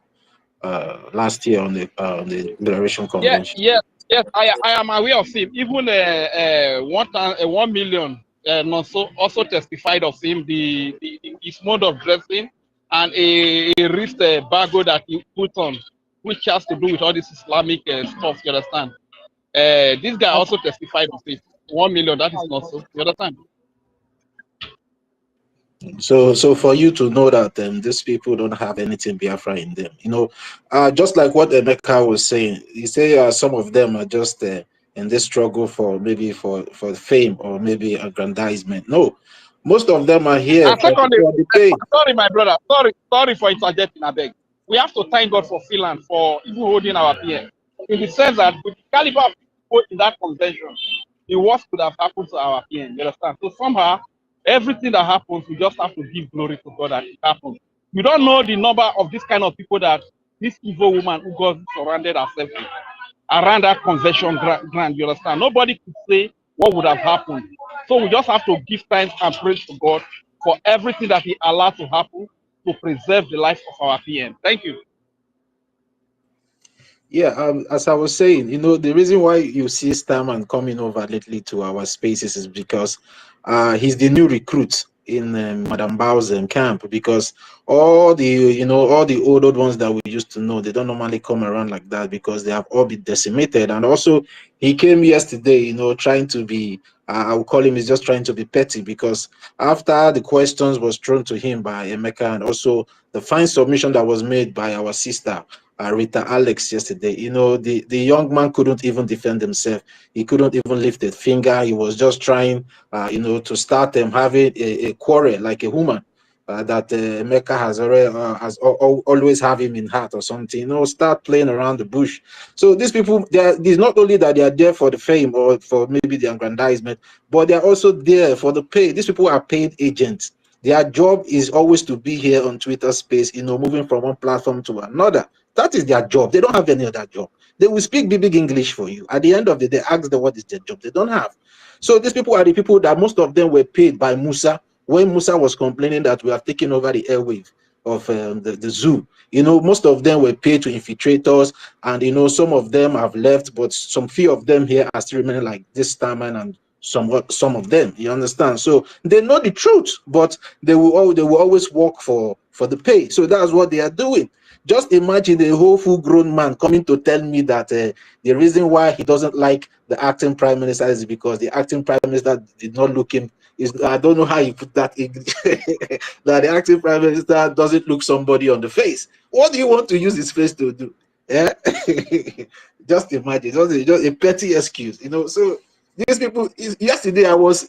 last year on the Liberation Convention? Yes, I am aware of him. Even 1 million also testified of him, his mode of dressing and a wrist bargo that he put on, which has to do with all this Islamic stuff, you understand? This guy also testified of it. 1 million, that is not so, you understand? So for you to know that these people don't have anything Biafra in them, just like what Emeka was saying, he say some of them are just in this struggle for maybe for fame or maybe aggrandizement. No, most of them are here for the pay. Sorry, my brother. Sorry for interjecting, I beg. We have to thank God for Finland for even holding our PM. In the sense that with the caliber of people in that convention, the worst could have happened to our PM. You understand? So somehow, everything that happens, we just have to give glory to God that it happened. We don't know the number of this kind of people that this evil woman who got surrounded herself with around that convention ground. You understand? Nobody could say what would have happened. So we just have to give thanks and praise to God for everything that He allowed to happen to preserve the life of our PM. Thank you. Yeah, as I was saying, the reason why you see Starman coming over lately to our spaces is because he's the new recruit in Madame Bao's camp, because all the old ones that we used to know, they don't normally come around like that because they have all been decimated. And also he came yesterday, trying to be I would call him, he's just trying to be petty, because after the questions was thrown to him by Emeka, and also the fine submission that was made by our sister Rita Alex yesterday, the young man couldn't even defend himself. He couldn't even lift a finger. He was just trying to start having a quarrel like a woman that Emeka has always have him in heart or something. Start playing around the bush. So these people, it's not only that they are there for the fame or for maybe the aggrandizement, but they are also there for the pay. These people are paid agents. Their job is always to be here on Twitter space, moving from one platform to another. That is their job. They don't have any other job. They will speak big English for you. At the end of the day, ask them what is their job. They don't have. So these people are the people that most of them were paid by Musa when Musa was complaining that we have taken over the airwave of the zoo. Most of them were paid to infiltrate us, and some of them have left, but some few of them here are still remaining, like this Starman and some of them. You understand? So they know the truth, but they will always work for the pay. So that's what they are doing. Just imagine a whole full-grown man coming to tell me that the reason why he doesn't like the acting prime minister is because the acting prime minister did not look him. I don't know how you put that in, that the acting prime minister doesn't look somebody on the face. What do you want to use his face to do? Yeah, just imagine. Just a petty excuse, So These people, yesterday I was,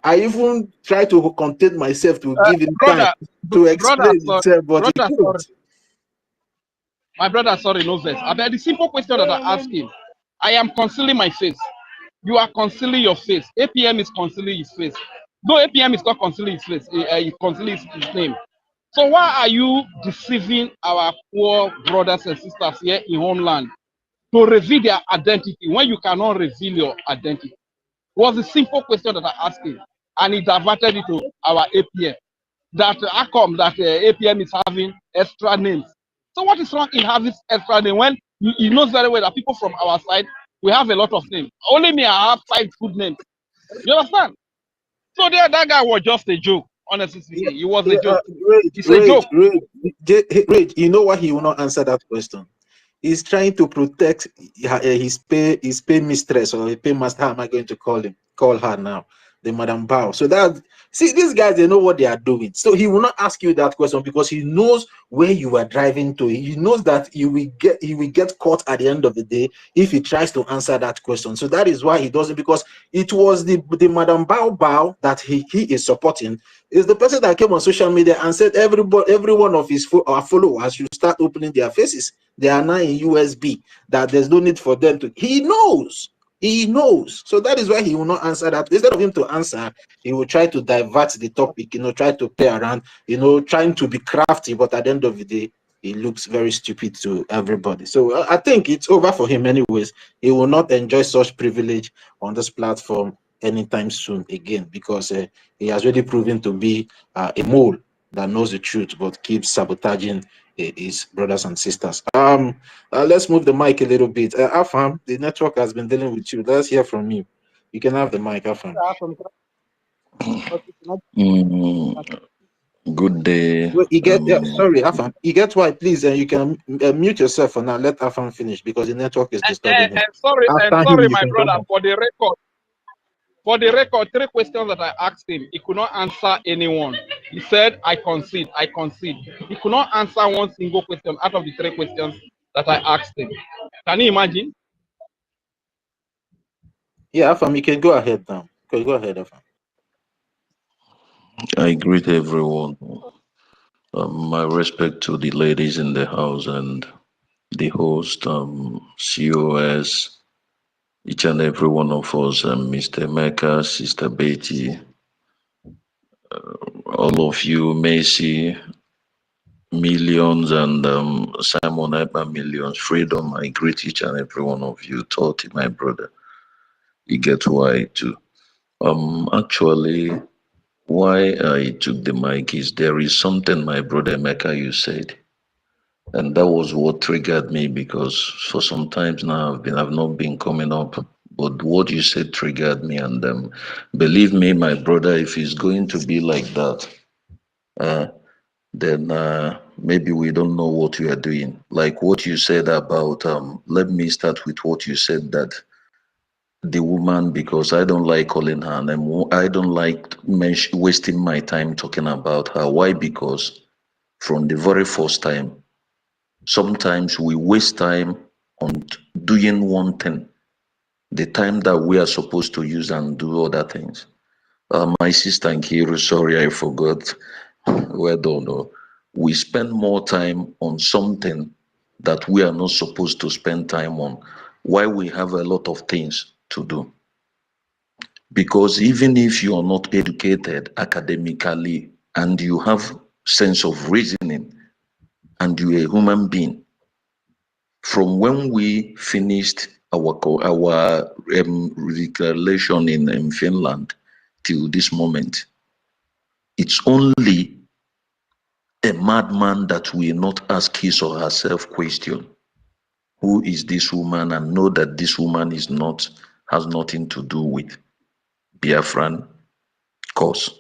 I even tried to contain myself to give him time Brother, to brother, explain sorry, himself, but he brother, sorry. couldn't. My brother, sorry, no verse. I mean, the simple question that I ask him, I am concealing my face. You are concealing your face. APM is concealing his face. No, APM is not concealing his face. He concealing his name. So why are you deceiving our poor brothers and sisters here in homeland to reveal their identity when you cannot reveal your identity? It was a simple question that I asked him, and he diverted it to our APM. That IKOM, that APM is having extra names. So what is wrong in having extra name when he knows very well that people from our side, we have a lot of names. Only me, I have 5 good names. You understand? So there, that guy was just a joke. Honestly speaking, he was a joke. It's a joke. Rage, you know why he will not answer that question? He's trying to protect his pay mistress, or his pay master. How am I going to call her now? The Madam Bao. So that, see, these guys, they know what they are doing. So he will not ask you that question because he knows where you are driving to. He knows that he will get caught at the end of the day if he tries to answer that question. So that is why he doesn't, because it was the Madam Bao that he is supporting, is the person that came on social media and said every one of his followers should start opening their faces. They are now in USB, that there's no need for them to. He knows. He knows. So that is why he will not answer that. Instead of him to answer, he will try to divert the topic, try to play around, trying to be crafty, but at the end of the day, he looks very stupid to everybody. So I think it's over for him anyways. He will not enjoy such privilege on this platform anytime soon again, because he has already proven to be a mole that knows the truth but keeps sabotaging his brothers and sisters. Let's move the mic a little bit. Afam, the network has been dealing with you. Let's hear from you. You can have the mic, Afam. Good day. Well, sorry, Afam. You get why, please, you can mute yourself for now. Let Afam finish because the network is disturbing him. Sorry, After him, you my can brother, come. for the record, 3 questions that I asked him, he could not answer anyone. He said, I concede. He could not answer one single question out of the 3 questions that I asked him. Can you imagine? Yeah, Afam, you can go ahead now. Okay, go ahead, Afam. I greet everyone. My respect to the ladies in the house and the host, COS, each and every one of us, Mr. Mecca, Sister Betty, all of you, Macy, Millions, and Simon Eber Millions, Freedom. I greet each and every one of you. Toti, my brother. You get why too. Actually, why I took the mic is there is something my brother Mecca you said. And that was what triggered me, because for some times now I've not been coming up. But what you said triggered me, and believe me, my brother, if it's going to be like that, then maybe we don't know what we are doing. Like what you said about let me start with what you said, that the woman, because I don't like calling her name, I don't like wasting my time talking about her. Why? Because from the very first time, sometimes we waste time on doing one thing, the time that we are supposed to use and do other things. My sister Nkiru, sorry, I forgot. Well done. No. We spend more time on something that we are not supposed to spend time on, while we have a lot of things to do. Because even if you are not educated academically and you have sense of reasoning and you're a human being, from when we finished our declaration in Finland till this moment, it's only a madman that will not ask his or herself question, who is this woman, and know that this woman has nothing to do with Biafran cause.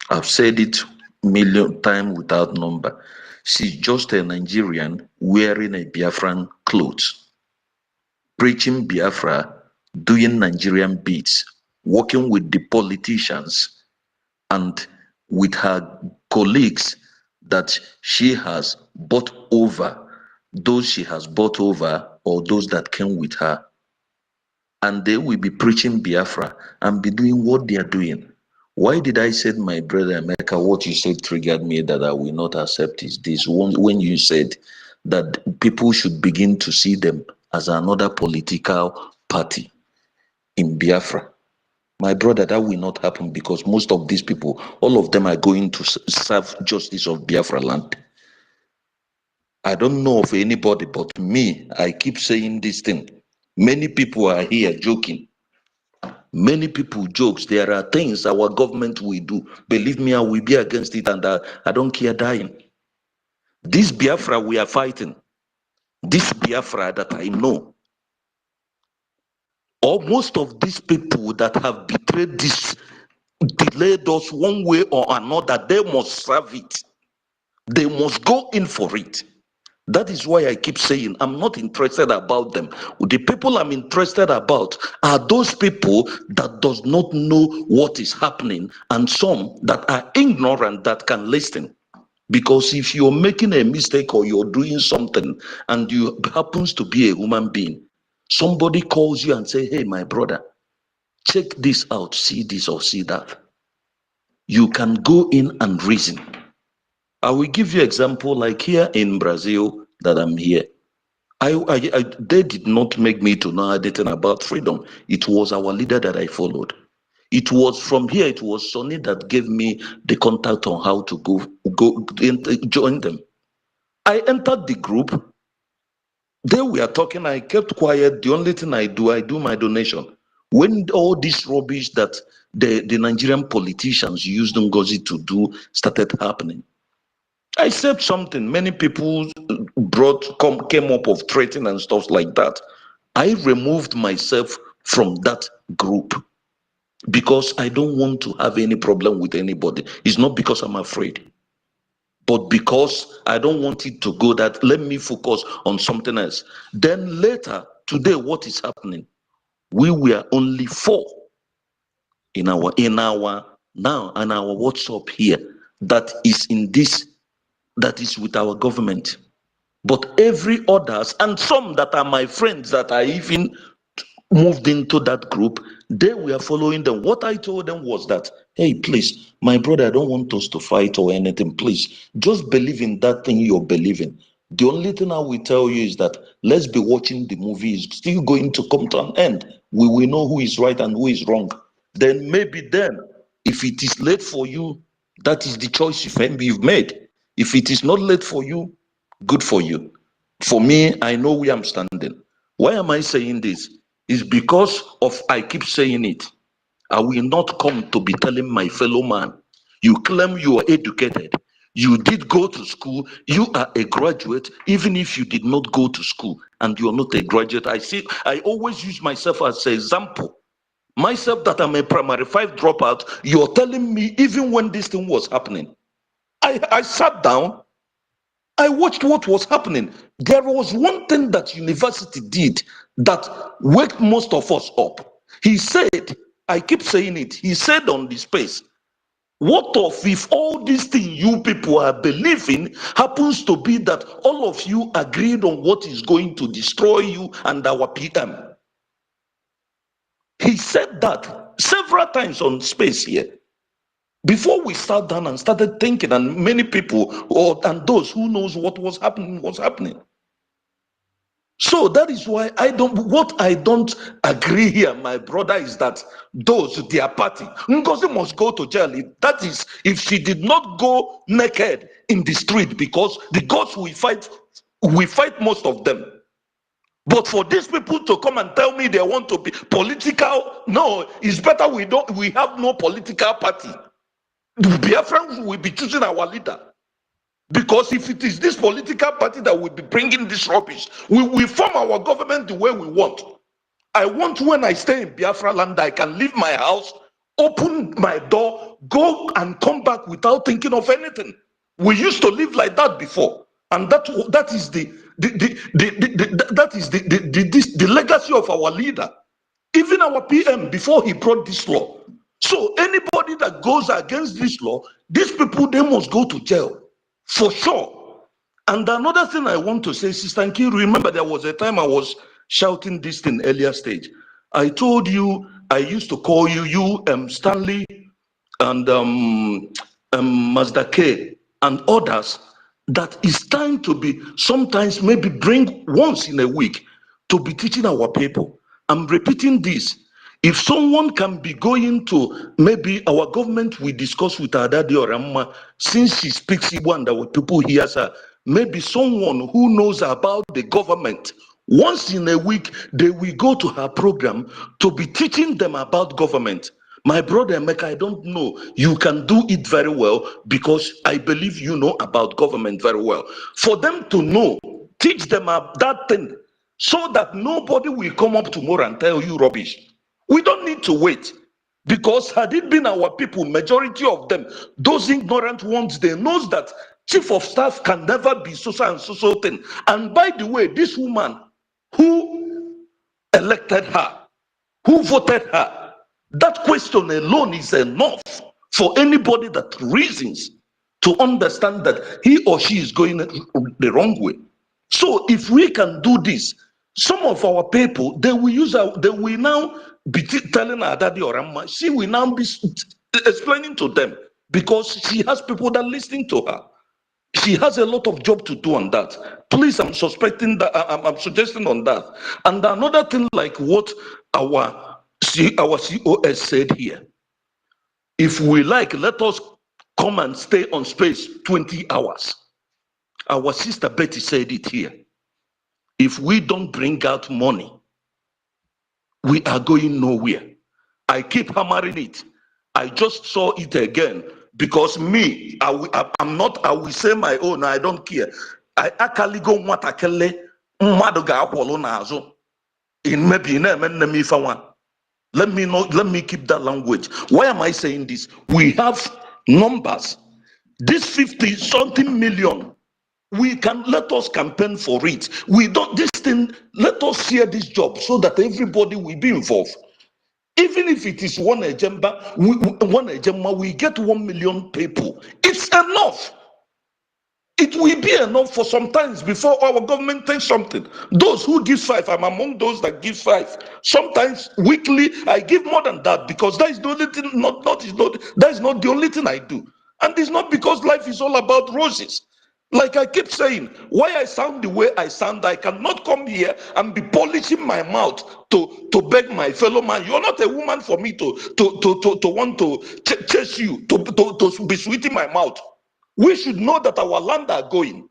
I've said it million times without number. She's just a Nigerian wearing a Biafran clothes, preaching Biafra, doing Nigerian beats, working with the politicians and with her colleagues that she has bought over, those she has bought over or those that came with her. and they will be preaching Biafra and be doing what they are doing. Why did I say, my brother America, what you said triggered me that I will not accept is this. When you said that people should begin to see them as another political party in Biafra. My brother, that will not happen because most of these people, all of them are going to serve justice of Biafra land. I don't know of anybody but me. I keep saying this thing. Many people are here joking. Many people jokes. There are things our government will do. Believe me, I will be against it, and I don't care dying. This Biafra we are fighting, this Biafra that I know, or most of these people that have betrayed this, delayed us one way or another, they must serve it. They must go in for it. That is why I keep saying I'm not interested about them. The people I'm interested about are those people that does not know what is happening, and some that are ignorant that can listen. Because if you're making a mistake or you're doing something and you happens to be a human being, somebody calls you and say, hey, my brother, check this out, see this or see that. You can go in and reason. I will give you example like here in Brazil that I'm here. They did not make me to know anything about freedom. It was our leader that I followed. It was from here, it was Sonny that gave me the contact on how to go join them. I entered the group. They were talking, I kept quiet. The only thing I do my donation. When all this rubbish that the Nigerian politicians used NGOZI to do started happening, I said something. Many people came up of threatening and stuff like that. I removed myself from that group because I don't want to have any problem with anybody. It's not because I'm afraid, but because I don't want it to go that let me focus on something else. Then later, today, what is happening? We were only 4 in our WhatsApp here that is in this, that is with our government. But every others, and some that are my friends that I even moved into that group, they were following them. What I told them was that, hey, please, my brother, I don't want us to fight or anything. Please, just believe in that thing you're believing. The only thing I will tell you is that let's be watching the movie. It's still going to come to an end. We will know who is right and who is wrong. Then maybe then, if it is late for you, that is the choice you've made. If it is not late for you, good for you. For me, I know where I'm standing. Why am I saying this? It's because of, I keep saying it. I will not come to be telling my fellow man, you claim you are educated. You did go to school. You are a graduate, even if you did not go to school and you're not a graduate. I always use myself as an example. Myself that I'm a primary 5 dropout, you're telling me even when this thing was happening, I sat down, I watched what was happening. There was one thing that university did that waked most of us up. He said, I keep saying it, he said on the space, what if all these things you people are believing happens to be that all of you agreed on what is going to destroy you and our PM? He said that several times on space here. Before we sat down and started thinking, and many people, and those who knows what was happening, was happening. So that is why what I don't agree here, my brother, is that those, their party, Ngozi must go to jail. That is, if she did not go naked in the street, because the gods we fight most of them. But for these people to come and tell me they want to be political, no, it's better we have no political party. The Biafrans will be choosing our leader. Because if it is this political party that will be bringing this rubbish, we will form our government the way we want. I want, when I stay in Biafra land, I can leave my house, open my door, go and come back without thinking of anything. We used to live like that before, and that is the legacy of our leader, even our PM before he brought this law. So anybody that goes against this law, these people, they must go to jail. For sure. And another thing I want to say, Sister Nkiru, remember there was a time I was shouting this in earlier stage. I told you, I used to call you, Stanley and Mazda K and others, that it's time to be, sometimes maybe bring once in a week to be teaching our people. I'm repeating this. If someone can be going to, maybe our government, we discuss with Adadi or Amma, since she speaks Igbo and our people hear her, maybe someone who knows about the government, once in a week, they will go to her program to be teaching them about government. My brother Emeka, I don't know. You can do it very well because I believe you know about government very well. For them to know, teach them that thing so that nobody will come up tomorrow and tell you rubbish. We don't need to wait, because had it been our people, majority of them, those ignorant ones, they knows that chief of staff can never be so and so thing. And by the way, this woman who elected her, who voted her, that question alone is enough for anybody that reasons to understand that he or she is going the wrong way. So if we can do this, some of our people, they will now be telling her daddy or Amma, she will now be explaining to them, because she has people that are listening to her. She has a lot of job to do on that. Please, I'm suspecting that, I'm suggesting on that. And another thing, like what our COS said here, if we like, let us come and stay on space 20 hours. Our sister Betty said it here. If we don't bring out money, we are going nowhere. I keep hammering it. I just saw it again, because me, I will say my own, I don't care. I actually go watakele mmadụ ga-akwọlụ n'azụ in maybe let me keep that language. Why am I saying this? We have numbers. This 50 something million, we can, let us campaign for it. We don't, this thing, let us share this job so that everybody will be involved. Even if it is one agenda, we get 1 million people. It's enough. It will be enough for some times before our government takes something. Those who give 5, I'm among those that give 5. Sometimes weekly, I give more than that, because that is the only thing, that is not the only thing I do. And it's not because life is all about roses. Like I keep saying, why I sound the way I sound, I cannot come here and be polishing my mouth to beg my fellow man. You're not a woman for me to want to chase you, to be sweet in my mouth. We should know that our land are going.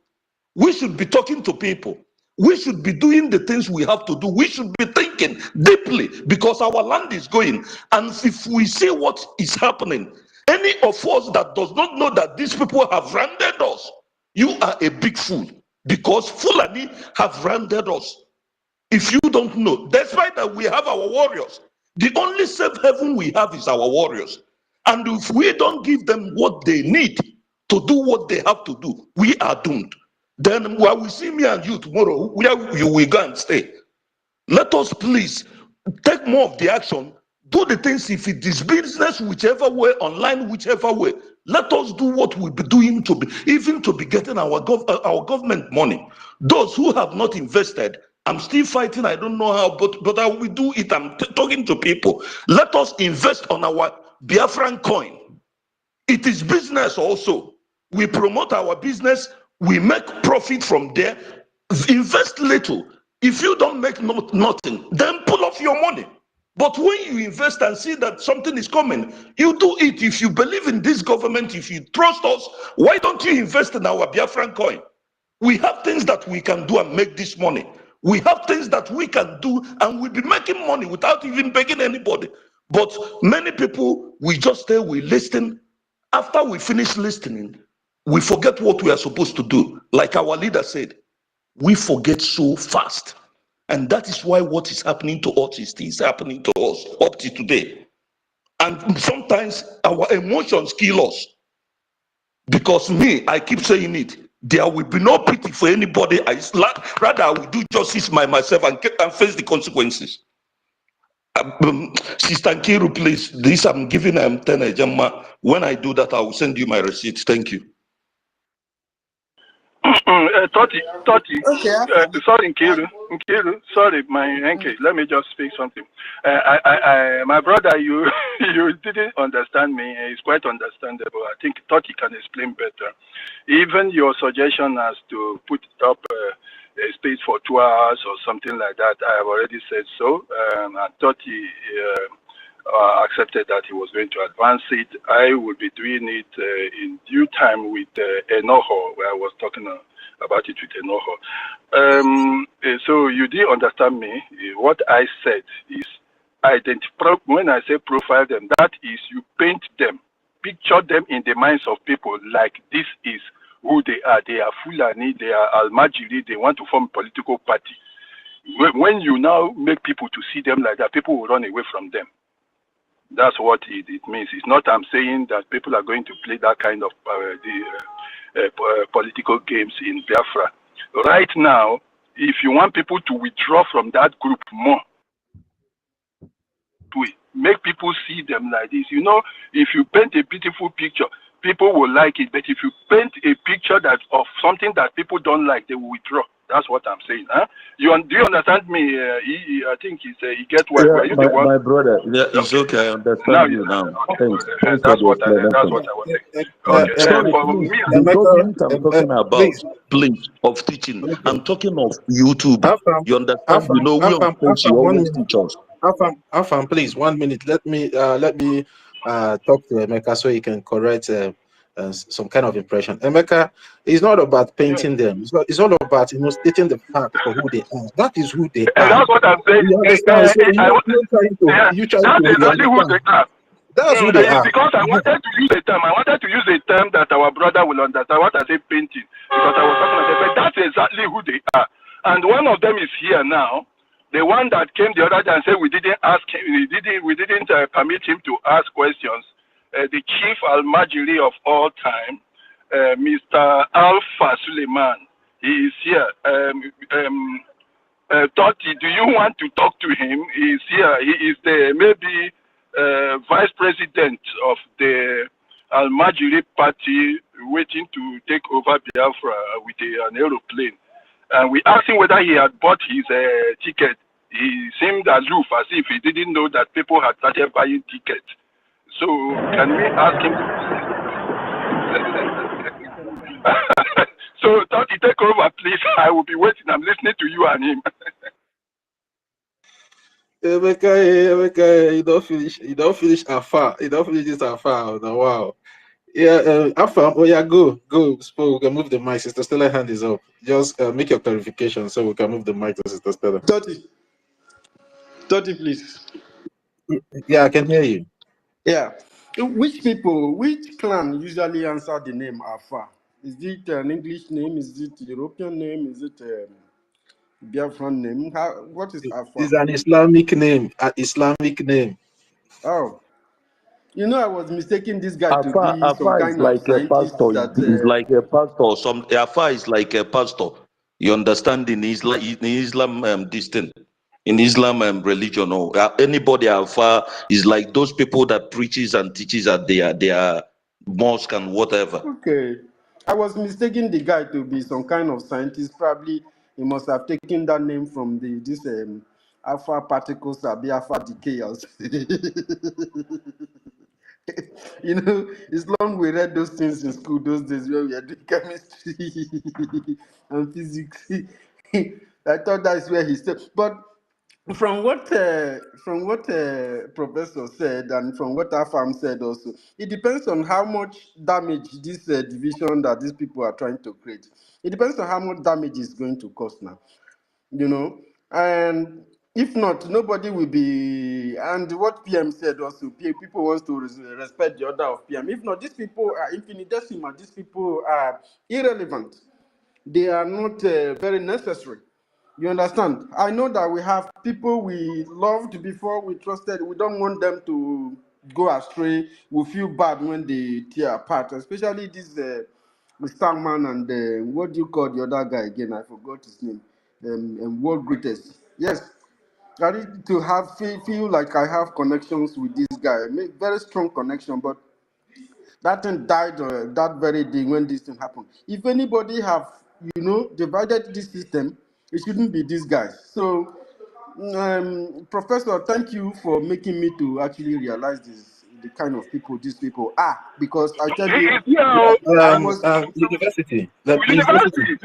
We should be talking to people. We should be doing the things we have to do. We should be thinking deeply, because our land is going. And if we see what is happening, any of us that does not know that these people have rounded us, you are a big fool, because Fulani have rounded us. If you don't know, despite that we have our warriors, the only safe haven we have is our warriors. And if we don't give them what they need to do what they have to do, we are doomed. Then while we see me and you tomorrow, where you will go and stay. Let us please take more of the action, do the things. If it is business, whichever way, online, whichever way, let us do what we'll be doing to be, even to be getting our government money. Those who have not invested, I'm still fighting, I don't know how, but I will do it. I'm talking to people. Let us invest on our Biafran coin. It is business also. We promote our business, we make profit from there. Invest little. If you don't make nothing, then pull off your money. But when you invest and see that something is coming, you do it. If you believe in this government, if you trust us, why don't you invest in our Biafran coin? We have things that we can do and make this money. We have things that we can do and we'll be making money without even begging anybody. But many people, we just stay, we listen. After we finish listening, we forget what we are supposed to do. Like our leader said, we forget so fast. And that is why what is happening to us is happening to us up to today. And sometimes our emotions kill us. Because me, I keep saying it, there will be no pity for anybody. Rather, I will do justice myself and face the consequences. Sister Nkiru, please, this I'm giving 10 Ejema. When I do that, I will send you my receipt. Thank you. Okay, Afam. Sorry, Nkiru, sorry, my NK. Let me just speak something. My brother, you you didn't understand me. It's quite understandable. I think Toti can explain better. Even your suggestion as to put up a space for 2 hours or something like that, I have already said so. And Toti accepted that he was going to advance it. I will be doing it in due time with Enoho, where I was talking about it with Enoho. So you did understand me. What I said is identify. When I say profile them, that is you paint them, picture them in the minds of people like this is who they are. They are Fulani, they are Almajiri, they want to form a political party. When you now make people to see them like that, people will run away from them. That's what it means. It's not I'm saying that people are going to play that kind of political games in Biafra. Right now, if you want people to withdraw from that group more, make people see them like this. You know, if you paint a beautiful picture, people will like it. But if you paint a picture that of something that people don't like, they will withdraw. That's what I'm saying. Huh? Do you understand me? I think he gets well. Yeah, Were you the one? my brother. Yeah, it's Okay. okay. I Now understand you you now. understand. Thanks for That's the what I explanation. was saying. Okay. Sorry, For please. me, The government I'm Emeka, talking about, please. please, of teaching. Okay. I'm talking of YouTube. Afam, You understand? You Afam, know, we on Afam, stage, you Afam, 1 always minute. teach us. Afam, please, 1 minute. Let me talk to Emeka so he can correct some kind of impression. Emeka, it's not about painting them. It's all about stating the fact for who they are. That is who they and are. that's what I'm saying. You understand? So you're trying to That's you exactly who understand. they are. That's who they It's are. because I wanted to use a term. I wanted to use a term that our brother will understand. What I say painting, because I was talking about that. But that's exactly who they are. And one of them is here now. The one that came the other day and said we didn't ask him, we didn't permit him to ask questions. The chief Almajiri of all time, Mr. Alpha Suleiman, he is here. Totti, do you want to talk to him? He's here. He is the maybe vice president of the Al-Majiri party waiting to take over Biafra with an aeroplane. And we asked him whether he had bought his ticket. He seemed aloof, as if he didn't know that people had started buying tickets. So can we ask him to... So Totti, take over, please. I will be waiting. I'm listening to you and him. Emeka, you don't finish afar. You don't finish this afar. Wow. Yeah, Afam, oh yeah, go. So we can move the mic. Sister Stella hand is up. Just make your clarification so we can move the mic to Sister Stella. 30, please. Yeah, I can hear you. Yeah. Which clan usually answer the name Afa? Is it an English name? Is it European name? Is it Biafran name? What is Afa? It's an Islamic name. Oh. You know, I was mistaking this guy to Afa, be some is kind of like a scientist pastor. that... It's like a pastor. Afa is like a pastor. You understand in Islam this thing. In Islam religion, or anybody Afa is like those people that preaches and teaches at their mosque and whatever. Okay. I was mistaking the guy to be some kind of scientist. Probably he must have taken that name from this alpha particles are Biafra decay. You know, it's long we read those things in school those days where we are doing chemistry and physics. I thought that's where he said. But from what Professor said and from what Afam said also, it depends on how much damage this division that these people are trying to create. It depends on how much damage it's going to cause now, you know. And if not, nobody will be. And what PM said also, people want to respect the order of PM. If not, these people are infinitesimal. These people are irrelevant. They are not very necessary. You understand? I know that we have people we loved before, we trusted. We don't want them to go astray. We feel bad when they tear apart, especially this Starman and what do you call the other guy again? I forgot his name. World Greatest. Yes, I need to feel like I have connections with this guy. Make very strong connection, but that thing died that very day when this thing happened. If anybody have you know, divided this system, it shouldn't be these guys. So, Professor, thank you for making me to actually realize this, the kind of people these people are. Because I tell you, I was University. University is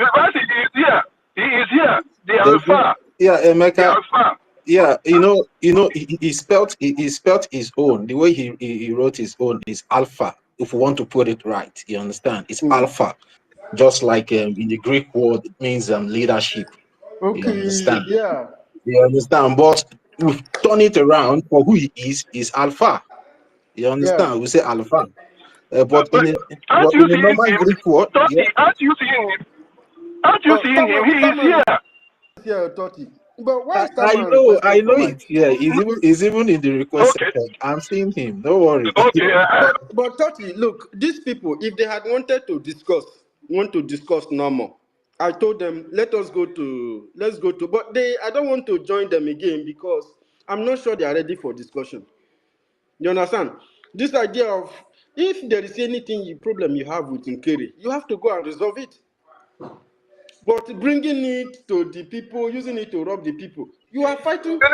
here. He is here. The There's no, Alpha. yeah, The Emeka. Alpha. Yeah, he spelt his own. The way he wrote his own is alpha. If we want to put it right, you understand? It's alpha, just like in the Greek word, it means leadership. You okay. understand? Yeah. You understand? But we turn it around for who he is alpha. You Yeah. understand? We say alpha. But But aren't in you the seeing normal him? Greek word, yeah. Totti, aren't you seeing him? Aren't you seeing him? He is Starman here. is here, Totti. But why is I Starman requesting for know Mike? it. Yeah, he's even in the request Okay. section. I'm seeing him. Don't worry. Okay. But Totti, look, these people, if they had want to discuss normal, I told them let's go to, but I don't want to join them again because I'm not sure they are ready for discussion. You understand? This idea of if there is problem you have with Nkeri, you have to go and resolve it. But bringing it to the people, using it to rob the people, you are fighting the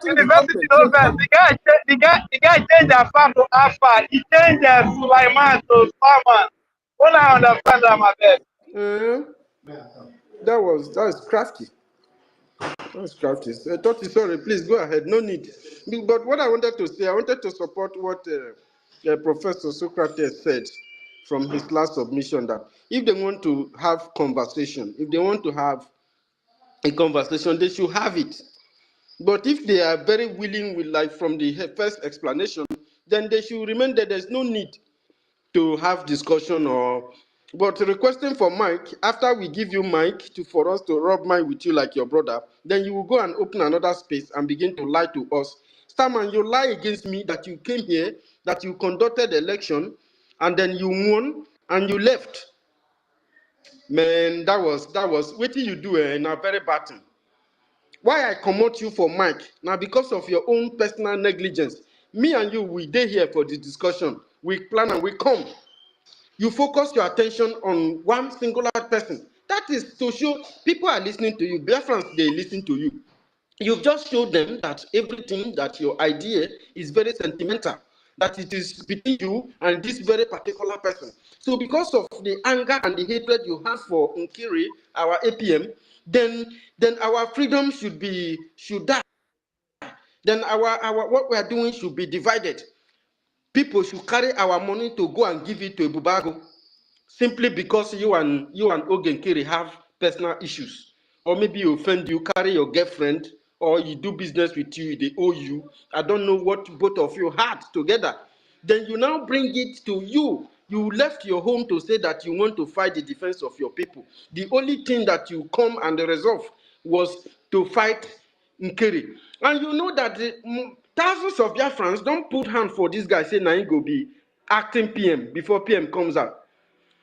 University government. knows that the guy changed their farm to Alpha. He changed their Sulaiman to Starman. What I understand that, my bad. That's crafty. That's crafty. Sorry, please go ahead. No need. But what I wanted to say, I wanted to support what Professor Socrates said from his last submission, that if they want to have conversation, if they want to have a conversation, they should have it. But if they are very willing, with like from the first explanation, then they should remember that there's no need to have discussion or. But requesting for Mike, after we give you Mike for us to rub mind with you like your brother, then you will go and open another space and begin to lie to us. Starman, you lie against me that you came here, that you conducted the election, and then you won and you left. Man, that was what you do in a very bad thing. Why I comot you for Mike? Now because of your own personal negligence. Me and you, we dey here for the discussion. We plan and we come. You focus your attention on one singular person. That is to show people are listening to you. Biafrans, they listen to you. You've just showed them that everything, that your idea is very sentimental, that it is between you and this very particular person. So because of the anger and the hatred you have for Nkiri, our APM, then our freedom should die. Then our what we are doing should be divided. People should carry our money to go and give it to Ebubago, simply because you and Ogenkiri have personal issues, or maybe you offend you, carry your girlfriend, or you do business with you, they owe you. I don't know what both of you had together. Then you now bring it to you. You left your home to say that you want to fight the defense of your people. The only thing that you come and resolve was to fight Nkiri. And you know that thousands of Biafrans don't put hand for this guy, say, now he go be acting PM before PM comes out.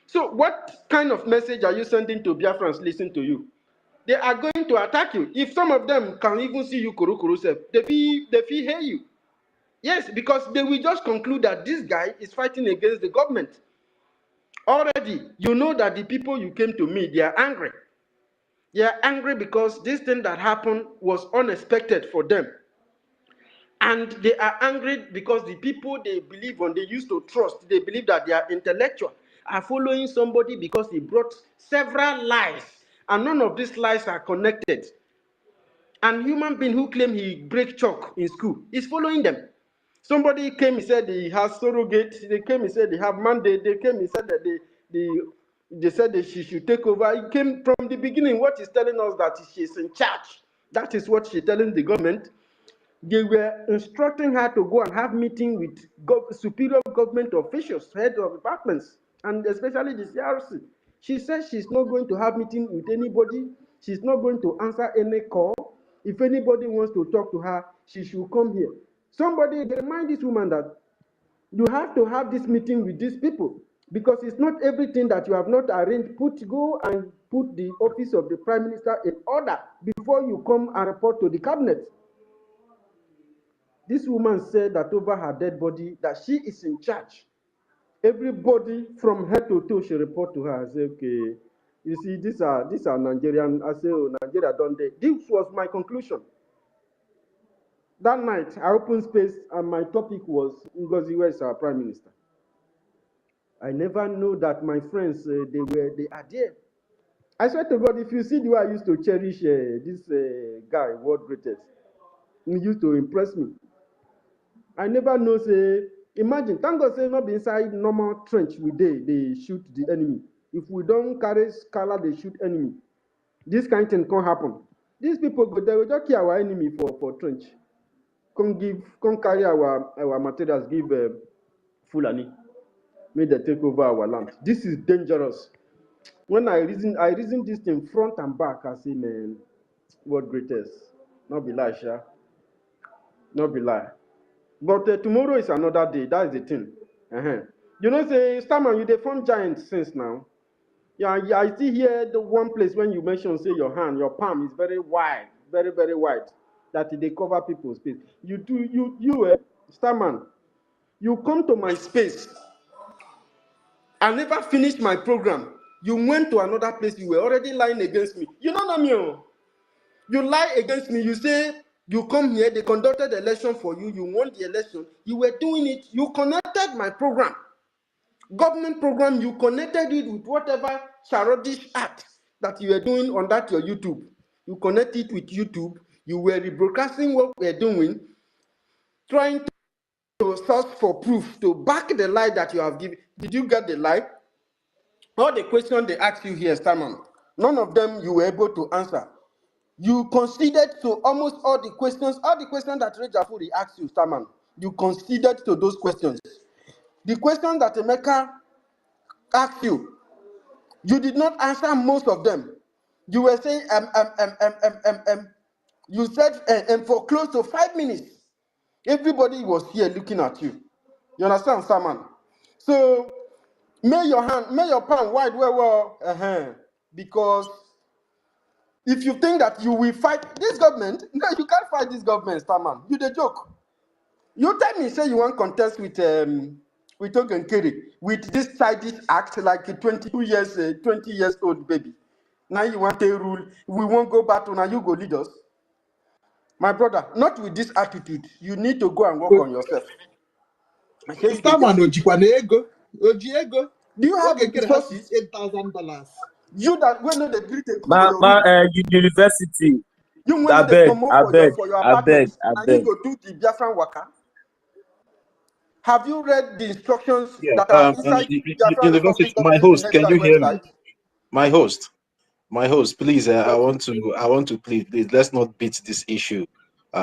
So what kind of message are you sending to Biafrans listen to you? They are going to attack you. If some of them can even see you kuru self, they feel hear you. Yes, because they will just conclude that this guy is fighting against the government. Already, you know that the people you came to meet, they are angry. They are angry because this thing that happened was unexpected for them. And they are angry because the people they believe on, they used to trust, they believe that they are intellectual, are following somebody because he brought several lies, and none of these lies are connected. And human being who claim he break chalk in school is following them. Somebody came, he said he has surrogate. They came, he said they have mandate. They came, he said that they said that she should take over. It came from the beginning. What is telling us that she's in charge. That is what she's telling the government. They were instructing her to go and have meeting with superior government officials, heads of departments, and especially the CRC. She said she's not going to have meeting with anybody. She's not going to answer any call. If anybody wants to talk to her, she should come here. Somebody remind this woman that you have to have this meeting with these people, because it's not everything that you have not arranged. Go and put the office of the Prime Minister in order before you come and report to the cabinet. This woman said that over her dead body, that she is in charge. Everybody from head to toe should report to her. I say, okay, You see, these are Nigerian. I say, oh, Nigeria done day. This was my conclusion. That night, I opened space, and my topic was NGOZI, where is our prime minister? I never know that my friends they are there. I swear to God, if you see the way I used to cherish this guy, world greatest, he used to impress me. I never know say. Imagine, thank God say not be inside normal trench we they shoot the enemy. If we don't carry scalar, they shoot enemy. This kind of thing can't happen. These people go they will just kill our enemy for trench. Can't carry our materials, give Fulani. May they take over our land. This is dangerous. When I reason this thing front and back, I say, man, what greatest. Not be lie, sha. Not be lie. But tomorrow is another day. That is the thing. You know, say, Starman, you the form giant since now. Yeah, I see here the one place when you mention, say, your hand, your palm is very wide, very, very wide, that they cover people's space. Starman, you come to my space. I never finished my program. You went to another place. You were already lying against me. You don't know me. Oh. You lie against me. You say you come here. They conducted the election for you. You won the election. You were doing it. You connected my program. Government program. You connected it with whatever childish act that you were doing on that your YouTube. You connect it with YouTube. You were rebroadcasting what we were doing, trying to search for proof to back the lie that you have given. Did you get the lie? All the questions they asked you here, Stamman, none of them you were able to answer. You conceded to almost all the questions that Rejafuri asked you, Stamman. You conceded to those questions. The question that Emeka asked you, you did not answer most of them. You were saying, you said, for close to 5 minutes, everybody was here looking at you. You understand, Stamman? So, may your palm wide because if you think that you will fight this government, no, you can't fight this government, Starman. You the joke. You tell me, say you want contest with Ogenkere with this childish act like a 20 years old baby. Now you want a rule. We won't go back to now. You go lead us, my brother. Not with this attitude. You need to go and work on yourself. Starman Ojikwanego. Ojiego. Do you have the resources? $8,000. You that when the greet University. you when they come up for your apartment, and you go do the Biafran waka. Have you read the instructions that are inside Biafran University? My host, can you hear me? My host, please. I want to please, let's not beat this issue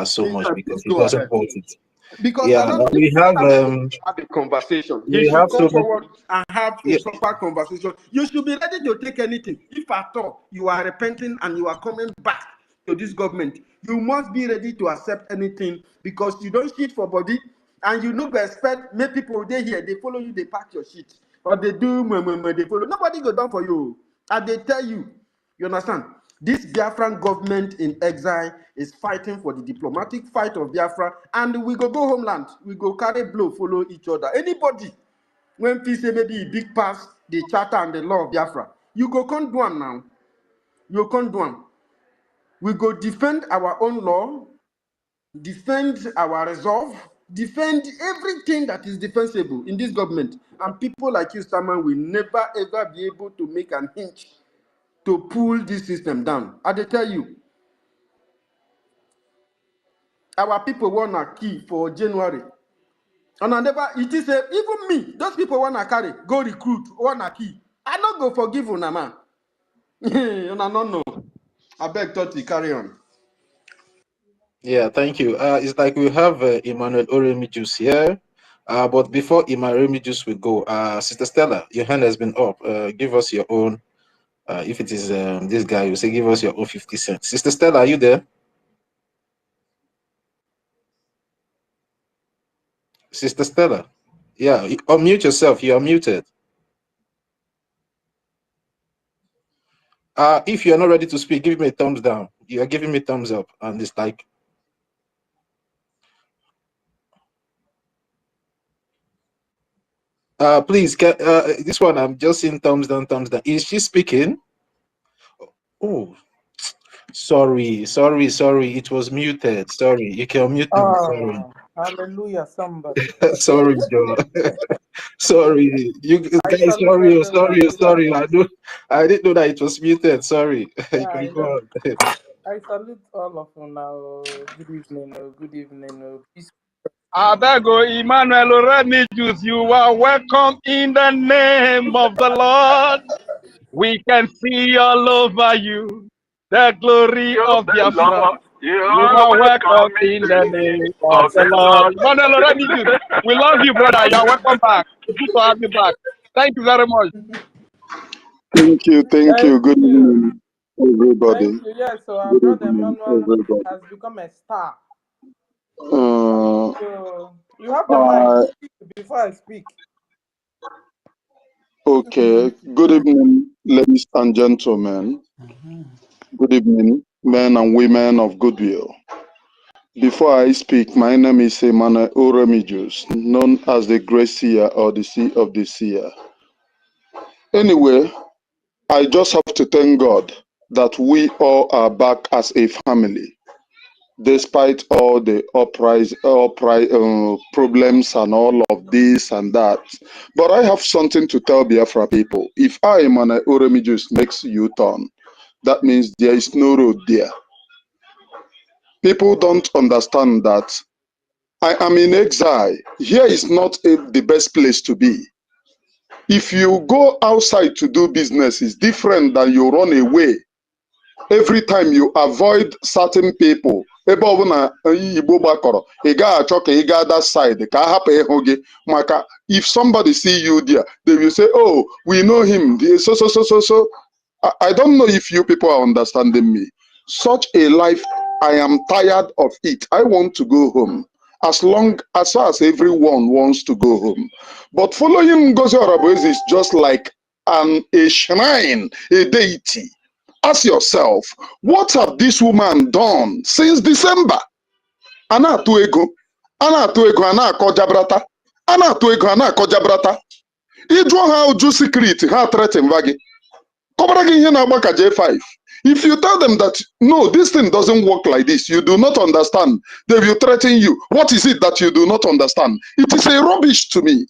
so much because it doesn't hold it. Because yeah, we have a conversation. You should come forward and have a proper conversation. You should be ready to take anything. If at all you are repenting and you are coming back to this government, you must be ready to accept anything because you don't shit for body and you don't expect many people they here, they follow you, they pack your shit. Or they do they follow. Nobody go down for you. And they tell you, you understand? This Biafran government in exile is fighting for the diplomatic fight of Biafra, and we go homeland. We go carry blow, follow each other. Anybody, when we say maybe a big pass, the charter and the law of Biafra, you go can't do them now. You can't do them. We go defend our own law, defend our resolve, defend everything that is defensible in this government. And people like you, Starman, will never ever be able to make an inch to pull this system down. I tell you, our people want a key for January. And I never, it is even me, those people want to carry, go recruit, want a key. I not go forgive you, man. And I don't know. I beg Toti, carry on. Yeah, thank you. It's like we have Emmanuel Oremijus here. But before Emmanuel Oremijus will go, Sister Stella, your hand has been up. Give us your own. If it is this guy, you say give us your own 50 cents. Sister Stella, are you there? Sister Stella, yeah, unmute yourself. You are muted. If you are not ready to speak, give me a thumbs down. You are giving me thumbs up, and it's like. Please, this one I'm just seeing thumbs down, thumbs down. Is she speaking? Oh, sorry. It was muted. Sorry. You can mute me. Sorry. Hallelujah, somebody. Sorry, Joe. Sorry. You I guys, salute everyone. sorry. I didn't know that it was muted. Sorry. You Yeah, can you go know, on. I salute all of you now. Good evening. Good evening. Peace. Abego Emmanuel Remedios, you are welcome in the name of the Lord. We can see all over you the glory of Biafra. You You are are welcome welcome in in the the name name of of the the Lord. Lord. Emmanuel Remedios, we love you, brother. You are welcome back. It's good to have you back. Thank you very much. Thank you. Thank Good you. evening, everybody. Thank you. Yes, so our Good brother evening, Emmanuel everybody. has become a star. Uh, So you have the mic uh, before I speak. okay. Good evening, ladies and gentlemen. Good evening, men and women of goodwill. Before I speak, my name is Emmanuel Oremijus, known as the Great Seer or the Sea of the Seer. Anyway, I just have to thank God that we all are back as a family, despite all the problems and all of this and that. But I have something to tell Biafra people. If I, Emmanuel Oremijus, makes U-turn, that means there is no road there. People don't understand that I am in exile. Here is not the best place to be. If you go outside to do business, it's different than you run away. Every time you avoid certain people, ebe ọbụla Igbo gbakọrọ, ị gaghị achọ ka ị gaa that side ka a hapụ ịhụ gị maka if somebody see you there, they will say, oh, we know him. So. I don't know if you people are understanding me. Such a life, I am tired of it. I want to go home. As far as everyone wants to go home. But following Ngozi Oraboeze is just like a shrine, a deity. Ask yourself, what have this woman done since December? Ana atụ ego, ana akọ jabrata, ana atụ ego, ana akọ jabrata. Ịjụọ ha uju secret, ha threaten gị. Kọbara gị ihe na-agba ka J5. If you tell them that, no, this thing doesn't work like this, you do not understand, they will threaten you. What is it that you do not understand? It is a rubbish to me.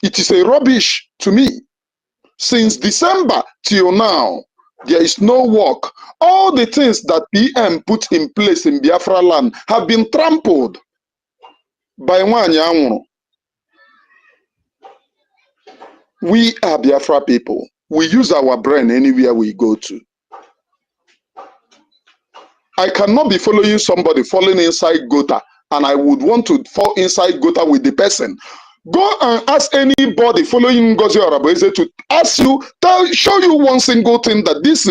It is a rubbish to me. Since December till now, there is no work. All the things that PM put in place in Biafra land have been trampled by Nwaanyị Anwụrụ. We are Biafra people. We use our brain anywhere we go to. I cannot be following somebody falling inside gutter and I would want to fall inside gutter with the person. Go and ask anybody following Ngozi Oraboeze to ask you, show you one single thing that this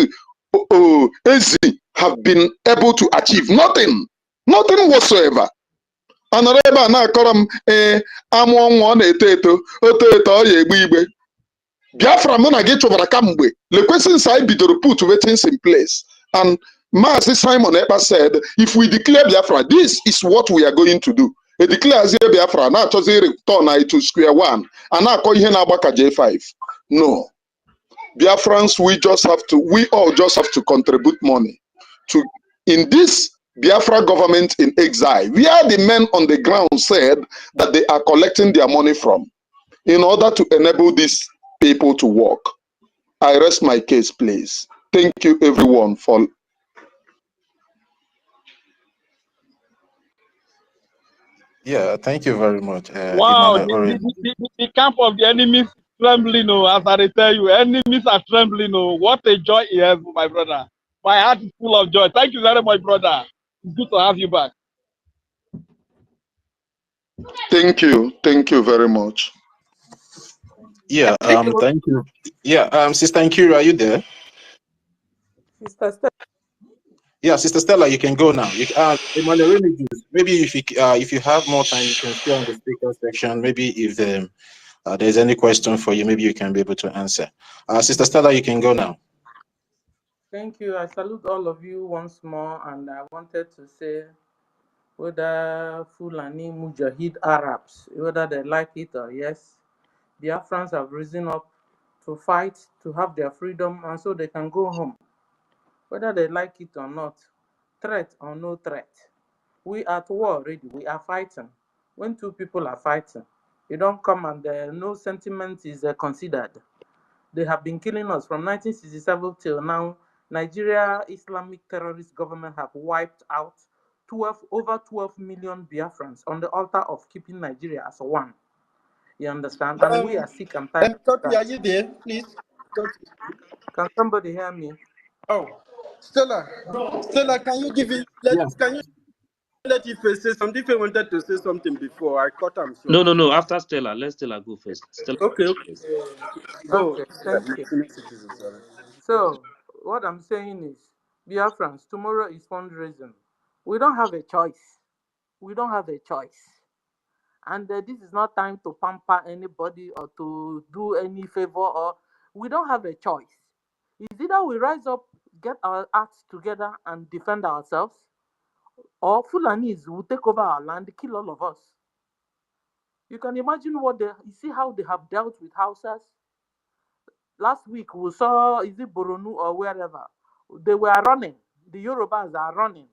Ezi have been able to achieve. Nothing. Nothing whatsoever. Anọrọ ebe a na-akọrọ m amụọ nwa ọ na-eto eto ọ ya egbe igbe. Biafra mụ na gị chụbara kamgbe lekwesị since I bidoro put things in place. And Mazi Simon Ekpa said, if we declare Biafra, this is what we are going to do. A declare Biafra, na-achọzi return to square one, and na-akọ ihe na-agba ka J5. No. Biafrans, we all just have to contribute money to in this Biafra government in exile, where the men on the ground said that they are collecting their money from in order to enable these people to work. I rest my case, please. Thank you, everyone, for. Yeah, thank you very much, Wow, Emmanuel Orem. the camp of the enemies trembling, as I tell you, enemies are trembling. What a joy it is, my brother. My heart is full of joy. Thank you very much, brother. It's good to have you back. Thank you very much. Yeah, thank you. Yeah, Sister Nkiri, are you there? Sister Stella. Yeah, Sister Stella, you can go now. Emmanuel Remedios, maybe if you have more time, you can stay on the speaker section. Maybe if there's any question for you, maybe you can be able to answer. Sister Stella, you can go now. Thank you. I salute all of you once more, and I wanted to say whether Fulani Mujahid Arabs, whether they like it or yes, Biafrans have risen up to fight, to have their freedom, and so they can go home, whether they like it or not, threat or no threat. We are at war already. We are fighting. When two people are fighting, you don't come and no sentiment is considered. They have been killing us from 1967 till now. Nigeria Islamic terrorist government have wiped out over 12 million Biafrans on the altar of keeping Nigeria as one. You understand? And we are sick and tired of Totti, that. are you there, please? Totti. Can somebody hear me? Oh, Stella, can you give it? Can you let Ife say something? Ife wanted to say something before. I cut him short. No. After Stella, let Stella go first. Stella. Okay. Go. Okay, thank you. So, what I'm saying is, Biafrans, tomorrow is fundraising. We don't have a choice. We don't have a choice. And this is not time to pamper anybody or to do any favor, or we don't have a choice. It's either we rise up, get our acts together and defend ourselves, or Fulanis will take over our land, kill all of us. You can imagine you see how they have dealt with Hausas. Last week we saw, is it Boronu or wherever, they were running. The Yorubas are running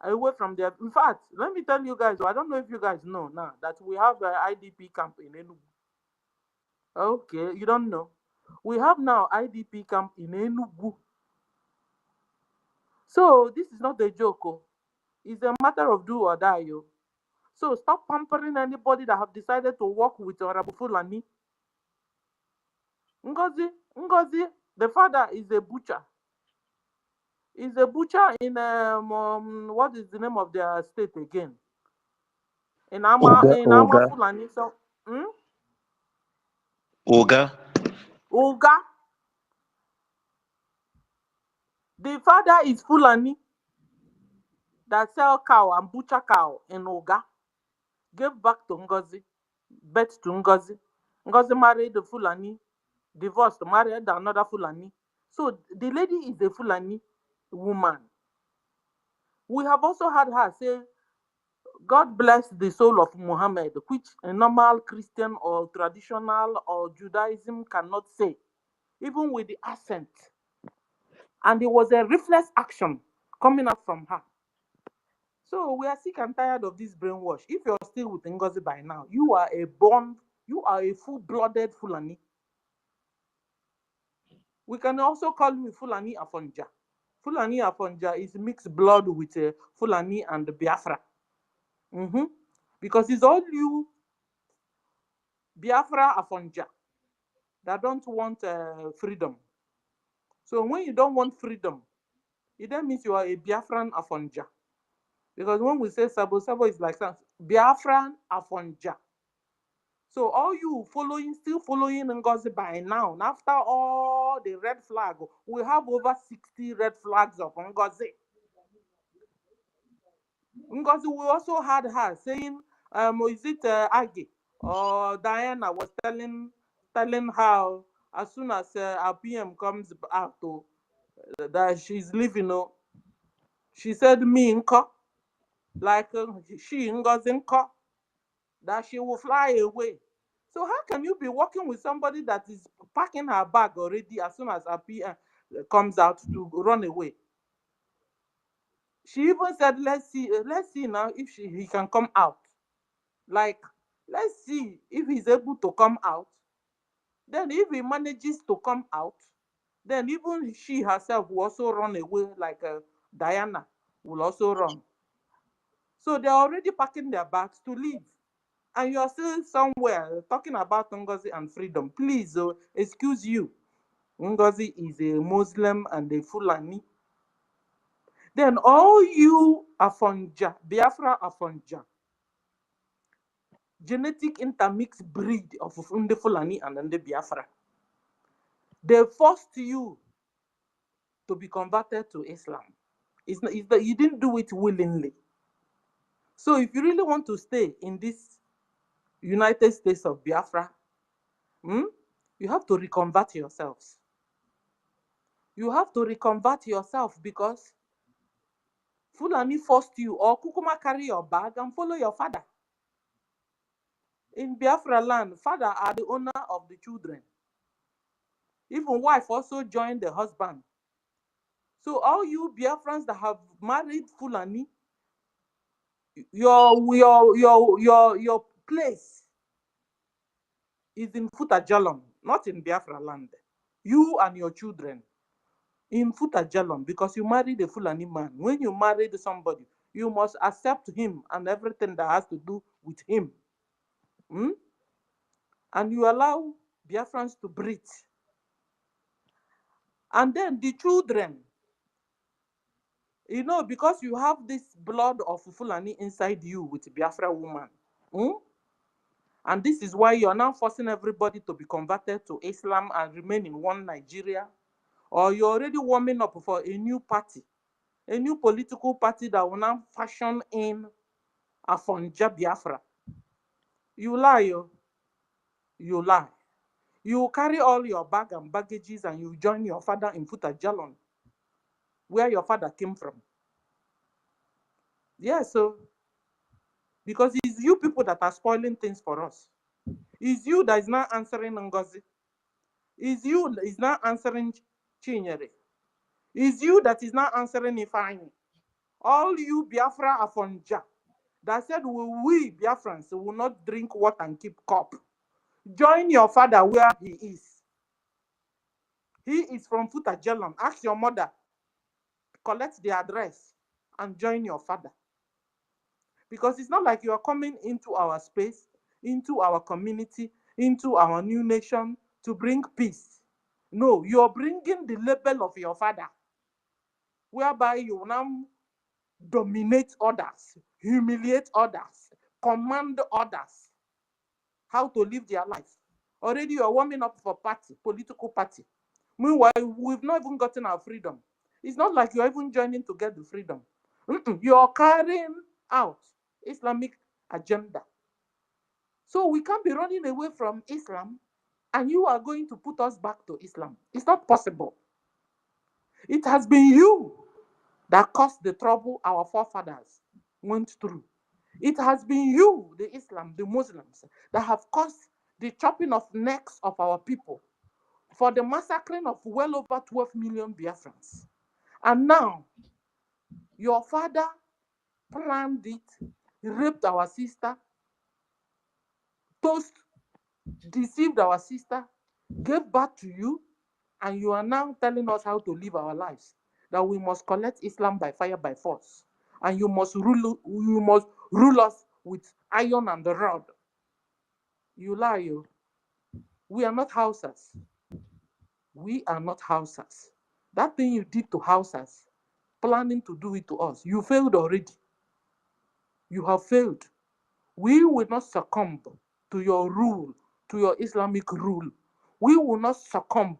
away from their. In fact, let me tell you guys, I don't know if you guys know now that we have an IDP camp in Enugu. Okay, you don't know. We have now IDP camp in Enugu. So this is not a joke. Oh. It's a matter of do or die. Oh. So stop pampering anybody that have decided to work with Honorable Fulani. Ngozi, the father is a butcher. He's a butcher in what is the name of their state again? In Ama Fulani. So, Oga. The father is Fulani that sell cow and butcher cow in Oga. Gave back to Ngozi, birth to Ngozi. Ngozi married the Fulani, divorced, married another Fulani. So the lady is a Fulani woman. We have also had her say, God bless the soul of Muhammad, which a normal Christian or traditional or Judaism cannot say, even with the accent. And it was a reflex action coming out from her. So we are sick and tired of this brainwash. If you're still with Ngozi by now, you are a full-blooded Fulani. We can also call you Fulani Afonja. Fulani Afonja is mixed blood with Fulani and Biafra. Because it's all you Biafra Afonja that don't want freedom. So when you don't want freedom, it then means you are a Biafran Afonja. Because when we say Sabo, Sabo is like Biafran Afonja. So all you still following Ngozi by now, after all the red flag, we have over 60 red flags of Ngozi. Ngozi, we also had her saying, is it Agi or Diana was telling how as soon as our PM comes out, that she's leaving, she said me nko, like she Ngozi nko, that she will fly away. So how can you be working with somebody that is packing her bag already as soon as her PM comes out to run away? She even said, let's see now if he can come out. Like, let's see if he's able to come out. Then if he manages to come out, then even she herself will also run away, like Diana will also run. So they're already packing their bags to leave. And you're still somewhere talking about Ngozi and freedom. Please, excuse you. Ngozi is a Muslim and a Fulani. Then all you Afonja, Biafra Afonja, genetic intermixed breed of Funde Fulani and Nde Biafra, they forced you to be converted to Islam. It's that you didn't do it willingly. So if you really want to stay in this United States of Biafra, you have to reconvert yourselves. You have to reconvert yourself because Fulani forced you, or Kukuma carry your bag and follow your father. In Biafra land, father are the owner of the children. Even wife also joined the husband. So all you Biafrans that have married Fulani, your place is in Futajalon, not in Biafra land. You and your children in Futajalon, because you married a Fulani man. When you married somebody, you must accept him and everything that has to do with him. And you allow Biafrans to breathe. And then the children, because you have this blood of Fulani inside you with Biafra woman. And this is why you're now forcing everybody to be converted to Islam and remain in one Nigeria. Or you're already warming up for a new party, a new political party that will now fashion in Afonja Biafra. You lie, you lie. You carry all your bag and baggages and you join your father in Futajalon, where your father came from. Yeah, so, because it's you people that are spoiling things for us. It's you that is not answering NGOZI. It's you that is not answering Chinyere. It's you that is not answering Ifeanyi. All you Biafra Afonja that said we Biafrans will not drink water and keep cup. Join your father where he is. He is from Futajalon. Ask your mother, collect the address, and join your father. Because it's not like you are coming into our space, into our community, into our new nation to bring peace. No, you're bringing the label of your father, whereby you now dominate others, humiliate others, command others how to live their life. Already you're warming up for party, political party. Meanwhile, we've not even gotten our freedom. It's not like you're even joining to get the freedom. You're carrying out Islamic agenda. So we can't be running away from Islam and you are going to put us back to Islam. It's not possible. It has been you that caused the trouble our forefathers went through. It has been you, the Islam, the Muslims, that have caused the chopping of necks of our people for the massacring of well over 12 million Biafrans. And now, your father planned it, raped our sister, deceived our sister, gave birth to you, and you are now telling us how to live our lives. That we must collect Islam by fire, by force. And you must rule us with iron and the rod. You lie, you. We are not Hausas. We are not Hausas. That thing you did to Hausas, planning to do it to us, you failed already. You have failed. We will not succumb to your rule, to your Islamic rule. We will not succumb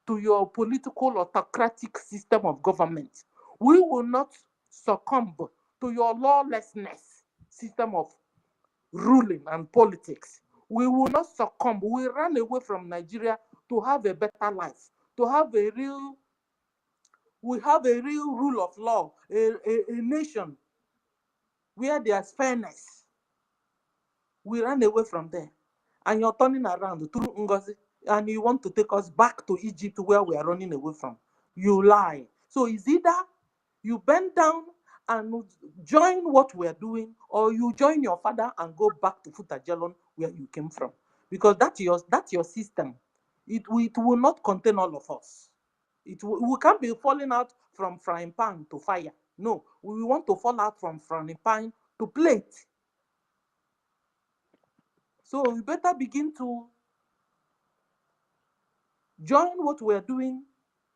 to your political autocratic system of government. We will not succumb to your lawlessness system of ruling and politics. We will not succumb. We run away from Nigeria to have a better life, to have a real rule of law, a nation where there's fairness. We ran away from there. And you're turning around through NGOZI, and you want to take us back to Egypt where we are running away from. You lie. So it's either you bend down and join what we are doing, or you join your father and go back to Futajalon where you came from. Because that's your system. It will not contain all of us. We can't be falling out from frying pan to fire. No, we want to fall out from frying pan to plate. So we better begin to join what we're doing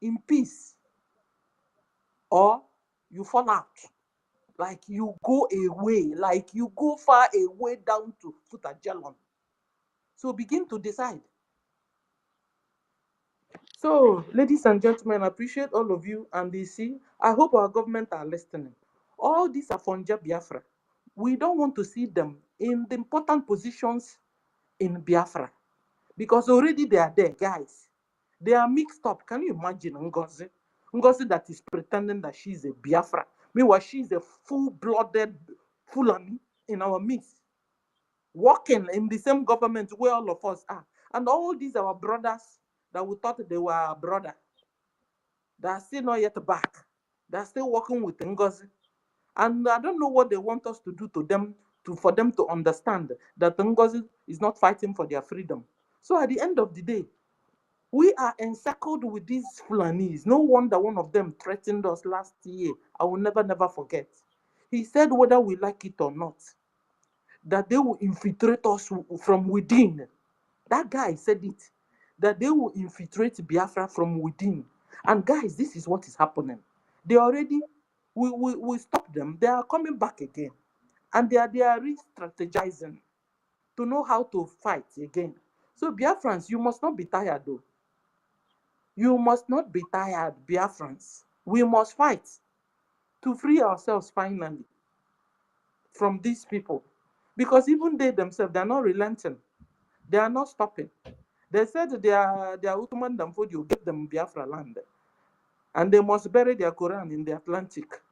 in peace, or you fall out. Like you go away, like you go far away down to Futajalon. So begin to decide. So, ladies and gentlemen, I appreciate all of you and DC. I hope our government are listening. All these are Fonja Biafra. We don't want to see them in the important positions in Biafra, because already they are there, guys. They are mixed up. Can you imagine NGOZI? NGOZI that is pretending that she's a Biafra. Meanwhile, she's a full-blooded Fulani in our midst, working in the same government where all of us are. And all these our brothers that we thought they were our brother, they are still not yet back. They are still working with Ngozi. And I don't know what they want us to do to them for them to understand that Ngozi is not fighting for their freedom. So at the end of the day, we are encircled with these Fulanis. No wonder one of them threatened us last year. I will never forget. He said whether we like it or not, that they will infiltrate us from within. That guy said it, that they will infiltrate Biafra from within. And guys, this is what is happening. They already, we stopped them. They are coming back again. And they are re-strategizing to know how to fight again. So Biafrans, you must not be tired though. You must not be tired, Biafrans. We must fight to free ourselves finally from these people. Because even they themselves, they are not relenting. They are not stopping. They said their Uthman Danfodio gave them Biafra land. And they must bury their Quran in the Atlantic.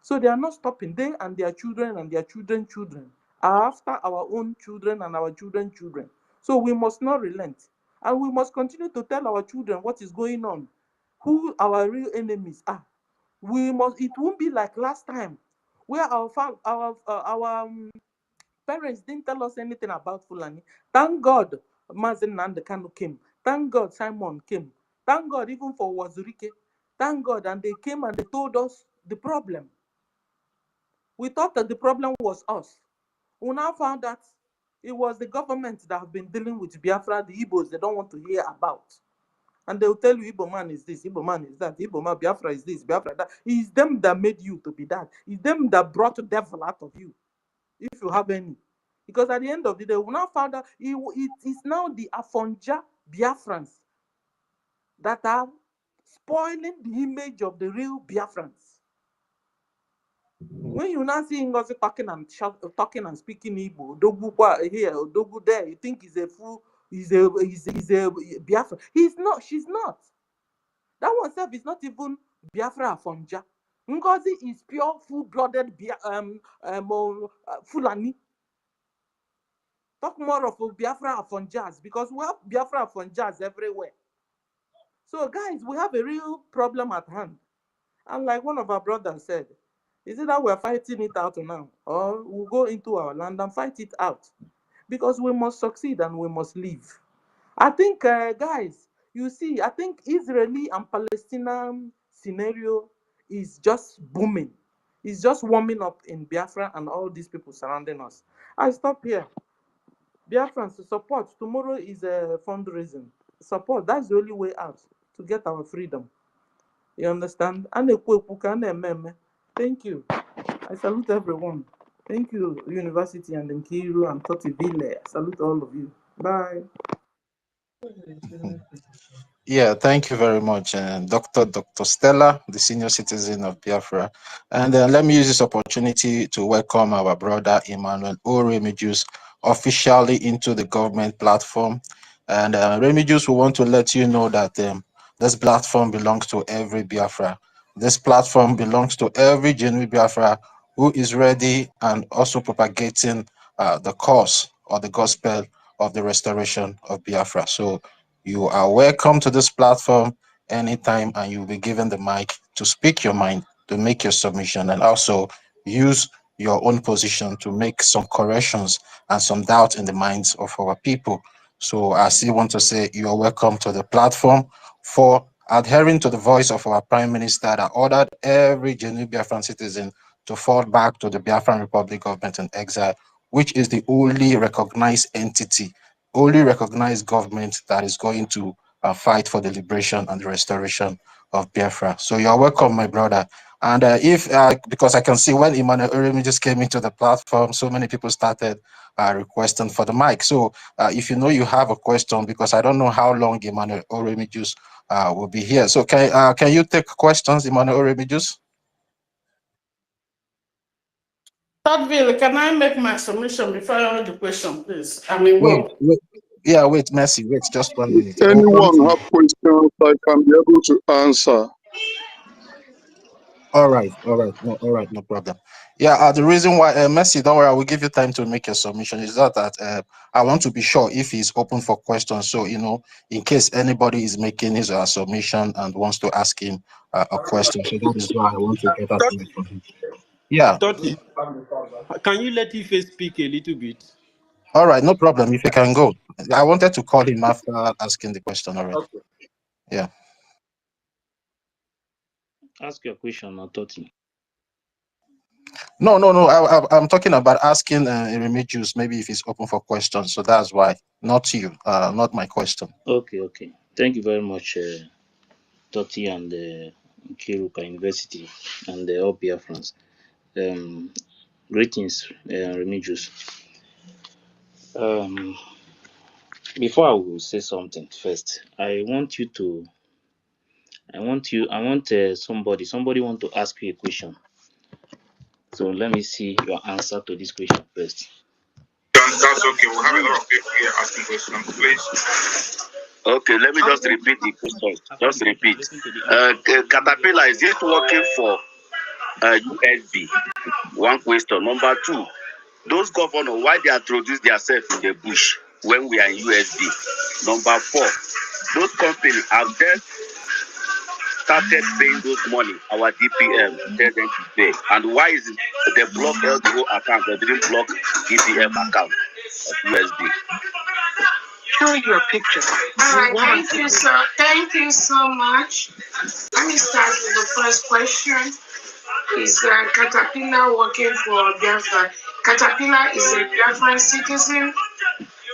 So they are not stopping. They and their children and their children's children are after our own children and our children's children. So we must not relent. And we must continue to tell our children what is going on, who our real enemies are. We must. It won't be like last time, where our parents didn't tell us anything about Fulani. Thank God Mazen Nandekano came. Thank God Simon came. Thank God even for Wazurike. Thank God, and they came and they told us the problem. We thought that the problem was us. We now found that it was the government that have been dealing with Biafra, the Igbos they don't want to hear about. And they will tell you, Igbo man is this, Igbo man is that, Igbo man, Biafra is this, Biafra that. It's them that made you to be that. It's them that brought the devil out of you, if you have any. Because at the end of the day, we now found out it is now the Afonja Biafrans that are spoiling the image of the real Biafrans. When you now see Ngozi talking and speaking Igbo, Dogu here, Dogu there, you think he's a fool, he's a Biafra. He's not, she's not. That one self is not even Biafra Afonja. Ngozi is pure full-blooded Fulani. Talk more of Biafra Afonjas, because we have Biafra Afonjas everywhere. So guys, we have a real problem at hand. And like one of our brothers said, is it that we're fighting it out now, or we'll go into our land and fight it out? Because we must succeed and we must live. I think, guys, you see, I think Israeli and Palestinian scenario is just booming. It's just warming up in Biafra and all these people surrounding us. I stop here. Biafrans, support. Tomorrow is a fundraising. Support. That's the only way out to get our freedom. You understand? Thank you. I salute everyone. Thank you, University and Nkiru and Totivile. I salute all of you. Bye. Yeah, thank you very much, Dr. Stella, the senior citizen of Biafra. And let me use this opportunity to welcome our brother Emmanuel O. Remigius officially into the government platform. And Remigius, we want to let you know that this platform belongs to every Biafra. This platform belongs to every genuine Biafra who is ready and also propagating the cause or the gospel of the restoration of Biafra. So you are welcome to this platform anytime, and you'll be given the mic to speak your mind, to make your submission, and also use your own position to make some corrections and some doubt in the minds of our people. So I still want to say you are welcome to the platform for adhering to the voice of our Prime Minister that ordered every genuine Biafran citizen to fall back to the Biafran Republic government in exile, which is the only recognized entity, only recognized government that is going to fight for the liberation and the restoration of Biafra. So you're welcome, my brother. And because I can see when Emmanuel Oremi just came into the platform, so many people started requesting for the mic. So if you know you have a question, because I don't know how long Emmanuel Oremi just will be here. So can you take questions, Emmanuel Oremi just? Tadville, can I make my submission before I ask the question, please? I mean, wait. Yeah, wait, Mercy, wait, just 1 minute. Anyone have questions I can be able to answer? All right, no problem. Yeah, the reason why, Messi, don't worry, I will give you time to make your submission. Is that I want to be sure if he's open for questions. So, in case anybody is making his submission and wants to ask him a question. So that is why I want to get that from him. Yeah. Toti, can you let Ife speak a little bit? All right, no problem. If you can go. I wanted to call him after asking the question already. Okay. Yeah. Ask your question, not Toti. No. I'm talking about asking Remigius maybe if he's open for questions. So that's why, not you, not my question. Okay. Thank you very much, Toti and Kiruka University and all Biafrans. Greetings, Remigius. Before I will say something first, I want somebody want to ask you a question. So let me see your answer to this question first. That's okay. We'll have a lot of people here asking questions, please. Okay, let me just repeat the question. Just repeat. Caterpillar, is it working for USB? One question. Number two, those governors, why they introduce themselves in the bush when we are in USB? Number four, those companies have just started paying those money, our DPM, tell them to pay. And why is it they block LDO account, they didn't block DPM account of USB? Show your picture. All right, thank you, sir. Thank you so much. Let me start with the first question. Is Caterpillar working for Biafra? Caterpillar is a Biafran citizen,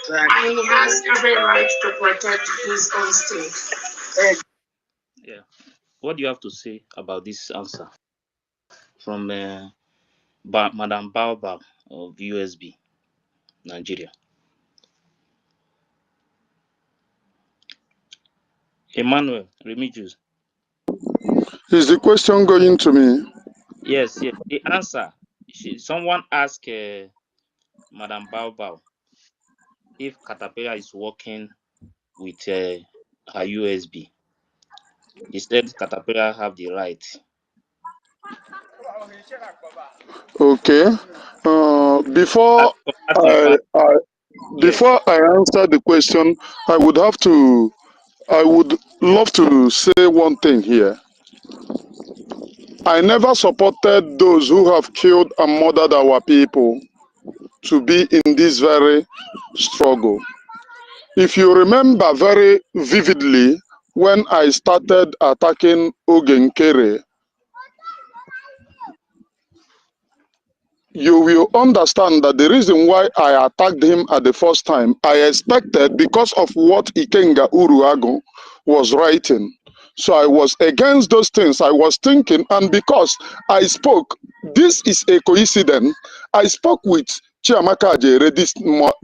and he has every right to protect his own state. Yeah. What do you have to say about this answer from Madam Baobab of USB, Nigeria? Emmanuel Remigius. Is the question going to me? Yes. The answer. Someone asked Madam Baobab if Caterpillar is working with her USB. He said Caterpillar have the right. Okay. Before I answer the question, I would love to say one thing here. I never supported those who have killed and murdered our people to be in this very struggle. If you remember very vividly, when I started attacking Ogenkere, you will understand that the reason why I attacked him at the first time, I expected because of what Ikenga Uruago was writing. So I was against those things. I was thinking, and because I spoke, this is a coincidence. I spoke with Chiamaka Ajere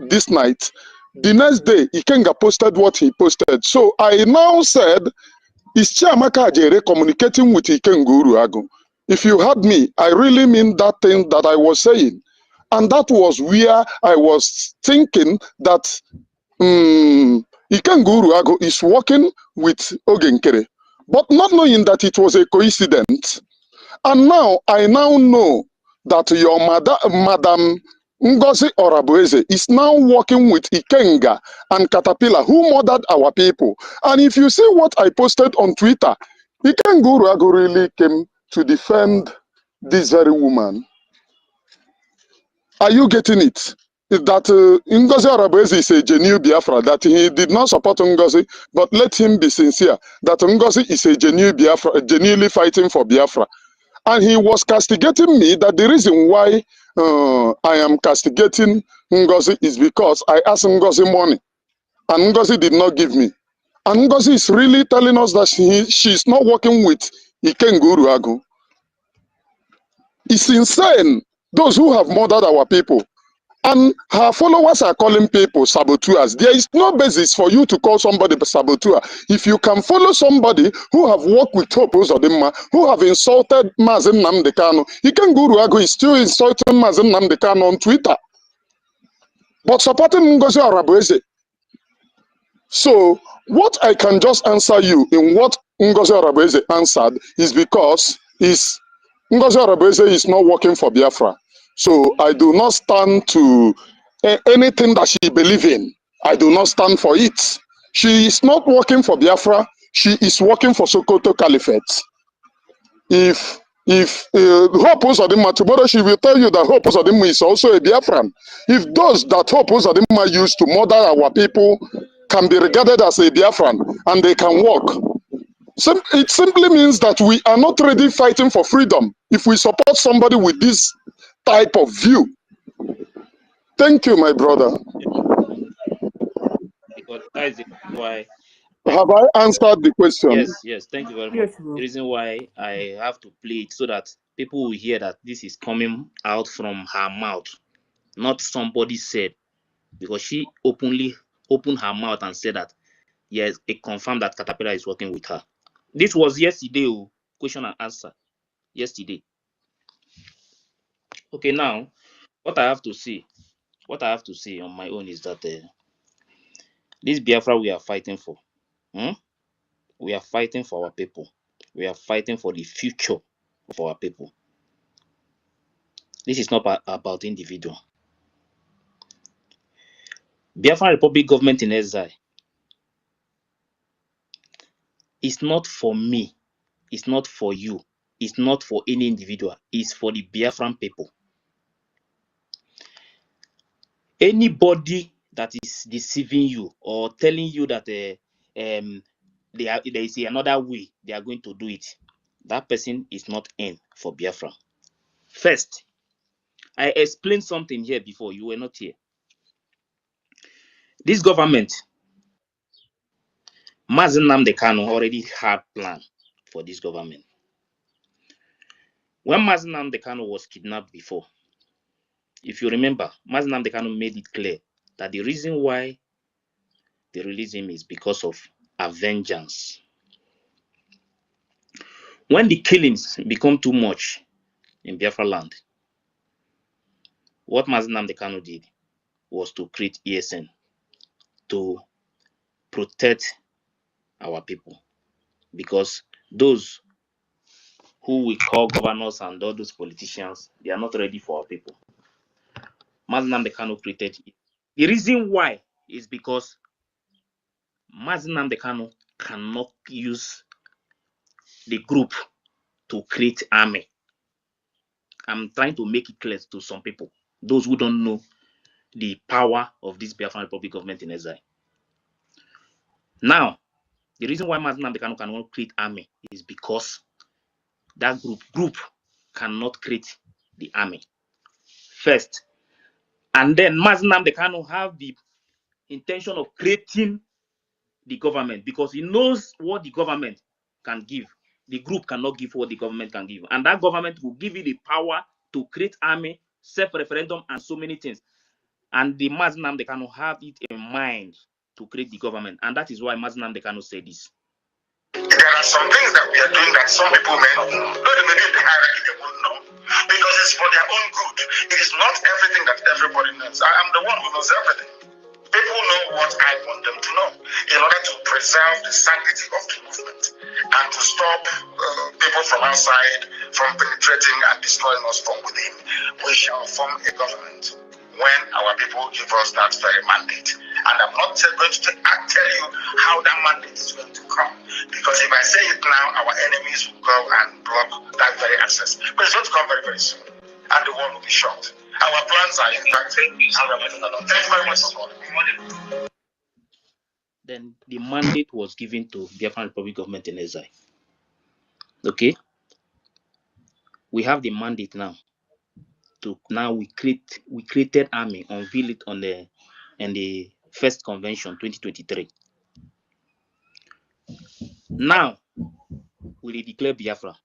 this night. The next day, Ikenga posted what he posted. So I now said, is Chiamaka Ajere communicating with Ikenga Uruago? If you heard me, I really mean that thing that I was saying. And that was where I was thinking that Ikenga Uruago is working with Ogenkere, but not knowing that it was a coincidence. And now, I now know that your Madam Ngozi Orabueze is now working with Ikenga and Caterpillar, who murdered our people. And if you see what I posted on Twitter, Ikenga Uruago really came to defend this very woman. Are you getting it? That Ngozi Orabueze is a genuine Biafra, that he did not support Ngozi, but let him be sincere, that Ngozi is a genuine Biafra, genuinely fighting for Biafra. And he was castigating me that the reason why I am castigating Ngozi is because I asked Ngozi money, and Ngozi did not give me. And Ngozi is really telling us that she's not working with Ikenga Uruago. It's insane, those who have murdered our people. And her followers are calling people saboteurs. There is no basis for you to call somebody a saboteur. If you can follow somebody who have worked with Hope Uzodimma, who have insulted Mazen Nnamdi Kanu, Ikenga Uruago is still insulting Mazen Nnamdi Kanu on Twitter, but supporting Ngozi Orabueze. So what I can just answer you in what Ngozi Orabueze answered is because Ngozi Arabese is not working for Biafra. So I do not stand to anything that she believes in. I do not stand for it. She is not working for Biafra. She is working for Sokoto Caliphate. If Hope Uzodinma, tomorrow she will tell you that Hope Uzodinma is also a Biafran. If those that Hope Uzodinma used to murder our people can be regarded as a Biafran and they can work, it simply means that we are not really fighting for freedom if we support somebody with this type of view. Thank you, my brother. Because that is why. Have I answered the question? Yes, thank you very much. Yes, The reason why I have to play it so that people will hear that this is coming out from her mouth, not somebody said, because she openly opened her mouth and said that yes, it confirmed that Caterpillar is working with her. This was yesterday, question and answer. Yesterday. Okay, now what I have to say on my own is that this Biafra we are fighting for. We are fighting for our people. We are fighting for the future of our people. This is not about individual. Biafran Republic government in exile is not for me. It's not for you. It's not for any individual. It's for the Biafran people. Anybody that is deceiving you or telling you that there is another way they are going to do it, that person is not in for Biafra. First, I explained something here before. You were not here. This government, Mazen Nnamdi Kanu already had plan for this government. When Mazen Nnamdi Kanu was kidnapped before, if you remember, Mazen Nnamdi Kanu made it clear that the reason why they released him is because of a vengeance. When the killings become too much in Biafra land, what Mazen Nnamdi Kanu did was to create ESN to protect our people, because those who we call governors and all those politicians, they are not ready for our people. Mazen Nnamdi Kanu created it. The reason why is because Mazen Nnamdi Kanu cannot use the group to create army. I'm trying to make it clear to some people, those who don't know the power of this Biafran Republic government in exile. Now, the reason why Mazen Nnamdi Kanu cannot create army is because that group cannot create the army first. And then Mazen Nnamdi Kanu have the intention of creating the government because he knows what the government can give. The group cannot give what the government can give. And that government will give you the power to create army, self-referendum, and so many things. And the Mazen Nnamdi Kanu have it in mind to create the government. And that is why Mazen Nnamdi Kanu said this. There are some things that we are doing that some people may not know. Though they may be in the hierarchy, they won't know. Because it's for their own good. It is not everything that everybody knows. I am the one who knows everything. People know what I want them to know in order to preserve the sanctity of the movement and to stop people from outside from penetrating and destroying us from within. We shall form a government when our people give us that very mandate. And I'm not going to tell you how that mandate is going to come. Because if I say it now, our enemies will go and block that very access. But it's going to come very, very soon. And the world will be shocked. Our plans are in fact. Thank you very much for calling. Then the mandate was given to Biafran Republic government in exile. Okay? We have the mandate now. We created army, unveil it on the first convention 2023. Now we declare Biafra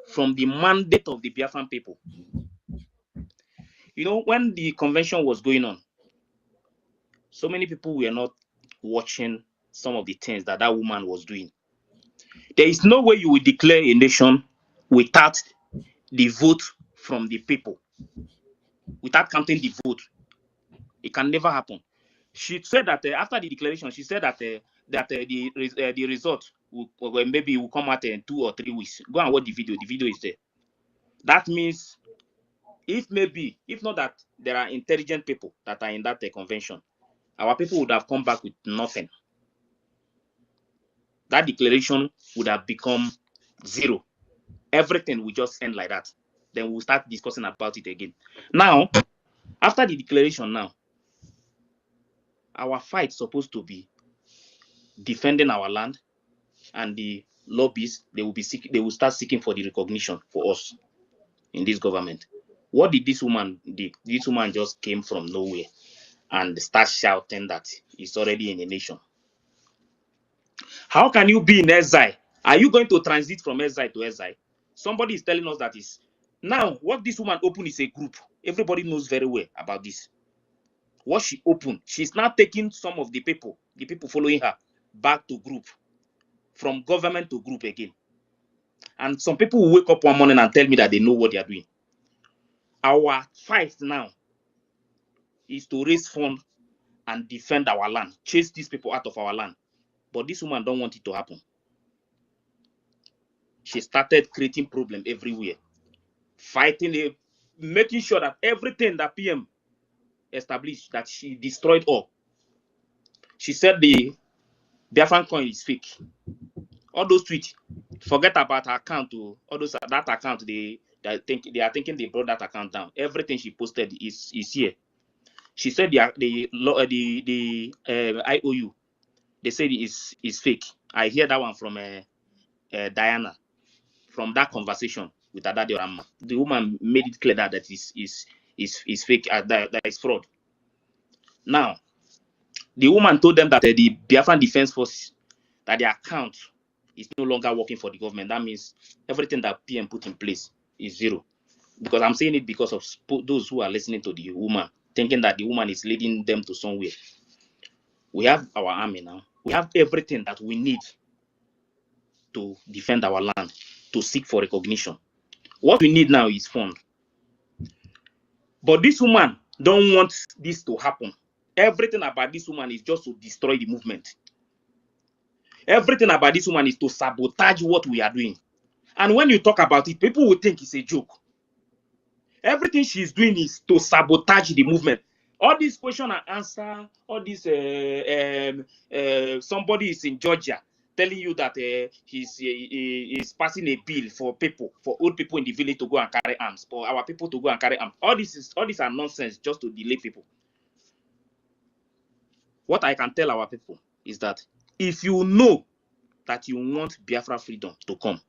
from the mandate of the Biafran people. You know, when the convention was going on, so many people were not watching some of the things that woman was doing. There is no way you will declare a nation without the vote from the people, without counting the vote. It can never happen. She said that after the declaration, she said that the result will maybe will come out in 2 or 3 weeks. Go and watch the video. The video is there. That means if not that there are intelligent people that are in that convention, our people would have come back with nothing. That declaration would have become zero. Everything will just end like that. Then we'll start discussing about it again. Now, after the declaration now, our fight is supposed to be defending our land, and the lobbies, they will start seeking for the recognition for us in this government. What did this woman do? This woman just came from nowhere and start shouting that it's already in a nation. How can you be in exile? Are you going to transit from exile to exile? Somebody is telling us that is now what this woman opened is a group. Everybody knows very well about this. What she opened, she's now taking some of the people following her back to group, from government to group again. And some people will wake up one morning and tell me that they know what they are doing. Our fight now is to raise funds and defend our land, chase these people out of our land. But this woman don't want it to happen. She started creating problem everywhere, fighting, making sure that everything that PM established, that she destroyed all. She said the Biafran coin is fake. All those tweets, forget about her account. All those that account, they are thinking they brought that account down. Everything she posted is here. She said the IOU, they said is fake. I hear that one from Diana, from that conversation with Adade Rama. The woman made it clear that is fake, that is fraud. Now, the woman told them that the Biafran Defense Force, that their account is no longer working for the government. That means everything that PM put in place is zero. Because I'm saying it because of those who are listening to the woman, thinking that the woman is leading them to somewhere. We have our army now. We have everything that we need to defend our land, to seek for recognition. What we need now is fund. But this woman don't want this to happen. Everything about this woman is just to destroy the movement. Everything about this woman is to sabotage what we are doing. And when you talk about it, people will think it's a joke. Everything she's doing is to sabotage the movement. All these question and answer, all this somebody is in Georgia telling you that he's passing a bill for old people in the village to go and carry arms, for our people to go and carry arms. All these are nonsense, just to delay people. What I can tell our people is that if you know that you want Biafra freedom to come,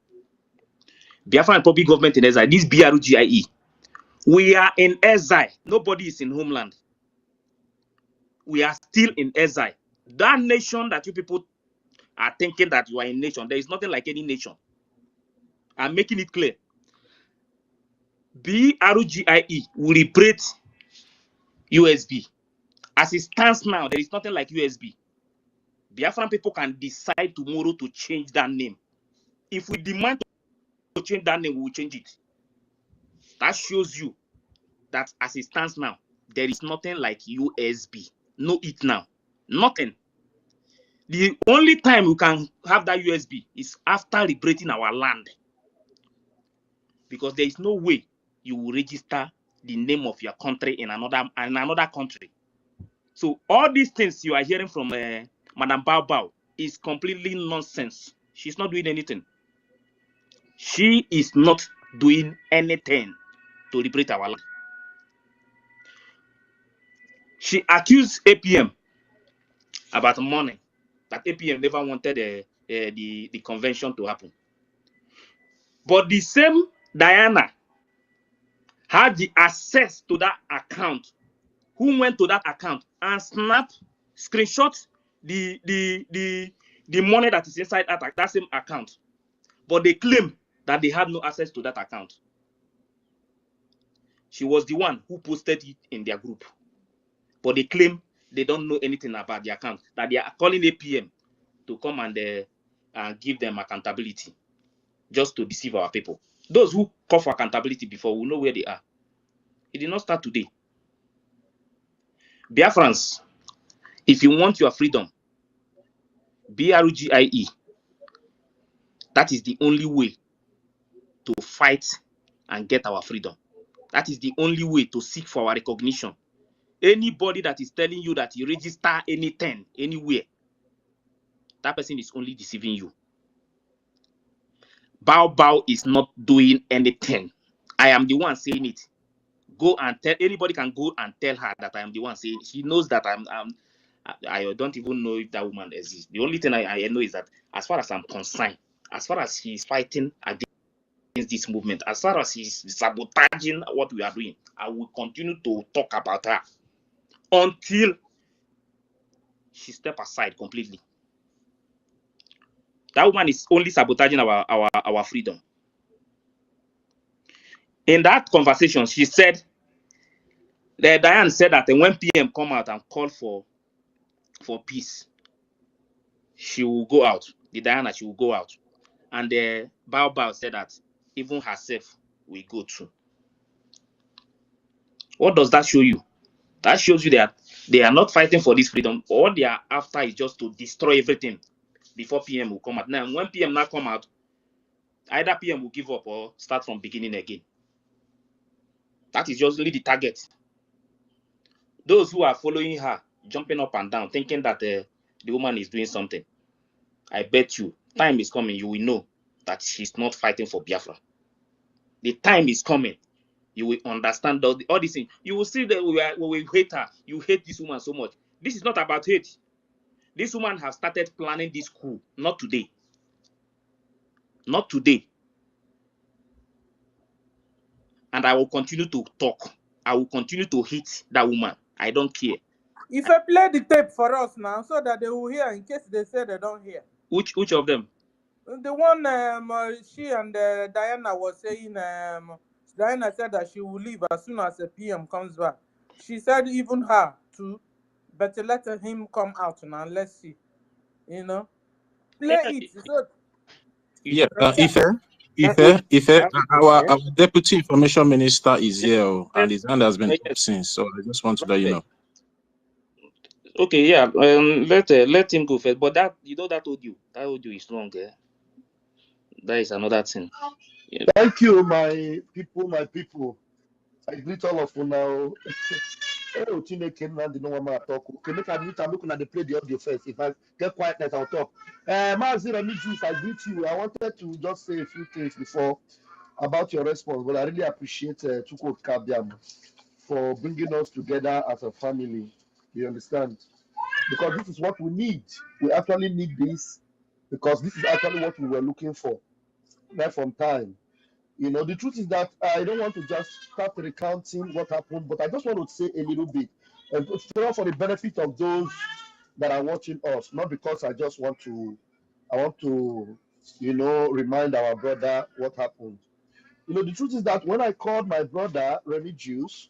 Biafra Republic government in exile, this BRGIE, we are in exile. Nobody is in homeland. We are still in exile. That nation that you people are thinking that you are a nation, there is nothing like any nation. I'm making it clear. BRGIE will liberate USB. As it stands now, there is nothing like USB. Biafran people can decide tomorrow to change that name. If we demand to change that name, we will change it. That shows you that as it stands now, there is nothing like USB. Know it now. Nothing. The only time we can have that USB is after liberating our land. Because there is no way you will register the name of your country in another country. So all these things you are hearing from Madam Bao Bao is completely nonsense. She's not doing anything. She is not doing anything to liberate our land. She accused APM about money, that APM never wanted the convention to happen. But the same Diana had the access to that account, who went to that account and screenshot the money that is inside that same account. But they claim that they had no access to that account. She was the one who posted it in their group. But they claim they don't know anything about the account, that they are calling APM to come and give them accountability, just to deceive our people. Those who call for accountability before will know where they are. It did not start today. Biafrans, if you want your freedom, BRGIE, that is the only way to fight and get our freedom. That is the only way to seek for our recognition. Anybody that is telling you that you register anything, anywhere, that person is only deceiving you. Bao is not doing anything. I am the one saying it. Go and tell, anybody can go and tell her that I am the one saying it. She knows that I don't even know if that woman exists. The only thing I know is that as far as I'm concerned, as far as she's fighting against this movement, as far as she's sabotaging what we are doing, I will continue to talk about her until she step aside completely. That woman is only sabotaging our freedom. In that conversation, she said, Diane said that when PM come out and call for peace, she will go out. The Diana, she will go out. And the Bao said that even herself will go too. What does that show you? That shows you that they are not fighting for this freedom. All they are after is just to destroy everything before PM will come out. Now, when PM now come out, either PM will give up or start from beginning again. That is just really the target. Those who are following her, jumping up and down, thinking that the woman is doing something, I bet you, time is coming, you will know that she's not fighting for Biafra. The time is coming. You will understand all these things. You will see that we hate her. You hate this woman so much. This is not about hate. This woman has started planning this coup. Not today. Not today. And I will continue to talk. I will continue to hate that woman. I don't care. If I play the tape for us now, so that they will hear in case they say they don't hear. Which of them? The one she and Diana was saying. Diana said that she will leave as soon as the PM comes back. She said even her too, but let him come out now. Let's see. You know, play it. So, Yeah, our deputy information minister is here, and his hand has been up since. So I just want to let you know. Okay, yeah. Let him go first. But that that audio is wrong. That is another thing. Yeah. Thank you, my people. I greet all of you now. Oh, Chineke Nnamdi no one talk. Okay, make I mute and look at the play the audio first. If I get quietness, I'll talk. Mazi Remi Juice, I greet you. I wanted to just say a few things before about your response, but I really appreciate Chukwuka Kabiam for bringing us together as a family. You understand? Because this is what we need. We actually need this because this is actually what we were looking for right from time. You know, the truth is that I don't want to just start recounting what happened, but I just want to say a little bit, and for the benefit of those that are watching us, not because I want to, you know, remind our brother what happened. You know, the truth is that when I called my brother Remy Juice,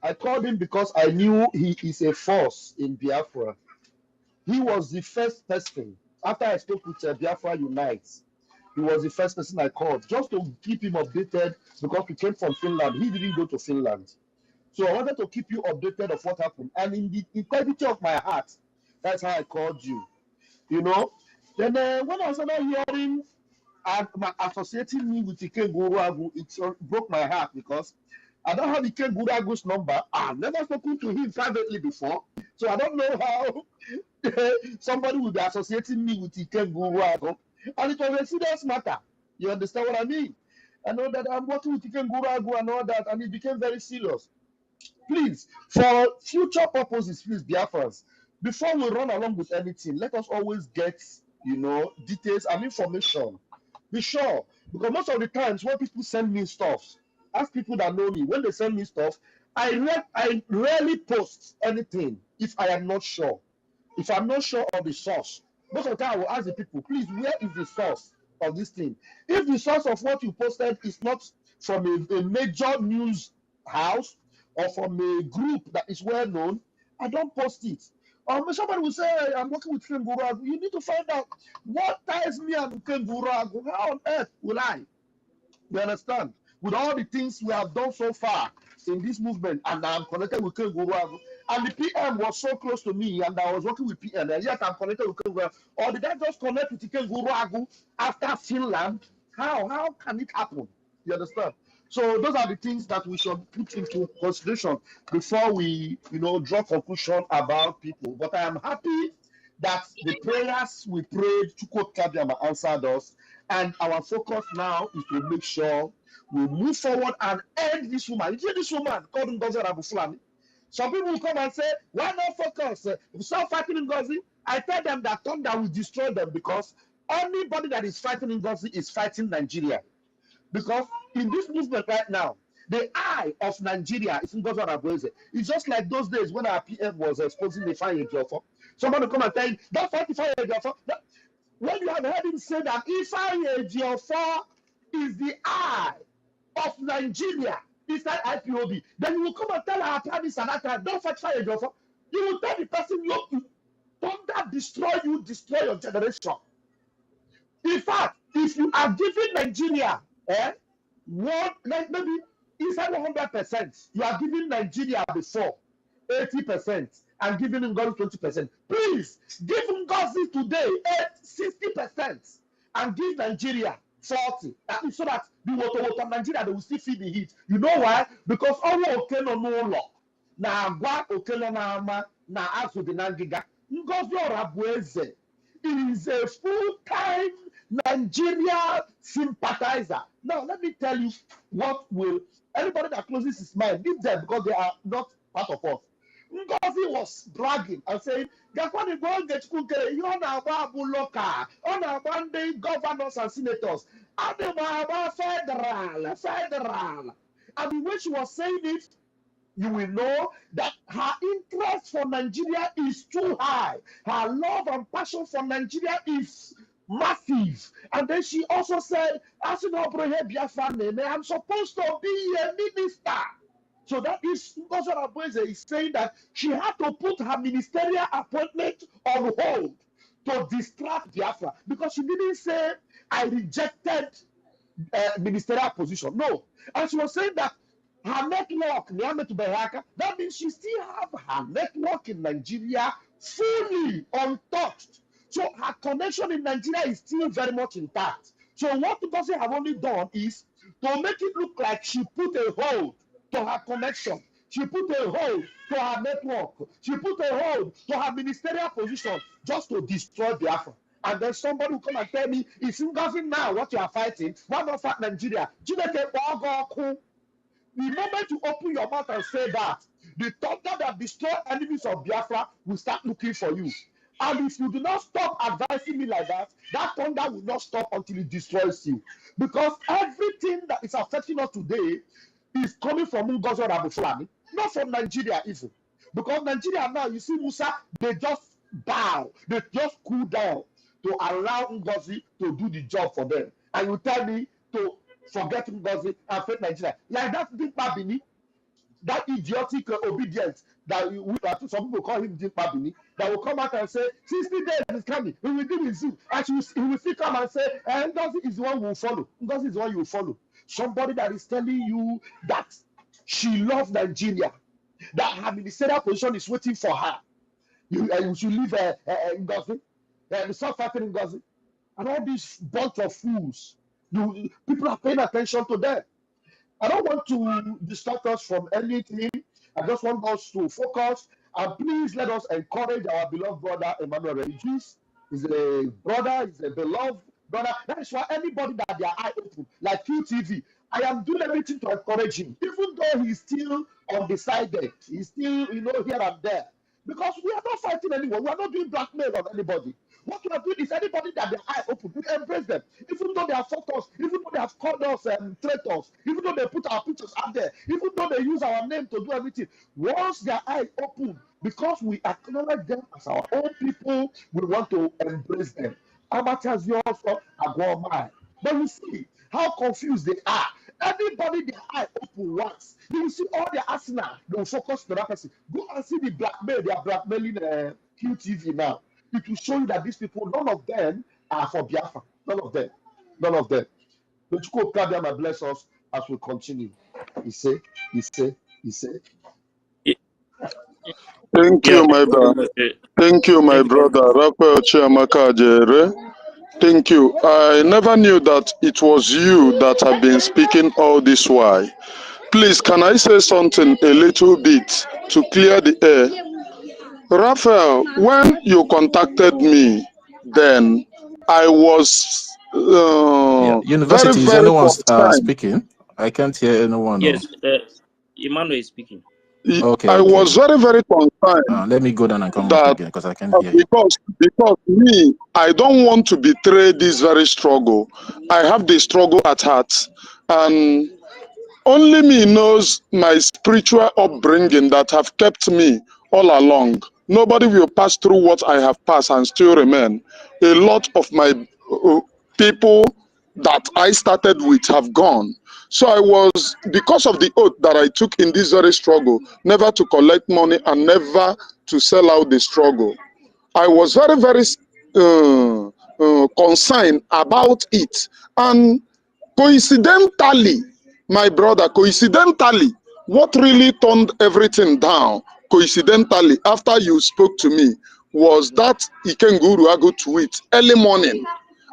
I called him because I knew he is a force in Biafra. He was the first person after I spoke with Biafra Unites. He was the first person I called just to keep him updated because we came from Finland. He didn't go to Finland. So I wanted to keep you updated of what happened. And in the integrity of my heart, that's how I called you. You know? Then when I started hearing and associating me with Ike Guruagu, it broke my heart because I don't have Ike Guruagu's number. I've never spoken to him privately before. So I don't know how somebody will be associating me with Ike Guruagu. And it was a serious matter. You understand what I mean? I know that I'm working with Ike Guruagu and all that, and it became very serious. Please, for future purposes, please, Biafrans, before we run along with anything, let us always get, you know, details and information. Be sure, because most of the times when people send me stuff, ask people that know me, when they send me stuff, I rarely post anything if I am not sure. If I'm not sure of the source, most of the time I will ask the people, please, where is the source of this thing? If the source of what you posted is not from a major news house or from a group that is well known, I don't post it. Or somebody will say, hey, I'm working with Ken Guragu. You need to find out what ties me and Ken Guragu. How on earth will I? You understand? With all the things we have done so far in this movement, and I'm connected with Ken Guragu, and the PM was so close to me, and I was working with PM, and yet I'm connected with Ken Guragu. Or did I just connect with Ken Guragu after Finland? How can it happen? You understand? So those are the things that we should put into consideration before we, draw conclusion about people. But I am happy that the prayers we prayed, Chukwu Kabiama answered us, and our focus now is to make sure we move forward and end this woman. You see this woman called Ngozi Abufulani. Some people will come and say, why not focus? Stop fighting Ngozi. I tell them that thunder will destroy them, because anybody that is fighting Ngozi is fighting Nigeria. Because in this movement right now, the eye of Nigeria is Ngozi Abufulani. It's just like those days when our PM was exposing the fire Ejiofor. Somebody come and tell you, don't fight the fire Ejiofor. When you have heard him say that Ifeanyi Ejiofor is the eye of Nigeria inside IPOB, then you will come and tell our prime minister that time, don't fight fire Ejiofor. You will tell the person, you thunder destroy you, destroy your generation. In fact, if you are giving Nigeria maybe inside 100%, you are giving Nigeria before 80% and giving Ngozi 20%. Please give Ngozi today 60% and give Nigeria 40, so that the water Nigeria, they will still feel the heat. You know why? Because all okeno no law na agwa okeno na ama na azu the nangiga. Ngozi Orabueze is a full-time Nigeria sympathizer. Now, let me tell you what will anybody that closes his mind, leave them, because they are not part of us. Ngozi was bragging and saying, governors and senators, federal. And when she was saying it, you will know that her interest for Nigeria is too high. Her love and passion for Nigeria is massive. And then she also said, I'm supposed to be a minister. So that is Ngozi Abufulani is saying that she had to put her ministerial appointment on hold to distract Biafra, because she didn't say, I rejected ministerial position. No. And she was saying that her network, that means she still have her network in Nigeria fully untouched. So her connection in Nigeria is still very much intact. So what Ngozi have only done is to make it look like she put a hold to her connection. She put a hold to her network. She put a hold to her ministerial position just to destroy Biafra. And then somebody will come and tell me, it's Ngozi now what you are fighting. Why not fight Nigeria? The moment you open your mouth and say that, the thunder that destroy enemies of Biafra will start looking for you. And if you do not stop advising me like that, that thunder will not stop until it destroys you. Because everything that is affecting us today is coming from Ngozi Abufulani, not from Nigeria even. Because Nigeria now, you see Musa, they just bow, they just cool down to allow Ngozi to do the job for them. And you tell me to forget Ngozi and faith Nigeria. Like that Dimpa Bini, that idiotic obedience that some people call him Dimpa Bini, that will come out and say, 60 days is coming, we will do this. And he will still come and say, Ngozi is the one you will follow. Ngozi is the one you will follow. Somebody that is telling you that she loves Nigeria, that her ministerial position is waiting for her. You should leave Ngozi, stop fighting Ngozi. And all these bunch of fools, people are paying attention to them. I don't want to distract us from anything. I just want us to focus. And please let us encourage our beloved brother, Emmanuel Regis. He's a brother, he's a beloved brother. That is why anybody that their eye open, like QTV, I am doing everything to encourage him. Even though he's still undecided, he's still, here and there. Because we are not fighting anyone. We are not doing blackmail on anybody. What we are doing is anybody that their eye open, we embrace them. Even though they have fought us, even though they have called us traitors, even though they put our pictures out there, even though they use our name to do everything, once their eye open, because we acknowledge them as our own people, we want to embrace them. Amateurs also are going mad. But you see how confused they are. Anybody their eye open once, you will see all their arsenal, they will focus to that person. Go and see the blackmail, they are blackmailing QTV now. It will show you that these people, none of them are for Biafra. None of them. None of them. The Chukwu Kabiama bless us as we continue. He say. Thank you, my brother. Thank you, my brother. Raphael Chiamaka Jere. Thank you. I never knew that it was you that have been speaking all this while. Please, can I say something a little bit to clear the air? Raphael, when you contacted me, then I was Yeah, very, university, is very anyone concerned. speaking? I can't hear anyone. No. Yes, Emmanuel is speaking. Okay, I okay. was very, very concerned Let me go down and come up that again because I can't hear you. because me, I don't want to betray this very struggle. I have the struggle at heart, and only me knows my spiritual upbringing that have kept me all along. Nobody will pass through what I have passed and still remain. A lot of my people that I started with have gone. So I was, because of the oath that I took in this very struggle, never to collect money and never to sell out the struggle. I was very, very concerned about it. And coincidentally, my brother, coincidentally, what really turned everything down, coincidentally, after you spoke to me, was that Ikenguru Ago tweet early morning.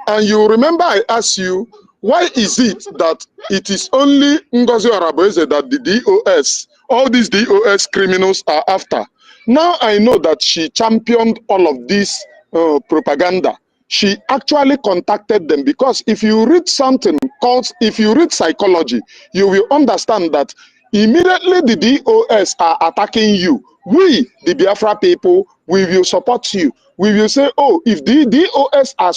And you remember I asked you, why is it that it is only Ngozi Araboeze that the DOS, all these DOS criminals are after? Now I know that she championed all of this propaganda. She actually contacted them because if you read something called, if you read psychology, you will understand that immediately the DOS are attacking you. We, the Biafra people, we will support you. We will say, oh, if the DOS are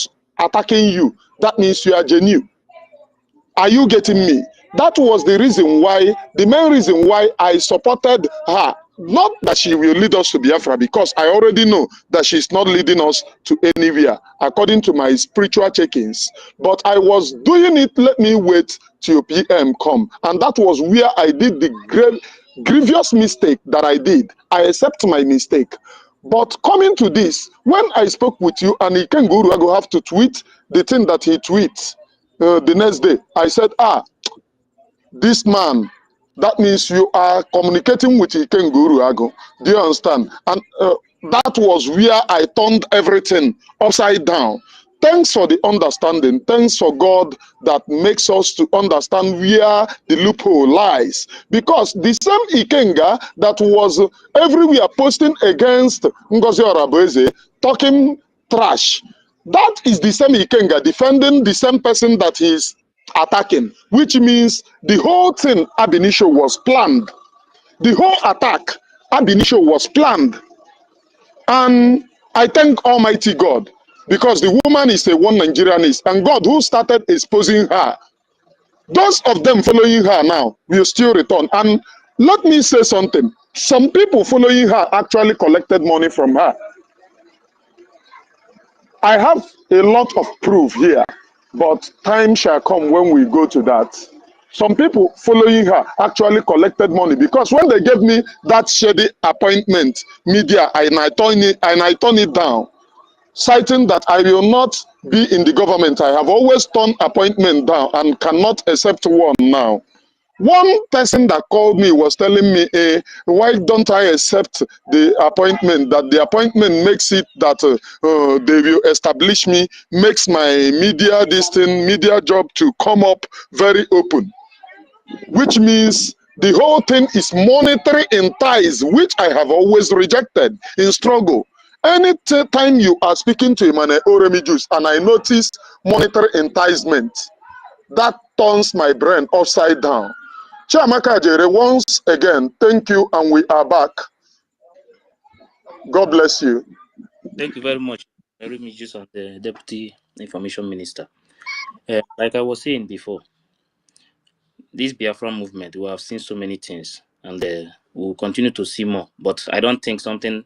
attacking you, that means you are genuine. Are you getting me? That was the reason why, the main reason why I supported her. Not that she will lead us to Biafra, because I already know that she's not leading us to anywhere, according to my spiritual check-ins. But I was doing it, let me wait till PM come. And that was where I did the grievous mistake that I did. I accept my mistake. But coming to this, when I spoke with you and Ikenguru, I go have to tweet the thing that he tweets the next day, I said, this man, that means you are communicating with Ikenguru Ago. Do you understand? And that was where I turned everything upside down. Thanks for the understanding. Thanks for God that makes us to understand where the loophole lies. Because the same Ikenga that was everywhere posting against Ngozi Araboeze, talking trash, that is the same Ikenga defending the same person that he's attacking, which means the whole thing ab initio was planned. The whole attack ab initio was planned. And I thank Almighty God because the woman is a one Nigerianist, and God who started exposing her, those of them following her now will still return. And let me say something. Some people following her actually collected money from her. I have a lot of proof here, but time shall come when we go to that. Some people following her actually collected money because when they gave me that shady appointment, media, and I turned it down, citing that I will not be in the government. I have always turned appointment down and cannot accept one now. One person that called me was telling me, why don't I accept the appointment? That the appointment makes it that they will establish me, makes my media job to come up very open. Which means the whole thing is monetary ties, which I have always rejected in struggle. Any time you are speaking to Emmanuel Oremi Juice and I notice monetary enticement, that turns my brain upside down. Chiamaka Jere, once again, thank you, and we are back. God bless you. Thank you very much, Oremi Juice, and the Deputy Information Minister. Like I was saying before, this Biafra movement, we have seen so many things, and we will continue to see more. But I don't think something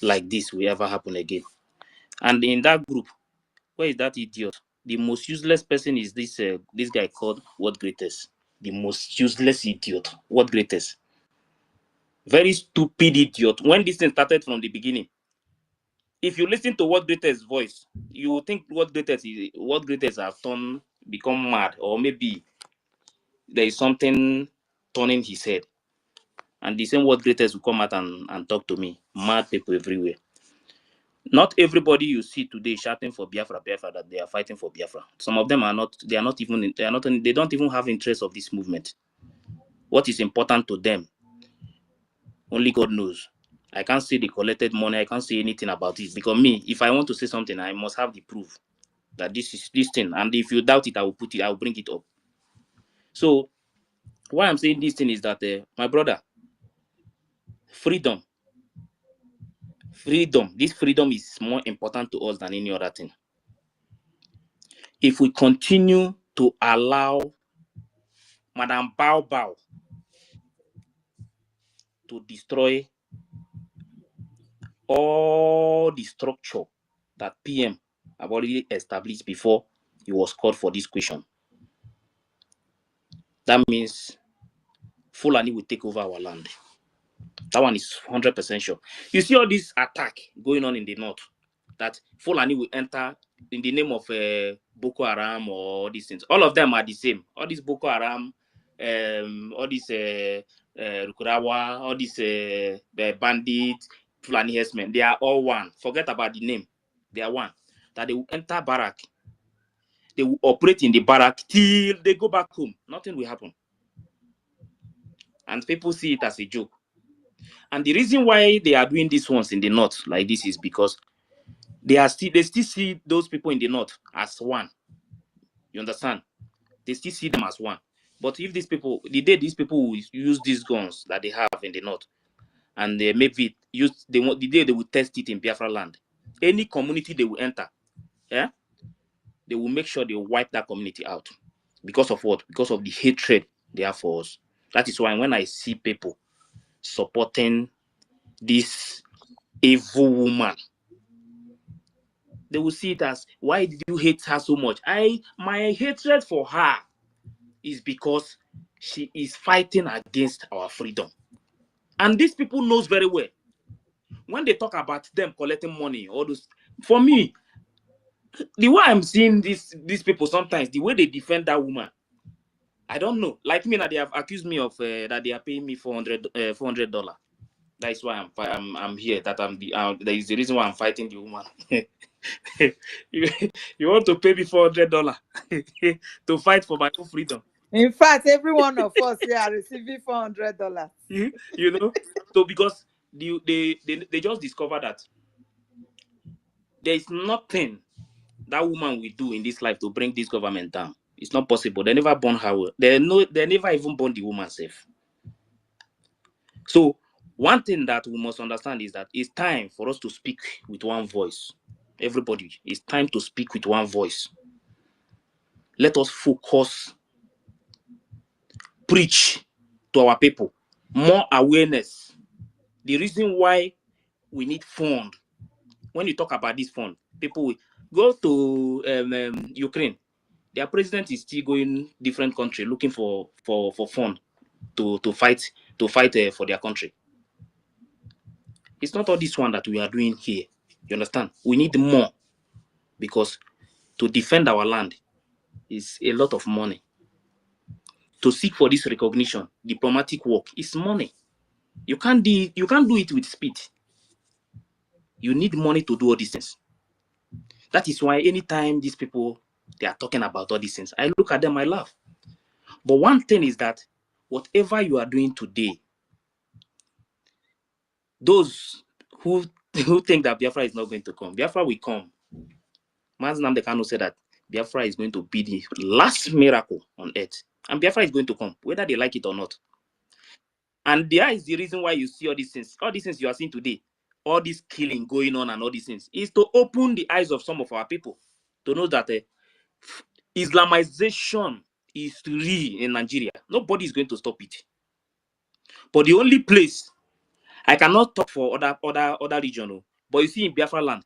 like this will ever happen again. And in that group, where is that idiot? The most useless person is this guy called What Greatest. The most useless idiot. What Greatest? Very stupid idiot. When this thing started from the beginning, if you listen to What Greatest voice, you will think What Greatest have become mad, or maybe there is something turning his head. And the same What Greatest will come out and talk to me. Mad people everywhere. Not everybody you see today shouting for Biafra, Biafra, that they are fighting for Biafra. Some of them are not. They are not even. They are not. They don't even have interest of this movement. What is important to them, only God knows. I can't see the collected money. I can't say anything about it because me, if I want to say something, I must have the proof that this is this thing. And if you doubt it, I will put it. I will bring it up. So why I'm saying this thing is that my brother, freedom. This freedom is more important to us than any other thing. If we continue to allow Madam Bao Bao to destroy all the structure that PM have already established before he was called for this question, that means Fulani will take over our land. That one is 100% sure. You see all this attack going on in the north, that Fulani will enter in the name of Boko Haram or these things. All of them are the same. All these Boko Haram, all these Rukurawa, all these bandits, Fulani herdsmen, they are all one. Forget about the name. They are one. That they will enter barrack. They will operate in the barrack till they go back home. Nothing will happen. And people see it as a joke. And the reason why they are doing these ones in the north like this is because they still see those people in the north as one. You understand? They still see them as one. But if these people, the day these people will use these guns that they have in the north, and they maybe use the day they will test it in Biafra land, any community they will enter, yeah, they will make sure they wipe that community out. Because of what? Because of the hatred they have for us. That is why when I see people supporting this evil woman, they will see it as, why did you hate her so much? My hatred for her is because she is fighting against our freedom. And these people knows very well. When they talk about them collecting money, all those, for me, the way I'm seeing these people sometimes, the way they defend that woman, I don't know. Like me, that they have accused me of that they are paying me $400. That is why I'm here. That that is the reason why I'm fighting the woman. you want to pay me $400 to fight for my own freedom? In fact, every one of us here are receiving $400. You know, so because they just discovered that there is nothing that woman will do in this life to bring this government down. It's not possible. They never born her. They never even born the woman safe. So one thing that we must understand is that it's time for us to speak with one voice. Everybody, it's time to speak with one voice. Let us focus, preach to our people, more awareness. The reason why we need fund. When you talk about this fund, people will go to Ukraine. Their president is still going different country looking for fund to fight for their country. It's not all this one that we are doing here. You understand? We need more, because to defend our land is a lot of money. To seek for this recognition, diplomatic work, is money. You can't do it with speed. You need money to do all these things. That is why anytime these people, they are talking about all these things, I look at them, I laugh. But one thing is that whatever you are doing today, those who think that Biafra is not going to come, Biafra will come. Nnamdi Kanu said that Biafra is going to be the last miracle on earth. And Biafra is going to come, whether they like it or not. And there is the reason why you see all these things you are seeing today, all this killing going on and all these things, is to open the eyes of some of our people to know that Islamization is real in Nigeria. Nobody is going to stop it. But the only place, I cannot talk for other region, but you see in Biafra land,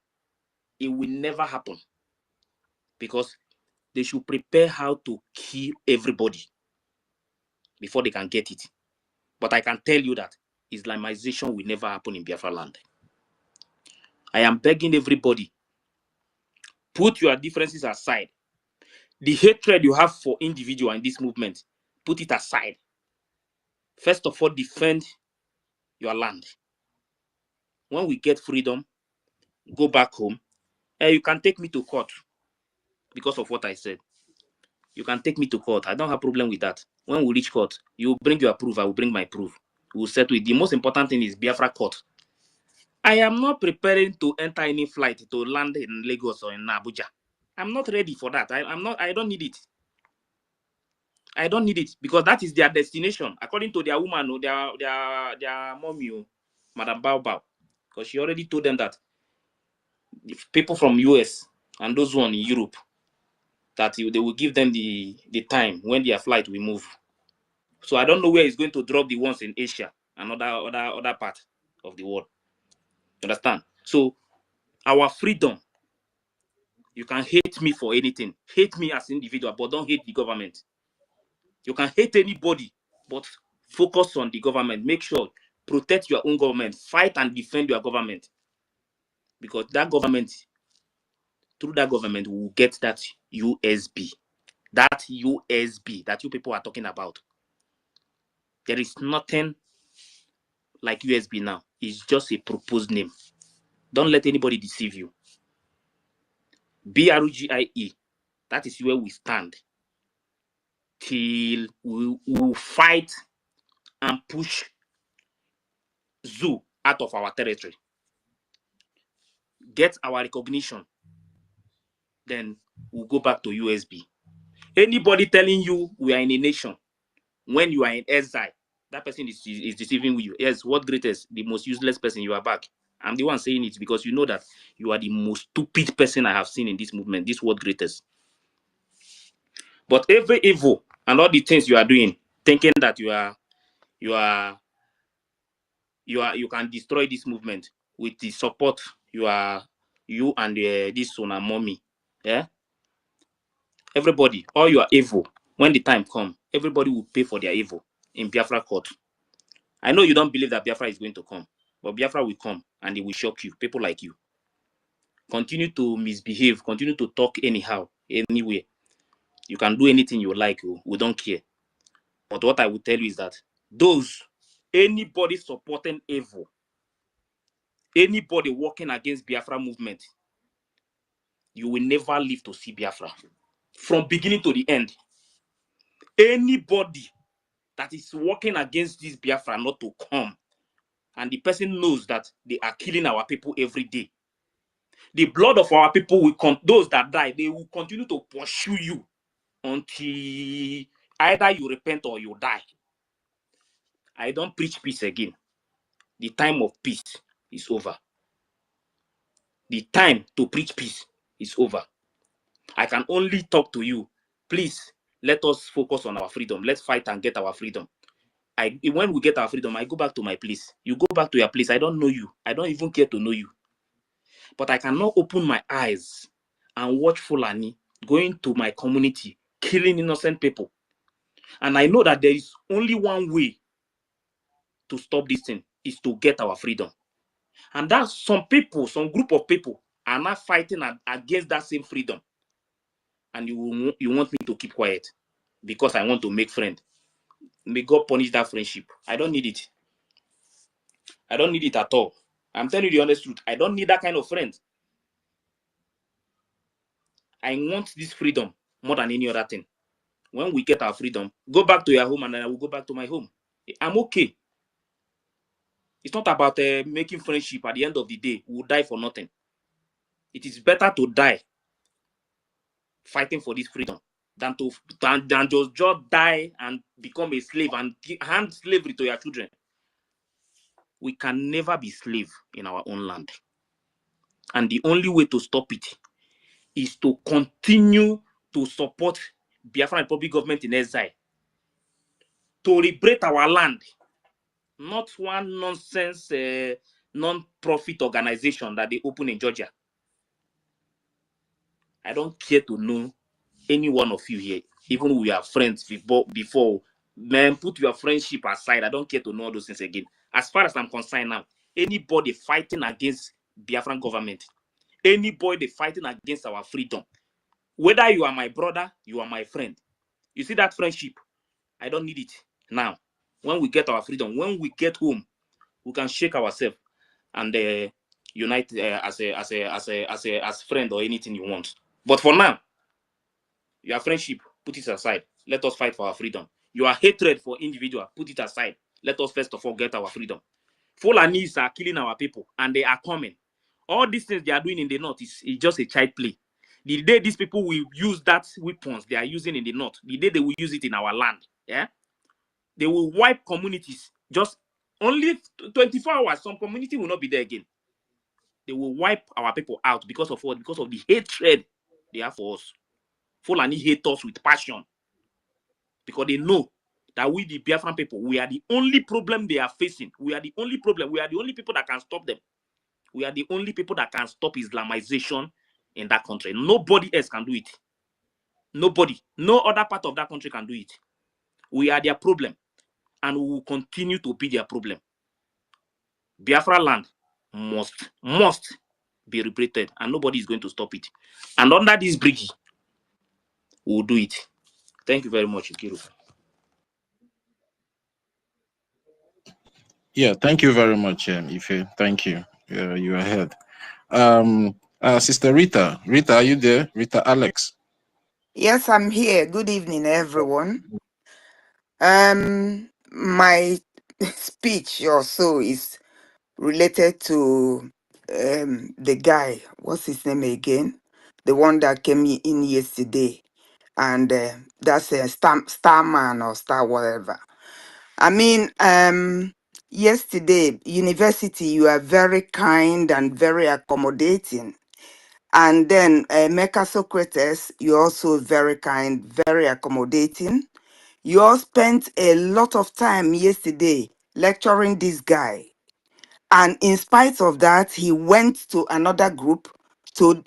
it will never happen, because they should prepare how to kill everybody before they can get it. But I can tell you that Islamization will never happen in Biafra land. I am begging everybody, put your differences aside. The hatred you have for individual in this movement, put it aside. First of all, defend your land. When we get freedom, go back home, you can take me to court because of what I said. You can take me to court. I don't have problem with that. When we reach court, you bring your proof, I will bring my proof. We'll settle it. The most important thing is Biafra court. I am not preparing to enter any flight to land in Lagos or in Abuja. I'm not ready for that. I don't need it. I don't need it because that is their destination, according to their woman or their mommy, Madam Bao Bao. Because she already told them that if people from US and those one in Europe, that they will give them the time when their flight will move. So I don't know where it's going to drop the ones in Asia and other part of the world. Understand? So our freedom, you can hate me for anything. Hate me as an individual, but don't hate the government. You can hate anybody, but focus on the government. Make sure, protect your own government. Fight and defend your government. Because that government, through that government, we will get that USB. That USB that you people are talking about. There is nothing like USB now. It's just a proposed name. Don't let anybody deceive you. BRGIE, that is where we stand. Till we will fight and push zoo out of our territory. Get our recognition. Then we'll go back to USB. Anybody telling you we are in a nation when you are in exile, that person is deceiving you. Yes, what greatest, the most useless person, you are back. I'm the one saying it because you know that you are the most stupid person I have seen in this movement, this world greatest. But every evil and all the things you are doing, thinking that you can destroy this movement with the support you and this son and mommy. Yeah. Everybody, all your evil, when the time comes, everybody will pay for their evil in Biafra court. I know you don't believe that Biafra is going to come, but Biafra will come and it will shock you. People like you continue to misbehave, continue to talk anyhow, anywhere. You can do anything you like. We don't care. But what I will tell you is that anybody supporting evil, anybody working against Biafra movement, you will never live to see Biafra from beginning to the end. Anybody that is working against this Biafra not to come, and the person knows that they are killing our people every day. The blood of our people will come. Those that die, they will continue to pursue you until either you repent or you die. I don't preach peace again. The time of peace is over. The time to preach peace is over. I can only talk to you. Please, let us focus on our freedom. Let's fight and get our freedom. When we get our freedom, I go back to my place. You go back to your place. I don't know you. I don't even care to know you. But I cannot open my eyes and watch Fulani going to my community, killing innocent people. And I know that there is only one way to stop this thing, is to get our freedom. And that's some group of people are not fighting against that same freedom. And you want me to keep quiet because I want to make friends. May God punish that friendship. I don't need it. I don't need it at all. I'm telling you the honest truth. I don't need that kind of friend. I want this freedom more than any other thing. When we get our freedom, go back to your home and then I will go back to my home. I'm okay. It's not about making friendship. At the end of the day, we'll die for nothing. It is better to die fighting for this freedom than just die and become a slave and hand slavery to your children. We can never be slave in our own land. And the only way to stop it is to continue to support Biafran Republic government in exile to liberate our land. Not one nonsense non-profit organization that they open in Georgia. I don't care to know any one of you here, even we are friends before. Man, put your friendship aside. I don't care to know all those things again. As far as I'm concerned now, anybody fighting against Biafran government, anybody fighting against our freedom, whether you are my brother, you are my friend. You see that friendship? I don't need it now. When we get our freedom, when we get home, we can shake ourselves and unite as friend or anything you want. But for now, your friendship, put it aside. Let us fight for our freedom. Your hatred for individual, put it aside. Let us first of all get our freedom. Fulanis are killing our people, and they are coming. All these things they are doing in the north is just a child play. The day these people will use that weapons they are using in the north, the day they will use it in our land, yeah, they will wipe communities. Just only 24 hours, some community will not be there again. They will wipe our people out because of what? Because of the hatred they have for us. Fulani hate us with passion because they know that we, the Biafran people, we are the only problem they are facing. We are the only problem. We are the only people that can stop them. We are the only people that can stop Islamization in that country. Nobody else can do it. Nobody. No other part of that country can do it. We are their problem, and we will continue to be their problem. Biafra land must be liberated, and nobody is going to stop it. And under this BRGIE, we will do it. Thank you very much, Ikiru. Yeah, thank you very much, Ife. Thank you. You are ahead. Sister Rita. Rita, are you there? Rita Alex. Yes, I'm here. Good evening, everyone. My speech or so is related to the guy. What's his name again? The one that came in yesterday, and that's a Starman or Star whatever. I mean, yesterday, university, you are very kind and very accommodating. And then Mecca Socrates, you're also very kind, very accommodating. You all spent a lot of time yesterday lecturing this guy. And in spite of that, he went to another group to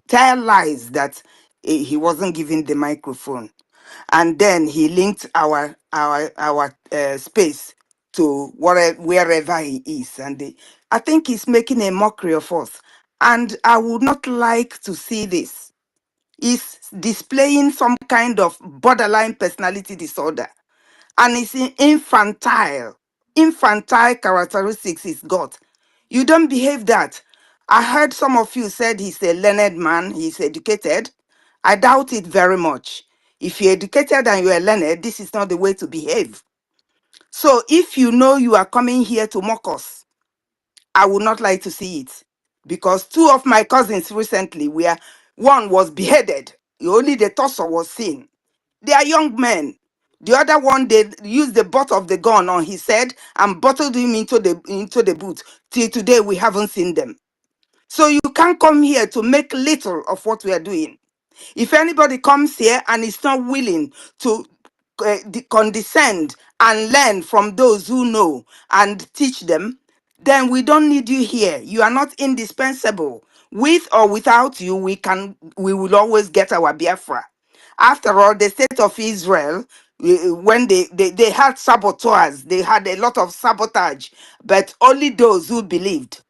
tell lies that he wasn't given the microphone. And then he linked our space to wherever he is. And I think he's making a mockery of us. And I would not like to see this. He's displaying some kind of borderline personality disorder. And it's infantile characteristics he's got. You don't behave that. I heard some of you said he's a learned man, he's educated. I doubt it very much. If you're educated and you're learned, this is not the way to behave. So if you know you are coming here to mock us, I would not like to see it. Because two of my cousins recently, one was beheaded. Only the torso was seen. They are young men. The other one, they used the butt of the gun on his head and bottled him into the boot. Till today, we haven't seen them. So you can't come here to make little of what we are doing. If anybody comes here and is not willing to condescend and learn from those who know and teach them, then we don't need you here. You are not indispensable. With or without you, we will always get our Biafra. After all, the state of Israel, when they had saboteurs, they had a lot of sabotage, but only those who believed,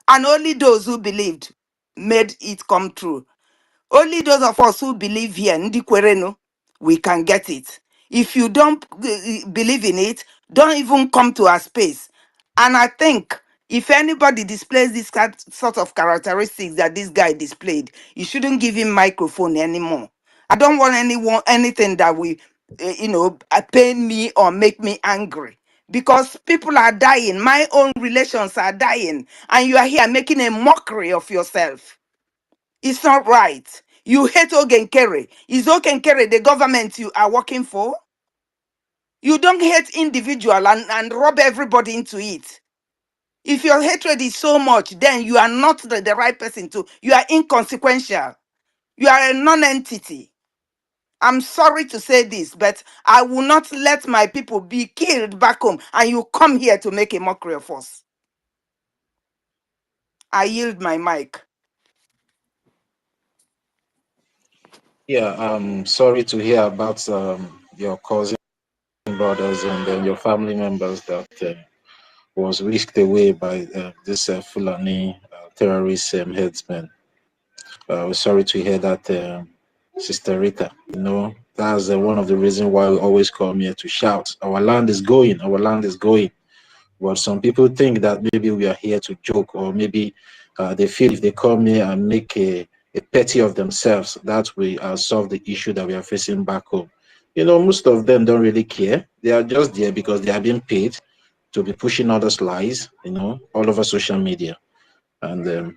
and only those who believed made it come true. Only those of us who believe here, Ndi Kwerenu, we can get it. If you don't believe in it, don't even come to our space. And I think if anybody displays this sort of characteristics that this guy displayed, you shouldn't give him microphone anymore. I don't want anything that will, pain me or make me angry. Because people are dying. My own relations are dying. And you are here making a mockery of yourself. It's not right. You hate Ogenkere. Is Ogenkere the government you are working for? You don't hate individual and rub everybody into it. If your hatred is so much, then you are not the right person to. You are inconsequential. You are a non-entity. I'm sorry to say this, but I will not let my people be killed back home and you come here to make a mockery of us. I yield my mic. Yeah, I'm sorry to hear about your cousin brothers and then your family members that was whisked away by this Fulani terrorist headsman. We're sorry to hear that, Sister Rita. You know, that's one of the reasons why we always come here to shout. Our land is going. Our land is going. But some people think that maybe we are here to joke, or maybe they feel if they come here and make a petty of themselves, that will solve the issue that we are facing back home. You know, most of them don't really care. They are just there because they are being paid to be pushing others' lies, you know, all over social media. And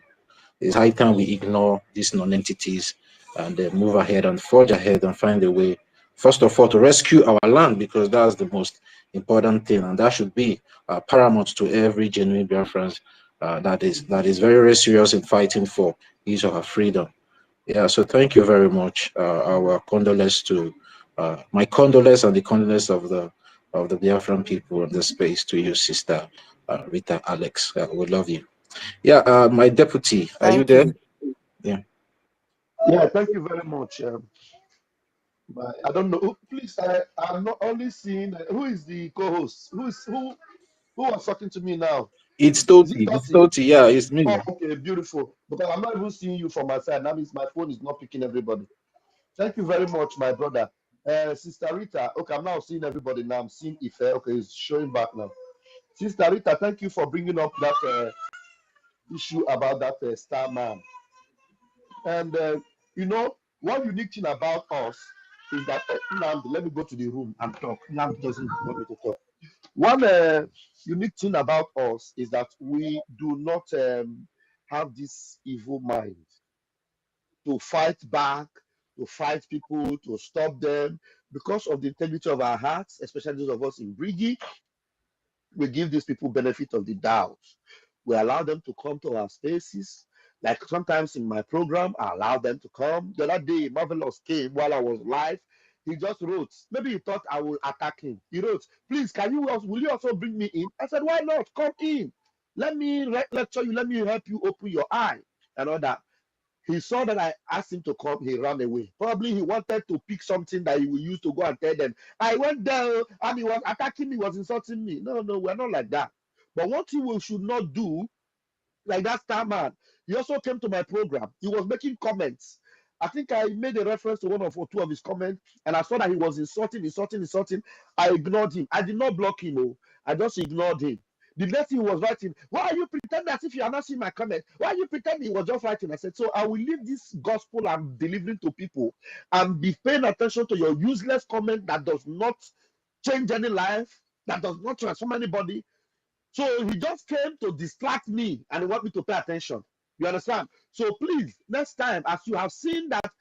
it's high time we ignore these non-entities and move ahead and forge ahead and find a way, first of all, to rescue our land, because that's the most important thing, and that should be paramount to every genuine Biafrans that is very, very serious in fighting for his or her freedom. Yeah, so thank you very much. Our condolences to my condolences and the condolences of the Biafran people in the space to you, sister Rita Alex. We love you. Yeah, my deputy, are you Thank there? you. Yeah. Yeah, thank you very much. I don't know. Please, I'm not only seeing who is the co-host. Who was talking to me now? It's Is it Toti. It's Toti? Toti. Yeah, it's Oh, me. okay, beautiful. Because I'm not even seeing you from my side. That means my phone is not picking everybody. Thank you very much, my brother. Sister Rita, okay, I'm now seeing everybody now. I'm seeing Ife. Okay, it's showing back now. Sister Rita, thank you for bringing up that issue about that star man. And you know, one unique thing about us is that Nnamdi, let me go to the room and talk. Nnamdi doesn't want me to talk. One unique thing about us is that we do not have this evil mind to fight back, to fight people, to stop them. Because of the integrity of our hearts, especially those of us in BRGIE, we give these people benefit of the doubt. We allow them to come to our spaces. Like sometimes in my program, I allow them to come. The other day, Marvelous came while I was live. He just wrote, maybe he thought I will attack him. He wrote, please, will you also bring me in? I said, why not? Come in. Let me lecture you. Let me help you open your eye and all that. He saw that I asked him to come, he ran away. Probably he wanted to pick something that he will use to go and tell them. I went there and he was attacking me, was insulting me. No, we're not like that. But what we should not do, like that star man, he also came to my program. He was making comments. I think I made a reference to one of or two of his comments, and I saw that he was insulting. I ignored him. I did not block him. Oh, I just ignored him. The next thing he was writing, why are you pretending as if you are not seeing my comment? Why are you pretending? He was just writing. I said, so I will leave this gospel I'm delivering to people and be paying attention to your useless comment that does not change any life, that does not transform anybody. So he just came to distract me and he want me to pay attention. You understand? So please, next time, as you have seen that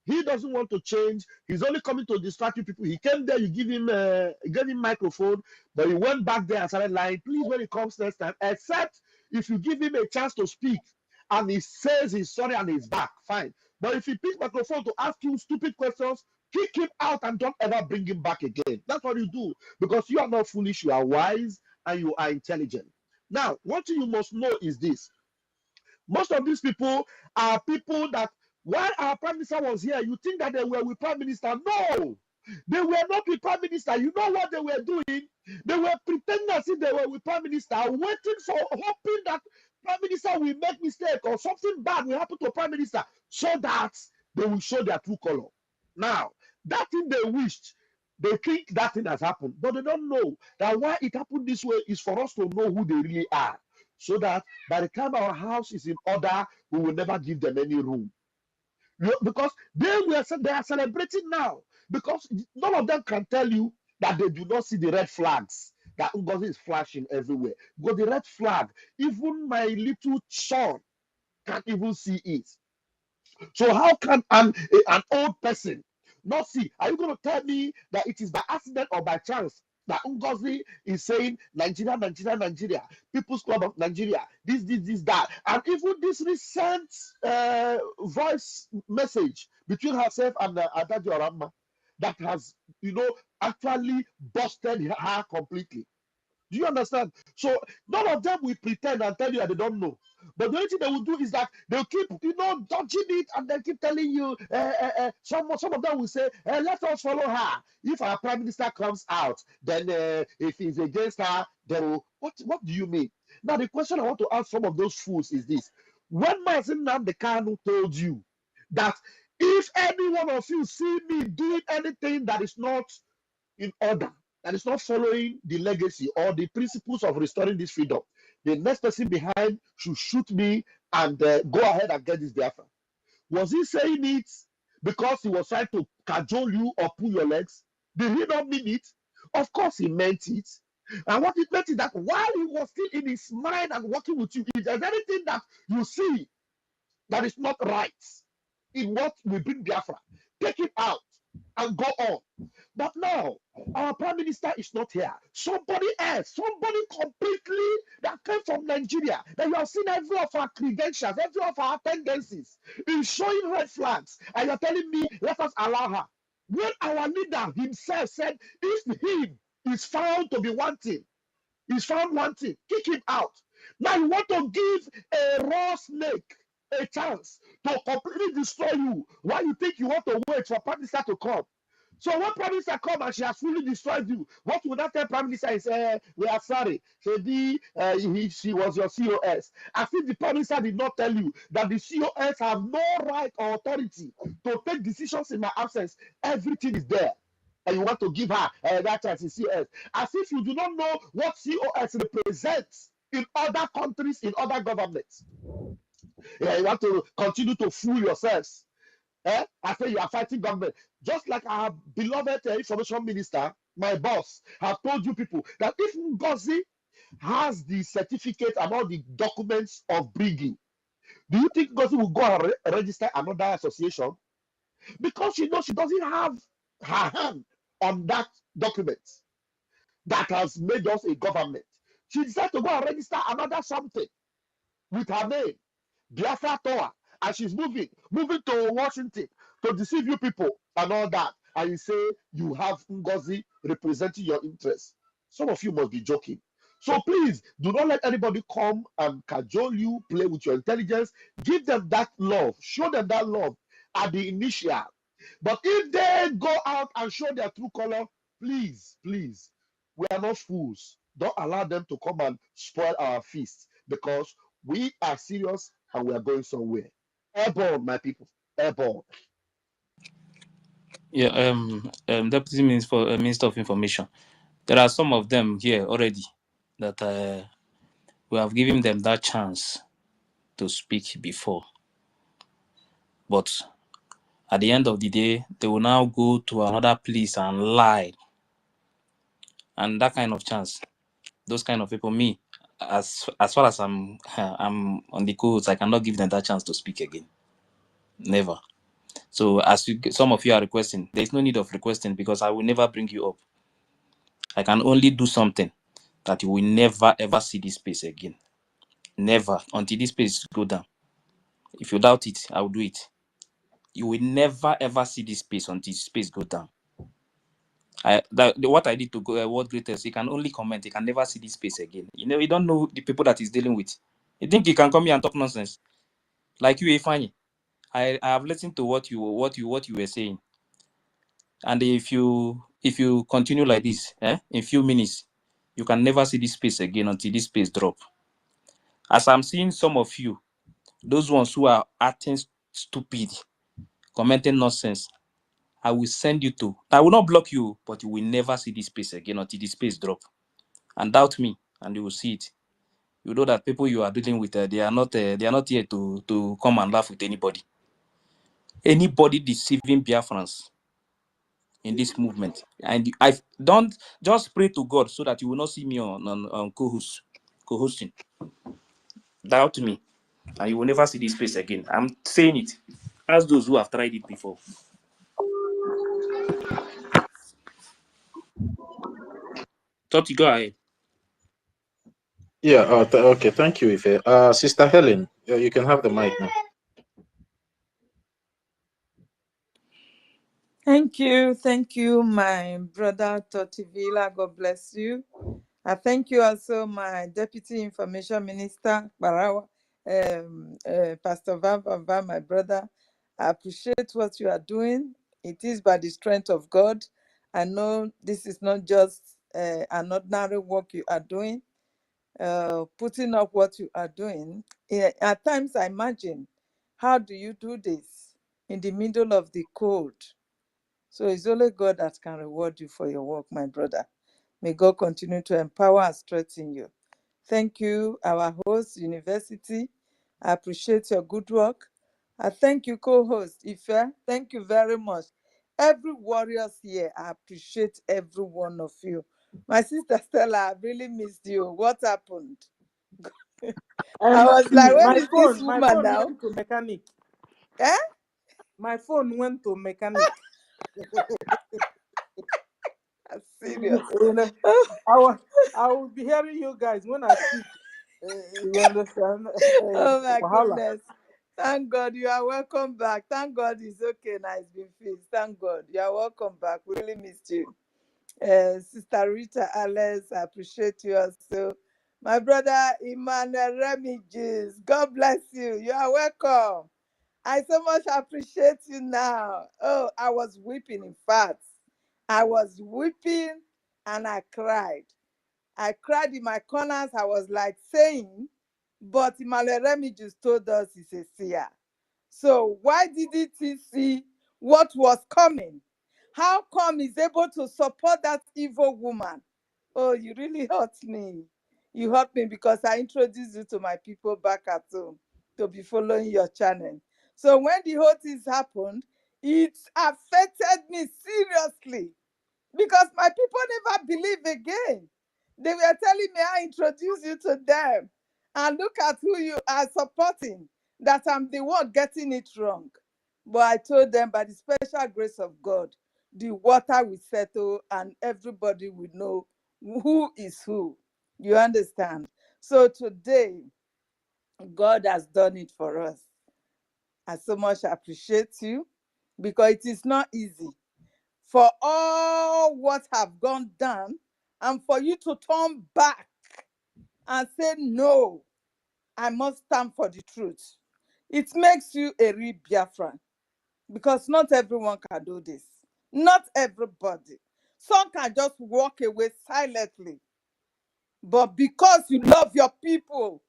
he doesn't want to change, he's only coming to distract you people. He came there, you gave him microphone, but he went back there and started lying. Please, when he comes next time, except if you give him a chance to speak and he says he's sorry and he's back, fine. But if he picks microphone to ask you stupid questions, kick him out and don't ever bring him back again. That's what you do, because you are not foolish, you are wise and you are intelligent. Now, one thing you must know is this. Most of these people are people that, while our prime minister was here, you think that they were with prime minister. No, they were not with prime minister. You know what they were doing? They were pretending as if they were with prime minister, waiting for, hoping that prime minister will make mistake or something bad will happen to prime minister so that they will show their true color. Now, that thing they wished, they think that thing has happened, but they don't know that why it happened this way is for us to know who they really are, so that by the time our house is in order, we will never give them any room. Because they are celebrating now, because none of them can tell you that they do not see the red flags that Ngozi is flashing everywhere. Because the red flag, even my little son can't even see it. So how can an old person not see? Are you going to tell me that it is by accident or by chance that Ngozi is saying Nigeria, Nigeria, Nigeria, People's Club of Nigeria, this, that, and even this recent voice message between herself and Adaji Orama that has, actually busted her completely. Do you understand? So none of them will pretend and tell you that they don't know. But the only thing they will do is that they'll keep, dodging it, and they keep telling you. Some of them will say, "Let us follow her. If our prime minister comes out, then if he's against her, then what do you mean?" Now the question I want to ask some of those fools is this: when Mazin Namdekanu told you that if any one of you see me doing anything that is not in order, that is not following the legacy or the principles of restoring this freedom, the next person behind should shoot me and go ahead and get this Biafra. Was he saying it because he was trying to cajole you or pull your legs? Did he not mean it? Of course he meant it. And what it meant is that while he was still in his mind and working with you, if there's anything that you see that is not right in what we bring Biafra, take it out and go on. But now, our prime minister is not here. Somebody else, somebody completely that came from Nigeria, that you have seen every of our credentials, every of our tendencies in showing red flags, and you're telling me, let us allow her. When our leader himself said, if him is found to be wanting, is found wanting, kick him out. Now you want to give a raw snake a chance to completely destroy you. Why you think you want to wait for Prime Minister to come? So when Prime Minister come and she has fully destroyed you, what would that tell Prime Minister is, we are sorry, she was your COS. As if the Prime Minister did not tell you that the COS have no right or authority to take decisions in my absence. Everything is there. And you want to give her that chance in COS. As if you do not know what COS represents in other countries, in other governments. Yeah, you want to continue to fool yourselves. I say you are fighting government. Just like our beloved information minister, my boss, have told you people that if NGOZI has the certificate and all the documents of BRGIE, do you think NGOZI will go and register another association? Because she knows she doesn't have her hand on that document that has made us a government. She decided to go and register another something with her name, Biafra Tower, and she's moving to Washington to deceive you people and all that. And you say you have NGOZI representing your interests. Some of you must be joking. So please do not let anybody come and cajole you, play with your intelligence. Give them that love, show them that love at the initial. But if they go out and show their true color, please, please, we are not fools. Don't allow them to come and spoil our feast, because we are serious and we are going somewhere. Airborne, my people. Airborne. Yeah, Deputy Minister of Information. There are some of them here already that we have given them that chance to speak before. But at the end of the day, they will now go to another place and lie. And that kind of chance, those kind of people, me, as far as I'm on the codes, I cannot give them that chance to speak again. Never. So as some of you are requesting, there is no need of requesting, because I will never bring you up. I can only do something that you will never ever see this space again. Never, until this space go down. If you doubt it, I will do it. You will never ever see this space until this space go down. What I did to go World Greatest, you can only comment. You can never see this space again. You don't know the people that he's dealing with. You think you can come here and talk nonsense? Like you, Ifeanyi. I have listened to what you were saying. And if you continue like this, in few minutes, you can never see this space again until this space drop. As I'm seeing some of you, those ones who are acting stupid, commenting nonsense, I will send you to. I will not block you, but you will never see this space again until this space drop. And doubt me, and you will see it. You know that people you are dealing with, they are not here to come and laugh with anybody. Anybody deceiving Biafrans in this movement, and I don't just pray to God so that you will not see me on co-hosting. Doubt me, and you will never see this space again. I'm saying it. Ask those who have tried it before. Toti, go ahead. Yeah. Okay. Thank you, Ife. Sister Helen, you can have the mic now. Thank you, my brother Totivila. God bless you. I thank you also, my Deputy Information Minister, Barawa, Pastor Vava, my brother. I appreciate what you are doing. It is by the strength of God. I know this is not just an ordinary work you are doing, putting up what you are doing. At times I imagine, how do you do this in the middle of the cold? So it's only God that can reward you for your work, my brother. May God continue to empower and strengthen you. Thank you, our host, University. I appreciate your good work. I thank you, co-host Ife. Thank you very much. Every warriors here, I appreciate every one of you. My sister Stella, I really missed you. What happened? I was like, where is this my woman phone now? went to mechanic. Eh? My phone went to mechanic. I'm serious. You know, I will be hearing you guys when I speak. You understand? Oh my Wahala. goodness. Thank God you are welcome back. Thank God it's okay now. It's been fixed. Thank God. You are welcome back. We really missed you. Sister Rita Alex, I appreciate you also. My brother Emmanuel Remiges, God bless you. You are welcome. I so much appreciate you now. Oh, I was weeping, in fact. I was weeping and I cried. I cried in my corners. I was like saying, but Emmanuel Remiges told us he's a seer. So why didn't he see what was coming? How come he's able to support that evil woman? Oh, you really hurt me. You hurt me because I introduced you to my people back at home to be following your channel. So when the whole thing happened, it affected me seriously because my people never believe again. They were telling me I introduced you to them. And look at who you are supporting, that I'm the one getting it wrong. But I told them by the special grace of God, the water will settle and everybody will know who is who. You understand? So today, God has done it for us. I so much appreciate you because it is not easy for all what have gone down and for you to turn back and say, no, I must stand for the truth. It makes you a real Biafran because not everyone can do this. Not everybody. Some can just walk away silently. But because you love your people,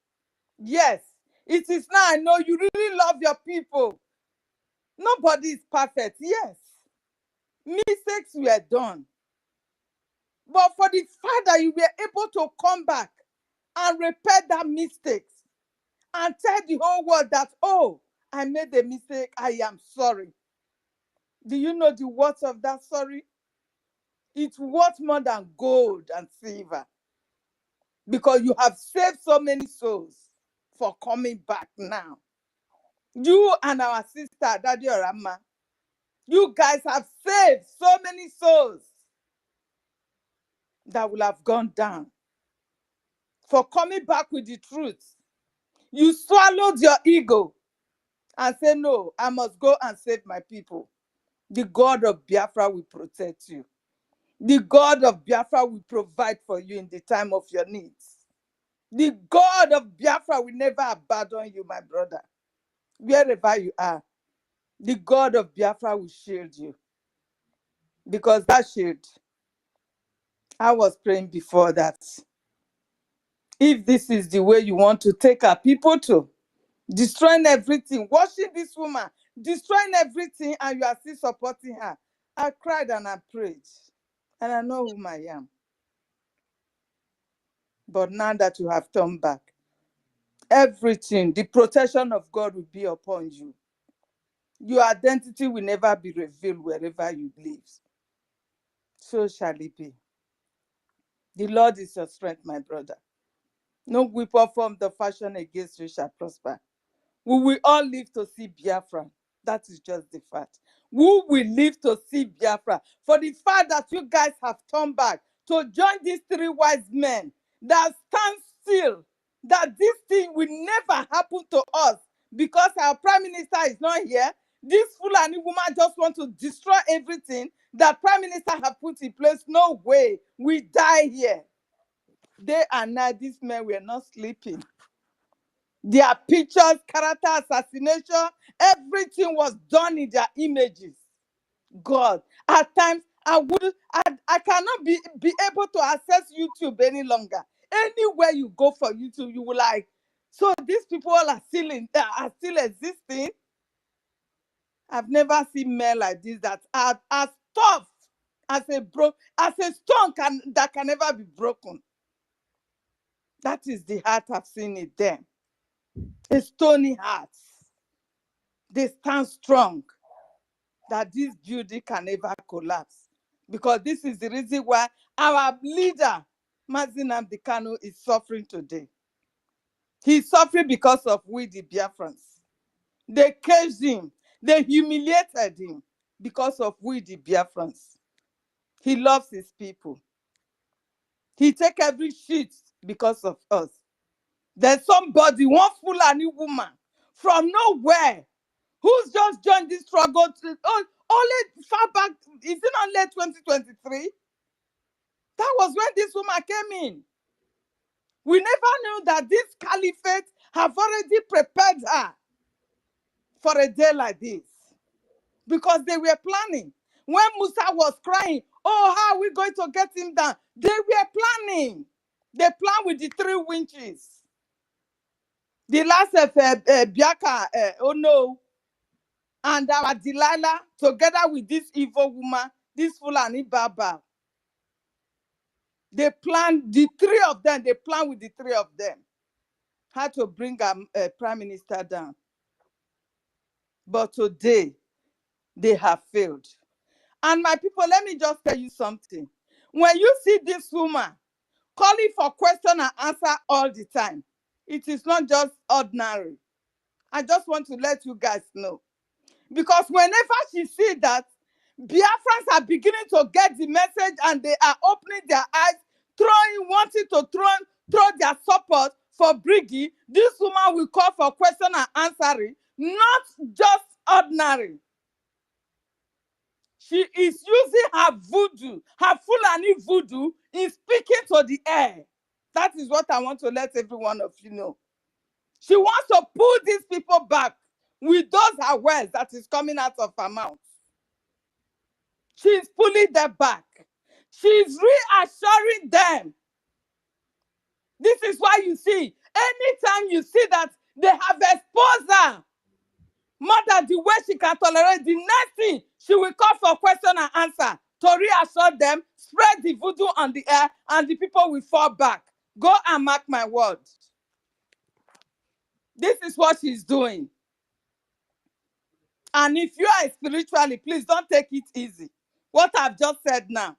yes, it is now I know you really love your people. Nobody is perfect, yes. Mistakes were done. But for the fact that you were able to come back and repair that mistakes and tell the whole world that, oh, I made a mistake, I am sorry. Do you know the worth of that sorry? It's worth more than gold and silver because you have saved so many souls for coming back now. You and our sister, Daddy Orama, you guys have saved so many souls that will have gone down for coming back with the truth. You swallowed your ego and said, no, I must go and save my people. The God of Biafra will protect you. The God of Biafra will provide for you in the time of your needs. The God of Biafra will never abandon you, my brother. Wherever you are, the God of Biafra will shield you. Because that shield, I was praying before that. If this is the way you want to take our people to, destroying everything, watching this woman, destroying everything, and you are still supporting her. I cried and I prayed. And I know whom I am. But now that you have turned back, everything, the protection of God will be upon you. Your identity will never be revealed wherever you live. So shall it be. The Lord is your strength, my brother. No weapon formed the fashion against you shall prosper. We will all live to see Biafra. That is just the fact. We will live to see Biafra. For the fact that you guys have turned back to join these three wise men that stand still, that this thing will never happen to us because our prime minister is not here. This Fulani woman just wants to destroy everything that prime minister have put in place. No way. We die here. Day and night, these men were not sleeping. Their pictures, character assassination, everything was done in their images. God, at times I cannot be able to access YouTube any longer. Anywhere you go for YouTube, you will like, so these people are still existing. I've never seen men like this that are tough. as a stone that can never be broken. That is the heart I've seen in them. A stony heart. They stand strong. That this building can never collapse. Because this is the reason why our leader, Mazi Nnamdi Kanu, is suffering today. He's suffering because of we, the Biafrans. They caged him. They humiliated him because of we, the Biafrans. He loves his people. He takes every shit because of us. There's somebody, one Fulani woman from nowhere, who's just joined this struggle only far back, is it not late 2023? That was when this woman came in. We never knew that this caliphate have already prepared her for a day like this. Because they were planning. When Musa was crying, oh, how are we going to get him down? They were planning. They planned with the 3 winches. The last of Biaka, oh no, and our Delilah, together with this evil woman, this Fulani Baba. They planned, the 3 of them, they planned with the 3 of them how to bring a prime minister down. But today, they have failed. And my people, let me just tell you something. When you see this woman calling for question and answer all the time, it is not just ordinary. I just want to let you guys know. Because whenever she sees that Biafrans are beginning to get the message and they are opening their eyes, wanting to throw their support for BRGIE, this woman will call for question and answering, not just ordinary. She is using her voodoo, her Fulani voodoo, in speaking to the air. That is what I want to let every one of you know. She wants to pull these people back with those her words that is coming out of her mouth. She is pulling them back. She is reassuring them. This is why you see, anytime you see that they have exposed her, more than the way she can tolerate, the next thing, she will call for question and answer to reassure them, spread the voodoo on the air, and the people will fall back. Go and mark my word. This is what she's doing. And if you are spiritually, please don't take it easy. What I've just said now,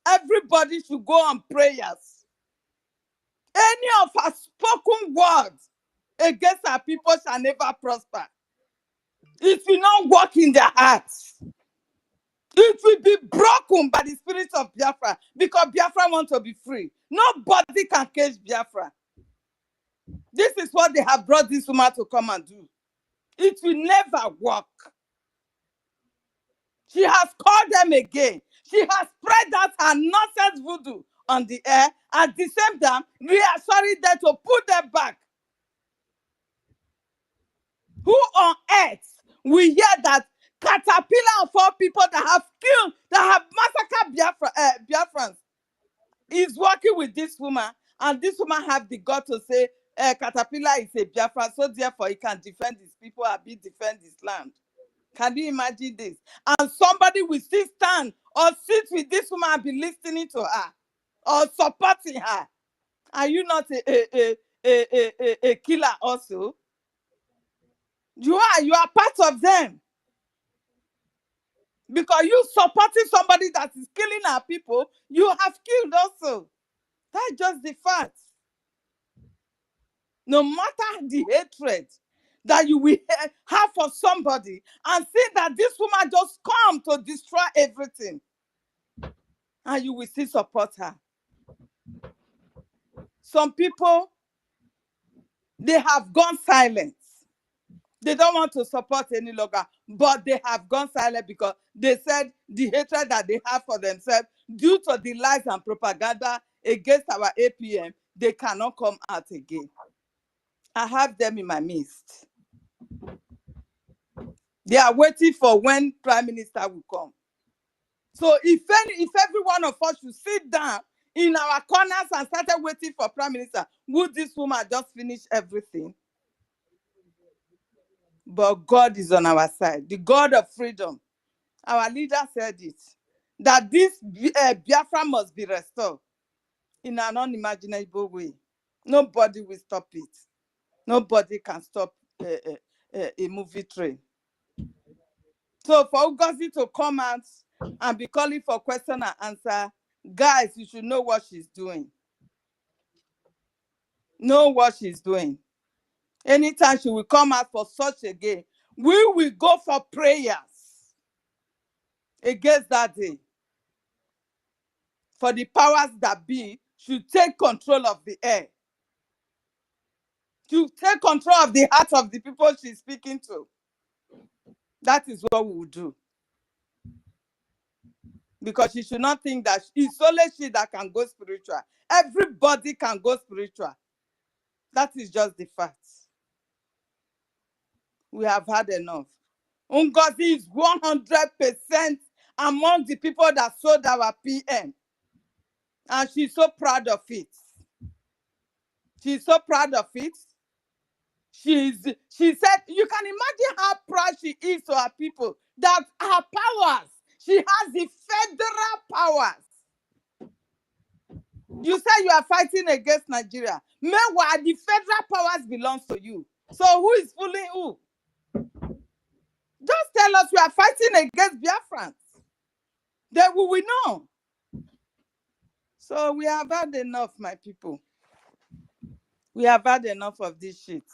everybody should go on prayers. Any of her spoken words against our people shall never prosper. It will not work in their hearts. It will be broken by the spirit of Biafra because Biafra wants to be free. Nobody can cage Biafra. This is what they have brought this woman to come and do. It will never work. She has called them again. She has spread out her nonsense voodoo on the air, at the same time reassuring them to put them back. Who on earth will hear that caterpillar of all people that have killed, that have massacred Biafrans is working with this woman, and this woman have the gut to say caterpillar is a Biafran, so therefore he can defend his people and defend his land. Can you imagine this? And somebody will still stand or sit with this woman and be listening to her or supporting her. Are you not a killer also? You are part of them. Because you supporting somebody that is killing our people, you have killed also. That's just the fact. No matter the hatred that you will have for somebody, and see that this woman just come to destroy everything, and you will still support her. Some people, they have gone silent. They don't want to support any longer, but they have gone silent because they said the hatred that they have for themselves due to the lies and propaganda against our APM, they cannot come out again. I have them in my midst. They are waiting for when Prime Minister will come. So if every one of us should sit down in our corners and started waiting for Prime Minister, would this woman just finish everything? But God is on our side, the God of freedom. Our leader said it. that this Biafra must be restored in an unimaginable way. Nobody will stop it. Nobody can stop a movie train. So for Ngozi to come out and be calling for question and answer, guys, you should know what she's doing. Know what she's doing. Anytime she will come out for such a game, we will go for prayers against that day. For the powers that be should take control of the air. To take control of the hearts of the people she's speaking to. That is what we will do. Because she should not think that it's only she that can go spiritual. Everybody can go spiritual. That is just the fact. We have had enough. Ngozi is 100% among the people that sold our PM. And she's so proud of it. She's so proud of it. She said, you can imagine how proud she is to her people, that her powers, she has the federal powers. You say you are fighting against Nigeria. Meanwhile, the federal powers belongs to you. So who is fooling who? Just tell us you are fighting against Biafrans. Then we will know. So we have had enough, my people. We have had enough of this shit.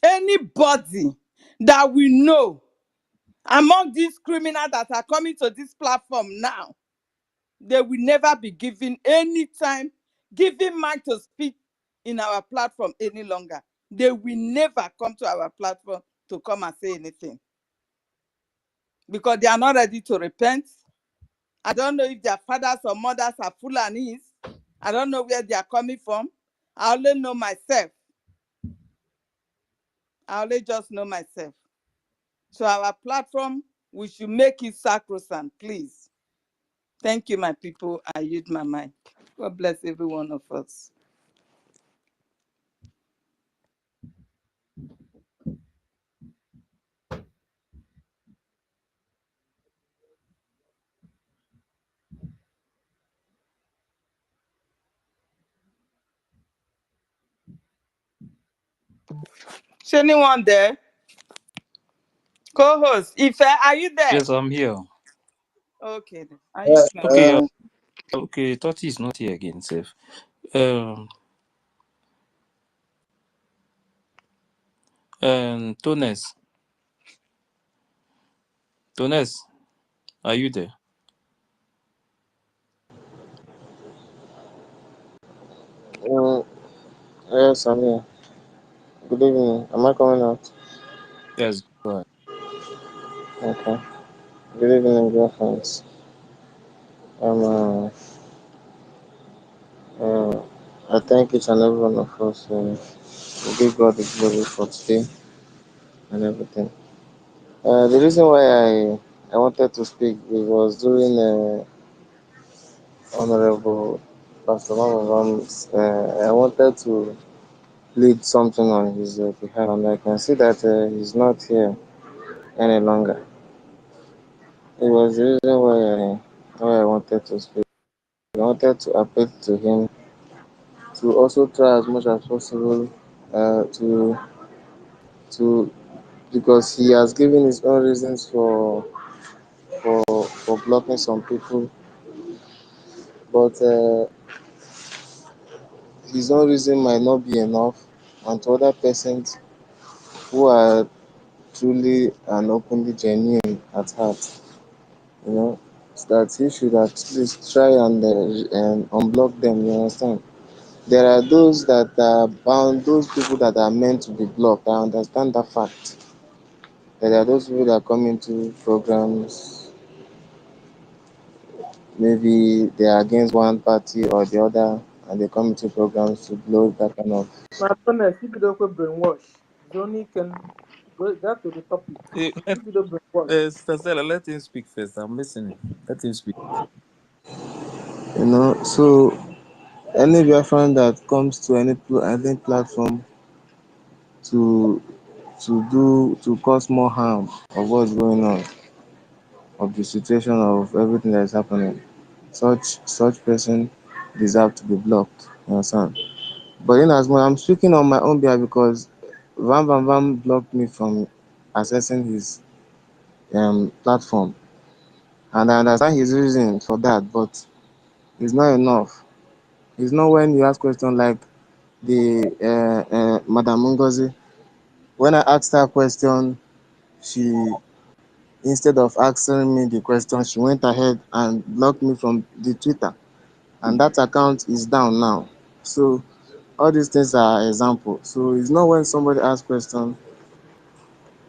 Anybody that we know among these criminals that are coming to this platform now, they will never be given any time, given mic to speak in our platform any longer. They will never come to our platform to come and say anything. Because they are not ready to repent. I don't know if their fathers or mothers are Fulanis. I don't know where they are coming from. I only know myself. I only just know myself. So our platform, we should make it sacrosanct, please. Thank you, my people. I yield my mic. God bless every one of us. Is anyone there? Co-host, Ife, are you there? Yes, I'm here. Okay. I yield my Okay, mic. okay. Toti is not here again, Seth. Tones, are you there? Yes, I'm here. Good evening. Am I coming out? Yes, go ahead. Okay. Good evening, Biafrans. Um, I thank each and every one of us. We give God the glory for today and everything. The reason why I wanted to speak was during Honorable Pastor Mamam's, I wanted to lead something on his behalf, and I can see that he's not here any longer. It was the reason why I wanted to speak. I wanted to appeal to him to also try as much as possible to because he has given his own reasons for blocking some people, but his own reason might not be enough, and to other persons who are truly and openly genuine at heart, that he should at least try and unblock them. You understand? There are those that are bound, those people that are meant to be blocked. I understand that fact. There are those people that come into programs, maybe they are against one party or the other, and they come into programs to blow that kind of. My goodness, if you don't go brainwash, Johnny can go that to the topic. If you don't brainwash. Stella, let him speak first. I'm listening. Let him speak. So any Biafran that comes to any platform to cause more harm of what's going on, of the situation of everything that is happening, such person deserve to be blocked. You understand? But in as much I'm speaking on my own behalf because Van blocked me from accessing his platform, and I understand his reason for that, but it's not enough. It's not when you ask questions like the Madam NGOZI. When I asked her a question, she instead of answering me the question, she went ahead and blocked me from the Twitter, and that account is down now. So all these things are examples. So it's not when somebody asks question,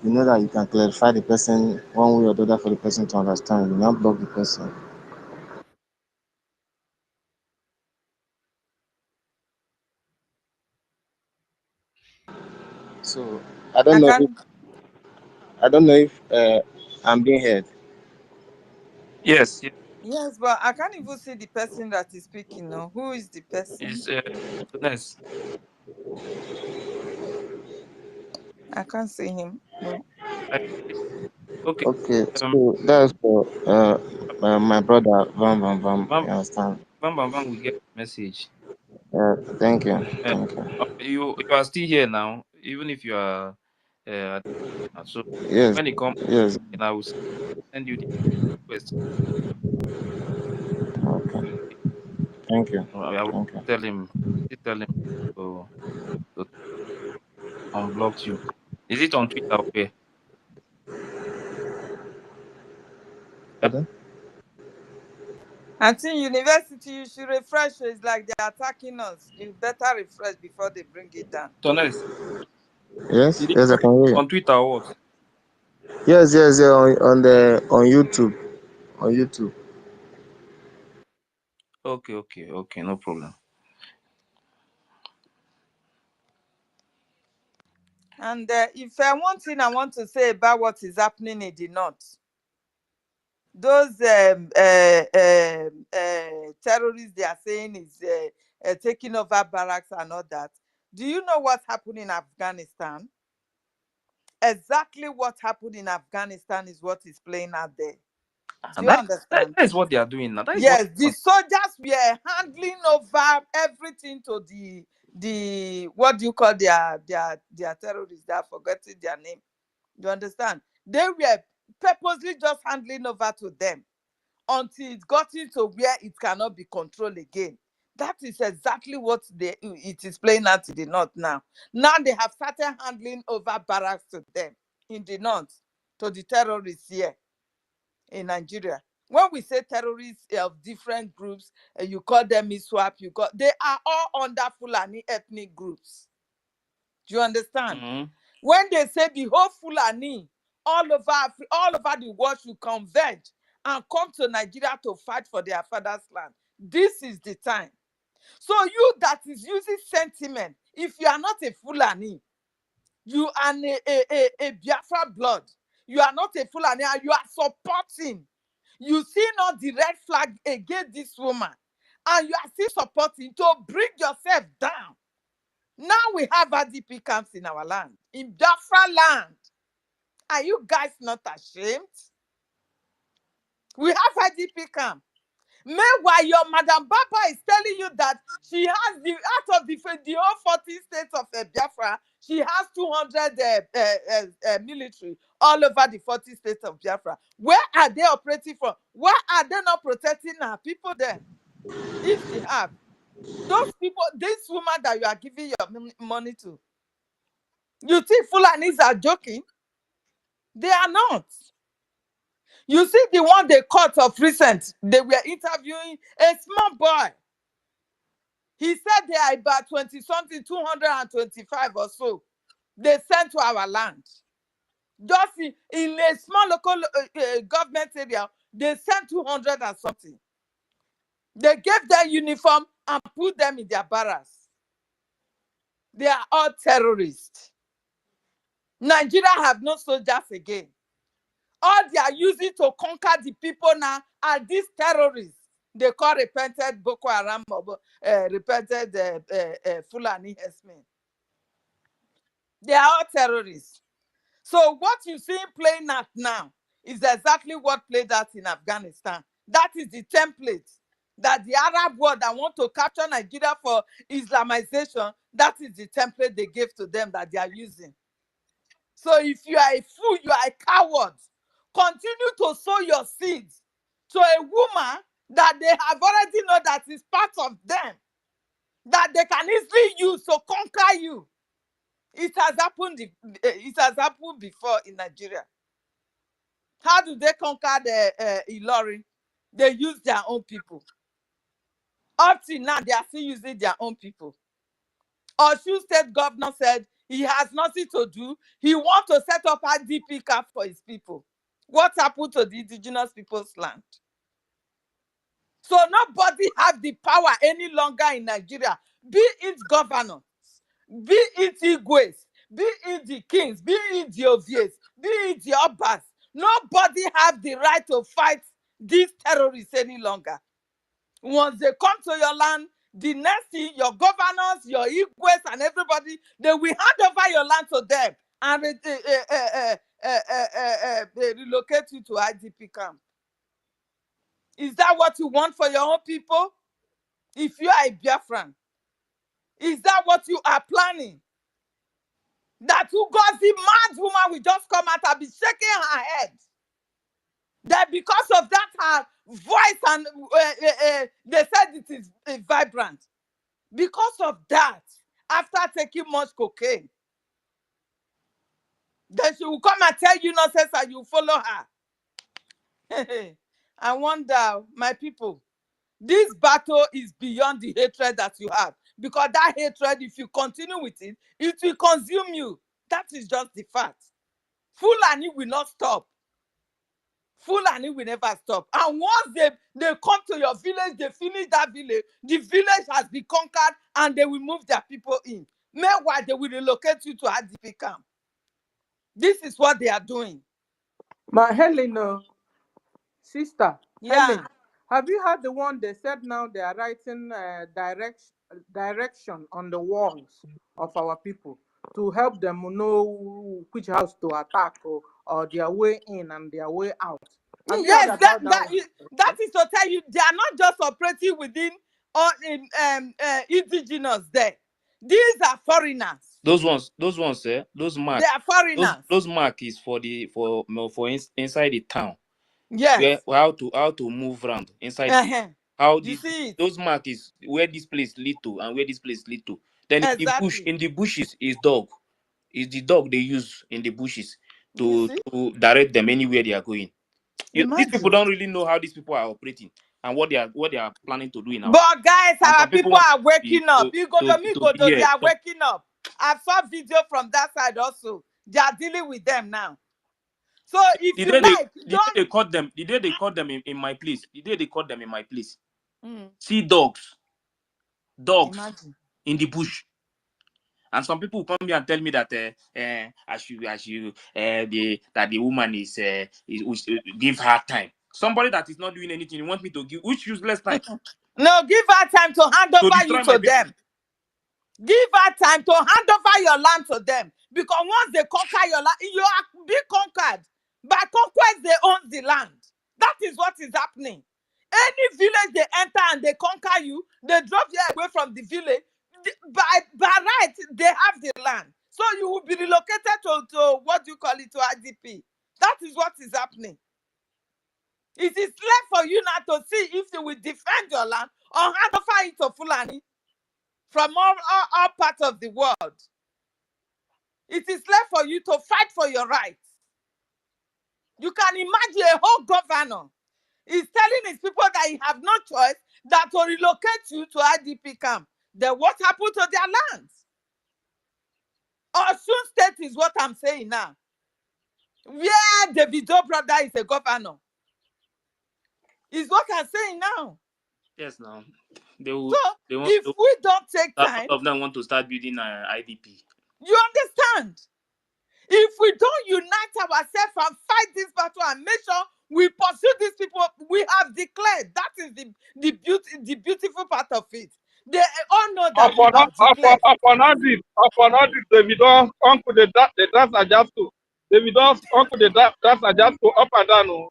you know that you can clarify the person one way or the other for the person to understand. You not block the person. So I don't I know if can I'm being heard. Yes, yes. yes, but I can't even see the person that is speaking now. Who is the person? It's Tunes. I can't see him. No. I, okay. Okay, Um, so that's for my brother Van. Bam, You understand? Bam will get the message. Thank you, Uh, thank you. you are still here now, even if you are. So Yes, when it comes, yes. I will send you the request. Okay, thank you, I will thank you. tell him to unblock you. Is it on Twitter? Okay. Pardon? I think university, you should refresh. It's like they're attacking us. You better refresh before they bring it down. Tunes, Yes, did you yes, I put it can hear you. on Twitter or what? Yes, yes, yeah, on YouTube, on YouTube. Okay, no problem. And if one thing I want to say about what is happening in the north, those terrorists they are saying is taking over barracks and all that. Do you know what happened in Afghanistan? Exactly what happened in Afghanistan is what is playing out there. Do you understand? That is what they are doing now. That is what. Yes, the soldiers were handling over everything to the what do you call their terrorists? They are forgetting their name. You understand? They were purposely just handling over to them until it got into where it cannot be controlled again. That is exactly what it is playing out in the north now. Now they have started handing over barracks to them in the north, to the terrorists here in Nigeria. When we say terrorists of different groups, you call them ISWAP, they are all under Fulani ethnic groups. Do you understand? Mm-hmm. When they say the whole Fulani all over the world should converge and come to Nigeria to fight for their father's land, this is the time. So you that is using sentiment, if you are not a Fulani, you are a Biafra blood, you are not a Fulani, and you are supporting, you see not the red flag against this woman, and you are still supporting to bring yourself down. Now we have IDP camps in our land, in Biafra land. Are you guys not ashamed? We have IDP camp. Meanwhile, your Madam Baba is telling you that she has out of the whole 40 states of Biafra, she has 200 military all over the 40 states of Biafra. Where are they operating from? Why are they not protecting our people then? If she have those people, this woman that you are giving your money to, you think Fulanis are joking? They are not. You see the one they caught of recent, they were interviewing a small boy. He said they are about 20 something, 225 or so. They sent to our land. Just in a small local government area, they sent 200 and something. They gave them uniform and put them in their barracks. They are all terrorists. Nigeria have no soldiers again. All they are using to conquer the people now are these terrorists. They call repented Boko Haram or repented Fulani herdsmen. They are all terrorists. So what you see playing out now is exactly what played out in Afghanistan. That is the template that the Arab world that want to capture Nigeria for Islamization, that is the template they gave to them that they are using. So if you are a fool, you are a coward, continue to sow your seeds to a woman that they have already know that is part of them, that they can easily use to conquer you. It has happened before in Nigeria. How do they conquer the Ilori? They use their own people. Up till now, they are still using their own people. Osun State governor said he has nothing to do. He wants to set up a DP camp for his people. What happened to the indigenous people's land? So nobody have the power any longer in Nigeria, be it governors, be it Igwes, be it the kings, be it the Ovies, be it the Obas. Nobody have the right to fight these terrorists any longer. Once they come to your land, the next thing, your governors, your Igwes, and everybody, they will hand over your land to them and relocate you to IDP camp. Is that what you want for your own people? If you are a Biafran, is that what you are planning? That Ugozi mad woman will just come out and be shaking her head. That because of that, her voice and they said it is vibrant. Because of that, after taking much cocaine, then she will come and tell you nonsense and you follow her. I wonder, my people, this battle is beyond the hatred that you have. Because that hatred, if you continue with it, it will consume you. That is just the fact. Fulani will not stop. Fulani will never stop. And once they come to your village, they finish that village, the village has been conquered and they will move their people in. Meanwhile, they will relocate you to IDP camp. This is what they are doing. But Helen, sister, yeah. Helen, have you heard the one they said now they are writing direction on the walls of our people to help them know which house to attack or their way in and their way out? Have Yes, that is to tell you they are not just operating within indigenous there. These are foreigners. Those ones, those marks. They are foreigners. Those mark is for inside the town. Yes. Where, how to move around inside. How those mark is where this place lead to and where this place lead to. Then exactly. in the bushes is dog. Is the dog they use in the bushes to direct them anywhere they are going. These people don't really know how these people are operating and what they are planning to do in our. But guys, our people are waking up. They are waking up. I saw video from that side also. They are dealing with them now. So if the you like, the day they caught them in my place. The day they caught them in my place. See dogs imagine. In the bush. And some people come here and tell me that that the woman is give her time. Somebody that is not doing anything, you want me to give which useless time? No, give her time to hand over you to them. Give her time to hand over your land to them. Because once they conquer your land, you are being conquered. By conquest, they own the land. That is what is happening. Any village they enter and they conquer you, they drop you away from the village. By right, they have the land. So you will be relocated to what do you call it, to IDP. That is what is happening. It is left for you now to see if you will defend your land or hand over it to Fulani from all parts of the world. It is left for you to fight for your rights. You can imagine a whole governor is telling his people that he have no choice than to relocate you to IDP camp. Then what happened to their lands? Osun State is what I'm saying now. Where the Vido brother is a governor. Is what I'm saying now. Yes, now. If we don't take time, all of them want to start building IDP. You understand? If we don't unite ourselves and fight this battle and make sure we pursue these people, we have declared. That is the beautiful part of it. They all know that upon all this, the Vido uncle, the dance are just to David does uncle the dance and just go up and down. Oh.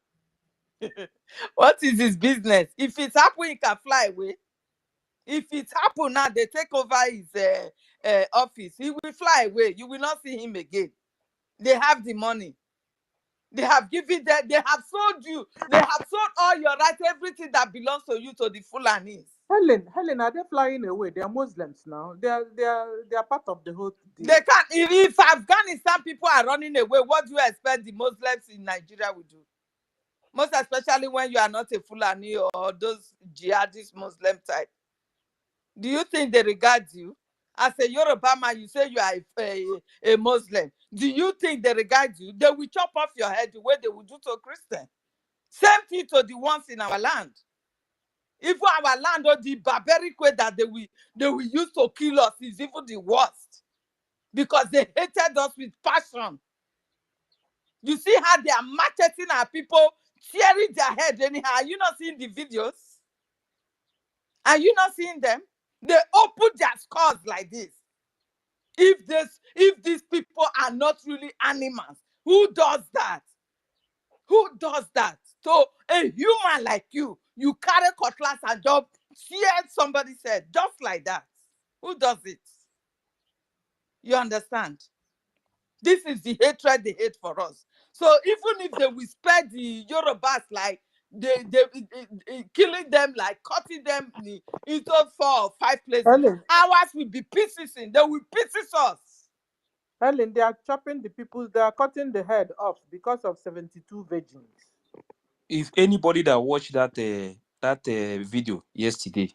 What is his business? If it's happen, he can fly away. If it's happen now, they take over his office. He will fly away. You will not see him again. They have the money. They have given that. They have sold you. They have sold all your rights, everything that belongs to you, to the Fulanis. Helen, are they flying away? They are Muslims now. They are part of the whole deal. They can't. If Afghanistan people are running away, what do you expect the Muslims in Nigeria will do? Most especially when you are not a Fulani or those jihadist Muslim type. Do you think they regard you? As a Yoruba man, you say you are a Muslim. Do you think they regard you? They will chop off your head the way they will do to a Christian. Same thing to the ones in our land. Even our land, or the barbaric way that they will use to kill us is even the worst. Because they hated us with passion. You see how they are marketing our people, tearing their head anyhow. Are you not seeing the videos? Are you not seeing them? They open their skulls like this. If these people are not really animals, who does that? Who does that? So a human like you carry cutlass and just tear somebody's head just like that. Who does it? You understand? This is the hatred they hate for us. So even if they will spare the Yorubas, like they killing them, like cutting them into 4 or 5 places, ours will be pieces in. They will pieces us. Helen, they are chopping the people. They are cutting the head off because of 72 virgins. If anybody that watched that video yesterday,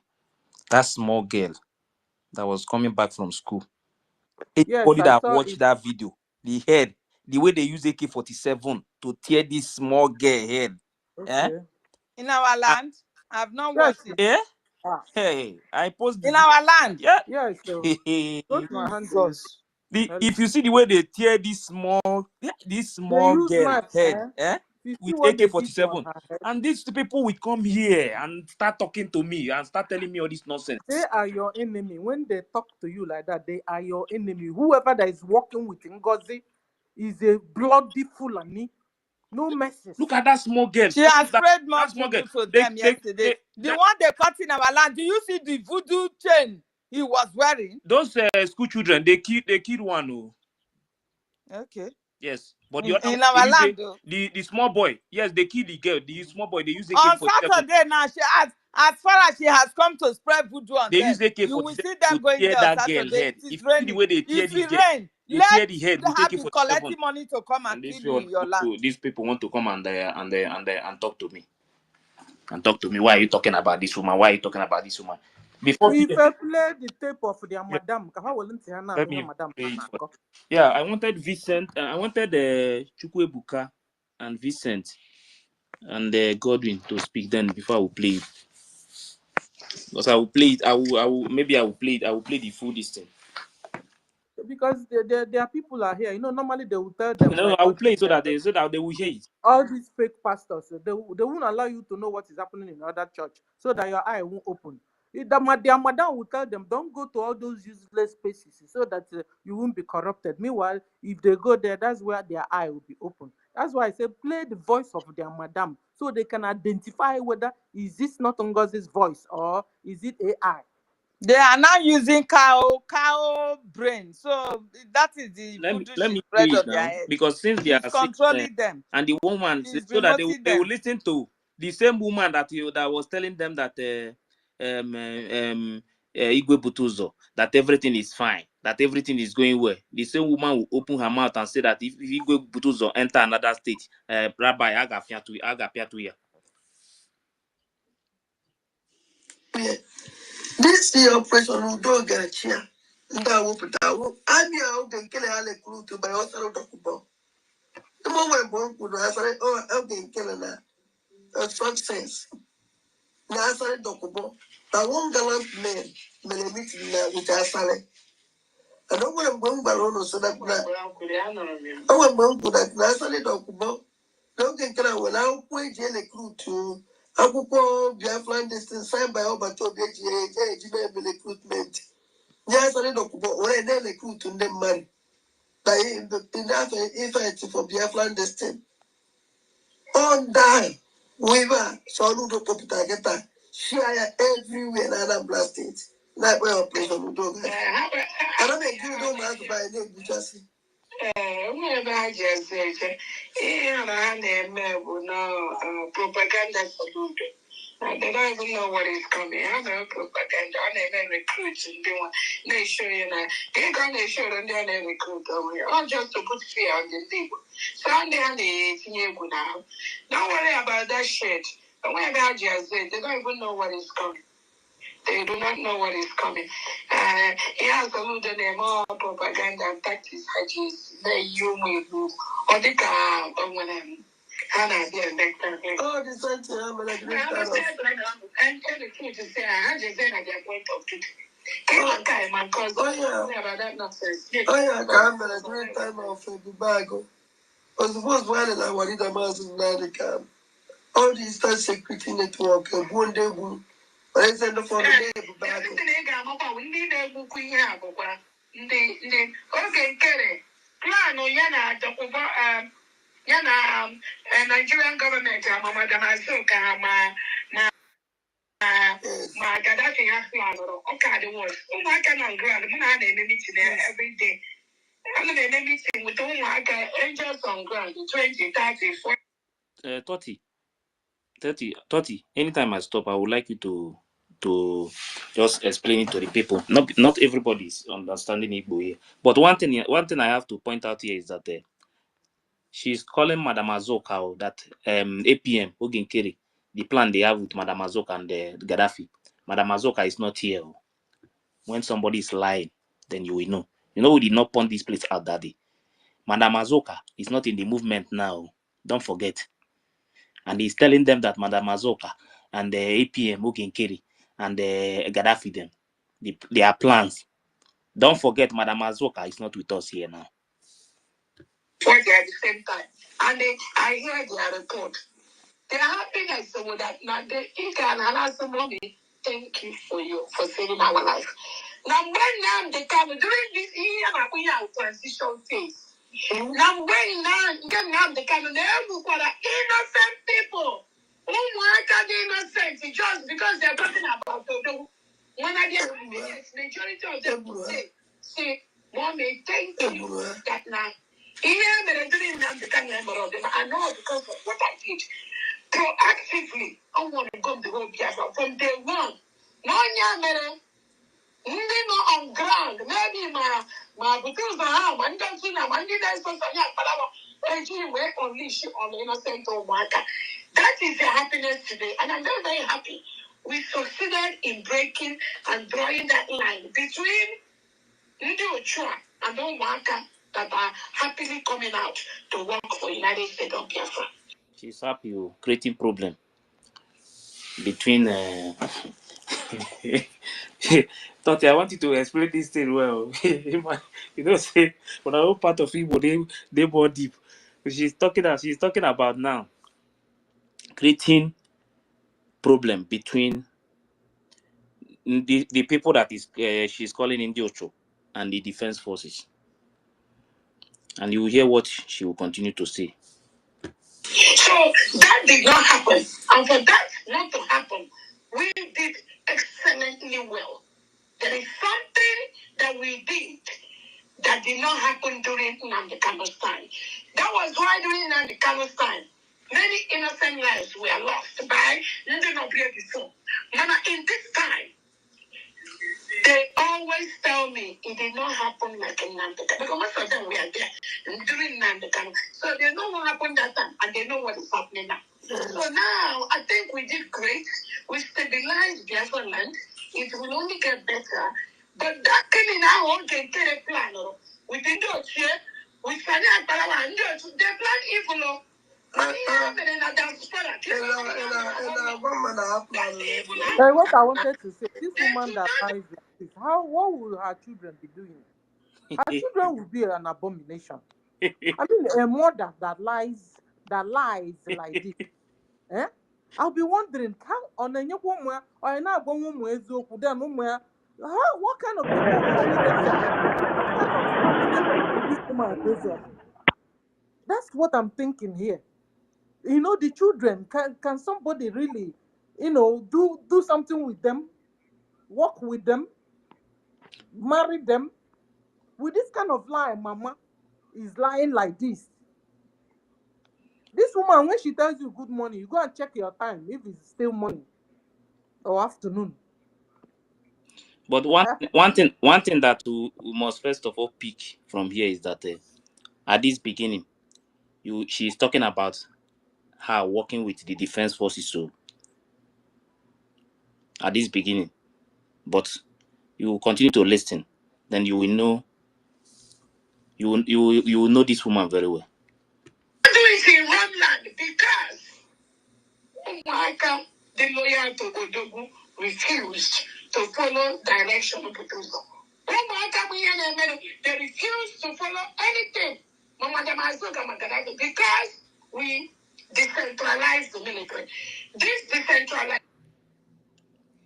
that small girl that was coming back from school, anybody that watched that video, the head, the way they use AK-47 to tear this small girl head. Okay. In our land, I've not watched it. Yeah? Hey, I post in our land. Yeah. Yes. Put my hand to Jesus. If you see the way they tear this small girl head, with AK-47, and these people will come here and start talking to me and start telling me all this nonsense. They are your enemy. When they talk to you like that, they are your enemy. Whoever that is working with NGOZI is a bloody Fulani. No messes. Look at that small girl. She has spread more voodoo to them yesterday. The one they cut in our land. Do you see the voodoo chain he was wearing? Those school children, they killed one. Oh. Okay. Yes, but in our land, the small boy. Yes, they killed the girl. The small boy, they use AK-47. On Saturday now, she as far as she has come to spread voodoo on they them, use AK-47 you will see them going there on Saturday. Head. It is if you raining. see the way they tear If this it girl, rain, tear the head they with have been AK-47. collecting money to come and kill you in your land. These people want to come and talk to me. And talk to me. Why are you talking about this woman? Why are you talking about this woman? Before if I play the tape of their madam, let me play it for. Yeah, I wanted Vincent. I wanted Chukwuebuka and Vincent and Godwin to speak. Then before I will play it, because I will play it. I will play it. I will play the full distance. Because their people are here. You know, normally they will tell them. No, I will play it so that they will hear it. All these fake pastors, they won't allow you to know what is happening in other church, so that your eye won't open. Their madam will tell them, don't go to all those useless spaces, so that you won't be corrupted. Meanwhile, if they go there, that's where their eye will be open. That's why I say play the voice of their madam, so they can identify whether is this not NGOZI's voice or is it AI. They are now using cow brain, so that is the voodoo she spread on their head. Because since they are controlling them, and the woman, so that they will listen to the same woman that was telling them that Igwe Butuzo, that everything is fine, that everything is going well. The same woman will open her mouth and say that if Igwe Butuzo enter another state, Rabbi Agapiatuya. This is operation Udogachia. I'm here to kill a clue to by author of the the moment one could answer, oh, I've been killing her. That's sense. Nasare Dokubo. I won't gallant men, Melemit with Asale. I don't want to go Barono so that I want to go that Nasare Dokubo. Don't get when I'll quit a clue to Akupo, Biafran distance signed by Obato BGA recruitment. Yes, I don't know what I recruit to them man. in the effect for Biafran destiny. On die, weaver, Soludo Popitageta, share everywhere in Anambra State. Like where I play from Udoga. I don't make you don't have to buy a name, just whenever I just say, propaganda for Ludo. They don't even know what is coming. I know propaganda. I never recruit and they show you now. They're going to show them they recruit over here. All just to put fear on the people. So I'm there now. Don't worry about that shit. And whenever I just say, they don't even know what is coming. They do not know what is coming. He has alluded them all propaganda and tactics. You move. Or they can, oh, the same thing. I'm going to and tell the truth to say, I just said at their point of truth. Oh, yeah. About that nonsense. Oh, yeah. I'm going to great time of the bag. I suppose while I worried about the camp. All the Eastern Security Network, one day, but I send the phone today. Nigerian government, my Gaddafi has plan or okay, the worst. Oh, my God, I'm glad. I'm not in a meeting every day. I'm in a meeting with all my angels on ground, 20, 30, 40. 30. Anytime I stop, I would like you to just explain it to the people. Not everybody is understanding Igbo here. But one thing I have to point out here is that she's calling Madam Azoka that APM Oginkeri, the plan they have with Madam Azoka and Gaddafi. Madam Azoka is not here. When somebody is lying, then you will know. You know we did not point this place out that day. Madam Azoka is not in the movement now. Don't forget. And he's telling them that Madam Azoka and the APM Oginkeri and the Gaddafi them, their plans. Don't forget Madam Azoka is not with us here now. At the same time. And I hear their report. They're happiness with that. Now they can ask mommy, thank you for saving our life. Now when they come during this year, we have transition phase. Now when they come, they look for the innocent people. Who are the innocent just because they're talking about the when I get majority of them will say, mommy, thank you that now. I know because of what I did. Proactively, I want to go to the whole Biafra from day one. No, on ground. Maybe my because I am, and don't see now, and that's so we unleash on the innocent worker. That is the happiness today, and I'm very, very happy. We succeeded in breaking and drawing that line between Ndi Ochua and Omaka that are happily coming out to work for United States of Biafra. She's happy creating problem between Toti, I want you to explain this thing well. You know, say when I whole part of Igbo they more deep. She's talking about now creating problem between the people that is she's calling Ndi Ocho and the defense forces. And you will hear what she will continue to say. So that did not happen. And for that not to happen, we did excellently well. There is something that we did that did not happen during Nnamdi Kanu's time. That was why during Nnamdi Kanu's time, many innocent lives were lost by Ndi Nobile before. Now in this time, they always tell me it did not happen like in Nnamdi Kanu. Because most of them were there during Nnamdi Kanu. So they know what happened that time and they know what is happening now. So now I think we did great. We stabilized Biafra land. It will only get better. But that thing in our own can get a plan. We didn't do it here. We started at Palawan. They plan evil. What I wanted to say, this woman that lies like this, what will her children be doing? Her children will be an abomination. I mean, a mother that lies like this. I'll be wondering, how on a new woman or not woman what kind of people will we raise up? What kind of family will this woman reason. That's what I'm thinking here. You know, the children, can somebody really, do something with them, work with them, marry them? With this kind of lie, mama is lying like this. This woman, when she tells you good morning, you go and check your time if it's still morning or afternoon. But one thing that we must first of all pick from here is that at this beginning, she's talking about her working with the defense forces. So at this beginning, but you will continue to listen, then you will know. You will know this woman very well. Do it in Homeland because Umaka, the lawyer to Odogu, refused to follow direction of Butuzo. They refused to follow anything because we decentralized the military. This decentralized.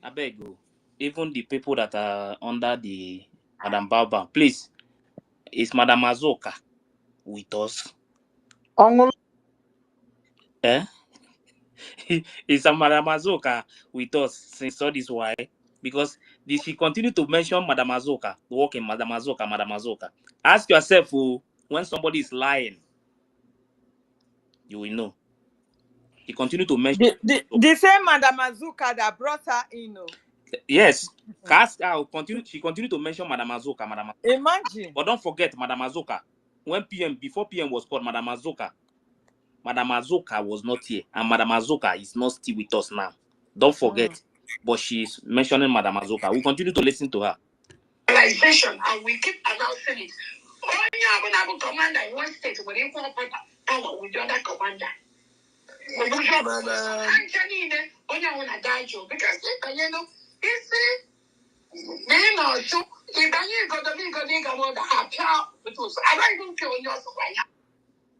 I beg you, even the people that are under the Madam Baba, please, is Madam Azoka with us? Eh? Is Madam Azoka with us since all this while? Because she continued to mention Madam Azoka, working Madam Azoka, Madam Azoka. Ask yourself, when somebody is lying, you will know. He continued to mention the same Madam Azuka that brought her in. Yes. She continued to mention Madam Azoka, Madam Azoka. Imagine. But don't forget Madam Azoka. Before PM was called Madam Azoka was not here, and Madam Azoka is not still with us now. Don't forget. But she's mentioning Madam Azoka. We continue to listen to her. And we keep announcing it. Only have a commander in one state when you power with the other commander. Because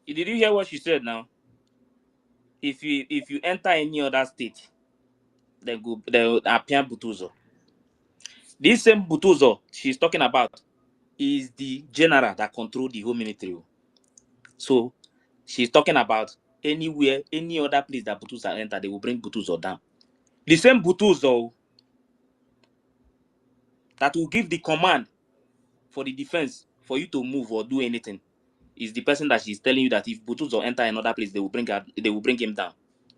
Did you hear what she said now? If you enter any other state, they will appear Butuzo. This same Butuzo she's talking about is the general that control the whole military. So she's talking about anywhere, any other place that Butuzo enter, they will bring Butuzo down. The same Butuzo that will give the command for the defense for you to move or do anything is the person that she's telling you that if Butuzo enter another place, they will bring him down.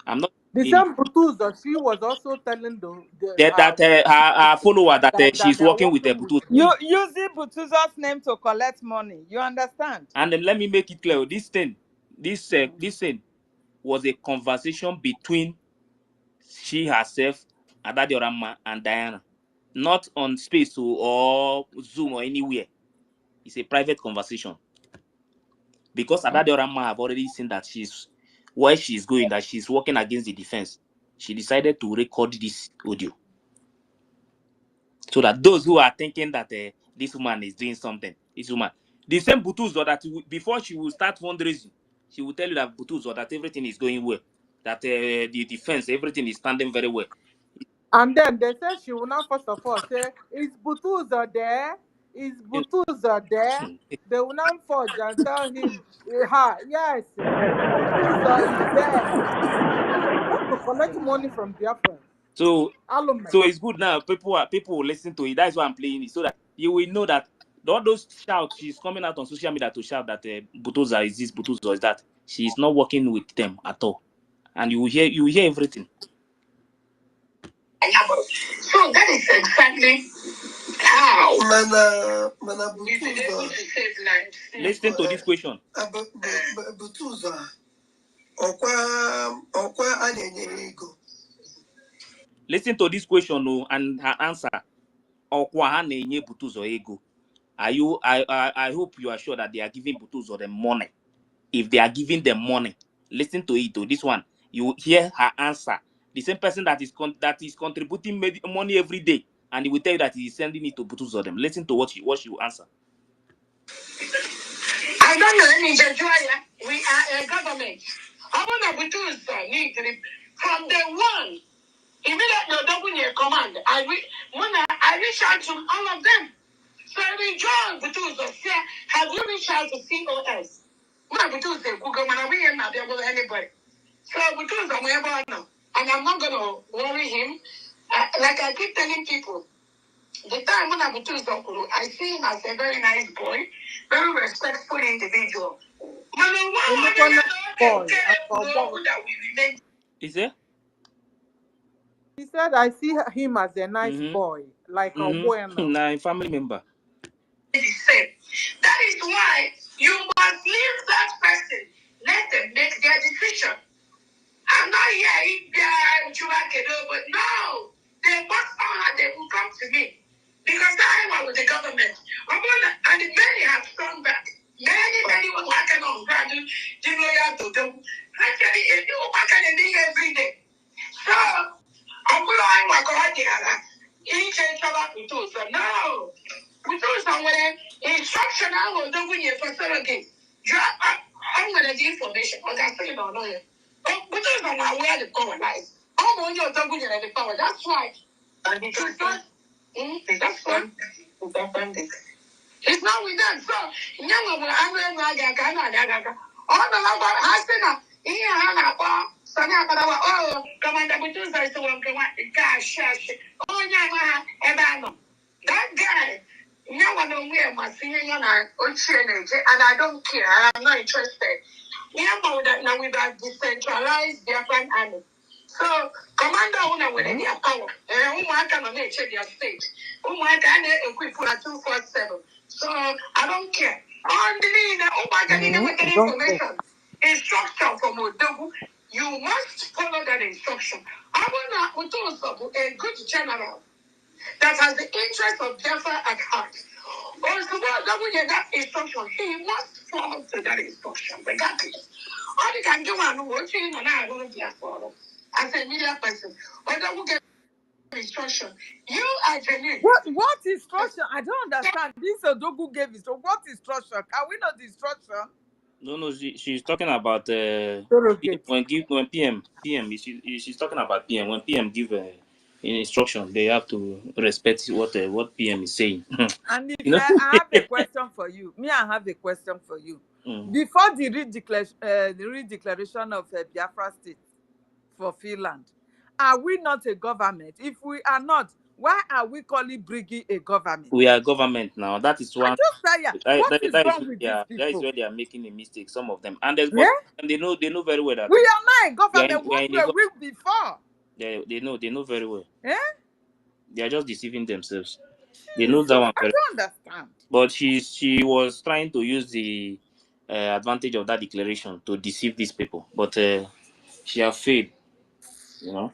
I'm not the same Butuzo, she was also telling her follower that she's working with the Butuzo. You using Butuzo's name to collect money. You understand? And then let me make it clear: this thing was a conversation between she herself, Adadi Orama, and Diana, not on space or Zoom or anywhere. It's a private conversation. Because Adadi Orama have already seen that where she's going, that she's working against the defense. She decided to record this audio. So that those who are thinking that this woman is doing something, the same Butuzo that before she will start fundraising, she will tell you that Butuzo that everything is going well, that the defense, everything is standing very well. And then they said she will now first of all say, is Butuzo there? Is Butuzo there? They will now forge and tell him, yes, Butuzo is there. Want to collect money from Biafra. So it's good now. People will listen to it. That's why I'm playing it, so that you will know that all those shouts she's coming out on social media to shout that Butuzo is this, Butuzo is that. She's not working with them at all, and you will hear everything. So that is exactly how we've been able to save lives. Listen to this question. Listen to this question and her answer. I hope you are sure that they are giving Butuzo the money. If they are giving them money, listen to it. This one, you hear her answer. The same person that is contributing money every day, and he will tell you that he is sending it to Butuzo them. Listen to what she will answer. I don't know any Nigeria. We are a government. I want to Butuzo need from day one. Immediately double your command. I reach out to all of them. So I rejoin Butuzo. Have you reached reach out to COS. When we do say Google, man, we ain't not able to anybody. So we do some way about now, and I'm not gonna worry him. Like I keep telling people, the time when I do some, I see him as a very nice boy, very respectful individual. Is it? He said, I see him as a nice boy, like a bueno. Nah, family member. That is why you must leave that person. Let them make their decision. I'm not here but no, they must honor, they will come to me. Because I am with the government. And many have gone back. Many were working on ground. You know, you have to do. Actually, if you work on it every day. So, I'm going to work together. Each and every do so. No. We do somewhere. Instruction, I will do when you facilitate. I'm going to the information. I'm going to say, no. We do somewhere where the power lies. I'm going to do the power. That's why. And it's not. That's why. It's not with them. So, young woman, I'm going to all the love I said, Sana Padawa, oh, Commander Butuza is the one who wants the cash. Oh, yeah, that guy, no one know where my senior and I don't care. I'm not interested. We have that now we have decentralized Biafran army. So, Commander Una with their power. Uma can make their state. Uma can equip for 247. So, I don't care. On the Uma can information. Instruction from Odogu. You must follow that instruction. I want to also a good general that has the interest of Biafra at heart. Also, when you that instruction, he must follow to that instruction, regardless. All you can do and watching and I don't be a follow. As a media person, or that will get instruction. You are genuine. What instruction? I don't understand. This Odogu gave it. So what instruction? Can we know the instruction? No, she's talking about when PM, she's talking about PM. When PM give an instruction, they have to respect what PM is saying. And if You know? I have a question for you. I have a question for you. Before the redeclaration of Biafra state for Finland, are we not a government? If we are not, why are we calling BRGIE a government? We are government now. That is one. What is wrong with these people? That is where they are making a mistake. Some of them, and and they know very well that we are not a government. What were we before? They know very well. They are just deceiving themselves. Jesus, they know that one. I don't understand. But she was trying to use the advantage of that declaration to deceive these people. But she has failed. You know.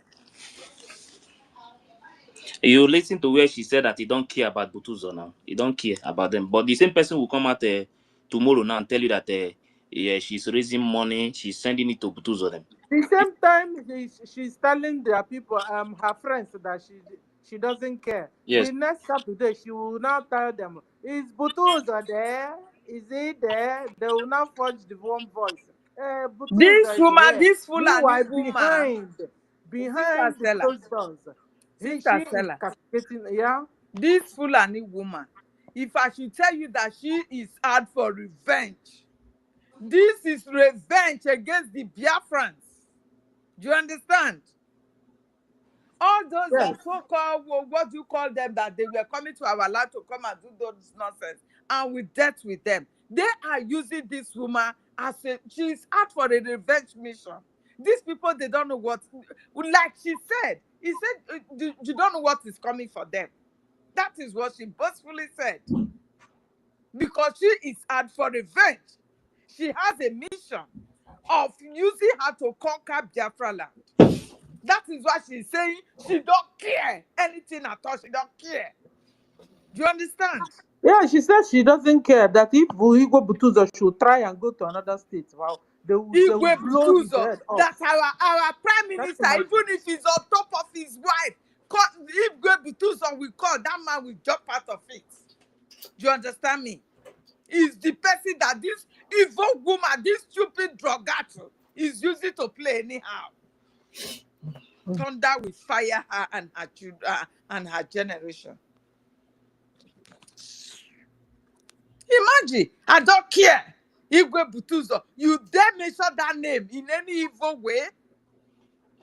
You listen to where she said that he don't care about Butuzo now. He don't care about them. But the same person will come out tomorrow now and tell you that she's raising money, she's sending it to Butuzo them. The same time she's telling their people, her friends, that she doesn't care. Yes. The next Saturday she will now tell them, is Butuzo there? Is he there? They will now forge the one voice. This woman, this Fulani woman, behind the closed doors. She is cascading, yeah. This Fulani woman, if I should tell you that she is out for revenge, this is revenge against the Biafrans. Do you understand? All those that so-called, what do you call them, that they were coming to our land to come and do those nonsense, and we dealt with them. They are using this woman as she's out for a revenge mission. These people, they don't know what, like she said, he said, you don't know what is coming for them. That is what she boastfully said. Because she is out for revenge. She has a mission of using her to conquer Biafra land. That is why she's saying she don't care anything at all. She don't care. Do you understand? Yeah, she says she doesn't care that if Igwe Butuzo should try and go to another state, wow, they will blow his head off. That's our prime minister, even if he's on top of his wife, if Igwe Butuzo will call, that man will jump out of it. Do you understand me? Is the person that this evil woman, this stupid drogato, is using to play anyhow. Thunder will fire her and her children and her generation. Imagine, I don't care. Igwe Butuzo, you dare mention that name in any evil way?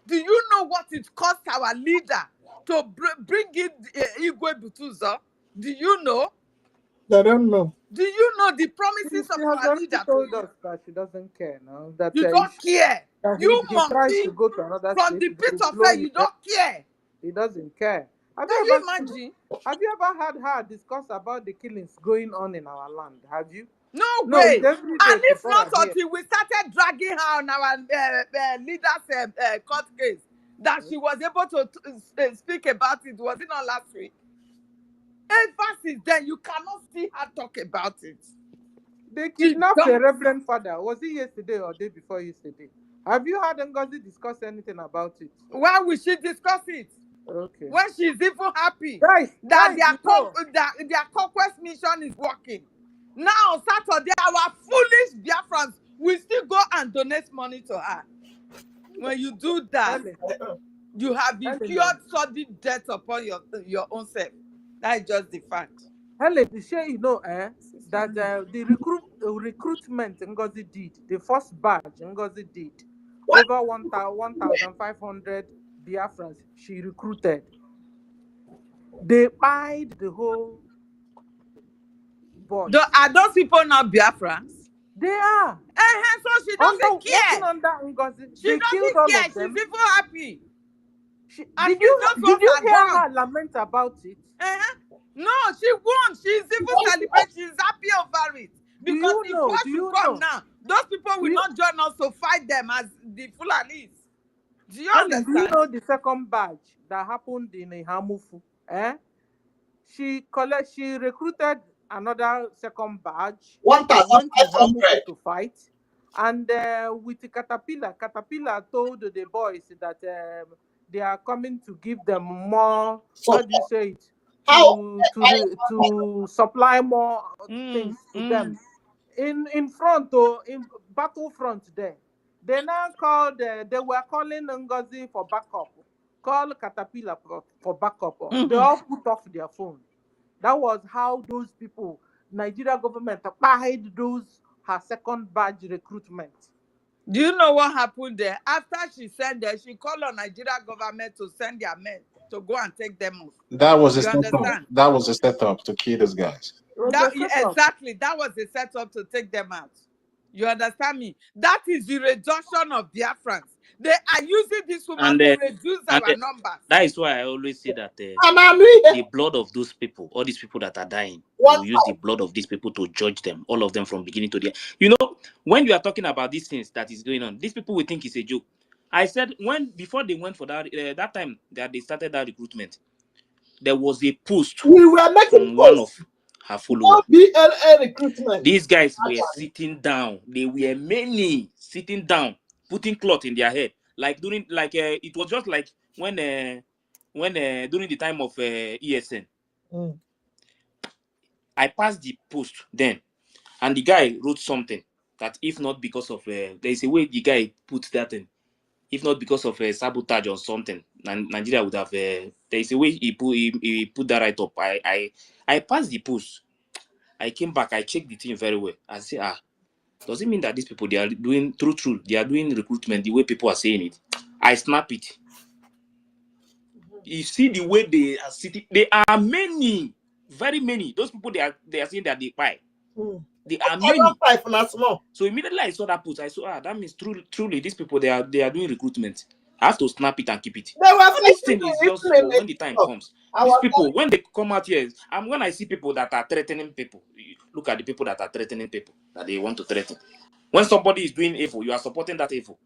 Do you know what it cost our leader to bring in Igwe Butuzo? Do you know? I don't know. Do you know the promises She of has our already leader to told you? us that she doesn't care now. That You don't care. that You he tries to monkey go to another from state, the they pit will of blow hell. his You head. don't care. He doesn't care. Can you imagine? Have you ever heard her discuss about the killings going on in our land? Have you? No No, way. it's every And day if people not are here. until we started dragging her on our leader's court case, that she was able to speak about it. Was it not last week? Ever since then, you cannot see her talk about it. They kidnapped the Reverend Father. Was it yesterday or day before yesterday? Have you heard NGOZI discuss anything about it? Why will she discuss it? Okay. When she's even happy Guys, that their their conquest mission is working. Now, Saturday, our foolish Biafrans will still go and donate money to her. When you do that, you have incurred sudden death upon your own self. That is just the fact. Helen, you know that the recruitment NGOZI did, the first batch NGOZI did, over 1,500 Biafrans she recruited. They buyed the whole boys. Are those people not Biafrans? They are. So she doesn't care. Working under NGOZI. She doesn't care. She's even happy. Did you hear her lament about it? No, she won't. She's even celebrating. She's happy over it. Because if what should come now, those people will not join us to fight them as the Fulanis. Do you understand? Do you know the second batch that happened in Hamufu? She recruited another second batch. 1,500 to fight. And with the Caterpillar told the boys that they are coming to give them more, how do you say it? To supply more things to them. In front, in battlefront there. They now called, they were calling NGOZI for backup. Call Caterpillar for backup. They all put off their phone. That was how those people, Nigeria government, applied her second batch recruitment. Do you know what happened there? After she said that, she called on Nigeria government to send their men to go and take them off. That was a setup. That was a setup to kill those guys. Exactly. That was a setup to take them out. You understand me? That is the reduction of Biafrans. They are using this woman to reduce our numbers. That is why I always say that the blood of those people, all these people that are dying, we use the blood of these people to judge them, all of them from beginning to the end. You know, when you are talking about these things that is going on, these people will think it's a joke. I said before they went for that that time that they started that recruitment, there was a post from one of her followers. BLA recruitment. These guys were sitting down. They were many sitting down, putting cloth in their head. Like during, it was just like when during the time of ESN. I passed the post then, and the guy wrote something that if not because of there is a way the guy put that in. If not because of sabotage or something, Nigeria would have. There is a way he put that right up. I passed the post. I came back. I checked the thing very well. I say, does it mean that these people, they are doing true? They are doing recruitment the way people are saying it. I snap it. You see the way they are sitting. There are many, very many. Those people they are saying that they buy. They are many. So immediately I saw that post. I saw that means truly these people they are doing recruitment. I have to snap it and keep it. This thing is just for when the time comes. These people, when they come out here, when I see people that are threatening people, look at the people that are threatening people that they want to threaten. When somebody is doing evil, you are supporting that evil.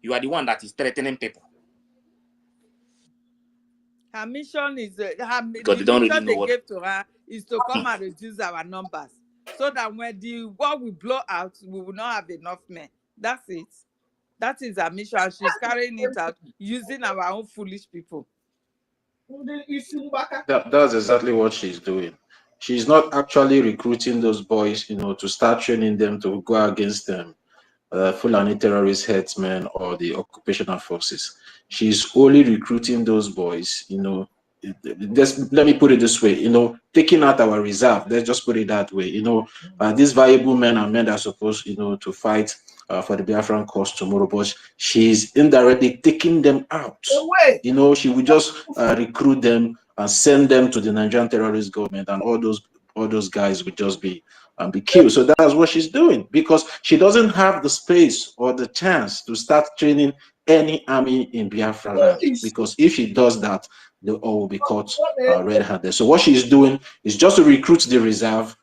You are the one that is threatening people. Her mission is because they don't really know what gave to her is to come and reduce our numbers, so that when the war will blow out, we will not have enough men. That's it. That is her mission. She's carrying it out using our own foolish people. That's exactly what she's doing. She's not actually recruiting those boys, to start training them to go against them, Fulani terrorist headsmen or the occupational forces. She's only recruiting those boys, just let me put it this way, taking out our reserve, let's just put it that way, these valuable men and men that are supposed, to fight for the Biafran cause tomorrow, but she's indirectly taking them out. She would just recruit them and send them to the Nigerian terrorist government, and all those guys would just be killed. So that's what she's doing, because she doesn't have the space or the chance to start training any army in Biafra land, because if she does that, they all will be caught red-handed. So what she's doing is just to recruit the reserve.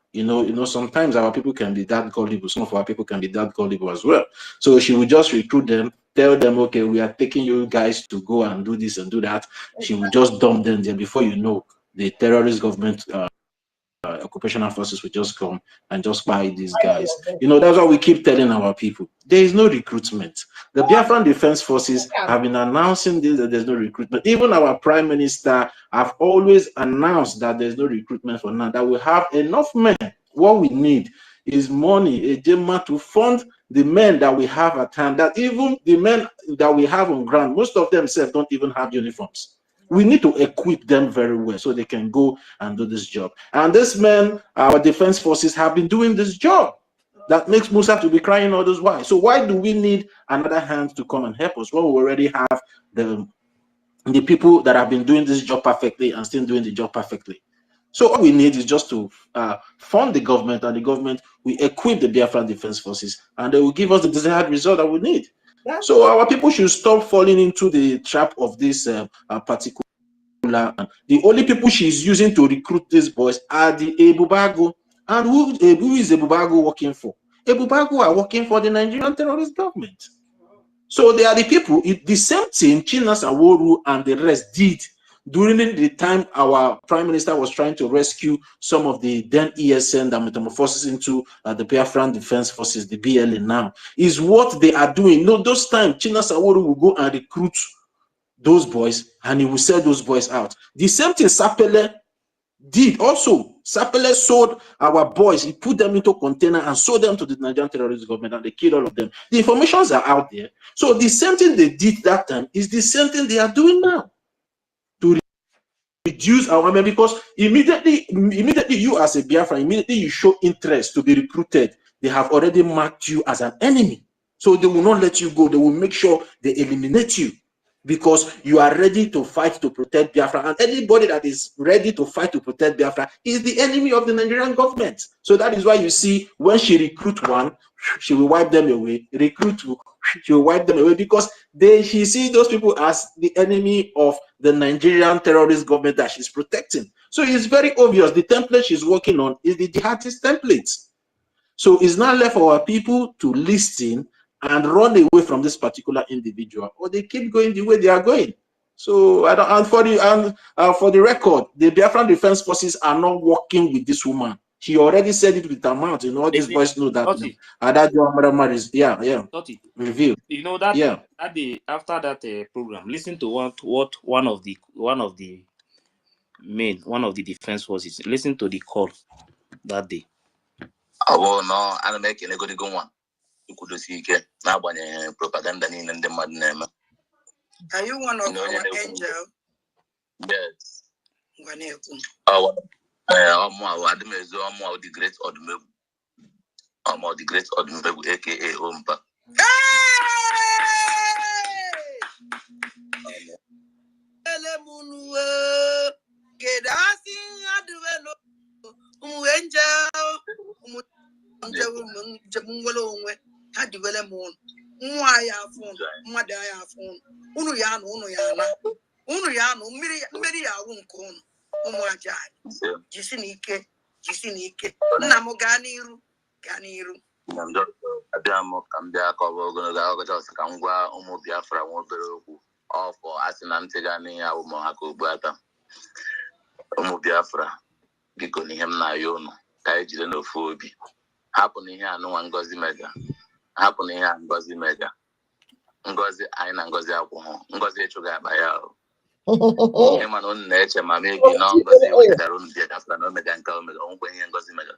Sometimes our people can be that gullible. Some of our people can be that gullible as well. So she will just recruit them, tell them, okay, we are taking you guys to go and do this and do that. She will just dump them there. Before you know, the terrorist government occupational forces will just come and just buy these guys. That's why we keep telling our people, there is no recruitment. The Biafran Defense Forces have been announcing this, that there's no recruitment. Even our Prime Minister have always announced that there's no recruitment for now, that we have enough men. What we need is money, a gemma, to fund the men that we have at hand, that even the men that we have on ground, most of them don't even have uniforms. We need to equip them very well so they can go and do this job. And this men, our defense forces, have been doing this job. That makes Musa to be crying all those why. So why do we need another hand to come and help us when we already have the people that have been doing this job perfectly and still doing the job perfectly? So all we need is just to fund the government, and the government will equip the Biafran Defense Forces, and they will give us the desired result that we need. So our people should stop falling into the trap of this particular. The only people she's using to recruit these boys are the Ebubago. And who is Ebubago working for? Ebubago are working for the Nigerian terrorist government. So they are the people, the same thing Chinas Aworu and the rest did during the time our Prime Minister was trying to rescue some of the then ESN that metamorphoses into the Biafran Defense Forces, the BLA now, is what they are doing. Those times Chinas Aworu will go and recruit those boys and he will sell those boys out. The same thing Sapele did also. Sapele sold our boys, he put them into container and sold them to the Nigerian terrorist government, and they killed all of them. The informations are out there. So the same thing they did that time is the same thing they are doing now to reduce our army, because immediately you as a Biafran, immediately you show interest to be recruited, they have already marked you as an enemy. So they will not let you go. They will make sure they eliminate you, because you are ready to fight to protect Biafra. And anybody that is ready to fight to protect Biafra is the enemy of the Nigerian government. So that is why you see when she recruits one, she will wipe them away. Recruit two, she will wipe them away, because she sees those people as the enemy of the Nigerian terrorist government that she's protecting. So it's very obvious the template she's working on is the jihadist template. So it's not left for our people to listen and run away from this particular individual, or they keep going the way they are going. So for the record, the Biafran Defense Forces are not working with this woman. She already said it with her mouth. All these boys know that. Review. That day after that program, listen to what one of the defense forces, listen to the call that day. Oh no, I'm making a good one. You could see now propaganda in the mud name. Are you one of our angel? Yes. Oh, the great Odmebu. The great Odmebu, aka Ompa. Abbiamo cambiato umu Biafra for Asinantegani Buata. Umu Biafra, Gikoni Hemna Yono, Kaiji no Phobi. Happening here, no one goes the mega. Happening here, Ngozi mega. Ngozi, I and Ngozi alcohol. Ngozi Chuga Bayao. Eman on nature, my maybe no Ngozi, their own Biafra, no mega and Ngozi mega.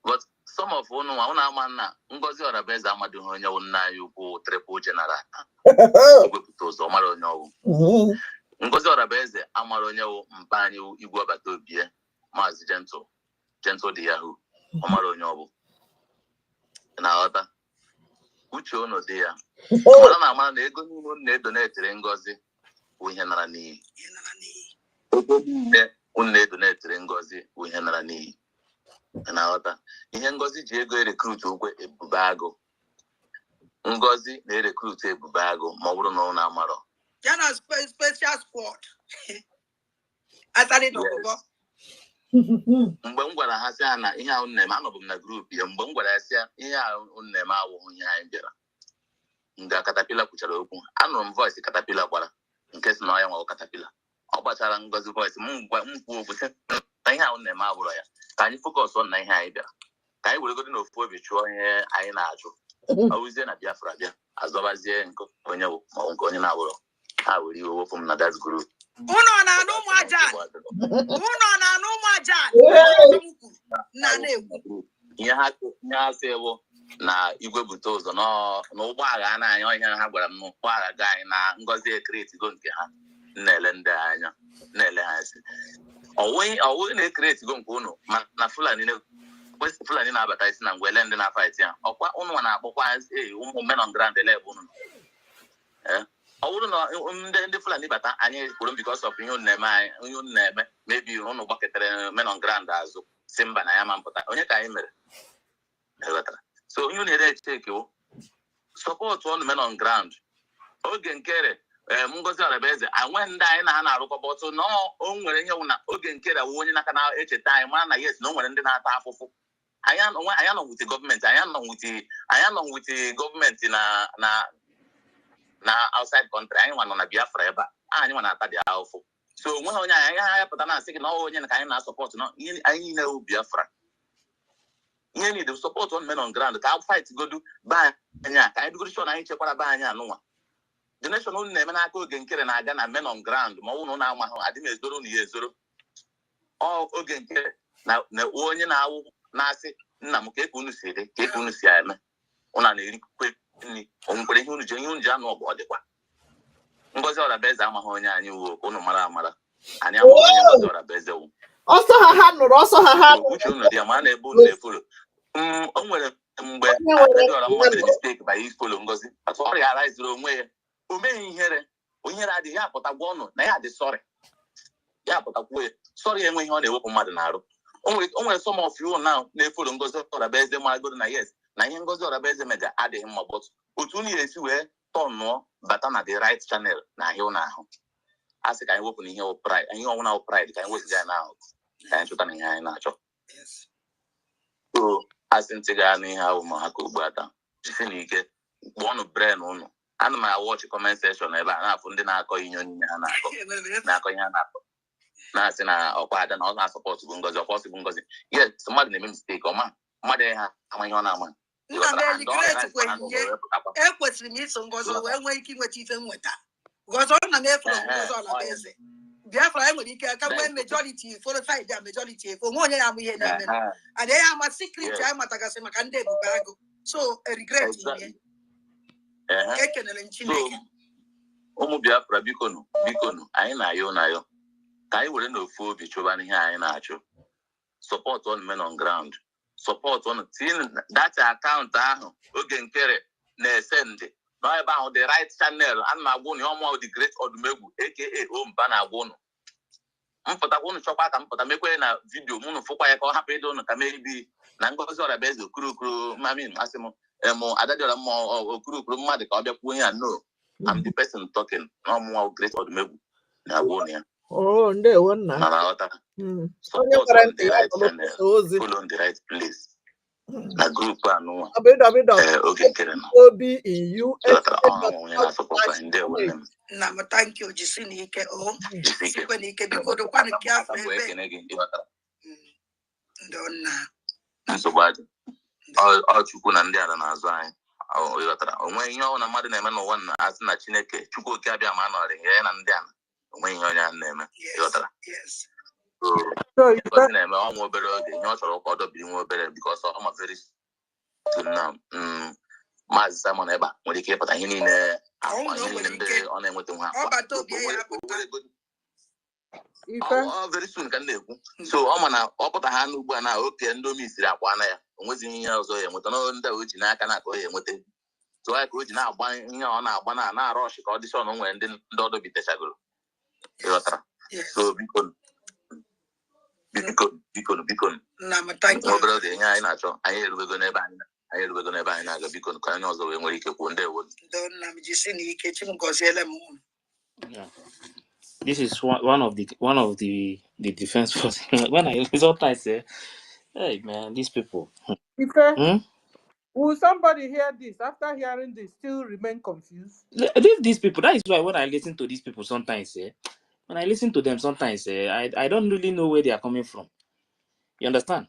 But some of one man, Ngozi or a best Amadu, you go triple general. Ngozi Orabeze amara onye wụ mpa anyị igwe ọbata obi ya Maazị Gentle dị Yahoo ọmara onye ọ bụ na-aghọta uche unu dị ya mara na amara na ego niile unu na-edonetere Ngozi bụ ihe nara n'iyi ego niile unu na-edonetere Ngozi bụ ihe nara n'iyi na-aghọta ihe Ngozi ji ego erekrut ogwe Ebube Agụ Ngozi na-erekrut Ebube Agụ ma ọ bụrụ na ọ na-amarọ Yana special squad. Asali no go. Mgbe m gwara ha sị ha na ihe ahụ na-eme anọbụ m na grupu ya mgbe m gwara ya sị ihe ahụ na-eme awụghị ihe anyị bịara nga Katapila kwuchara okwu anụrụ m voice Katapila gbara nke si na ọya nwa Katapila ọ gbachara Ngozi voice m kwuo okwu sị na ihe ahụ na-eme abụrụ ya ka anyị focus on na ihe anyị bịara ka anyị were godi n'ofu obi chụọ ihe anyị na-achụ ọwụzie na Biafra bịa azọbazie nke onye bụ ma nke onye na-abụrụ ha were iwe wepụ m na that group Uno na no majan. Na na-ekwu. Ihe ha sị bụ na igwe bute ụzọ n'ụgbọ agha na-anya ọhịa ha gwara m n'ụgbọ agha ga anyị na Ngozi ekretigo nke ha na-ele ndị anya na-ele ha esi ọwụghị na-ekretigo nke unu na Fulani na-abata isi na ngwele ndị na-afaiti ya ọkwa unu na-akpọkwa ụmụ men on ground ele ebe unu ọ bụrụ na ndị Fulani bata anyị kwuru because of ihe unu na-eme maybe unu gbakọtara men on ground azụ si mba na ya ma mpụta onye ka anyị mere so onye na-ere echeke support on men on ground oge nkere Ngozi Orabeze anwe ndị anyị na ha na-arụkọba ọtụ na o nwere ihe wụ na oge nkere wụ onye n'aka na-echeta anyị mara na yes na o nwere ndị na-ata afụfụ anyị nọ nwute gọọmenti anyị nọ nwute gọọmenti na outside country anyị nwa nọ na Biafra ebe a anyị nwa na-ata dị ahụfụ so onweghị onye anyị pụta na-asị gị na ọ onye ka anyị na-asọpọtụ na anyị niile wụ Biafra ihe niile support on men on ground ka fight godu ba anyị ka anyị dugoro shọ na anyị chekwara ba anyị anụnwa generation unu na-eme n'aka oge nkere na-aga na men on ground ma ọ na-amahụ adị m ezoro na ya ezoro oge nkere na onye na-awụ na-asị nna m ka unu si ede ka unu si eme ụna na-erikwe nri onwekwere ihe unu ji anụ ọgụ ọ dịkwa Ngozi Orabeze amaghị onye anyị wuo unu mara amara anyị amaghị onye Ngozi Orabeze wu ọsọ ha nụrụ uche unu dị ya ma a na-ebe unu na-efolo o nwere mgbe adịọra mma mere mistake by ifolo Ngozi ọrịa araiziri onwe ya o meghị ihere adịghị ya apụtagwa ọnụ na ya dị sọrị ya apụtakwuo ya sọrị enweghị ihe ọ na-ewepụ mmadụ na-arụ o nwere some of you now na-efolo Ngozi Orabeze magodo na yes na ihe Ngozi Orabeze mega adịghị mma bọtụ otu unu esi wee tọnụọ bata na the right channel na ahịa ụnụ ahụ a sị ka anyị wepụ na ihe ọnwụna pride ka anyị wezụga ya n'ahụ ka anyị chụta na ihe anyị na-achọ so asị ntị gaa n'ihe ahụ ma ha ka ugbu ata jisi na ike kpọọnụ bren ụnụ ana m awọchị comment section ebe a na-afụ ndị na-akọ ihe niile ha na-akọ ihe ha na-akọ na-asị na ọkwa ada na ọ na-asọpọtụ bụ Ngozi ọkwa ọsị bụ Ngozi yes mmadụ na-eme mistake ọma mmadụ ha ama ihe ọ na-ama ekwesịrị m iso Ngozi wee nwee ike inweta ife nweta Ngozi ọ na m efere Ngozi Orabeze Biafra enwere ike aka nwee majority for side ya majority efo nwe onye ya amụ ihe na-eme adịghị ya ama secret anyị matagasị maka ndị Ebube Agụ so regret ihe ekenere Chineke ụmụ Biafra bikonu anyị na-ayọ ka anyị were n'ofu obi chụba n'ihe anyị na-achụ support on men on ground support on data akaụntụ ahụ oge nkere na-ese ndị nọ ebe ahụ the right channel ana m agwa ụnụ ọmụọ the great ọdụmegwu aka omba na-agwa ụnụ mpụtakwa ụnụ chọkwa ka mpụta mekwe na vidio mụnụ fụkwa ya ka ọ hapụ ịdị ụnụ ka mebi na Ngozi Orabeze okurukuru mami asị m adadịọra mma okurukuru mmadụ ka ọ bịakwuo ya no I'm the person talking na ọmụọ great ọdụmegwu na-agwa ụnụ ya ndewo nna support on the right channel follow on the right place na group anụnwa oge nkere na obi in US na m thank you jisi na ike sikwe na ike biko dokwa na Biafra ebe ndonna nsogbu adị ọ Chukwu na ndị ala na-azụ anyị ịghọtara onwe ihe ọ na mmadụ na-eme n'ụwa na asị na Chineke Chukwu oke abịa ma anọrị ya na ndị ala onwe ihe onye a na-eme ịghọtara Ngozi na-eme ọnwa obere oge ihe ọ chọrọ ka ọ dọbiri nwa obere because ọma very soon na Maazị Simon ebe nwere ike ịpụta ihe niile very soon can they? So I'm gonna open a hand when I okay and do me see that one. Was in years or with another which I cannot go with it. So I could now buy on a banana rush or this on when then don't be testable. So because brother, I know I hear we're gonna buy. I hear we're gonna buy another because I know the way we can one day. Yeah. This is one of the defense force. When I sometimes say, hey man, these people. Will somebody hear this after hearing this still remain confused? These people, that is why when I listen to these people sometimes, when I listen to them sometimes, I don't really know where they are coming from. You understand?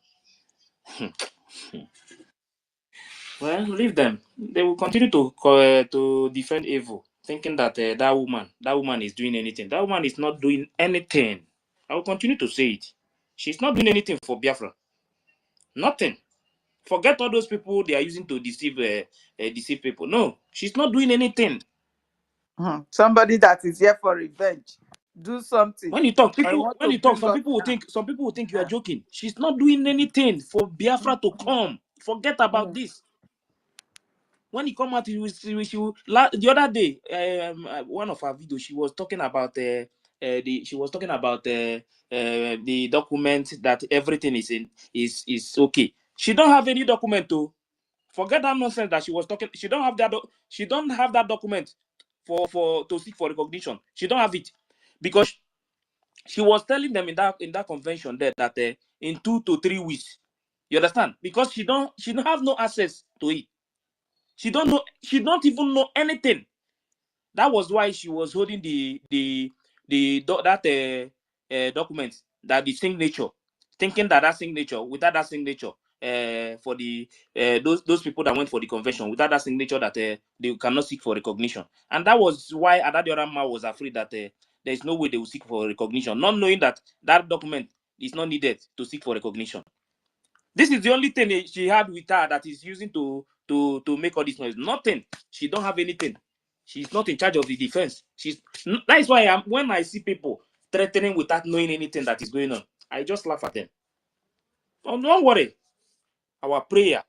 Well, leave them. They will continue to defend evil, thinking that that woman is doing anything. That woman is not doing anything. I will continue to say it. She's not doing anything for Biafra. Nothing. Forget all those people they are using to deceive people. No, she's not doing anything. Somebody that is here for revenge. Do something. When you talk, some people will think you are joking. She's not doing anything for Biafra to come. Forget about this. When he come out, the other day, one of our videos, she was talking about the document that everything is okay. She don't have any document to forget that nonsense that she was talking. She don't have that. She don't have that document to seek for recognition. She don't have it because she was telling them in that convention there that in 2 to 3 weeks, you understand? Because she don't have no access to it. She don't know. She don't even know anything. That was why she was holding document, that the signature, thinking that signature, without that signature, for the those people that went for the convention, without that signature, that they cannot seek for recognition. And that was why Adadioramma was afraid that there is no way they will seek for recognition, not knowing that that document is not needed to seek for recognition. This is the only thing she had with her that is using to make all this noise. Nothing. She don't have anything. She's not in charge of the defense. That is why when I see people threatening without knowing anything that is going on, I just laugh at them. Oh, don't worry. Our prayer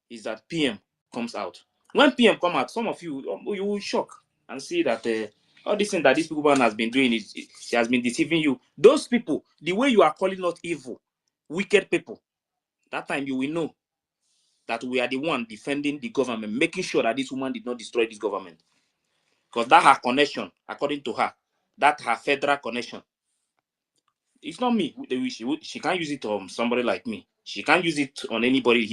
is that PM comes out. When PM come out, some of you will shock and see that all this thing that this people has been doing she has been deceiving you. Those people, the way you are calling us evil, wicked people, that time you will know that we are the one defending the government, making sure that this woman did not destroy this government. Because that her connection, according to her, that her federal connection. It's not me. She can't use it on somebody like me. She can't use it on anybody here.